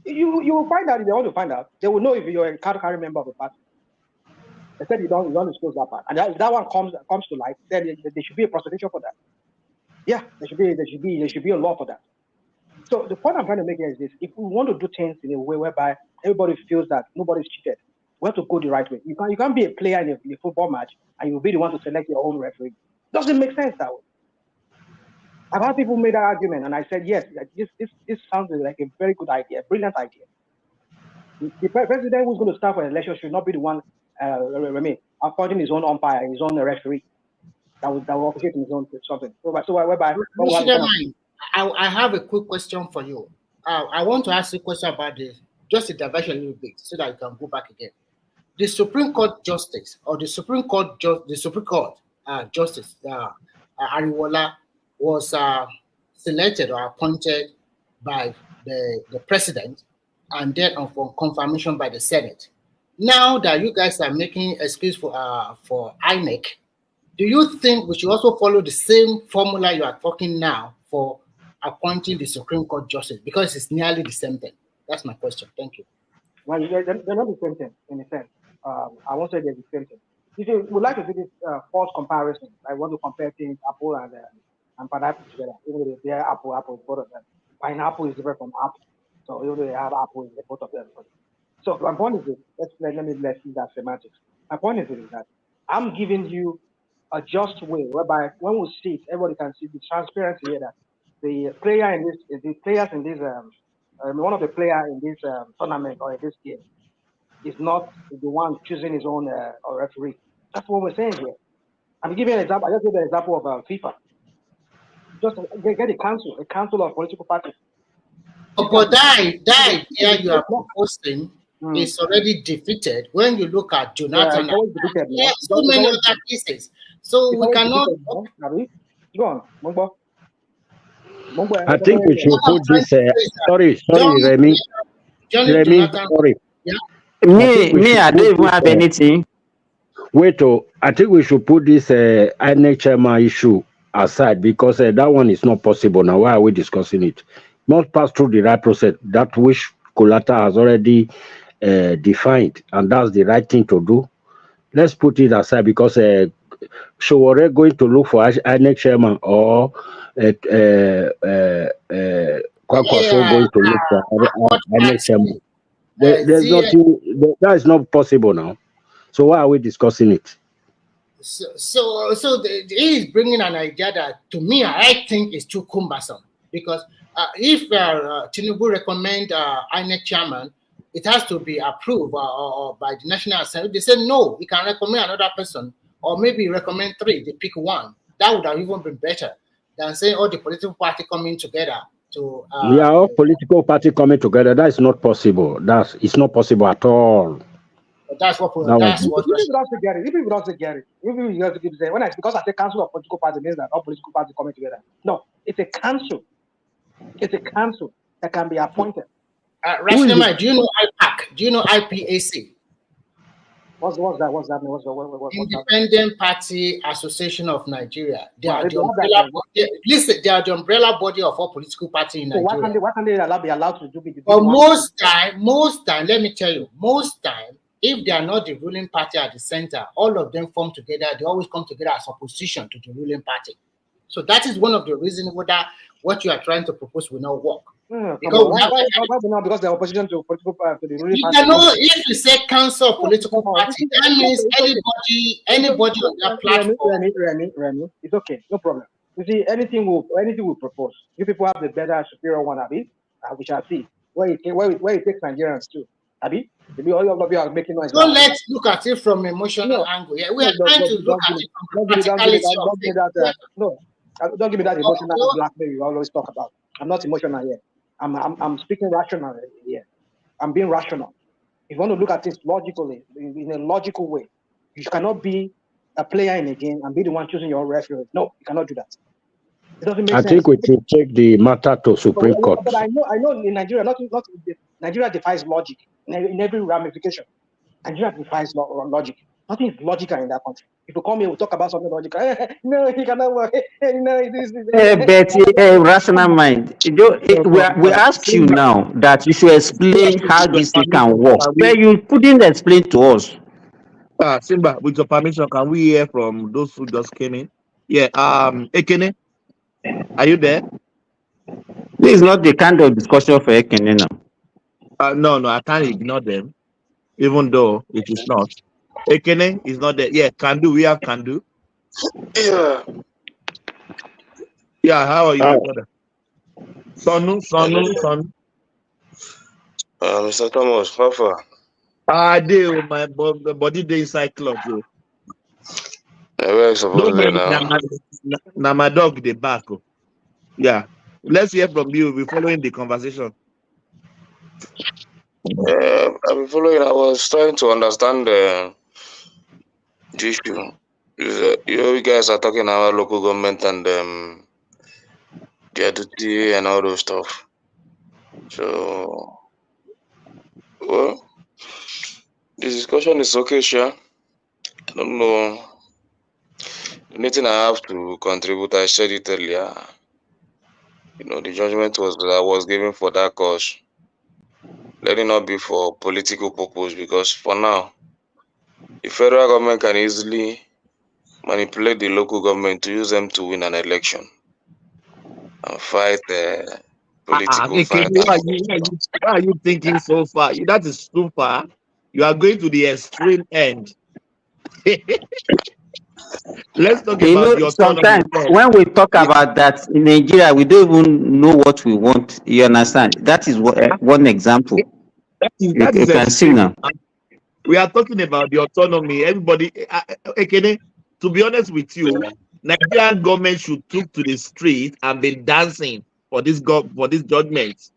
S11: You will find out if they want to find out. They will know if you're a card-carrying member of the party. They said you don't disclose that part. And if that one comes to light, then there should be a prosecution for that. Yeah, there should be a law for that. So the point I'm trying to make here is this: if we want to do things in a way whereby everybody feels that nobody's cheated, we have to go the right way. You can't be a player in a football match and you'll be the one to select your own referee. Doesn't make sense that way. I've had people make that argument, and I said yes. This sounds like a very good idea, a brilliant idea. The president who's going to start for an election should not be the one appointing his own umpire, his own referee.
S19: that will appreciate his own something. So whereby
S5: I have a quick question for you. I want to ask you a question about this, just a diversion a little bit, so that you can go back again. The Supreme Court Justice or the Supreme Court Justice Ariwola was selected or appointed by the president, and then on confirmation by the Senate. Now that you guys are making excuse for INEC, do you think we should also follow the same formula you are talking now for appointing the Supreme Court Justice? Because it's nearly the same thing. That's my question. Thank you.
S19: Well, they're not the same thing in a sense. I won't say they're the same thing. If you would like to do this false comparison, I want to compare things, apple and pineapple together. Even though they are apple, both of them. Pineapple is different from apple. So even though they have apple in both of them. So my point is this. Let's see that semantics. My point is this, that I'm giving you a just way whereby when we see it, everybody can see the transparency here that the player in this, the players in this, one of the players in this tournament or in this game is not the one choosing his own referee. That's what we're saying here. I'm giving an example. I just gave an example of FIFA. Just get a council of political parties.
S5: But that idea you are proposing is already defeated when you look at Jonathan. There are so many other cases. So we cannot.
S19: Go on, Mungbo.
S18: I think we should put this. Sorry, Remy. Sorry.
S6: Yeah. Me, I don't even have anything.
S18: Wait, I think we should put this INEC chairman issue aside because that one is not possible now. Why are we discussing it? Must pass through the right process, that which Kolata has already defined, and that's the right thing to do. Let's put it aside because Showore going to look for INEC chairman or Kwakwaso going to look for INEC chairman. There's nothing that is not possible now. So why are we discussing it?
S5: So he is bringing an idea that, to me, I think is too cumbersome because if Tinubu recommend INEC chairman, it has to be approved or by the National Assembly. They say no, he can recommend another person, or maybe recommend 3. They pick one. That would have even been better than saying all the political party coming together to.
S18: We are all political party coming together. That is not possible. It's not possible at all.
S5: That's what.
S19: That's what. If people don't get it, if people don't get it, if people have to keep saying because I say council of political party means that all political parties coming together. No, it's a council. It's a council that can be appointed.
S5: Rationally, do you know IPAC? Do you know IPAC?
S19: What's that?
S5: Independent Party Association of Nigeria. They are the umbrella body. Listen, they are the umbrella body of all political parties in Nigeria.
S19: Why can't they be allowed to do it?
S5: But most time, let me tell you, most time, if they are not the ruling party at the center, all of them form together. They always come together as opposition to the ruling party. So that is one of the reasons that what you are trying to propose will not work.
S19: Because they're opposition to political to the ruling party.
S5: If you say council of political party, that means anybody on that platform.
S19: Remy, it's okay, no problem. You see, anything we propose, you people have the better, superior one, Abi. We shall see where it takes Nigerians to, Abi. Maybe all of you are making noise.
S5: Don't let's look at it from emotional angle. Yeah, we are trying to look at it from practicality.
S19: Don't give me that emotional blackmail you always talk about. I'm not emotional here. I'm speaking rational here. I'm being rational. If you want to look at this logically, in a logical way, you cannot be a player in a game and be the one choosing your referee. No, you cannot do that. It doesn't make sense.
S18: I think we should take the matter to Supreme Court.
S19: But I know in Nigeria, Nigeria defies logic in every ramification. Nigeria defies logic. Nothing is logical in that country. If you come here, we talk about something logical. No, he cannot work. No, it is.
S6: But rational mind. We ask you now that you should explain how this thing can work. But you couldn't explain to us.
S10: Simba, with your permission, can we hear from those who just came in? Yeah. Ekene, are you there?
S6: This is not the kind of discussion for Ekene now.
S10: No, I can't ignore them, even though it is not. Ekene is not there. Yeah, Kandu. We have Kandu.
S9: Yeah.
S10: Yeah, how are you, my brother? Sonu.
S9: Mr. Thomas, how far?
S10: I do. My body day inside club.
S9: Where I supposed
S10: Don't
S9: to
S10: worry,
S9: now?
S10: now my dog the back. Oh. Yeah. Let's hear from you. We're following the conversation.
S9: I've been following. I was trying to understand the issue. You guys are talking about local government and their duty and all those stuff. So, well, this discussion is okay, sure. I don't know. Anything I have to contribute, I said it earlier. You know, the judgment was given for that cause. Let it not be for political purpose, because for now, the federal government can easily manipulate the local government to use them to win an election and fight political fight.
S10: Why are you thinking so far? That is too far. You are going to the extreme end. Let's talk
S6: You
S10: about
S6: know,
S10: the autonomy.
S6: sometimes when we talk about that in Nigeria, we don't even know what we want. You understand? That is one example.
S10: That
S6: You
S10: is
S6: can see
S10: extreme.
S6: now.
S10: We are talking about the autonomy. Everybody, Ekene, to be honest with you, Nigerian government should took to the street and be dancing for this judgment,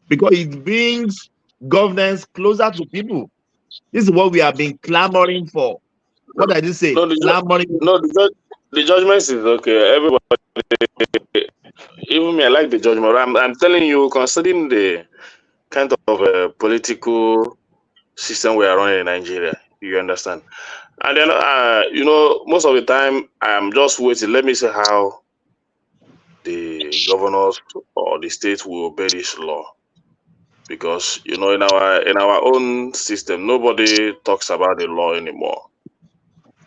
S10: because it brings governance closer to people. This is what we have been clamoring for. What did you say?
S9: No, the judgment is okay. Everybody, even me, I like the judgment. I'm telling you, considering the kind of political system we are running in Nigeria, you understand? And then, you know, most of the time, I'm just waiting. Let me see how the governors or the state will obey this law. Because, you know, in our own system, nobody talks about the law anymore.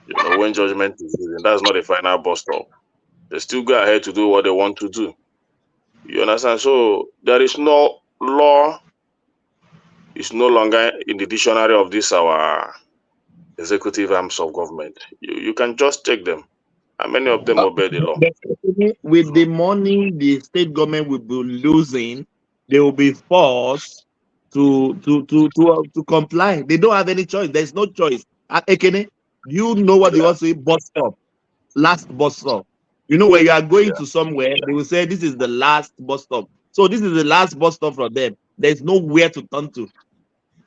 S9: You know, when judgment is given, that's not the final bus stop. They still go ahead to do what they want to do. You understand? So there is no law. It's no longer in the dictionary of this our executive arms of government. You can just check them. And many of them obey the law.
S10: With the money the state government will be losing, they will be forced to comply. They don't have any choice. There's no choice. Ekene, you know what they want to say? Bus stop, last bus stop. You know, when you are going to somewhere, they will say this is the last bus stop. So this is the last bus stop for them. There's nowhere to turn to.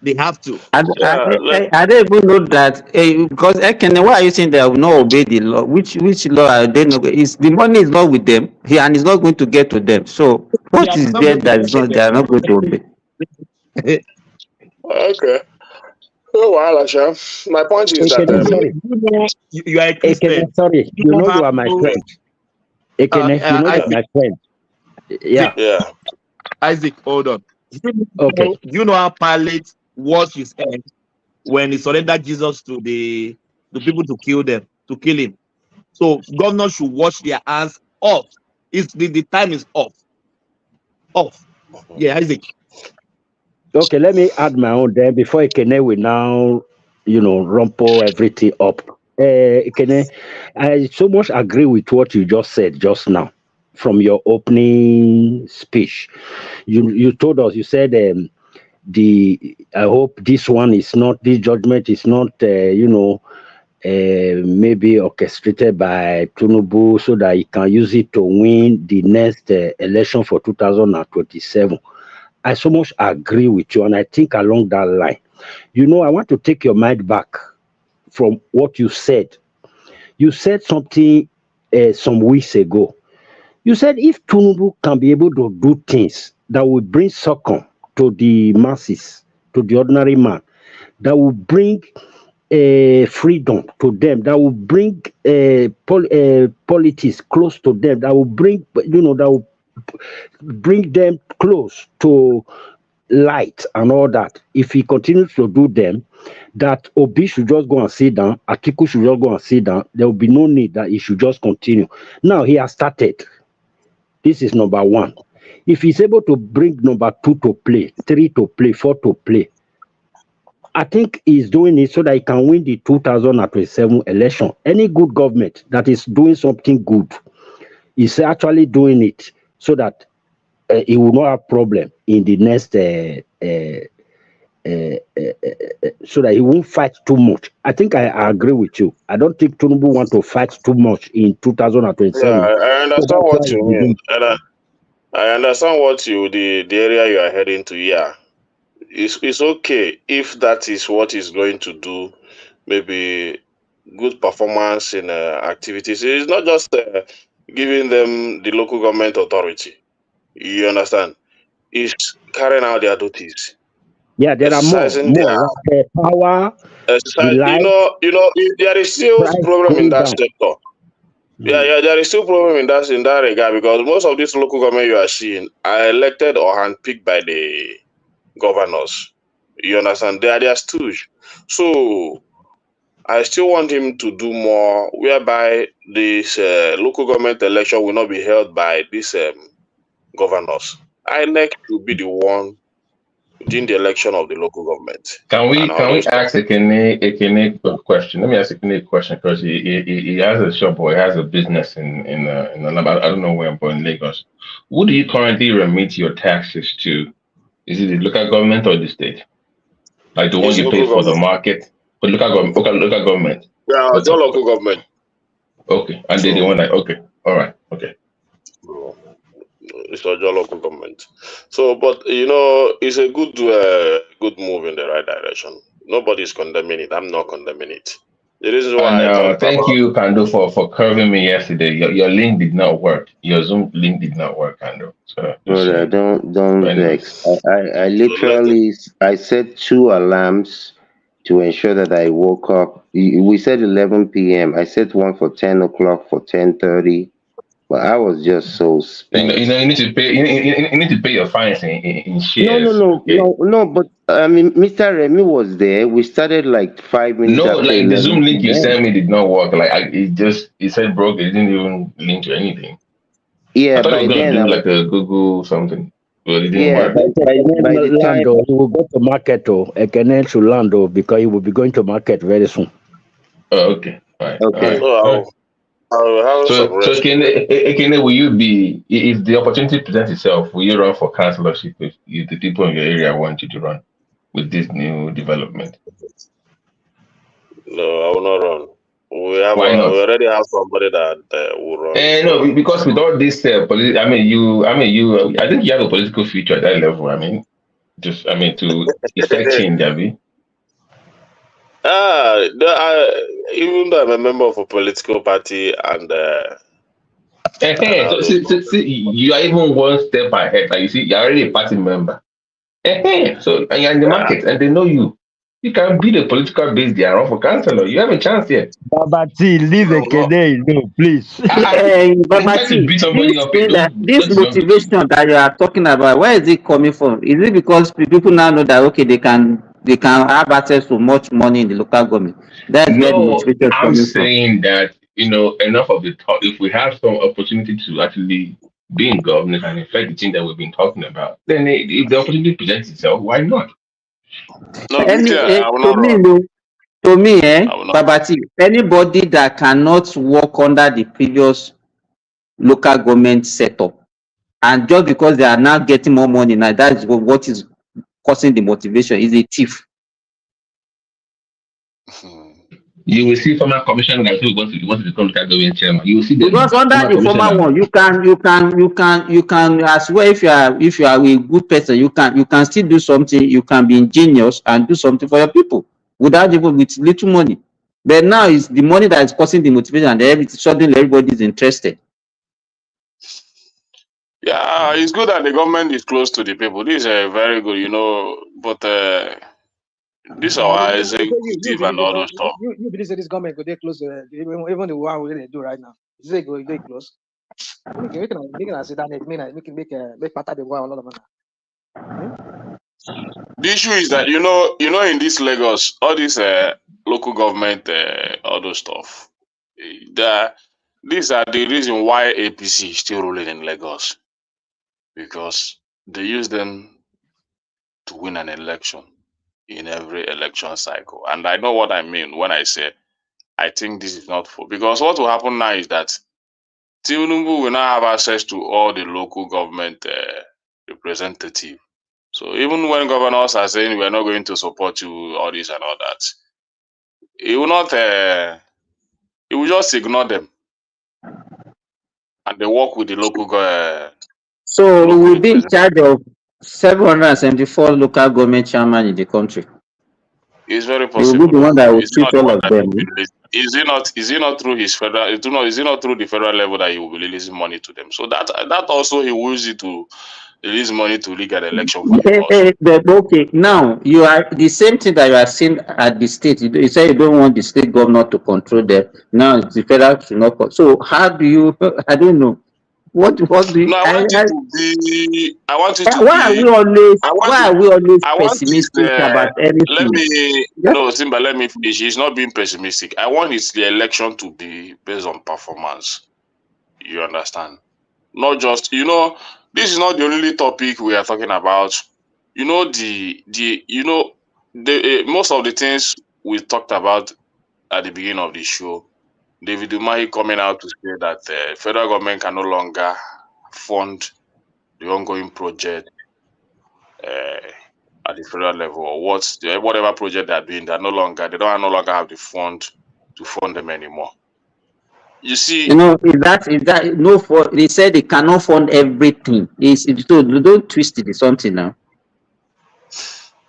S10: They have to.
S6: I don't even know that because Ekene, why are you saying they will not obey the law? Which law are they not? Is the money is not with them here and it's not going to get to them. So what is there that is not they are not going to obey?
S9: Okay. Oh, wow, Asha. My point is that
S18: sorry.
S10: You are a Christian.
S18: Ekene, sorry. You know you are my friend. Ekene, you know you are my friend. Yeah.
S9: Yeah.
S10: Isaac, hold on.
S18: Okay.
S10: You know how Pilate washed his hands when he surrendered Jesus to the people to kill him. So governors should wash their hands off. The time is off. Yeah, Isaac.
S18: Okay, let me add my own there before Ekene will now, rumple everything up. Ekene, I so much agree with what you just said just now from your opening speech. You told us, you said I hope this judgment is not maybe orchestrated by Tinubu so that he can use it to win the next election for 2027. I so much agree with you, and I think along that line. I want to take your mind back from what you said. You said something some weeks ago. You said if Tinubu can be able to do things that will bring succor to the masses, to the ordinary man, that will bring freedom to them, that will bring politics close to them, that will bring, that will bring them close to light and all that. If he continues to do them, that Obi should just go and sit down, Atiku should just go and sit down. There will be no need that he should just continue. Now he has started. This is number one. If he's able to bring number 2 to play, 3 to play, 4 to play, I think he's doing it so that he can win the 2027 election. Any good government that is doing something good is actually doing it so that he will not have problem in the next so that he won't fight too much. I think I agree with you. I don't think Tinubu want to fight too much in 2027.
S9: Yeah, I
S18: So
S9: understand
S18: that's why
S9: what you
S18: he
S9: mean,
S18: didn't.
S9: and I understand what the area you are heading to. Yeah, it's okay if that is what is going to do. Maybe good performance in activities. It's not just giving them the local government authority. You understand? It's carrying out their duties,
S18: Yeah, there are
S9: exercising
S18: more
S9: their
S18: like power, the
S9: exercise.
S18: light,
S9: There is still
S18: price
S9: problem in
S18: going
S9: that
S18: down.
S9: sector. Yeah, there is still problem in that regard because most of these local government you are seeing are elected or handpicked by the governors. You understand? They are stooge. So I still want him to do more, whereby this local government election will not be held by these governors. INEC will be the one doing the election of the local government
S3: Can
S9: and
S3: we
S9: all
S3: can we
S9: those stuff.
S3: ask Ekene a question? Let me ask Ekene a question because he has a shop or he has a business in Alaba. I don't know where, but in Lagos. Who do you currently remit your taxes to? Is it the local government or the state? Like the one
S9: It's
S3: you pay
S9: local
S3: for the
S9: government.
S3: market, for local government, local government.
S9: Yeah, it's all local government.
S3: Okay, and they the
S9: So
S3: one that okay, all right, okay.
S9: it's all local government. So, but it's a good move in the right direction. Nobody's condemning it. I'm not condemning it. The reason
S3: And
S9: why I talked
S3: thank
S9: about
S3: you, Kando, for curving me yesterday. Your link did not work. Your Zoom link did not work, Kando. So just
S6: Brother,
S3: saying.
S6: don't
S3: But
S6: vex.
S3: anyways,
S6: I literally I set 2 alarms to ensure that I woke up. We said 11 p.m. I set one for 10 o'clock for 10:30, but I was just so spent.
S3: you need to pay. You need to pay your fines in
S6: No, no,
S3: shares.
S6: no,
S3: Okay.
S6: no. But I mean, Mr. Remy was there. We started like 5 minutes
S3: No,
S6: after
S3: like the
S6: 11
S3: Zoom link you
S6: p.m.
S3: sent me did not work. Like it said broke. It didn't even link to anything. I
S6: Yeah,
S3: thought it
S6: by
S3: was gonna
S6: then
S3: do
S6: I
S3: like a Google something, but it didn't
S6: yeah
S3: work.
S6: by the time
S18: Lando, he will go to market. Ekene to Lando because he will be going to market very soon.
S3: Oh, okay. All right. All
S6: okay.
S3: right.
S9: so
S3: All right.
S9: I'll have some
S3: So
S9: rest.
S3: Ekene, will you be if the opportunity presents itself, will you run for councillorship if the people in your area want you to run with this new development?
S9: No, I will not run.
S3: Why
S9: We
S3: not?
S9: already have somebody that will run.
S3: No,
S9: So
S3: because with all this, I think you have a political future at that level. I mean, to effect change, Abby.
S9: even though I'm a member of a political party and
S3: So,
S9: all those
S3: see, you are even one step ahead. Like you see, you're already a party member. So and you're in the
S9: yeah.
S3: market, and they know you. You can be the political base there and run for councillor. You have a chance here.
S18: Baba T, leave Ekene alone, please.
S3: When you
S6: Baba
S3: try to
S6: T,
S3: beat somebody up,
S6: this
S3: don't jump the queue.
S6: motivation that you are talking about, where is it coming from? Is it because people now know that okay, they can have access to much money in the local government? That's where the
S3: No,
S6: motivation is
S3: I'm
S6: coming from.
S3: saying that enough of the talk. If we have some opportunity to actually be in government and affect the thing that we've been talking about, then if the opportunity presents itself, why not?
S9: No, BT, I will
S6: To
S9: not
S6: me,
S9: run.
S6: no, to me,
S9: I will not.
S6: Baba T, anybody that cannot work under the previous local government setup, and just because they are now getting more money now, that's what is causing the motivation, is a thief.
S3: You will see former commissioners who want to become local government chairman. You will see them.
S6: Because under
S3: Former
S6: the former
S3: commissioner.
S6: one, you can as well, if you are a good person, you can still do something, you can be ingenious and do something for your people without even with little money. But now it's the money that is causing the motivation, and suddenly everybody is interested.
S9: Yeah, it's good that the government is close to the people. This is very good, but this our
S11: You
S9: executive
S11: believe
S9: and
S11: the
S9: all those stuff.
S11: you believe that this government go they close even the one we they do right now. Is they go they close? Make it sit down make part of the one all of them.
S9: The issue is that in this Lagos, all this local government, all those stuff. These are the reason why APC is still ruling in Lagos, because they use them to win an election in every election cycle. And I know what I mean when I say I think this is not full. Because what will happen now is that Tinubu will now have access to all the local government representatives. So even when governors are saying we're not going to support you, all this and all that, he will not. He will just ignore them, and they work with the local.
S6: So we
S9: local
S6: will be in
S9: representatives.
S6: charge of 774 local government chairman in the country.
S9: It's very
S6: He will be
S9: possible.
S6: the one that will
S9: Is it
S6: treat
S9: not the
S6: all
S9: one
S6: of
S9: that he
S6: them.
S9: will be releasing? Is it not? Is it not through his federal? Is it not through the federal level that he will be releasing money to them? So that also he will use it to release money to rig an election for him also.
S6: Okay, now you are the same thing that you are seeing at the state. You say you don't want the state governor to control them. Now the federal should not. So how do you? I don't know. What do you?
S9: No, I want it to be. I want it to
S6: Why are
S9: be.
S6: we always?
S9: I want.
S6: Why are we always
S9: I want his.
S6: pessimistic about
S9: Let
S6: everything?
S9: me
S6: Just
S9: no, Simba. Let me finish. He's not being pessimistic. I want the election to be based on performance. You understand? Not just This is not the only topic we are talking about. The most of the things we talked about at the beginning of the show. David Umahi coming out to say that federal government can no longer fund the ongoing project at the federal level, or whatever project they're doing. They no longer have the fund to fund them anymore. You see,
S6: if that no for they said they cannot fund everything. So don't twist it. It's something now.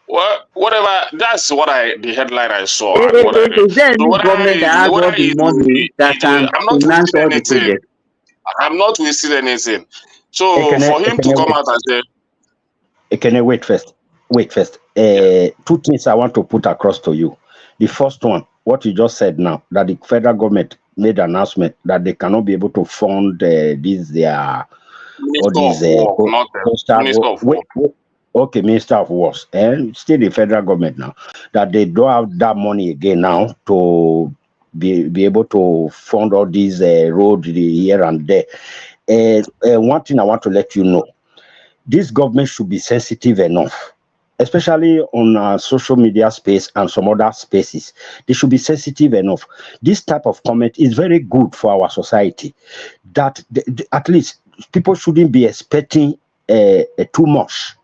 S9: well, whatever. That's the headline I saw and what I read.
S6: Is there
S9: So
S6: any government that has all the money that can
S9: I'm not
S6: finance
S9: wasting
S6: all the
S9: anything.
S6: projects?
S9: I'm not wasting anything.
S18: Hey,
S9: So for him to come out and say,
S18: can I wait first? Wait first. Two things I want to put across to you. The first one, what you just said now, that the federal government made an announcement that they cannot be able to fund
S9: Minister of War, not Minister of War.
S18: Okay, Minister of Wars, and still the federal government now, that they don't have that money again now to be able to fund all these roads here and there. One thing I want to let you know, this government should be sensitive enough, especially on social media space and some other spaces. They should be sensitive enough. This type of comment is very good for our society, that at least people shouldn't be expecting too much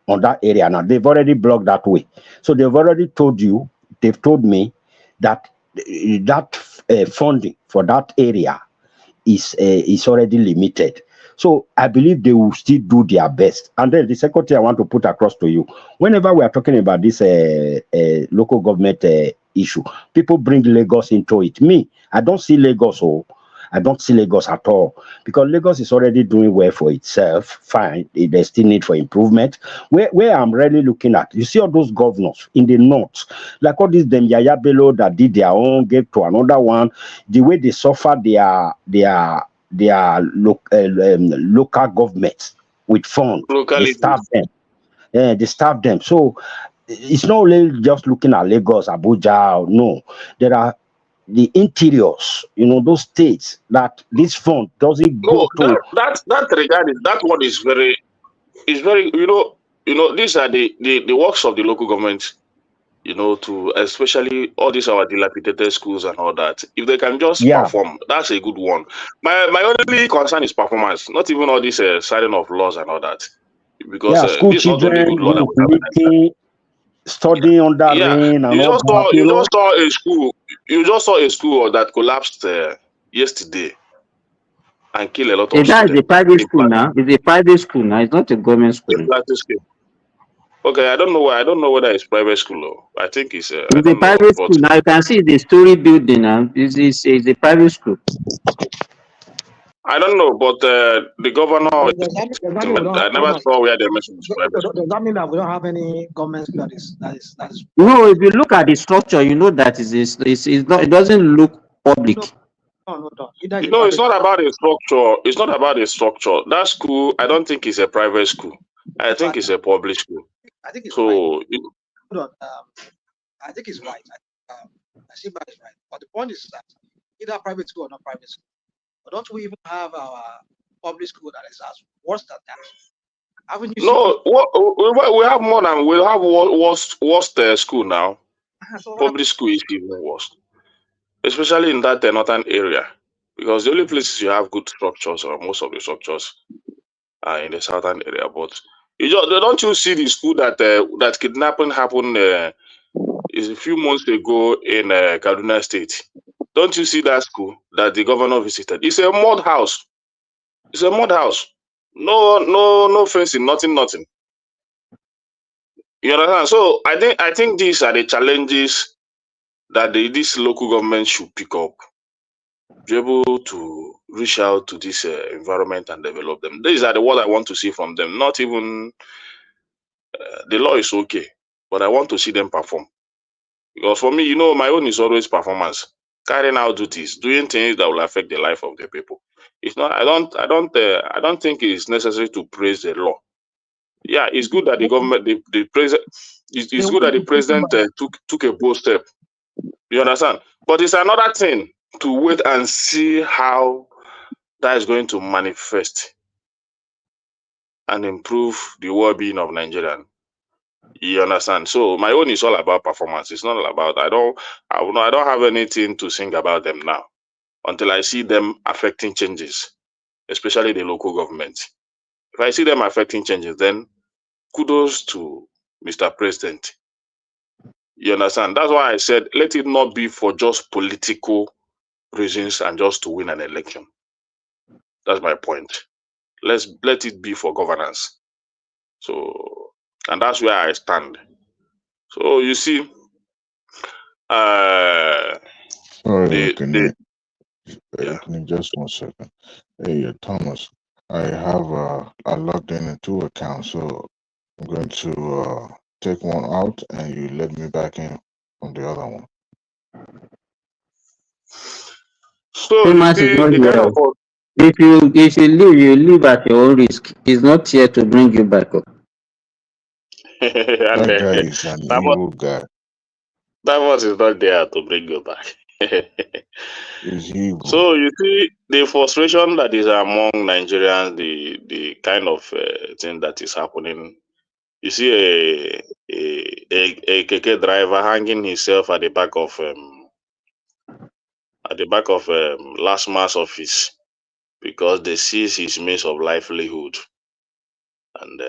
S18: on that area. Now they've already blocked that way, so they've already told you, they've told me that funding for that area is already limited. So I believe they will still do their best. And then the second thing I want to put across to you, whenever we are talking about this local government issue, people bring Lagos into it. Me, I don't see Lagos. I don't see Lagos at all, because Lagos is already doing well for itself. Fine, there's still need for improvement. Where I'm really looking at, you see all those governors in the north, like all these them Yaya Bello that did their own, gave to another one, the way they suffer their local governments with funds, they starve them. They starve them. So it's not only just looking at Lagos, Abuja. No, there are the interiors, those states that this fund doesn't go to.
S9: That regarding that one is very, these are the works of the local government, to especially all these our dilapidated schools and all that. If they can just perform, that's a good one. My only concern is performance, not even all this signing of laws and all that, because
S18: school
S9: this is not only good law that we have.
S18: Studying under rain and
S9: you
S18: all
S9: just
S18: that,
S9: saw, you just saw a school. You just saw a school that collapsed yesterday and killed a lot of
S6: That is
S9: students.
S6: a private school now. It's a private school now. It's not a government school.
S9: Okay, I don't know whether it's private school or I think it's.
S6: It's a private school now. You can see the story building now. It's a private school.
S9: I don't know, but the governor. I never saw where they mentioned it's private school.
S11: Does that mean that we don't have any government school that is?
S6: No, if you look at the structure, you know that it's not. It doesn't look public.
S11: No.
S9: It's not about a structure. It's not about a structure. That school, I don't think it's a private school. I think it's a public school.
S11: I think it's
S9: so.
S11: Hold on. I think it's right. I see that is right. But the point is that either private school or not private school, but don't we even have our public school that is as worse than that? Haven't you
S9: we have more than we have worst school now. Public school is even worse, especially in that northern area, because the only places you have good structures, or most of the structures, are in the southern area. But Don't you see the school that kidnapping happened is a few months ago in Kaduna State? Don't you see that school that the governor visited? It's a mud house. It's a mud house. No fencing, nothing. You understand? So I think these are the challenges that this local government should pick up, be able to reach out to this environment and develop them. These are what I want to see from them. Not even the law is okay, but I want to see them perform. Because for me, my own is always performance, carrying out duties, doing things that will affect the life of the people. It's not. I don't think it's necessary to praise the law. Yeah, it's good that the government, the president, it's good that the president took a bold step. You understand? But it's another thing to wait and see how that is going to manifest and improve the well-being of Nigerians. You understand? So my own is all about performance. It's not all about I don't have anything to sing about them now until I see them affecting changes, especially the local government. If I see them affecting changes, then kudos to Mr. President. You understand? That's why I said let it not be for just political reasons and just to win an election. That's my point. Let it be for governance. So, and that's where I stand. So you see,
S8: Sorry, can you just 1 second? Hey, Thomas, I have I logged in 2 accounts, so I'm going to take one out and you let me back in on the other one.
S9: So you see, the kind of
S6: if you leave, you leave at your own risk. He's not here to bring you back up.
S8: That guy is an evil guy.
S9: That was is not there to bring you back.
S8: He's evil.
S9: So you see the frustration that is among Nigerians, the kind of thing that is happening. You see a keke driver hanging himself at the back of last mass office because they seize his means of livelihood, and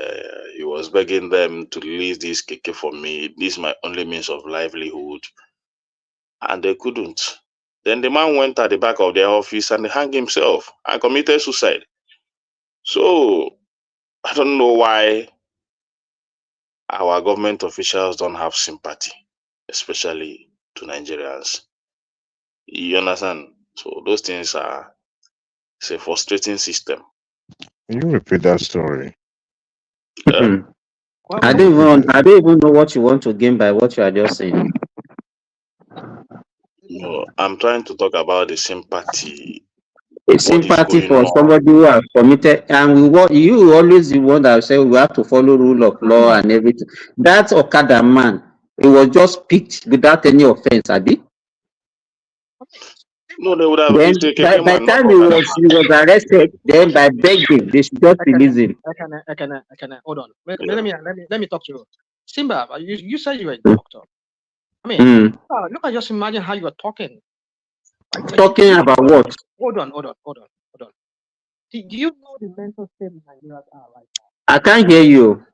S9: he was begging them to release this keke for me. This is my only means of livelihood, and they couldn't. Then the man went at the back of their office and hanged himself and committed suicide. So I don't know why our government officials don't have sympathy, especially to Nigerians. You understand? So those things it's a frustrating system.
S8: Can you repeat that story?
S6: I don't even know what you want to gain by what you are just saying.
S9: No, I'm trying to talk about the sympathy.
S6: Sympathy for somebody who has committed, and you always the one that say we have to follow rule of law and everything. That Okada man, it was just picked without any offense, Abi.
S9: No, they would have.
S6: Then by the time he was arrested, then by begging, they should just release him.
S11: I can. Hold on. Let me talk to you. Simba, you said you were a doctor. I mean, look at just imagine how you are talking.
S6: Talking about what?
S11: Hold on. Do you know the mental state Nigerians are right now?
S6: I can't hear you.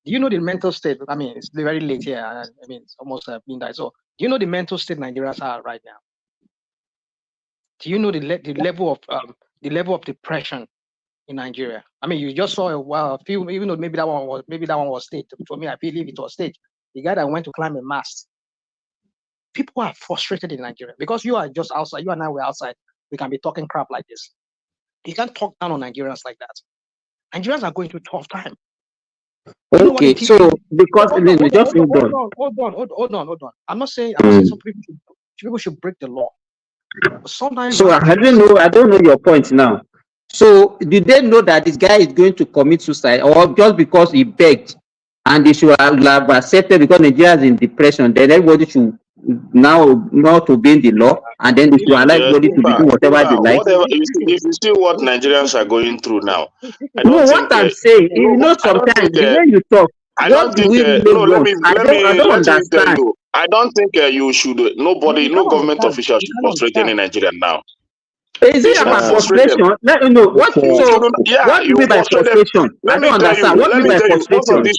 S11: Do you know the mental state? I mean, it's very late here. I mean, it's almost midnight. So, do you know the mental state Nigerians are right now? Do you know the level of depression in Nigeria? I mean, you just saw a few, even though maybe that one was staged. For me, I believe it was staged. The guy that went to climb a mast. People are frustrated in Nigeria because you are just outside. You and I were outside. We can be talking crap like this. You can't talk down on Nigerians like that. Nigerians are going through a tough time.
S6: Okay, so because
S11: hold on. I'm not saying some people should break the law. But sometimes.
S6: So I don't know your point now. So do they know that this guy is going to commit suicide, or just because he begged and they should have accepted because Nigeria is in depression, then everybody should now not obey the law, and then they should allow everybody to do whatever they like?
S9: If you see what Nigerians are going through now,
S6: what I'm saying, sometimes the way you talk,
S9: I don't think.
S6: I don't understand.
S9: I don't think you should. No government official should frustrate any Nigerian now.
S6: Is
S9: You
S6: it about
S9: shouldn't frustrate them.
S6: frustration? Let me know what.
S9: You
S6: So,
S9: shouldn't. Yeah,
S6: what do you
S9: you
S6: mean by
S9: frustrate them.
S6: frustration? I
S9: Let me
S6: don't
S9: tell you.
S6: understand. What do
S9: Let
S6: you
S9: me
S6: mean by
S9: tell you.
S6: frustration?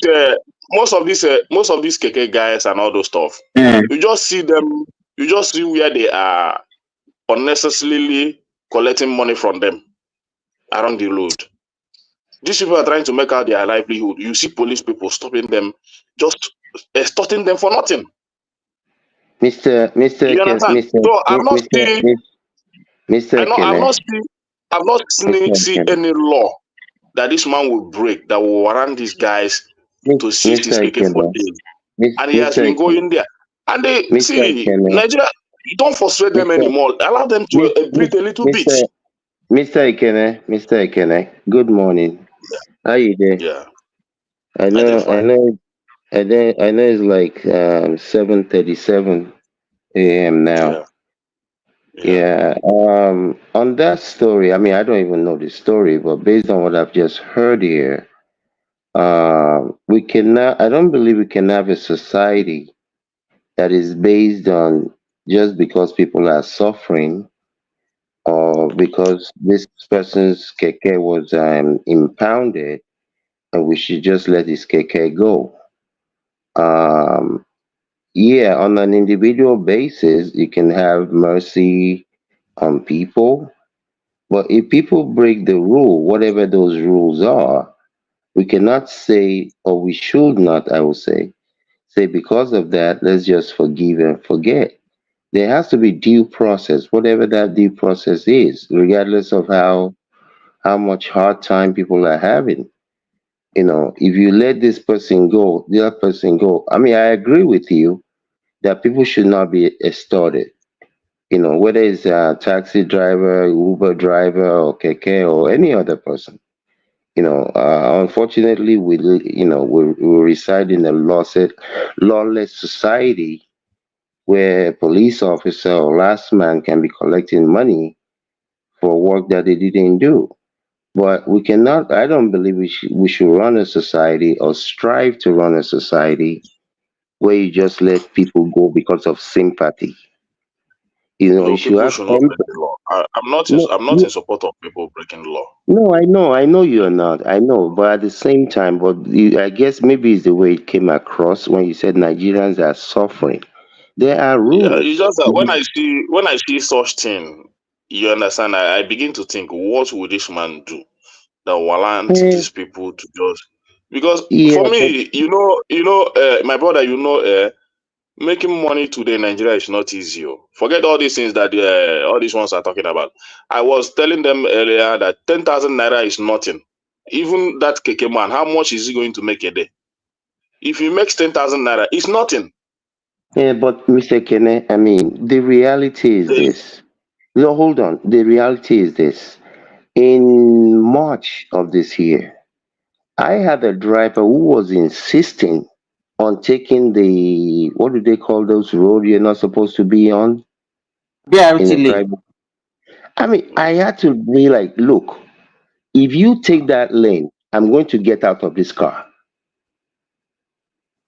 S9: Most of these KK guys and all those stuff. You just see them. You just see where they are unnecessarily collecting money from them around the road. These people are trying to make out their livelihood. You see police people stopping them, just extorting them for nothing.
S17: Mr.
S9: You understand? So I've not seen.
S17: Mr.
S9: I've not seen any law that this man will break that will warrant these guys to seize his KK for days. And he has been going there. And they see Nigeria, don't frustrate them anymore. Allow them to breathe a little bit.
S17: Mr. Ekene, good morning. How you doing?
S9: Yeah.
S17: I know it's like 7:37 a.m. now. Yeah. On that story, I mean, I don't even know the story, but based on what I've just heard here, we cannot. I don't believe we can have a society that is based on just because people are suffering or because this person's keke was impounded, and we should just let his keke go. Um, yeah, on an individual basis, you can have mercy on people, but if people break the rule, whatever those rules are, we cannot say, or we should not, I will say because of that, let's just forgive and forget. There has to be due process, whatever that due process is, regardless of how much hard time people are having. You know, if you let this person go, the other person go. I mean, I agree with you that people should not be extorted. You know, whether it's a taxi driver, Uber driver, or keke, or any other person. You know, unfortunately, we reside in a lawless society where a police officer or last man can be collecting money for work that they didn't do. But we cannot. I don't believe we should run a society or strive to run a society where you just let people go because of sympathy. You know,
S9: No,
S17: you should
S9: people
S17: have
S9: should not break the law.
S17: no,
S9: I'm not in support of people breaking the law.
S17: no, I know you're not. I know, but at the same time, I guess maybe it's the way it came across when you said Nigerians are suffering. There are
S9: Yeah, it's
S17: rules.
S9: just that when I see such thing, you understand, I begin to think, what would this man do that warrant
S17: Eh,
S9: these people to just, because
S17: yeah,
S9: for
S17: but
S9: me, my brother, making money today in Nigeria is not easy. Oh. Forget all these things that all these ones are talking about. I was telling them earlier that 10,000 naira is nothing. Even that keke man, how much is he going to make a day? If he makes 10,000 naira, it's nothing.
S17: yeah, but Mr. Kene, I mean, the reality is this. No, hold on. The reality is this. In March of this year, I had a driver who was insisting on taking the, what do they call those road you're not supposed to be on in
S6: BRT
S17: a
S6: lane.
S17: private. I mean, I had to be like, look, if you take that lane, I'm going to get out of this car.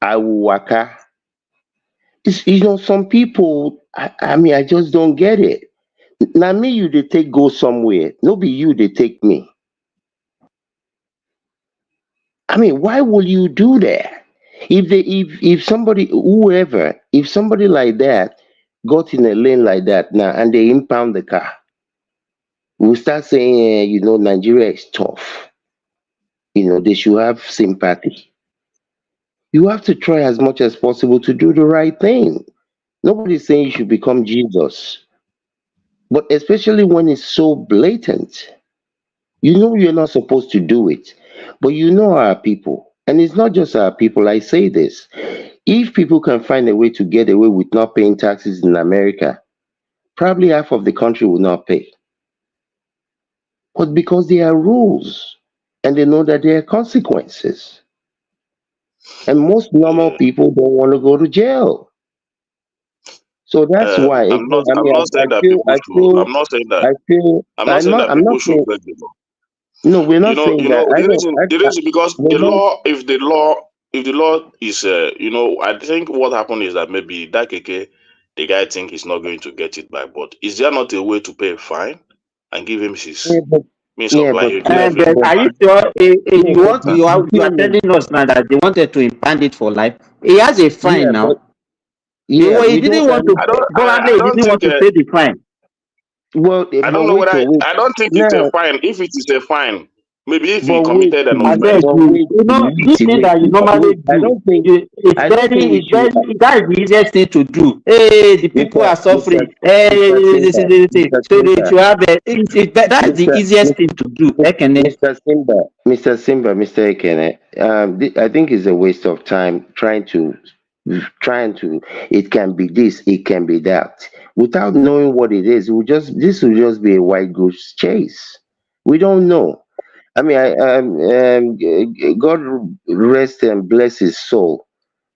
S17: I will waka. Some people, I mean, I just don't get it. Now me, you they take go somewhere. No be you they take me. I mean, why will you do that? If somebody whoever if somebody like that got in a lane like that now and they impound the car, we start saying, Nigeria is tough. They should have sympathy. You have to try as much as possible to do the right thing. Nobody's saying you should become Jesus, but especially when it's so blatant. You know you're not supposed to do it, but you know our people. And it's not just our people. I say this. If people can find a way to get away with not paying taxes in America, probably half of the country will not pay. But because there are rules and they know that there are consequences. And most normal people don't want to go to jail. So that's why
S9: I'm
S17: again,
S9: not.
S17: I
S9: I'm
S17: mean,
S9: not saying that people should. I'm not saying that.
S17: I'm not, I'm not
S9: People should
S17: saying,
S9: break the law.
S17: no, we're not saying that.
S9: The reason because
S17: We're
S9: the
S17: not,
S9: law, if the law is, I think what happened is that maybe that keke, the guy think he's not going to get it back. But is there not a way to pay a fine? and give him his
S17: Yeah, but
S9: means of life. You do
S6: But
S9: everything.
S6: are you sure
S17: yeah,
S6: you
S17: but
S6: want you are telling us now that they wanted to impound it for life? He has a fine
S17: yeah, but
S6: now.
S17: yeah,
S6: He
S17: we don't.
S6: didn't want to pay,
S9: I
S6: probably he
S9: don't
S6: didn't want
S9: think.
S6: to pay the fine.
S17: Well,
S9: I don't
S17: but
S9: know
S17: wait,
S9: whether.
S17: wait.
S9: I don't think it's a
S17: No,
S9: fine. If it is a fine, maybe if he
S17: but wait,
S9: committed an
S6: I
S9: offense.
S6: beg
S17: but
S6: you.
S17: wait,
S6: You know, this thing that you normally
S17: I
S6: do,
S17: don't think,
S6: it's
S17: I don't think we should,
S6: that is the easiest thing to do. Hey, the people are suffering. Hey, this is
S17: Simba,
S6: the thing.
S17: Mr.
S6: So they
S17: Simba,
S6: should have that is the easiest thing to do. Ekene.
S17: Mr. Simba, Mr. Ekene, I think it's a waste of time trying to. It can be this, it can be that, without knowing what it is. This will just be a white goose chase. We don't know. I mean, God rest and bless his soul.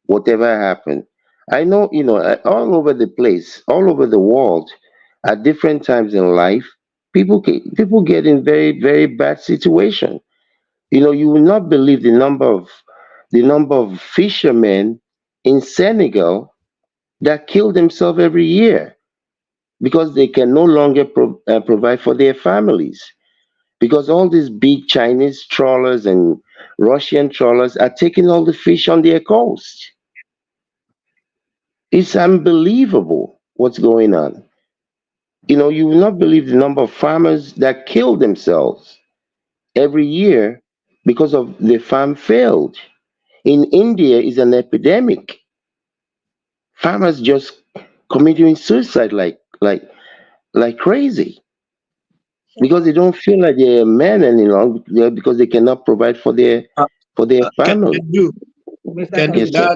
S17: Whatever happened, I know, all over the place, all over the world, at different times in life, people get in very very bad situation. You will not believe the number of fishermen in Senegal that kill themselves every year because they can no longer provide for their families, because all these big Chinese trawlers and Russian trawlers are taking all the fish on their coast. It's unbelievable what's going on. You will not believe the number of farmers that kill themselves every year because of the farm failed. In India is an epidemic. Farmers just committing suicide like crazy because they don't feel like they're men any longer, because they cannot provide for their
S14: Can
S17: family.
S14: do? Can do
S17: Yes, sir.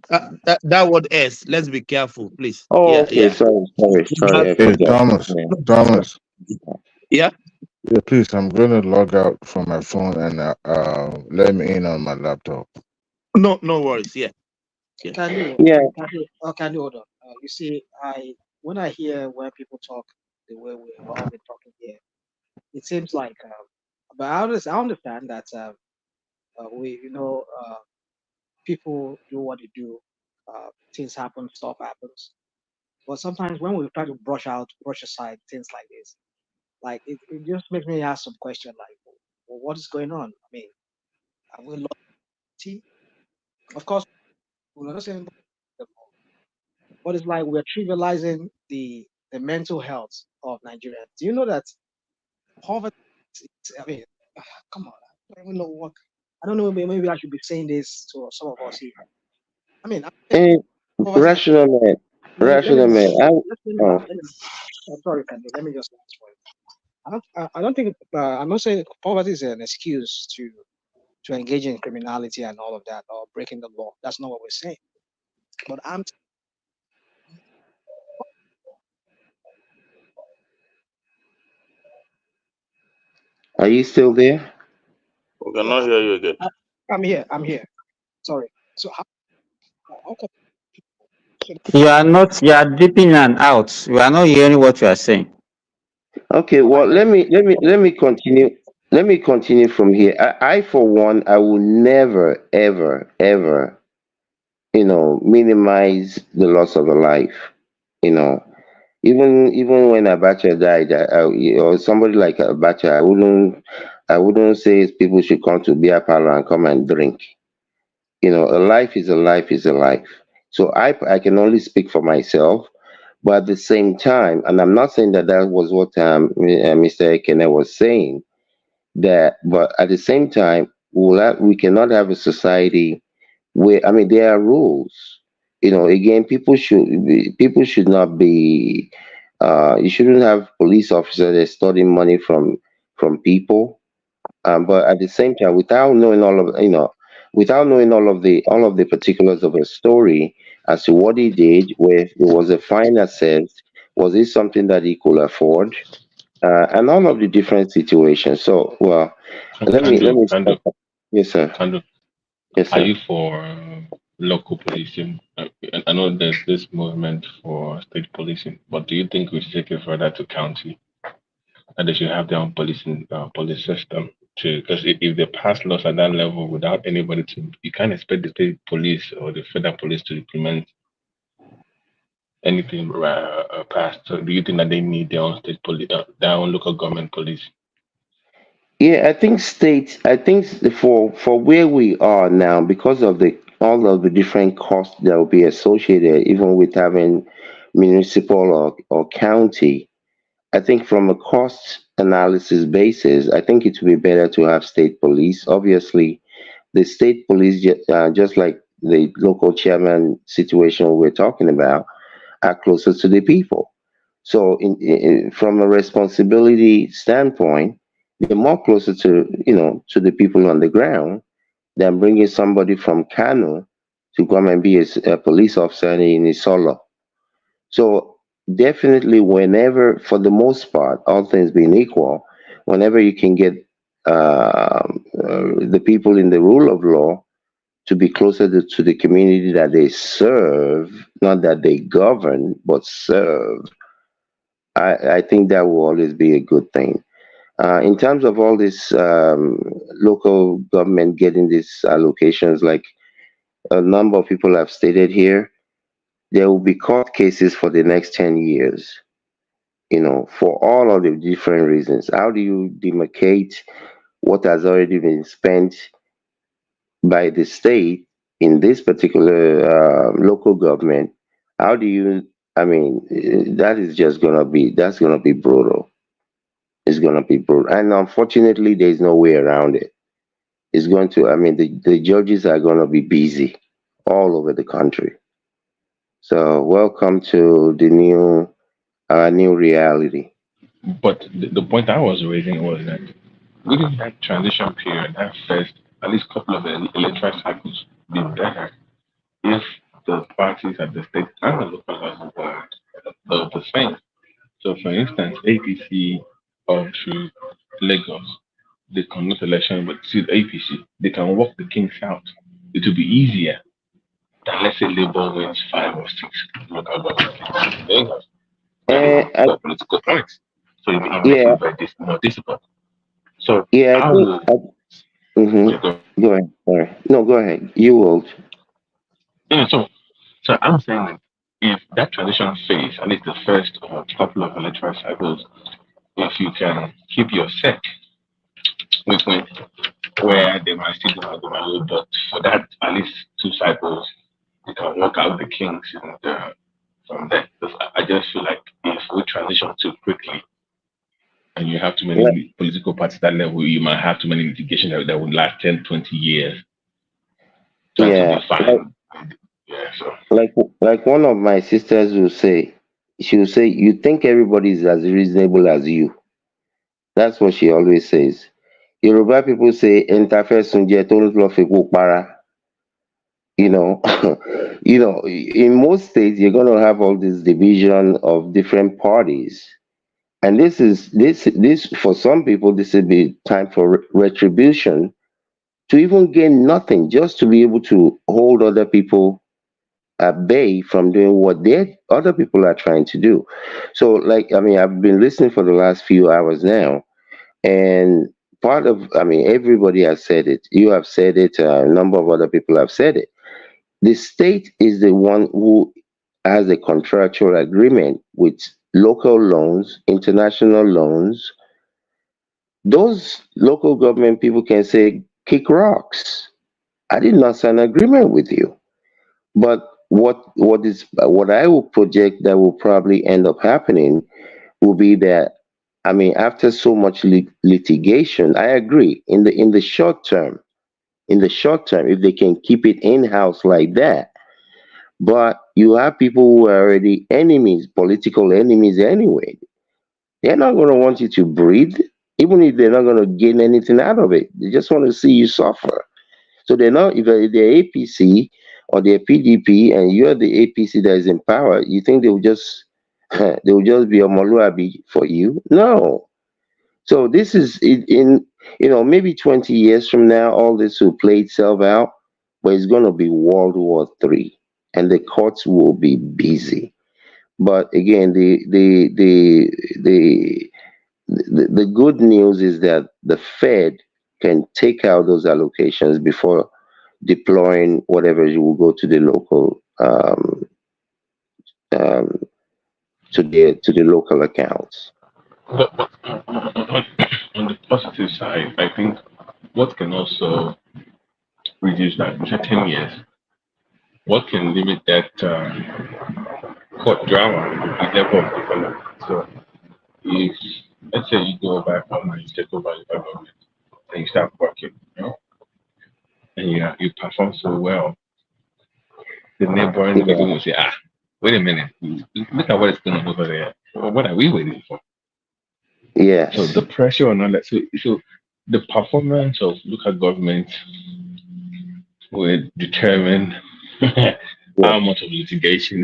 S14: that word S? Let's be careful, please.
S17: Oh,
S14: Yeah,
S17: okay.
S14: yeah.
S17: Sorry, I
S8: Hey,
S17: forgot.
S8: Thomas,
S17: Yeah.
S8: Thomas.
S14: Yeah.
S8: Yeah, please, I'm going to log out from my phone and let me in on my laptop.
S14: No worries. Yeah.
S11: Can you?
S17: Yeah.
S11: Can you hold on? You see, when I hear when people talk the way we all been talking here, it seems like, but I understand that people do what they do, things happen, stuff happens. But sometimes when we try to brush aside things like this, like it just makes me ask some question like, well, what is going on? I mean, have we lost tea? Of course, we're not saying, but it's like we're trivializing the mental health of Nigerians. Do you know that poverty? I mean, come on, I don't even know what. I don't know. Maybe I should be saying this to some of us here. I mean,
S17: Hey,
S11: poverty is.
S17: rational man,
S11: Let me
S17: rational
S11: just.
S17: man. Oh,
S11: I'm sorry, Candy. Let me just. I don't think. I'm not saying poverty is an excuse to engage in criminality and all of that or breaking the law. That's not what we're saying. But
S17: are you still there?
S9: We cannot hear you again.
S11: I'm here. I'm here. Sorry. So how come
S6: You are dipping in and out. We are not hearing what you are saying.
S17: Okay. Well, let me continue. Let me continue from here. I for one, I will never, ever, ever, minimize the loss of a life. You know, even when Abacha died, or somebody like Abacha, I wouldn't say people should come to beer parlor and come and drink. A life is a life is a life. So I can only speak for myself, but at the same time, and I'm not saying that was what Mr. Ekene was saying. But at the same time, we cannot have a society where, I mean, there are rules. Again, people should not be. You shouldn't have police officers extorting money from people. But at the same time, without knowing all of the particulars of a story as to what he did, where there was a fine assessed, was it something that he could afford, and all of the different situations. So, well, let me
S3: Kandu,
S17: stop. Yes, sir.
S3: Kandu,
S17: Yes,
S3: are
S17: sir.
S3: you for local policing? I know there's this movement for state policing, but do you think we should take it further to county, and they should have their own police system too? Because if they pass laws at that level without anybody to, you can't expect the state police or the federal police to implement anything passed. So do you think that they need their own state police, their own local government police?
S17: Yeah, I think states. I think for where we are now, because of the all of the different costs that will be associated, even with having municipal or county. I think from a cost analysis basis, I think it would be better to have state police. Obviously, the state police, just like the local chairman situation we're talking about, are closer to the people. So, from a responsibility standpoint, they're more closer to to the people on the ground than bringing somebody from Kano to come and be a police officer in Isolo. So definitely, whenever, for the most part, all things being equal, whenever you can get the people in the rule of law to be closer to the community that they serve, not that they govern, but serve, I think that will always be a good thing. In terms of all this local government getting these allocations, like a number of people have stated here, there will be court cases for the next 10 years, for all of the different reasons. How do you demarcate what has already been spent by the state in this particular local government? How do you, I mean, that is just that's gonna be brutal. It's gonna be brutal. And unfortunately, there's no way around it. It's going to, I mean, the judges are gonna be busy all over the country. So welcome to the new reality.
S3: But the point I was raising was that within that transition period, that first at least couple of electoral cycles, be better if the parties at the state and the local level were the same. So, for instance, APC or through Lagos, they conduct election with still APC. They can walk the kinks out. It will be easier than, let's say, Labour wins 5 or 6 local government seats in Lagos. That is for political points. So it makes
S17: Yeah,
S3: it very more difficult. So
S17: yeah, I
S3: I
S17: think.
S3: will. Yeah, go.
S17: Go ahead. Sorry. No, go ahead. You will.
S3: Yeah, so I'm saying that if that transition phase, at least the first couple of electoral cycles, if you can keep your set with where they might still do Agumalo, but for that at least 2 cycles, you can work out the kinks and from there. Because I just feel like if we transition too quickly and you have too many political parties at that level, you might have too many litigation that would last 10, 20 years trying to
S17: Yeah,
S3: define. Yeah, so.
S17: like one of my sisters will say, she will say, "You think everybody is as reasonable as you." That's what she always says. Yoruba people say, "Entafe sunje to lo fi ku para." You know, in most states, you're going to have all this division of different parties, and this for some people, this will be time for retribution to even gain nothing, just to be able to hold other people at bay from doing what they other people are trying to do. So, like, I mean, I've been listening for the last few hours now, and part of, I mean, everybody has said it. You have said it. A number of other people have said it. The state is the one who has a contractual agreement with local loans, international loans. Those local government people can say, kick rocks. I did not sign an agreement with you. But what I will project that will probably end up happening will be that, I mean, after so much litigation, I agree in the short term, if they can keep it in house like that, but you have people who are already enemies, political enemies anyway. They're not going to want you to breathe, even if they're not going to gain anything out of it. They just want to see you suffer. So they're not, if they're APC or they're PDP and you're the APC that is in power, you think they will just they will just be a Moluabi for you? No. So this is in maybe 20 years from now, all this will play itself out, but it's going to be World War III, and the courts will be busy. But again, the good news is that the Fed can take out those allocations before deploying whatever you will go to the local to the local accounts.
S3: But on the positive side, I think what can also reduce that, which are 10 years, what can limit that court drama, the level of development. So if, let's say you go back home and you take over the government and you start working, and you perform so well, the neighboring people will say, wait a minute, look at what is going on over there. What are we waiting for?
S17: Yes.
S3: So the pressure on all that. So the performance of local government will determine how much of litigation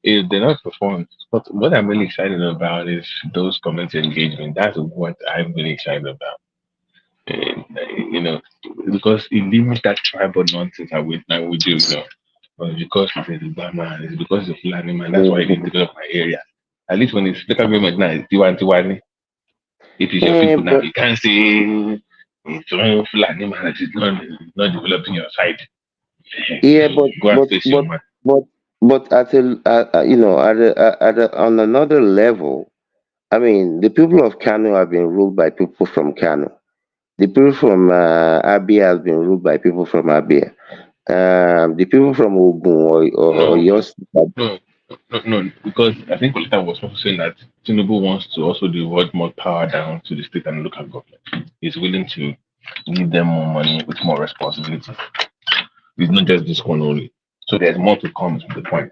S3: if they're not performed. But what I'm really excited about is those community engagement. That's what I'm really excited about. And, because it limits that tribal nonsense that we do, But because it's a Obama, it's because it's a Fulani man, that's why I didn't develop my area. At least when it's local government now, it's Tiwani. It is your people now. You can't say it's one Fulani man that is not developing your side.
S17: Yeah, but at on another level, I mean, the people of Kano have been ruled by people from Kano. The people from Abia have been ruled by people from Abia. The people from Ogun or yours.
S3: No, because I think Olita was also saying that Tinubu wants to also devote more power down to the state and local government. He's willing to give them more money with more responsibility. It's not just this one only. So there's more to come to the point.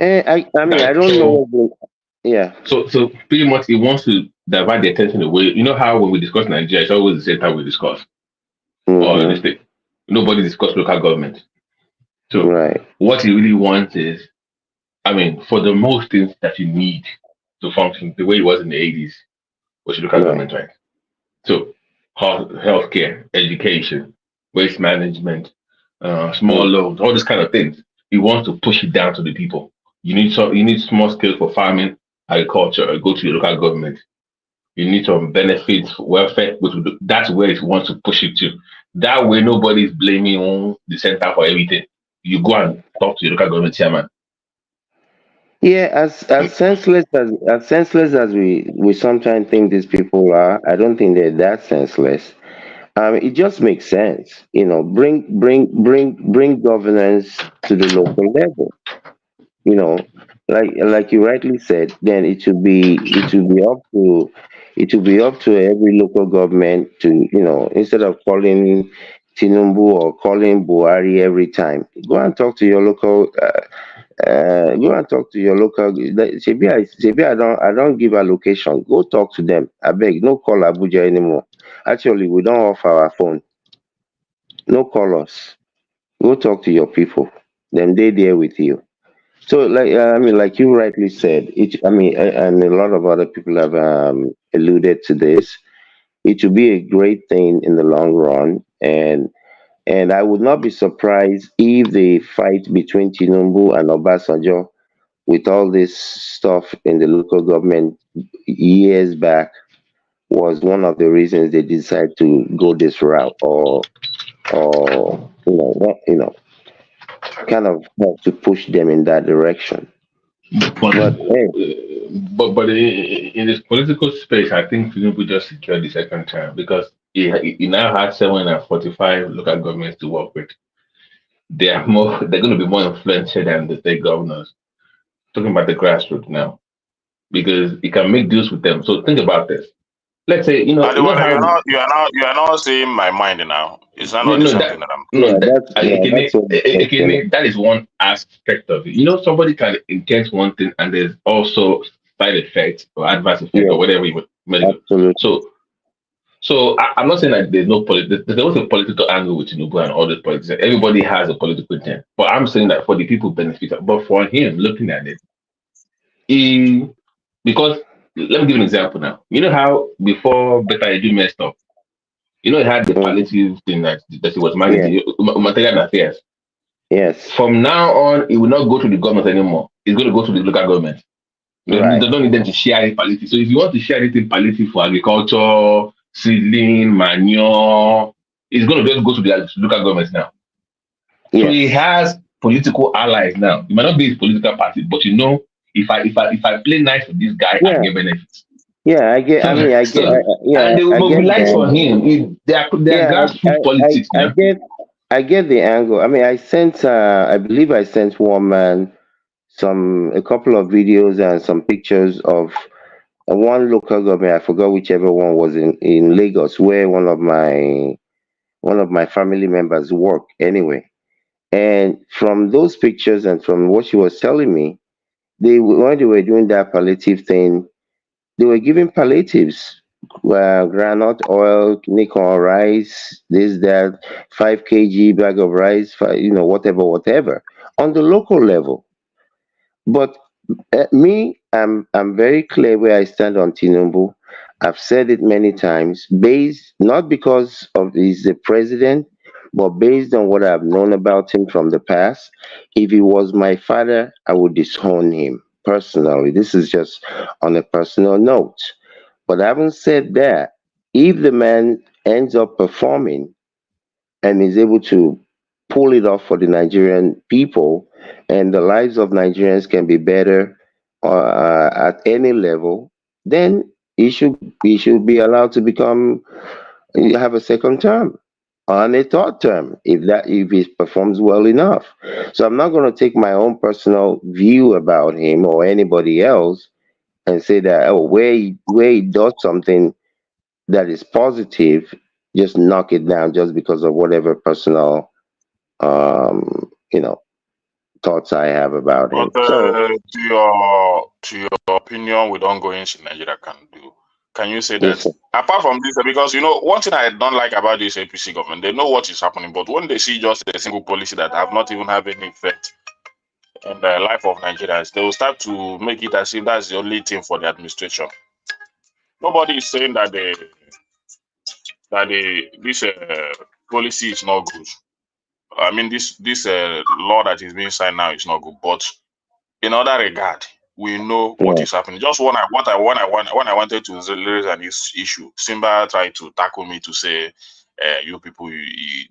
S17: I mean, I don't know. Yeah.
S3: So pretty much he wants to divert the attention away. You know how when we discuss Nigeria, it's always the same time we discuss. Or in the state. Nobody discuss local government. So what he really wants is, I mean, for the most things that you need to function the way it was in the 80s, was local government, right? So healthcare, education, waste management, small loans, all these kind of things. He wants to push it down to the people. You need small scale for farming, agriculture, go to your local government. You need some benefits, welfare, that's where he wants to push it to. That way nobody's blaming on the center for everything. You go and talk to your local government chairman.
S17: Yeah, as senseless as we sometimes think these people are, I don't think they're that senseless. It just makes sense, bring governance to the local level. Like you rightly said, then it should be up to every local government to, instead of calling Tinubu or calling Buhari every time, go and talk to your local. Go and talk to your local. I don't give allocation. Go talk to them. I beg, no call Abuja anymore. Actually, we don't offer our phone. No call us. Go talk to your people. Then they there with you. So, like you rightly said, and a lot of other people have alluded to this. It will be a great thing in the long run, and I would not be surprised if the fight between Tinubu and Obasanjo, with all this stuff in the local government years back, was one of the reasons they decided to go this route, or kind of help to push them in that direction.
S3: But in this political space, I think Tinubu just secured the second term because he now has 745 local governments to work with. They're going to be more influential than the state governors. Talking about the grassroots now, because he can make deals with them. So think about this. Let's say you are
S9: not saying my mind now. It's not something that I'm.
S3: That is one aspect of it. Somebody can intend one thing, and there's also side effects or adverse effect or whatever you medical. So I'm not saying that there's no there's always a political angle with Tinubu and all the politics. Everybody has a political intent, but I'm saying that for the people benefit. But for him, looking at it, because let me give an example now. You know how before Beta Edu messed up, he had the palliative thing that he was managing, humanitarian affairs.
S17: Yes.
S3: From now on, he will not go to the government anymore. He's going to go to the local government. They don't need them to share any palliative. So if you want to share anything palliative for agriculture, seedling, manure, he's going to just go to the local government now. Yes. So he has political allies now. You might not be his political party, but you know, if I play nice with this guy, I
S17: Yeah,
S3: get benefits.
S17: yeah, I get. I mean, I get. Yeah,
S3: And they will
S17: I get
S3: mobilize for
S17: the
S3: him. They are
S17: yeah,
S3: grassroots politics now.
S17: I get the angle. I mean, I sent. I believe I sent one man a couple of videos and some pictures of one local government. I forgot whichever one was in Lagos, where one of my family members work. Anyway, and from those pictures and from what she was telling me, when they were doing that palliative thing, they were giving palliatives, granite oil, nickel rice, this, that, 5 kg bag of rice, whatever, on the local level. But me, I'm very clear where I stand on Tinubu. I've said it many times, based not because of he's the president, but based on what I've known about him from the past. If he was my father, I would disown him personally. This is just on a personal note. But having said that, if the man ends up performing and is able to pull it off for the Nigerian people, and the lives of Nigerians can be better at any level, then he should be allowed to have a second term on a third term if he performs well enough. So I'm not going to take my own personal view about him or anybody else and say that where he does something that is positive, just knock it down just because of whatever personal thoughts I have about him.
S9: But
S17: So
S9: to your opinion with ongoing in Nigeria can you say that
S17: yes, sir.
S9: apart from this, because one thing I don't like about this APC government, they know what is happening, but when they see just a single policy that have not even have any effect in the life of Nigerians, they will start to make it as if that's the only thing for the administration. Nobody is saying that this policy is not good. I mean, this law that is being signed now is not good. But in other regard, we know what is happening. Just when I wanted to raise an issue, Simba tried to tackle me to say, "You people,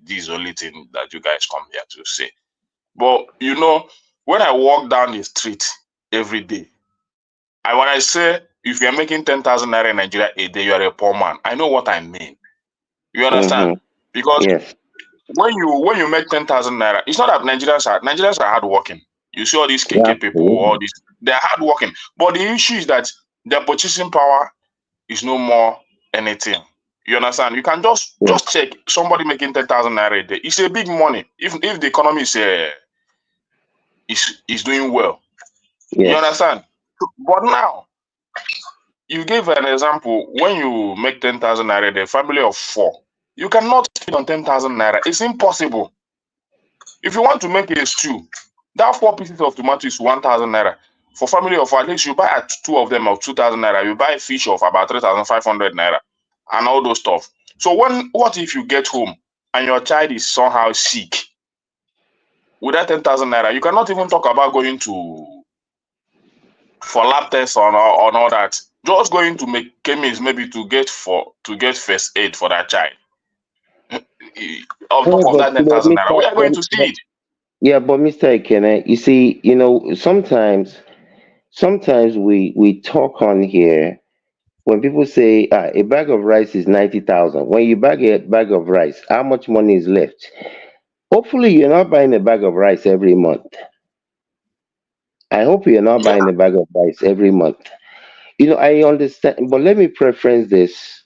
S9: this is the only thing that you guys come here to say." But when I walk down the street every day, when I say if you're making 10,000 naira in Nigeria a day, you're a poor man. I know what I mean. You understand? Because
S17: Yes.
S9: when you make 10,000 naira, it's not that Nigerians are hardworking. You see all these
S17: Yeah,
S9: KK people, all these, they're hardworking. But the issue is that their purchasing power is no more anything. You understand? You can just check somebody making 10,000 naira a day. It's a big money. If the economy is doing well.
S17: Yes.
S9: You understand? But now, you gave an example. When you make 10,000 naira a day, family of 4, you cannot feed on 10,000 naira. It's impossible. If you want to make a stew, that 4 pieces of tomato is 1,000 naira. For family of 4, at least you buy 2 of them of 2,000 naira. You buy fish of about 3,500 naira and all those stuff. So what if you get home and your child is somehow sick? With that 10,000 naira, you cannot even talk about going for lab tests or all that. Just going to make chemist maybe to get first aid for that child. On top of that 10,000 naira, we are going to see it.
S17: Yeah, but Mr. Ekene, you see, sometimes we talk on here when people say a bag of rice is 90,000. When you bag a bag of rice, how much money is left? Hopefully, you're not buying a bag of rice every month. I hope you're not buying a bag of rice every month. I understand, but let me preference this.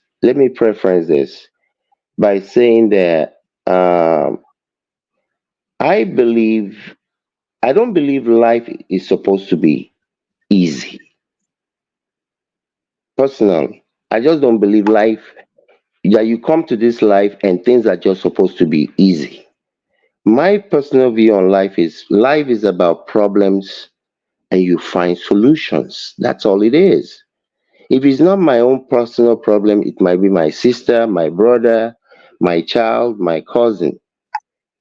S17: By saying that I don't believe life is supposed to be easy. Personally, I just don't believe that you come to this life and things are just supposed to be easy. My personal view on life is about problems and you find solutions. That's all it is. If it's not my own personal problem, it might be my sister, my brother, my child, my cousin.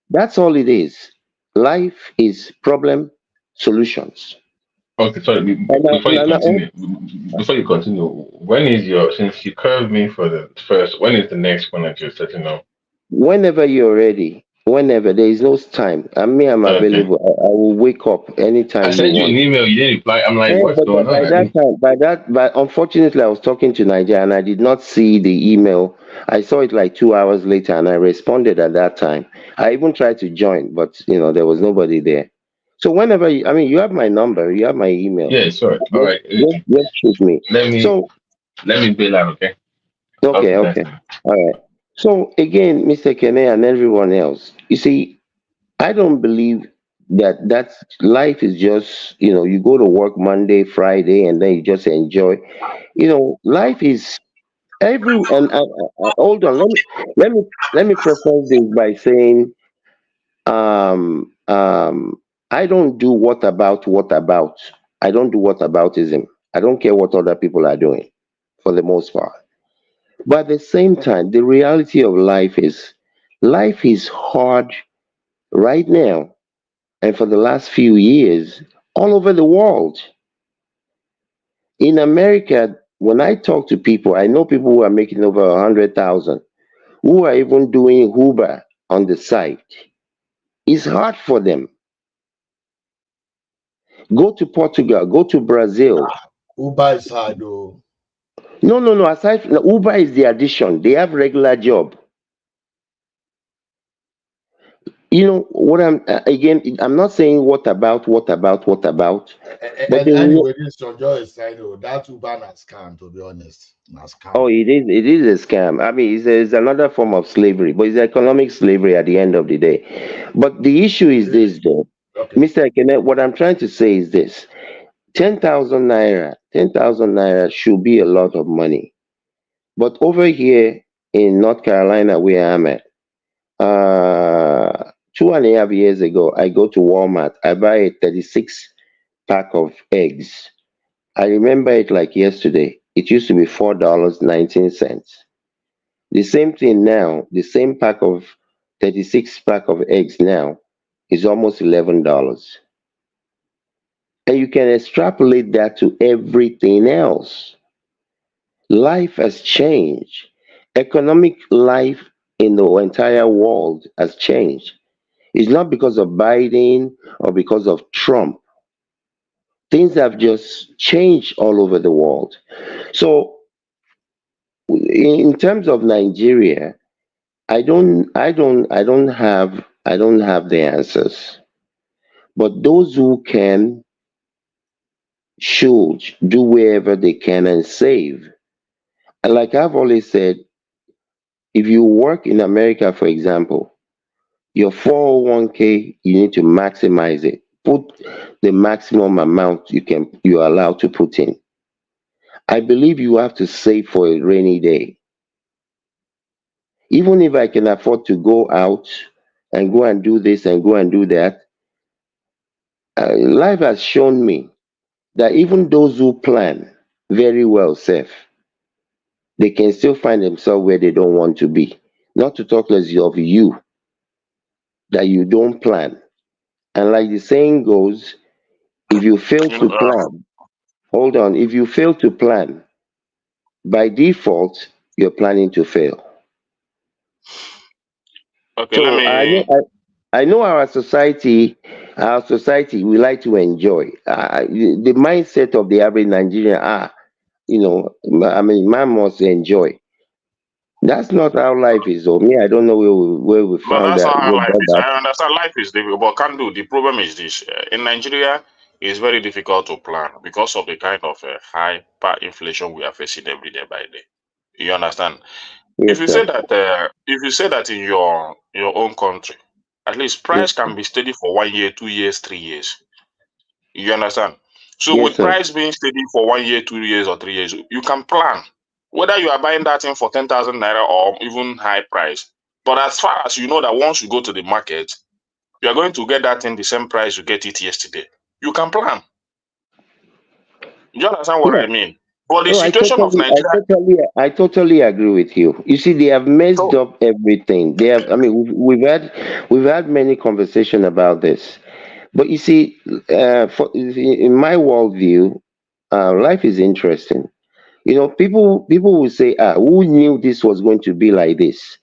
S17: That's all it is. Life is problem solutions.
S3: Okay, sorry. Before you continue, when is since you curved me for the first, when is the next one that you're setting up?
S17: Whenever you're ready. Whenever there is no time, I'm
S3: Okay.
S17: available. I will wake up anytime
S3: I
S17: you
S3: sent you
S17: want.
S3: an email. You didn't reply. I'm like, what's
S17: But
S3: going on?
S17: by that time, but unfortunately, I was talking to Nigeria and I did not see the email. I saw it like 2 hours later, and I responded at that time. I even tried to join, but there was nobody there. So whenever you have my number, you have my email.
S3: Yeah, sorry. All right.
S17: Just shoot me.
S3: Let me bail out. Okay.
S17: Okay,
S3: Thanks.
S17: all right. So again, Mr. Kene and everyone else, you see, I don't believe that life is just you go to work Monday, Friday, and then you just enjoy. Life is hold on. Let me preface this by saying, um, um, I don't do what about. I don't do what aboutism. I don't care what other people are doing, for the most part. But at the same time, the reality of life is hard right now and for the last few years all over the world. In America, when I talk to people, I know people who are making over 100,000, who are even doing Uber on the side. It's hard for them. Go to Portugal, go to Brazil.
S10: Uber is hard though.
S17: No. Aside from Uber is the addition. They have regular job. What I'm not saying what about, but
S10: Anyway, this Jojo is saying, that Uber na scam, to be honest. Na scam.
S17: oh, it is a scam. I mean, it's another form of slavery, but it's economic slavery at the end of the day. But the issue is this, though,
S10: Okay.
S17: Mr. Ekene, what I'm trying to say is this: 10,000 naira should be a lot of money. But over here in North Carolina, where I'm at, 2.5 years ago, I go to Walmart, I buy a 36 pack of eggs. I remember it like yesterday. It used to be $4.19. The same thing now, the same pack of 36 pack of eggs now is almost $11. And you can extrapolate that to everything else. Life has changed. Economic life in the entire world has changed. It's not because of Biden or because of Trump. Things have just changed all over the world. So in terms of Nigeria, I don't have the answers. But those who can should do wherever they can and save. And like I've always said, if you work in America, for example, your 401k, you need to maximize it. Put the maximum amount you're allowed to put in. I believe you have to save for a rainy day. Even if I can afford to go out and go and do this and go and do that, life has shown me that even those who plan very well safe, they can still find themselves where they don't want to be. Not to talk less of you, that you don't plan. And like the saying goes, if you fail to plan, hold on, if you fail to plan, by default, you're planning to fail.
S9: Okay,
S17: So
S9: let me.
S17: I know our society, we like to enjoy. The mindset of the average Nigerian, man must enjoy. That's not how life is. Or me, I don't know where we
S9: But
S17: found
S9: that's
S17: that.
S9: not how
S17: Where
S9: life
S17: got
S9: is.
S17: that.
S9: I understand life is difficult, but can do. The problem is this: in Nigeria, it's very difficult to plan because of the kind of hyper inflation we are facing every day by day. You understand?
S17: Yes, sir.
S9: If you say that in your own country, at least
S17: Yes,
S9: price can be steady for 1 year, 2 years, 3 years. You understand? So
S17: yes,
S9: with
S17: sir.
S9: price being steady for 1 year, 2 years, or 3 years, you can plan whether you are buying that thing for 10,000 naira or even high price. But as far as you know that once you go to the market, you are going to get that thing the same price you get it yesterday. You can plan. You understand what
S17: Yeah.
S9: I mean? But the
S17: No, I
S9: situation of
S17: totally, I
S9: Nigeria,
S17: totally, I totally agree with you. You see, they have messed
S9: so
S17: up everything. They have. I mean, we've had many conversation about this. But you see, in my worldview, life is interesting. People will say, "Ah, who knew this was going to be like this?"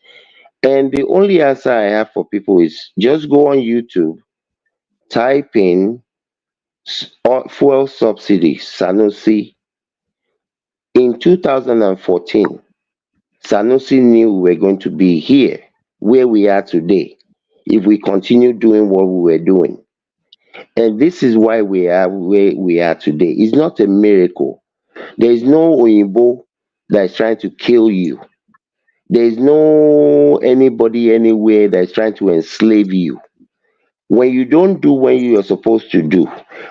S17: And the only answer I have for people is just go on YouTube, type in fuel subsidy, Sanusi. In 2014, Sanusi knew we were going to be here, where we are today, if we continue doing what we were doing. And this is why we are where we are today. It's not a miracle. There is no Oyinbo that is trying to kill you. There is no anybody anywhere that is trying to enslave you. When you don't do what you are supposed to do,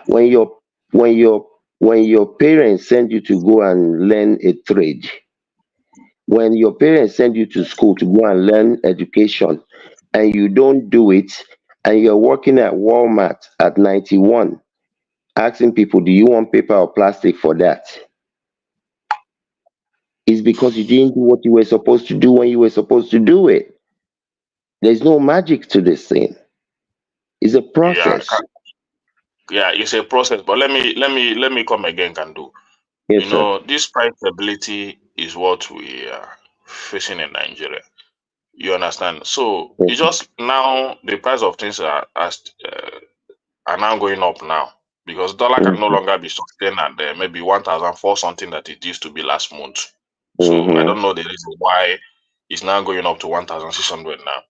S17: when your when your when your parents send you to go and learn a trade, when your parents send you to school to go and learn education, and you don't do it, and you're working at Walmart at 91, asking people, do you want paper or plastic for that? It's because you didn't do what you were supposed to do when you were supposed to do it. There's no magic to this thing. It's a
S9: Yeah,
S17: process.
S9: yeah, it's a process. But let me come again, can do.
S17: Yes, sir.
S9: This price stability is what we are facing in Nigeria. You understand? So
S17: Yes.
S9: it's just now the price of things are now going up now because dollar can no
S17: Mhm.
S9: longer be sustained at maybe 1,004 something that it used to be last month. So I
S17: Mhm.
S9: don't know the reason why it's now going up to 1,600 now.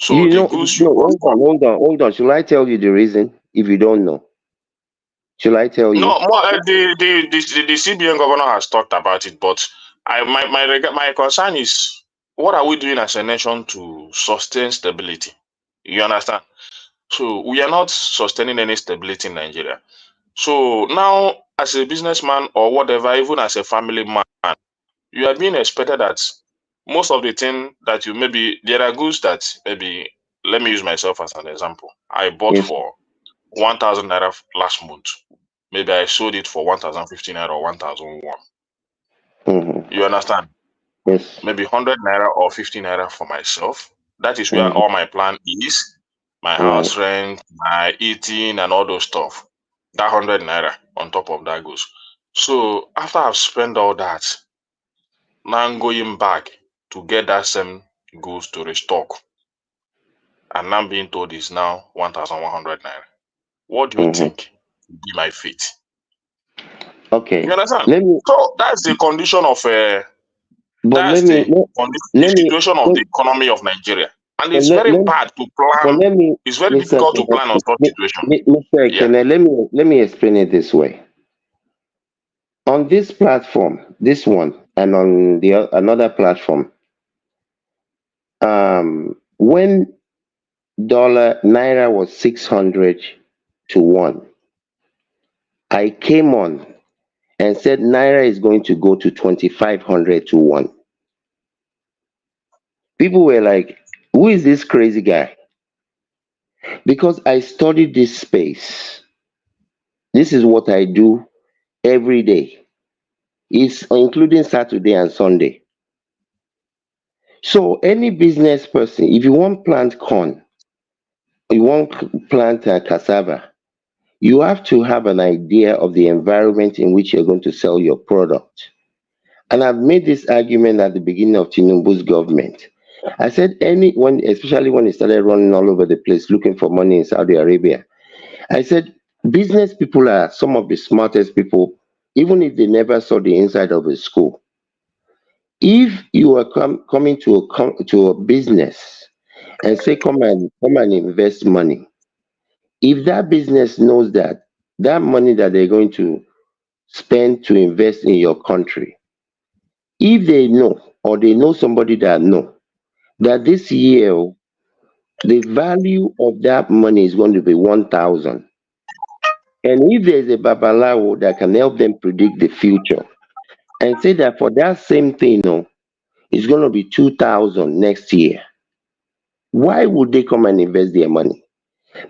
S9: So
S17: You
S9: the
S17: know,
S9: goods you
S17: no,
S9: bought from
S17: hold on. Should I tell you the reason if you don't know? Should I tell you?
S9: no more the CBN governor has talked about it, but my concern is what are we doing as a nation to sustain stability? You understand? So we are not sustaining any stability in Nigeria. So now, as a businessman or whatever, even as a family man, you are being expected that most of the thing that you maybe there are goods that maybe let me use myself as an example. I bought
S17: Yes.
S9: for 1,000 naira last month. Maybe I sold it for 1,015 naira or 1,001.
S17: Mhm.
S9: You understand?
S17: Yes.
S9: Maybe 100 naira or 50 naira for myself. That is where
S17: Mhm.
S9: all my plan is. My
S17: Right.
S9: house rent, my eating, and all those stuff. That 100 naira on top of that goes. So after I've spent all that, now I'm going back to get that same goods to restock. And now being told is now 1,100 naira. What do you
S17: Mhm.
S9: think would be my fate? You
S17: Okay.
S9: understand?
S17: Let me.
S9: So that's the condition of
S17: But
S9: that's
S17: let me.
S9: the condition, the
S17: Let me.
S9: situation of the economy of Nigeria. And
S17: But
S9: it's very bad to
S17: but
S9: plan.
S17: let me,
S9: It's very
S17: Mr.
S9: difficult to
S17: Ekene,
S9: plan on such situation.
S17: Mr.
S9: Yeah.
S17: Ekene, let me explain it this way. On this platform, this one, and on the another platform, when dollar naira was 600 to 1, I came on and said naira is going to go to 2,500 to 1. People were like, who is this crazy guy? Because I studied this space. This is what I do every day. It's including Saturday and Sunday. So any business person, if you want plant corn, you want plant cassava, you have to have an idea of the environment in which you're going to sell your product. And I've made this argument at the beginning of Tinubu's government. I said especially when he started running all over the place looking for money in Saudi Arabia, I said business people are some of the smartest people, even if they never saw the inside of a school. If you are coming to a business and say come and invest money, if that business knows that that money that they're going to spend to invest in your country, if they know or they know somebody that know that this year the value of that money is going to be 1,000, and if there's a babalawo that can help them predict the future and say that for that same thing, it's going to be 2,000 next year, why would they come and invest their money?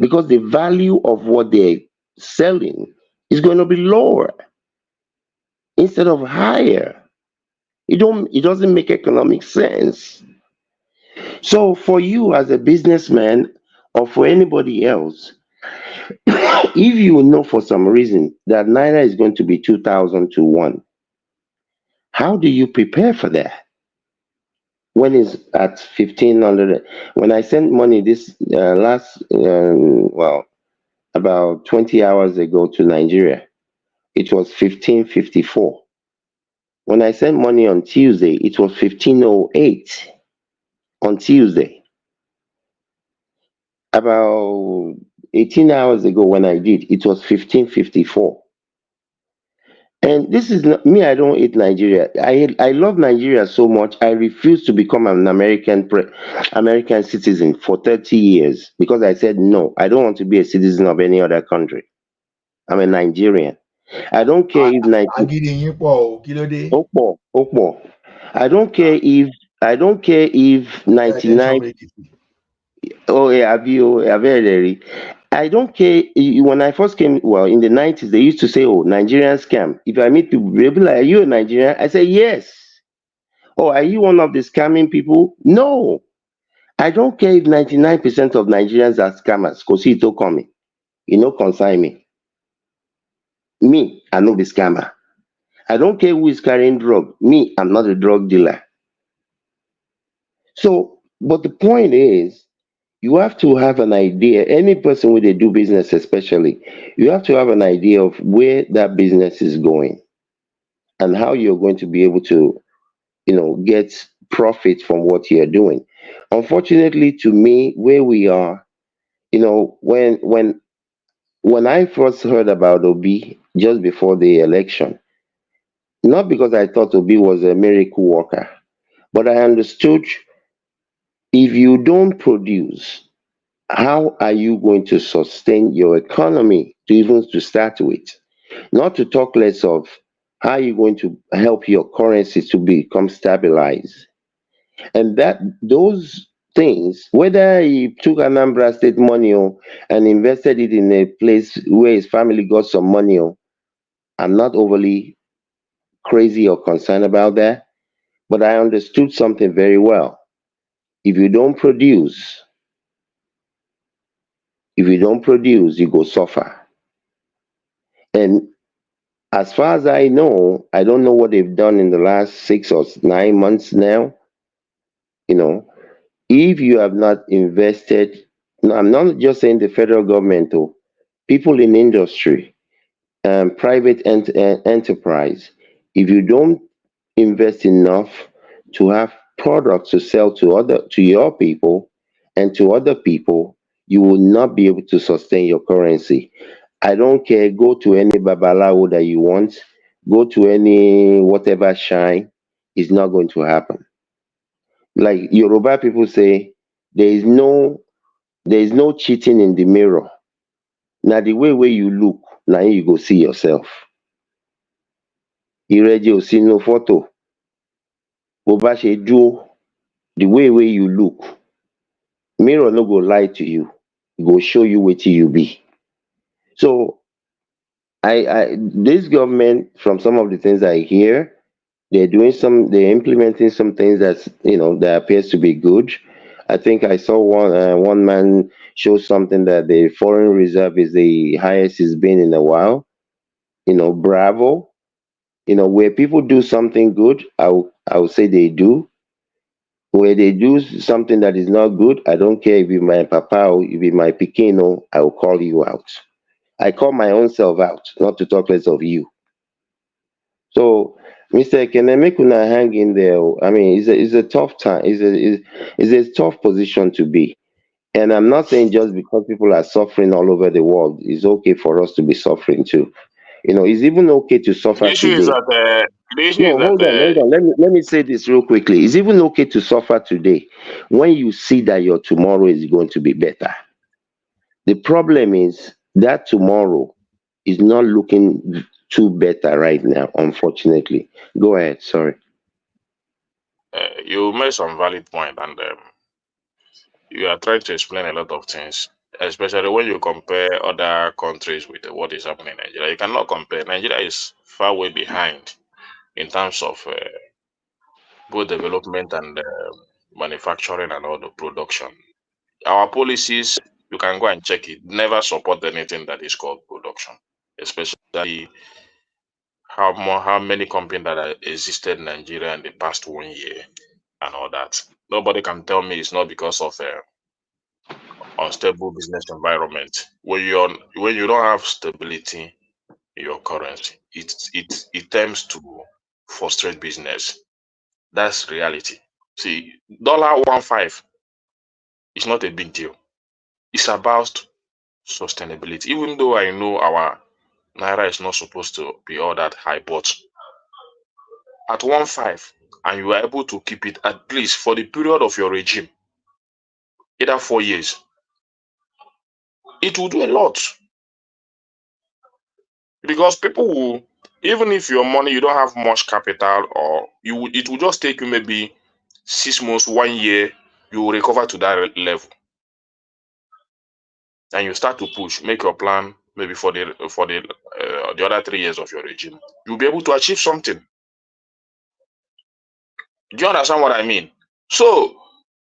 S17: Because the value of what they're selling is going to be lower instead of higher. It doesn't make economic sense. So for you as a businessman or for anybody else, if you know for some reason that naira is going to be 2,000 to 1, how do you prepare for that? when it's at 1500. When I sent money this last, well, about 20 hours ago to Nigeria, it was 1554. When I sent money on Tuesday, it was 1508 on Tuesday. About 18 hours ago, when I did, it was 1554. And this is not, me. I don't hate Nigeria. I love Nigeria so much. I refuse to become an American citizen for 30 years because I said no. I don't want to be a citizen of any other country. I'm a Nigerian. I don't care if Opo. I don't care if 99. Oh yeah, I don't care. When I first came, well, in the 90s, they used to say, "Oh, Nigerian scam." If I meet people, they'll be like, "Are you a Nigerian?" I say, "Yes." "Oh, are you one of the scamming people?" No. I don't care if 99% of Nigerians are scammers. Cause it don't come me. You know, consign me. Me, I know the scammer. I don't care who is carrying drug. Me, I'm not a drug dealer. So, but the point is, you have to have an idea. Any person where they do business, especially, you have to have an idea of where that business is going and how you're going to be able to, get profit from what you're doing. Unfortunately, to me, where we are, when I first heard about Obi just before the election, not because I thought Obi was a miracle worker, but I understood if you don't produce, how are you going to sustain your economy to even to start with? Not to talk less of how you're going to help your currency to become stabilized. And that those things, whether he took Anambra State money and invested it in a place where his family got some money, I'm not overly crazy or concerned about that. But I understood something very well. If you don't produce, you go suffer. And as far as I know, I don't know what they've done in the last 6 or 9 months now. You know, if you have not invested, no, I'm not just saying the federal government, or people in industry, private enterprise, if you don't invest enough to have products to sell to your people and to other people, you will not be able to sustain your currency. I don't care. Go to any babalawo that you want. Go to any whatever shrine. It's not going to happen. Like Yoruba people say, there is no cheating in the mirror. Now the way you look, now you go see yourself. Ireje ò sí nínú photo. Bó bá ṣe dúró, the way you look, mirror no go lie to you. E go show you wetin you be. So this government, from some of the things I hear, they're implementing some things that appears to be good. I think I saw one man show something that the foreign reserve is the highest it's been in a while. Bravo. Where people do something good, I will say they do. Where they do something that is not good, I don't care if you're my papa or if you're my pikino, I will call you out. I call my own self out, not to talk less of you. So, Mr. Ekene, make una hang in there. I mean, it's a tough time. It's a tough position to be. And I'm not saying just because people are suffering all over the world, it's okay for us to be suffering too. It's even okay to
S9: The
S17: suffer
S9: issue is
S17: today.
S9: that
S17: No, hold on, hold on. Let me say this real quickly. It's even okay to suffer today when you see that your tomorrow is going to be better. The problem is that tomorrow is not looking too better right now, unfortunately. Go ahead, sorry.
S9: you made some valid point, and you are trying to explain a lot of things, especially when you compare other countries with what is happening in Nigeria. You cannot compare. Nigeria is far way behind in terms of both development and manufacturing and all the production. Our policies, you can go and check it, never support anything that is called production, especially how many companies that existed in Nigeria in the past 1 year. and all that. Nobody can tell me it's not because of unstable business environment. When you don't have stability in your currency, it tends to frustrate business. That's reality. See, $1.15 is not a big deal. It's about sustainability. Even though I know our naira is not supposed to be all that high, but at 1.5 and you are able to keep it at least for the period of your regime, either 4 years, it will do a lot. Because people will, even if your money, you don't have much capital, or it will just take you maybe 6 months, 1 year, you will recover to that level. And you start to push, make your plan maybe for the other 3 years of your regime. You'll be able to achieve something. Do you understand what I mean? So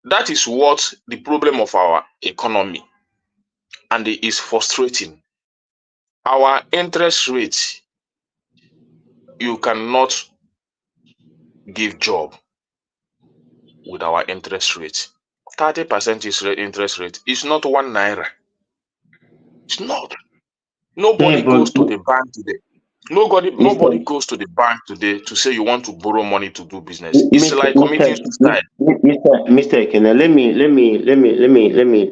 S9: that is what the problem of our economy, and it is frustrating. Our interest rate, you cannot give job with our interest rate. 30% is interest rate. It's not 1 naira. It's not. Nobody goes to the bank today. Nobody goes to the bank today to say you want to borrow money to do business. It's like committing suicide.
S17: Mr. Ekene,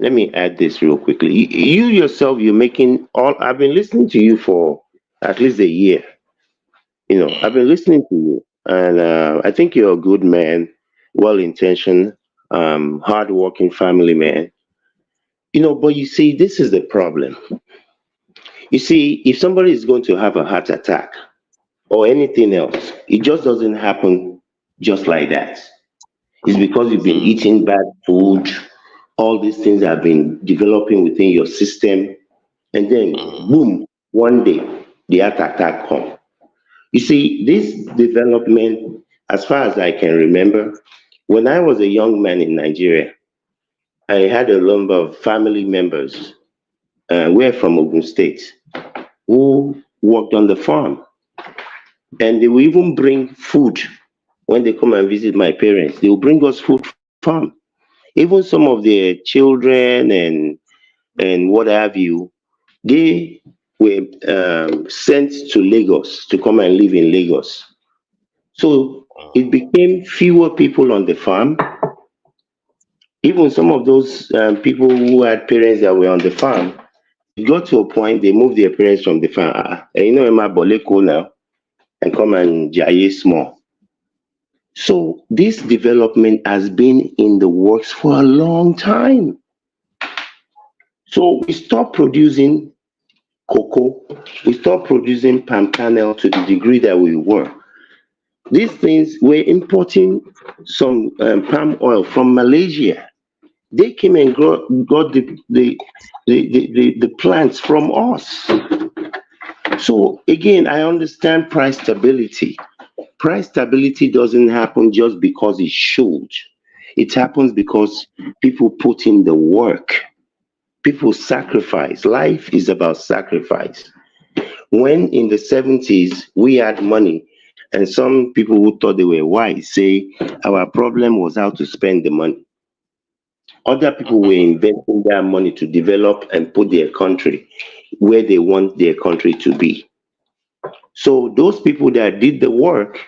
S17: let me add this real quickly. You yourself, you're making all. I've been listening to you for at least a year. You know, I've been listening to you, and I think you're a good man, well-intentioned, hard-working family man. You know, but you see, this is the problem. You see, if somebody is going to have a heart attack or anything else, it just doesn't happen just like that. It's because you've been eating bad food, all these things have been developing within your system, and then boom, one day the heart attack comes. You see, this development, as far as I can remember, when I was a young man in Nigeria, I had a number of family members, we're from Ogun State, who worked on the farm. And they will even bring food when they come and visit my parents. They will bring us food from. Even some of their children and what have you, they were sent to Lagos to come and live in Lagos. So it became fewer people on the farm. Even some of those people who had parents that were on the farm, it got to a point they moved their parents from the farm. You know, Emma Boleko now, and come and jaye small. So this development has been in the works for a long time. So we stopped producing cocoa, we stopped producing palm kernel to the degree that we were. These things, we're importing some palm oil from Malaysia. They came and got the plants from us. So again, I understand price stability. Price stability doesn't happen just because it should. It happens because people put in the work. People sacrifice. Life is about sacrifice. When in the 70s we had money, and some people who thought they were wise say our problem was how to spend the money. Other people were investing their money to develop and put their country where they want their country to be. So those people that did the work,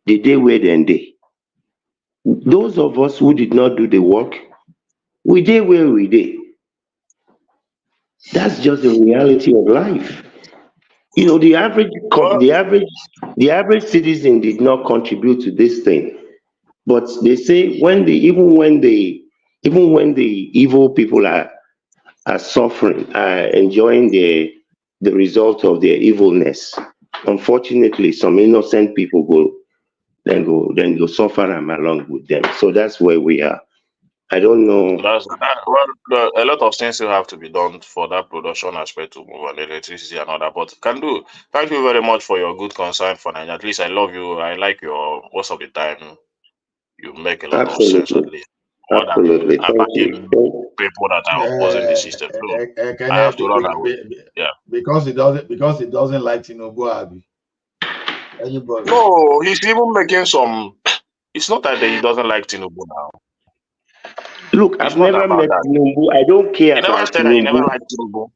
S17: they did where then they. Those of us who did not do the work, we did where we did. That's just the reality of life. You know, the average citizen did not contribute to this thing. But they say even when the evil people are suffering, are enjoying the result of their evilness, unfortunately some innocent people go suffer along with them. So that's where we are. I don't know.
S9: A lot of things still have to be done for that production aspect to move on, electricity and all that. But thank you very much for your good concern for Nigeria. At least I love you. I like your most of the time you make a lot of sense, at least.
S17: Absolutely. Thank you.
S9: People that are opposing the system. So I have to run away. Yeah.
S10: Because it doesn't like Tinubu, Abi. Anybody.
S9: No, he's even making some It's not that he doesn't like Tinubu now.
S17: Look,
S9: It's
S17: I've
S9: not
S17: never
S9: about
S17: met
S9: that.
S17: Tinubu. I don't care
S9: He never
S17: about
S9: said that he never
S17: Tinubu.
S9: liked Tinubu.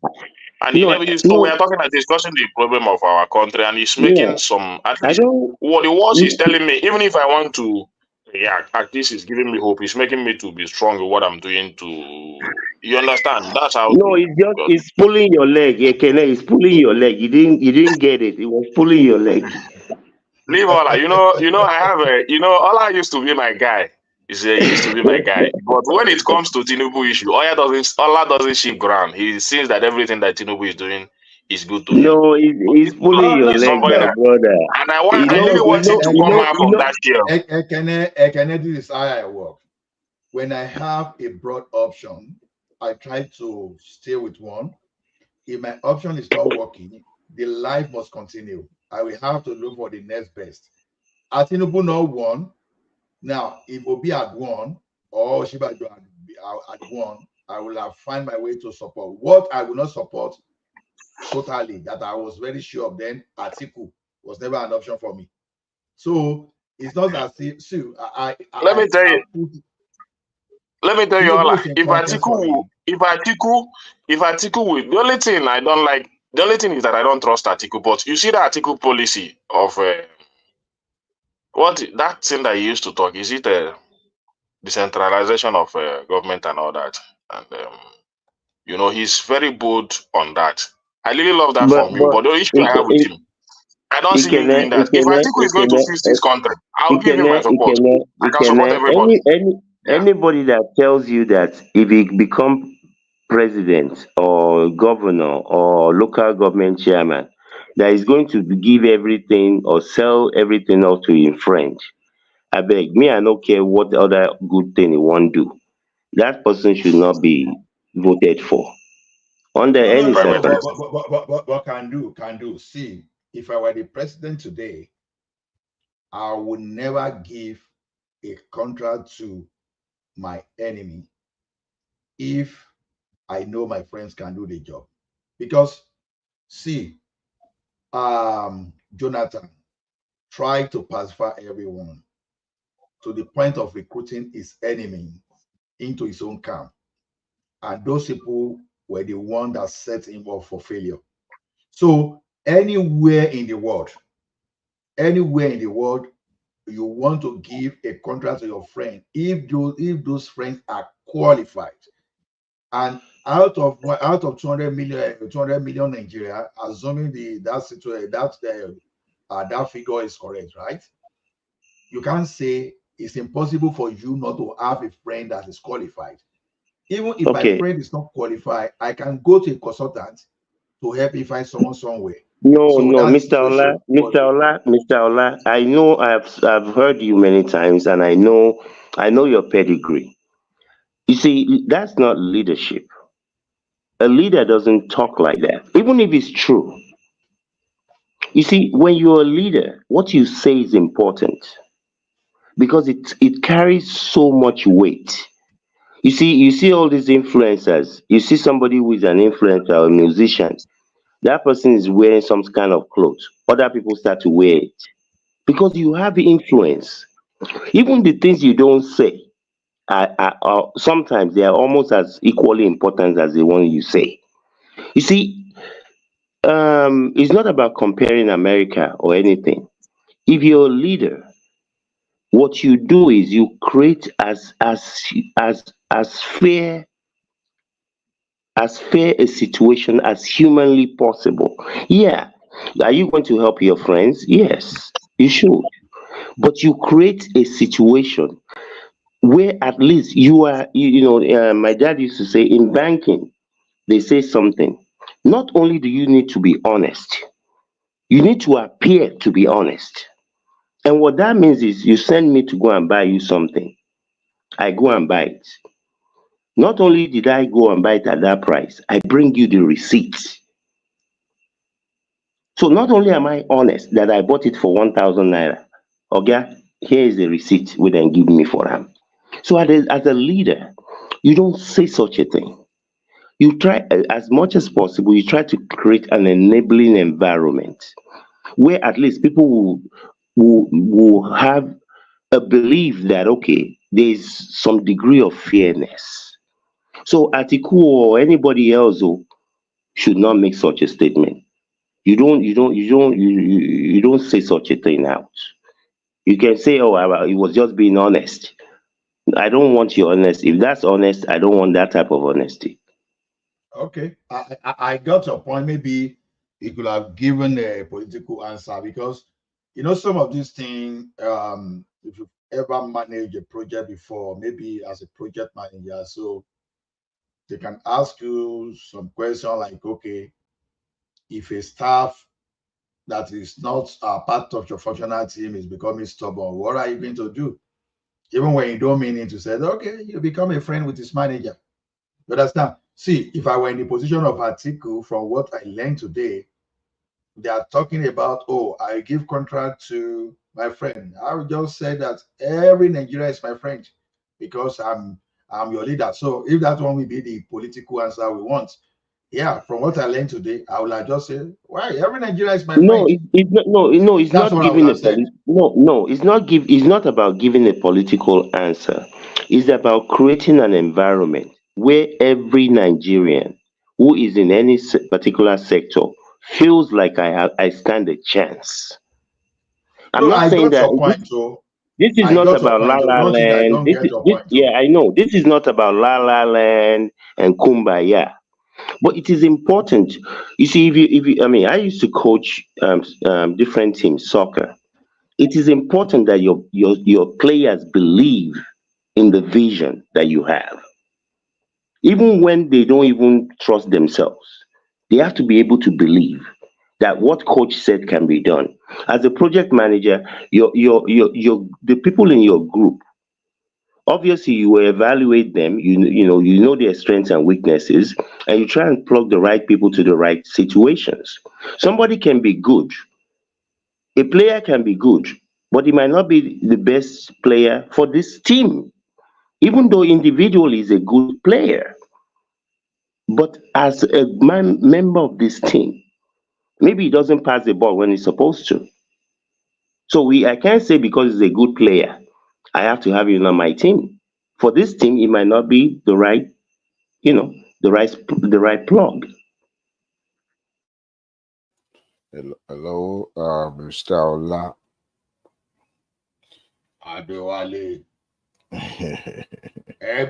S9: And he
S17: No,
S9: never used, so we
S17: no,
S9: are talking about discussing the problem of our country, and he's
S17: yeah.
S9: making some, at
S17: I
S9: least
S17: don't.
S9: what the words he's telling me, even if I want to, yeah, at least he's giving me hope. He's making me to be strong in what I'm doing to, you understand? That's how
S17: No, it's pulling your leg. Ekene is pulling your leg. You didn't get it. It was pulling your leg.
S9: leave Ola. I have Ola used to be my guy. He used to be my guy. But when it comes to Tinubu issue, Ola doesn't shift ground. He sees that everything that Tinubu is doing is good to him.
S17: No, it's pulling your
S9: He's
S17: leg,
S9: somebody
S17: my
S9: that,
S17: brother.
S9: and I really want him to come out from that shell.
S21: Ekene, this is how I work. When I have a broad option, I try to stay with one. If my option is not working, the life must continue. I will have to look for the next best. Atinubu not one. Now, if Obi had one, or Shibaju had one, I will have find my way to support. What I will not support totally, that I was very sure of then, Atiku was never an option for me. So it's not as if, see,
S9: Let me tell you, Ola, if Atiku will, the only thing I don't like, the only thing is that I don't trust Atiku. But you see the Atiku policy of that thing that he used to talk, is it decentralization of government and all that? And he's very bold on that. I really love that
S17: But
S9: from him. But the issue I have with him, I don't see him doing that. If Atiku is going to fix this country, I'll give him my support. I can support everybody.
S17: Anybody that tells you that if he become president or governor or local government chairman, that is going to give everything or sell everything off to him French, I beg me, I don't care what other good thing he want do. That person should not be voted for under any circumstance.
S21: What can do. See, if I were the president today, I would never give a contract to my enemy if I know my friends can do the job. Because see, Jonathan tried to pacify everyone to the point of recruiting his enemy into his own camp. And those people were the one that set him up for failure. So anywhere in the world, you want to give a contract to your friend if those friends are qualified. And out of 200 million Nigeria, assuming that figure is correct, right? You can't say it's impossible for you not to have a friend that is qualified. Even if my friend is not qualified, I can go to a consultant to help me find someone somewhere.
S17: No, Mr. Ola, I know I've heard you many times, and I know your pedigree. You see, that's not leadership. A leader doesn't talk like that, even if it's true. You see, when you're a leader, what you say is important because it carries so much weight. You see all these influencers. You see somebody who is an influencer or a musician. That person is wearing some kind of clothes. Other people start to wear it because you have influence. Even the things you don't say are sometimes they are almost as equally important as the one you say. You see, it's not about comparing America or anything. If you're a leader, what you do is you create as fair a situation as humanly possible. Yeah. Are you going to help your friends? Yes, you should. But you create a situation where at least my dad used to say in banking, they say something. Not only do you need to be honest, you need to appear to be honest. And what that means is you send me to go and buy you something. I go and buy it. Not only did I go and buy it at that price, I bring you the receipt. So not only am I honest that I bought it for 1,000 naira, okay, here is the receipt we then give me for them. So as a leader, you don't say such a thing. You try as much as possible, you try to create an enabling environment where at least people will have a belief that okay, there's some degree of fairness. So Atiku or anybody else should not make such a statement. You don't say such a thing out. You can say, oh, it was just being honest. I don't want your honesty. If that's honest, I don't want that type of honesty.
S21: Okay, I got your point. Maybe he could have given a political answer because some of these things. If you've ever managed a project before, maybe as a project manager, so they can ask you some question like, okay, if a staff that is not part of your functional team is becoming stubborn, what are you going to do? Even when you don't mean it to say, okay, you become a friend with his manager. You understand? See, if I were in the position of Atiku, from what I learned today, they are talking about, oh, I give contract to my friend. I would just say that every Nigerian is my friend because I'm your leader. So if that one will be the political answer we want, yeah, from what I learned today, I will have just say, why every Nigerian is my
S17: No,
S21: friend.
S17: it's not. No, it's
S21: That's
S17: not
S21: what I would
S17: giving a
S21: have said.
S17: no. It's not give. It's not about giving a political answer. It's about creating an environment where every Nigerian who is in any particular sector feels like I stand a chance. I'm
S21: No,
S17: not
S21: I
S17: saying
S21: got
S17: that
S21: your point, so
S17: this is
S21: I
S17: not
S21: got your
S17: about La
S21: point, so
S17: La
S21: don't think I
S17: Land.
S21: don't get your point,
S17: Yeah, I know. This is not about La La Land and Kumbaya. But it is important. You see, I mean, I used to coach different teams, soccer. It is important that your players believe in the vision that you have, even when they don't even trust themselves. They have to be able to believe that what coach said can be done. As a project manager, the people in your group, obviously you will evaluate them. You know their strengths and weaknesses, and you try and plug the right people to the right situations. Somebody can be good, a player can be good, but he might not be the best player for this team, even though individually he's a good player. But as a member of this team, maybe he doesn't pass the ball when he's supposed to. So I can't say because he's a good player, I have to have him on my team. For this team, he might not be the right, you know, the right plug.
S8: Hello, Mr. Ola.
S21: Adewale.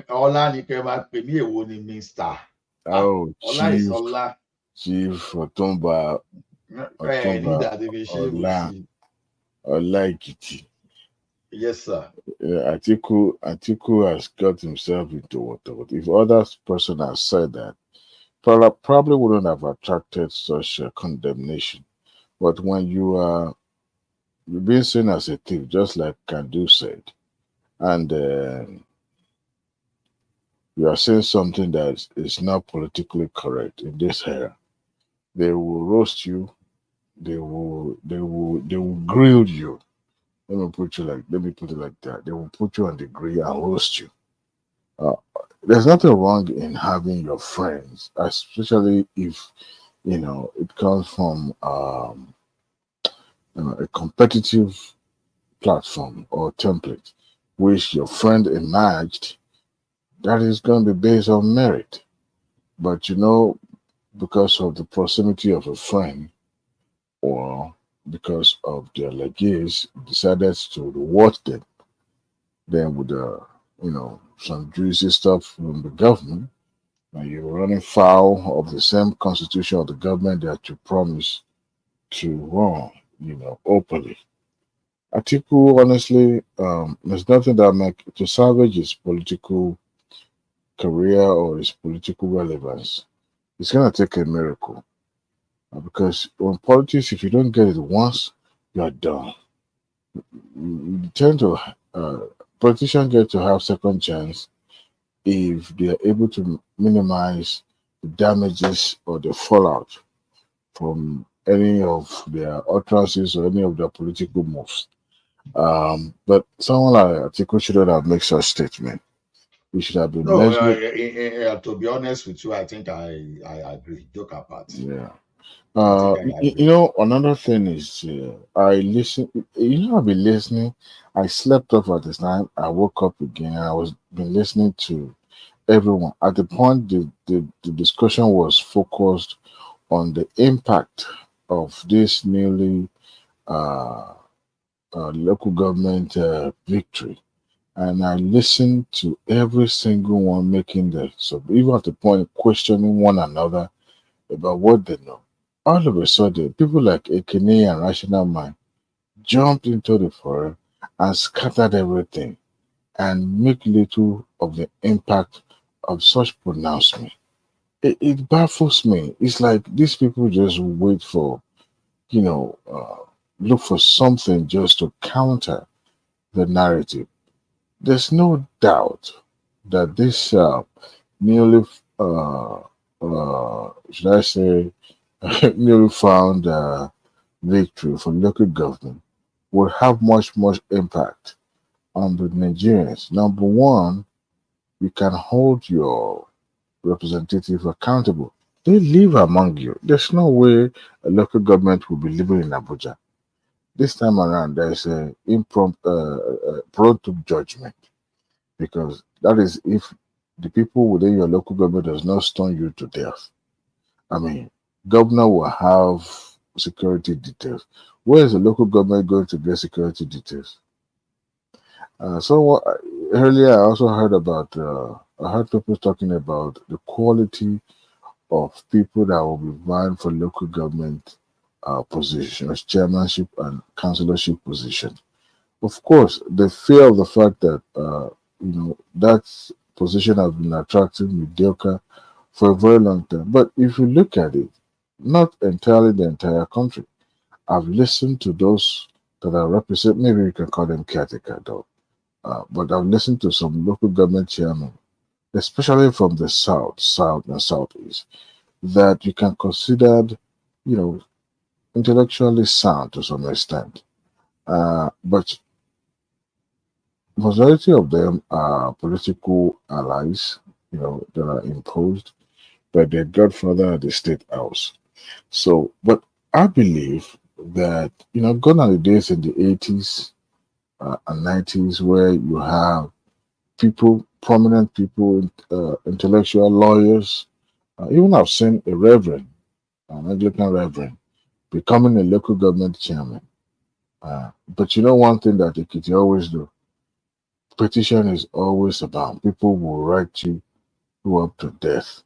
S21: Ola ni kẹ́ máa pè ní èwo ni Mr.
S8: Oh,
S21: Ola is
S8: Chief
S21: Ola.
S8: Otumba
S21: Need that if you
S8: Ola
S21: share.
S8: Olaikiti.
S21: Yes, sir.
S8: Atiku has got himself into water. But if other person has said that, probably wouldn't have attracted such condemnation. But when you're being seen as a thief, just like Kandu said, and you are saying something that is not politically correct in this era, they will roast you. They will grill you. Let me put it like that. They will put you on the grill and roast you. There's nothing wrong in having your friends, especially if it comes from a competitive platform or template, which your friend emerged. That is going to be based on merit, but because of the proximity of a friend or because of their legacy, decided to reward them with some juicy stuff from the government, and you're running foul of the same constitution of the government that you promised to run, openly. Atiku, honestly, there's nothing that to salvage his political career or his political relevance. It's gonna take a miracle, because in politics, if you don't get it once, you're done. You tend to politicians get to have second chance if they are able to minimize the damages or the fallout from any of their utterances or any of their political moves. But someone like Atiku shouldn't have made such statement. We should have been
S21: No,
S8: measured.
S21: to be honest with you, I think I agree. Joke apart.
S8: Yeah. You know, another thing is I listen. You know, I've been listening. I slept off at this time. I woke up again. I was been listening to everyone. At the point, the discussion was focused on the impact of this newly local government victory, and I listened to every single one making the so even at the point questioning one another about what they know. All of a sudden, people like Ekene and Rational Mind jumped into the forum and scattered everything and make little of the impact of such pronouncement. It baffles me. It's like these people just wait for, you know, look for something just to counter the narrative. There's no doubt that this newly, should I say, newly found victory for local government will have much impact on the Nigerians. Number one, you can hold your representative accountable. They live among you. There's no way a local government will be living in Abuja. This time around, there's a impromptu, prompt judgment because that is if the people within your local government does not stone you to death. I mean, governor will have security details. Where is the local government going to get security details? Earlier, I also heard about. I heard people talking about the quality of people that will be vying for local government positions, chairmanship and councillorship position. Of course, they fear the fact that that position has been attracting mediocre for a very long time. But if you look at it, not entirely the entire country. I've listened to those that are represent. Maybe you can call them caretaker, though. But I've listened to some local government chairmen, especially from the south, and southeast, that you can consider, intellectually sound to some extent. But majority of them are political allies, that are imposed by their godfather at the state house. So, but I believe that, gone are the days in the 80s and 90s where you have people, prominent people, intellectual lawyers. Even I've seen a reverend, an Anglican reverend, becoming a local government chairman. But you know one thing that Ekiti always do? Petition is always about people will write you up to death.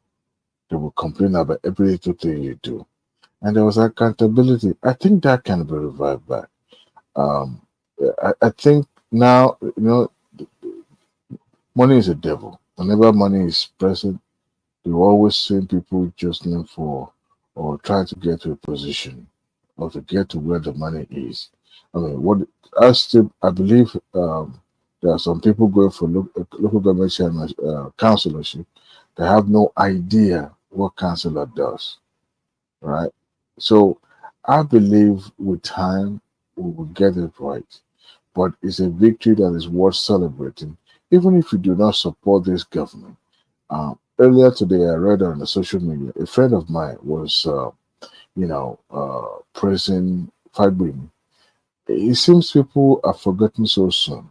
S8: They will complain about every little thing you do. And there was accountability. I think that can be revived back. I think now, money is a devil. Whenever money is present, you always see people just looking for or trying to get to a position or to get to where the money is. I mean, I believe there are some people going for local government chairman, councillorship. They have no idea what councillor does, right? So I believe with time we will get it right. But it's a victory that is worth celebrating, even if you do not support this government. Earlier today, I read on the social media, a friend of mine was, praising Fagbemi. It seems people are forgetting so soon.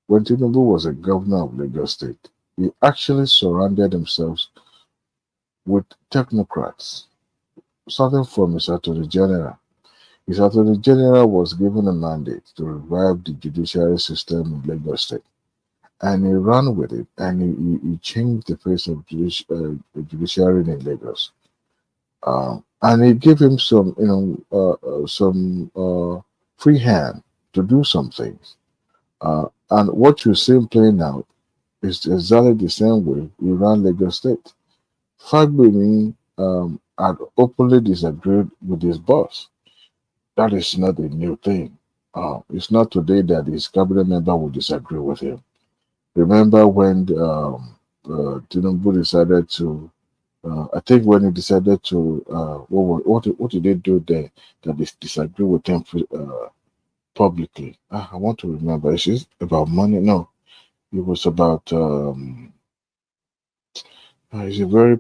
S8: When Tinubu was a governor of Lagos State, he actually surrounded himself with technocrats, starting from his Attorney General. His Attorney General was given a mandate to revive the judiciary system in Lagos State. And he ran with it, and he changed the face of the judiciary in Lagos. And he gave him some, free hand to do some things. And what you see him playing out is exactly the same way we ran Lagos State. Fagbemi had openly disagreed with his boss. That is not a new thing. It's not today that his cabinet member will disagree with him. Remember when Tinubu decided to, I think when he decided to, what did they do there that they disagree with him publicly? I want to remember. Is it about money? No, it was about. It's a very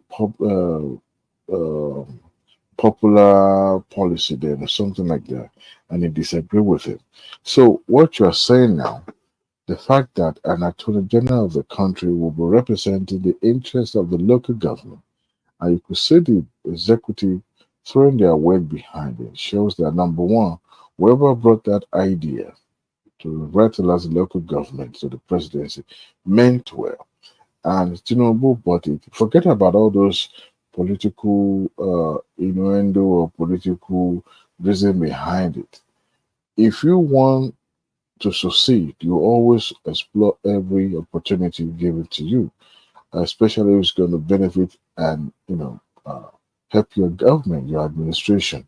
S8: popular policy then or something like that, and he disagree with it. So what you are saying now, the fact that an attorney general of the country will be representing the interests of the local government, and you could see the executive throwing their weight behind it, shows that number one, whoever brought that idea to revitalize the local government to the presidency meant well. And Tinubu bought it. Forget about all those political innuendo or political reason behind it. If you want to succeed, you always explore every opportunity given to you, especially if it's going to benefit and help your government, your administration.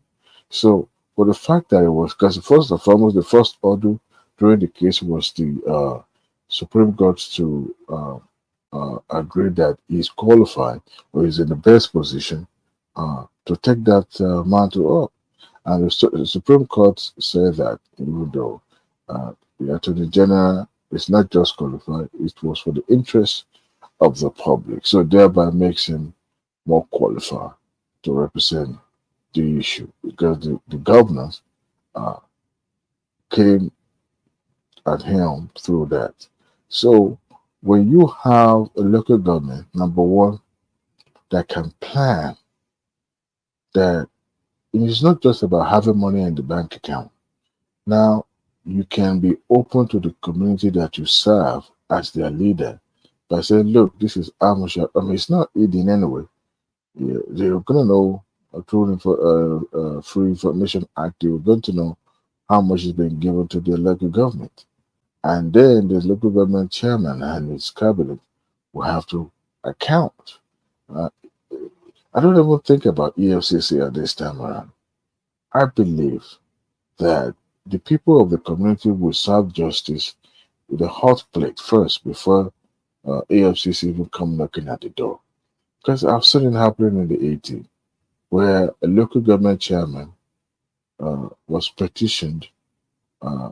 S8: So, for the fact that it was, because first and foremost, the first order during the case was the Supreme Court to agree that he's qualified or is in the best position to take that mantle up. And the Supreme Court said that even though the Attorney General is not just qualified, it was for the interest of the public. So thereby makes him more qualified to represent the issue because the governors came at him through that. So when you have a local government, number one, that can plan, that it's not just about having money in the bank account. Now you can be open to the community that you serve as their leader by saying, look, this is how much, I mean, it's not hidden anyway. Yeah, they're going to know through Free Information Act, they're going to know how much is being given to their local government. And then the local government chairman and his cabinet will have to account. Uh, I don't even think about EFCC at this time around. I believe that the people of the community will serve justice with a hot plate first before AFCC even come knocking at the door. Because I've seen it happening in the 80s, where a local government chairman was petitioned a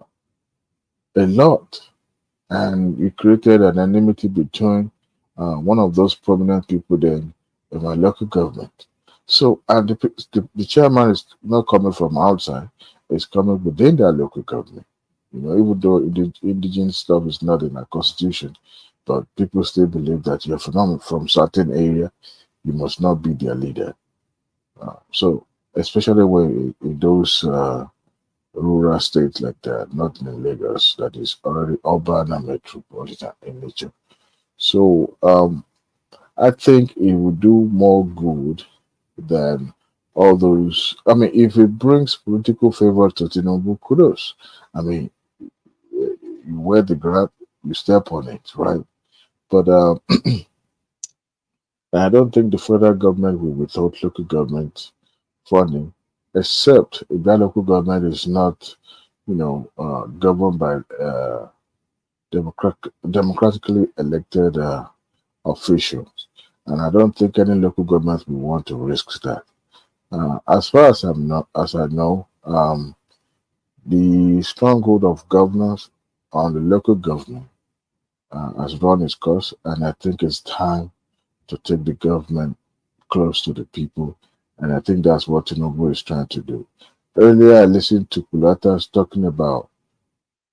S8: lot, and it created an enmity between one of those prominent people then in my local government. So, and the chairman is not coming from outside; it's coming within that local government. Even though indigenous stuff is not in our constitution, but people still believe that you're from certain area, you must not be their leader. So, especially when in those rural states like that, not in Lagos, that is already urban and metropolitan in nature. So, I think it would do more good than all those. I mean, if it brings political favor to Tinubu, kudos. I mean, you wear the grab, you step on it, right? But I don't think the federal government will withhold local government funding, except if that local government is not, governed by democratically elected officials. And I don't think any local government will want to risk that. As far as I know, the stronghold of governors on the local government has run its course, and I think it's time to take the government close to the people, and I think that's what Tinubu is trying to do. Earlier, I listened to Kulatas talking about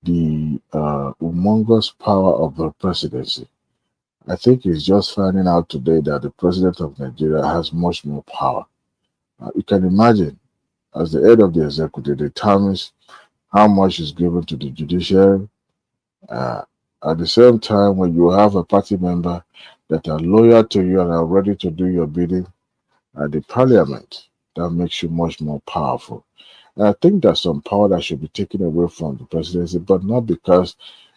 S8: the humongous power of the presidency. I think he's just finding out today that the president of Nigeria has much more power. You can imagine, as the head of the executive, determines how much is given to the judiciary. At the same time, when you have a party member that are loyal to you and are ready to do your bidding at the parliament, that makes you much more powerful. And I think there's some power that should be taken away from the presidency, but not because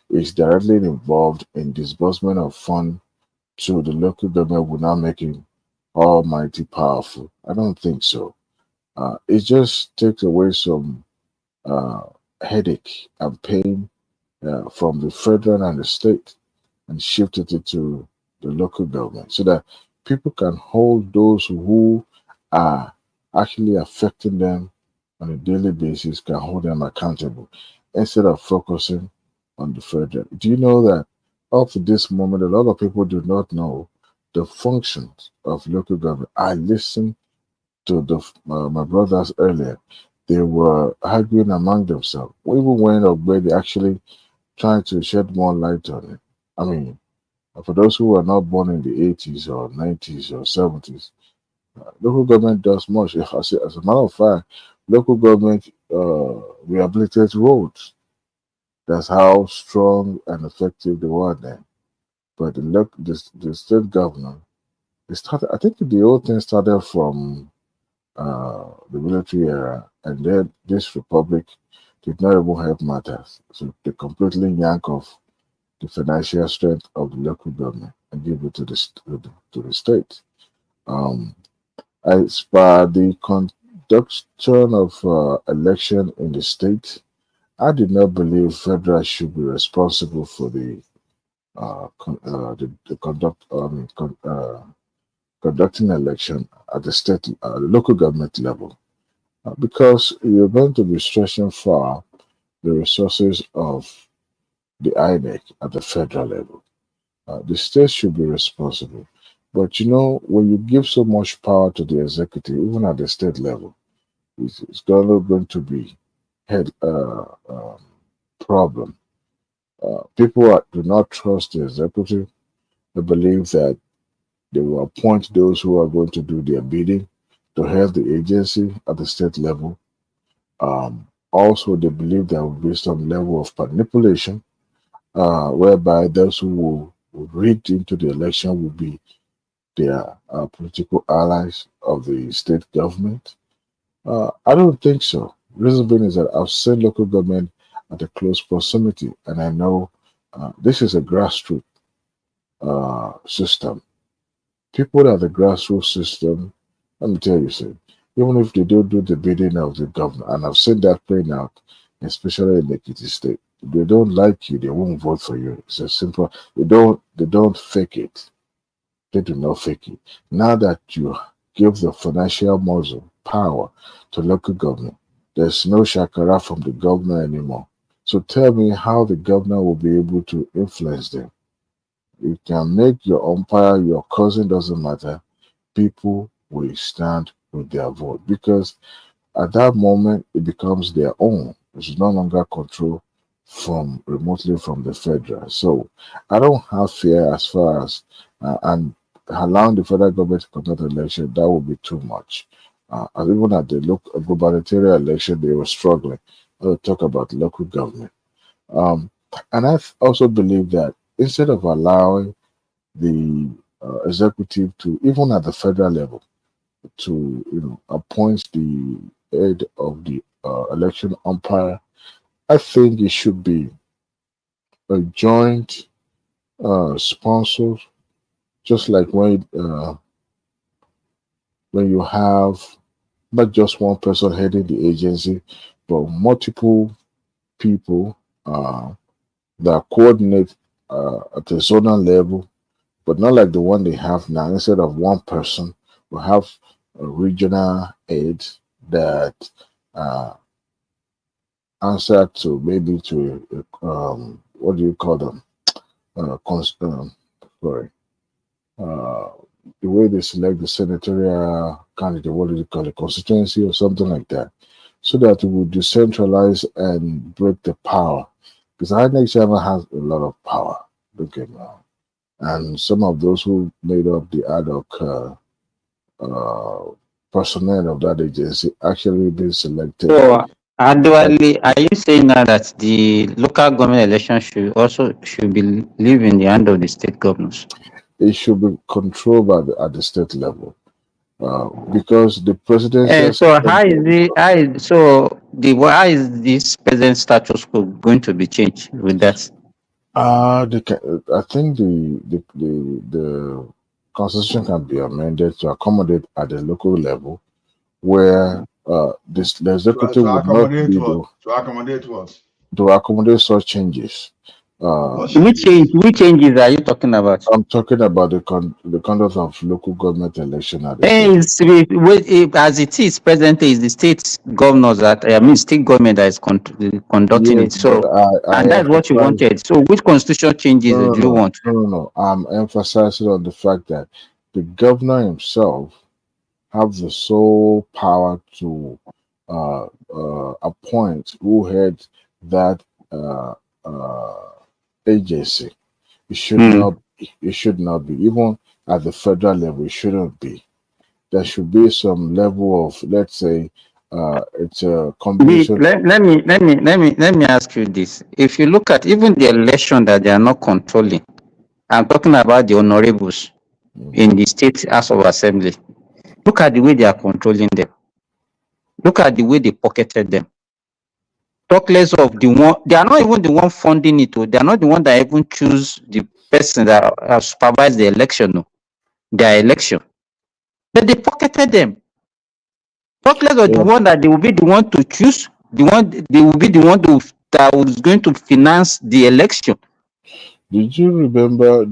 S8: it's directly involved in disbursement of funds to the local government will not make him almighty powerful. I don't think so. It just takes away some uh, headache and pain from the federal and the state and shifted it to the local government so that people can hold those who are actually affecting them on a daily basis, can hold them accountable instead of focusing on the federal. Do you know that up to this moment, a lot of people do not know the functions of local government? I listen to the my brothers earlier, they were arguing among themselves. We even went up where they actually trying to shed more light on it. I mean, for those who were not born in the 80s or 90s or 70s, local government does much. As a matter of fact, local government rehabilitates roads. That's how strong and effective they were then. But the state governor, they started. I think the whole thing started from the military era, and then this republic did not even help matters. So they completely yank off the financial strength of the local government and give it to the state. Um, as per the conduction of election in the state, I did not believe federal should be responsible for the conduct conducting election at the state, the local government level, because you're going to be stretching far the resources of the INEC at the federal level. The state should be responsible. But you know, when you give so much power to the executive, even at the state level, it's going to be head problem. People do not trust the executive. They believe that they will appoint those who are going to do their bidding to head the agency at the state level. Also, they believe there will be some level of manipulation, whereby those who will read into the election will be their political allies of the state government. I don't think so. Reason being is that I've seen local government at a close proximity, and I know this is a grassroots system. People at the grassroots system, let me tell you, sir, even if they don't do the bidding of the governor, and I've seen that playing out, especially in the Ekiti state, if they don't like you, they won't vote for you. It's a simple. They don't fake it. They do not fake it. Now that you give the financial muscle power to local government, there's no shakara from the governor anymore. So tell me how the governor will be able to influence them. You can make your umpire, your cousin, doesn't matter. People will stand with their vote because at that moment it becomes their own. It's no longer controlled from remotely from the federal. So I don't have fear as far as and allowing the federal government to conduct an election, that would be too much. And even at the local gubernatorial election, they were struggling. Talk about local government. And I also believe that instead of allowing the executive to, even at the federal level, to appoint the head of the election umpire, I think it should be a joint sponsor, just like when you have not just one person heading the agency, but multiple people that coordinate at a zonal level, but not like the one they have now. Instead of one person, we have a regional aid that answer to maybe to what do you call them? Sorry. The way they select the senatorial candidate, what do you call it, constituency or something like that, so that it will decentralize and break the power. Because INEC chairman has a lot of power, don't get me wrong. And some of those who made up the ad hoc personnel of that agency actually been selected.
S6: So, actually, are you saying now that the local government election should be leave in the hand of the state governors?
S8: It should be controlled at the state level, because the president.
S6: So how is this present status quo going to be changed with that?
S8: I think the constitution can be amended to accommodate at the local level, where the executive would not be able
S21: to accommodate what?
S8: To accommodate such changes.
S6: Which changes are you talking about?
S8: I'm talking about the conduct of local government election at the
S6: as it is presently, is the state governors state government that is conducting it. So and that's what you wanted. So which constitutional changes do you want?
S8: No. I'm emphasizing on the fact that the governor himself have the sole power to appoint who heads that agency. It should not be. It should not be. Even at the federal level, it shouldn't be. There should be some level of, let's say, it's a combination.
S6: Let me ask you this. If you look at even the election that they are not controlling, I'm talking about the honorables in the state House of Assembly. Look at the way they are controlling them. Look at the way they pocketed them. Talk less of the one, they are not even the one funding it. They are not the one that even choose the person that supervise the election. No, their election. But they pocketed them. Talk less of the one that they will be the one to choose, the one they will be the one that was going to finance the election.
S8: Do you remember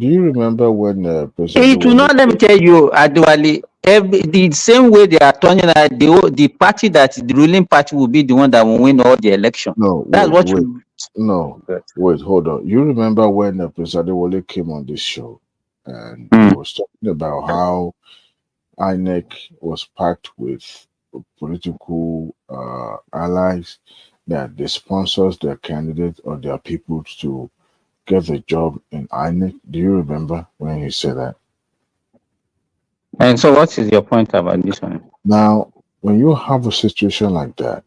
S8: when President
S6: It will not, let me tell you, Adewale, the same way they are turning out, the party that the ruling party will be the one that will win all the election.
S8: No,
S6: That's what
S8: wait,
S6: you.
S8: no, wait, hold on. You remember when President Adewale came on this show and he was talking about how INEC was packed with political allies, that they sponsors their candidates or their people to get the job in INEC. Do you remember when he said that?
S6: And so, what is your point about this one?
S8: Now, when you have a situation like that,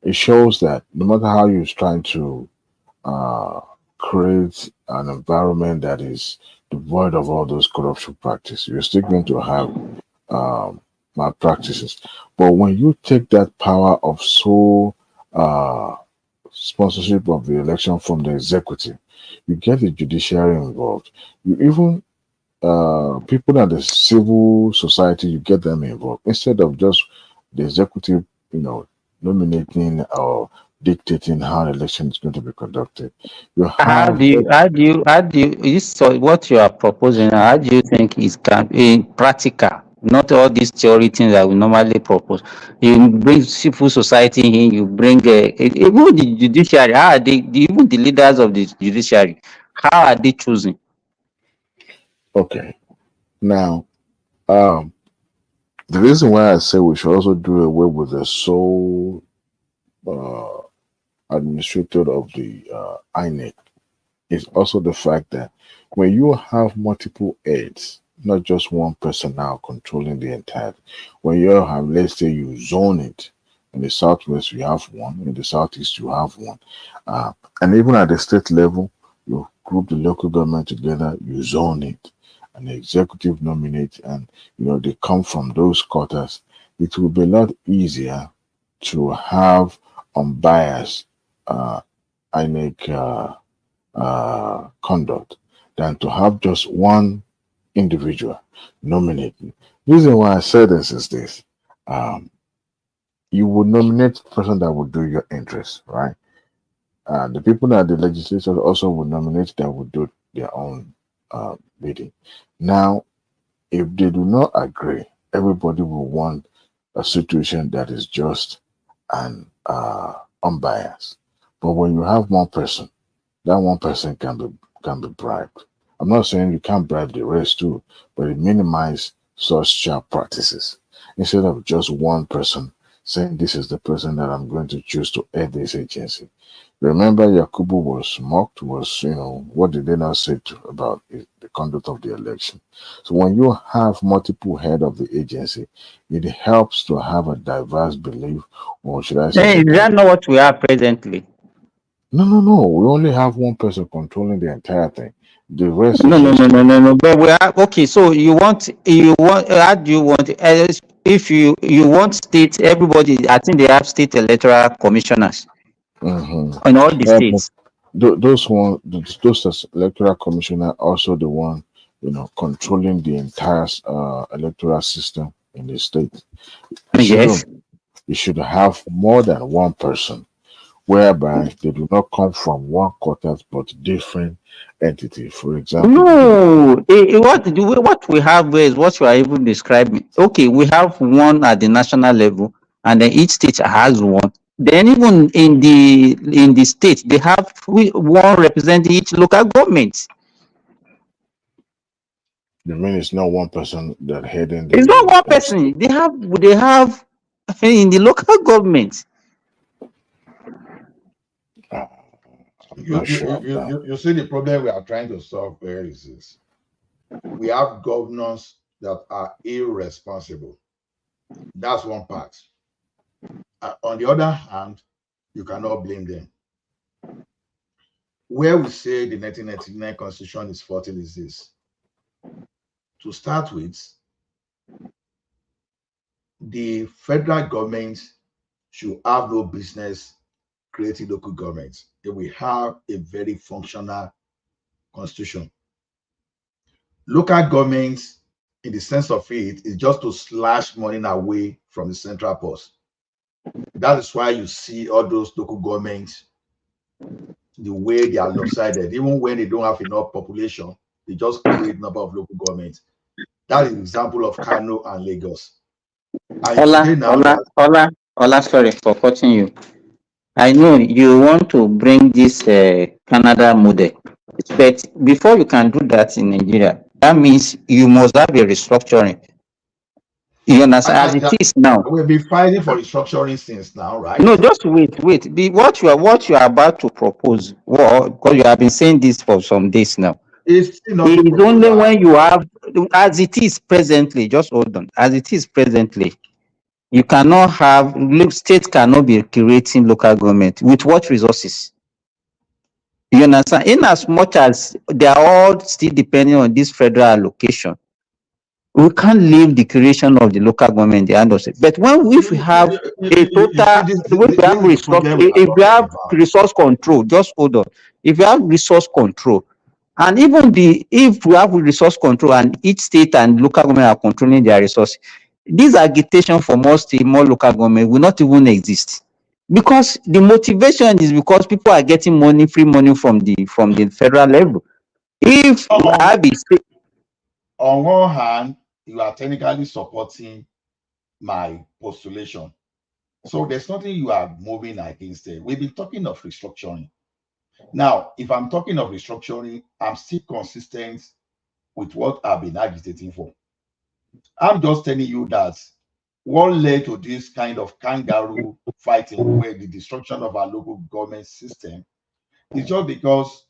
S8: it shows that no matter how you're trying to create an environment that is devoid of all those corruption practices, you're still going to have malpractices. But when you take that power of sole sponsorship of the election from the executive, you get the judiciary involved. You even people in the civil society, you get them involved instead of just the executive, nominating or dictating how the election is going to be conducted.
S6: How do you, this is what you are proposing, how do you think is in practical? Not all these theory things that we normally propose. You bring civil society in, you bring even the judiciary. How are they, even the leaders of the judiciary, how are they choosing?
S8: Okay. Now, the reason why I say we should also do away with the sole administrator of the INEC is also the fact that when you have multiple aides, not just one person now controlling the entire, when you have, let's say you zone it, in the southwest you have one, in the southeast you have one, and even at the state level, you group the local government together, you zone it, and the executive nominate, and they come from those quarters. It will be a lot easier to have unbiased INEC conduct than to have just one individual nominating. The reason why I say this is this: you would nominate the person that would do your interest, right? The people that the legislature also would nominate that would do their own bidding. Now, if they do not agree, everybody will want a situation that is just and unbiased. But when you have one person, that one person can be bribed. I'm not saying you can't bribe the rest too, but it minimizes such sharp practices. Instead of just one person saying this is the person that I'm going to choose to head this agency. Remember, Yakubu was mocked, what did they not say about the conduct of the election? So when you have multiple head of the agency, it helps to have a diverse belief, or should I say?
S6: Is that not what we have presently?
S8: No. We only have one person controlling the entire thing. The rest
S6: No. But we are okay. So you want? How do you want? If you want state, everybody. I think they have state electoral commissioners in all the states.
S8: Those electoral commissioner also the one controlling the entire electoral system in the state.
S6: Yes,
S8: you should have more than one person, whereby they do not come from one quarters but different entity. For example,
S6: no. What we have is what you are even describing. Okay, we have one at the national level, and then each state has one. Then even in the state, they have one representing each local government.
S8: You mean it's not one person that heading
S6: It's not
S8: the
S6: one person. They have in the local government.
S8: I'm not sure of that.
S21: You see the problem we are trying to solve here is this. We have governors that are irresponsible. That's one part. On the other hand, you cannot blame them. Where we say the 1999 Constitution is faulty is this. To start with, the federal government should have no business creating local governments if we have a very functional constitution. Local governments, in the sense of it, is just to slash money away from the central purse. That is why you see all those local governments, the way they are lopsided, even when they don't have enough population, they just create number of local governments. That is an example of Kano and Lagos.
S6: Ola, sorry for cutting you. I know you want to bring this Canada model, but before you can do that in Nigeria, that means you must have a restructuring. You understand? As it is now.
S21: We've been fighting for restructuring since now, right?
S6: No, just wait. What you are about to propose, well, because you have been saying this for some days now.
S21: It's
S6: only when you have, as it is presently, just hold on, as it is presently, you cannot have, states cannot be creating local government with what resources? You understand? In as much as they are all still depending on this federal allocation, we can't leave the creation of the local government in the hand of it. But if we have a total, if we have resource control, just hold on. If we have resource control, and even if we have resource control and each state and local government are controlling their resources, this agitation for more local government will not even exist. Because the motivation is because people are getting money, free money from the federal level. If
S21: on one hand, you are technically supporting my postulation. So there's nothing you are moving against it. We've been talking of restructuring. Now, if I'm talking of restructuring, I'm still consistent with what I've been agitating for. I'm just telling you that what led to this kind of kangaroo fighting where the destruction of our local government system is just because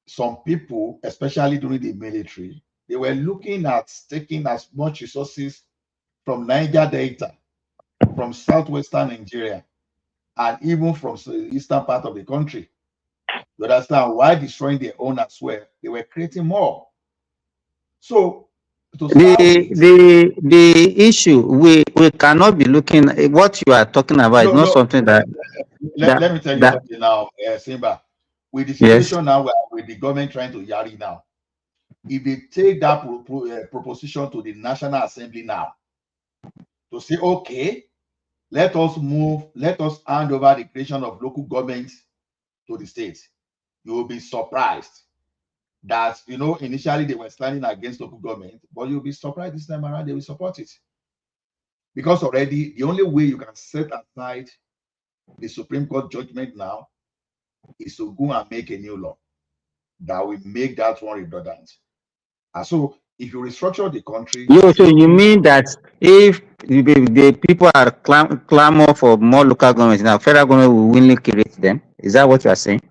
S21: some people, especially during the military, they were looking at taking as much resources from Niger Delta, from southwestern Nigeria, and even from the eastern part of the country. You understand? Why destroying their own as well? They were creating more. So
S6: the issue, we cannot be looking at what you are talking about. It's not something that
S21: let me tell you something now, Simba. With the situation now with the government trying to yari now, if they take that proposition to the National Assembly now to say, okay, let us hand over the creation of local governments to the states, you will be surprised that, initially they were standing against local government, but you'll be surprised this time around they will support it. Because already the only way you can set aside the Supreme Court judgment now is to go and make a new law that will make that one redundant. And so if you restructure the country...
S6: So you mean that if the people are clamor for more local governments, now federal government will willingly create them? Is that what you are saying?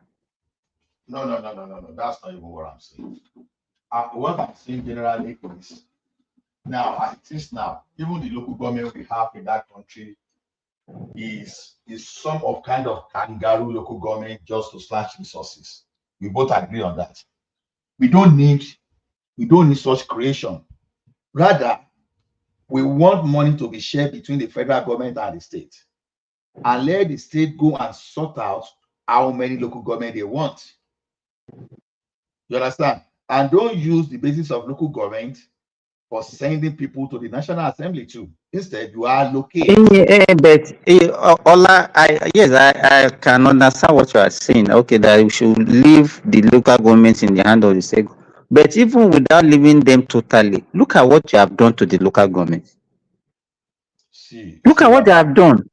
S21: No. That's not even what I'm saying. What I'm saying generally is, now, as it is now, even the local government we have in that country is some of kind of kangaroo local government just to slash resources. We both agree on that. We don't need such creation. Rather, we want money to be shared between the federal government and the state, and let the state go and sort out how many local government they want. You understand? And don't use the basis of local government for sending people to the National Assembly too. Instead, you allocate.
S6: Ola, I can understand what you are saying. Okay, that we should leave the local governments in the hand of the state. But even without leaving them totally, look at what you have done to the local governments. Look at what they have done.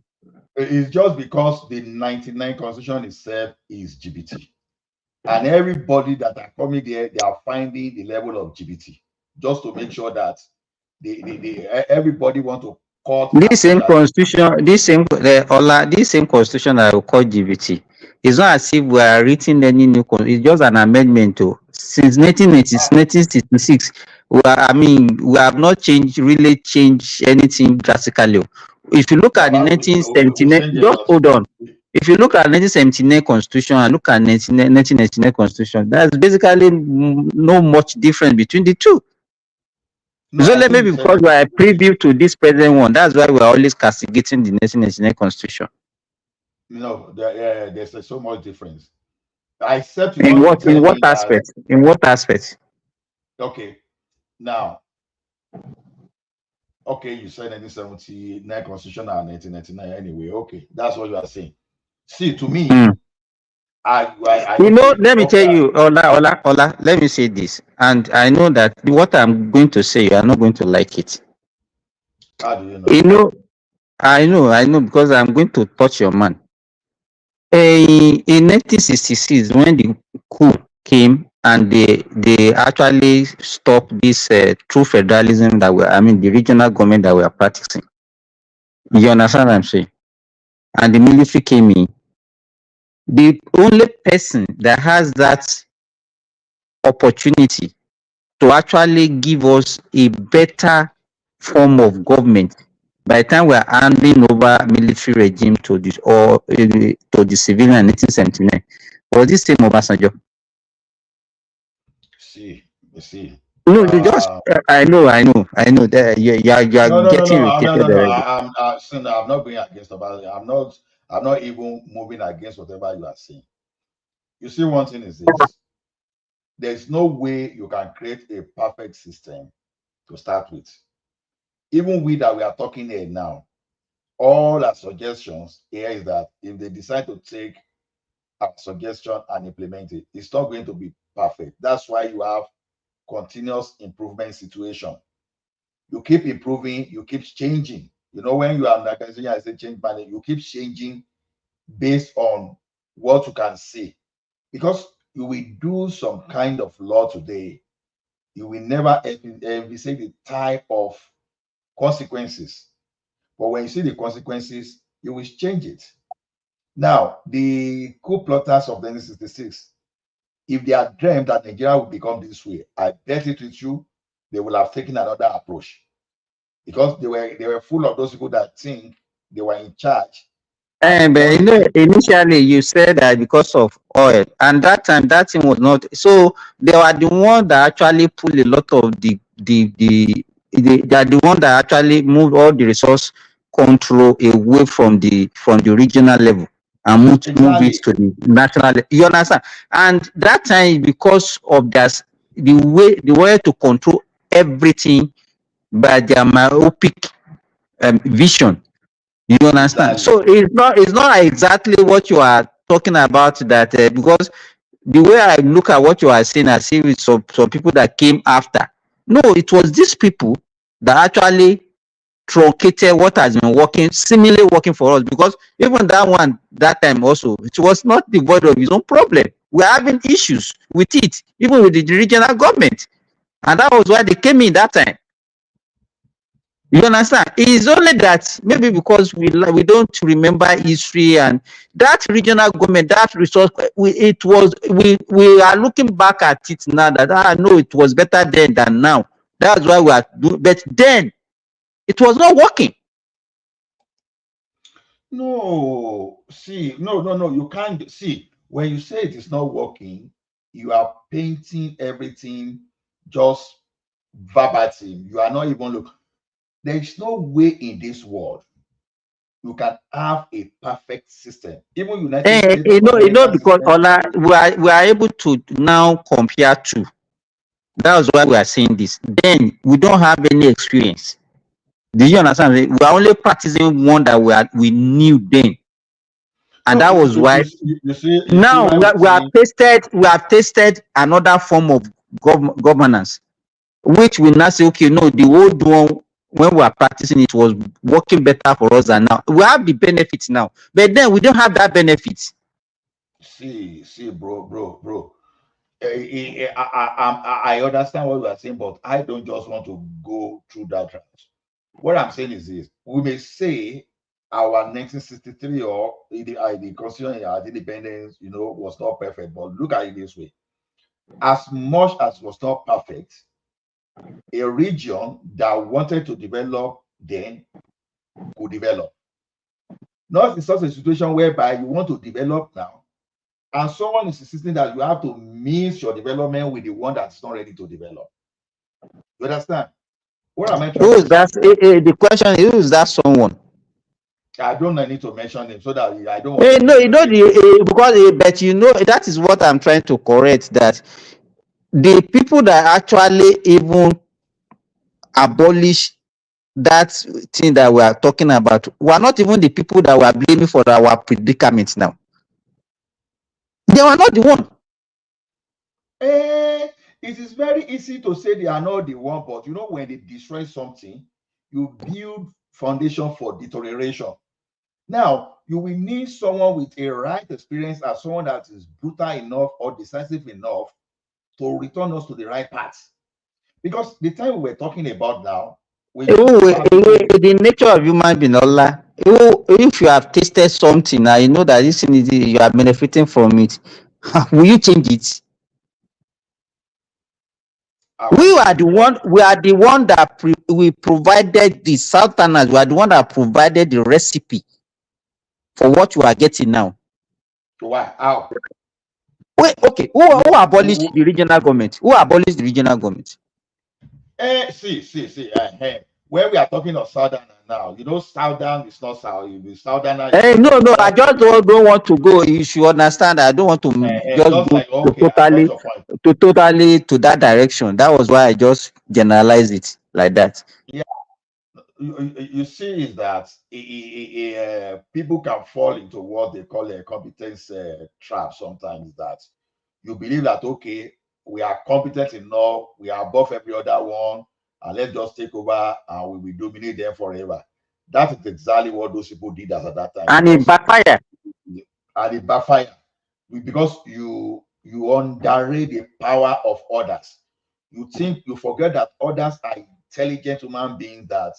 S21: It's just because the 99 Constitution itself is GBT. And everybody that are coming there, they are finding the level of GBT. just to make sure that everybody want to cut
S6: This same constitution, this same constitution that we call GBT, it's not as if we are written any new it's just an amendment to since 1966. We have not really changed anything drastically. If you look at the 1979, just hold on. If you look at 1979 constitution and look at 1999 constitution, that's basically no much difference between the two. No, so maybe because we are a preview to this present one, that's why we are always castigating the 1999 constitution.
S21: No, there's so much difference. Except
S6: in what aspect? In what aspect?
S21: Okay, now, okay, you said 1979 constitution and 1999 anyway. Okay, that's what you are saying. See, to me, I
S6: let me tell you, Ola, let me say this, and I know that what I'm going to say, you are not going to like it.
S21: How do you know?
S6: I know, because I'm going to touch your man. In 1966, when the coup came and they actually stopped this true federalism that the regional government that we are practicing. You understand what I'm saying? And the military came in. The only person that has that opportunity to actually give us a better form of government by the time we are handing over military regime to the civilian in 1979 was this same Obasanjo.
S21: See.
S6: No, you just I know that you are getting irritated already.
S21: I'm not going against Obasanjo. I'm not even moving against whatever you are saying. You see, one thing is this: there's no way you can create a perfect system to start with. Even we that we are talking here now, all our suggestions here is that if they decide to take our suggestion and implement it, it's not going to be perfect. That's why you have continuous improvement situation. You keep improving, you keep changing. You know, when you are like I say change management, you keep changing based on what you can see. Because you will do some kind of law today, you will never say the type of consequences. But when you see the consequences, you will change it. Now, the coup plotters of 1966, if they had dreamed that Nigeria would become this way, I bet it with you, they will have taken another approach. Because they were full of those people that think they were in charge.
S6: But initially you said that because of oil, and that time that thing was not. So they were the one that actually pulled a lot of they are the one that actually moved all the resource control away from the regional level and move it to the national level. You understand? And that time, because of that, the way to control everything by their myopic vision. You understand? So it's not exactly what you are talking about, that because the way I look at what you are saying, I see with some people that came after. No, it was these people that actually truncated what has been seemingly working for us, because even that time also, it was not devoid of its own problem. We're having issues with it, even with the regional government. And that was why they came in that time. You understand? It's only that maybe because we don't remember history and that regional government, that resource, we are looking back at it now that no, it was better then than now. That's why we are doing. But then it was not working.
S21: No, see, no. You can't see when you say it is not working. You are painting everything just verbatim. You are not even looking. There is no way in this world you can have a perfect system. Even United States.
S6: Because we are able to now compare to. That's why we are saying this. Then we don't have any experience. Do you understand? We are only practicing one that we knew then, and that was why. Now we have tasted another form of governance, which we now say, okay, no, the old one, when we are practicing it, was working better for us than now. We have the benefits now, but then we don't have that benefit.
S21: See, bro. I understand what you are saying, but I don't just want to go through that route. What I'm saying is this: we may say our 1963 or the Constitution of independence, was not perfect, but look at it this way: as much as was not perfect, a region that wanted to develop then could develop. Not in such a situation whereby you want to develop now, and someone is insisting that you have to mix your development with the one that's not ready to develop. You understand? What am I trying
S2: Who
S21: to
S2: is that?
S21: say?
S2: The question is, who is that someone?
S21: I don't need to mention him so that I don't want to.
S2: No, because but that is what I'm trying to correct. That the people that actually even abolish that thing that we are talking about were not even the people that were blaming for our predicament now. They were not the one.
S21: It is very easy to say they are not the one, but when they destroy something, you build foundation for deterioration. Now, you will need someone with a right experience as someone that is brutal enough or decisive enough to return us to the right path. Because the time we're talking about now,
S2: The nature of human being, Allah, if you have tasted something now, you know that this thing you are benefiting from it, will you change it? We are the one that we provided the Southerners. We are the one that provided the recipe for what you are getting now.
S21: Why? How?
S2: Wait, okay. Who abolished the regional government? Who abolished the regional government?
S21: See. When we are talking of Southern now, Southern is not South. Southerner.
S2: No. I just don't want to go. You should understand that I don't want to just go
S21: like,
S2: totally to that direction. That was why I just generalized it like that.
S21: Yeah. You see is that people can fall into what they call a competence trap sometimes, that you believe that, okay, we are competent enough, we are above every other one, and let's just take over and we will dominate them forever. That is exactly what those people did at that time.
S2: And it backfired.
S21: And it backfired because you underrate the power of others. You forget that others are intelligent human beings that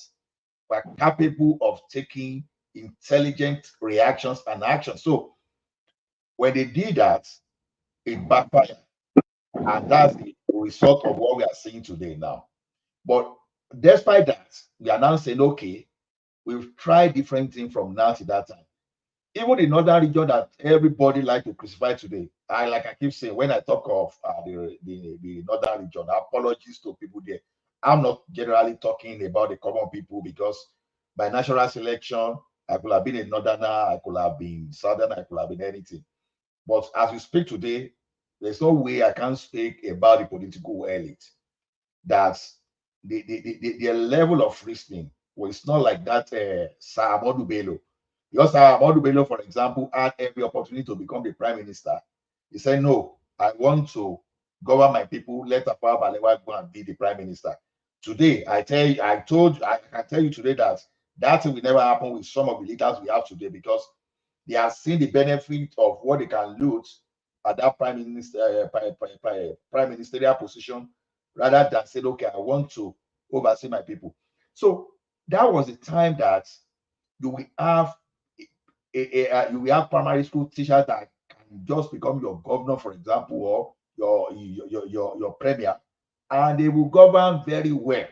S21: were capable of taking intelligent reactions and actions. So when they did that, it backfired. And that's the result of what we are seeing today now. But despite that, we are now saying, okay, we've tried different things from now to that time. Even the northern region that everybody like to crucify today, I keep saying, when I talk of the northern region, apologies to people there. I'm not generally talking about the common people, because by natural selection, I could have been a northerner, I could have been southern, I could have been anything. But as we speak today, there's no way I can speak about the political elite. That's the level of reasoning. Well, it's not like that Sir Ahmadu Bello. Because Sir Ahmadu Bello, for example, had every opportunity to become the prime minister. He said, no, I want to govern my people. Let Tafawa Balewa go and be the prime minister. Today, I can tell you today that will never happen with some of the leaders we have today, because they have seen the benefit of what they can lose at that prime ministerial position, rather than say, okay, I want to oversee my people. So that was the time that you will have you will have primary school teachers that can just become your governor, for example, or your premier, and they will govern very well,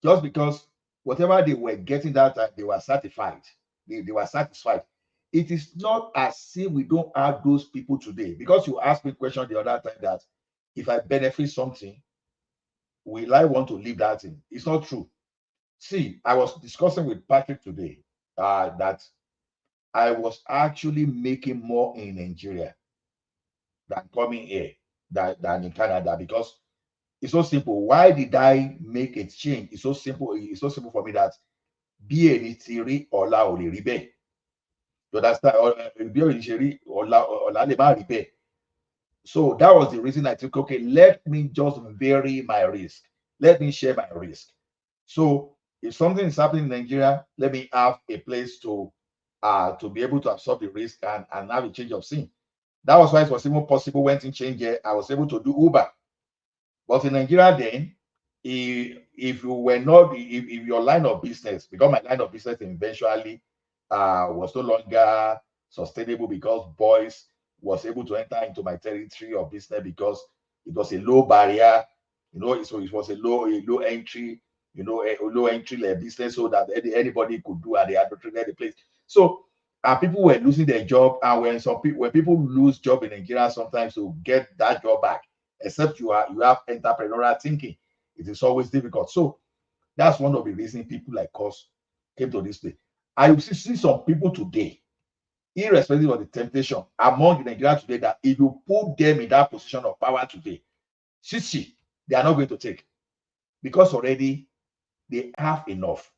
S21: just because whatever they were getting that time, they were satisfied. They were satisfied. It is not as if we don't have those people today, because you asked me a question the other time that if I benefit something, will I want to leave that in? It's not true. See, I was discussing with Patrick today that I was actually making more in Nigeria than coming here than in Canada, because it's so simple. Why did I make a change? It's so simple. It's so simple for me that bí èyí ti rí ọ̀la ò lè rí bẹ́ẹ̀. You understand? Bí èyí ṣe rí ọ̀la lè má rí bẹ́ẹ̀. So that was the reason I took, okay, let me just vary my risk. Let me share my risk. So if something is happening in Nigeria, let me have a place to be able to absorb the risk and have a change of scene. That was why it was even possible when things changed here. I was able to do Uber. But in Nigeria then, if you were not, if your line of business, because my line of business eventually was no longer sustainable because boys was able to enter into my territory of business because it was a low barrier, so it was a low entry, a low entry level business so that anybody could do and they had to trade the place. So people were losing their job, and when people lose job in Nigeria, sometimes to get that job back, except you have entrepreneurial thinking, it is always difficult. So that's one of the reasons people like us came to this place. I see some people today, irrespective of the temptation among the Nigerians today, that if you put them in that position of power today, they are not going to take, because already they have enough,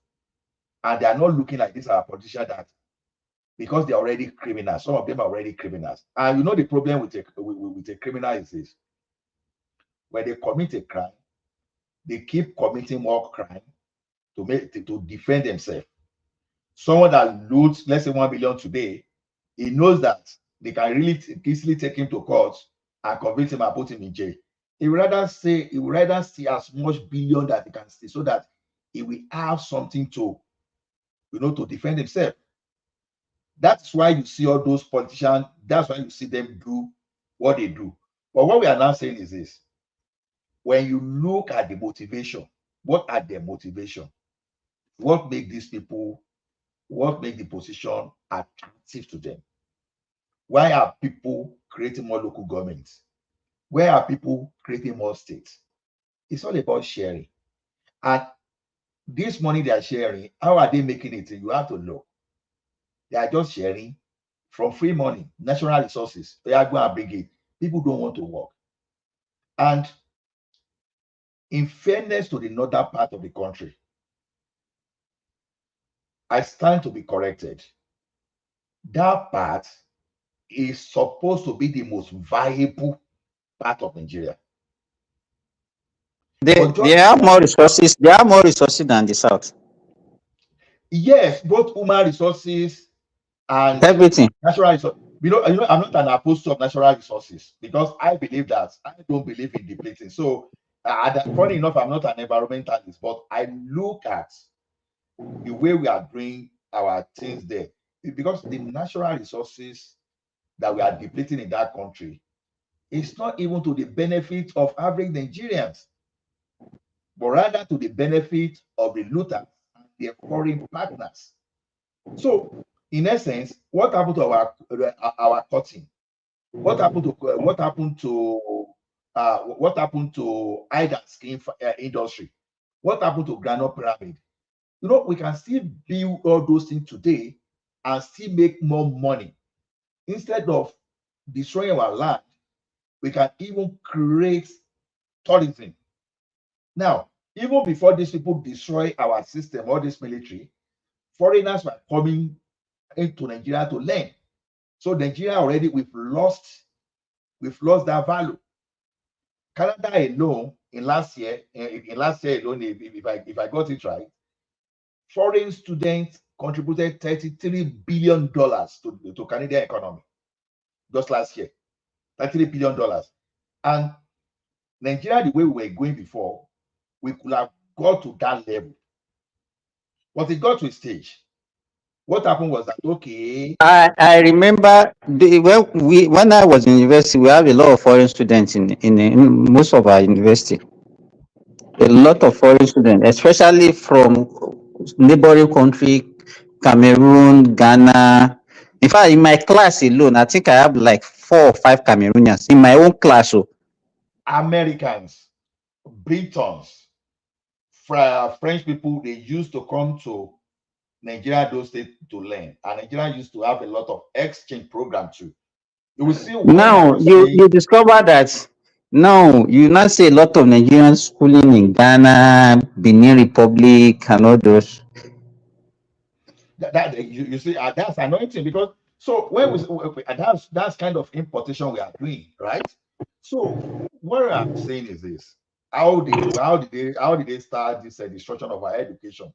S21: and they are not looking like this our politician that because they're already criminals. Some of them are already criminals, and the problem with a criminal is this: when they commit a crime, they keep committing more crime to defend themselves. Someone that loots, let's say 1 billion today, he knows that they can really easily take him to court and convict him and put him in jail. He would rather see as much billion that he can steal so that he will have something to defend himself. That's why you see all those politicians, that's why you see them do what they do. But what we are now saying is this: when you look at the motivation, what are their motivation? What make these people, what make the position attractive to them? Why are people creating more local governments? Why are people creating more states? It's all about sharing. And this money they are sharing, how are they making it? You have to know. They are just sharing from free money, natural resources. They are going to bring it. People don't want to work. And in fairness to the northern part of the country, I stand to be corrected. That part is supposed to be the most viable part of Nigeria.
S2: They have more resources. They have more resources than the south.
S21: Yes, both human resources and
S2: everything.
S21: Natural resources. I'm not an opposed of natural resources because I believe that I don't believe in depleting. So, funny enough, I'm not an environmentalist, but I look at the way we are doing our things there, because the natural resources that we are depleting in that country is not even to the benefit of average Nigerians, but rather to the benefit of the looters and their foreign partners. So, in essence, what happened to our cotton? What happened to either skin industry? What happened to granite pyramid? We can still build all those things today and still make more money. Instead of destroying our land, we can even create tourism. Now, even before these people destroy our system, all this military, foreigners were coming into Nigeria to learn. So Nigeria already, we've lost that value. Canada alone in last year alone, if I got it right, foreign students contributed $33 billion to Canadian economy just last year. $33 billion. And Nigeria, the way we were going before, we could have got to that level. But it got to a stage. What happened was that, okay.
S2: I remember when I was in university, we have a lot of foreign students in most of our university. A lot of foreign students, especially from neighboring country, Cameroon, Ghana. In fact, in my class alone, I think I have like 4 or 5 Cameroonians in my own class.
S21: Americans, Britons, French people, they used to come to Nigeria, those states to learn. And Nigeria used to have a lot of exchange program too. You will see
S2: now you discover that now you now see a lot of Nigerians schooling in Ghana, Benin Republic, and all those.
S21: You see, that's anointing, because so when that's kind of importation we are doing, right? So what I'm saying is this: how did they start this destruction of our education,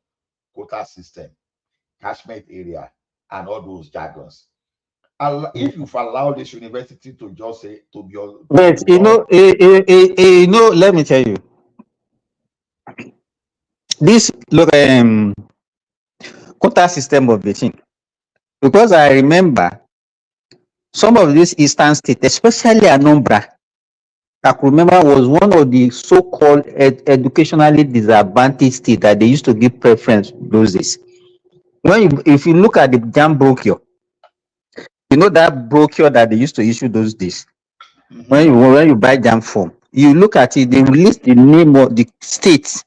S21: quota system, catchment area, and all those jargons? if you've allowed this university to just say to be
S2: But you know, let me tell you, this look quota system of the thing, because I remember some of these eastern states, especially Anambra, I could remember was one of the so-called educationally disadvantaged states that they used to give preference those days. If you look at the jam brochure, you know that brochure that they used to issue those days. When you buy jam form, you look at it, they list the name of the states.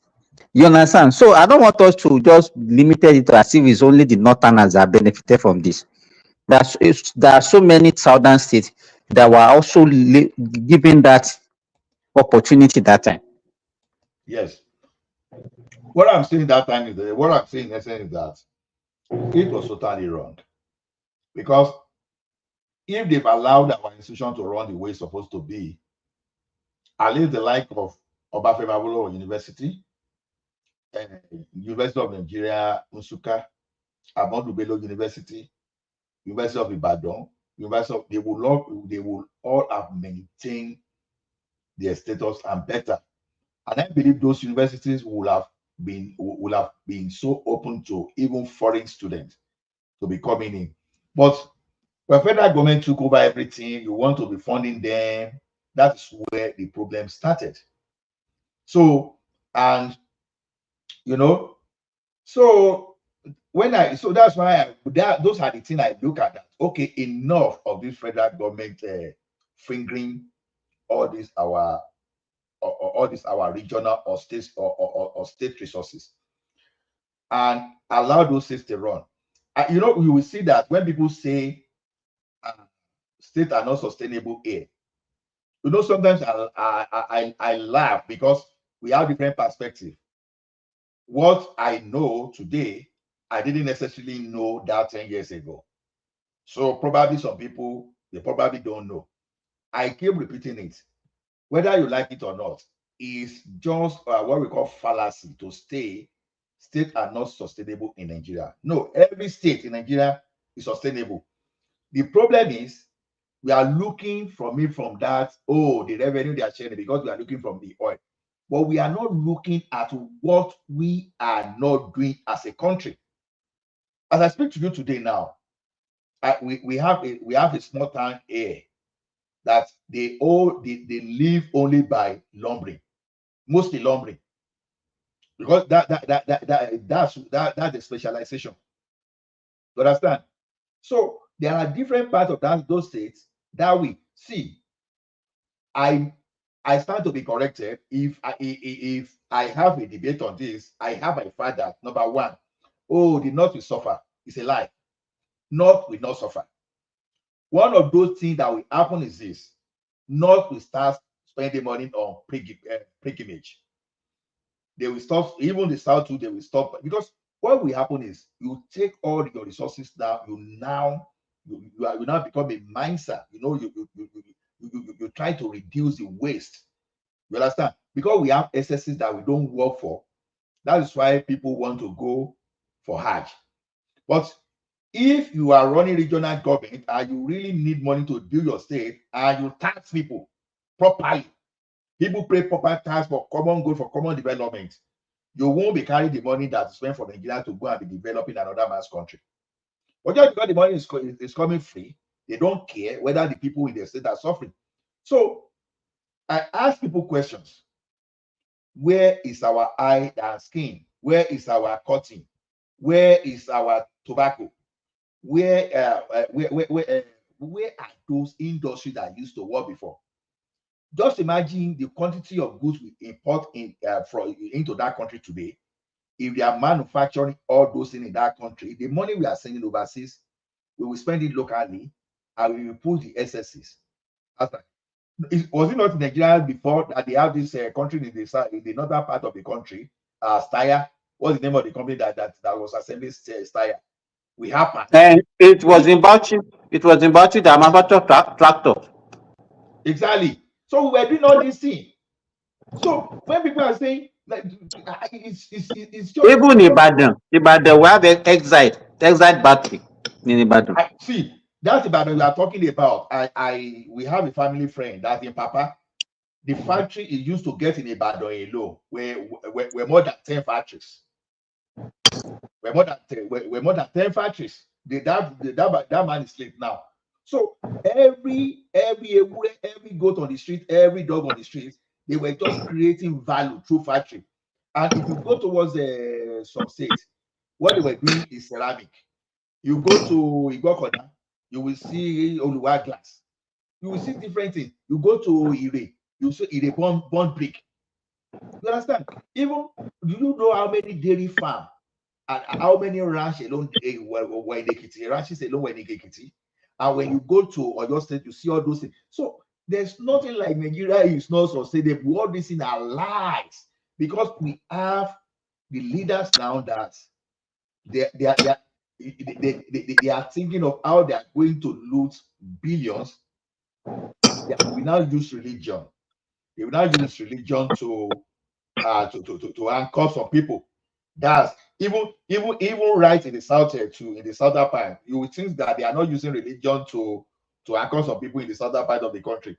S2: You understand? So I don't want us to just limit it to as if it's only the northerners that benefited from this. There are so many southern states that were also given that opportunity that time.
S21: Yes. What I'm saying that time is that what I'm saying is that it was totally wrong. Because if they've allowed our institution to run the way it's supposed to be, at least the like of Obafemi Awolowo University, University of Nigeria, Nsukka, Ahmadu Bello University, University of Ibadan, they will all have maintained their status and better. And I believe those universities will have been so open to even foreign students to be coming in. But when federal government took over everything, you want to be funding them. That's where the problem started. So, and so that's why those are the things I look at. That okay, enough of this federal government fingering all this our regional or states or state resources, and allow those states to run. You will see that when people say states are not sustainable here, sometimes I laugh because we have different perspective. What I know today, I didn't necessarily know that 10 years ago. So probably some people, they probably don't know. I keep repeating it. Whether you like it or not, is just what we call fallacy to stay. States are not sustainable in Nigeria. No, every state in Nigeria is sustainable. The problem is we are looking from that, the revenue they are sharing because we are looking from the oil. But we are not looking at what we are not doing as a country. As I speak to you today now, we have a small town here that they live only by lumbering, mostly lumbering, because that's the specialization. You understand? So there are different parts of those states that we see. I stand to be corrected if I have a debate on this. I have my father. Number one, the North will suffer. It's a lie. North will not suffer. One of those things that will happen is this: North will start spending money on pilgrimage. They will stop. Even the South too. They will stop because what will happen is you take all your resources down. You now become a miser. You try to reduce the waste. You understand? Because we have excesses that we don't work for. That is why people want to go for Hajj. But if you are running regional government and you really need money to build your state and you tax people properly, people pay proper tax for common good, for common development, you won't be carrying the money that's spent for Nigeria to go and be developing another man's country. But just because the money is coming free, they don't care whether the people in the state are suffering. So I ask people questions. Where is our eye and skin? Where is our cotton? Where is our tobacco? Where are those industries that used to work before? Just imagine the quantity of goods we import into that country today. If they are manufacturing all those things in that country, the money we are sending overseas, we will spend it locally and we will put the excesses. Was it not in Nigeria before that they have this country in the northern part of the country, Steyr? What's the name of the company that was assembling Steyr? We have
S2: and it was in Bauchi. It was in Bauchi that manufactured tractor.
S21: Exactly. So we were doing all these things. So when people are saying like it's just
S2: even Ibadan, we have exile battery in Ibadan.
S21: See, That's about we are talking about. We have a family friend that's in Papa. The factory is used to get in Ibadan alone, where more than 10 factories. We're more than 10 factories. That man is late now. So every goat on the street, every dog on the street, they were just creating value through factory. And if you go towards some states, what they were doing is ceramic. You go to Igbokoda, you will see Oluwa glass. You will see different things. You go to Ire, you see Ire bond brick. You understand? Even, do you know how many dairy farm and how many ranch alone were in Ekiti? Ranches alone were in Ekiti. And when you go to Oyo State, you see all those things. So there's nothing like Nigeria is not sustainable. All these things are lies because we have the leaders now that they are thinking of how they are going to loot billions. We now use religion. They will now use religion to handcuff some people. That's even right in the south here too, in the southern part. You would think that they are not using religion to handcuff some people in the southern part of the country.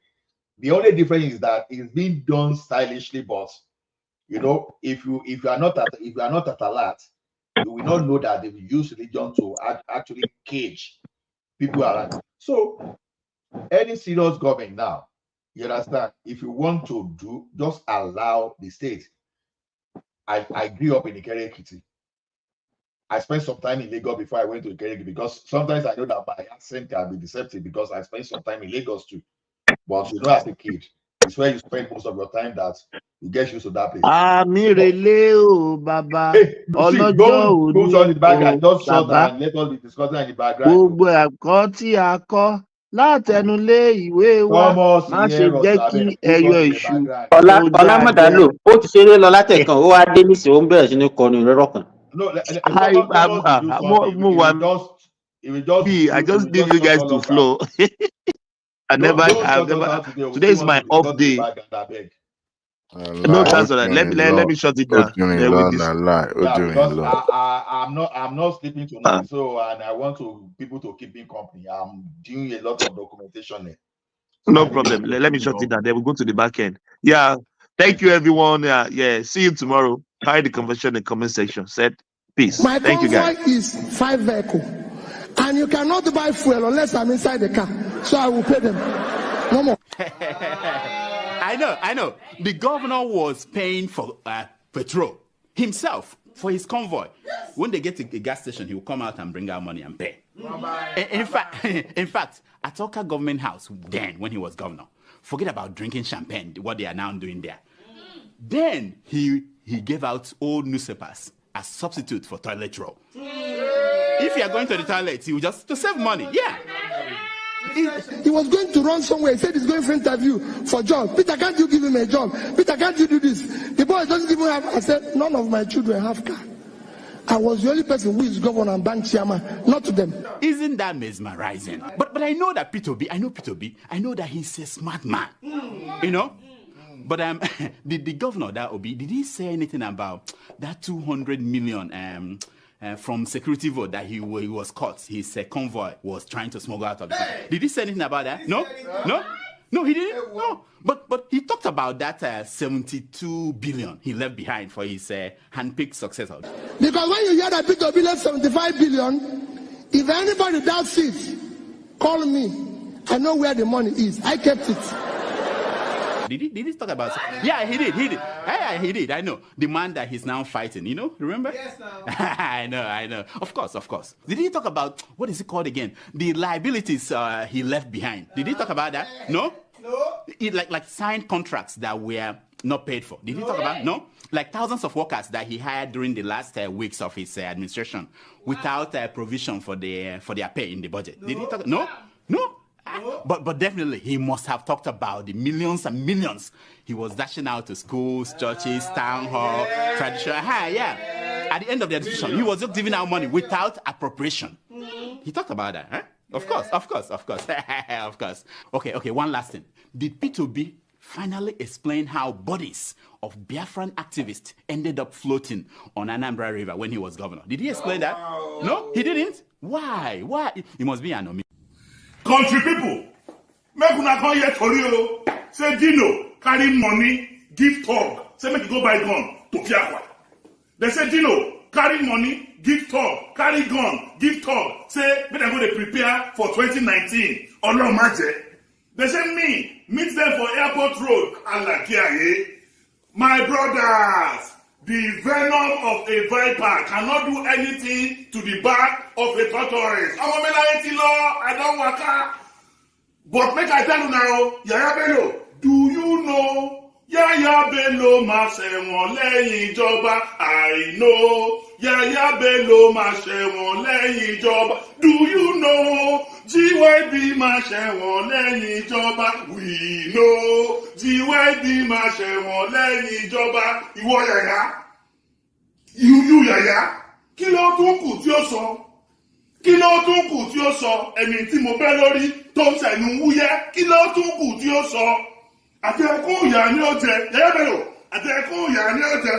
S21: The only difference is that it's being done stylishly, but you know, if you are not at alert, you will not know that they will use religion to actually cage people around. So any serious government now, you understand, if you want to do, just allow the state. I grew up in Ikere-Ekiti. I spent some time in Lagos before I went to Ikere-Ekiti because sometimes I know that my accent can be deceptive because I spent some time in Lagos too. But you know, as a kid, it's where you spend most of your time that you get used to that place.
S12: Baba.
S21: Hey, see, don't put on the background, just shut and let us be discussing in the background.
S12: Látẹnulé ìwé wa má ṣe jẹ́ kí ẹyọ ìṣù.
S6: Ọlámọ̀dálò ó ti ṣeré lọ látẹ̀kan ó wá dé nísìnyí ó ń bẹ̀rẹ̀ sí ní kọrin rọ́rọ́ kan.
S21: No, Thomas will do something.
S12: I just leave you guys to flow. Today is my off day. No chance of that. Let me shut it down.
S21: I'm not sleeping tonight, so and I want people to keep me company. I'm doing a lot of documentation there.
S12: No problem. Let me shut it down. Then we'll go to the back end. Yeah. Thank you, everyone. Yeah. See you tomorrow. Carry the conversation in the comment section. Said peace.
S13: My
S12: Thank you, guys.
S13: convoy is 5 vehicles, and you cannot buy fuel unless I'm inside the car. So I will pay them. No more.
S22: I know. The governor was paying for petrol himself for his convoy. Yes. When they get to a gas station, he will come out and bring out money and pay. In fact, at Oka government house, then when he was governor, forget about drinking champagne, what they are now doing there. Then he gave out old newspapers as substitute for toilet roll. If you are going to the toilet, he will just to save money. Yeah.
S13: He was going to run somewhere. He said he's going for interview for job. Peter, can't you give him a job? Peter, can't you do this? The boy doesn't even have. I said, none of my children have car. I was the only person who is governor and bank chairman, not to them.
S22: Isn't that mesmerizing? But I know that Peter B. I know that he's a smart man. You know. But the governor, that Obi, did he say anything about that 200 million from security vote that he was caught? His convoy was trying to smuggle out of the country. Did he say anything about that? No, he didn't. No, but he talked about that 72 billion he left behind for his handpicked successor.
S13: Because when you hear that Peter Obi left 75 billion, if anybody doubts it, call me. I know where the money is. I kept it.
S22: Did he talk about? Yeah, he did. Yeah, he did. I know the man that he's now fighting. You know, remember? Yes, now. I know. Of course. Did he talk about what is it called again? The liabilities he left behind. Did he talk about that? No. It, like signed contracts that were not paid for. Did he talk about? No. Like thousands of workers that he hired during the last weeks of his administration without provision for their pay in the budget. Did he talk? No. But definitely he must have talked about the millions and millions he was dashing out to schools, churches, town hall, traditional. Yeah. At the end of the administration, he was just giving out money without appropriation. He talked about that, huh? Of course. Okay, one last thing. Did P2B finally explain how bodies of Biafran activists ended up floating on Anambra River when he was governor? Did he explain that? No, he didn't. Why? It must be an omission.
S1: Country people, make una come here tori o. Say Dino carry money, give talk. Say make you go buy gun to Piakwa. They say Dino carry money, give talk, carry gun, give talk. Say make dem go dey prepare for 2019. Ọlọ́run má jẹ́. They say me meet them for airport road. Alakiaye. My brothers, the venom of a viper cannot do anything to the back of a tortoise. I don't waka. But make I tell you now, Yaya Bello, do you know Yaya Bello máa ṣẹ̀wọ̀n lẹ́yìn ìjọba? I know Yaya Bello máa ṣẹ̀wọ̀n lẹ́yìn ìjọba. Do you know GYB máa ṣẹ̀wọ̀n lẹ́yìn ìjọba? We know GYB máa ṣẹ̀wọ̀n lẹ́yìn ìjọba. Ìwọ Yaya, you Yaya, kí ló tún kù tí ó sọ? Kí ló tún kù tí ó sọ? Ẹni tí mo bẹ́ lórí tó ń ṣẹ̀nu wúyẹ́, kí ló tún kù tí ó sọ? Àtẹ̀kùn ìyá ni ó jẹ, Yaya Bello, àtẹ̀kùn ìyá ni ó jẹ.